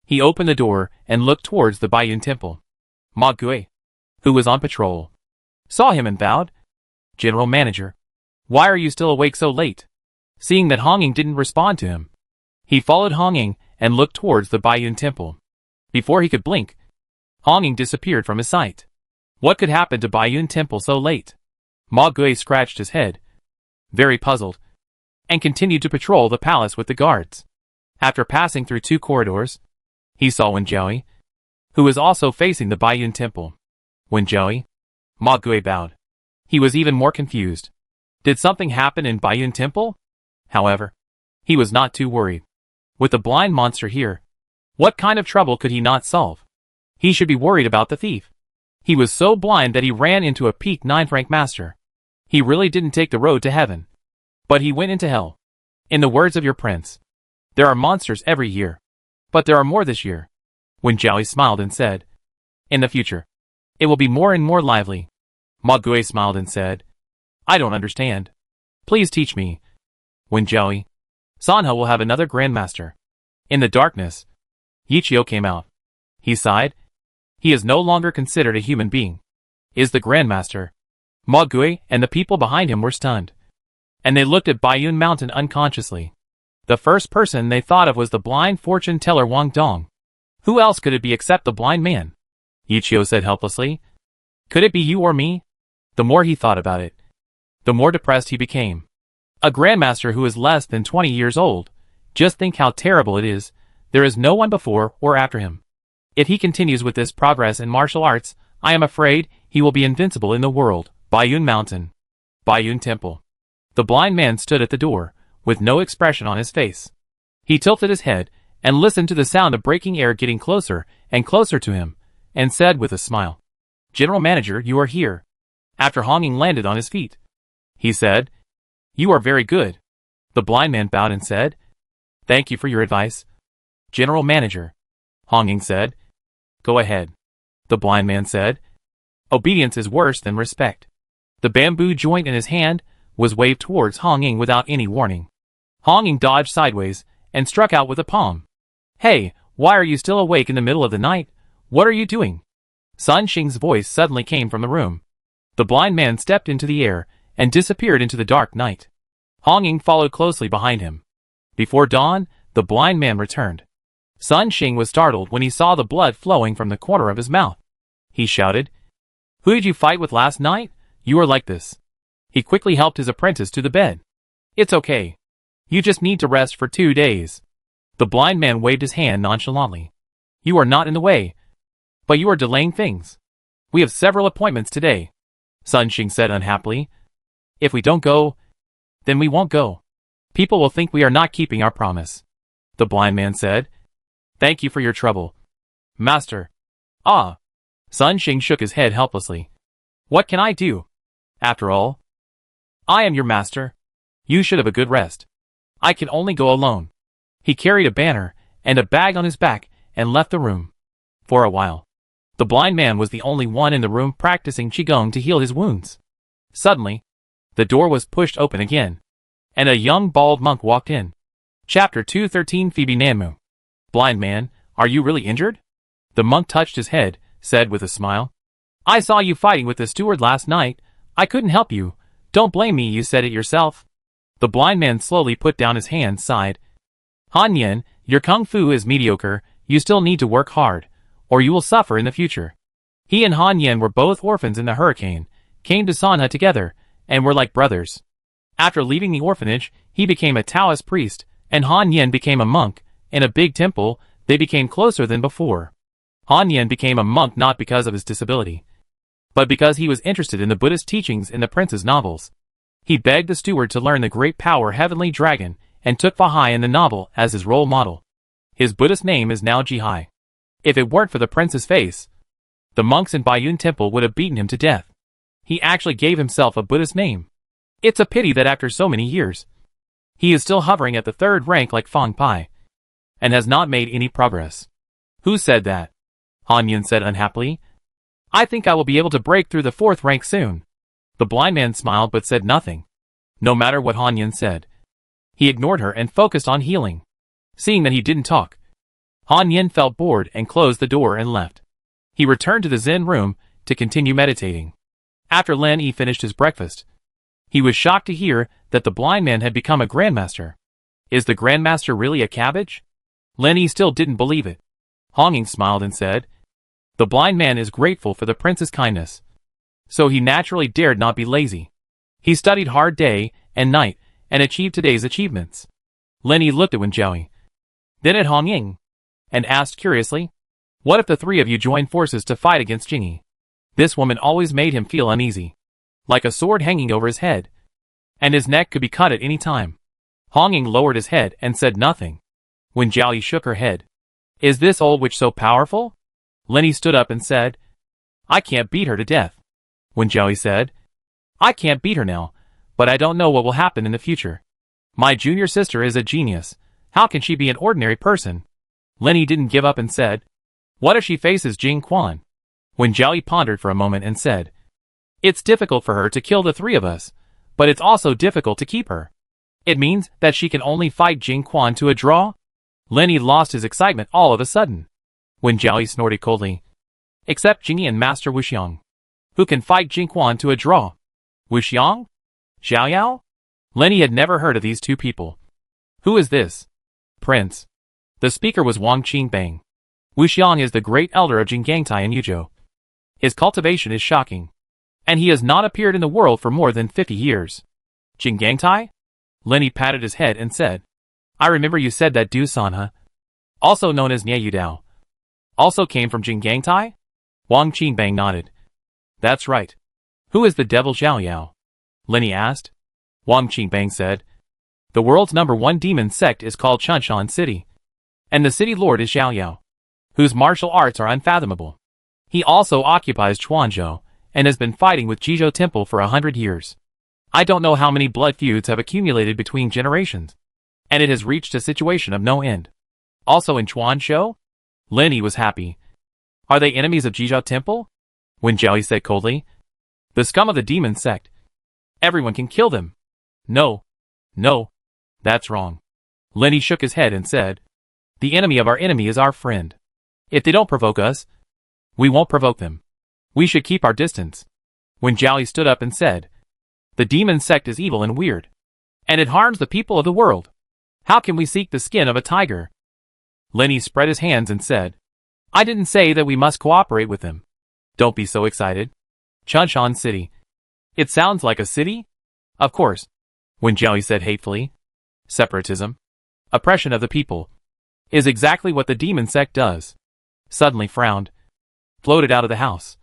He opened the door and looked towards the Baiyun Temple. Ma Gui, who was on patrol, saw him and bowed. General Manager, why are you still awake so late? Seeing that Hong Ying didn't respond to him, he followed Hong Ying and looked towards the Baiyun Temple. Before he could blink, Hong Ying disappeared from his sight. What could happen to Baiyun Temple so late? Ma Gui scratched his head, very puzzled, and continued to patrol the palace with the guards. After passing through 2 corridors, he saw Wen Jiaoyi, who was also facing the Baiyun Temple. Wen Jiaoyi? Ma Gui bowed. He was even more confused. Did something happen in Baiyun Temple? However, he was not too worried. With the blind monster here, what kind of trouble could he not solve? He should be worried about the thief. He was so blind that he ran into a peak 9-rank master. He really didn't take the road to heaven, but he went into hell. In the words of your prince, there are monsters every year, but there are more this year. Wen Jiaoyi smiled and said, in the future, it will be more and more lively. Ma Gui smiled and said, I don't understand. Please teach me. Wen Jiaoyi, Sanhe will have another grandmaster. In the darkness, Yichio came out. He sighed. He is no longer considered a human being. Is the grandmaster? Ma Gui and the people behind him were stunned, and they looked at Baiyun Mountain unconsciously. The first person they thought of was the blind fortune teller Wang Dong. Who else could it be except the blind man? Yichio said helplessly. Could it be you or me? The more he thought about it, the more depressed he became. A grandmaster who is less than 20 years old. Just think how terrible it is. There is no one before or after him. If he continues with this progress in martial arts, I am afraid he will be invincible in the world. Baiyun Mountain. Baiyun Temple. The blind man stood at the door, with no expression on his face. He tilted his head, and listened to the sound of breaking air getting closer and closer to him, and said with a smile, General Manager, you are here. After Hong Ying landed on his feet, he said, You are very good. The blind man bowed and said, Thank you for your advice. General Manager. Hong Ying said, Go ahead. The blind man said, Obedience is worse than respect. The bamboo joint in his hand was waved towards Hong Ying without any warning. Hong Ying dodged sideways and struck out with a palm. Hey, why are you still awake in the middle of the night? What are you doing? Sun Xing's voice suddenly came from the room. The blind man stepped into the air and disappeared into the dark night. Hong Ying followed closely behind him. Before dawn, the blind man returned. Sun Xing was startled when he saw the blood flowing from the corner of his mouth. He shouted, Who did you fight with last night? You are like this. He quickly helped his apprentice to the bed. It's okay. You just need to rest for 2 days. The blind man waved his hand nonchalantly. You are not in the way, but you are delaying things. We have several appointments today, Sun Xing said unhappily. If we don't go, then we won't go. People will think we are not keeping our promise. The blind man said, Thank you for your trouble, Master. Ah. Sun Xing shook his head helplessly. What can I do? After all, I am your master. You should have a good rest. I can only go alone. He carried a banner and a bag on his back and left the room. For a while, the blind man was the only one in the room practicing Qigong to heal his wounds. Suddenly, the door was pushed open again, and a young bald monk walked in. Chapter 213 Phoebe Nanmu. Blind man, are you really injured? The monk touched his head, said with a smile. I saw you fighting with the steward last night. I couldn't help you. Don't blame me, you said it yourself. The blind man slowly put down his hand, sighed. Han Yen, your kung fu is mediocre. You still need to work hard, or you will suffer in the future. He and Han Yen were both orphans in the hurricane, came to Sanhe together, and were like brothers. After leaving the orphanage, he became a Taoist priest, and Han Yen became a monk. In a big temple, they became closer than before. Han Yen became a monk not because of his disability, but because he was interested in the Buddhist teachings in the prince's novels. He begged the steward to learn the great power Heavenly Dragon, and took Fahai in the novel as his role model. His Buddhist name is now Jihai. If it weren't for the prince's face, the monks in Baiyun Temple would have beaten him to death. He actually gave himself a Buddhist name. It's a pity that after so many years, he is still hovering at the 3rd rank like Fang Pai, and has not made any progress. Who said that? Han Yen said unhappily. I think I will be able to break through the 4th rank soon. The blind man smiled but said nothing. No matter what Han Yen said, He ignored her and focused on healing. Seeing that he didn't talk, Han Yin felt bored and closed the door and left. He returned to the Zen room to continue meditating. After Lin Yi finished his breakfast, he was shocked to hear that the blind man had become a grandmaster. Is the grandmaster really a cabbage? Lin Yi still didn't believe it. Hong Ying smiled and said, "The blind man is grateful for the prince's kindness, so he naturally dared not be lazy. He studied hard day and night and achieved today's achievements." Lin Yi looked at Wen Jiaoyi, then at Hong Ying, and asked curiously, "What if the three of you join forces to fight against Jingyi?" This woman always made him feel uneasy, like a sword hanging over his head, and his neck could be cut at any time. Hong Ying lowered his head and said nothing. Wen Jiaoyi shook her head. "Is this old witch so powerful?" Lin Yi stood up and said, "I can't beat her to death." Wen Jiaoyi said, "I can't beat her now, but I don't know what will happen in the future. My junior sister is a genius. How can she be an ordinary person?" Lin Yi didn't give up and said, "What if she faces Jing Quan?" Wen Jiaoyi pondered for a moment and said, "It's difficult for her to kill the three of us, but it's also difficult to keep her. It means that she can only fight Jing Quan to a draw?" Lin Yi lost his excitement all of a sudden. Wen Jiaoyi snorted coldly, "Except Jingyi and Master Wuxiang, who can fight Jing Quan to a draw. Wuxiang? Xiao Yao?" Lin Yi had never heard of these two people. "Who is this?" "Prince." The speaker was Wang Qingbang. "Wuxiang is the great elder of Jinggangtai and Yuzhou. His cultivation is shocking, and he has not appeared in the world for more than 50 years. Jinggangtai? Lin Yi patted his head and said, "I remember you said that Du Sanhe, also known as Nie Yudao, also came from Jinggangtai?" Wang Qingbang nodded. "That's right. Who is the devil Xiao Yao?" Lin Yi asked. Wang Qingbang said, "The world's #1 demon sect is called Chunshan City, and the city lord is Xiao Yao, whose martial arts are unfathomable. He also occupies Chuanzhou and has been fighting with Jizhou Temple for 100 years. I don't know how many blood feuds have accumulated between generations, and it has reached a situation of no end. Also in Chuanzhou?" Lin Yi was happy. "Are they enemies of Jizhou Temple?" Wen Jiaoyi said coldly. "The scum of the demon sect. Everyone can kill them." No, that's wrong." Lin Yi shook his head and said, "The enemy of our enemy is our friend. If they don't provoke us, we won't provoke them. We should keep our distance." Wen Jiaoyi stood up and said, "The demon sect is evil and weird, and it harms the people of the world. How can we seek the skin of a tiger?" Lin Yi spread his hands and said, "I didn't say that we must cooperate with them. Don't be so excited. Chunshan City. It sounds like a city?" "Of course," Wen Jiaoyi said hatefully. "Separatism, oppression of the people, is exactly what the demon sect does." Suddenly frowned, floated out of the house,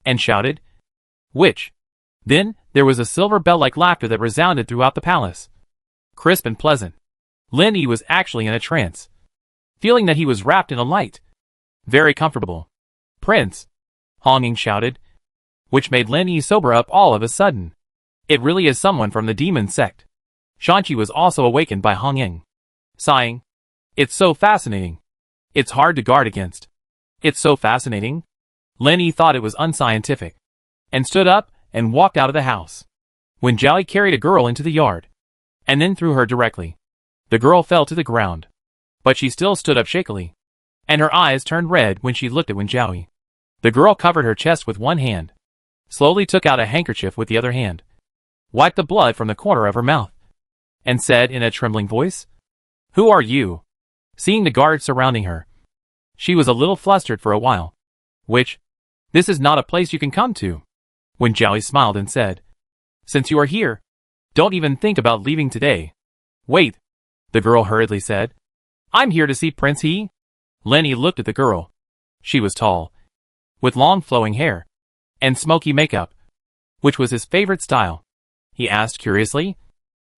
and shouted, "Witch!" Then there was a silver bell-like laughter that resounded throughout the palace, crisp and pleasant. Lin Yi was actually in a trance, feeling that he was wrapped in a light, very comfortable. "Prince!" Hong Ying shouted, which made Lin Yi sober up all of a sudden. It really is someone from the demon sect. Shanqi was also awakened by Hong Ying, sighing, "It's so fascinating. It's hard to guard against. It's so fascinating." Lin Yi thought it was unscientific, and stood up and walked out of the house. Wen Jiaoyi carried a girl into the yard, and then threw her directly. The girl fell to the ground, but she still stood up shakily, and her eyes turned red when she looked at Wen Jiaoyi. The girl covered her chest with one hand, slowly took out a handkerchief with the other hand, wiped the blood from the corner of her mouth, and said in a trembling voice, "Who are you?" Seeing the guards surrounding her, she was a little flustered for a while. "Which? This is not a place you can come to." Wen Jiaoyi smiled and said, "Since you are here, don't even think about leaving today." "Wait," the girl hurriedly said. "I'm here to see Prince He." Lin Yi looked at the girl. She was tall, with long flowing hair, and smoky makeup, which was his favorite style. He asked curiously,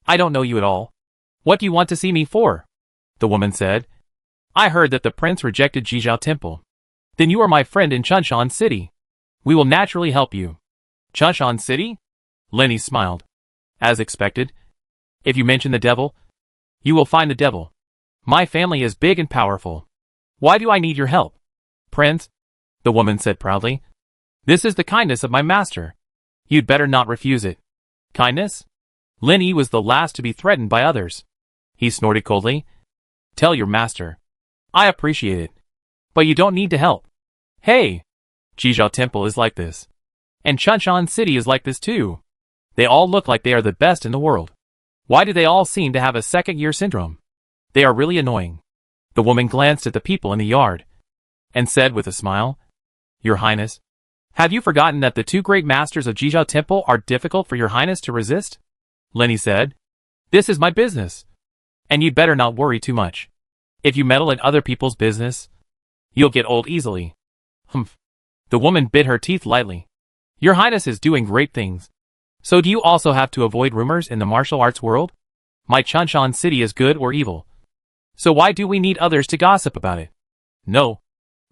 "I don't know you at all. What do you want to see me for?" The woman said, "I heard that the prince rejected Jizhou Temple. Then you are my friend in Chunshan City. We will naturally help you." "Chunshan City?" Lin Yi smiled. "As expected. If you mention the devil, you will find the devil. My family is big and powerful. Why do I need your help?" "Prince," the woman said proudly, "this is the kindness of my master. You'd better not refuse it." "Kindness?" Lin Yi was the last to be threatened by others. He snorted coldly. Tell your master. I appreciate it. But you don't need to help. Hey! Jizhou Temple is like this. And Chunshan City is like this too. They all look like they are the best in the world. Why do they all seem to have a second-year syndrome? They are really annoying. The woman glanced at the people in the yard and said with a smile, Your Highness, have you forgotten that the two great masters of Jizhou Temple are difficult for your Highness to resist? Lenny said, This is my business. And you'd better not worry too much. If you meddle in other people's business, you'll get old easily. Humph. The woman bit her teeth lightly. Your Highness is doing great things. So do you also have to avoid rumors in the martial arts world? My Chunshan City is good or evil. So why do we need others to gossip about it? No.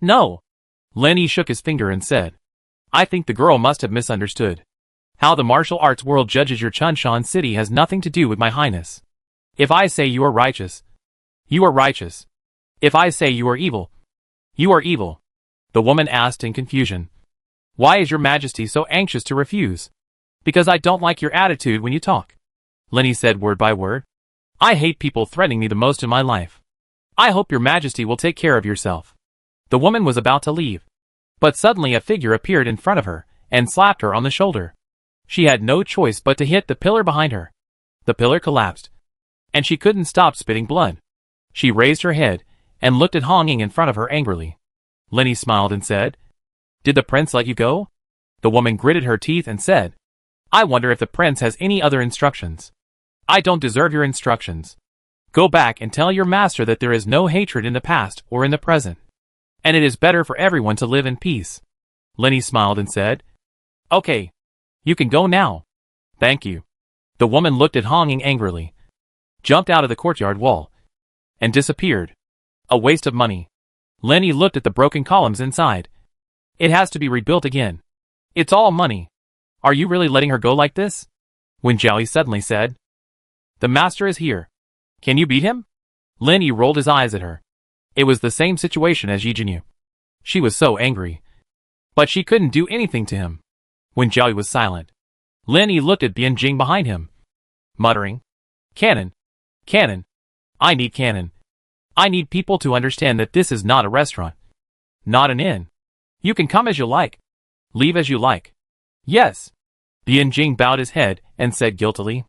No. Lenny shook his finger and said, I think the girl must have misunderstood. How the martial arts world judges your Chunshan City has nothing to do with my Highness. If I say you are righteous, you are righteous. If I say you are evil, you are evil. The woman asked in confusion. Why is your Majesty so anxious to refuse? Because I don't like your attitude when you talk. Lenny said word by word. I hate people threatening me the most in my life. I hope your Majesty will take care of yourself. The woman was about to leave. But suddenly a figure appeared in front of her and slapped her on the shoulder. She had no choice but to hit the pillar behind her. The pillar collapsed, and she couldn't stop spitting blood. She raised her head and looked at Hong Ying in front of her angrily. Lenny smiled and said, Did the prince let you go? The woman gritted her teeth and said, I wonder if the prince has any other instructions. I don't deserve your instructions. Go back and tell your master that there is no hatred in the past or in the present, and it is better for everyone to live in peace. Lenny smiled and said, Okay. You can go now. Thank you. The woman looked at Hong Ying angrily, jumped out of the courtyard wall, and disappeared. A waste of money. Lenny looked at the broken columns inside. It has to be rebuilt again. It's all money. Are you really letting her go like this? Wen Jiaoyi suddenly said, The master is here. Can you beat him? Lenny rolled his eyes at her. It was the same situation as Yi Jinyu. She was so angry. But she couldn't do anything to him. Wen Jiaoyi was silent. Lenny looked at Bian Jing behind him, muttering, Cannon. Cannon. I need cannon. I need people to understand that this is not a restaurant. Not an inn. You can come as you like. Leave as you like. Yes. Bian Jing bowed his head and said guiltily,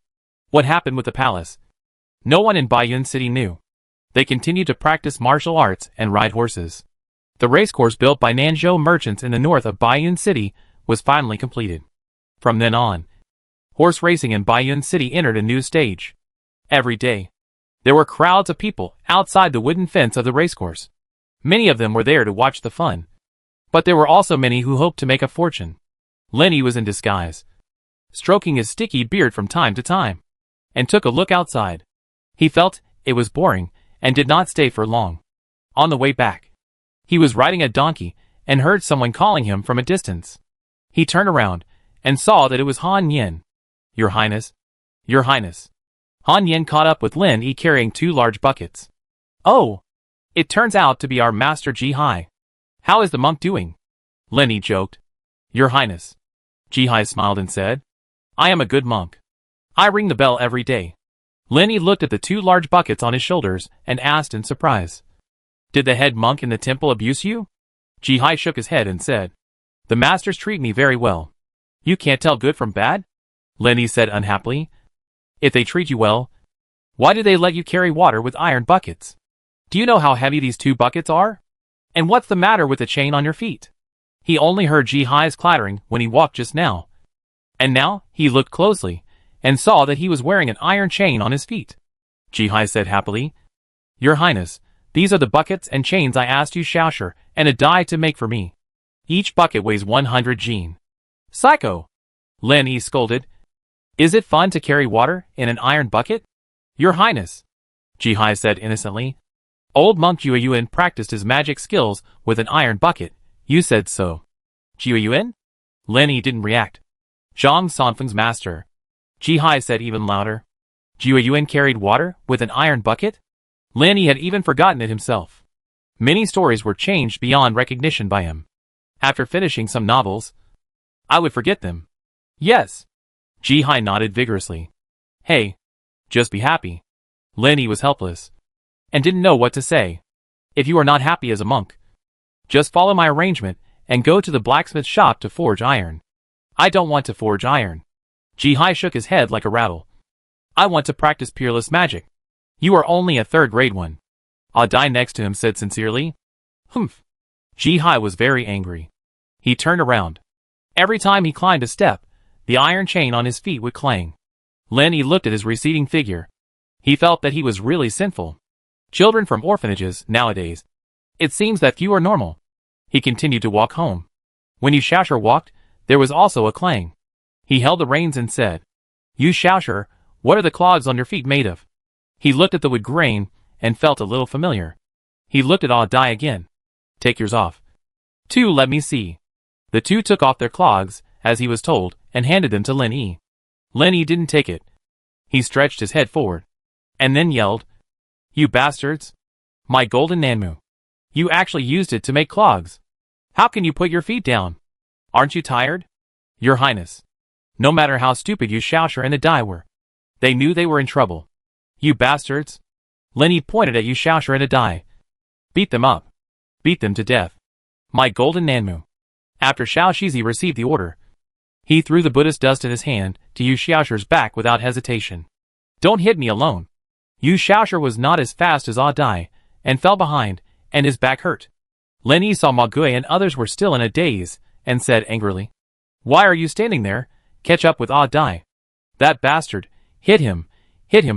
What happened with the palace? No one in Baiyun City knew. They continued to practice martial arts and ride horses. The racecourse built by Nanzhou merchants in the north of Baiyun City was finally completed. From then on, horse racing in Baiyun City entered a new stage. Every day, there were crowds of people outside the wooden fence of the racecourse. Many of them were there to watch the fun. But there were also many who hoped to make a fortune. Lenny was in disguise, stroking his sticky beard from time to time, and took a look outside. He felt it was boring and did not stay for long. On the way back, he was riding a donkey and heard someone calling him from a distance. He turned around and saw that it was Han Yin. Your Highness. Your Highness. Han Yin caught up with Lin Yi carrying 2 large buckets. Oh! It turns out to be our master Ji Hai. How is the monk doing? Lin Yi joked. Your Highness. Ji Hai smiled and said, I am a good monk. I ring the bell every day. Lin Yi looked at the 2 large buckets on his shoulders and asked in surprise, Did the head monk in the temple abuse you? Ji Hai shook his head and said, The masters treat me very well. You can't tell good from bad? Lin Yi said unhappily. If they treat you well, why do they let you carry water with iron buckets? Do you know how heavy these 2 buckets are? And what's the matter with the chain on your feet? He only heard Ji Hai's clattering when he walked just now. And now, he looked closely, and saw that he was wearing an iron chain on his feet. Ji Hai said happily, Your Highness, these are the buckets and chains I asked you Xiaoshi and a dye to make for me. Each bucket weighs 100 jin. Psycho! Lin Yi scolded. Is it fun to carry water in an iron bucket? Your Highness, Ji Hai said innocently. Old monk Jue Yuan practiced his magic skills with an iron bucket. You said so. Jue Yuan? Lin Yi didn't react. Zhang Sanfeng's master. Ji Hai said even louder. Jue Yuan carried water with an iron bucket? Lin Yi had even forgotten it himself. Many stories were changed beyond recognition by him. After finishing some novels, I would forget them. Yes. Ji Hai nodded vigorously. Hey, just be happy. Lenny was helpless and didn't know what to say. If you are not happy as a monk, just follow my arrangement and go to the blacksmith shop to forge iron. I don't want to forge iron. Ji-hai shook his head like a rattle. I want to practice peerless magic. You are only a third-grade one. Dai next to him said sincerely. Humph. Ji-hai was very angry. He turned around. Every time he climbed a step, the iron chain on his feet would clang. Lenny looked at his receding figure. He felt that he was really sinful. Children from orphanages, nowadays. It seems that few are normal. He continued to walk home. When Yu Xiaoshu walked, there was also a clang. He held the reins and said, Yu Xiaoshu, what are the clogs on your feet made of? He looked at the wood grain and felt a little familiar. He looked at Dai again. Take yours off. Two, let me see. The two took off their clogs, as he was told, and handed them to Lin Yi. Lin Yi didn't take it. He stretched his head forward, and then yelled, You bastards! My golden Nanmu! You actually used it to make clogs! How can you put your feet down? Aren't you tired? Your Highness. No matter how stupid Yu Xiaoshu and the Dai were, they knew they were in trouble. You bastards! Lin Yi pointed at Yu Xiaoshu and the Dai. Beat them up. Beat them to death. My golden Nanmu. After Xiao Shizi received the order, he threw the Buddhist dust in his hand to Yu Xiaoshu's back without hesitation. Don't hit me alone. Yu Xiaoshu was not as fast as Dai, and fell behind, and his back hurt. Lin Yi saw Ma Gui and others were still in a daze, and said angrily, Why are you standing there? Catch up with Dai. That bastard, hit him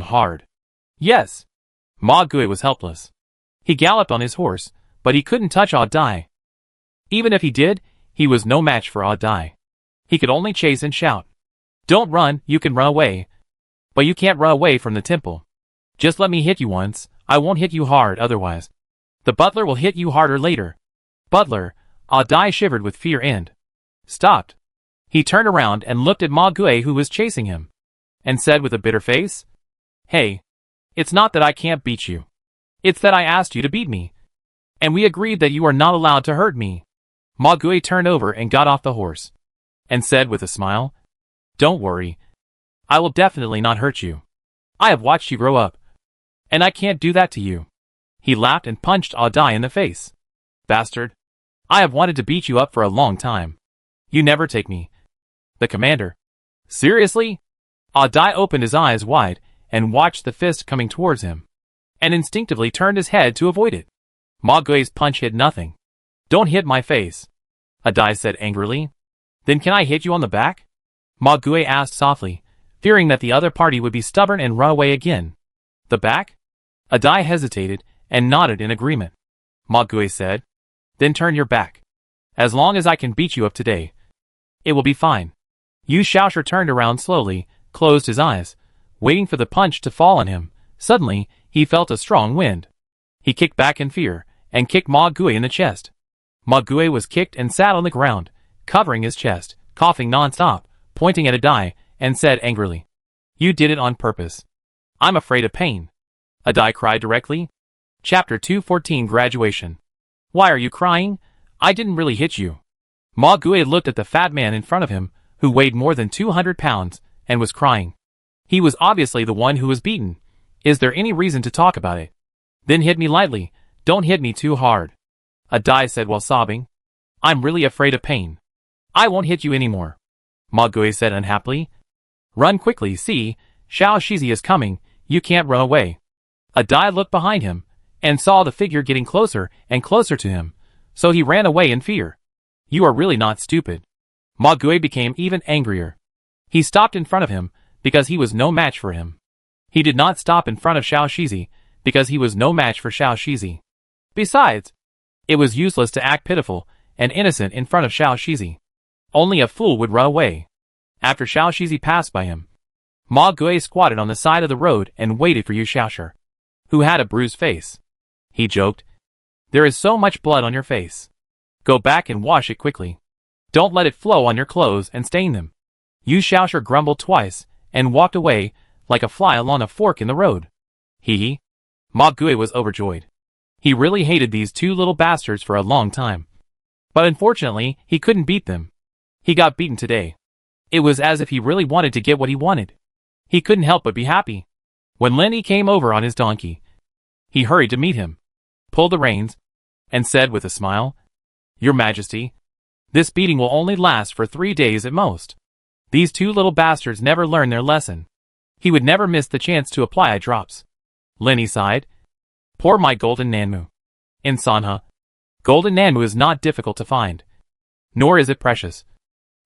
hard. Yes. Ma Gui was helpless. He galloped on his horse, but he couldn't touch Dai. Even if he did, he was no match for Dai. He could only chase and shout. Don't run, you can run away. But you can't run away from the temple. Just let me hit you once, I won't hit you hard otherwise. The butler will hit you harder later. Butler, Dai shivered with fear and stopped. He turned around and looked at Ma Gui who was chasing him, and said with a bitter face, Hey, it's not that I can't beat you. It's that I asked you to beat me. And we agreed that you are not allowed to hurt me. Ma Gui turned over and got off the horse, and said with a smile, Don't worry. I will definitely not hurt you. I have watched you grow up, and I can't do that to you. He laughed and punched Dai in the face. Bastard. I have wanted to beat you up for a long time. You never take me. The commander. Seriously? Dai opened his eyes wide and watched the fist coming towards him, and instinctively turned his head to avoid it. Ma Gui's punch hit nothing. Don't hit my face, Dai said angrily. Then can I hit you on the back? Ma Gui asked softly, fearing that the other party would be stubborn and run away again. The back? Dai hesitated and nodded in agreement. Ma Gui said, Then turn your back. As long as I can beat you up today, it will be fine. Yu Xiaoshu turned around slowly, closed his eyes, waiting for the punch to fall on him. Suddenly, he felt a strong wind. He kicked back in fear, and kicked Ma Gui in the chest. Ma Gui was kicked and sat on the ground, covering his chest, coughing non-stop, pointing at Dai, and said angrily, You did it on purpose. I'm afraid of pain. Dai cried directly. Chapter 214 Graduation. Why are you crying? I didn't really hit you. Ma Gui looked at the fat man in front of him, who weighed more than 200 pounds, and was crying. He was obviously the one who was beaten. Is there any reason to talk about it? Then hit me lightly, don't hit me too hard. Dai said while sobbing. I'm really afraid of pain. I won't hit you anymore. Ma Gui said unhappily. Run quickly, see, Xiao Shizi is coming, you can't run away. Dai looked behind him, and saw the figure getting closer and closer to him, so he ran away in fear. You are really not stupid. Ma Gui became even angrier. He stopped in front of him, because he was no match for him. He did not stop in front of Xiao Shizi, because he was no match for Xiao Shizi. Besides, it was useless to act pitiful and innocent in front of Xiao Shizi. Only a fool would run away. After Xiao Shizi passed by him, Ma Gui squatted on the side of the road and waited for Yu Xiaoshu, who had a bruised face. He joked, There is so much blood on your face. Go back and wash it quickly. Don't let it flow on your clothes and stain them. Yu Xiaoshu grumbled twice, and walked away, like a fly along a fork in the road. Hee. Ma Gui was overjoyed. He really hated these two little bastards for a long time. But unfortunately, he couldn't beat them. He got beaten today. It was as if he really wanted to get what he wanted. He couldn't help but be happy. When Lenny came over on his donkey, he hurried to meet him, pulled the reins, and said with a smile, "Your Majesty, this beating will only last for 3 days at most. These two little bastards never learn their lesson." He would never miss the chance to apply eye drops. Lenny sighed. "Poor my golden Nanmu. In Sanha, golden Nanmu is not difficult to find. Nor is it precious.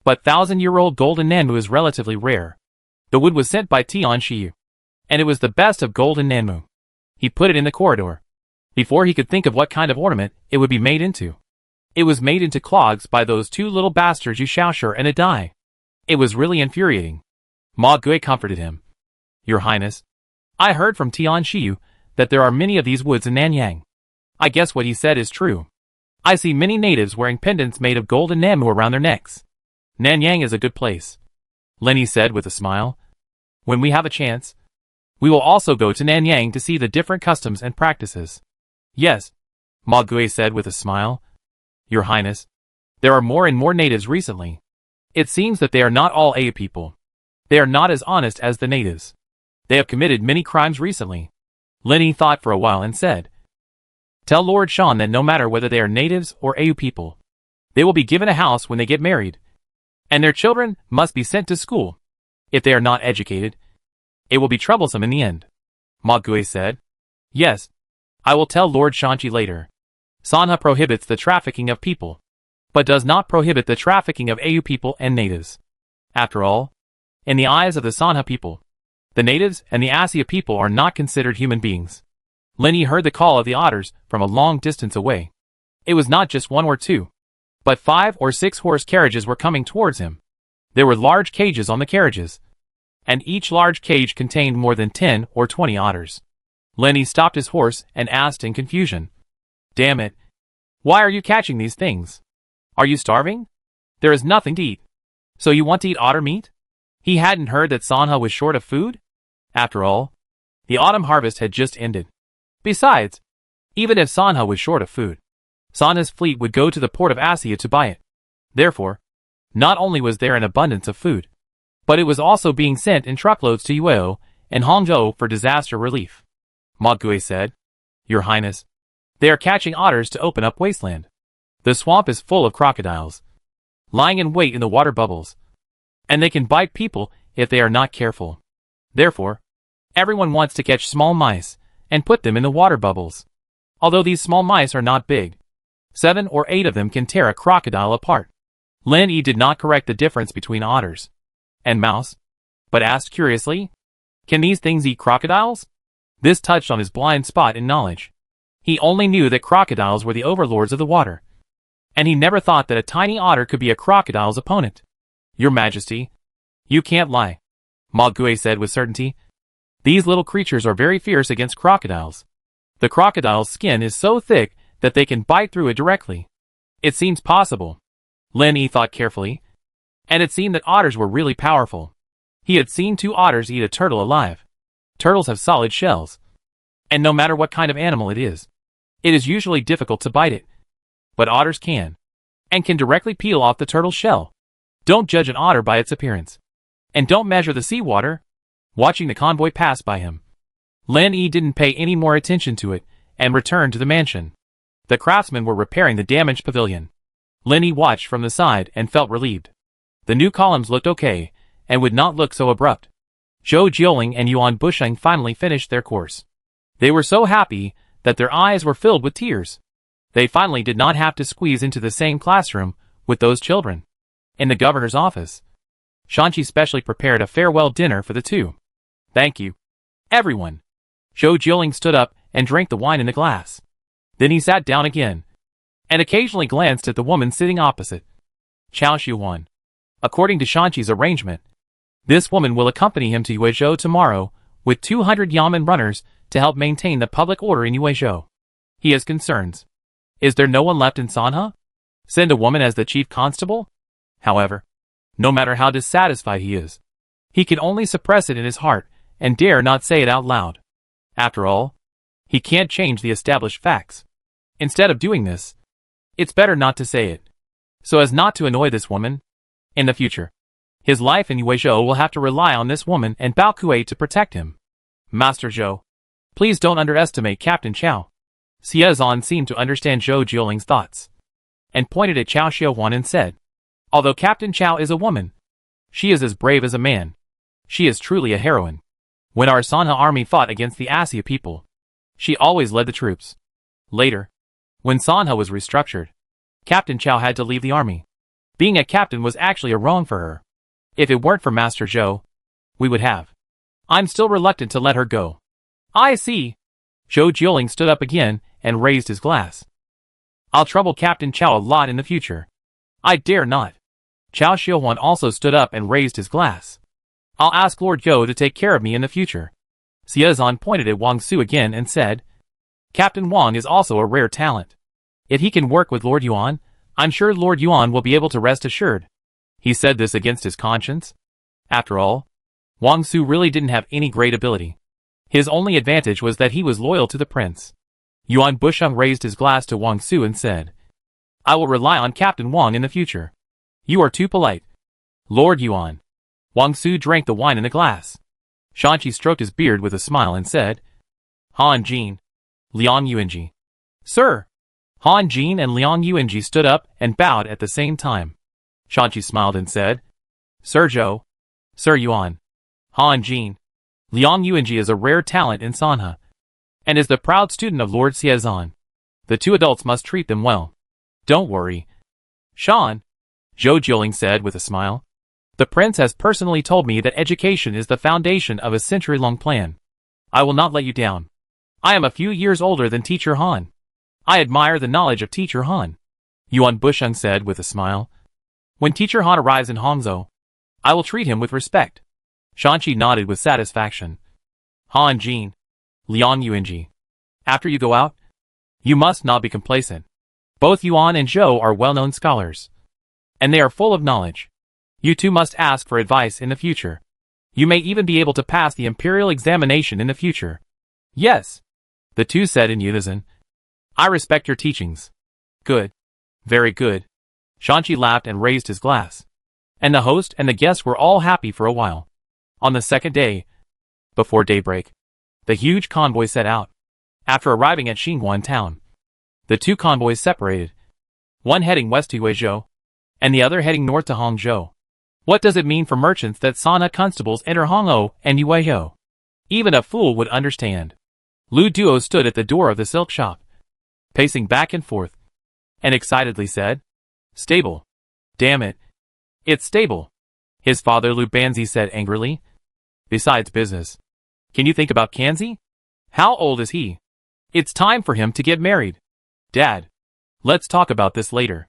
But 1,000-year-old golden Nanmu is relatively rare. The wood was sent by Tian Shiyu, and it was the best of golden Nanmu. He put it in the corridor. Before he could think of what kind of ornament it would be made into, it was made into clogs by those two little bastards Yu Shaoshi and Adai. It was really infuriating." Ma Gui comforted him. "Your Highness, I heard from Tian Shiyu that there are many of these woods in Nanyang. I guess what he said is true. I see many natives wearing pendants made of golden Nanmu around their necks. Nanyang is a good place," Lenny said with a smile. "When we have a chance, we will also go to Nanyang to see the different customs and practices." "Yes," Ma Gui said with a smile. "Your Highness, there are more and more natives recently. It seems that they are not all Aya people. They are not as honest as the natives. They have committed many crimes recently." Lenny thought for a while and said, "Tell Lord Shan that no matter whether they are natives or Aya people, they will be given a house when they get married. And their children must be sent to school. If they are not educated, it will be troublesome in the end." Ma Gui said, "Yes, I will tell Lord Shanchi later. Sanha prohibits the trafficking of people, but does not prohibit the trafficking of Aya people and natives. After all, in the eyes of the Sanha people, the natives and the Asia people are not considered human beings." Lenny heard the call of the otters from a long distance away. It was not just one or two, but 5 or 6 horse carriages were coming towards him. There were large cages on the carriages, and each large cage contained more than 10 or 20 otters. Lenny stopped his horse and asked in confusion, "Damn it! Why are you catching these things? Are you starving? There is nothing to eat. So you want to eat otter meat?" He hadn't heard that Sanha was short of food? After all, the autumn harvest had just ended. Besides, even if Sanha was short of food, Sanha's fleet would go to the port of Asia to buy it. Therefore, not only was there an abundance of food, but it was also being sent in truckloads to Yueo and Hangzhou for disaster relief. Ma Gui said, "Your Highness, they are catching otters to open up wasteland. The swamp is full of crocodiles, lying in wait in the water bubbles, and they can bite people if they are not careful. Therefore, everyone wants to catch small mice and put them in the water bubbles. Although these small mice are not big, 7 or 8 of them can tear a crocodile apart." Lin Yi did not correct the difference between otters and mouse, but asked curiously, "Can these things eat crocodiles?" This touched on his blind spot in knowledge. He only knew that crocodiles were the overlords of the water, and he never thought that a tiny otter could be a crocodile's opponent. "Your Majesty, you can't lie," Ma Gui said with certainty. "These little creatures are very fierce against crocodiles. The crocodile's skin is so thick that they can bite through it directly. It seems possible." Lin Yi thought carefully, and it seemed that otters were really powerful. He had seen 2 otters eat a turtle alive. Turtles have solid shells, and no matter what kind of animal it is usually difficult to bite it. But otters can, and can directly peel off the turtle's shell. Don't judge an otter by its appearance, and don't measure the seawater. Watching the convoy pass by him, Lin Yi didn't pay any more attention to it and returned to the mansion. The craftsmen were repairing the damaged pavilion. Lin Yi watched from the side and felt relieved. The new columns looked okay, and would not look so abrupt. Zhou Jioling and Yuan Busheng finally finished their course. They were so happy that their eyes were filled with tears. They finally did not have to squeeze into the same classroom with those children. In the governor's office, Shanchi specially prepared a farewell dinner for the two. "Thank you, everyone." Zhou Jioling stood up and drank the wine in the glass. Then he sat down again, and occasionally glanced at the woman sitting opposite. Chao Xuan. According to Shanchi's arrangement, this woman will accompany him to Yuezhou tomorrow with 200 Yamen runners to help maintain the public order in Yuezhou. He has concerns. Is there no one left in Sanha? Send a woman as the chief constable? However, no matter how dissatisfied he is, he can only suppress it in his heart and dare not say it out loud. After all, he can't change the established facts. Instead of doing this, it's better not to say it, so as not to annoy this woman. In the future, his life in Yuezhou will have to rely on this woman and Bao Kuei to protect him. Master Zhou, please don't underestimate Captain Chao. Xie Zan seemed to understand Zhou Jiuling's thoughts, and pointed at Chao Xiaohuan and said, although Captain Chao is a woman, she is as brave as a man. She is truly a heroine. When our Sanha army fought against the Asia people, she always led the troops. Later, when Sanha was restructured, Captain Chao had to leave the army. Being a captain was actually a wrong for her. If it weren't for Master Zhou, we would have. I'm still reluctant to let her go. I see. Zhou Jiuling stood up again and raised his glass. I'll trouble Captain Chao a lot in the future. I dare not. Chao Xiaohuan also stood up and raised his glass. I'll ask Lord Yo to take care of me in the future. Xie Zan pointed at Wang Su again and said, Captain Wang is also a rare talent. If he can work with Lord Yuan, I'm sure Lord Yuan will be able to rest assured. He said this against his conscience. After all, Wang Su really didn't have any great ability. His only advantage was that he was loyal to the prince. Yuan Busheng raised his glass to Wang Su and said, I will rely on Captain Wang in the future. You are too polite. Lord Yuan. Wang Su drank the wine in the glass. Shanqi stroked his beard with a smile and said, Han Jin. Liang Yuanji. Sir. Han Jin and Liang Yuanji stood up and bowed at the same time. Shanqi smiled and said, Sir Zhou. Sir Yuan. Han Jin. Liang Yuanji is a rare talent in Sanha, and is the proud student of Lord Xie Zan. The two adults must treat them well. Don't worry. Shan. Zhou Jiuling said with a smile. The prince has personally told me that education is the foundation of a century-long plan. I will not let you down. I am a few years older than Teacher Han. I admire the knowledge of Teacher Han. Yuan Busheng said with a smile. When Teacher Han arrives in Hangzhou, I will treat him with respect. Shanqi nodded with satisfaction. Han Jin. Liang Yuanji. After you go out, you must not be complacent. Both Yuan and Zhou are well-known scholars, and they are full of knowledge. You too must ask for advice in the future. You may even be able to pass the imperial examination in the future. Yes. The two said in unison. I respect your teachings. Good. Very good. Shanqi laughed and raised his glass. And the host and the guests were all happy for a while. On the second day, before daybreak, the huge convoy set out. After arriving at Xinguan town, the two convoys separated. One heading west to Huizhou, and the other heading north to Hangzhou. What does it mean for merchants that Sanha constables enter Hangzhou and Huizhou? Even a fool would understand. Lu Duo stood at the door of the silk shop, pacing back and forth, and excitedly said, Stable. Damn it. It's stable. His father Lu Banzi said angrily. Besides business, can you think about Kanzi? How old is he? It's time for him to get married. Dad. Let's talk about this later.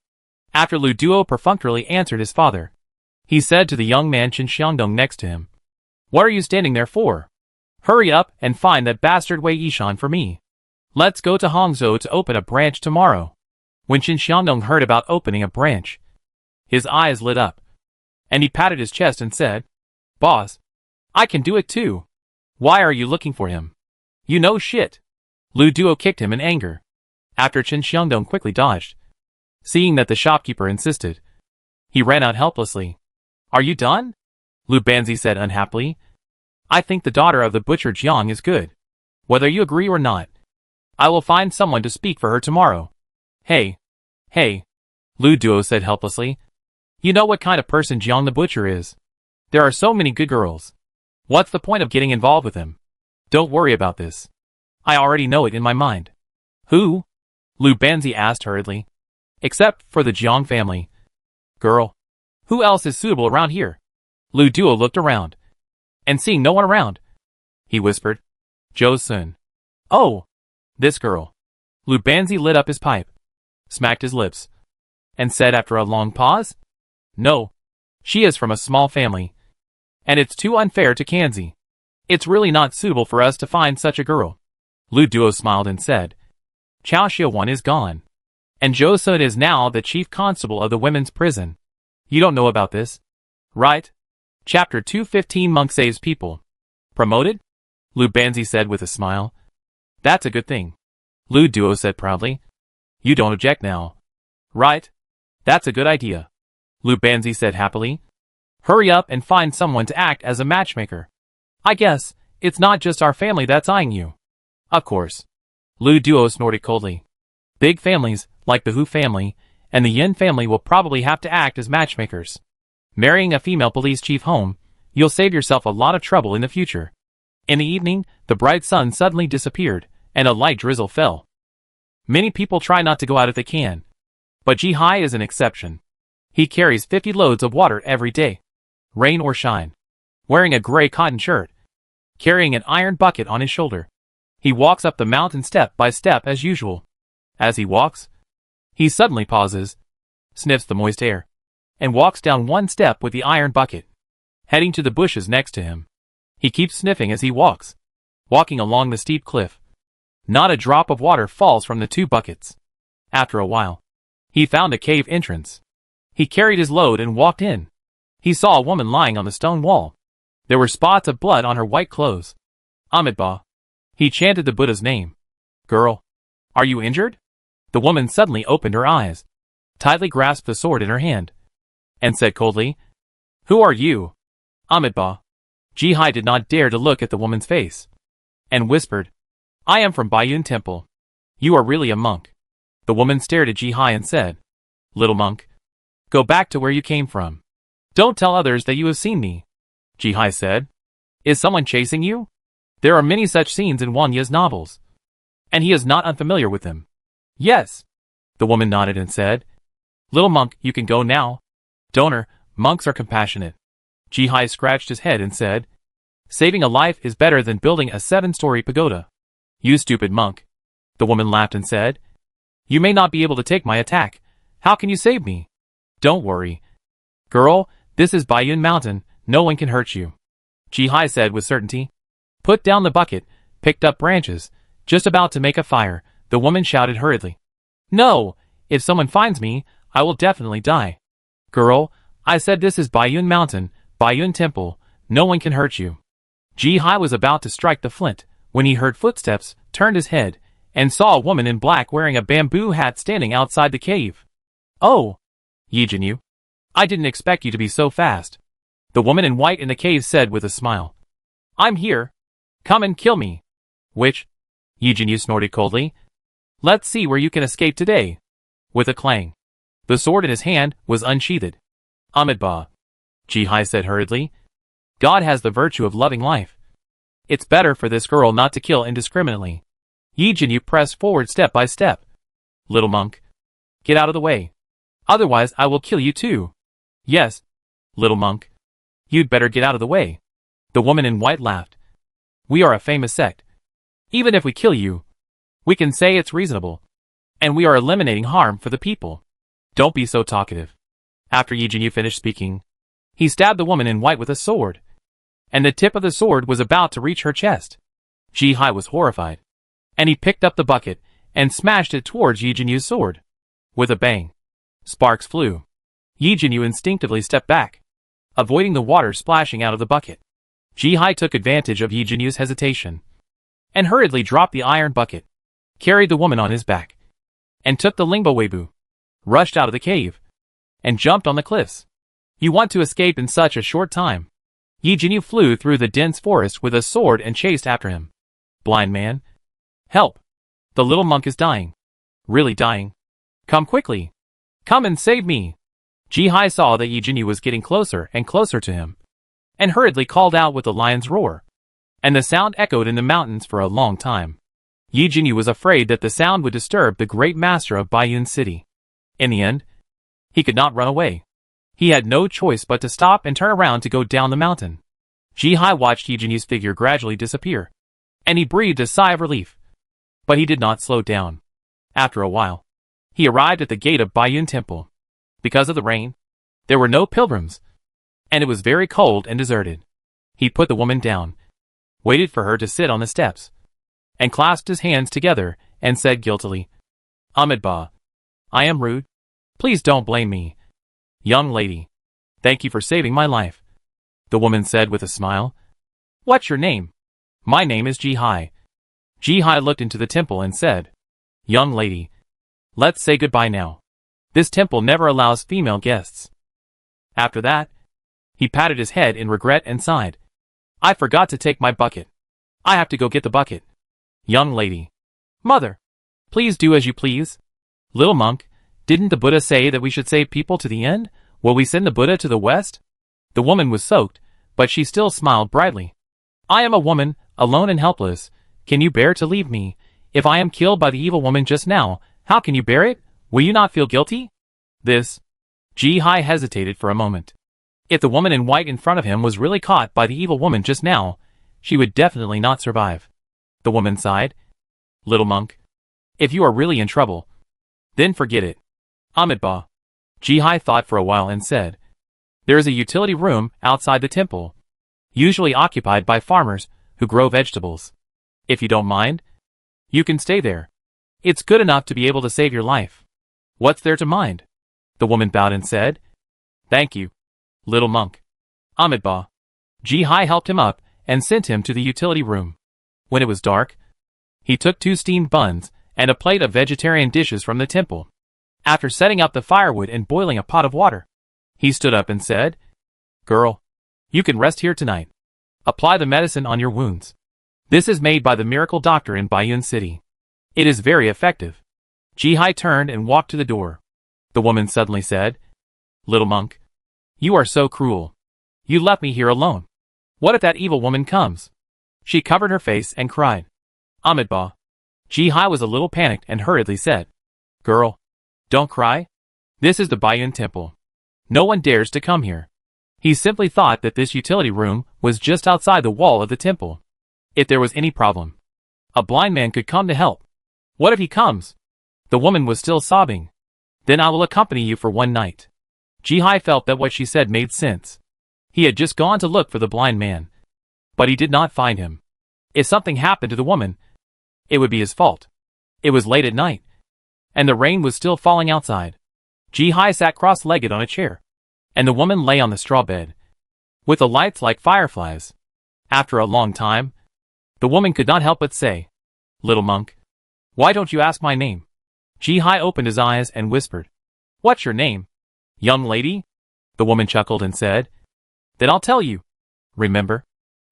After Lu Duo perfunctorily answered his father, he said to the young man Chen Xiangdong next to him, What are you standing there for? Hurry up and find that bastard Wei Yishan for me. Let's go to Hangzhou to open a branch tomorrow. When Chen Xiangdong heard about opening a branch, his eyes lit up, and he patted his chest and said, Boss, I can do it too. Why are you looking for him? You know shit. Lu Duo kicked him in anger, after Chen Xiangdong quickly dodged. Seeing that the shopkeeper insisted, he ran out helplessly. Are you done? Lu Banzi said unhappily. I think the daughter of the butcher Jiang is good. Whether you agree or not, I will find someone to speak for her tomorrow. Hey. Lu Duo said helplessly. You know what kind of person Jiang the butcher is. There are so many good girls. What's the point of getting involved with him? Don't worry about this. I already know it in my mind. Who? Lu Banzi asked hurriedly. Except for the Jiang family. Girl. Who else is suitable around here? Lu Duo looked around, and seeing no one around, he whispered, Zhou Sun. Oh, this girl. Lu Banzi lit up his pipe, smacked his lips, and said after a long pause, No, she is from a small family, and it's too unfair to Kanzi. It's really not suitable for us to find such a girl. Lu Duo smiled and said, Chao Xiaohuan is gone, and Zhou Sun is now the chief constable of the women's prison. You don't know about this, right? Chapter 215 Monk Saves People. Promoted? Lu Banzi said with a smile. That's a good thing. Lu Duo said proudly. You don't object now, right? That's a good idea. Lu Banzi said happily. Hurry up and find someone to act as a matchmaker. I guess It's not just our family that's eyeing you. Of course. Lu Duo snorted coldly. Big families, like the Hu family, and the Yin family will probably have to act as matchmakers. Marrying a female police chief home, you'll save yourself a lot of trouble in the future. In the evening, the bright sun suddenly disappeared, and a light drizzle fell. Many people try not to go out if they can. But Ji Hai is an exception. He carries 50 loads of water every day, rain or shine. Wearing a gray cotton shirt, carrying an iron bucket on his shoulder, he walks up the mountain step by step as usual. As he walks, he suddenly pauses, sniffs the moist air, and walks down one step with the iron bucket, heading to the bushes next to him. He keeps sniffing as he walks, walking along the steep cliff. Not a drop of water falls from the two buckets. After a while, he found a cave entrance. He carried his load and walked in. He saw a woman lying on the stone wall. There were spots of blood on her white clothes. Amitabha. He chanted the Buddha's name. Girl, are you injured? The woman suddenly opened her eyes, tightly grasped the sword in her hand, and said coldly, Who are you? Amitabha. Ji Hai did not dare to look at the woman's face, and whispered, I am from Baiyun Temple. You are really a monk. The woman stared at Ji Hai and said, Little monk, go back to where you came from. Don't tell others that you have seen me. Ji Hai said, Is someone chasing you? There are many such scenes in Wang Ye's novels, and he is not unfamiliar with them. Yes. The woman nodded and said, Little monk, you can go now. Donor, monks are compassionate. Ji Hai scratched his head and said, Saving a life is better than building a 7-story pagoda. You stupid monk. The woman laughed and said, You may not be able to take my attack. How can you save me? Don't worry. Girl, this is Baiyun Mountain, no one can hurt you. Ji Hai said with certainty. Put down the bucket, picked up branches, just about to make a fire, the woman shouted hurriedly. No, if someone finds me, I will definitely die. Girl, I said this is Baiyun Mountain, Baiyun Temple, no one can hurt you. Ji Hai was about to strike the flint, when he heard footsteps, turned his head, and saw a woman in black wearing a bamboo hat standing outside the cave. Oh! Yi Jinyu. I didn't expect you to be so fast. The woman in white in the cave said with a smile. I'm here. Come and kill me. Which? Yi Jinyu snorted coldly. Let's see where you can escape today. With a clang, the sword in his hand was unsheathed. Amitabha. Ji Hai said hurriedly. God has the virtue of loving life. It's better for this girl not to kill indiscriminately. Yi Jinyu pressed forward step by step. Little monk, get out of the way. Otherwise I will kill you too. Yes, little monk. You'd better get out of the way. The woman in white laughed. We are a famous sect. Even if we kill you, we can say it's reasonable. And we are eliminating harm for the people. Don't be so talkative. After Yi Jinyu finished speaking, he stabbed the woman in white with a sword. And the tip of the sword was about to reach her chest. Ji Hai was horrified. And he picked up the bucket and smashed it towards Yi Jinyu's sword. With a bang, sparks flew. Yi Jinyu instinctively stepped back, avoiding the water splashing out of the bucket. Ji Hai took advantage of Yi Jinyu's hesitation, and hurriedly dropped the iron bucket, carried the woman on his back, and took the Lingbo Weibu, rushed out of the cave, and jumped on the cliffs. You want to escape in such a short time? Yi Jinyu flew through the dense forest with a sword and chased after him. Blind man. Help! The little monk is dying. Really dying. Come quickly. Come and save me. Ji Hai saw that Yi Jinyu was getting closer and closer to him, and hurriedly called out with a lion's roar. And the sound echoed in the mountains for a long time. Yi Jinyu was afraid that the sound would disturb the great master of Baiyun City. In the end, he could not run away. He had no choice but to stop and turn around to go down the mountain. Ji Hai watched Yi Jinyu's figure gradually disappear, and he breathed a sigh of relief. But he did not slow down. After a while, he arrived at the gate of Baiyun Temple. Because of the rain, there were no pilgrims, and it was very cold and deserted. He put the woman down, waited for her to sit on the steps, and clasped his hands together and said guiltily, Amitabha, I am rude. Please don't blame me. Young lady, thank you for saving my life. The woman said with a smile. What's your name? My name is Ji Hai. Ji Hai looked into the temple and said, Young lady, let's say goodbye now. This temple never allows female guests. After that, he patted his head in regret and sighed. I forgot to take my bucket. I have to go get the bucket. Young lady. Mother. Please do as you please. Little monk, didn't the Buddha say that we should save people to the end? Will we send the Buddha to the west? The woman was soaked, but she still smiled brightly. I am a woman, alone and helpless. Can you bear to leave me? If I am killed by the evil woman just now, how can you bear it? Will you not feel guilty? This. Ji-hai hesitated for a moment. If the woman in white in front of him was really caught by the evil woman just now, she would definitely not survive. The woman sighed. Little monk. If you are really in trouble, then forget it. Amitabha. Ji-hai thought for a while and said, there is a utility room outside the temple, usually occupied by farmers who grow vegetables. If you don't mind, you can stay there. It's good enough to be able to save your life. What's there to mind? The woman bowed and said, thank you, little monk. Amitabha. Ji-hai helped him up and sent him to the utility room. When it was dark, he took 2 steamed buns and a plate of vegetarian dishes from the temple. After setting up the firewood and boiling a pot of water, he stood up and said, girl, you can rest here tonight. Apply the medicine on your wounds. This is made by the miracle doctor in Bayun City. It is very effective. Ji-hai turned and walked to the door. The woman suddenly said, little monk, you are so cruel. You left me here alone. What if that evil woman comes? She covered her face and cried. Amitabha. Ji-hai was a little panicked and hurriedly said, girl, don't cry. This is the Bayun temple. No one dares to come here. He simply thought that this utility room was just outside the wall of the temple. If there was any problem, a blind man could come to help. What if he comes? The woman was still sobbing. Then I will accompany you for one night. Ji-hai felt that what she said made sense. He had just gone to look for the blind man, but he did not find him. If something happened to the woman, it would be his fault. It was late at night, and the rain was still falling outside. Ji-hai sat cross-legged on a chair, and the woman lay on the straw bed, with the lights like fireflies. After a long time, the woman could not help but say, little monk, why don't you ask my name? Ji-hai opened his eyes and whispered, what's your name? Young lady? The woman chuckled and said, then I'll tell you. Remember?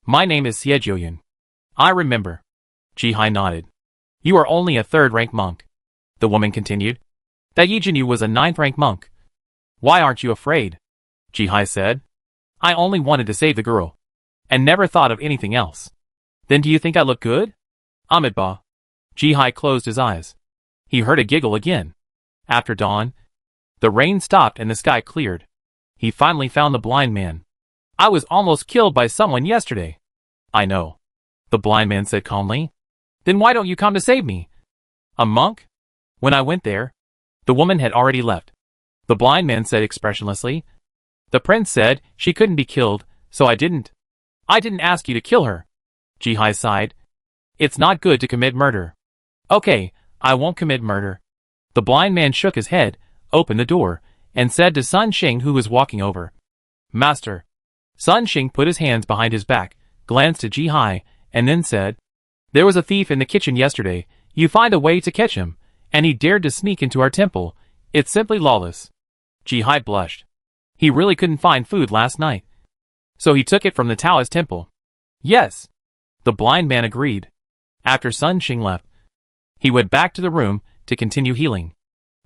My name is Xiejiuyun. I remember. Ji-hai nodded. You are only a 3rd-rank monk. The woman continued. That Yijinu was a 9th-rank monk. Why aren't you afraid? Ji-hai said. I only wanted to save the girl, and never thought of anything else. Then do you think I look good? Amitabha. Ji-hai closed his eyes. He heard a giggle again. After dawn, the rain stopped and the sky cleared. He finally found the blind man. I was almost killed by someone yesterday. I know. The blind man said calmly. Then why don't you come to save me? A monk? When I went there, the woman had already left. The blind man said expressionlessly. The prince said she couldn't be killed, so I didn't. I didn't ask you to kill her. Ji-hai sighed. It's not good to commit murder. Okay, I won't commit murder. The blind man shook his head, opened the door, and said to Sun Xing, who was walking over, Master. Sun Xing put his hands behind his back, glanced at Ji-hai, and then said, there was a thief in the kitchen yesterday. You find a way to catch him, and he dared to sneak into our temple. It's simply lawless. Ji-hai blushed. He really couldn't find food last night, so he took it from the Taoist temple. Yes. The blind man agreed. After Sun Xing left, he went back to the room to continue healing.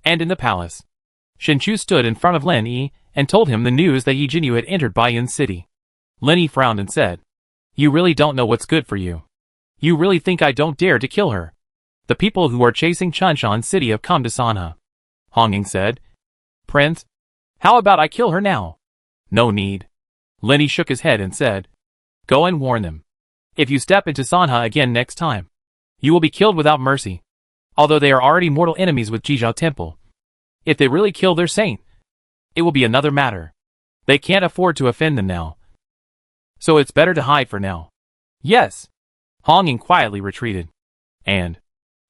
And in the palace, Shen Chu stood in front of Lin Yi and told him the news that Yi Jinyu had entered Bayun City. Lin Yi frowned and said, you really don't know what's good for you. You really think I don't dare to kill her? The people who are chasing Chunshan City have come to Sanha. Hong Ying said, Prince, how about I kill her now? No need. Lin Yi shook his head and said, go and warn them. If you step into Sanha again next time, you will be killed without mercy. Although they are already mortal enemies with Jizhou Temple. If they really kill their saint, it will be another matter. They can't afford to offend them now. So it's better to hide for now. Yes. Hong Ying quietly retreated. And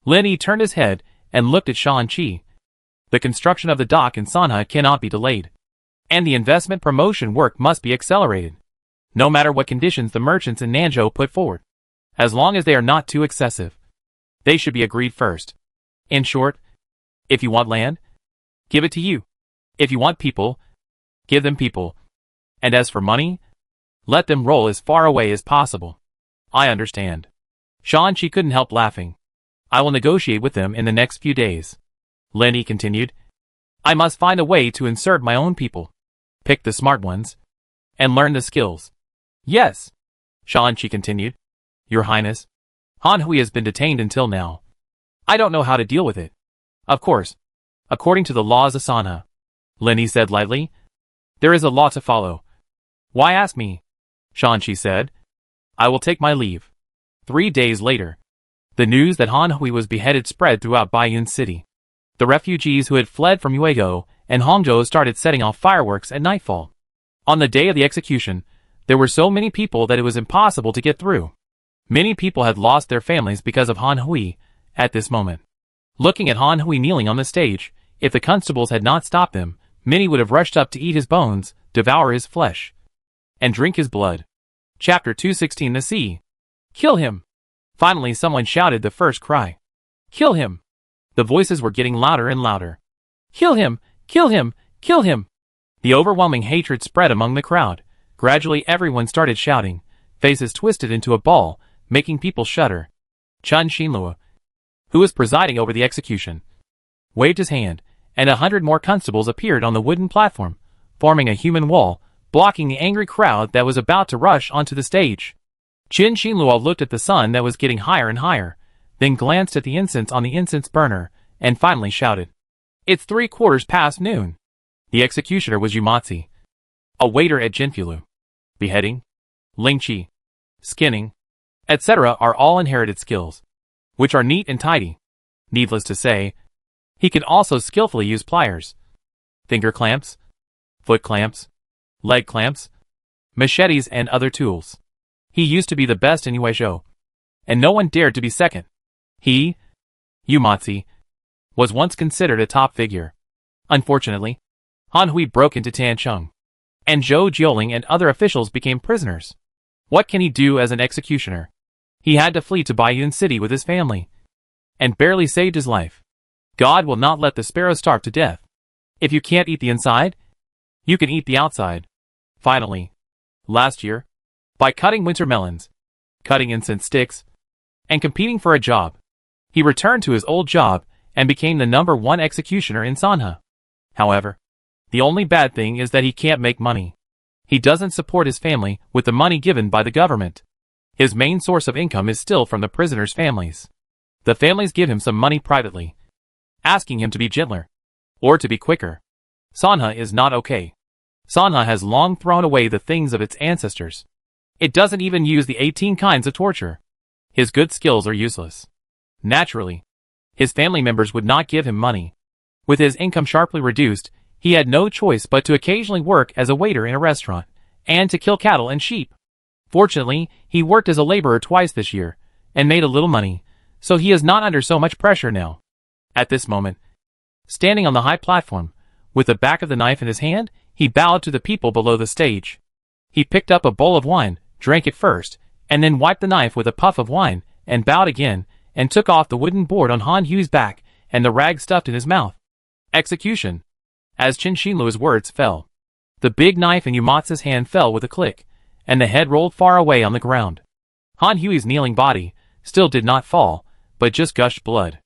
Lin Yi turned his head and looked at Shan Qi. The construction of the dock in Sanha cannot be delayed. And the investment promotion work must be accelerated. No matter what conditions the merchants in Nanzhou put forward. As long as they are not too excessive. They should be agreed first. In short, if you want land, give it to you. If you want people, give them people. And as for money, let them roll as far away as possible. I understand. Shanchi couldn't help laughing. I will negotiate with them in the next few days. Lenny continued. I must find a way to insert my own people. Pick the smart ones. And learn the skills. Yes. Shanchi continued. Your Highness, Han Hui has been detained until now. I don't know how to deal with it. Of course. According to the laws of Sanha. Lenny said lightly. There is a law to follow. Why ask me? Shanchi said. I will take my leave. 3 days later. The news that Han Hui was beheaded spread throughout Baiyun City. The refugees who had fled from Yuego and Hangzhou started setting off fireworks at nightfall. On the day of the execution, there were so many people that it was impossible to get through. Many people had lost their families because of Han Hui at this moment. Looking at Han Hui kneeling on the stage, if the constables had not stopped them, many would have rushed up to eat his bones, devour his flesh, and drink his blood. Chapter 216 The Sea. Kill him! Finally someone shouted the first cry. Kill him! The voices were getting louder and louder. Kill him! Kill him! Kill him! The overwhelming hatred spread among the crowd. Gradually everyone started shouting, faces twisted into a ball, making people shudder. Chun Xinluo, who was presiding over the execution, waved his hand, and 100 more constables appeared on the wooden platform, forming a human wall, blocking the angry crowd that was about to rush onto the stage. Qin Xinluo looked at the sun that was getting higher and higher, then glanced at the incense on the incense burner, and finally shouted, It's 3/4 noon. The executioner was Yumatsi, a waiter at Jinfulu. Beheading, lingqi, skinning, etc. are all inherited skills, which are neat and tidy. Needless to say, he can also skillfully use pliers, finger clamps, foot clamps, leg clamps, machetes and other tools. He used to be the best in Yuezhou, and no one dared to be second. He, Yumatsi, was once considered a top figure. Unfortunately, Han Hui broke into Tancheng, and Zhou Jioling and other officials became prisoners. What can he do as an executioner? He had to flee to Baiyun City with his family, and barely saved his life. God will not let the sparrow starve to death. If you can't eat the inside, you can eat the outside. Finally, last year, by cutting winter melons, cutting incense sticks, and competing for a job, he returned to his old job and became the #1 executioner in Sanha. However, the only bad thing is that he can't make money. He doesn't support his family with the money given by the government. His main source of income is still from the prisoners' families. The families give him some money privately, asking him to be gentler, or to be quicker. Sanha is not okay. Sanha has long thrown away the things of its ancestors. It doesn't even use the 18 kinds of torture. His good skills are useless. Naturally, his family members would not give him money. With his income sharply reduced, he had no choice but to occasionally work as a waiter in a restaurant, and to kill cattle and sheep. Fortunately, he worked as a laborer twice this year, and made a little money, so he is not under so much pressure now. At this moment, standing on the high platform, with the back of the knife in his hand, he bowed to the people below the stage. He picked up a bowl of wine, drank it first, and then wiped the knife with a puff of wine, and bowed again, and took off the wooden board on Han Hui's back, and the rag stuffed in his mouth. Execution. As Qin Xinluo's words fell, the big knife in Yumatsi's hand fell with a click, and the head rolled far away on the ground. Han Hui's kneeling body still did not fall, but just gushed blood.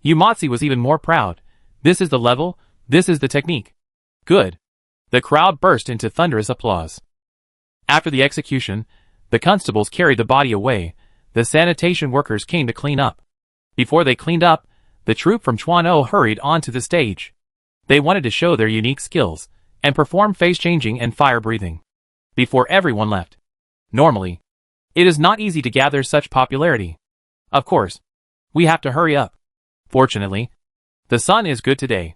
Yumatsi was even more proud. This is the level, this is the technique. Good. The crowd burst into thunderous applause. After the execution, the constables carried the body away. The sanitation workers came to clean up. Before they cleaned up, the troupe from Chuan-O hurried onto the stage. They wanted to show their unique skills, and perform face-changing and fire-breathing. Before everyone left. Normally, it is not easy to gather such popularity. Of course, we have to hurry up. Fortunately, the sun is good today,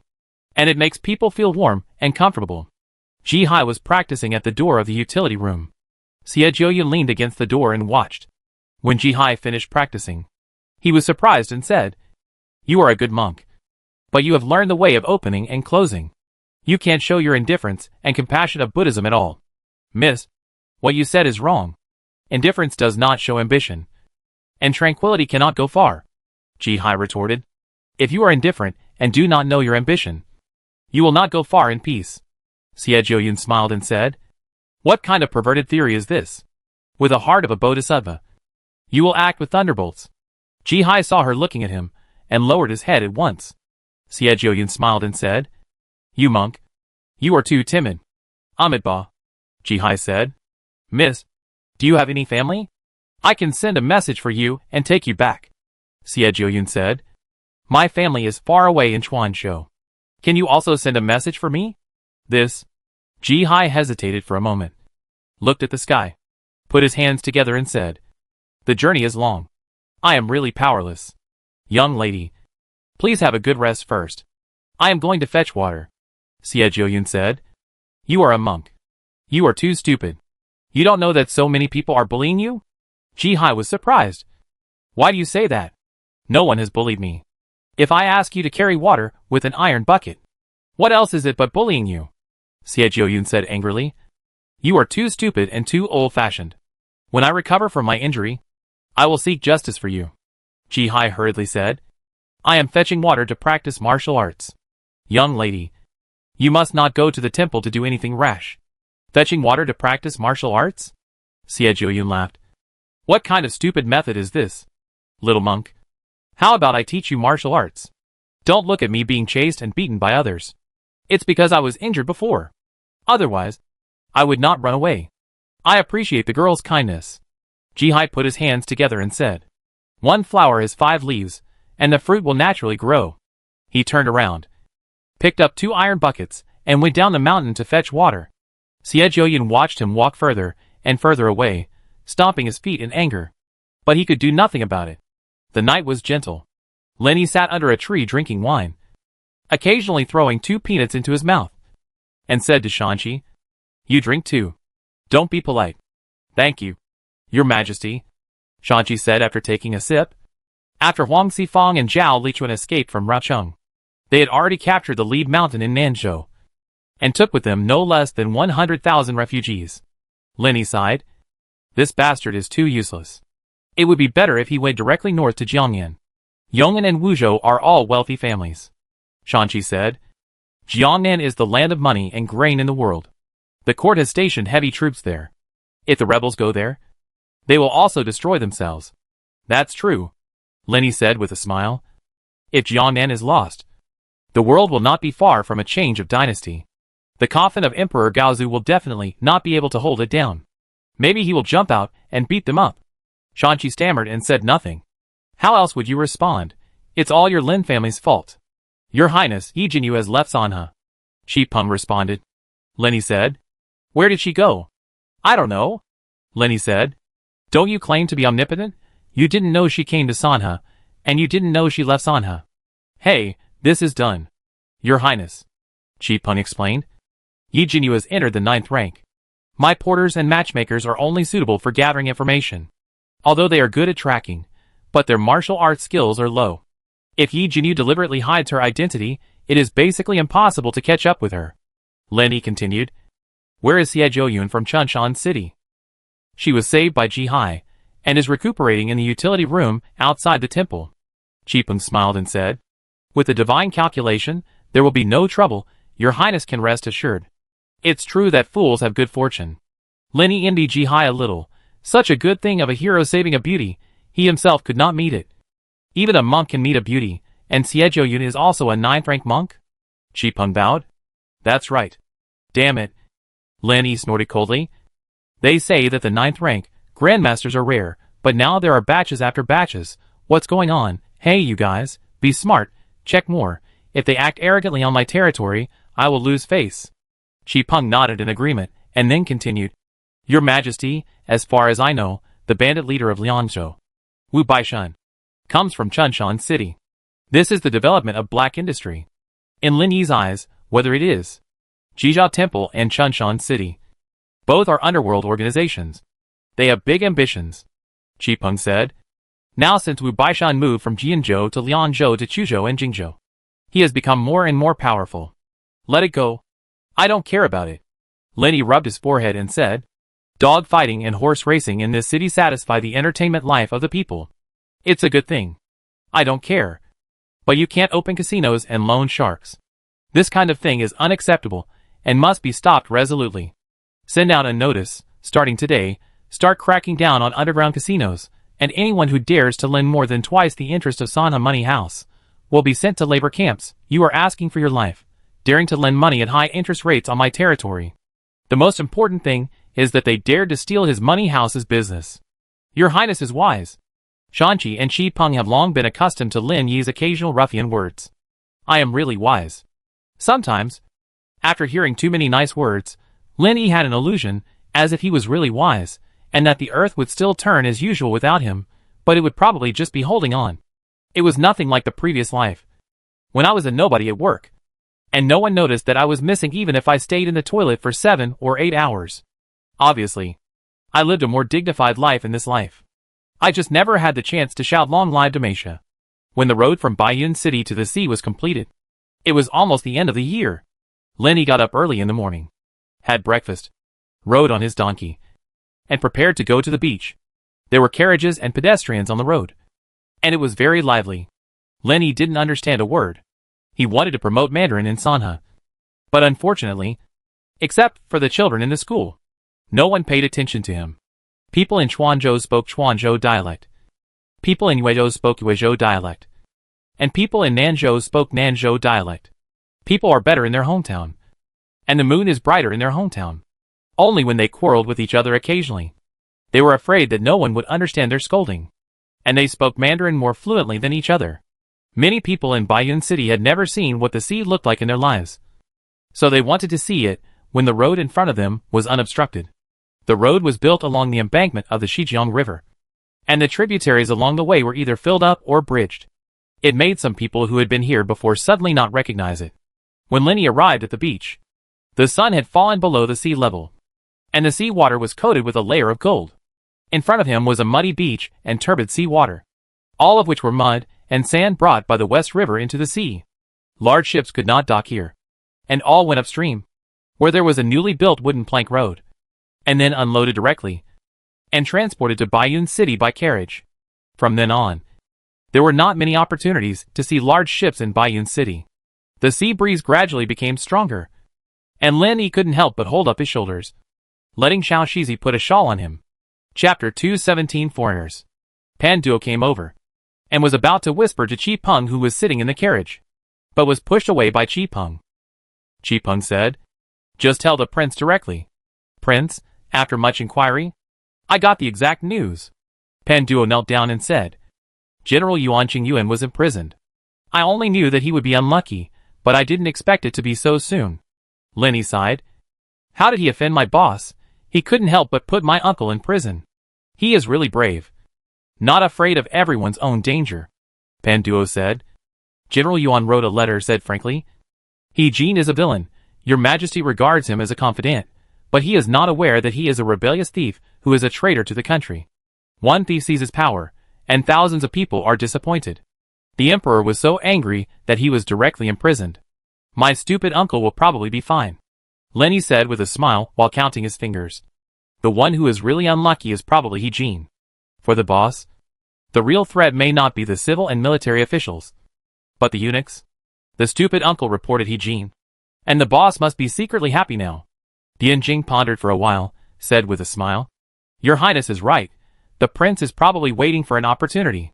and it makes people feel warm and comfortable. Ji Hai was practicing at the door of the utility room. Xie Jiuyun leaned against the door and watched. When Ji Hai finished practicing, he was surprised and said, You are a good monk, but you have learned the way of opening and closing. You can't show your indifference and compassion of Buddhism at all. Miss, what you said is wrong. Indifference does not show ambition, and tranquility cannot go far. Ji Hai retorted. If you are indifferent and do not know your ambition, you will not go far in peace. Xie Jiuyun smiled and said, What kind of perverted theory is this? With a heart of a bodhisattva, You will act with thunderbolts. Ji-hai saw her looking at him, and lowered his head at once. Xie smiled and said, You monk. You are too timid. Amitabha. Ji-hai said. Miss, do you have any family? I can send a message for you and take you back. Xie said. My family is far away in Chuanzhou. Can you also send a message for me? This. Ji-hai hesitated for a moment, looked at the sky, put his hands together and said, The journey is long. I am really powerless. Young lady, please have a good rest first. I am going to fetch water. Xie said. You are a monk. You are too stupid. You don't know that so many people are bullying you? Ji-hai was surprised. Why do you say that? No one has bullied me. If I ask you to carry water with an iron bucket, what else is it but bullying you? Xie said angrily. You are too stupid and too old-fashioned. When I recover from my injury, I will seek justice for you. Ji-hai hurriedly said. I am fetching water to practice martial arts. Young lady, you must not go to the temple to do anything rash. Fetching water to practice martial arts? Xie laughed. What kind of stupid method is this? Little monk. How about I teach you martial arts? Don't look at me being chased and beaten by others. It's because I was injured before. Otherwise, I would not run away. I appreciate the girl's kindness. Ji-hai put his hands together and said, One flower has 5 leaves, and the fruit will naturally grow. He turned around, picked up 2 iron buckets, and went down the mountain to fetch water. Xie watched him walk further and further away, stomping his feet in anger. But he could do nothing about it. The night was gentle. Lenny sat under a tree drinking wine, occasionally throwing 2 peanuts into his mouth, and said to Shanqi, You drink too. Don't be polite. Thank you, Your Majesty, Shanqi said after taking a sip. After Huang Xifang and Zhao Lichuan escaped from Raocheng, they had already captured the lead mountain in Nanzhou, and took with them no less than 100,000 refugees. Lenny sighed. This bastard is too useless. It would be better if he went directly north to Jiangnan. Yong'an and Wuzhou are all wealthy families. Shanqi said. Jiangnan is the land of money and grain in the world. The court has stationed heavy troops there. If the rebels go there, they will also destroy themselves. That's true, Lenny said with a smile. If Jiangnan is lost, the world will not be far from a change of dynasty. The coffin of Emperor Gaozu will definitely not be able to hold it down. Maybe he will jump out and beat them up. Shanqi stammered and said nothing. How else would you respond? It's all your Lin family's fault. Your Highness, Yi Jinyu has left Sanhe. Shi Peng responded. Lenny said. Where did she go? I don't know. Lenny said. Don't you claim to be omnipotent? You didn't know she came to Sanhe, and you didn't know she left Sanhe. Hey, this is done. Your Highness, Shi Peng explained. Yi Jinyu has entered the 9th rank. My porters and matchmakers are only suitable for gathering information, although they are good at tracking, but their martial arts skills are low. If Yi Jinyu deliberately hides her identity, it is basically impossible to catch up with her. Lenny continued. Where is Xie Zhouyun from Chunshan City? She was saved by Ji-hai, and is recuperating in the utility room outside the temple. Shi Peng smiled and said. With a divine calculation, there will be no trouble, Your Highness can rest assured. It's true that fools have good fortune. Lenny envied Ji-hai a little. Such a good thing of a hero saving a beauty, he himself could not meet it. Even a monk can meet a beauty, and Xie Zhouyun is also a 9th rank monk? Shi Peng bowed. That's right. Damn it. Lenny snorted coldly. They say that the 9th rank grandmasters are rare, but now there are batches after batches. What's going on? Hey you guys, be smart, check more. If they act arrogantly on my territory, I will lose face. Shi Peng nodded in agreement, and then continued. Your Majesty, as far as I know, the bandit leader of Liangzhou, Wu Baishan, comes from Chunshan City. This is the development of black industry. In Lin Yi's eyes, whether it is Jizhou Temple and Chunshan City, both are underworld organizations. They have big ambitions, Shi Peng said. Now since Wu Baishan moved from Jianzhou to Liangzhou to Chuzhou and Jingzhou, he has become more and more powerful. Let it go. I don't care about it. Lenny rubbed his forehead and said. Dog fighting and horse racing in this city satisfy the entertainment life of the people. It's a good thing. I don't care. But you can't open casinos and loan sharks. This kind of thing is unacceptable and must be stopped resolutely. Send out a notice, starting today, start cracking down on underground casinos, and anyone who dares to lend more than twice the interest of Sanha Money House will be sent to labor camps. You are asking for your life, daring to lend money at high interest rates on my territory. The most important thing is that they dared to steal his money house's business. Your Highness is wise. Shanqi and Qi Peng have long been accustomed to Lin Yi's occasional ruffian words. I am really wise. Sometimes, after hearing too many nice words, Lin Yi had an illusion, as if he was really wise, and that the earth would still turn as usual without him, but it would probably just be holding on. It was nothing like the previous life, when I was a nobody at work, and no one noticed that I was missing even if I stayed in the toilet for 7 or 8 hours. Obviously, I lived a more dignified life in this life. I just never had the chance to shout long live Dalmatia. When the road from Baiyun City to the sea was completed, it was almost the end of the year. Lin Yi got up early in the morning, had breakfast, rode on his donkey, and prepared to go to the beach. There were carriages and pedestrians on the road, and it was very lively. Lin Yi didn't understand a word. He wanted to promote Mandarin in Sanha, but unfortunately, except for the children in the school, no one paid attention to him. People in Chuanzhou spoke Chuanzhou dialect. People in Yuezhou spoke Yuezhou dialect. And people in Nanzhou spoke Nanzhou dialect. People are better in their hometown, and the moon is brighter in their hometown. Only when they quarreled with each other occasionally. They were afraid that no one would understand their scolding, and they spoke Mandarin more fluently than each other. Many people in Baiyun City had never seen what the sea looked like in their lives, so they wanted to see it when the road in front of them was unobstructed. The road was built along the embankment of the Shijiang River, and the tributaries along the way were either filled up or bridged. It made some people who had been here before suddenly not recognize it. When Lin Yi arrived at the beach, the sun had fallen below the sea level, and the sea water was coated with a layer of gold. In front of him was a muddy beach and turbid sea water, all of which were mud and sand brought by the West River into the sea. Large ships could not dock here, and all went upstream, where there was a newly built wooden plank road, and then unloaded directly, and transported to Baiyun City by carriage. From then on, there were not many opportunities to see large ships in Baiyun City. The sea breeze gradually became stronger, and Lin Yi couldn't help but hold up his shoulders, letting Xiao Shizi put a shawl on him. Chapter 217 Foreigners. Pan Duo came over, and was about to whisper to Qi Peng, who was sitting in the carriage, but was pushed away by Qi Peng. Qi Peng said, "Just tell the prince directly." "Prince?" After much inquiry, "I got the exact news." Pan Duo knelt down and said, "General Yuan Qingyuan was imprisoned. I only knew that he would be unlucky, but I didn't expect it to be so soon." Lin Yi sighed. "How did he offend my boss? He couldn't help but put my uncle in prison. He is really brave. Not afraid of everyone's own danger." Pan Duo said. General Yuan wrote a letter, said frankly, "He Jin is a villain. Your Majesty regards him as a confidant, but he is not aware that he is a rebellious thief who is a traitor to the country. One thief seizes power, and thousands of people are disappointed. The emperor was so angry that he was directly imprisoned. My stupid uncle will probably be fine." Lin Yi said with a smile while counting his fingers. "The one who is really unlucky is probably He Jin. For the boss, the real threat may not be the civil and military officials, but the eunuchs. The stupid uncle reported He Jin, and the boss must be secretly happy now." Dian Jing pondered for a while, said with a smile, "Your Highness is right. The prince is probably waiting for an opportunity.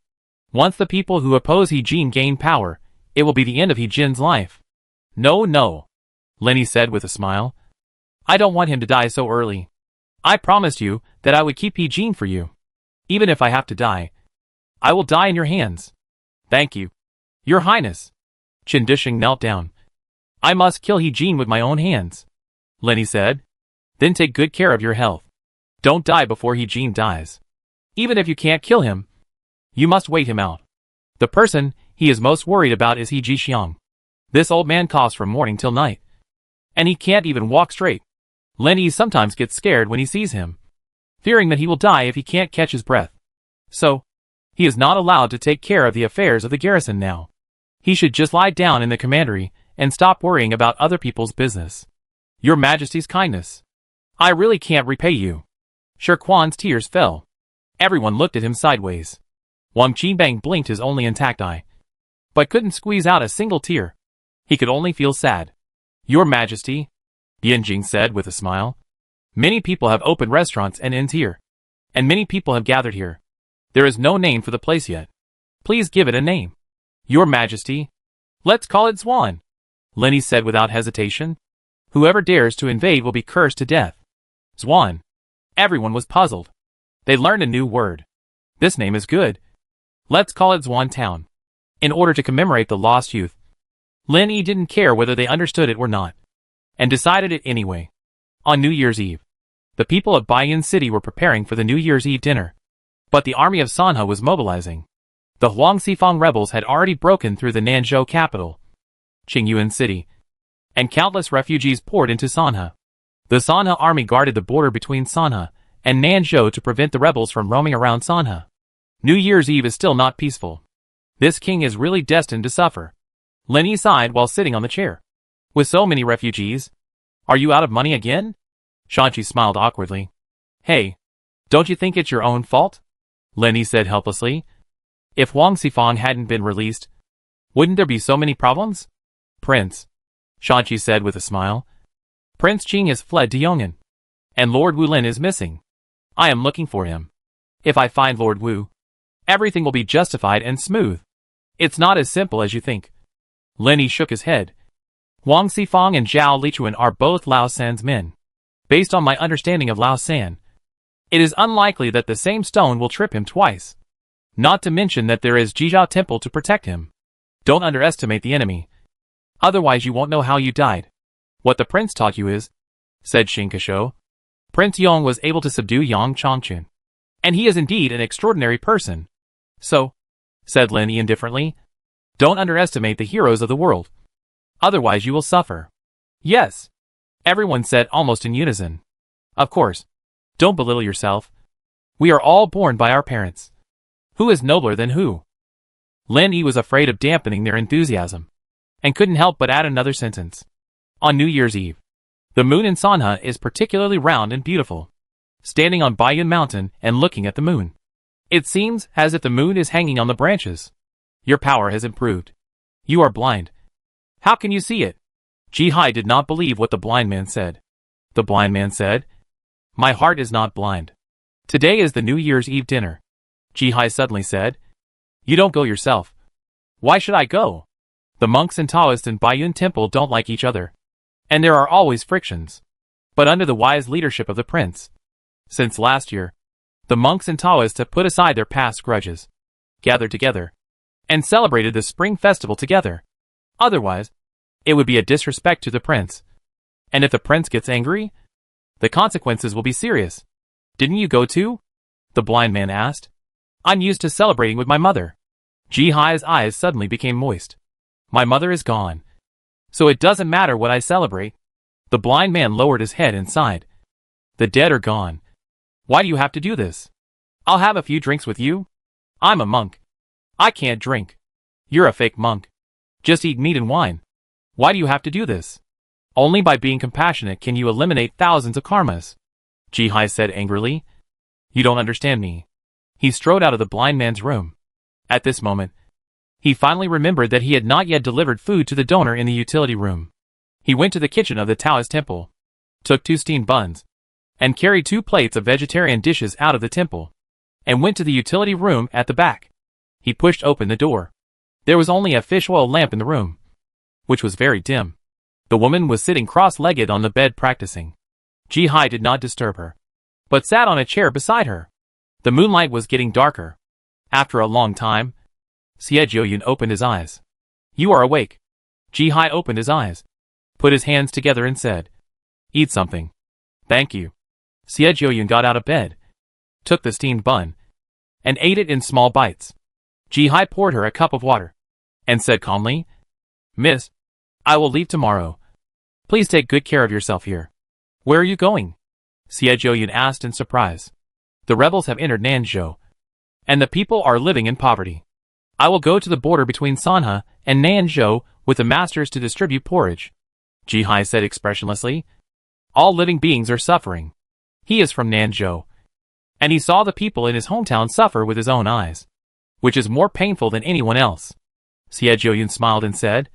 Once the people who oppose He Jin gain power, it will be the end of He Jin's life." No, Lin Yi said with a smile. "I don't want him to die so early. I promised you that I would keep He Jin for you. Even if I have to die, I will die in your hands." "Thank you, Your Highness." Qin Disheng knelt down. "I must kill He Jin with my own hands," Lin Yi said. "Then take good care of your health. Don't die before He Jin dies. Even if you can't kill him, you must wait him out. The person he is most worried about is He Jixiang. This old man coughs from morning till night, and he can't even walk straight. Lin Yi sometimes gets scared when he sees him, fearing that he will die if he can't catch his breath. So, he is not allowed to take care of the affairs of the garrison now. He should just lie down in the commandery and stop worrying about other people's business. Your Majesty's kindness. I really can't repay you." Shi Quan's tears fell. Everyone looked at him sideways. Wang Qinbang blinked his only intact eye, but couldn't squeeze out a single tear. He could only feel sad. "Your Majesty," Dian Jing said with a smile, "many people have opened restaurants and inns here, and many people have gathered here. There is no name for the place yet. Please give it a name. Your Majesty. Let's call it Swan, Lenny said without hesitation. Whoever dares to invade will be cursed to death. Swan. Everyone was puzzled. They learned a new word. This name is good. Let's call it Swan Town. In order to commemorate the lost youth. Lenny didn't care whether they understood it or not, and decided it anyway. On New Year's Eve, the people of Baiyun City were preparing for the New Year's Eve dinner. But the army of Sanha was mobilizing. The Huangsifang rebels had already broken through the Nanzhou capital, Qingyuan City, and countless refugees poured into Sanha. The Sanha army guarded the border between Sanha and Nanzhou to prevent the rebels from roaming around Sanha. New Year's Eve is still not peaceful. This king is really destined to suffer. Lenny sighed while sitting on the chair. With so many refugees, are you out of money again? Shanchi smiled awkwardly. Hey, don't you think it's your own fault? Lenny said helplessly. If Huangsifang hadn't been released, wouldn't there be so many problems? Prince, Shanchi said with a smile. Prince Qing has fled to Yong'an, and Lord Wulin is missing. I am looking for him. If I find Lord Wu, everything will be justified and smooth. It's not as simple as you think. Lenny shook his head. Huangsifang and Zhao Lichuan are both Lao San's men. Based on my understanding of Lao San, it is unlikely that the same stone will trip him twice. Not to mention that there is Jizhao Temple to protect him. Don't underestimate the enemy. Otherwise you won't know how you died. What the prince taught you is, said Shinkasho. Prince Yong was able to subdue Yang Chongqun. And he is indeed an extraordinary person. So, said Lenny indifferently, don't underestimate the heroes of the world. Otherwise you will suffer. Yes, everyone said almost in unison. Of course. Don't belittle yourself. We are all born by our parents. Who is nobler than who? Lenny was afraid of dampening their enthusiasm, and couldn't help but add another sentence. On New Year's Eve, the moon in Sanha is particularly round and beautiful. Standing on Baiyun Mountain and looking at the moon, it seems as if the moon is hanging on the branches. Your power has improved. You are blind. How can you see it? Ji-hai did not believe what the blind man said. The blind man said, My heart is not blind. Today is the New Year's Eve dinner. Ji-hai suddenly said, You don't go yourself. Why should I go? The monks and Taoists in Baiyun Temple don't like each other, and there are always frictions. But under the wise leadership of the prince, since last year, the monks and Taoists have put aside their past grudges, gathered together, and celebrated the spring festival together. Otherwise, it would be a disrespect to the prince. And if the prince gets angry, the consequences will be serious. Didn't you go too? The blind man asked. I'm used to celebrating with my mother. Ji-hai's eyes suddenly became moist. My mother is gone. So it doesn't matter what I celebrate. The blind man lowered his head and sighed. The dead are gone. Why do you have to do this? I'll have a few drinks with you. I'm a monk. I can't drink. You're a fake monk. Just eat meat and wine. Why do you have to do this? Only by being compassionate can you eliminate thousands of karmas. Ji-hai said angrily. You don't understand me. He strode out of the blind man's room. At this moment, he finally remembered that he had not yet delivered food to the donor in the utility room. He went to the kitchen of the Taoist temple, took 2 steamed buns, and carried 2 plates of vegetarian dishes out of the temple, and went to the utility room at the back. He pushed open the door. There was only a fish oil lamp in the room, which was very dim. The woman was sitting cross-legged on the bed practicing. Ji-hai did not disturb her, but sat on a chair beside her. The moonlight was getting darker. After a long time, Xie Jiuyun opened his eyes. You are awake. Ji-hai opened his eyes, put his hands together and said, Eat something. Thank you. Xie Jiuyun got out of bed, took the steamed bun, and ate it in small bites. Ji-hai poured her a cup of water, and said calmly, Miss, I will leave tomorrow. Please take good care of yourself here. Where are you going? Xie Jiuyun asked in surprise. The rebels have entered Nanzhou, and the people are living in poverty. I will go to the border between Sanha and Nanzhou with the masters to distribute porridge. Ji-hai said expressionlessly. All living beings are suffering. He is from Nanzhou, and he saw the people in his hometown suffer with his own eyes, which is more painful than anyone else. Xie Jiuyun smiled and said,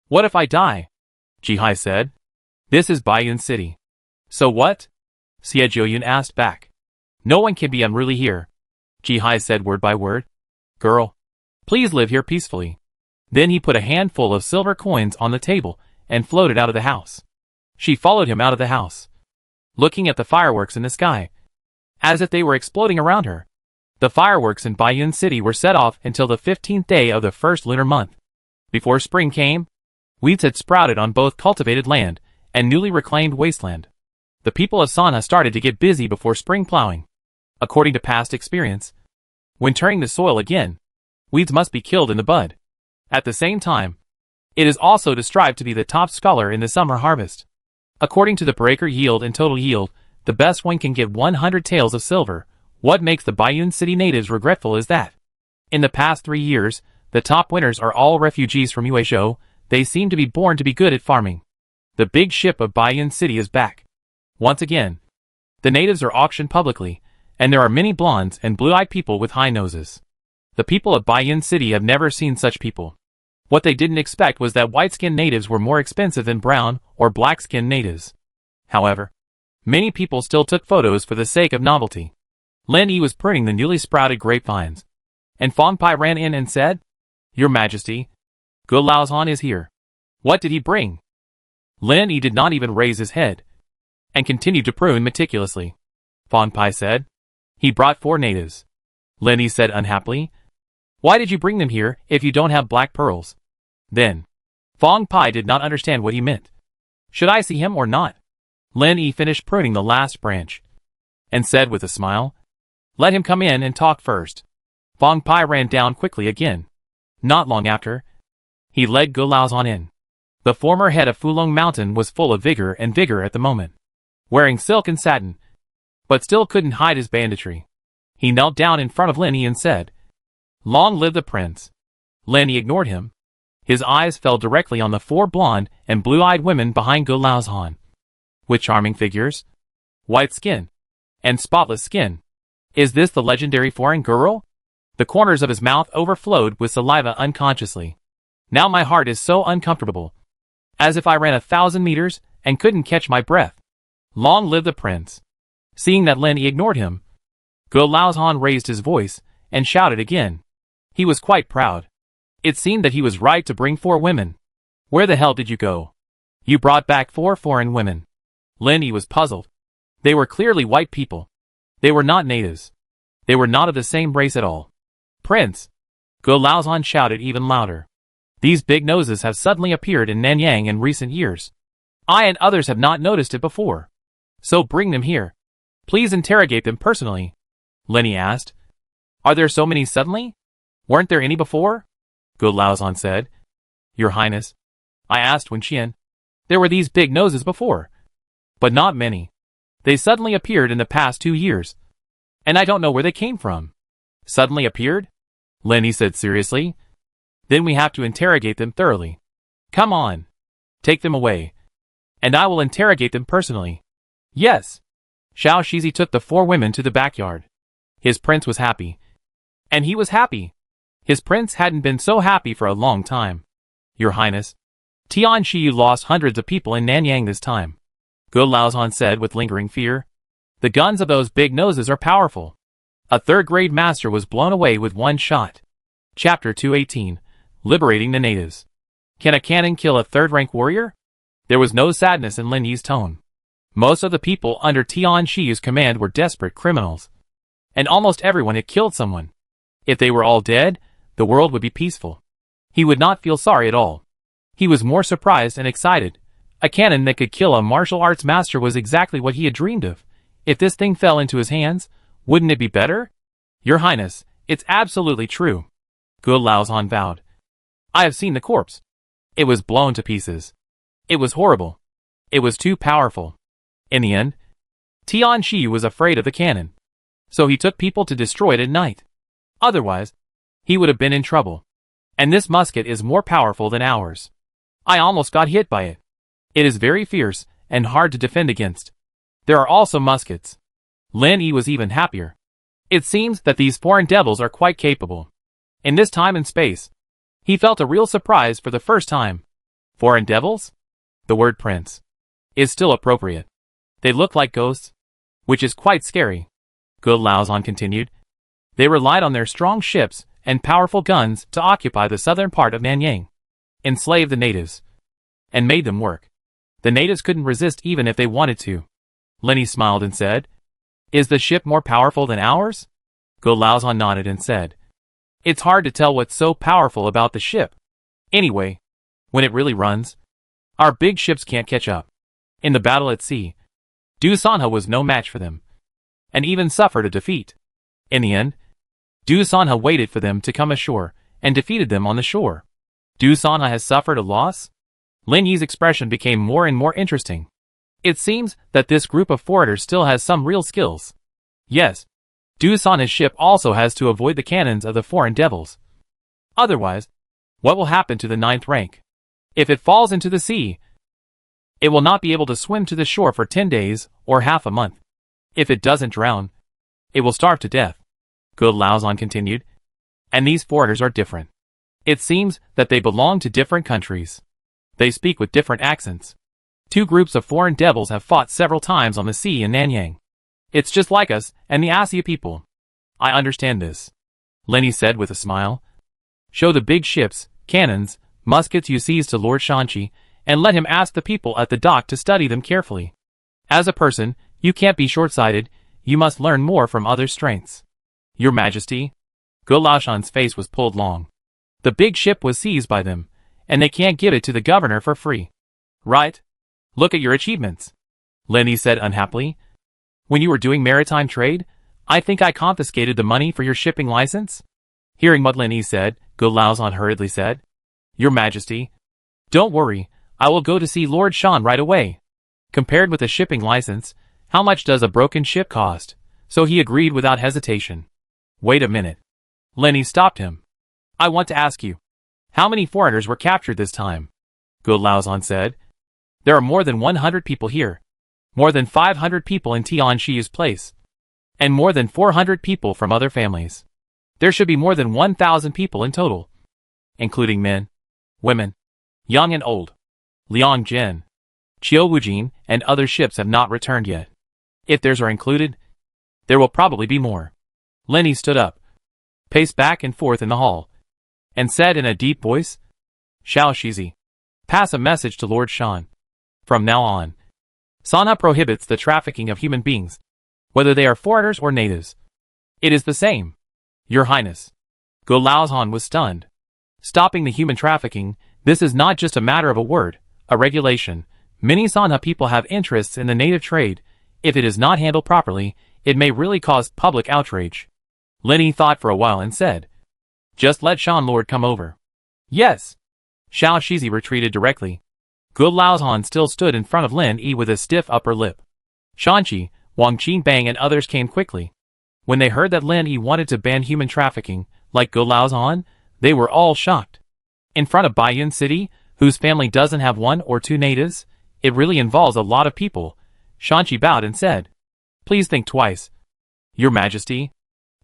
What if I die? Ji-hai said, This is Baiyun City. So what? Xie Jiuyun asked back. No one can be unruly here. Ji-hai said word by word. Girl, please live here peacefully. Then he put a handful of silver coins on the table and floated out of the house. She followed him out of the house, looking at the fireworks in the sky, as if they were exploding around her. The fireworks in Bayun City were set off until the 15th day of the first lunar month. Before spring came, weeds had sprouted on both cultivated land and newly reclaimed wasteland. The people of Sanha started to get busy before spring plowing. According to past experience, when turning the soil again, weeds must be killed in the bud. At the same time, it is also to strive to be the top scholar in the summer harvest. According to the per acre yield and total yield, the best one can get 100 taels of silver. What makes the Bayun City natives regretful is that, in the past 3 years, the top winners are all refugees from Uizhou. They seem to be born to be good at farming. The big ship of Bayun City is back. Once again, the natives are auctioned publicly, and there are many blondes and blue-eyed people with high noses. The people of Bayun City have never seen such people. What they didn't expect was that white-skinned natives were more expensive than brown or black-skinned natives. However, many people still took photos for the sake of novelty. Lin Yi was pruning the newly sprouted grapevines, and Fong Pai ran in and said, Your Majesty, Gu Laozhan is here. What did he bring? Lin Yi did not even raise his head, and continued to prune meticulously. Fong Pai said, He brought 4 natives. Lin Yi said unhappily, Why did you bring them here if you don't have black pearls? Then, Fong Pai did not understand what he meant. Should I see him or not? Lin Yi finished pruning the last branch, and said with a smile, Let him come in and talk first. Fong Pai ran down quickly again. Not long after, he led Gu Laozhan in. The former head of Fulong Mountain was full of vigor at the moment, wearing silk and satin, but still couldn't hide his banditry. He knelt down in front of Lin Yi and said, Long live the prince. Lin Yi ignored him. His eyes fell directly on the 4 blonde and blue-eyed women behind Gu Laozhan, with charming figures, white skin, and spotless skin. Is this the legendary foreign girl? The corners of his mouth overflowed with saliva unconsciously. Now my heart is so uncomfortable, as if I ran 1,000 meters and couldn't catch my breath. Long live the prince. Seeing that Lin Yi ignored him, Gu Laozhan raised his voice and shouted again. He was quite proud. It seemed that he was right to bring 4 women. Where the hell did you go? You brought back 4 foreign women. Lin Yi was puzzled. They were clearly white people. They were not natives. They were not of the same race at all. Prince! Gu Laozhan shouted even louder. These big noses have suddenly appeared in Nanyang in recent years. I and others have not noticed it before. So bring them here. Please interrogate them personally. Lin Yi asked. Are there so many suddenly? Weren't there any before? Gu Laozhan said. Your Highness, I asked Wen Qian. There were these big noses before, but not many. They suddenly appeared in the past 2 years, and I don't know where they came from. Suddenly appeared? Lin Yi said seriously. Then we have to interrogate them thoroughly. Come on. Take them away, and I will interrogate them personally. Yes. Xiao Shizi took the 4 women to the backyard. His prince was happy. And he was happy. His prince hadn't been so happy for a long time. Your Highness, Tian Shiyu lost hundreds of people in Nanyang this time. Gu Laozhan said with lingering fear. The guns of those big noses are powerful. A 3rd-grade master was blown away with 1 shot. Chapter 218. Liberating the Natives. Can a cannon kill a 3rd-rank warrior? There was no sadness in Lin Yi's tone. Most of the people under Tian Shiyu's command were desperate criminals, and almost everyone had killed someone. If they were all dead, the world would be peaceful. He would not feel sorry at all. He was more surprised and excited. A cannon that could kill a martial arts master was exactly what he had dreamed of. If this thing fell into his hands, wouldn't it be better? Your Highness, it's absolutely true. Gu Laozhan vowed. I have seen the corpse. It was blown to pieces. It was horrible. It was too powerful. In the end, Tian Shiyu was afraid of the cannon, so he took people to destroy it at night. Otherwise, he would have been in trouble. And this musket is more powerful than ours. I almost got hit by it. It is very fierce and hard to defend against. There are also muskets. Lin Yi was even happier. It seems that these foreign devils are quite capable. In this time and space, he felt a real surprise for the first time. Foreign devils? The word prince is still appropriate. They look like ghosts, which is quite scary. Gu Laozhan continued. They relied on their strong ships and powerful guns to occupy the southern part of Nanyang, enslave the natives, and made them work. The natives couldn't resist even if they wanted to. Lenny smiled and said, "Is the ship more powerful than ours?" Go Laozhan nodded and said, "It's hard to tell what's so powerful about the ship. Anyway, when it really runs, our big ships can't catch up." In the battle at sea, Du Sanha was no match for them, and even suffered a defeat. In the end, Du Sanha waited for them to come ashore and defeated them on the shore. Du Sanha has suffered a loss? Lin Yi's expression became more and more interesting. It seems that this group of foreigners still has some real skills. Yes, Du Sanha's ship also has to avoid the cannons of the foreign devils. Otherwise, what will happen to the 9th rank? If it falls into the sea, it will not be able to swim to the shore for 10 days or half a month. If it doesn't drown, it will starve to death. Go Laozhan continued. And these foreigners are different. It seems that they belong to different countries. They speak with different accents. 2 groups of foreign devils have fought several times on the sea in Nanyang. It's just like us and the Asia people. I understand this, Lenny said with a smile. Show the big ships, cannons, muskets you seize to Lord Shanchi, and let him ask the people at the dock to study them carefully. As a person, you can't be short-sighted, you must learn more from others' strengths. Your Majesty. Go Laozhan's face was pulled long. The big ship was seized by them, and they can't give it to the governor for free. Right? Look at your achievements, Lenny said unhappily. When you were doing maritime trade, I think I confiscated the money for your shipping license? Hearing what Lenny said, Go Laozhan hurriedly said, Your Majesty, don't worry, I will go to see Lord Shan right away. Compared with a shipping license, how much does a broken ship cost? So he agreed without hesitation. Wait a minute. Lenny stopped him. I want to ask you, how many foreigners were captured this time? Go Laozhan said. There are more than 100 people here. More than 500 people in Tian Shi's place. And more than 400 people from other families. There should be more than 1,000 people in total, including men, women, young and old. Liang Jin, Chiu Wujin, and other ships have not returned yet. If theirs are included, there will probably be more. Lenny stood up, paced back and forth in the hall, and said in a deep voice, Xiao Shizi, pass a message to Lord Shan. From now on, Sanha prohibits the trafficking of human beings, whether they are foreigners or natives. It is the same. Your Highness. Go Laozhan was stunned. Stopping the human trafficking, this is not just a matter of a word, a regulation. Many Sanha people have interests in the native trade. If it is not handled properly, it may really cause public outrage. Lenny thought for a while and said, Just let Shan Lord come over. Yes. Xiao Shizi retreated directly. Go Laozhan still stood in front of Lin Yi with a stiff upper lip. Shanqi, Wang Qinbang and others came quickly. When they heard that Lin Yi wanted to ban human trafficking, like Go Laozhan, they were all shocked. In front of Baiyun City, whose family doesn't have 1 or 2 natives, it really involves a lot of people. Shanqi bowed and said, Please think twice. Your Majesty,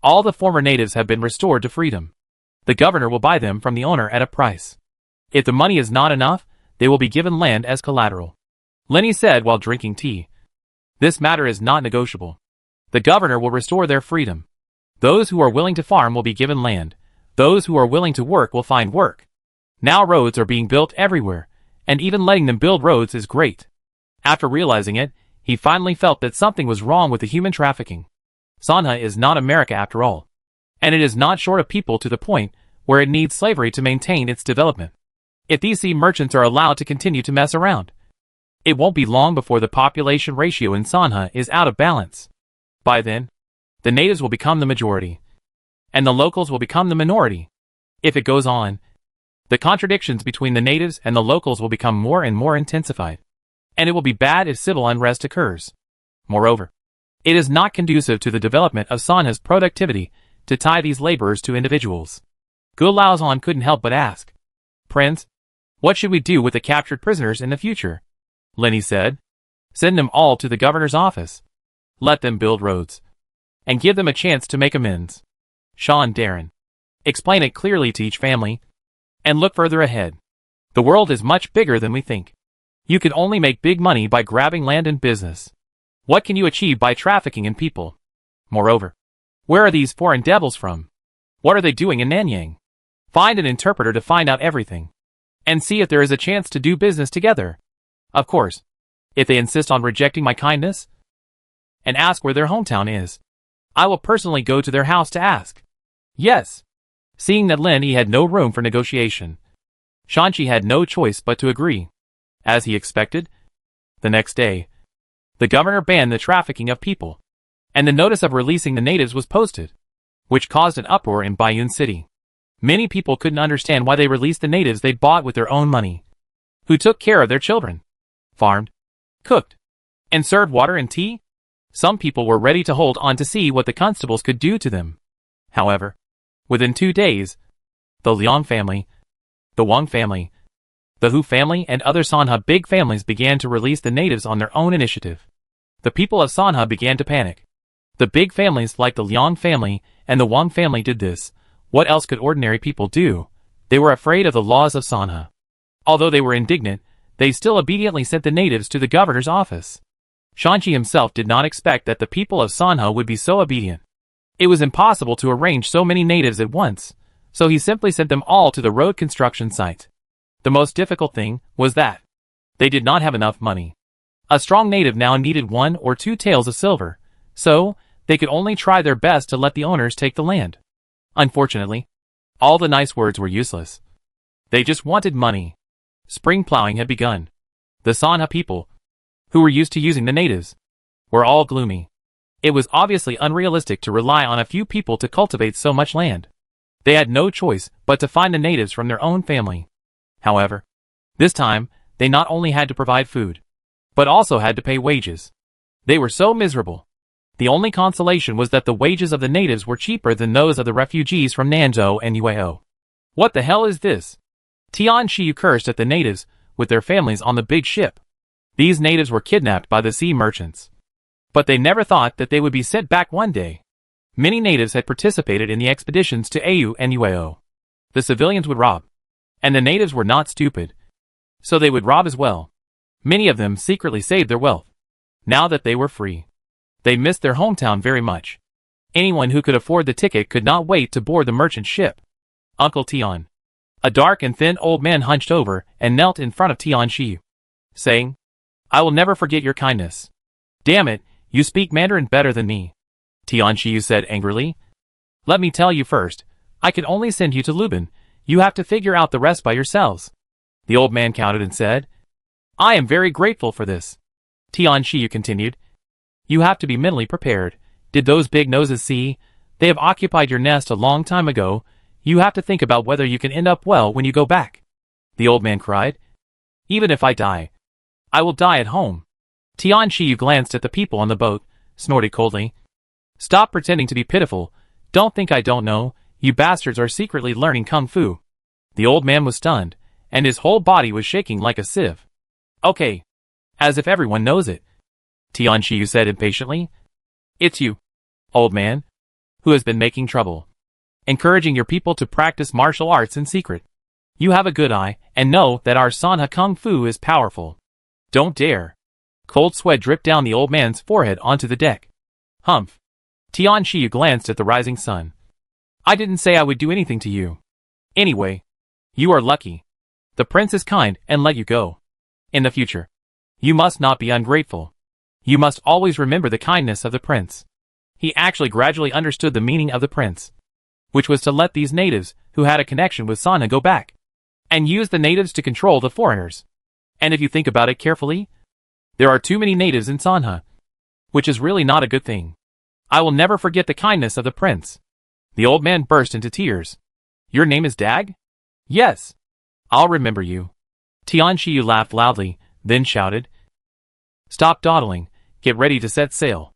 all the former natives have been restored to freedom. The governor will buy them from the owner at a price. If the money is not enough, they will be given land as collateral. Lenny said while drinking tea. This matter is not negotiable. The governor will restore their freedom. Those who are willing to farm will be given land. Those who are willing to work will find work. Now roads are being built everywhere, and even letting them build roads is great. After realizing it, he finally felt that something was wrong with the human trafficking. Sanha is not America after all. And it is not short of people to the point where it needs slavery to maintain its development. If these sea merchants are allowed to continue to mess around, it won't be long before the population ratio in Sanha is out of balance. By then, the natives will become the majority, and the locals will become the minority. If it goes on, the contradictions between the natives and the locals will become more and more intensified, and it will be bad if civil unrest occurs. Moreover, it is not conducive to the development of Sanha's productivity to tie these laborers to individuals. Go Laozhan couldn't help but ask, Prince, what should we do with the captured prisoners in the future? Lenny said, Send them all to the governor's office. Let them build roads, and give them a chance to make amends. Sean Darren. Explain it clearly to each family, and look further ahead. The world is much bigger than we think. You can only make big money by grabbing land and business. What can you achieve by trafficking in people? Moreover, Where are these foreign devils from? What are they doing in Nanyang? Find an interpreter to find out everything. And see if there is a chance to do business together. Of course. If they insist on rejecting my kindness, and ask where their hometown is, I will personally go to their house to ask. Yes. Seeing that Lin Yi had no room for negotiation, Shanchi had no choice but to agree. As he expected, the next day, the governor banned the trafficking of people, and the notice of releasing the natives was posted, which caused an uproar in Baiyun City. Many people couldn't understand why they released the natives they'd bought with their own money, who took care of their children, farmed, cooked, and served water and tea. Some people were ready to hold on to see what the constables could do to them. However, within 2 days, the Liang family, the Wang family, the Hu family and other Sanha big families began to release the natives on their own initiative. The people of Sanha began to panic. The big families like the Liang family and the Wang family did this. What else could ordinary people do? They were afraid of the laws of Sanha. Although they were indignant, they still obediently sent the natives to the governor's office. Shanchi himself did not expect that the people of Sanha would be so obedient. It was impossible to arrange so many natives at once, so he simply sent them all to the road construction site. The most difficult thing was that they did not have enough money. A strong native now needed 1 or 2 taels of silver, so they could only try their best to let the owners take the land. Unfortunately, all the nice words were useless. They just wanted money. Spring plowing had begun. The Sanha people, who were used to using the natives, were all gloomy. It was obviously unrealistic to rely on a few people to cultivate so much land. They had no choice but to find the natives from their own family. However, this time, they not only had to provide food, but also had to pay wages. They were so miserable. The only consolation was that the wages of the natives were cheaper than those of the refugees from Nanzhou and Yueo. What the hell is this? Tian Shiyu cursed at the natives, with their families on the big ship. These natives were kidnapped by the sea merchants. But they never thought that they would be sent back one day. Many natives had participated in the expeditions to Au and Yueo. The civilians would rob. And the natives were not stupid. So they would rob as well. Many of them secretly saved their wealth. Now that they were free, they missed their hometown very much. Anyone who could afford the ticket could not wait to board the merchant ship. Uncle Tian, a dark and thin old man, hunched over and knelt in front of Tian Shiyu, saying, "I will never forget your kindness." "Damn it, you speak Mandarin better than me," Tian Shiyu said angrily. "Let me tell you first, I can only send you to Lubin. You have to figure out the rest by yourselves." The old man counted and said, "I am very grateful for this." Tian Shiyu continued, "You have to be mentally prepared. Did those big noses see? They have occupied your nest a long time ago. You have to think about whether you can end up well when you go back." The old man cried, "Even if I die, I will die at home." Tian Shiyu glanced at the people on the boat, snorted coldly, "Stop pretending to be pitiful. Don't think I don't know. You bastards are secretly learning kung fu." The old man was stunned, and his whole body was shaking like a sieve. "Okay. As if everyone knows it," Tian Shiyu said impatiently. "It's you, old man, who has been making trouble, encouraging your people to practice martial arts in secret. You have a good eye, and know that our Sanha kung fu is powerful. Don't dare." Cold sweat dripped down the old man's forehead onto the deck. "Humph." Tian Shiyu glanced at the rising sun. "I didn't say I would do anything to you. Anyway, you are lucky. The prince is kind and let you go. In the future, you must not be ungrateful. You must always remember the kindness of the prince." He actually gradually understood the meaning of the prince, which was to let these natives, who had a connection with Sanha, go back, and use the natives to control the foreigners. And if you think about it carefully, there are too many natives in Sanha, which is really not a good thing. I will never forget the kindness of the prince. The old man burst into tears. "Your name is Dag?" "Yes. I'll remember you." Tian Shiyu laughed loudly, then shouted, "Stop dawdling, get ready to set sail."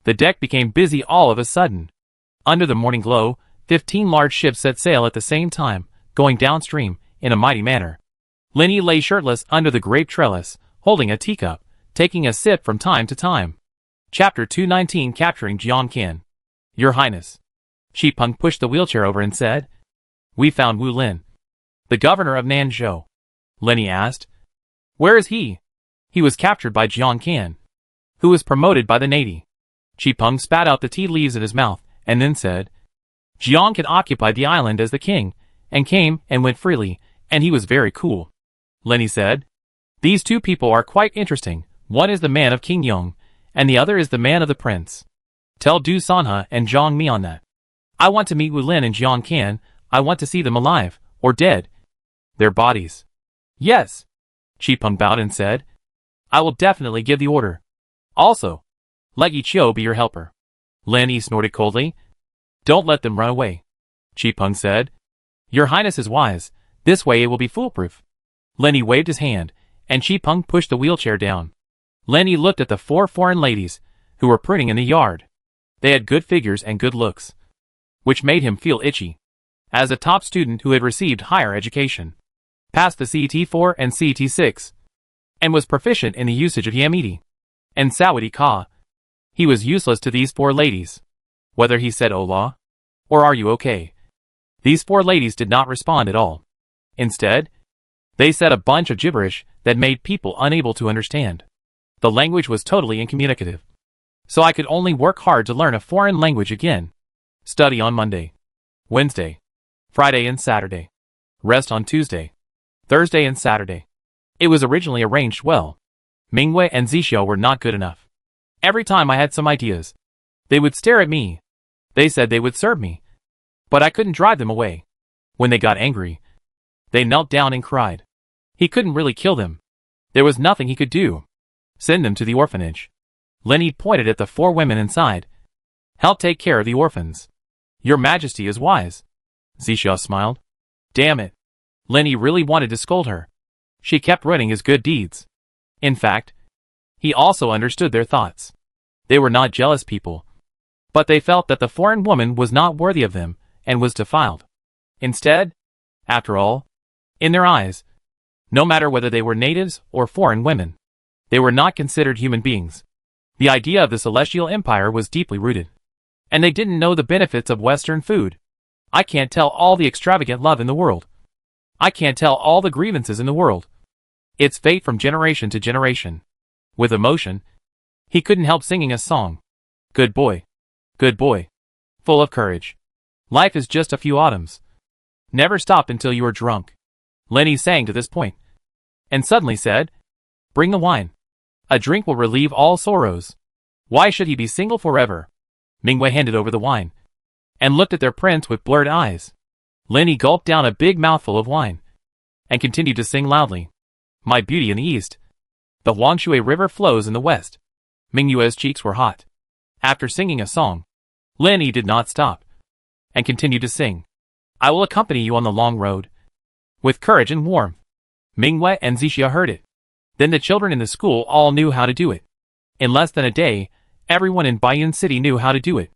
The deck became busy all of a sudden. Under the morning glow, 15 large ships set sail at the same time, going downstream in a mighty manner. Lin Yi lay shirtless under the grape trellis, holding a teacup, taking a sip from time to time. Chapter 219, Capturing Jiang Qian. "Your Highness." Shi Peng pushed the wheelchair over and said, "We found Wu Lin, the governor of Nanzhou." Lin Yi asked, "Where is he?" "He was captured by Jiang Qian, who was promoted by the Navy." Shi Peng spat out the tea leaves in his mouth and then said, Jiang had occupied the island as the king, and came and went freely, and he was very cool. Lenny said, these two people are quite interesting. One is the man of King Yong, and the other is the man of the prince. Tell Du Sanha and Zhang Mi on that. I want to meet Wu Lin and Jiang Can. I want to see them alive, or dead. Their bodies. Yes. Qipeng bowed and said, I will definitely give the order. Also, let Yi Qiu be your helper. Lin Yi snorted coldly. Don't let them run away. Qipeng said, Your Highness is wise. This way it will be foolproof. Lin Yi waved his hand, and Qipeng pushed the wheelchair down. Lin Yi looked at the 4 foreign ladies, who were printing in the yard. They had good figures and good looks, which made him feel itchy. As a top student who had received higher education, passed the CET4 and CET6, and was proficient in the usage of Yamiti and Sawadi Ka, he was useless to these 4 ladies. Whether he said Hola, or are you okay? These 4 ladies did not respond at all. Instead, they said a bunch of gibberish that made people unable to understand. The language was totally incommunicative. So I could only work hard to learn a foreign language again. Study on Monday, Wednesday, Friday and Saturday. Rest on Tuesday, Thursday and Saturday. It was originally arranged well. Mingwei and Zixia were not good enough. Every time I had some ideas, they would stare at me. They said they would serve me, but I couldn't drive them away. When they got angry, they knelt down and cried. He couldn't really kill them. There was nothing he could do. Send them to the orphanage. Lenny pointed at the 4 women inside. Help take care of the orphans. Your Majesty is wise. Zixia smiled. Damn it. Lenny really wanted to scold her. She kept running his good deeds. In fact, he also understood their thoughts. They were not jealous people, but they felt that the foreign woman was not worthy of them and was defiled. Instead, after all, in their eyes, no matter whether they were natives or foreign women, they were not considered human beings. The idea of the Celestial Empire was deeply rooted, and they didn't know the benefits of Western food. I can't tell all the extravagant love in the world. I can't tell all the grievances in the world. It's fate from generation to generation. With emotion, he couldn't help singing a song. Good boy. Good boy. Full of courage. Life is just a few autumns. Never stop until you are drunk. Lenny sang to this point, and suddenly said, Bring the wine. A drink will relieve all sorrows. Why should he be single forever? Mingwei handed over the wine, and looked at their prince with blurred eyes. Lenny gulped down a big mouthful of wine, and continued to sing loudly. My beauty in the east. The Huangshui River flows in the west. Mingyue's cheeks were hot. After singing a song, Lenny did not stop, and continued to sing. I will accompany you on the long road. With courage and warmth. Mingwei and Zixia heard it. Then the children in the school all knew how to do it. In less than a day, everyone in Baiyun City knew how to do it.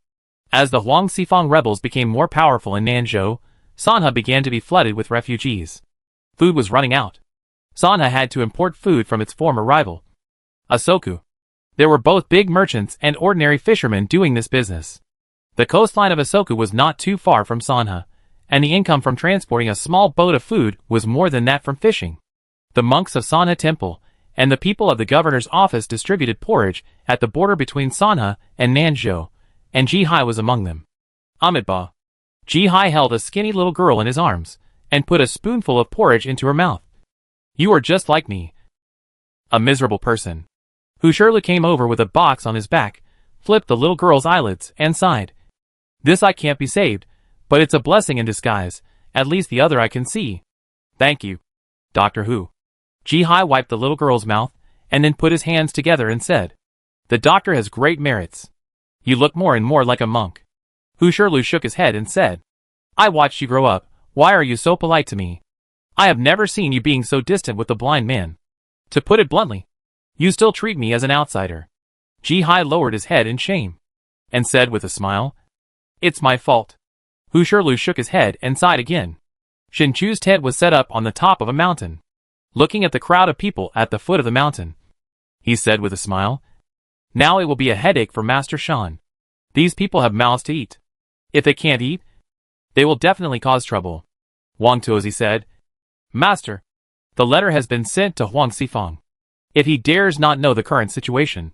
As the Huang Xifang rebels became more powerful in Nanzhou, Sanha began to be flooded with refugees. Food was running out. Sanha had to import food from its former rival, Asoku. There were both big merchants and ordinary fishermen doing this business. The coastline of Asoku was not too far from Sanha, and the income from transporting a small boat of food was more than that from fishing. The monks of Sanha Temple and the people of the governor's office distributed porridge at the border between Sanha and Nanzhou, and Jihai was among them. Amitabha. Jihai held a skinny little girl in his arms, and put a spoonful of porridge into her mouth. You are just like me. A miserable person. Hushirlu came over with a box on his back, flipped the little girl's eyelids, and sighed. This I can't be saved, but it's a blessing in disguise, at least the other I can see. Thank you, Dr. Hu. Jihai wiped the little girl's mouth, and then put his hands together and said, The doctor has great merits. You look more and more like a monk. Hushirlu shook his head and said, I watched you grow up, why are you so polite to me? I have never seen you being so distant with the blind man. To put it bluntly, you still treat me as an outsider. Jihai lowered his head in shame, and said with a smile, It's my fault. Hushirlu shook his head and sighed again. Shinchu's tent was set up on the top of a mountain, looking at the crowd of people at the foot of the mountain. He said with a smile, Now it will be a headache for Master Shan. These people have mouths to eat. If they can't eat, they will definitely cause trouble. Wang Tuozi said, Master, the letter has been sent to Huang Xifang. If he dares not know the current situation,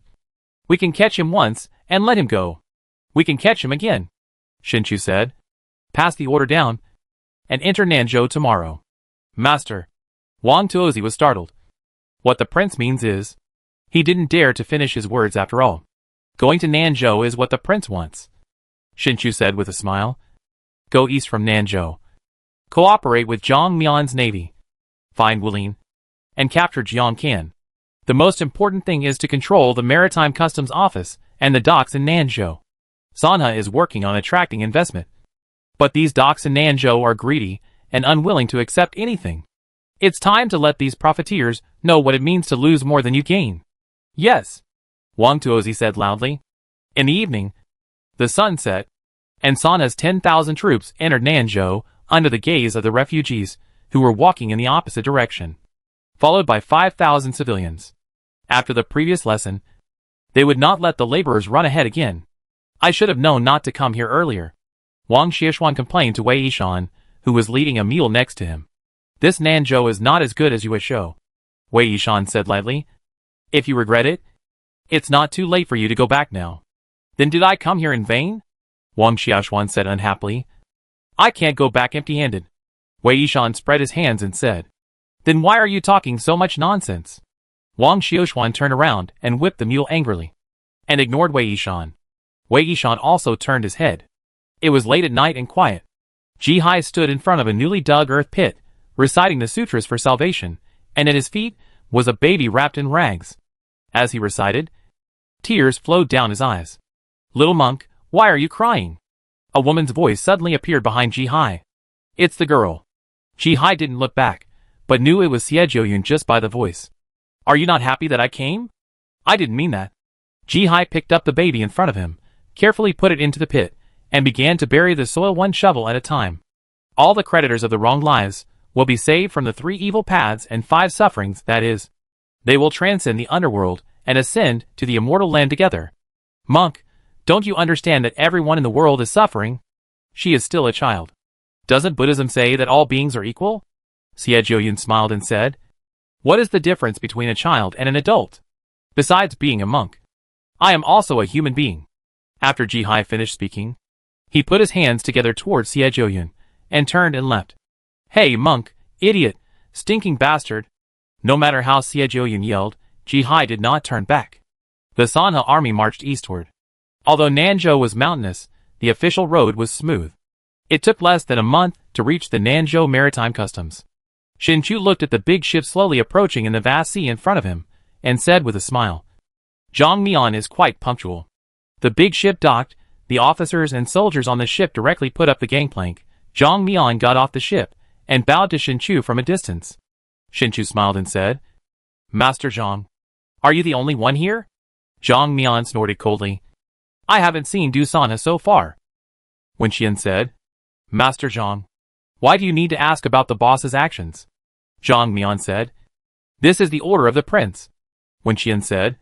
we can catch him once and let him go. We can catch him again. Shinchu said. Pass the order down, and enter Nanzhou tomorrow. Master. Wang Tuozi was startled. What the prince means is, he didn't dare to finish his words after all. Going to Nanzhou is what the prince wants. Shinchu said with a smile. Go east from Nanzhou. Cooperate with Zhang Mian's navy. Find Wulin. And capture Jiangkan. The most important thing is to control the Maritime Customs Office and the docks in Nanzhou. Sanha is working on attracting investment. But these docks in Nanzhou are greedy and unwilling to accept anything. It's time to let these profiteers know what it means to lose more than you gain. Yes, Wang Tuozi said loudly. In the evening, the sun set, and Sanha's 10,000 troops entered Nanzhou under the gaze of the refugees who were walking in the opposite direction, followed by 5,000 civilians. After the previous lesson, they would not let the laborers run ahead again. I should have known not to come here earlier. Wang Xiaoshuan complained to Wei Yishan, who was leading a mule next to him. This Nanzhou is not as good as you show, Wei Yishan said lightly. If you regret it, it's not too late for you to go back now. Then did I come here in vain? Wang Xiaoshuan said unhappily. I can't go back empty-handed. Wei Yishan spread his hands and said. Then why are you talking so much nonsense? Wang Xiaoshuan turned around and whipped the mule angrily, and ignored Wei Yishan. Wei Yishan also turned his head. It was late at night and quiet. Ji Hai stood in front of a newly dug earth pit, reciting the sutras for salvation, and at his feet was a baby wrapped in rags. As he recited, tears flowed down his eyes. Little monk, why are you crying? A woman's voice suddenly appeared behind Ji Hai. It's the girl. Ji Hai didn't look back, but knew it was Xie Jiuyun just by the voice. Are you not happy that I came? I didn't mean that. Ji Hai picked up the baby in front of him, carefully put it into the pit, and began to bury the soil one shovel at a time. All the creditors of the wrong lives will be saved from the 3 evil paths and 5 sufferings, that is, they will transcend the underworld and ascend to the immortal land together. Monk, don't you understand that everyone in the world is suffering? She is still a child. Doesn't Buddhism say that all beings are equal? Xie Jiuyun smiled and said, what is the difference between a child and an adult? Besides being a monk, I am also a human being. After Ji Hai finished speaking, he put his hands together towards Xie Jiuyun and turned and left. Hey, monk, idiot, stinking bastard. No matter how Xie Jiuyun yelled, Ji Hai did not turn back. The Sanha army marched eastward. Although Nanzhou was mountainous, the official road was smooth. It took less than a month to reach the Nanzhou Maritime Customs. Shinchu looked at the big ship slowly approaching in the vast sea in front of him, and said with a smile, Zhang Mian is quite punctual. The big ship docked, the officers and soldiers on the ship directly put up the gangplank. Zhang Mian got off the ship, and bowed to Shinchu from a distance. Shinchu smiled and said, Master Zhang, are you the only one here? Zhang Mian snorted coldly. I haven't seen Du Sanha so far. Wen Xian said, Master Zhang, why do you need to ask about the boss's actions? Zhang Mian said, This is the order of the prince. Wen Xian said,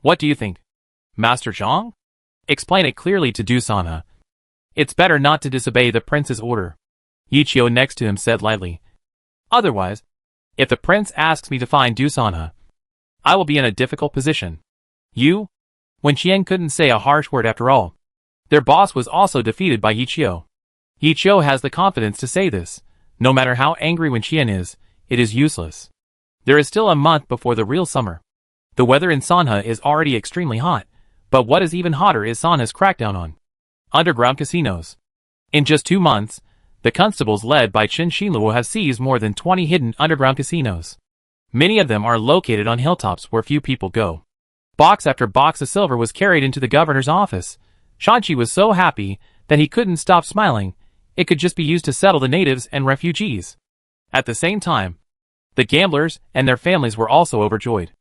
What do you think? Master Zhang? Explain it clearly to Du Sanha. It's better not to disobey the prince's order. Yi Qiu next to him said lightly. Otherwise, if the prince asks me to find Du Sanha, I will be in a difficult position. You? Wen Xian couldn't say a harsh word after all. Their boss was also defeated by Yi Qiu. Yi Qiu has the confidence to say this. No matter how angry Wen Xian is, it is useless. There is still a month before the real summer. The weather in Sanha is already extremely hot, but what is even hotter is Sanha's crackdown on underground casinos. In just 2 months, the constables led by Chen Xinluo have seized more than 20 hidden underground casinos. Many of them are located on hilltops where few people go. Box after box of silver was carried into the governor's office. Shanqi was so happy that he couldn't stop smiling. It could just be used to settle the natives and refugees. At the same time, the gamblers and their families were also overjoyed.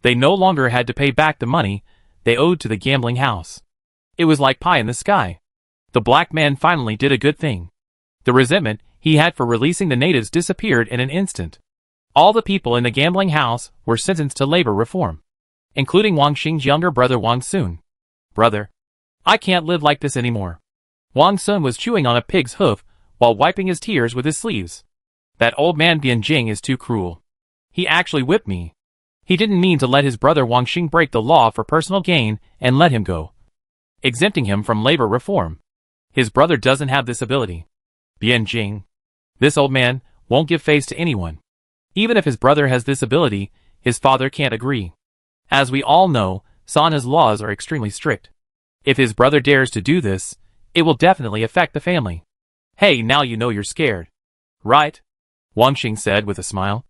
They no longer had to pay back the money they owed to the gambling house. It was like pie in the sky. The black man finally did a good thing. The resentment he had for releasing the natives disappeared in an instant. All the people in the gambling house were sentenced to labor reform, including Wang Xing's younger brother Wang Sun. Brother, I can't live like this anymore. Wang Sun was chewing on a pig's hoof while wiping his tears with his sleeves. That old man Bian Jing is too cruel. He actually whipped me. He didn't mean to let his brother Wang Xing break the law for personal gain and let him go, exempting him from labor reform. His brother doesn't have this ability. Bian Jing. This old man won't give face to anyone. Even if his brother has this ability, his father can't agree. As we all know, Sanha's laws are extremely strict. If his brother dares to do this, it will definitely affect the family. Hey, now you know you're scared. Right? Wang Xing said with a smile.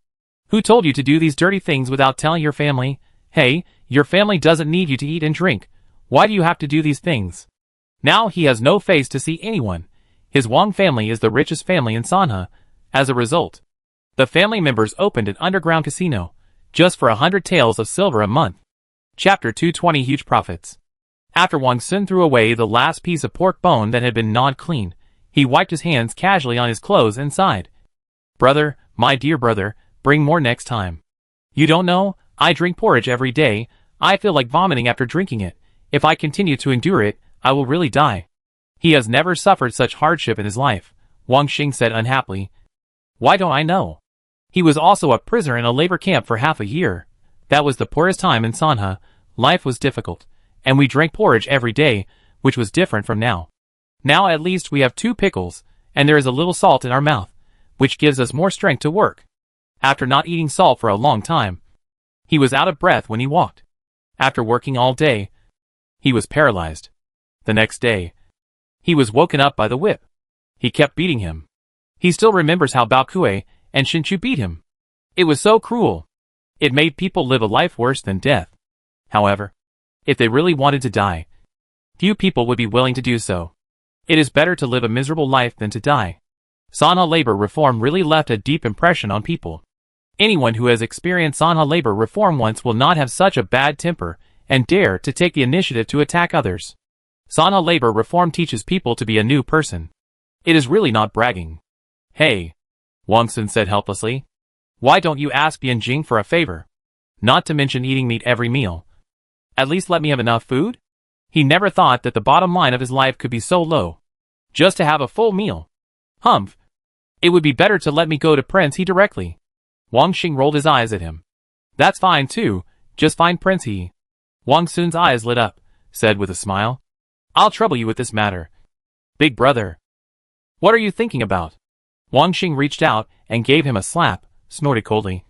Who told you to do these dirty things without telling your family? Hey, your family doesn't need you to eat and drink. Why do you have to do these things? Now he has no face to see anyone. His Wang family is the richest family in Sanha. As a result, the family members opened an underground casino, just for 100 taels of silver a month. Chapter 220 Huge Profits. After Wang Sun threw away the last piece of pork bone that had been gnawed clean, he wiped his hands casually on his clothes and sighed. Brother, my dear brother, bring more next time. You don't know, I drink porridge every day. I feel like vomiting after drinking it. If I continue to endure it, I will really die. He has never suffered such hardship in his life, Wang Xing said unhappily. Why don't I know? He was also a prisoner in a labor camp for half a year. That was the poorest time in Sanha. Life was difficult, and we drank porridge every day, which was different from now. Now at least we have 2 pickles, and there is a little salt in our mouth, which gives us more strength to work. After not eating salt for a long time, he was out of breath when he walked. After working all day, he was paralyzed. The next day, he was woken up by the whip. He kept beating him. He still remembers how Bao Kuei and Shinchu beat him. It was so cruel. It made people live a life worse than death. However, if they really wanted to die, few people would be willing to do so. It is better to live a miserable life than to die. Sanha labor reform really left a deep impression on people. Anyone who has experienced Sanha labor reform once will not have such a bad temper and dare to take the initiative to attack others. Sanha labor reform teaches people to be a new person. It is really not bragging. Hey, Wang Sun said helplessly. Why don't you ask Bian Jing for a favor? Not to mention eating meat every meal. At least let me have enough food? He never thought that the bottom line of his life could be so low. Just to have a full meal. Humph. It would be better to let me go to Prince He directly. Wang Xing rolled his eyes at him. That's fine too, just find Prince He. Wang Sun's eyes lit up, said with a smile. I'll trouble you with this matter. Big brother. What are you thinking about? Wang Xing reached out and gave him a slap, snorted coldly.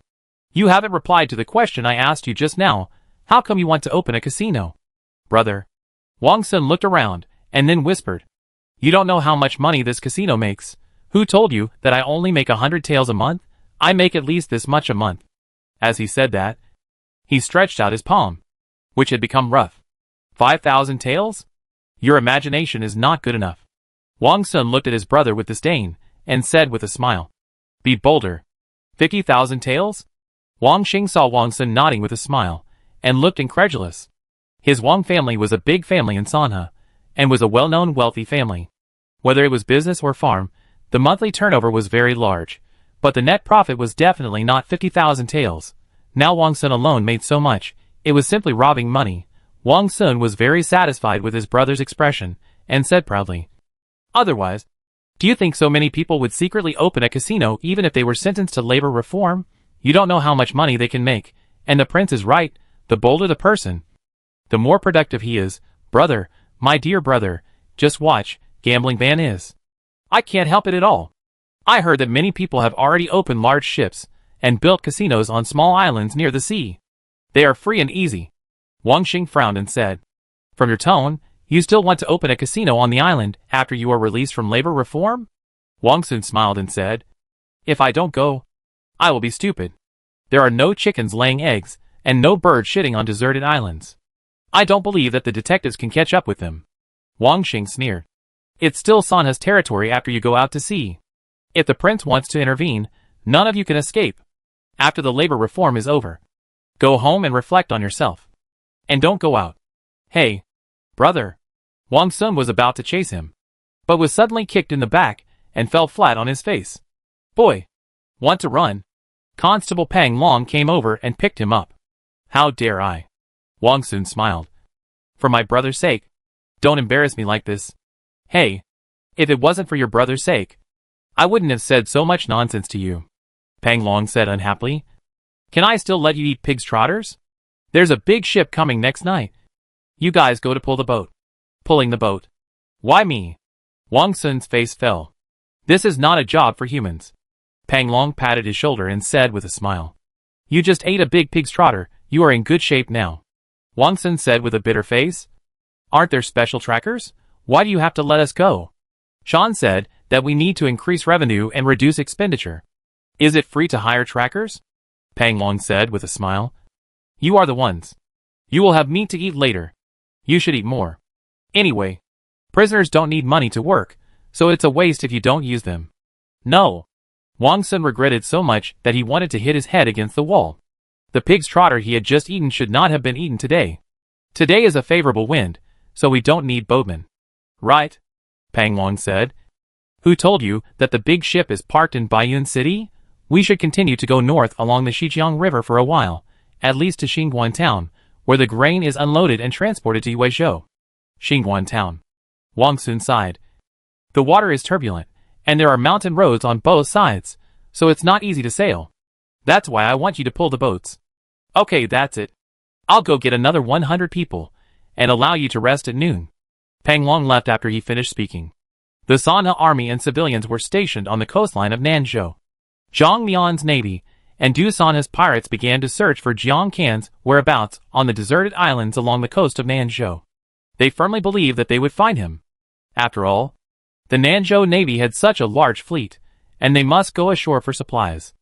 You haven't replied to the question I asked you just now. How come you want to open a casino? Brother. Wang Sun looked around, and then whispered. You don't know how much money this casino makes. Who told you that I only make 100 taels a month? I make at least this much a month. As he said that, he stretched out his palm, which had become rough. 5,000 taels? Your imagination is not good enough. Wang Sun looked at his brother with disdain, and said with a smile. Be bolder. 50,000 taels? Wang Xing saw Wang Sun nodding with a smile, and looked incredulous. His Wang family was a big family in Sanha, and was a well-known wealthy family. Whether it was business or farm, the monthly turnover was very large, but the net profit was definitely not 50,000 taels. Now Wang Sun alone made so much, it was simply robbing money. Wang Sun was very satisfied with his brother's expression, and said proudly. Otherwise, do you think so many people would secretly open a casino even if they were sentenced to labor reform? You don't know how much money they can make, and the prince is right, the bolder the person, the more productive he is. Brother, my dear brother, just watch, gambling ban is. I can't help it at all. I heard that many people have already opened large ships, and built casinos on small islands near the sea. They are free and easy. Wang Xing frowned and said. From your tone, you still want to open a casino on the island after you are released from labor reform? Wang Sun smiled and said. If I don't go, I will be stupid. There are no chickens laying eggs, and no birds shitting on deserted islands. I don't believe that the detectives can catch up with them. Wang Xing sneered. It's still Sanha's territory after you go out to sea. If the prince wants to intervene, none of you can escape. After the labor reform is over, go home and reflect on yourself. And don't go out. Hey, brother. Wang Sun was about to chase him, but was suddenly kicked in the back and fell flat on his face. Boy, want to run? Constable Pang Long came over and picked him up. How dare I? Wang Sun smiled. For my brother's sake, don't embarrass me like this. Hey, if it wasn't for your brother's sake, I wouldn't have said so much nonsense to you. Pang Long said unhappily. Can I still let you eat pig's trotters? There's a big ship coming next night. You guys go to pull the boat. Pulling the boat. Why me? Wang Sun's face fell. This is not a job for humans. Pang Long patted his shoulder and said with a smile. You just ate a big pig's trotter, you are in good shape now. Wang Sun said with a bitter face. Aren't there special trackers? Why do you have to let us go? Sean said that we need to increase revenue and reduce expenditure. Is it free to hire trackers? Pang Long said with a smile. You are the ones. You will have meat to eat later. You should eat more. Anyway, prisoners don't need money to work, so it's a waste if you don't use them. No. Wang Sun regretted so much that he wanted to hit his head against the wall. The pig's trotter he had just eaten should not have been eaten today. Today is a favorable wind, so we don't need boatmen. Right? Pang Long said. Who told you that the big ship is parked in Baiyun City? We should continue to go north along the Xijiang River for a while, at least to Xinguan Town, where the grain is unloaded and transported to Yuezhou. Xinguan Town. Wang Sun sighed. The water is turbulent, and there are mountain roads on both sides, so it's not easy to sail. That's why I want you to pull the boats. Okay, that's it. I'll go get another 100 people, and allow you to rest at noon. Pang Long left after he finished speaking. The Sanha army and civilians were stationed on the coastline of Nanzhou. Zhang Mian's navy and Du Sanha's pirates began to search for Jiang Can's whereabouts on the deserted islands along the coast of Nanzhou. They firmly believed that they would find him. After all, the Nanzhou navy had such a large fleet, and they must go ashore for supplies.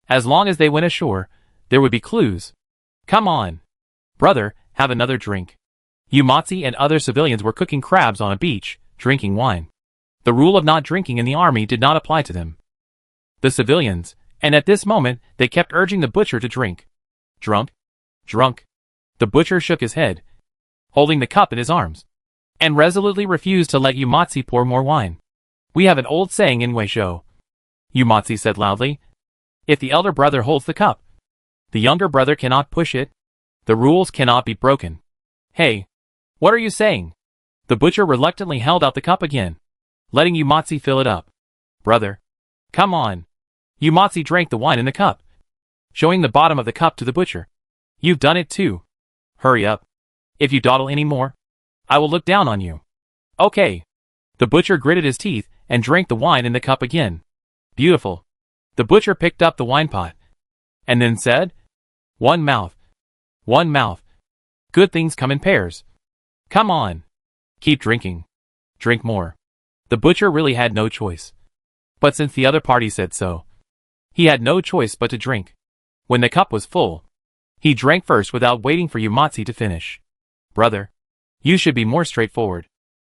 As long as they went ashore, there would be clues. Come on. Brother, have another drink. Yumatsi and other civilians were cooking crabs on a beach, drinking wine. The rule of not drinking in the army did not apply to them. The civilians, and at this moment, they kept urging the butcher to drink. Drunk? Drunk. The butcher shook his head, holding the cup in his arms, and resolutely refused to let Yumatsi pour more wine. We have an old saying in Weizhou. Yumatsi said loudly. If the elder brother holds the cup, the younger brother cannot push it. The rules cannot be broken. Hey, what are you saying? The butcher reluctantly held out the cup again, letting Yumatsi fill it up. Brother, come on. Yumatsi drank the wine in the cup, showing the bottom of the cup to the butcher. You've done it too. Hurry up. If you dawdle any more, I will look down on you. Okay. The butcher gritted his teeth and drank the wine in the cup again. Beautiful. The butcher picked up the wine pot, and then said, One mouth. One mouth. Good things come in pairs. Come on. Keep drinking. Drink more. The butcher really had no choice. But since the other party said so, he had no choice but to drink. When the cup was full, he drank first without waiting for Yumatsi to finish. Brother, you should be more straightforward.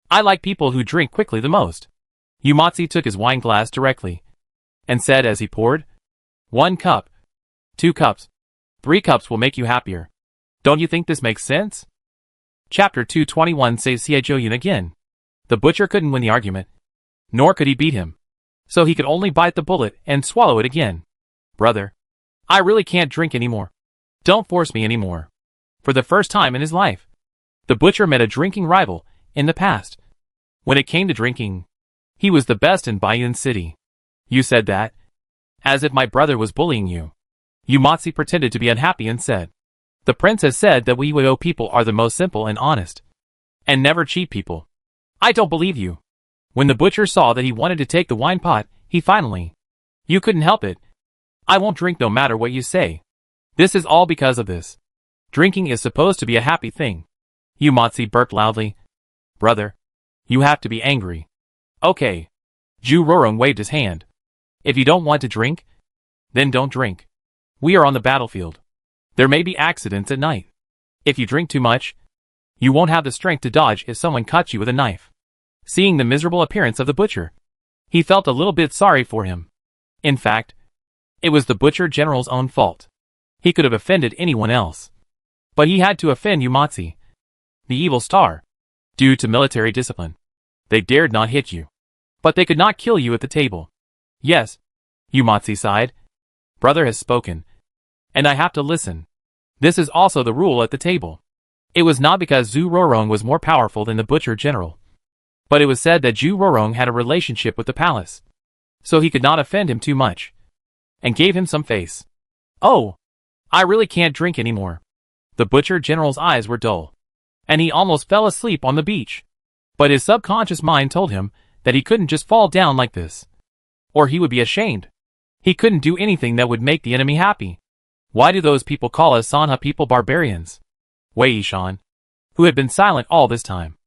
I like people who drink quickly the most. Yumatsi took his wine glass directly, and said as he poured, 1 cup, 2 cups, 3 cups will make you happier. Don't you think this makes sense? Chapter 221 says Xie Zhouyin again. The butcher couldn't win the argument, nor could he beat him, so he could only bite the bullet and swallow it again. Brother, I really can't drink anymore. Don't force me anymore. For the first time in his life, the butcher met a drinking rival in the past. When it came to drinking, he was the best in Baiyun City. You said that, as if my brother was bullying you. Yumatsi pretended to be unhappy and said, The princess said that we Weiwo people are the most simple and honest, and never cheat people. I don't believe you. When the butcher saw that he wanted to take the wine pot, he finally, You couldn't help it. I won't drink no matter what you say. This is all because of this. Drinking is supposed to be a happy thing. Yumatsi burped loudly. Brother, you have to be angry. Okay. Zhu Rorong waved his hand. If you don't want to drink, then don't drink. We are on the battlefield. There may be accidents at night. If you drink too much, you won't have the strength to dodge if someone cuts you with a knife. Seeing the miserable appearance of the butcher, he felt a little bit sorry for him. In fact, it was the butcher general's own fault. He could have offended anyone else, but he had to offend Yumatsi, the evil star. Due to military discipline, they dared not hit you, but they could not kill you at the table. Yes, Yumatsi sighed. Brother has spoken, and I have to listen. This is also the rule at the table. It was not because Zhu Rorong was more powerful than the butcher general, but it was said that Zhu Rorong had a relationship with the palace, so he could not offend him too much, and gave him some face. Oh, I really can't drink anymore. The butcher general's eyes were dull, and he almost fell asleep on the beach. But his subconscious mind told him that he couldn't just fall down like this. Or he would be ashamed. He couldn't do anything that would make the enemy happy. Why do those people call us Sanha people barbarians? Wei Yishan, who had been silent all this time,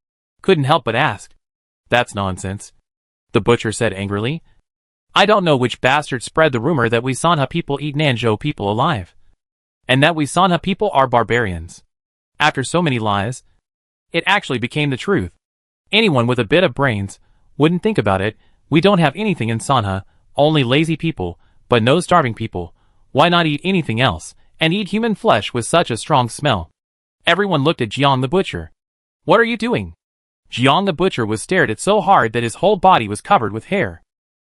couldn't help but ask. That's nonsense, the butcher said angrily. I don't know which bastard spread the rumor that we Sanha people eat Nanzhou people alive, and that we Sanha people are barbarians. After so many lies, it actually became the truth. Anyone with a bit of brains wouldn't think about it. We don't have anything in Sanha, only lazy people, but no starving people. Why not eat anything else, and eat human flesh with such a strong smell? Everyone looked at Jiang the butcher. What are you doing? Jiang the butcher was stared at so hard that his whole body was covered with hair.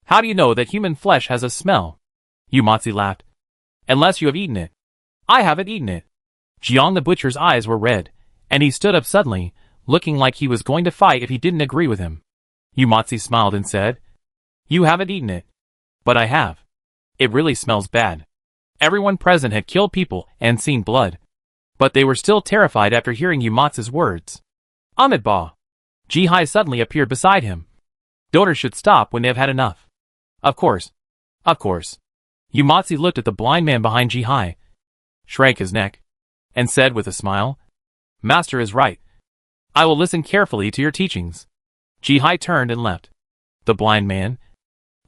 How do you know that human flesh has a smell? Yumatsu laughed. Unless you have eaten it. I haven't eaten it. Jiang the butcher's eyes were red, and he stood up suddenly, looking like he was going to fight if he didn't agree with him. Yumatsu smiled and said, You haven't eaten it. But I have. It really smells bad. Everyone present had killed people and seen blood. But they were still terrified after hearing Yumatsu's words. Amitabha. Jihai suddenly appeared beside him. Daughters should stop when they have had enough. Of course. Of course. Yumatsu looked at the blind man behind Jihai, shrank his neck, and said with a smile, Master is right. I will listen carefully to your teachings. Jihai turned and left. The blind man,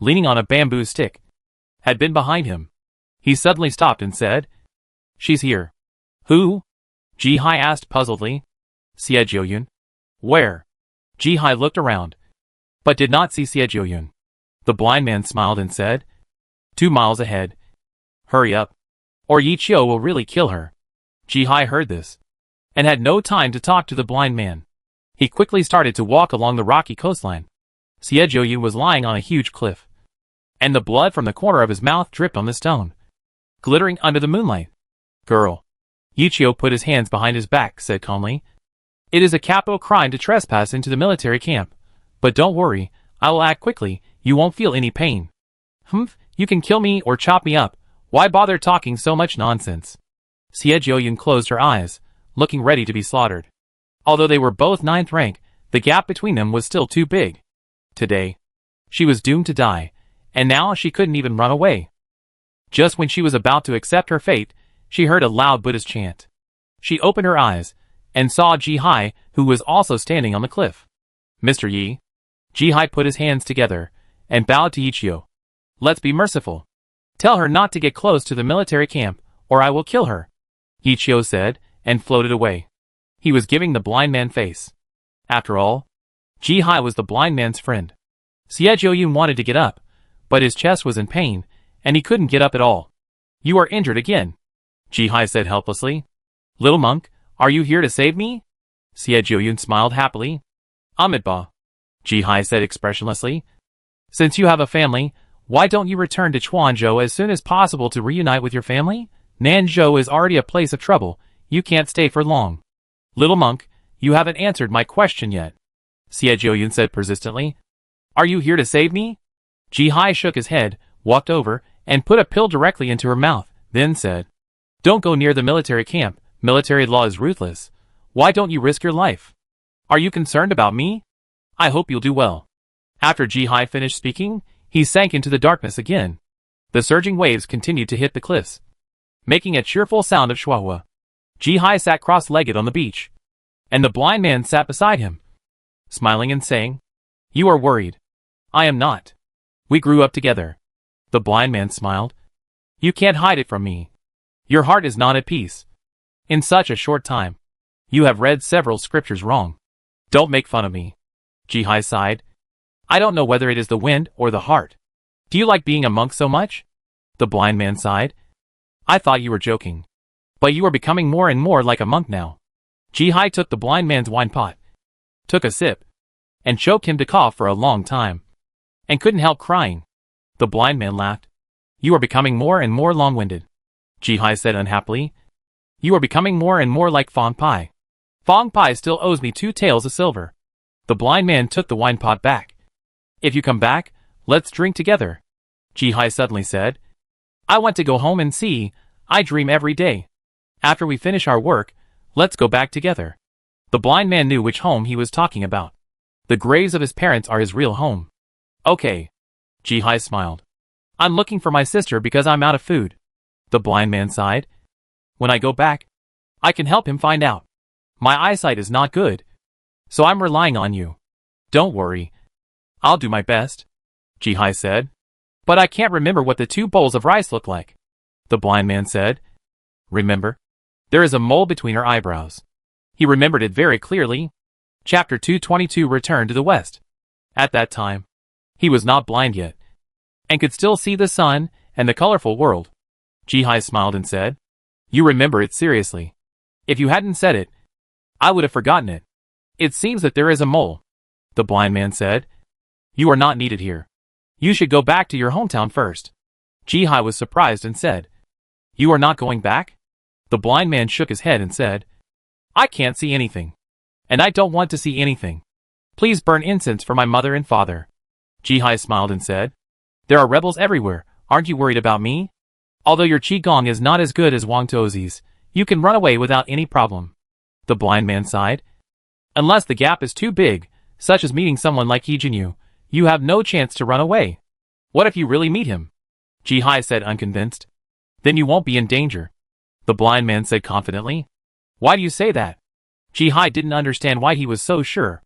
leaning on a bamboo stick, had been behind him. He suddenly stopped and said, She's here. Who? Jihai asked puzzledly. Xie Jiuyun. Where? Jihai looked around, but did not see Xie Jiuyun. The blind man smiled and said, 2 miles ahead. Hurry up, or Yi Qiu will really kill her. Jihai heard this, and had no time to talk to the blind man. He quickly started to walk along the rocky coastline. Xie Jiuyun was lying on a huge cliff, and the blood from the corner of his mouth dripped on the stone, glittering under the moonlight. Girl. Yi Qiu put his hands behind his back, said calmly, It is a capital crime to trespass into the military camp. But don't worry, I will act quickly, you won't feel any pain. Humph, you can kill me or chop me up, why bother talking so much nonsense? Xie Jiuyun closed her eyes, looking ready to be slaughtered. Although they were both 9th rank, the gap between them was still too big. Today, she was doomed to die, and now she couldn't even run away. Just when she was about to accept her fate, she heard a loud Buddhist chant. She opened her eyes, and saw Jihai, who was also standing on the cliff. Mr. Yi. Jihai put his hands together, and bowed to Yi Qiu. Let's be merciful. Tell her not to get close to the military camp, or I will kill her. Yi Qiu said, and floated away. He was giving the blind man face. After all, Jihai was the blind man's friend. Xie Jiuyun wanted to get up, but his chest was in pain, and he couldn't get up at all. You are injured again, Jihai said helplessly. Little monk, are you here to save me? Xie Jiuyun smiled happily. Amitabha, Jihai said expressionlessly. Since you have a family, why don't you return to Chuanzhou as soon as possible to reunite with your family? Nanzhou is already a place of trouble, you can't stay for long. Little monk, you haven't answered my question yet, Xie Jiuyun said persistently. Are you here to save me? Jihai shook his head, walked over, and put a pill directly into her mouth, then said, Don't go near the military camp, military law is ruthless. Why don't you risk your life? Are you concerned about me? I hope you'll do well. After Jihai finished speaking, he sank into the darkness again. The surging waves continued to hit the cliffs, making a cheerful sound of shwahwa. Jihai sat cross-legged on the beach, and the blind man sat beside him, smiling and saying, You are worried. I am not. We grew up together. The blind man smiled. You can't hide it from me. Your heart is not at peace. In such a short time, you have read several scriptures wrong. Don't make fun of me. Jihai sighed. I don't know whether it is the wind or the heart. Do you like being a monk so much? The blind man sighed. I thought you were joking. But you are becoming more and more like a monk now. Jihai took the blind man's wine pot, took a sip, and choked him to cough for a long time, and couldn't help crying. The blind man laughed. You are becoming more and more long-winded, Jihai said unhappily. You are becoming more and more like Fong Pai. Fong Pai still owes me 2 taels of silver. The blind man took the wine pot back. If you come back, let's drink together, Jihai suddenly said. I want to go home and see, I dream every day. After we finish our work, let's go back together. The blind man knew which home he was talking about. The graves of his parents are his real home. Okay. Ji-hai smiled. I'm looking for my sister because I'm out of food. The blind man sighed. When I go back, I can help him find out. My eyesight is not good, so I'm relying on you. Don't worry. I'll do my best, Ji-hai said. But I can't remember what the 2 bowls of rice look like. The blind man said. Remember? There is a mole between her eyebrows. He remembered it very clearly. Chapter 222 Return to the West. At that time, he was not blind yet, and could still see the sun and the colorful world. Ji-hai smiled and said, You remember it seriously. If you hadn't said it, I would have forgotten it. It seems that there is a mole, the blind man said. You are not needed here. You should go back to your hometown first. Ji-hai was surprised and said, You are not going back? The blind man shook his head and said, I can't see anything. And I don't want to see anything. Please burn incense for my mother and father. Ji-hai smiled and said, There are rebels everywhere, aren't you worried about me? Although your qigong is not as good as Wang Tozi's, you can run away without any problem. The blind man sighed. Unless the gap is too big, such as meeting someone like He Jinyu, you have no chance to run away. What if you really meet him? Ji-hai said unconvinced. Then you won't be in danger. The blind man said confidently. Why do you say that? Ji-hai didn't understand why he was so sure.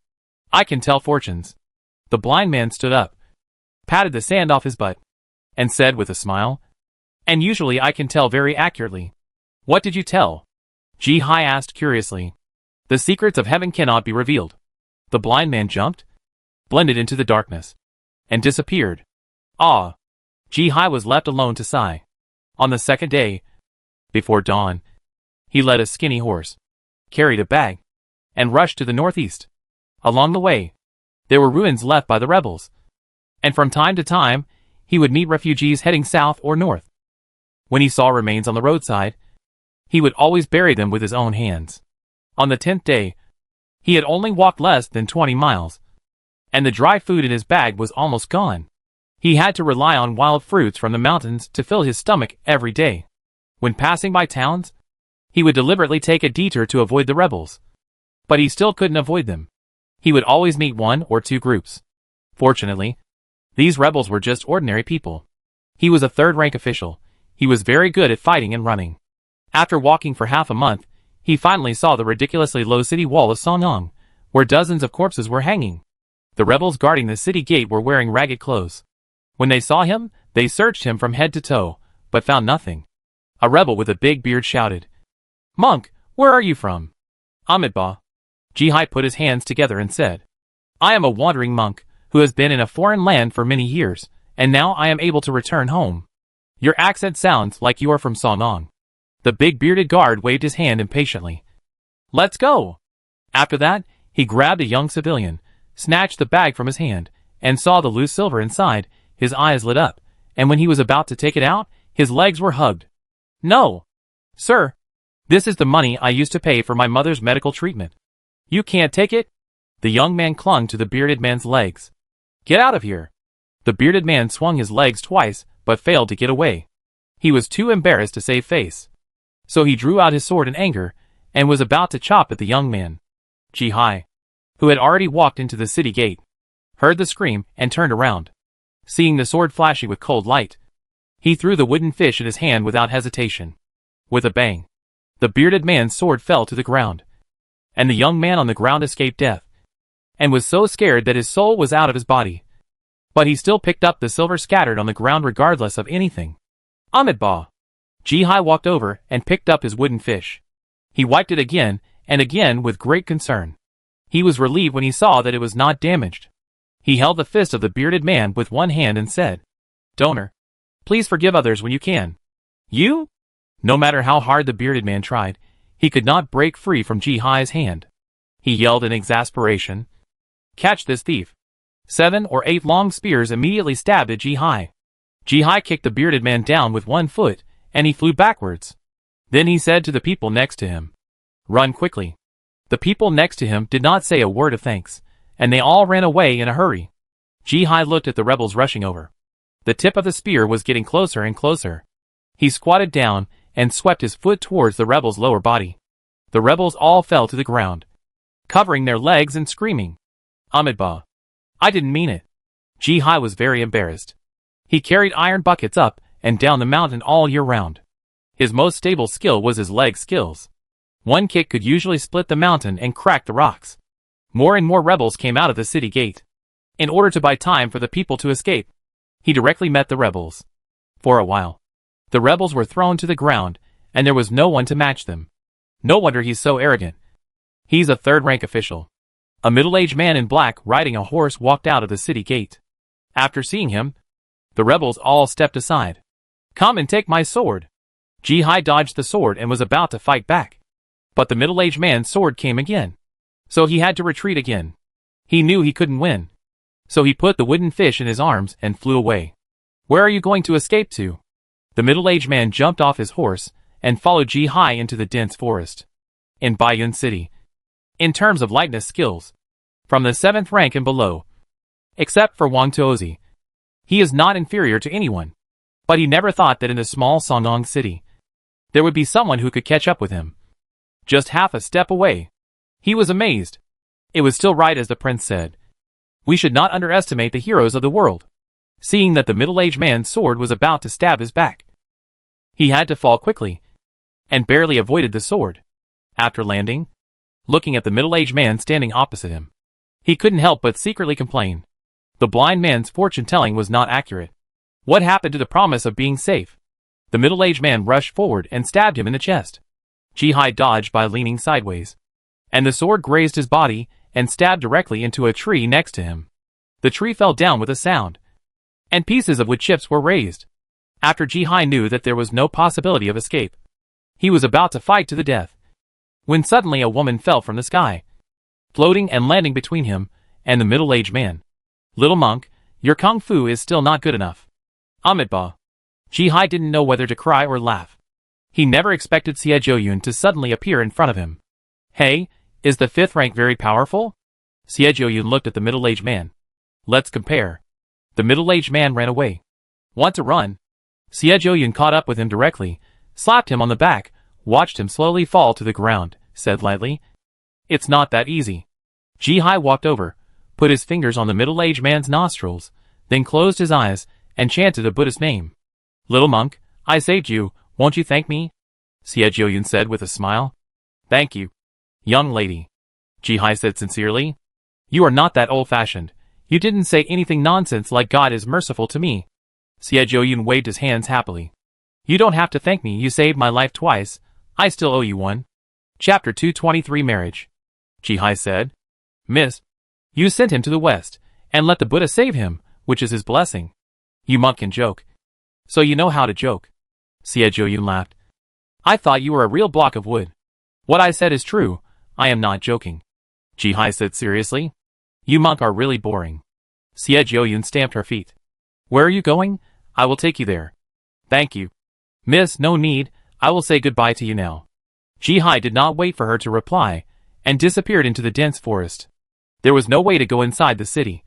I can tell fortunes. The blind man stood up, patted the sand off his butt, and said with a smile, And usually I can tell very accurately. What did you tell? Ji-hai asked curiously. The secrets of heaven cannot be revealed. The blind man jumped, blended into the darkness, and disappeared. Ah! Ji-hai was left alone to sigh. On the second day, before dawn, he led a skinny horse, carried a bag, and rushed to the northeast. Along the way, there were ruins left by the rebels, and from time to time, he would meet refugees heading south or north. When he saw remains on the roadside, he would always bury them with his own hands. On the 10th day, he had only walked less than 20 miles, and the dry food in his bag was almost gone. He had to rely on wild fruits from the mountains to fill his stomach every day. When passing by towns, he would deliberately take a detour to avoid the rebels. But he still couldn't avoid them. He would always meet 1 or 2 groups. Fortunately, these rebels were just ordinary people. He was a third-rank official. He was very good at fighting and running. After walking for half a month, he finally saw the ridiculously low city wall of Songnong, where dozens of corpses were hanging. The rebels guarding the city gate were wearing ragged clothes. When they saw him, they searched him from head to toe, but found nothing. A rebel with a big beard shouted, Monk, where are you from? Amitabha. Ji-hai put his hands together and said, I am a wandering monk, who has been in a foreign land for many years, and now I am able to return home. Your accent sounds like you are from Songnong. The big bearded guard waved his hand impatiently. Let's go! After that, he grabbed a young civilian, snatched the bag from his hand, and saw the loose silver inside. His eyes lit up, and when he was about to take it out, his legs were hugged. No! Sir! This is the money I used to pay for my mother's medical treatment. You can't take it? The young man clung to the bearded man's legs. Get out of here! The bearded man swung his legs twice, but failed to get away. He was too embarrassed to save face. So he drew out his sword in anger, and was about to chop at the young man. Ji-hai, who had already walked into the city gate, heard the scream and turned around. Seeing the sword flashing with cold light, he threw the wooden fish in his hand without hesitation. With a bang, the bearded man's sword fell to the ground, and the young man on the ground escaped death, and was so scared that his soul was out of his body. But he still picked up the silver scattered on the ground regardless of anything. Amitabha! Ji-hai walked over and picked up his wooden fish. He wiped it again and again with great concern. He was relieved when he saw that it was not damaged. He held the fist of the bearded man with one hand and said, Donor, please forgive others when you can. You? No matter how hard the bearded man tried, he could not break free from Ji-hai's hand. He yelled in exasperation, Catch this thief! 7 or 8 long spears immediately stabbed at Ji-hai. Ji-hai kicked the bearded man down with one foot, and he flew backwards. Then he said to the people next to him, Run quickly. The people next to him did not say a word of thanks, and they all ran away in a hurry. Ji-hai looked at the rebels rushing over. The tip of the spear was getting closer and closer. He squatted down and swept his foot towards the rebels' lower body. The rebels all fell to the ground, covering their legs and screaming. Amitabha. I didn't mean it. Ji-hai was very embarrassed. He carried iron buckets up and down the mountain all year round. His most stable skill was his leg skills. One kick could usually split the mountain and crack the rocks. More and more rebels came out of the city gate. In order to buy time for the people to escape, he directly met the rebels. For a while, the rebels were thrown to the ground, and there was no one to match them. No wonder he's so arrogant. He's a third-rank official. A middle-aged man in black riding a horse walked out of the city gate. After seeing him, the rebels all stepped aside. Come and take my sword. Ji-hai dodged the sword and was about to fight back. But the middle-aged man's sword came again. So he had to retreat again. He knew he couldn't win. So he put the wooden fish in his arms and flew away. Where are you going to escape to? The middle-aged man jumped off his horse and followed Ji-hai into the dense forest. In Baiyun City. In terms of lightness skills, from the 7th rank and below. Except for Wang Tuozi. He is not inferior to anyone. But he never thought that in the small Sonong city, there would be someone who could catch up with him. Just half a step away. He was amazed. It was still right as the prince said. We should not underestimate the heroes of the world. Seeing that the middle-aged man's sword was about to stab his back, he had to fall quickly, and barely avoided the sword. After landing, looking at the middle-aged man standing opposite him, he couldn't help but secretly complain. The blind man's fortune-telling was not accurate. What happened to the promise of being safe? The middle-aged man rushed forward and stabbed him in the chest. Ji-hai dodged by leaning sideways, and the sword grazed his body and stabbed directly into a tree next to him. The tree fell down with a sound, and pieces of wood chips were raised. After Ji-hai knew that there was no possibility of escape, he was about to fight to the death, when suddenly a woman fell from the sky, floating and landing between him and the middle-aged man. Little monk, your kung fu is still not good enough. Amitabha. Ji-hai didn't know whether to cry or laugh. He never expected Xie Zhouyun to suddenly appear in front of him. Hey, is the 5th rank very powerful? Xie Zhouyun looked at the middle-aged man. Let's compare. The middle-aged man ran away. Want to run? Xie Zhouyun caught up with him directly, slapped him on the back, watched him slowly fall to the ground, said lightly, It's not that easy. Ji-hai walked over, put his fingers on the middle-aged man's nostrils, then closed his eyes, and chanted a Buddhist name. Little monk, I saved you, won't you thank me? Xie Zhouyun said with a smile. Thank you. Young lady. Ji-hai said sincerely. You are not that old-fashioned. You didn't say anything nonsense like God is merciful to me. Xie Zhouyun waved his hands happily. You don't have to thank me, you saved my life twice. I still owe you one. Chapter 223 Marriage. Ji-hai said. Miss, you sent him to the west, and let the Buddha save him, which is his blessing. You monk can joke. So you know how to joke. Xie Zhouyun laughed. I thought you were a real block of wood. What I said is true, I am not joking. Ji-hai said seriously. You monk are really boring. Xie Zhouyun stamped her feet. Where are you going? I will take you there. Thank you. Miss, no need, I will say goodbye to you now. Ji-hai did not wait for her to reply, and disappeared into the dense forest. There was no way to go inside the city,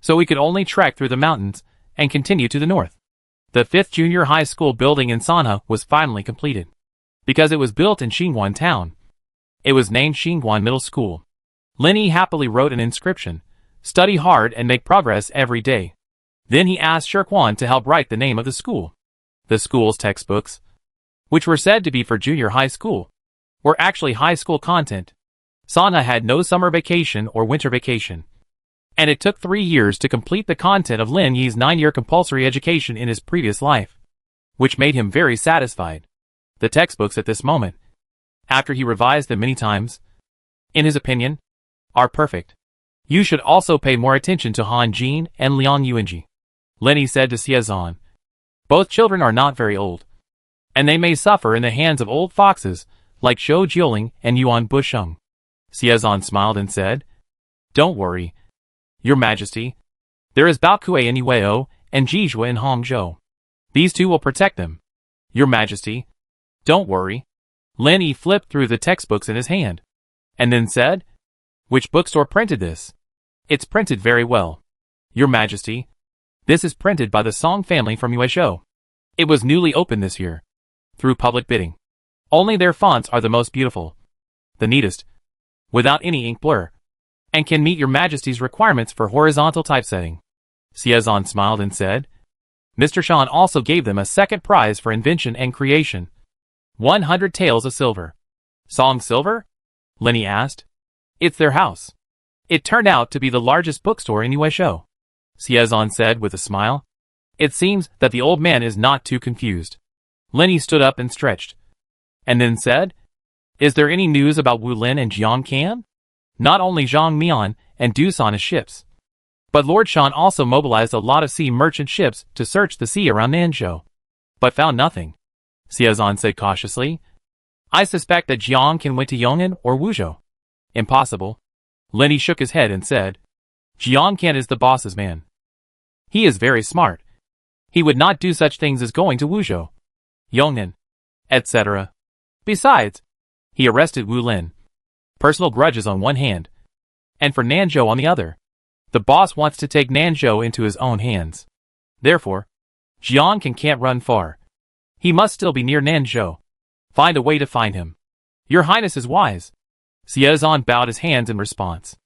so he could only trek through the mountains and continue to the north. The 5th junior high school building in Sanha was finally completed, because it was built in Xinguan town. It was named Xinguan Middle School. Linny happily wrote an inscription, study hard and make progress every day. Then he asked Shirkwan to help write the name of the school. The school's textbooks, which were said to be for junior high school, were actually high school content. Sanha had no summer vacation or winter vacation, and it took 3 years to complete the content of Lin Yi's 9-year compulsory education in his previous life, which made him very satisfied. The textbooks at this moment, after he revised them many times, in his opinion, are perfect. You should also pay more attention to Han Jin and Liang Yuanji, Lenny said to Xiezan. Both children are not very old, and they may suffer in the hands of old foxes like Shou Jioling and Yuan Busheng. Xiezan smiled and said, Don't worry, Your Majesty. There is Bao Kuei in Yueo and Jizhua in Hangzhou. These two will protect them. Your Majesty. Don't worry. Lin Yi flipped through the textbooks in his hand, and then said, Which bookstore printed this? It's printed very well. Your Majesty. This is printed by the Song family from Yueshou. It was newly opened this year, through public bidding. Only their fonts are the most beautiful, the neatest, without any ink blur. and can meet your majesty's requirements for horizontal typesetting. Xiazan smiled and said. Mr. Shan also gave them a second prize for invention and creation. 100 taels of silver. Song silver? Lenny asked. It's their house. It turned out to be the largest bookstore in Yuesho. Xiazan said with a smile. It seems that the old man is not too confused. Lenny stood up and stretched. And then said, Is there any news about Wu Lin and Jiang Kan? Not only Zhang Mian and Dusan's ships, but Lord Shan also mobilized a lot of sea merchant ships to search the sea around Nanzhou, but found nothing. Xiazan said cautiously. I suspect that Jiang Kan went to Yong'an or Wuzhou. Impossible. Lenny shook his head and said, Jiang Kan is the boss's man. He is very smart. He would not do such things as going to Wuzhou, Yong'an, etc. Besides, he arrested Wu Lin. Personal grudges on one hand, and for Nanzhou on the other. The boss wants to take Nanzhou into his own hands. Therefore, Jiang Kan can't run far. He must still be near Nanzhou. Find a way to find him. Your Highness is wise. Xiazan bowed his hands in response.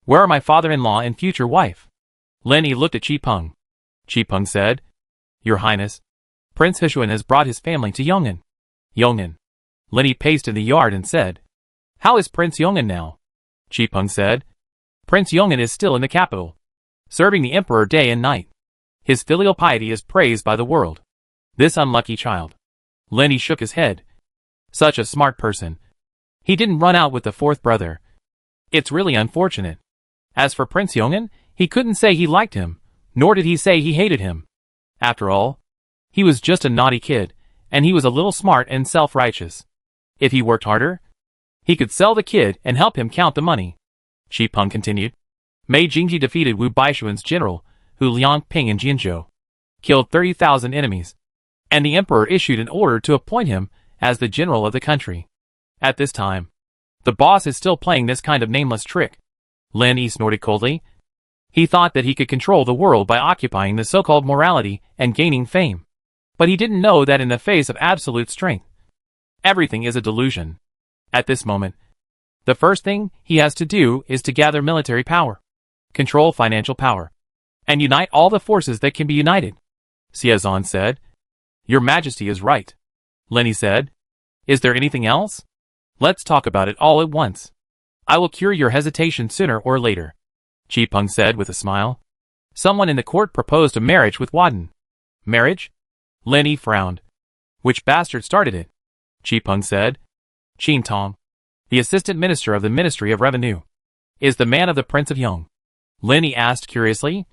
Where are my father-in-law and future wife? Lenny looked at Qi Peng. Qi Peng said, Your Highness, Prince Hishuan has brought his family to Yong'an. Yong'an. Lenny paced in the yard and said, How is Prince Yong'an now? Qi Peng said, Prince Yong'an is still in the capital, serving the emperor day and night. His filial piety is praised by the world. This unlucky child. Lenny shook his head. Such a smart person. He didn't run out with the fourth brother. It's really unfortunate. As for Prince Yong'an, he couldn't say he liked him, nor did he say he hated him. After all, he was just a naughty kid, and he was a little smart and self-righteous. If he worked harder, he could sell the kid and help him count the money. Qi Peng continued. Mei Jingji defeated Wu Baishuan's general, Hu Liangping in Jinzhou, killed 30,000 enemies, and the emperor issued an order to appoint him as the general of the country. At this time, the boss is still playing this kind of nameless trick. Lin Yi snorted coldly. He thought that he could control the world by occupying the so-called morality and gaining fame. But he didn't know that in the face of absolute strength, everything is a delusion. At this moment, the first thing he has to do is to gather military power, control financial power, and unite all the forces that can be united. Xiazan said. Your Majesty is right. Lenny said. Is there anything else? Let's talk about it all at once. I will cure your hesitation sooner or later. Qi Peng said with a smile. Someone in the court proposed a marriage with Wadden. Marriage? Lenny frowned. Which bastard started it? Qi Peng said. Qin Tong, the assistant minister of the Ministry of Revenue, is the man of the Prince of Yong. Lenny asked curiously.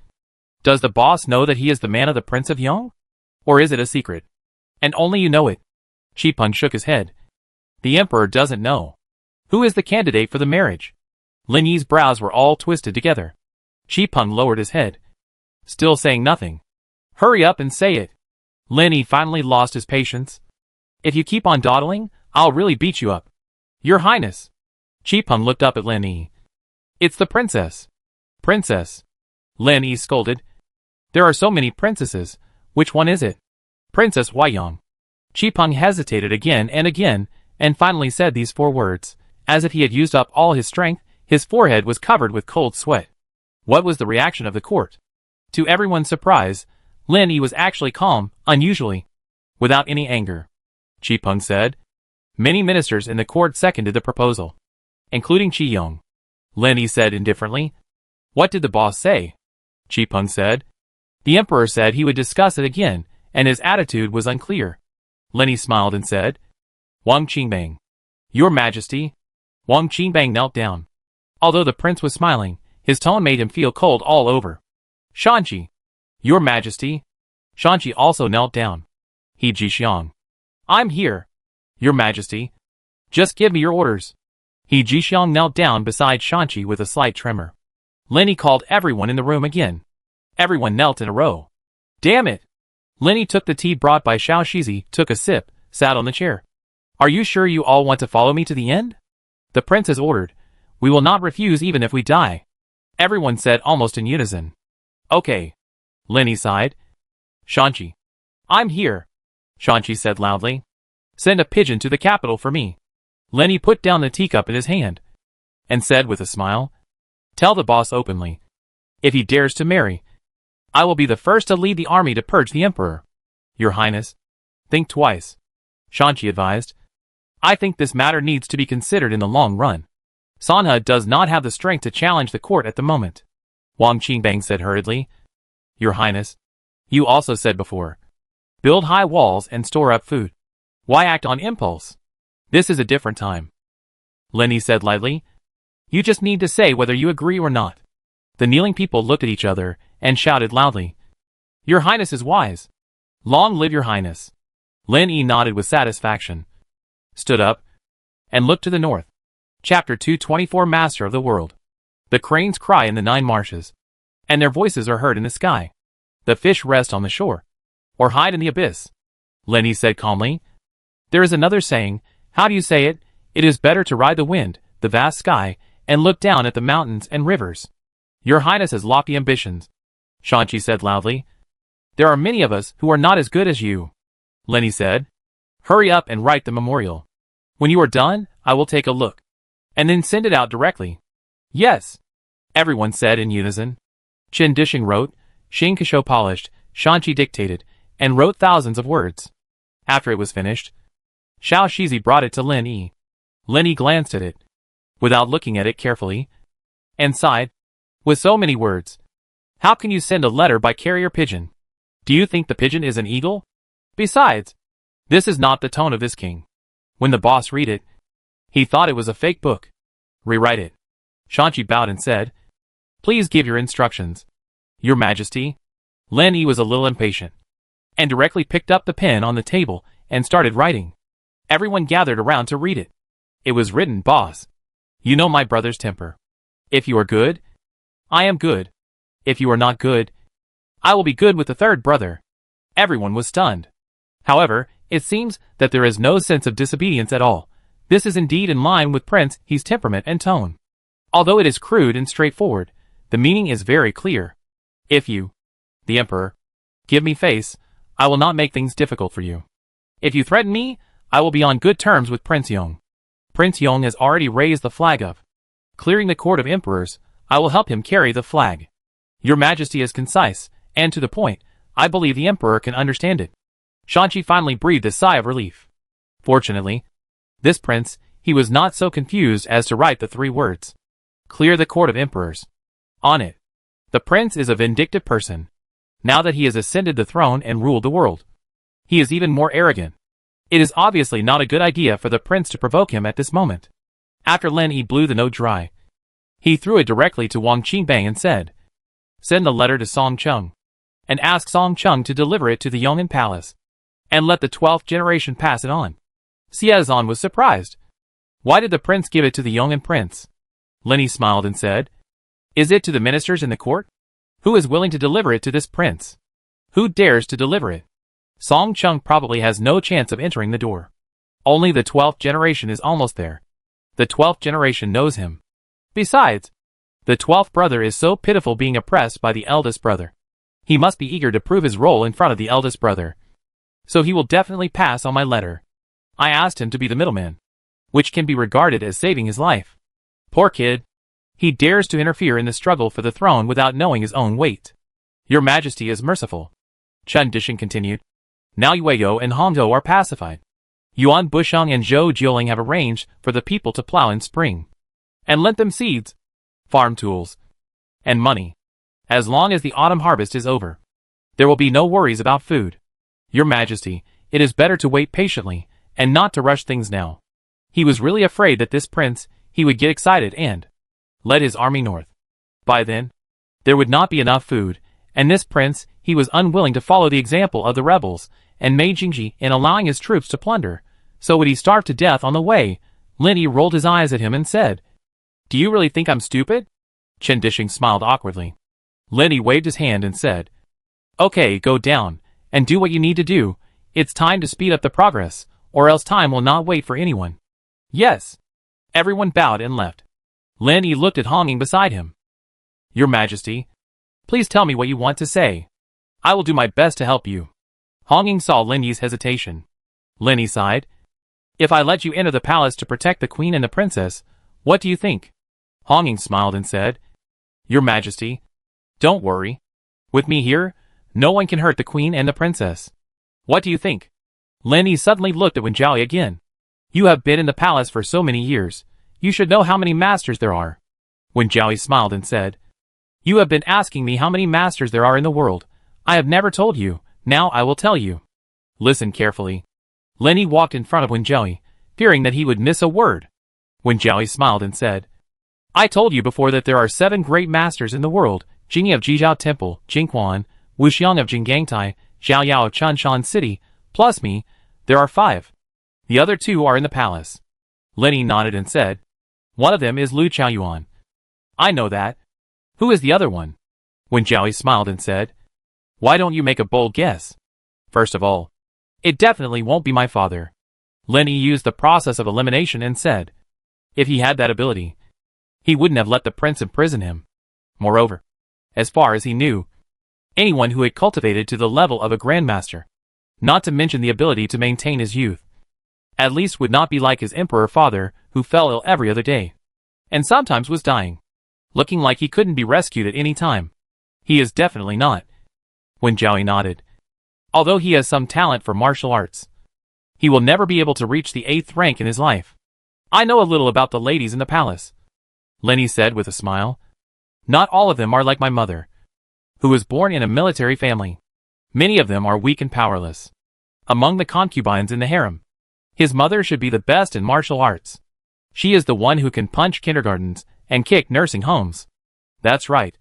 Does the boss know that he is the man of the Prince of Yong? Or is it a secret? And only you know it? Qi Peng shook his head. The emperor doesn't know. Who is the candidate for the marriage? Lin Yi's brows were all twisted together. Qi Peng lowered his head, still saying nothing. Hurry up and say it. Lin Yi finally lost his patience. If you keep on dawdling, I'll really beat you up. Your Highness. Qi Peng looked up at Lin Yi. It's the princess. Princess. Lin Yi scolded. There are so many princesses. Which one is it? Princess Huaiyang. Qi Peng hesitated again, and finally said these 4 words. As if he had used up all his strength, his forehead was covered with cold sweat. What was the reaction of the court? To everyone's surprise, Lin Yi was actually calm, unusually, without any anger. Qi Peng said. Many ministers in the court seconded the proposal, including Qi Yong. Lin Yi said indifferently. What did the boss say? Qi Peng said. The emperor said he would discuss it again, and his attitude was unclear. Lin Yi smiled and said, Wang Qingbang. Your Majesty. Wang Qingbang knelt down. Although the prince was smiling, his tone made him feel cold all over. Shanqi. Your Majesty. Shanqi also knelt down. He Jixiang. I'm here. Your Majesty. Just give me your orders. He Jixiang knelt down beside Shanqi with a slight tremor. Lin Yi called everyone in the room again. Everyone knelt in a row. Damn it! Lin Yi took the tea brought by Xiao Shizi, took a sip, sat on the chair. Are you sure you all want to follow me to the end? The prince has ordered. We will not refuse even if we die. Everyone said almost in unison. Okay. Lin Yi sighed. Shanqi. I'm here. Shanqi said loudly. Send a pigeon to the capital for me. Lin Yi put down the teacup in his hand, and said with a smile, Tell the boss openly. If he dares to marry, I will be the first to lead the army to purge the emperor. Your Highness, think twice, Shanchi advised. I think this matter needs to be considered in the long run. Sanha does not have the strength to challenge the court at the moment. Wang Qingbang said hurriedly. Your Highness, you also said before. Build high walls and store up food. Why act on impulse? This is a different time. Lenny said lightly. You just need to say whether you agree or not. The kneeling people looked at each other and shouted loudly. Your Highness is wise. Long live your Highness. Lin Yi nodded with satisfaction, stood up, and looked to the north. Chapter 224 Master of the World. The cranes cry in the 9 marshes, and their voices are heard in the sky. The fish rest on the shore, or hide in the abyss. Lin Yi said calmly. There is another saying, how do you say it? It is better to ride the wind, the vast sky, and look down at the mountains and rivers. Your Highness has lofty ambitions, Shanchi said loudly. There are many of us who are not as good as you, Lenny said. Hurry up and write the memorial. When you are done, I will take a look, and then send it out directly. Yes, everyone said in unison. Chen Dishing wrote, Xing Kasho polished, Shanchi dictated, and wrote thousands of words. After it was finished, Xiao Shizi brought it to Lin Yi. Lin Yi glanced at it, without looking at it carefully, and sighed. With so many words, how can you send a letter by carrier pigeon? Do you think the pigeon is an eagle? Besides, this is not the tone of this king. When the boss read it, he thought it was a fake book. Rewrite it. Shanchi bowed and said, Please give your instructions. Your Majesty. Lin Yi was a little impatient, and directly picked up the pen on the table and started writing. Everyone gathered around to read it. It was written, Boss. You know my brother's temper. If you are good, I am good. If you are not good, I will be good with the third brother. Everyone was stunned. However, it seems that there is no sense of disobedience at all. This is indeed in line with Prince He's temperament and tone. Although it is crude and straightforward, the meaning is very clear. If you, the Emperor, give me face, I will not make things difficult for you. If you threaten me, I will be on good terms with Prince Yong. Prince Yong has already raised the flag of clearing the court of emperors. I will help him carry the flag. Your Majesty is concise, and to the point. I believe the Emperor can understand it. Shanchi finally breathed a sigh of relief. Fortunately, this prince, he was not so confused as to write the 3 words. Clear the court of emperors. On it. The prince is a vindictive person. Now that he has ascended the throne and ruled the world, he is even more arrogant. It is obviously not a good idea for the prince to provoke him at this moment. After Lin Yi blew the note dry, he threw it directly to Wang Qingbang and said, Send the letter to Song Chung, and ask Song Chung to deliver it to the Yong'an Palace, and let the 12th generation pass it on. Xiazan was surprised. Why did the prince give it to the Yong'an prince? Lin Yi smiled and said, Is it to the ministers in the court? Who is willing to deliver it to this prince? Who dares to deliver it? Song Chung probably has no chance of entering the door. Only the 12th generation is almost there. The 12th generation knows him. Besides, the 12th brother is so pitiful being oppressed by the eldest brother. He must be eager to prove his role in front of the eldest brother. So he will definitely pass on my letter. I asked him to be the middleman, which can be regarded as saving his life. Poor kid. He dares to interfere in the struggle for the throne without knowing his own weight. Your Majesty is merciful. Chen Dishing continued. Now Yueyou and Hongzhou are pacified. Yuan Busheng and Zhou Jioling have arranged for the people to plow in spring, and lent them seeds, farm tools, and money. As long as the autumn harvest is over, there will be no worries about food. Your Majesty, it is better to wait patiently, and not to rush things now. He was really afraid that this prince, he would get excited and led his army north. By then, there would not be enough food, and this prince, he was unwilling to follow the example of the rebels, and Mei Jingji in allowing his troops to plunder. So would he starve to death on the way? Lin Yi rolled his eyes at him and said, Do you really think I'm stupid? Chen Dishing smiled awkwardly. Lin Yi waved his hand and said, Okay, go down, and do what you need to do. It's time to speed up the progress, or else time will not wait for anyone. Yes. Everyone bowed and left. Lin Yi looked at Honging beside him. Your Majesty, please tell me what you want to say. I will do my best to help you. Honging saw Lin Yi's hesitation. Lin Yi sighed. If I let you enter the palace to protect the queen and the princess, what do you think? Honging smiled and said, Your Majesty, don't worry. With me here, no one can hurt the queen and the princess. What do you think? Lin Yi suddenly looked at Wen Jiaoyi again. You have been in the palace for so many years. You should know how many masters there are. Wen Jiaoyi smiled and said, You have been asking me how many masters there are in the world. I have never told you. Now I will tell you. Listen carefully. Lin Yi walked in front of Wen Jiaoyi, fearing that he would miss a word. Wen Jiaoyi smiled and said, I told you before that there are 7 great masters in the world, Jingyi of Jizhao Temple, Jingquan, Wuxiang of Jinggangtai, Zhao Yao of Chanshan City, plus me, there are 5. The other 2 are in the palace. Lin Yi nodded and said, One of them is Lu Chaoyuan. I know that. Who is the other one? Wen Jiaoyi smiled and said, Why don't you make a bold guess? First of all, it definitely won't be my father. Lin Yi used the process of elimination and said, If he had that ability, he wouldn't have let the prince imprison him. Moreover, as far as he knew, anyone who had cultivated to the level of a grandmaster, not to mention the ability to maintain his youth, at least would not be like his emperor father, who fell ill every other day, and sometimes was dying, looking like he couldn't be rescued at any time. He is definitely not. Wen Jiaoyi nodded. Although he has some talent for martial arts, he will never be able to reach the 8th rank in his life. I know a little about the ladies in the palace, Lin Yi said with a smile. Not all of them are like my mother, who was born in a military family. Many of them are weak and powerless. Among the concubines in the harem, his mother should be the best in martial arts. She is the one who can punch kindergartens and kick nursing homes. That's right,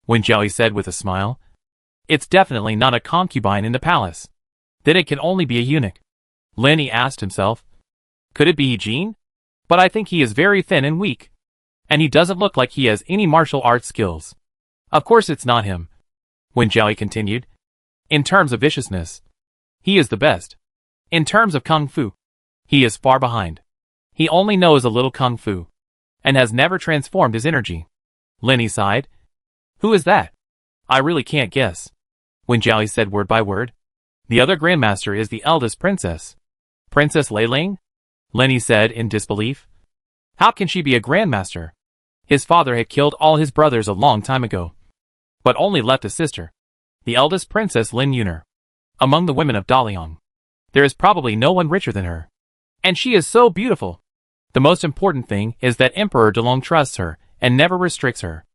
Wen Jiaoyi said with a smile. It's definitely not a concubine in the palace. Then it can only be a eunuch. Lin Yi asked himself, Could it be Jean? But I think he is very thin and weak, and he doesn't look like he has any martial arts skills. Of course it's not him, Wen Jiaoyi continued. In terms of viciousness, he is the best. In terms of kung fu, he is far behind. He only knows a little kung fu, and has never transformed his energy. Lin Yi sighed. Who is that? I really can't guess, Wen Jiaoyi said word by word. The other grandmaster is the eldest princess. Princess Leiling? Lin Yi said in disbelief. How can she be a grandmaster? His father had killed all his brothers a long time ago, but only left a sister, the eldest princess Lin Yuner. Among the women of Daliang, there is probably no one richer than her. And she is so beautiful. The most important thing is that Emperor Delong trusts her and never restricts her.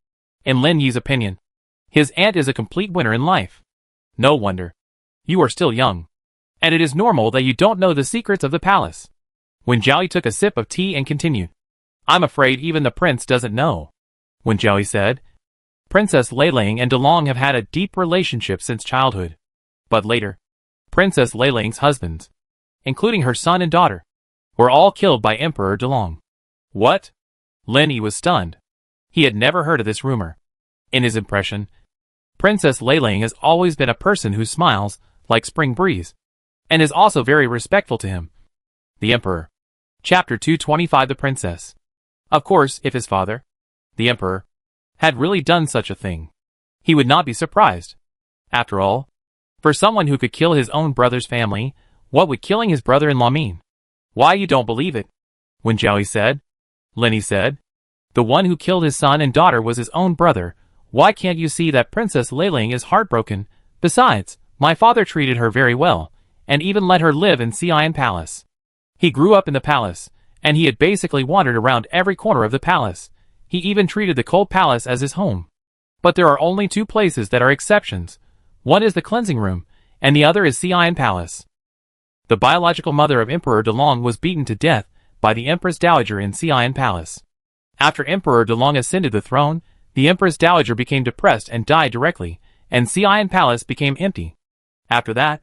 In Lin Yi's opinion, his aunt is a complete winner in life. No wonder. You are still young, and it is normal that you don't know the secrets of the palace. Wen Jiaoyi took a sip of tea and continued. I'm afraid even the prince doesn't know, Wen Jiaoyi said. Princess Leiling and Delong have had a deep relationship since childhood. But later, Princess Leiling's husbands, including her son and daughter, were all killed by Emperor Delong. What? Lin Yi was stunned. He had never heard of this rumor. In his impression, Princess Leiling has always been a person who smiles like spring breeze, and is also very respectful to him. The Emperor. Chapter 225. The Princess. Of course, if his father, the Emperor, had really done such a thing, he would not be surprised. After all, for someone who could kill his own brother's family, what would killing his brother-in-law mean? Why, you don't believe it, Wen Jiaoyi said. Lin Yi said. The one who killed his son and daughter was his own brother. Why can't you see that Princess Leiling is heartbroken? Besides, my father treated her very well, and even let her live in Xi'an Palace. He grew up in the palace, and he had basically wandered around every corner of the palace. He even treated the Cold Palace as his home. But there are only 2 places that are exceptions. One is the cleansing room, and the other is Xi'an Palace. The biological mother of Emperor Delong was beaten to death by the Empress Dowager in Xi'an Palace. After Emperor Delong ascended the throne, the Empress Dowager became depressed and died directly, and Xi'an Palace became empty. After that,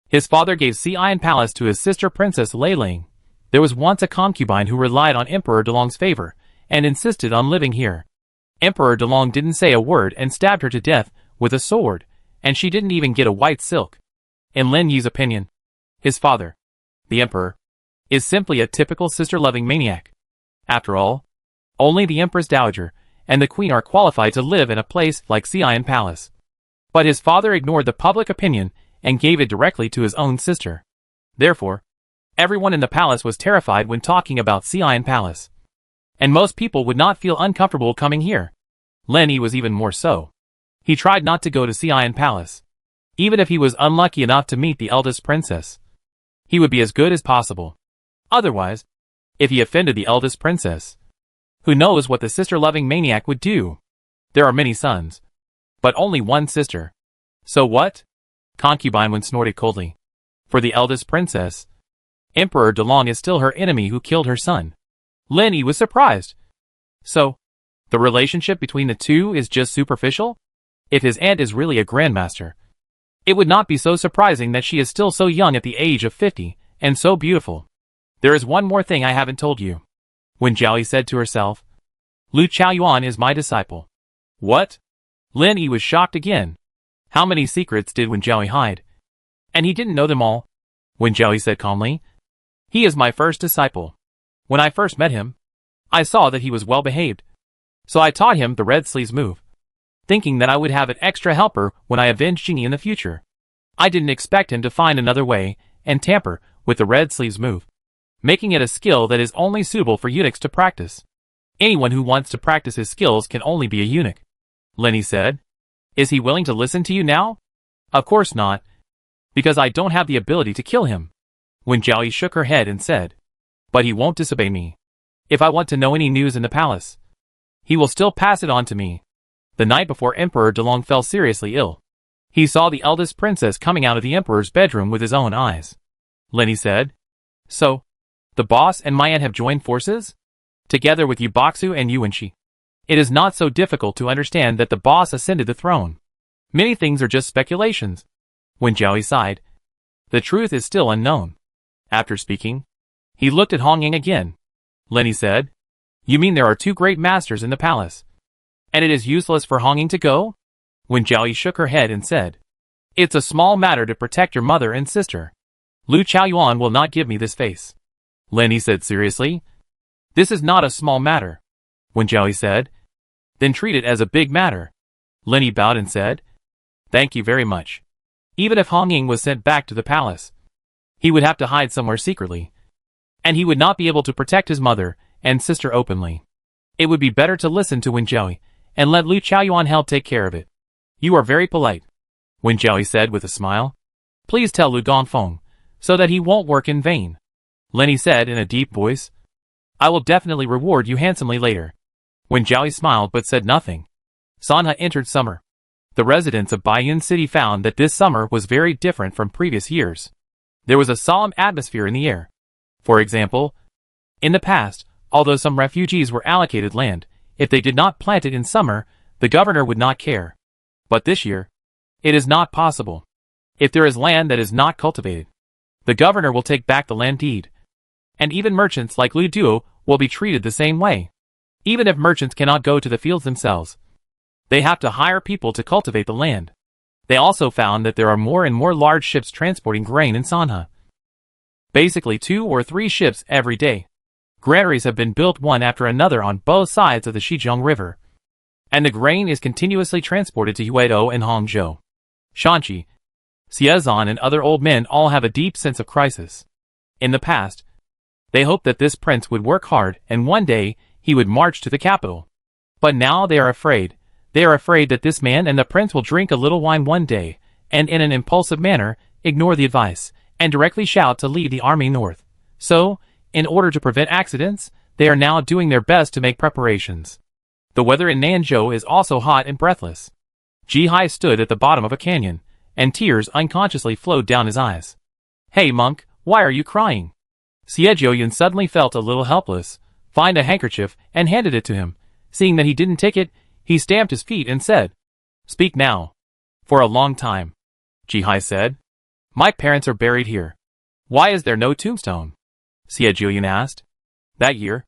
his father gave Xi'an Palace to his sister Princess Leiling. There was once a concubine who relied on Emperor Delong's favor, and insisted on living here. Emperor Delong didn't say a word and stabbed her to death with a sword, and she didn't even get a white silk. In Lin Yi's opinion, his father, the Emperor, is simply a typical sister-loving maniac. After all, only the Empress Dowager and the Queen are qualified to live in a place like Xi'an Palace. But his father ignored the public opinion and gave it directly to his own sister. Therefore, everyone in the palace was terrified when talking about Xi'an Palace. And most people would not feel uncomfortable coming here. Lenny was even more so. He tried not to go to Xi'an Palace. Even if he was unlucky enough to meet the eldest princess, he would be as good as possible. Otherwise, if he offended the eldest princess, who knows what the sister-loving maniac would do? There are many sons, but only one sister. So what? Concubine Wen snorted coldly. For the eldest princess, Emperor DeLong is still her enemy who killed her son. Lenny was surprised. So, the relationship between the two is just superficial? If his aunt is really a grandmaster, it would not be so surprising that she is still so young at the age of 50, and so beautiful. There is one more thing I haven't told you. Wen Jiaoyi said to herself. Lu Chaoyuan is my disciple. What? Lin Yi was shocked again. How many secrets did Wen Jiaoyi hide? And he didn't know them all. Wen Jiaoyi said calmly. He is my first disciple. When I first met him, I saw that he was well behaved. So I taught him the red sleeves move, thinking that I would have an extra helper when I avenged Jingyi in the future. I didn't expect him to find another way and tamper with the red sleeves move, making it a skill that is only suitable for eunuchs to practice. Anyone who wants to practice his skills can only be a eunuch. Lenny said. Is he willing to listen to you now? Of course not, because I don't have the ability to kill him. Wen Jiaoyi shook her head and said, but he won't disobey me. If I want to know any news in the palace, he will still pass it on to me. The night before Emperor DeLong fell seriously ill, he saw the eldest princess coming out of the emperor's bedroom with his own eyes. Lenny said, so, the boss and my aunt have joined forces? Together with Yu Boxu and Yuanxi. It is not so difficult to understand that the boss ascended the throne. Many things are just speculations. Wen Jiaoyi sighed. The truth is still unknown. After speaking, he looked at Hong Ying again. Lenny said, you mean there are two great masters in the palace, and it is useless for Hong Ying to go? Wen Jiaoyi shook her head and said, it's a small matter to protect your mother and sister. Lu Chaoyuan will not give me this face. Lenny said seriously, this is not a small matter. Wen Jiaoyi said, then treat it as a big matter. Lenny bowed and said, thank you very much. Even if Hong Ying was sent back to the palace, he would have to hide somewhere secretly, and he would not be able to protect his mother and sister openly. It would be better to listen to Wen Jiaoyi and let Lu Chaoyuan help take care of it. You are very polite, Wen Jiaoyi said with a smile. Please tell Lu Dongfeng, so that he won't work in vain. Lenny said in a deep voice, I will definitely reward you handsomely later. Wen Jiaoyi smiled but said nothing. Sanha entered summer. The residents of Baiyun City found that this summer was very different from previous years. There was a solemn atmosphere in the air. For example, in the past, although some refugees were allocated land, if they did not plant it in summer, the governor would not care. But this year, it is not possible. If there is land that is not cultivated, the governor will take back the land deed. And even merchants like Lu Duo will be treated the same way. Even if merchants cannot go to the fields themselves, they have to hire people to cultivate the land. They also found that there are more and more large ships transporting grain in Sanha. Basically 2 or 3 ships every day. Granaries have been built one after another on both sides of the Xijiang River. And the grain is continuously transported to Huaido and Hangzhou. Shanqi, Xiezan and other old men all have a deep sense of crisis. In the past, they hoped that this prince would work hard and one day he would march to the capital. But now they are afraid. They are afraid that this man and the prince will drink a little wine one day, and in an impulsive manner, ignore the advice, and directly shout to lead the army north. So, in order to prevent accidents, they are now doing their best to make preparations. The weather in Nanzhou is also hot and breathless. Jihai stood at the bottom of a canyon, and tears unconsciously flowed down his eyes. Hey monk, why are you crying? Xie Jiuyan suddenly felt a little helpless, found a handkerchief, and handed it to him. Seeing that he didn't take it, he stamped his feet and said, Speak now. For a long time, Jihai said. My parents are buried here. Why is there no tombstone? Xie Jiuyan asked. That year,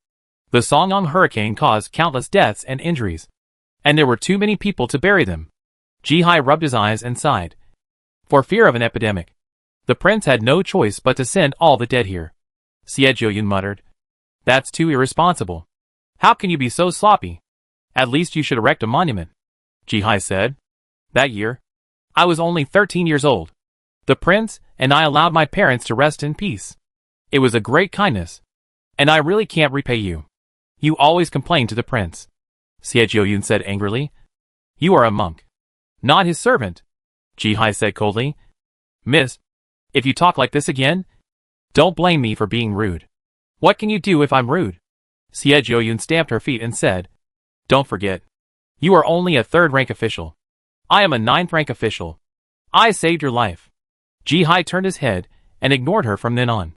the Songyang hurricane caused countless deaths and injuries, and there were too many people to bury them. Jihai rubbed his eyes and sighed. For fear of an epidemic, the prince had no choice but to send all the dead here. Xie Jiuyan muttered. That's too irresponsible. How can you be so sloppy? At least you should erect a monument, Jihai said. That year, I was only 13 years old. The prince and I allowed my parents to rest in peace. It was a great kindness, and I really can't repay you. You always complain to the prince. Xie said angrily. You are a monk, not his servant, Ji-hai said coldly. Miss, if you talk like this again, don't blame me for being rude. What can you do if I'm rude? Xie stamped her feet and said, Don't forget, you are only a 3rd-rank official. I am a 9th-rank official. I saved your life. Ji-hai turned his head and ignored her from then on.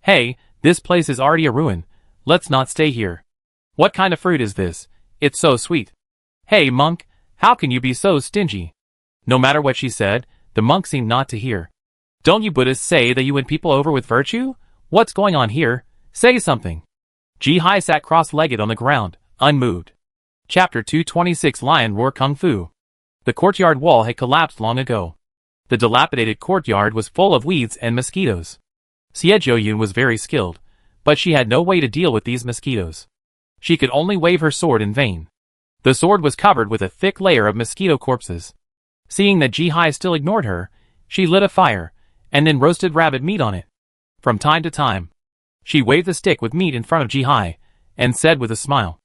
Hey, this place is already a ruin. Let's not stay here. What kind of fruit is this? It's so sweet. Hey, monk, how can you be so stingy? No matter what she said, the monk seemed not to hear. Don't you Buddhists say that you win people over with virtue? What's going on here? Say something. Ji-hai sat cross-legged on the ground, unmoved. Chapter 226 Lion Roar Kung Fu. The courtyard wall had collapsed long ago. The dilapidated courtyard was full of weeds and mosquitoes. Xie was very skilled, but she had no way to deal with these mosquitoes. She could only wave her sword in vain. The sword was covered with a thick layer of mosquito corpses. Seeing that Ji-hai still ignored her, she lit a fire, and then roasted rabbit meat on it. From time to time, she waved the stick with meat in front of Ji-hai, and said with a smile,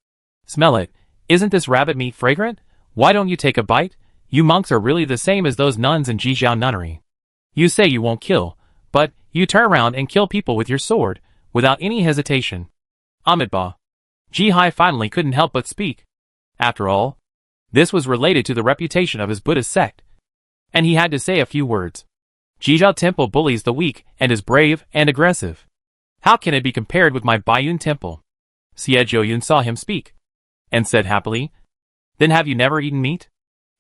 Smell it, isn't this rabbit meat fragrant? Why don't you take a bite? You monks are really the same as those nuns in Jijiao nunnery. You say you won't kill, but you turn around and kill people with your sword, without any hesitation. Amitabha. Ji-hai finally couldn't help but speak. After all, this was related to the reputation of his Buddhist sect. And he had to say a few words. Jijiao Temple bullies the weak and is brave and aggressive. How can it be compared with my Baiyun Temple? Xie saw him speak, and said happily, Then have you never eaten meat?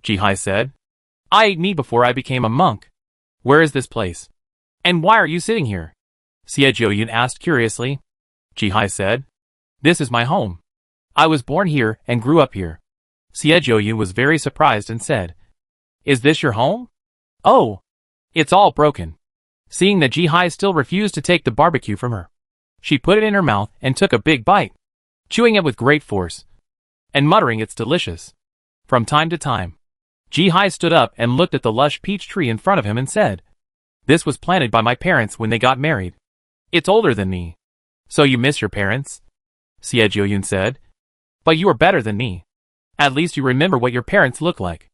Ji-hai said, I ate meat before I became a monk. Where is this place? And why are you sitting here? Xie asked curiously. Ji-hai said, This is my home. I was born here and grew up here. Xie was very surprised and said, Is this your home? Oh, it's all broken. Seeing that Ji-hai still refused to take the barbecue from her, she put it in her mouth and took a big bite, chewing it with great force, and muttering it's delicious. From time to time, Ji-hai stood up and looked at the lush peach tree in front of him and said, This was planted by my parents when they got married. It's older than me. So you miss your parents? Xie said. But you are better than me. At least you remember what your parents look like.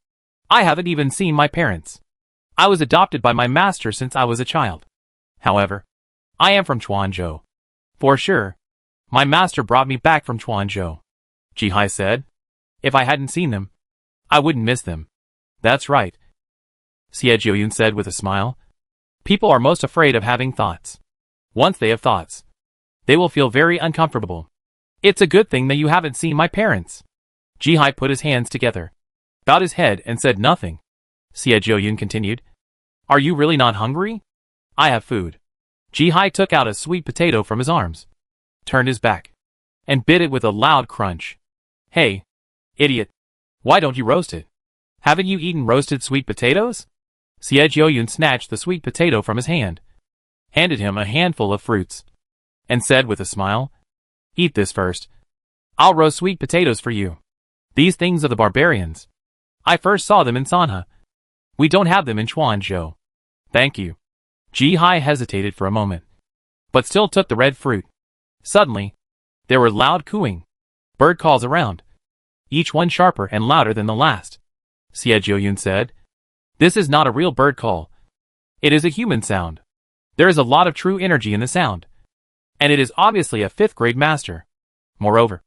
I haven't even seen my parents. I was adopted by my master since I was a child. However, I am from Chuanzhou. For sure. My master brought me back from Chuanzhou. Ji-hai said. If I hadn't seen them, I wouldn't miss them. That's right. Xie said with a smile. People are most afraid of having thoughts. Once they have thoughts, they will feel very uncomfortable. It's a good thing that you haven't seen my parents. Ji-hai put his hands together, bowed his head and said nothing. Xie continued. Are you really not hungry? I have food. Ji-hai took out a sweet potato from his arms, turned his back, and bit it with a loud crunch. Hey, idiot. Why don't you roast it? Haven't you eaten roasted sweet potatoes? Xie snatched the sweet potato from his hand, handed him a handful of fruits, and said with a smile, Eat this first. I'll roast sweet potatoes for you. These things are the barbarians. I first saw them in Sanha. We don't have them in Chuanzhou. Thank you. Ji-hai hesitated for a moment, but still took the red fruit. Suddenly, there were loud cooing, bird calls around, each one sharper and louder than the last. Xie said, This is not a real bird call. It is a human sound. There is a lot of true energy in the sound, and it is obviously a 5th grade master. Moreover,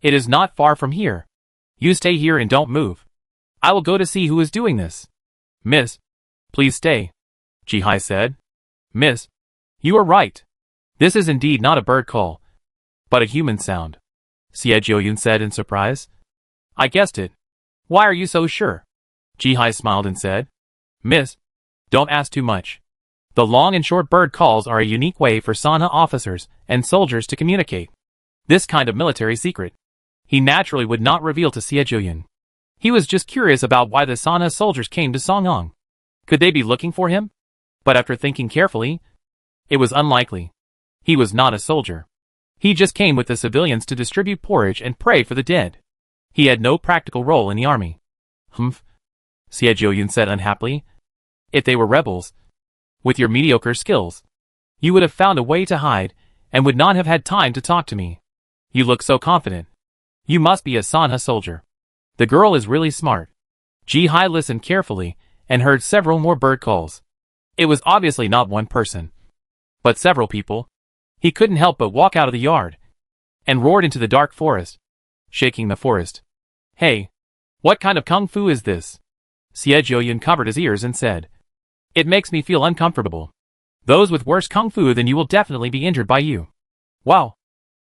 it is not far from here. You stay here and don't move. I will go to see who is doing this. Miss, please stay, Ji-hai said. Miss, you are right. This is indeed not a bird call, but a human sound, Xie said in surprise. I guessed it. Why are you so sure? Ji-hai smiled and said, Miss, don't ask too much. The long and short bird calls are a unique way for Sanha officers and soldiers to communicate. This kind of military secret, he naturally would not reveal to Xie. He was just curious about why the Sanha soldiers came to Songyang. Could they be looking for him? But after thinking carefully, it was unlikely. He was not a soldier. He just came with the civilians to distribute porridge and pray for the dead. He had no practical role in the army. Humph, Xie said unhappily. If they were rebels, with your mediocre skills, you would have found a way to hide and would not have had time to talk to me. You look so confident. You must be a Sanha soldier. The girl is really smart. Ji-hai listened carefully and heard several more bird calls. It was obviously not one person, but several people. He couldn't help but walk out of the yard and roared into the dark forest, shaking the forest. Hey, what kind of kung fu is this? Xie Jiuyun covered his ears and said, It makes me feel uncomfortable. Those with worse kung fu than you will definitely be injured by you. Wow.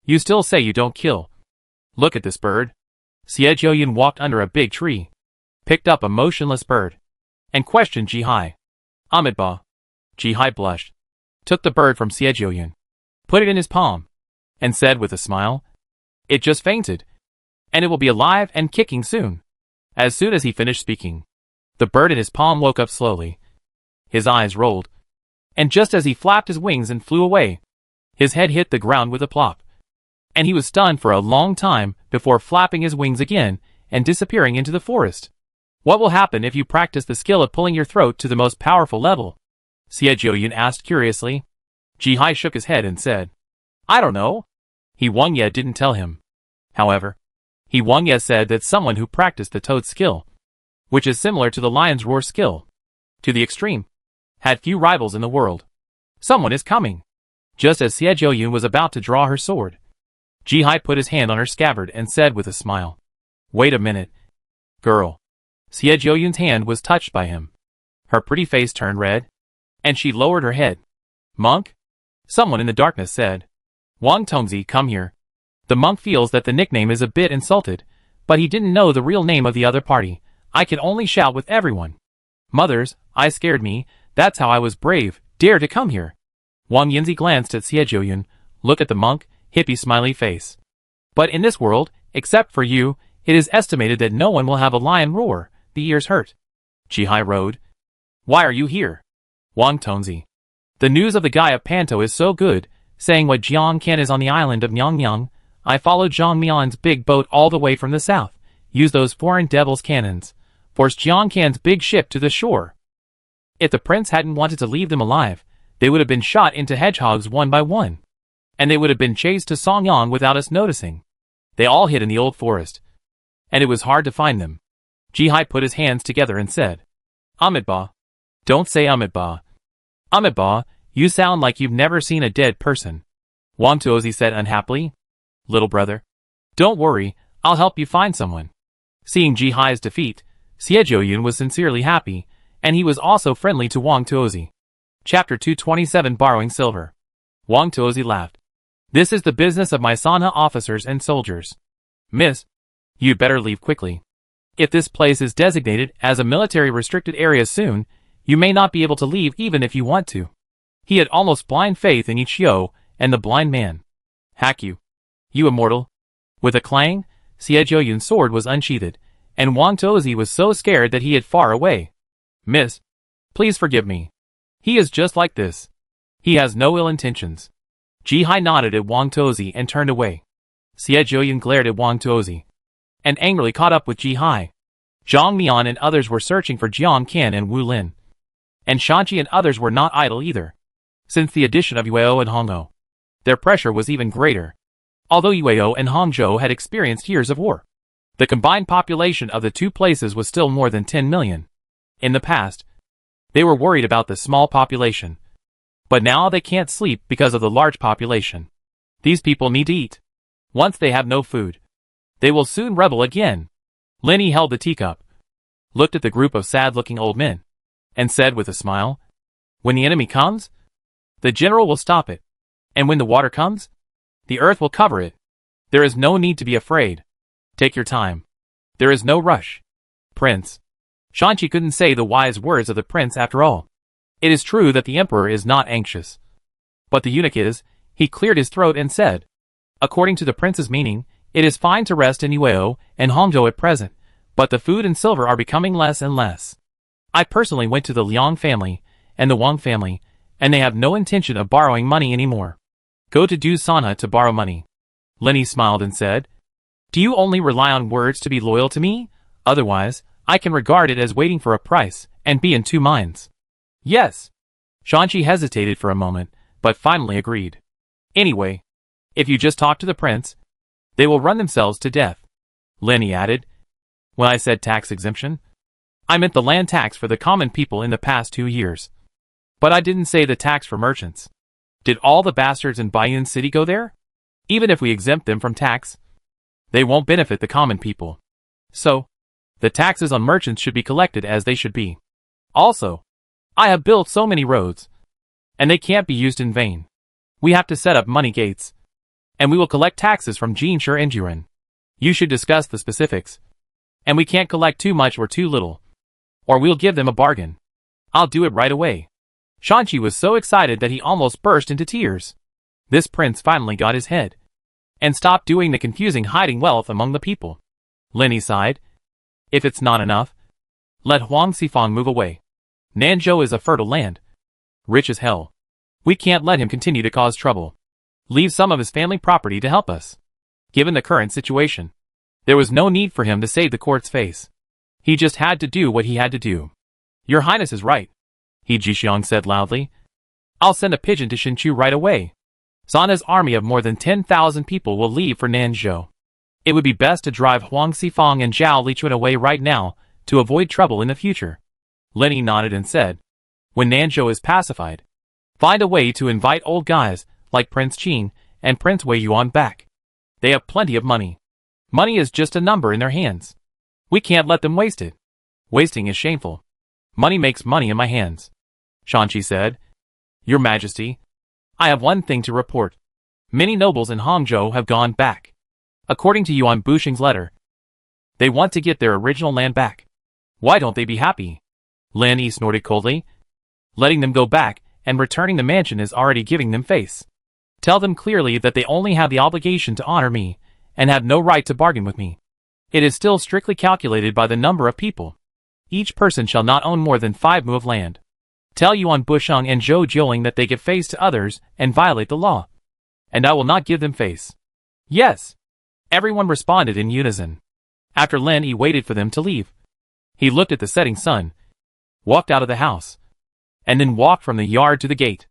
You still say you don't kill. Look at this bird. Xie Jiuyun walked under a big tree, picked up a motionless bird, and questioned Ji-hai. Amitabha. Ji-hai blushed, took the bird from Xie Jiuyun, put it in his palm, and said with a smile, It just fainted, and it will be alive and kicking soon. As soon as he finished speaking, the bird in his palm woke up slowly. His eyes rolled, and just as he flapped his wings and flew away, his head hit the ground with a plop, and he was stunned for a long time before flapping his wings again and disappearing into the forest. What will happen if you practice the skill of pulling your throat to the most powerful level? Xie Jiuyun asked curiously. Ji-hai shook his head and said, I don't know. He Wang Ye didn't tell him. However, He Wang Ye said that someone who practiced the toad skill, which is similar to the lion's roar skill, to the extreme, had few rivals in the world. Someone is coming. Just as Xie Jiuyun was about to draw her sword, Ji-hai put his hand on her scabbard and said with a smile, Wait a minute, girl. Xie Jiuyun's hand was touched by him. Her pretty face turned red, and she lowered her head. Monk? Someone in the darkness said. Wang Tongzi, come here. The monk feels that the nickname is a bit insulted, but he didn't know the real name of the other party. I can only shout with everyone. Mothers, I scared me, that's how I was brave, dare to come here. Wang Yinzi glanced at Xie Jiuyun, looked at the monk, hippie smiley face. But in this world, except for you, it is estimated that no one will have a lion roar, the ears hurt. Ji-hai rode. Why are you here? Wang Tongzi. The news of the guy of Panto is so good, saying what Jiang Qian is on the island of Myeongmyeong. I followed Zhang Mian's big boat all the way from the south, used those foreign devil's cannons, forced Jiang Qian's big ship to the shore. If the prince hadn't wanted to leave them alive, they would have been shot into hedgehogs one by one, and they would have been chased to Songyang without us noticing. They all hid in the old forest, and it was hard to find them. Ji-hai put his hands together and said, Amitabha. Don't say Amitabha. Amitabha, you sound like you've never seen a dead person. Wang Tuozi said unhappily. Little brother. Don't worry, I'll help you find someone. Seeing Ji-hai's defeat, Xie Jiuyun was sincerely happy, and he was also friendly to Wang Tuozi. Chapter 227 Borrowing Silver. Wang Tuozi laughed. This is the business of my Sanha officers and soldiers. Miss, you'd better leave quickly. If this place is designated as a military restricted area soon, you may not be able to leave even if you want to. He had almost blind faith in Ichio and the blind man. Hack you. You immortal. With a clang, Xie Jiuyun's sword was unsheathed, and Wang Tuozi was so scared that he hid far away. Miss, please forgive me. He is just like this. He has no ill intentions. Ji-hai nodded at Wang Tuozi and turned away. Xie Jiuyun glared at Wang Tuozi, and angrily caught up with Ji-hai. Zhang Mian and others were searching for Jiang Qian and Wu Lin. And Shanqi and others were not idle either. Since the addition of Yueo and Hongzhou, their pressure was even greater. Although Yueo and Hongzhou had experienced years of war, the combined population of the two places was still more than 10 million. In the past, they were worried about the small population. But now they can't sleep because of the large population. These people need to eat. Once they have no food, they will soon rebel again. Lenny held the teacup, looked at the group of sad-looking old men, and said with a smile, When the enemy comes, the general will stop it. And when the water comes, the earth will cover it. There is no need to be afraid. Take your time. There is no rush. Prince. Shanqi couldn't say the wise words of the prince after all. It is true that the emperor is not anxious. But the eunuch is. He cleared his throat and said, According to the prince's meaning, it is fine to rest in Yueo and Hongzhou at present, but the food and silver are becoming less and less. I personally went to the Liang family and the Wang family, and they have no intention of borrowing money anymore. Go to Du Sanha to borrow money. Lenny smiled and said, Do you only rely on words to be loyal to me? Otherwise, I can regard it as waiting for a price and be in two minds. Yes. Shanqi hesitated for a moment, but finally agreed. Anyway, if you just talk to the prince, they will run themselves to death. Lenny added, When I said tax exemption, I meant the land tax for the common people in the past 2 years. But I didn't say the tax for merchants. Did all the bastards in Bayun City go there? Even if we exempt them from tax, they won't benefit the common people. So, the taxes on merchants should be collected as they should be. Also, I have built so many roads, and they can't be used in vain. We have to set up money gates, and we will collect taxes from Jinshur and Juren. You should discuss the specifics. And we can't collect too much or too little, or we'll give them a bargain. I'll do it right away. Shanchi was so excited that he almost burst into tears. This prince finally got his head, and stopped doing the confusing hiding wealth among the people. Lenny sighed. If it's not enough, let Huang Xifang move away. Nanzhou is a fertile land, rich as hell. We can't let him continue to cause trouble. Leave some of his family property to help us. Given the current situation, there was no need for him to save the court's face. He just had to do what he had to do. Your Highness is right, He Jixiang said loudly. I'll send a pigeon to Shinchu right away. Zana's army of more than 10,000 people will leave for Nanzhou. It would be best to drive Huang Xifang and Zhao Lichuan away right now to avoid trouble in the future. Lenny nodded and said, when Nanzhou is pacified, find a way to invite old guys like Prince Qin and Prince Wei Yuan back. They have plenty of money. Money is just a number in their hands. We can't let them waste it. Wasting is shameful. Money makes money in my hands. Shanchi said, Your Majesty, I have one thing to report. Many nobles in Hangzhou have gone back. According to Yuan Bushing's letter, they want to get their original land back. Why don't they be happy? Lin Yi snorted coldly. Letting them go back and returning the mansion is already giving them face. Tell them clearly that they only have the obligation to honor me and have no right to bargain with me. It is still strictly calculated by the number of people. Each person shall not own more than 5 mu of land. Tell Yuan Bushang and Zhou Jiuling that they give face to others and violate the law. And I will not give them face. Yes. Everyone responded in unison. After Lin Yi waited for them to leave, he looked at the setting sun, walked out of the house, and then walked from the yard to the gate.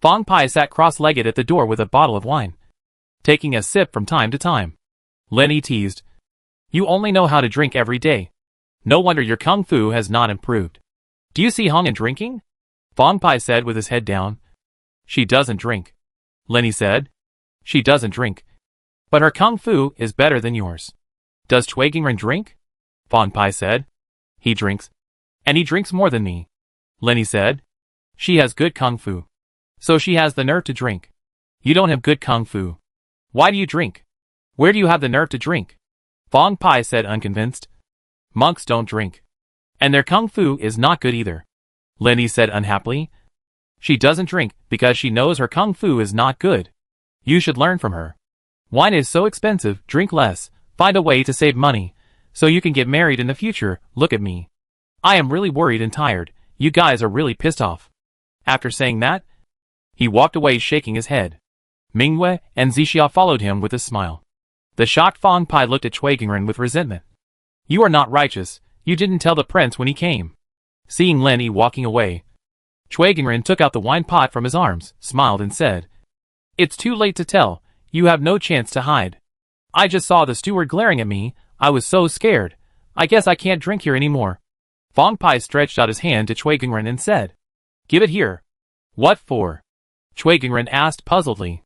Fang Pai sat cross-legged at the door with a bottle of wine, taking a sip from time to time. Lin Yi teased, You only know how to drink every day. No wonder your kung fu has not improved. Do you see Hong in drinking? Fang Pai said with his head down. She doesn't drink. Lin Yi said. She doesn't drink. But her kung fu is better than yours. Does Cui Gingren drink? Fang Pai said. He drinks. And he drinks more than me. Lin Yi said. She has good kung fu. So she has the nerve to drink. You don't have good kung fu. Why do you drink? Where do you have the nerve to drink? Fang Pai said unconvinced. Monks don't drink. And their kung fu is not good either. Lin Yi said unhappily. She doesn't drink because she knows her kung fu is not good. You should learn from her. Wine is so expensive, drink less, find a way to save money, so you can get married in the future. Look at me. I am really worried and tired. You guys are really pissed off. After saying that, he walked away shaking his head. Mingwei and Zixia followed him with a smile. The shocked Fang Pai looked at Cui Gingren with resentment. You are not righteous. You didn't tell the prince when he came. Seeing Lin Yi walking away, Cui Gingren took out the wine pot from his arms, smiled and said, It's too late to tell. You have no chance to hide. I just saw the steward glaring at me. I was so scared. I guess I can't drink here anymore. Fang Pai stretched out his hand to Cui Gingren and said, Give it here. What for? Cui Gingren asked puzzledly.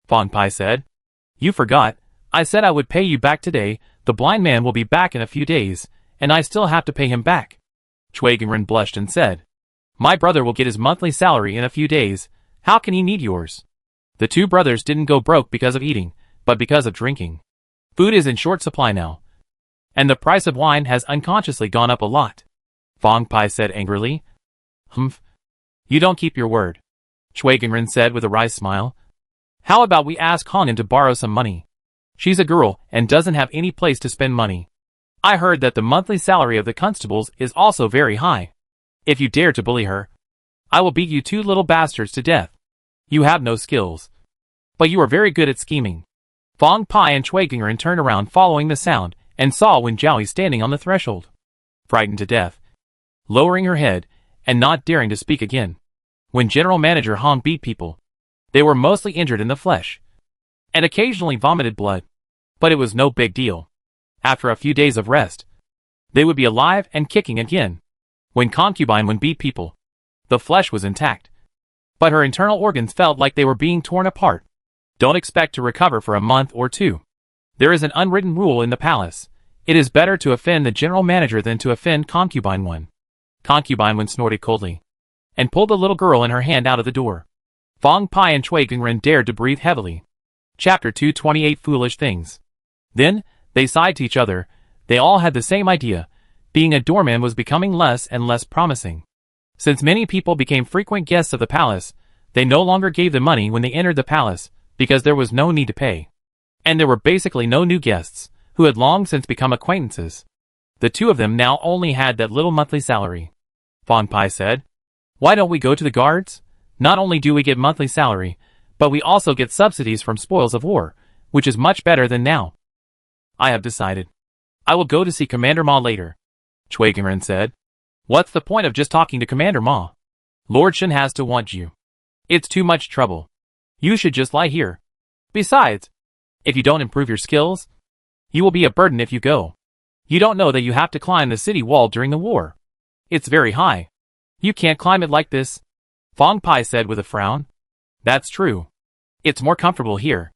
Fang Pai said, You forgot. I said I would pay you back today. The blind man will be back in a few days, and I still have to pay him back. Cui Gingren blushed and said, My brother will get his monthly salary in a few days. How can he need yours? The two brothers didn't go broke because of eating, but because of drinking. Food is in short supply now, and the price of wine has unconsciously gone up a lot. Fang Pai said angrily. Humph. You don't keep your word. Cui Gingren said with a wry smile. How about we ask Hong'an to borrow some money? She's a girl and doesn't have any place to spend money. I heard that the monthly salary of the constables is also very high. If you dare to bully her, I will beat you 2 little bastards to death. You have no skills, but you are very good at scheming. Fang Pai and Cui Gingren turned around following the sound and saw Wen Zhaoyi standing on the threshold, frightened to death, lowering her head and not daring to speak again. When General Manager Hong beat people, they were mostly injured in the flesh and occasionally vomited blood, but it was no big deal. After a few days of rest, they would be alive and kicking again. When concubine would beat people, the flesh was intact, but her internal organs felt like they were being torn apart. Don't expect to recover for a month or two. There is an unwritten rule in the palace. It is better to offend the general manager than to offend concubine one. Concubine one snorted coldly, and pulled the little girl in her hand out of the door. Fong Pai and Cui Gingren dared to breathe heavily. Chapter 228 Foolish Things. Then, they sighed to each other. They all had the same idea. Being a doorman was becoming less and less promising. Since many people became frequent guests of the palace, they no longer gave them money when they entered the palace, because there was no need to pay. And there were basically no new guests, who had long since become acquaintances. The two of them now only had that little monthly salary. Fong Pai said, "Why don't we go to the guards? Not only do we get monthly salary, but we also get subsidies from spoils of war, which is much better than now." "I have decided. I will go to see Commander Ma later," Cui Gingren said. "What's the point of just talking to Commander Ma? Lord Shen has to want you. It's too much trouble. You should just lie here. Besides, if you don't improve your skills, you will be a burden if you go. You don't know that you have to climb the city wall during the war. It's very high. You can't climb it like this," Fong Pai said with a frown. "That's true. It's more comfortable here.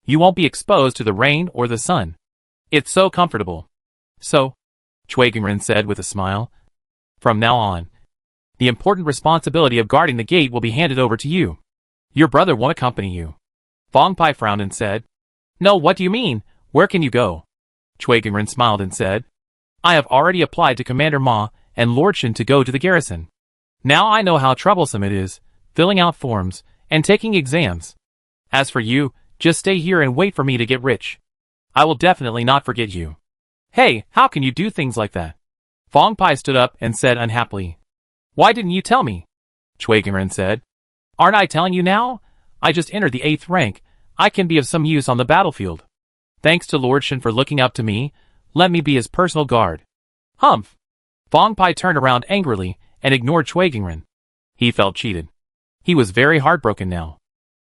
You won't be exposed to the rain or the sun. It's so comfortable." "So," Cui Gingren said with a smile, "from now on, the important responsibility of guarding the gate will be handed over to you. Your brother won't accompany you." Fong Pai frowned and said, "No, what do you mean? Where can you go?" Cui Gingren smiled and said, "I have already applied to Commander Ma and Lord Shen to go to the garrison. Now I know how troublesome it is, filling out forms and taking exams. As for you, just stay here and wait for me to get rich. I will definitely not forget you." "Hey, how can you do things like that?" Fong Pai stood up and said unhappily. "Why didn't you tell me?" Cui Gingren said. "Aren't I telling you now? I just entered the 8th rank. I can be of some use on the battlefield. Thanks to Lord Shen for looking up to me, let me be his personal guard." "Humph." Fong Pai turned around angrily and ignored Cui Gingren. He felt cheated. He was very heartbroken now.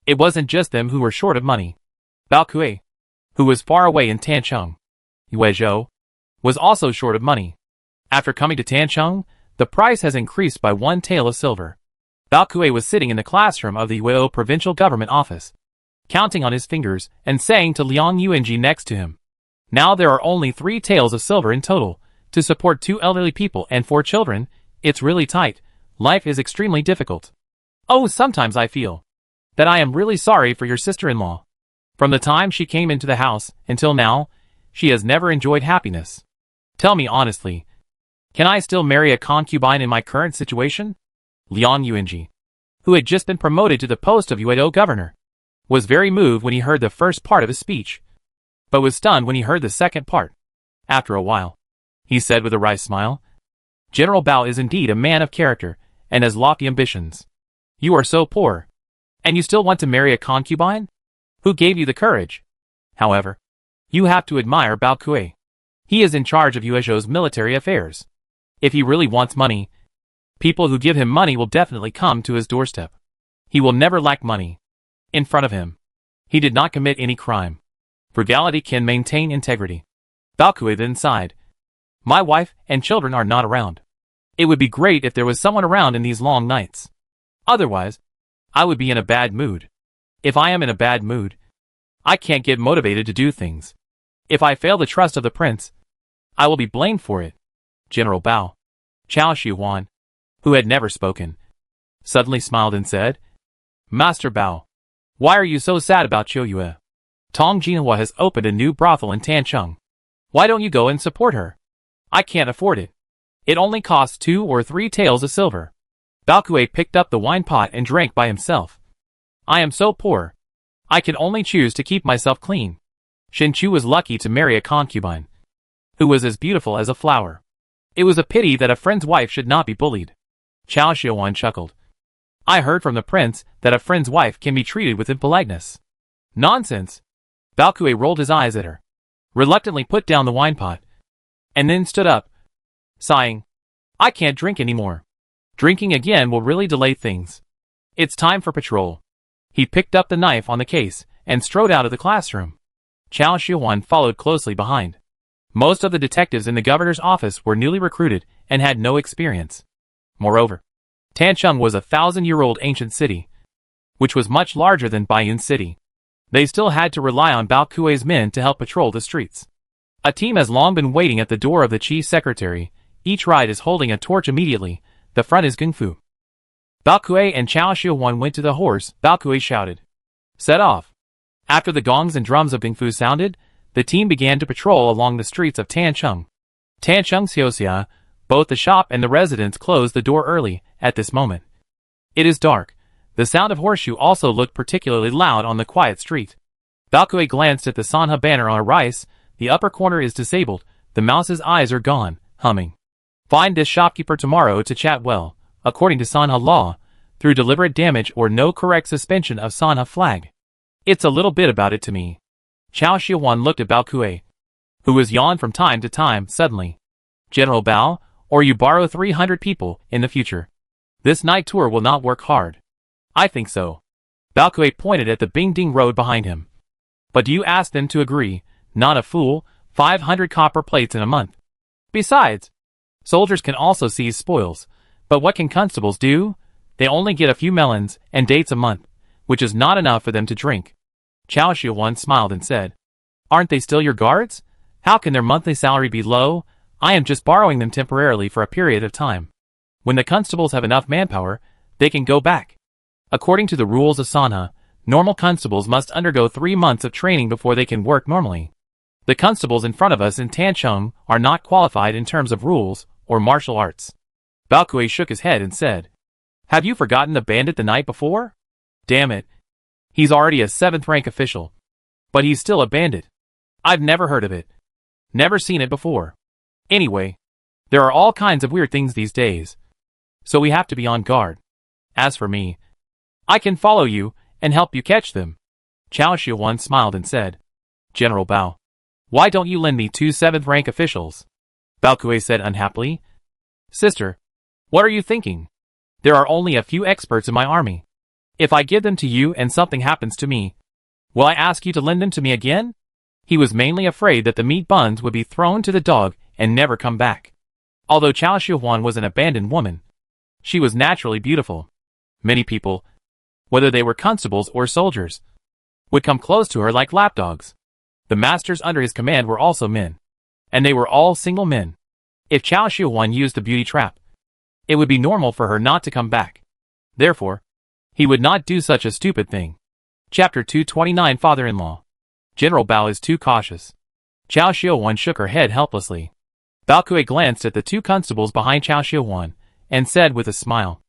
It wasn't just them who were short of money. Bao Kui, who was far away in Tancheng, Yue Zhou, was also short of money. After coming to Tancheng, the price has increased by 1 tael of silver. Bao Kui was sitting in the classroom of the Yuezhou provincial government office, counting on his fingers and saying to Liang Yuanji next to him, "Now there are only 3 taels of silver in total, to support 2 elderly people and 4 children. It's really tight. Life is extremely difficult. Oh, sometimes I feel that I am really sorry for your sister-in-law. From the time she came into the house until now, she has never enjoyed happiness. Tell me honestly, can I still marry a concubine in my current situation?" Liang Yuanji, who had just been promoted to the post of Yuezhou governor, was very moved when he heard the first part of his speech, but was stunned when he heard the second part. After a while, he said with a wry smile, "General Bao is indeed a man of character and has lofty ambitions. You are so poor, and you still want to marry a concubine? Who gave you the courage? However, you have to admire Bao Kui. He is in charge of Yuezhou's military affairs. If he really wants money, people who give him money will definitely come to his doorstep. He will never lack money. In front of him, he did not commit any crime. Frugality can maintain integrity." Bao Kui then sighed. "My wife and children are not around. It would be great if there was someone around in these long nights. Otherwise, I would be in a bad mood. If I am in a bad mood, I can't get motivated to do things. If I fail the trust of the prince, I will be blamed for it." General Bao, Chao Shihuan, who had never spoken, suddenly smiled and said, "Master Bao, why are you so sad about Qiu Yue? Tong Jinhua has opened a new brothel in Tancheng. Why don't you go and support her? I can't afford it. It only costs 2 or 3 taels of silver." Bao Kui picked up the wine pot and drank by himself. "I am so poor. I can only choose to keep myself clean." Shen Chu was lucky to marry a concubine who was as beautiful as a flower. It was a pity that a friend's wife should not be bullied. Chao Shihuan chuckled. "I heard from the prince that a friend's wife can be treated with impoliteness." "Nonsense." Bao Kui rolled his eyes at her, reluctantly put down the wine pot, and then stood up, sighing, "I can't drink anymore. Drinking again will really delay things. It's time for patrol." He picked up the knife on the case and strode out of the classroom. Chao Shihuan followed closely behind. Most of the detectives in the governor's office were newly recruited and had no experience. Moreover, Tancheng was a 1,000-year-old ancient city, which was much larger than Baiyun City. They still had to rely on Bao Kuei's men to help patrol the streets. A team has long been waiting at the door of the chief secretary. Each ride is holding a torch immediately. The front is Kung Fu. Bao Kuei and Chao Xiuwan went to the horse. Bao Kuei shouted, "Set off." After the gongs and drums of Kung Fu sounded, the team began to patrol along the streets of Tancheng. Tancheng Xiuxia, both the shop and the residence closed the door early. At this moment, it is dark. The sound of horseshoe also looked particularly loud on the quiet street. Bao Kuei glanced at the Sanha banner on a rice. The upper corner is disabled. The mouse's eyes are gone, humming. Find this shopkeeper tomorrow to chat well, according to Sanha law, through deliberate damage or no correct suspension of Sanha flag. It's a little bit about it to me. Chao Xiuwan looked at Bao Kuei, who was yawned from time to time suddenly. General Bao, or you borrow 300 people in the future. This night tour will not work hard. I think so. Bao Kuei pointed at the Bingding road behind him. But do you ask them to agree? Not a fool. 500 copper plates in a month. Besides, soldiers can also seize spoils. But what can constables do? They only get a few melons and dates a month, which is not enough for them to drink. Chao Xiuwan smiled and said, "Aren't they still your guards? How can their monthly salary be low? I am just borrowing them temporarily for a period of time. When the constables have enough manpower, they can go back." According to the rules of Sanha, normal constables must undergo 3 months of training before they can work normally. The constables in front of us in Tancheng are not qualified in terms of rules or martial arts. Bao Kuei shook his head and said, "Have you forgotten the bandit the night before? Damn it. He's already a 7th rank official. But he's still a bandit. I've never heard of it. Never seen it before. Anyway, there are all kinds of weird things these days. So we have to be on guard. As for me, I can follow you and help you catch them." Chao Xiuwan smiled and said, "General Bao, why don't you lend me 2 7th rank officials?" Bao Kuei said unhappily, "Sister, what are you thinking? There are only a few experts in my army. If I give them to you and something happens to me, will I ask you to lend them to me again?" He was mainly afraid that the meat buns would be thrown to the dog and never come back. Although Chao Xiuwan was an abandoned woman, she was naturally beautiful. Many people, whether they were constables or soldiers, would come close to her like lapdogs. The masters under his command were also men, and they were all single men. If Chao Xiuwan used the beauty trap, it would be normal for her not to come back. Therefore, he would not do such a stupid thing. Chapter 229 Father-in-law. General Bao is too cautious. Chao Xiuwan shook her head helplessly. Bao Kuei glanced at the 2 constables behind Chao Xiuwan and said with a smile,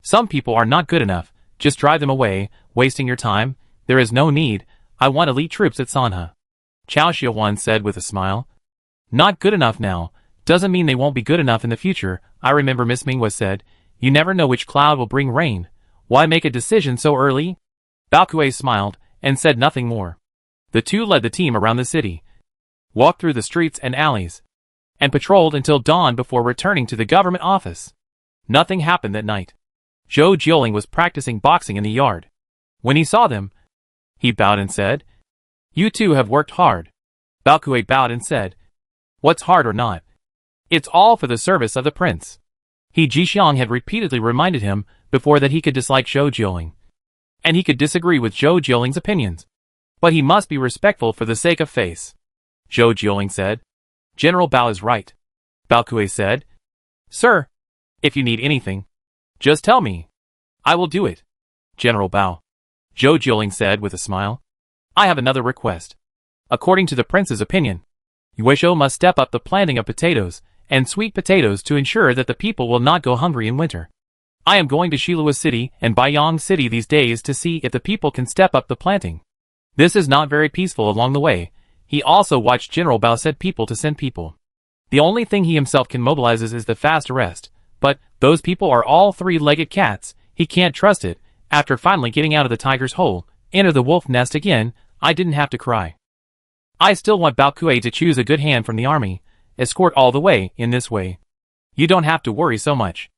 "Some people are not good enough. Just drive them away, wasting your time. There is no need. I want elite troops at Sanha." Chao Xiuwan said with a smile, "Not good enough now, doesn't mean they won't be good enough in the future. I remember Miss Minghua said, you never know which cloud will bring rain. Why make a decision so early?" Bao Kuei smiled and said nothing more. The 2 led the team around the city, walked through the streets and alleys, and patrolled until dawn before returning to the government office. Nothing happened that night. Zhou Jioling was practicing boxing in the yard. When he saw them, he bowed and said, "You 2 have worked hard." Bao Kuei bowed and said, "What's hard or not? It's all for the service of the prince." He Jixiang had repeatedly reminded him before that he could dislike Zhou Jioling, and he could disagree with Zhou Jioling's opinions, but he must be respectful for the sake of face. Zhou Jioling said, "General Bao is right." Bao Kuei said, "Sir, if you need anything, just tell me. I will do it." General Bao. Zhou Jioling said with a smile, "I have another request. According to the prince's opinion, Yueshou must step up the planting of potatoes and sweet potatoes to ensure that the people will not go hungry in winter. I am going to Shilua City and Baiyang City these days to see if the people can step up the planting. This is not very peaceful along the way." He also watched General Bao set people to send people. The only thing he himself can mobilize is the fast arrest, but those people are all 3-legged cats. He can't trust it. After finally getting out of the tiger's hole, enter the wolf nest again, I didn't have to cry. I still want Bao Kuei to choose a good hand from the army, escort all the way, in this way. You don't have to worry so much.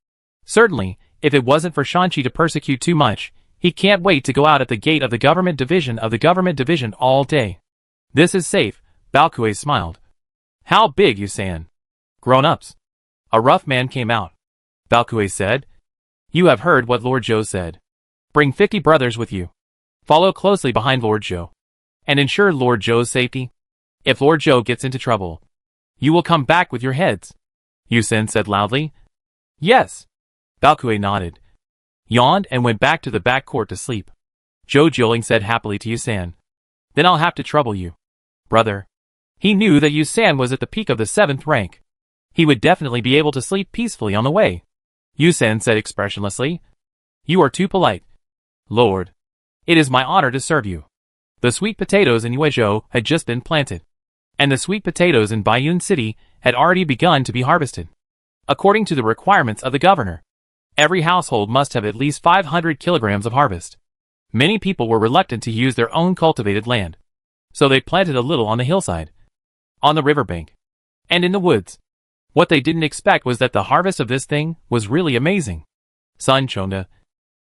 Certainly, if it wasn't for Shanqi to persecute too much, he can't wait to go out at the gate of the government division all day. This is safe, Bao Kuei smiled. How big, Yusan? Grown-ups. A rough man came out. Balkue said, You have heard what Lord Zhou said. Bring 50 brothers with you. Follow closely behind Lord Zhou. And ensure Lord Zhou's safety. If Lord Zhou gets into trouble, you will come back with your heads. Yusan said loudly. Yes. Balkue nodded, yawned and went back to the back court to sleep. Zhou Jiuling said happily to Yusan, Then I'll have to trouble you, brother. He knew that Yusan was at the peak of the 7th rank. He would definitely be able to sleep peacefully on the way. Yusan said expressionlessly, You are too polite. Lord, it is my honor to serve you. The sweet potatoes in Yuezhou had just been planted, and the sweet potatoes in Baiyun City had already begun to be harvested. According to the requirements of the governor, every household must have at least 500 kilograms of harvest. Many people were reluctant to use their own cultivated land, so they planted a little on the hillside, on the riverbank, and in the woods. What they didn't expect was that the harvest of this thing was really amazing. Sun Chonda,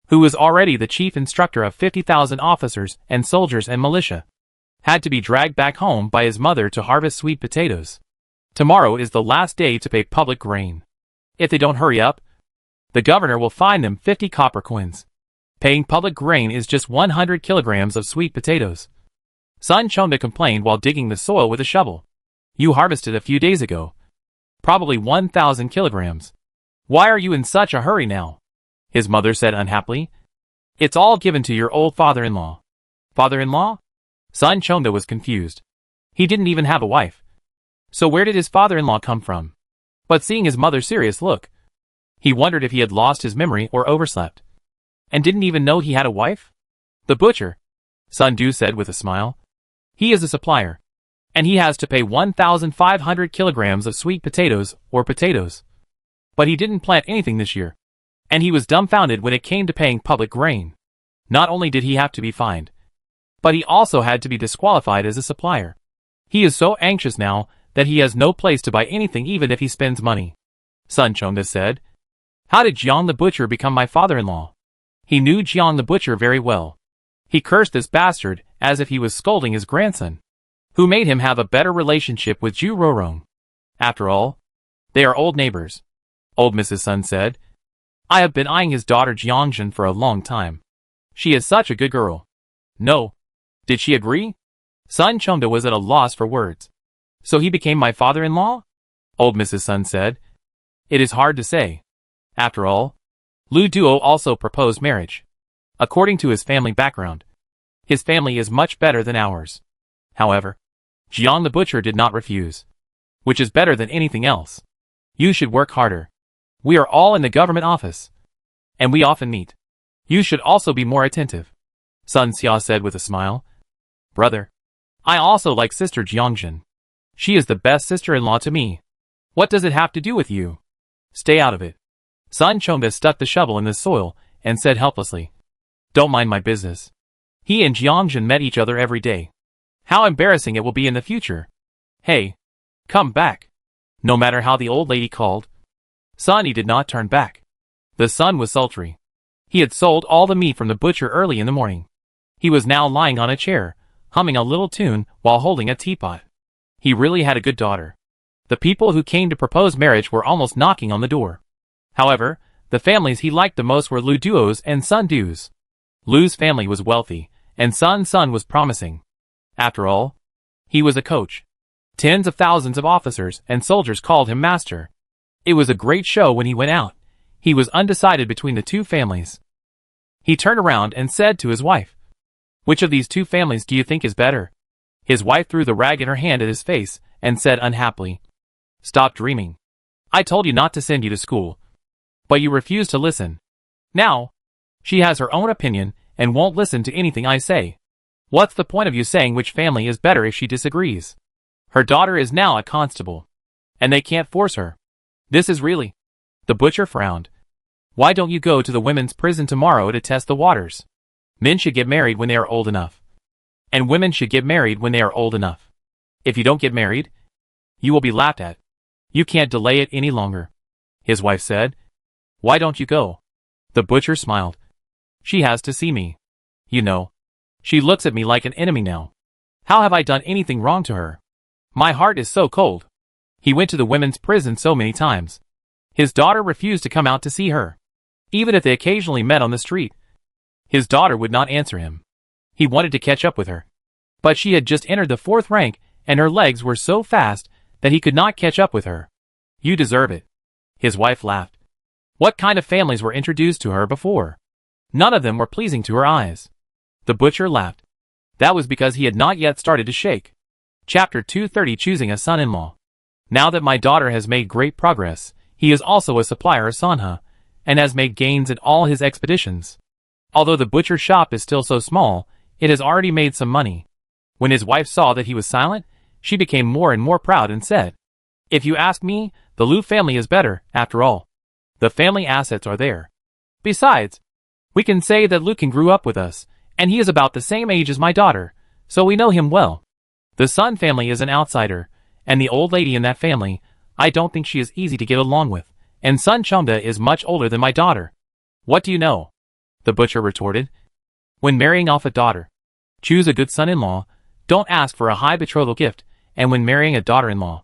who was already the chief instructor of 50,000 officers and soldiers and militia, had to be dragged back home by his mother to harvest sweet potatoes. Tomorrow is the last day to pay public grain. If they don't hurry up, the governor will fine them 50 copper coins. Paying public grain is just 100 kilograms of sweet potatoes. Sun Chonda complained while digging the soil with a shovel. You harvested a few days ago. Probably 1,000 kilograms. Why are you in such a hurry now? His mother said unhappily. It's all given to your old father-in-law. Father-in-law? Sun Chonda was confused. He didn't even have a wife. So where did his father-in-law come from? But seeing his mother's serious look, he wondered if he had lost his memory or overslept, and didn't even know he had a wife? The butcher, Sun Du said with a smile. He is a supplier, and he has to pay 1,500 kilograms of sweet potatoes or potatoes. But he didn't plant anything this year, and he was dumbfounded when it came to paying public grain. Not only did he have to be fined, but he also had to be disqualified as a supplier. He is so anxious now that he has no place to buy anything even if he spends money. Sun Chonda said, How did Jiang the butcher become my father-in-law? He knew Jiang the butcher very well. He cursed this bastard as if he was scolding his grandson, who made him have a better relationship with Zhu Rorong. After all, they are old neighbors. Old Mrs. Sun said, I have been eyeing his daughter Jiangzhen for a long time. She is such a good girl. No. Did she agree? Sun Chonda was at a loss for words. So he became my father-in-law? Old Mrs. Sun said. It is hard to say. After all, Lu Duo also proposed marriage. According to his family background, his family is much better than ours. However, Jiang the butcher did not refuse, which is better than anything else. You should work harder. We are all in the government office, and we often meet. You should also be more attentive, Sun Xia said with a smile. Brother, I also like sister Jiangzhen. She is the best sister-in-law to me. What does it have to do with you? Stay out of it. Sun Chonda stuck the shovel in the soil and said helplessly, Don't mind my business. He and Jiangzhen met each other every day. How embarrassing it will be in the future. Hey, come back. No matter how the old lady called, Sunny did not turn back. The sun was sultry. He had sold all the meat from the butcher early in the morning. He was now lying on a chair, humming a little tune while holding a teapot. He really had a good daughter. The people who came to propose marriage were almost knocking on the door. However, the families he liked the most were Lu Duo's and Sun Du's. Lu's family was wealthy, and Sun's son was promising. After all, he was a coach. Tens of thousands of officers and soldiers called him master. It was a great show when he went out. He was undecided between the two families. He turned around and said to his wife, Which of these two families do you think is better? His wife threw the rag in her hand at his face and said unhappily, Stop dreaming. I told you not to send you to school, but you refused to listen. Now, she has her own opinion and won't listen to anything I say. What's the point of you saying which family is better if she disagrees? Her daughter is now a constable, and they can't force her. This is really... The butcher frowned. Why don't you go to the women's prison tomorrow to test the waters? Men should get married when they are old enough. And women should get married when they are old enough. If you don't get married, you will be laughed at. You can't delay it any longer. His wife said. Why don't you go? The butcher smiled. She has to see me. You know, she looks at me like an enemy now. How have I done anything wrong to her? My heart is so cold. He went to the women's prison so many times. His daughter refused to come out to see her. Even if they occasionally met on the street, his daughter would not answer him. He wanted to catch up with her. But she had just entered the 4th rank, and her legs were so fast that he could not catch up with her. You deserve it. His wife laughed. What kind of families were introduced to her before? None of them were pleasing to her eyes. The butcher laughed. That was because he had not yet started to shake. Chapter 230, Choosing a Son-in-Law. Now that my daughter has made great progress, he is also a supplier of Sanha, and has made gains in all his expeditions. Although the butcher's shop is still so small, it has already made some money. When his wife saw that he was silent, she became more and more proud and said, If you ask me, the Liu family is better, after all. The family assets are there. Besides, we can say that Lucan grew up with us, and he is about the same age as my daughter, so we know him well. The Sun family is an outsider, and the old lady in that family, I don't think she is easy to get along with, and Sun Chongda is much older than my daughter. What do you know? The butcher retorted. When marrying off a daughter, choose a good son-in-law, don't ask for a high betrothal gift, and when marrying a daughter-in-law,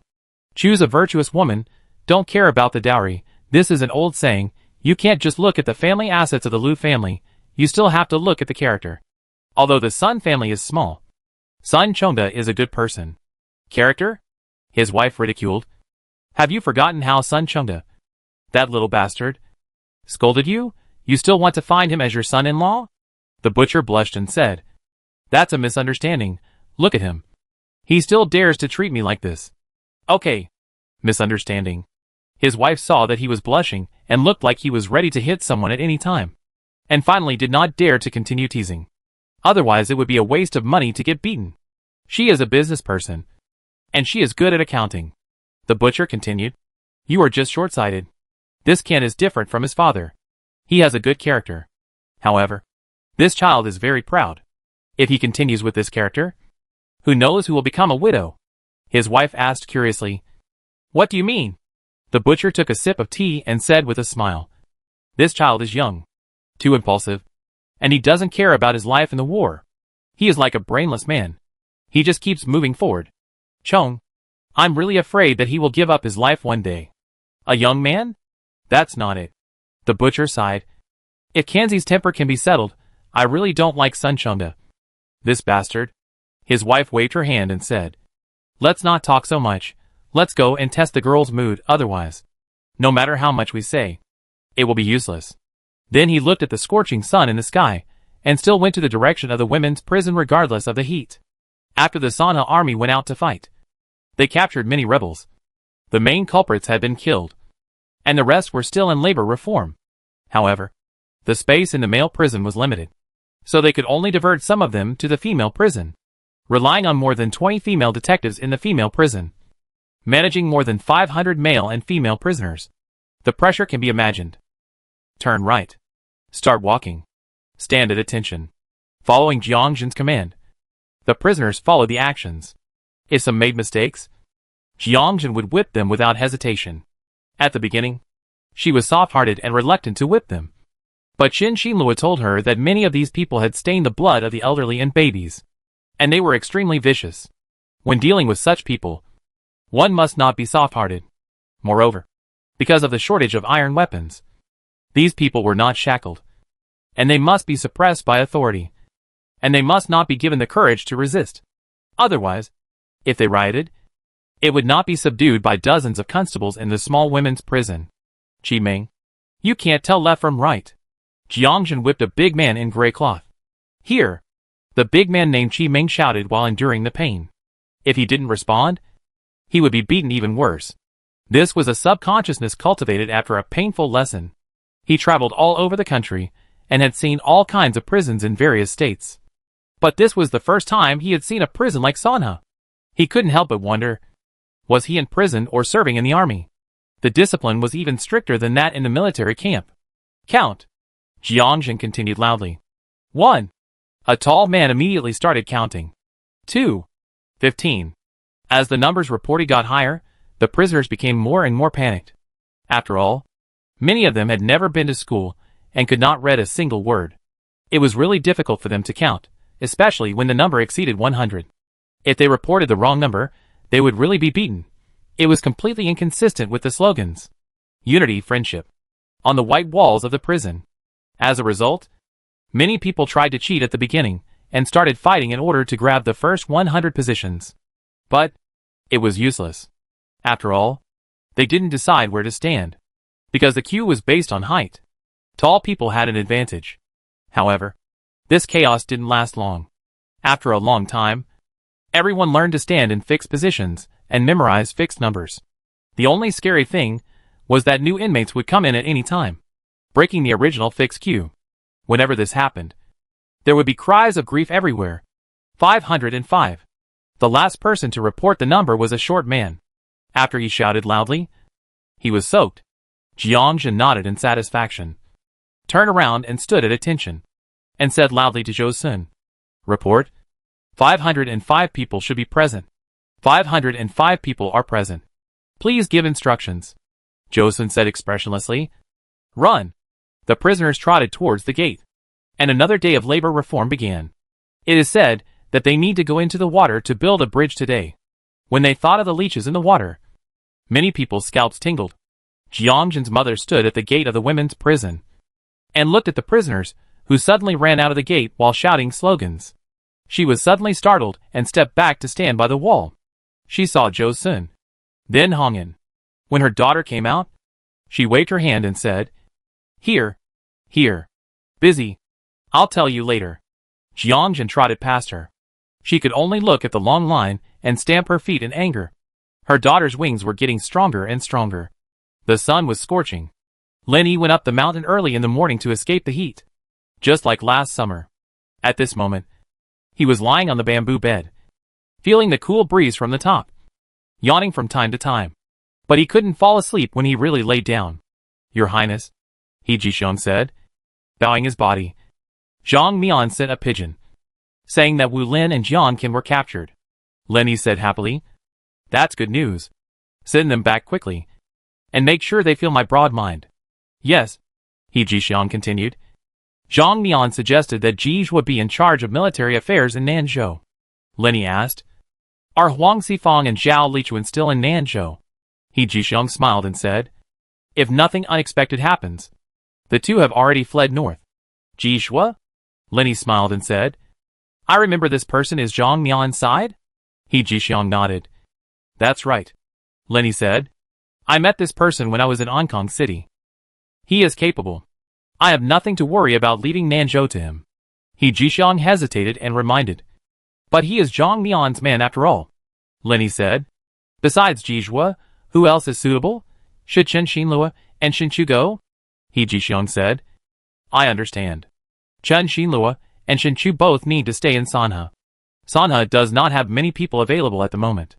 choose a virtuous woman, don't care about the dowry. This is an old saying, you can't just look at the family assets of the Liu family, you still have to look at the character. Although the Sun family is small, Sun Chongda is a good person. Character? His wife ridiculed. Have you forgotten how Sun Chongda, that little bastard, scolded you? You still want to find him as your son-in-law? The butcher blushed and said, That's a misunderstanding. Look at him. He still dares to treat me like this. Okay. Misunderstanding. His wife saw that he was blushing and looked like he was ready to hit someone at any time, and finally did not dare to continue teasing. Otherwise it would be a waste of money to get beaten. She is a business person, and she is good at accounting. The butcher continued. You are just short-sighted. This Ken is different from his father. He has a good character. However, this child is very proud. If he continues with this character, who knows who will become a widow? His wife asked curiously. What do you mean? The butcher took a sip of tea and said with a smile. This child is young, too impulsive, and he doesn't care about his life in the war. He is like a brainless man. He just keeps moving forward. Chong, I'm really afraid that he will give up his life one day. A young man? That's not it. The butcher sighed. If Kanzi's temper can be settled, I really don't like Sun Chongda. This bastard. His wife waved her hand and said, Let's not talk so much. Let's go and test the girl's mood, otherwise, no matter how much we say, it will be useless. Then he looked at the scorching sun in the sky, and still went to the direction of the women's prison regardless of the heat. After the Sanha army went out to fight, they captured many rebels. The main culprits had been killed, and the rest were still in labor reform. However, the space in the male prison was limited, so they could only divert some of them to the female prison, relying on more than 20 female detectives in the female prison, managing more than 500 male and female prisoners. The pressure can be imagined. Turn right. Start walking. Stand at attention. Following Jiangjin's command, the prisoners followed the actions. If some made mistakes, Jiangjin would whip them without hesitation. At the beginning, she was soft-hearted and reluctant to whip them. But Qin Xinlua told her that many of these people had stained the blood of the elderly and babies, and they were extremely vicious. When dealing with such people, one must not be soft-hearted. Moreover, because of the shortage of iron weapons, these people were not shackled, and they must be suppressed by authority, and they must not be given the courage to resist. Otherwise, if they rioted, it would not be subdued by dozens of constables in the small women's prison. Qi Meng, you can't tell left from right. Jiangjin whipped a big man in gray cloth. Here! The big man named Qi Meng shouted while enduring the pain. If he didn't respond, he would be beaten even worse. This was a subconsciousness cultivated after a painful lesson. He traveled all over the country, and had seen all kinds of prisons in various states. But this was the first time he had seen a prison like Sanha. He couldn't help but wonder, was he in prison or serving in the army? The discipline was even stricter than that in the military camp. Count! Jiangjin continued loudly. 1. A tall man immediately started counting. 2. 15. As the numbers reported got higher, the prisoners became more and more panicked. After all, many of them had never been to school and could not read a single word. It was really difficult for them to count, especially when the number exceeded 100. If they reported the wrong number, they would really be beaten. It was completely inconsistent with the slogans unity, friendship on the white walls of the prison. As a result, many people tried to cheat at the beginning and started fighting in order to grab the first 100 positions. But it was useless. After all, they didn't decide where to stand, because the queue was based on height. Tall people had an advantage. However, this chaos didn't last long. After a long time, everyone learned to stand in fixed positions and memorize fixed numbers. The only scary thing was that new inmates would come in at any time, breaking the original fixed queue. Whenever this happened, there would be cries of grief everywhere. 505. The last person to report the number was a short man. After he shouted loudly, he was soaked. Jiangjin nodded in satisfaction, turned around and stood at attention, and said loudly to Zhou Sun, "Report. 505 people should be present. 505 people are present. Please give instructions." Zhou Sun said expressionlessly, "Run." The prisoners trotted towards the gate, and another day of labor reform began. It is said that they need to go into the water to build a bridge today. When they thought of the leeches in the water, many people's scalps tingled. Jiangjin's mother stood at the gate of the women's prison and looked at the prisoners, who suddenly ran out of the gate while shouting slogans. She was suddenly startled and stepped back to stand by the wall. She saw Zhou Sun, then Hongyan. When her daughter came out, she waved her hand and said, Here. Busy. I'll tell you later." Jiangjin trotted past her. She could only look at the long line and stamp her feet in anger. Her daughter's wings were getting stronger and stronger. The sun was scorching. Lin Yi went up the mountain early in the morning to escape the heat, just like last summer. At this moment, he was lying on the bamboo bed, feeling the cool breeze from the top, yawning from time to time. But he couldn't fall asleep when he really laid down. "Your Highness," He Jixiong said, bowing his body. Zhang Mian sent a pigeon, saying that Wu Lin and Jiang Qin were captured. Lin Yi said happily, "That's good news. Send them back quickly, and make sure they feel my broad mind." "Yes," He Jixiong continued. Zhang Mian suggested that Ji would be in charge of military affairs in Nanzhou. Lin Yi asked, "Are Huang Xifang and Zhao Lichuan still in Nanzhou?" He Jixiong smiled and said, "If nothing unexpected happens, the two have already fled north." "Ji Shua?" Lin Yi smiled and said, "I remember this person is Zhang Mian's side?" He Jixiong nodded. "That's right," Lin Yi said. "I met this person when I was in Ankang City. He is capable. I have nothing to worry about leaving Nanzhou to him." He Jixiong hesitated and reminded, "But he is Zhang Mian's man after all," Lin Yi said. "Besides Ji Shua, who else is suitable? Should Chen Xinlua and Shen Chu go?" He Jixiong said. "I understand. Chen Xinlua and Shen Chu both need to stay in Sanhe. Sanhe does not have many people available at the moment."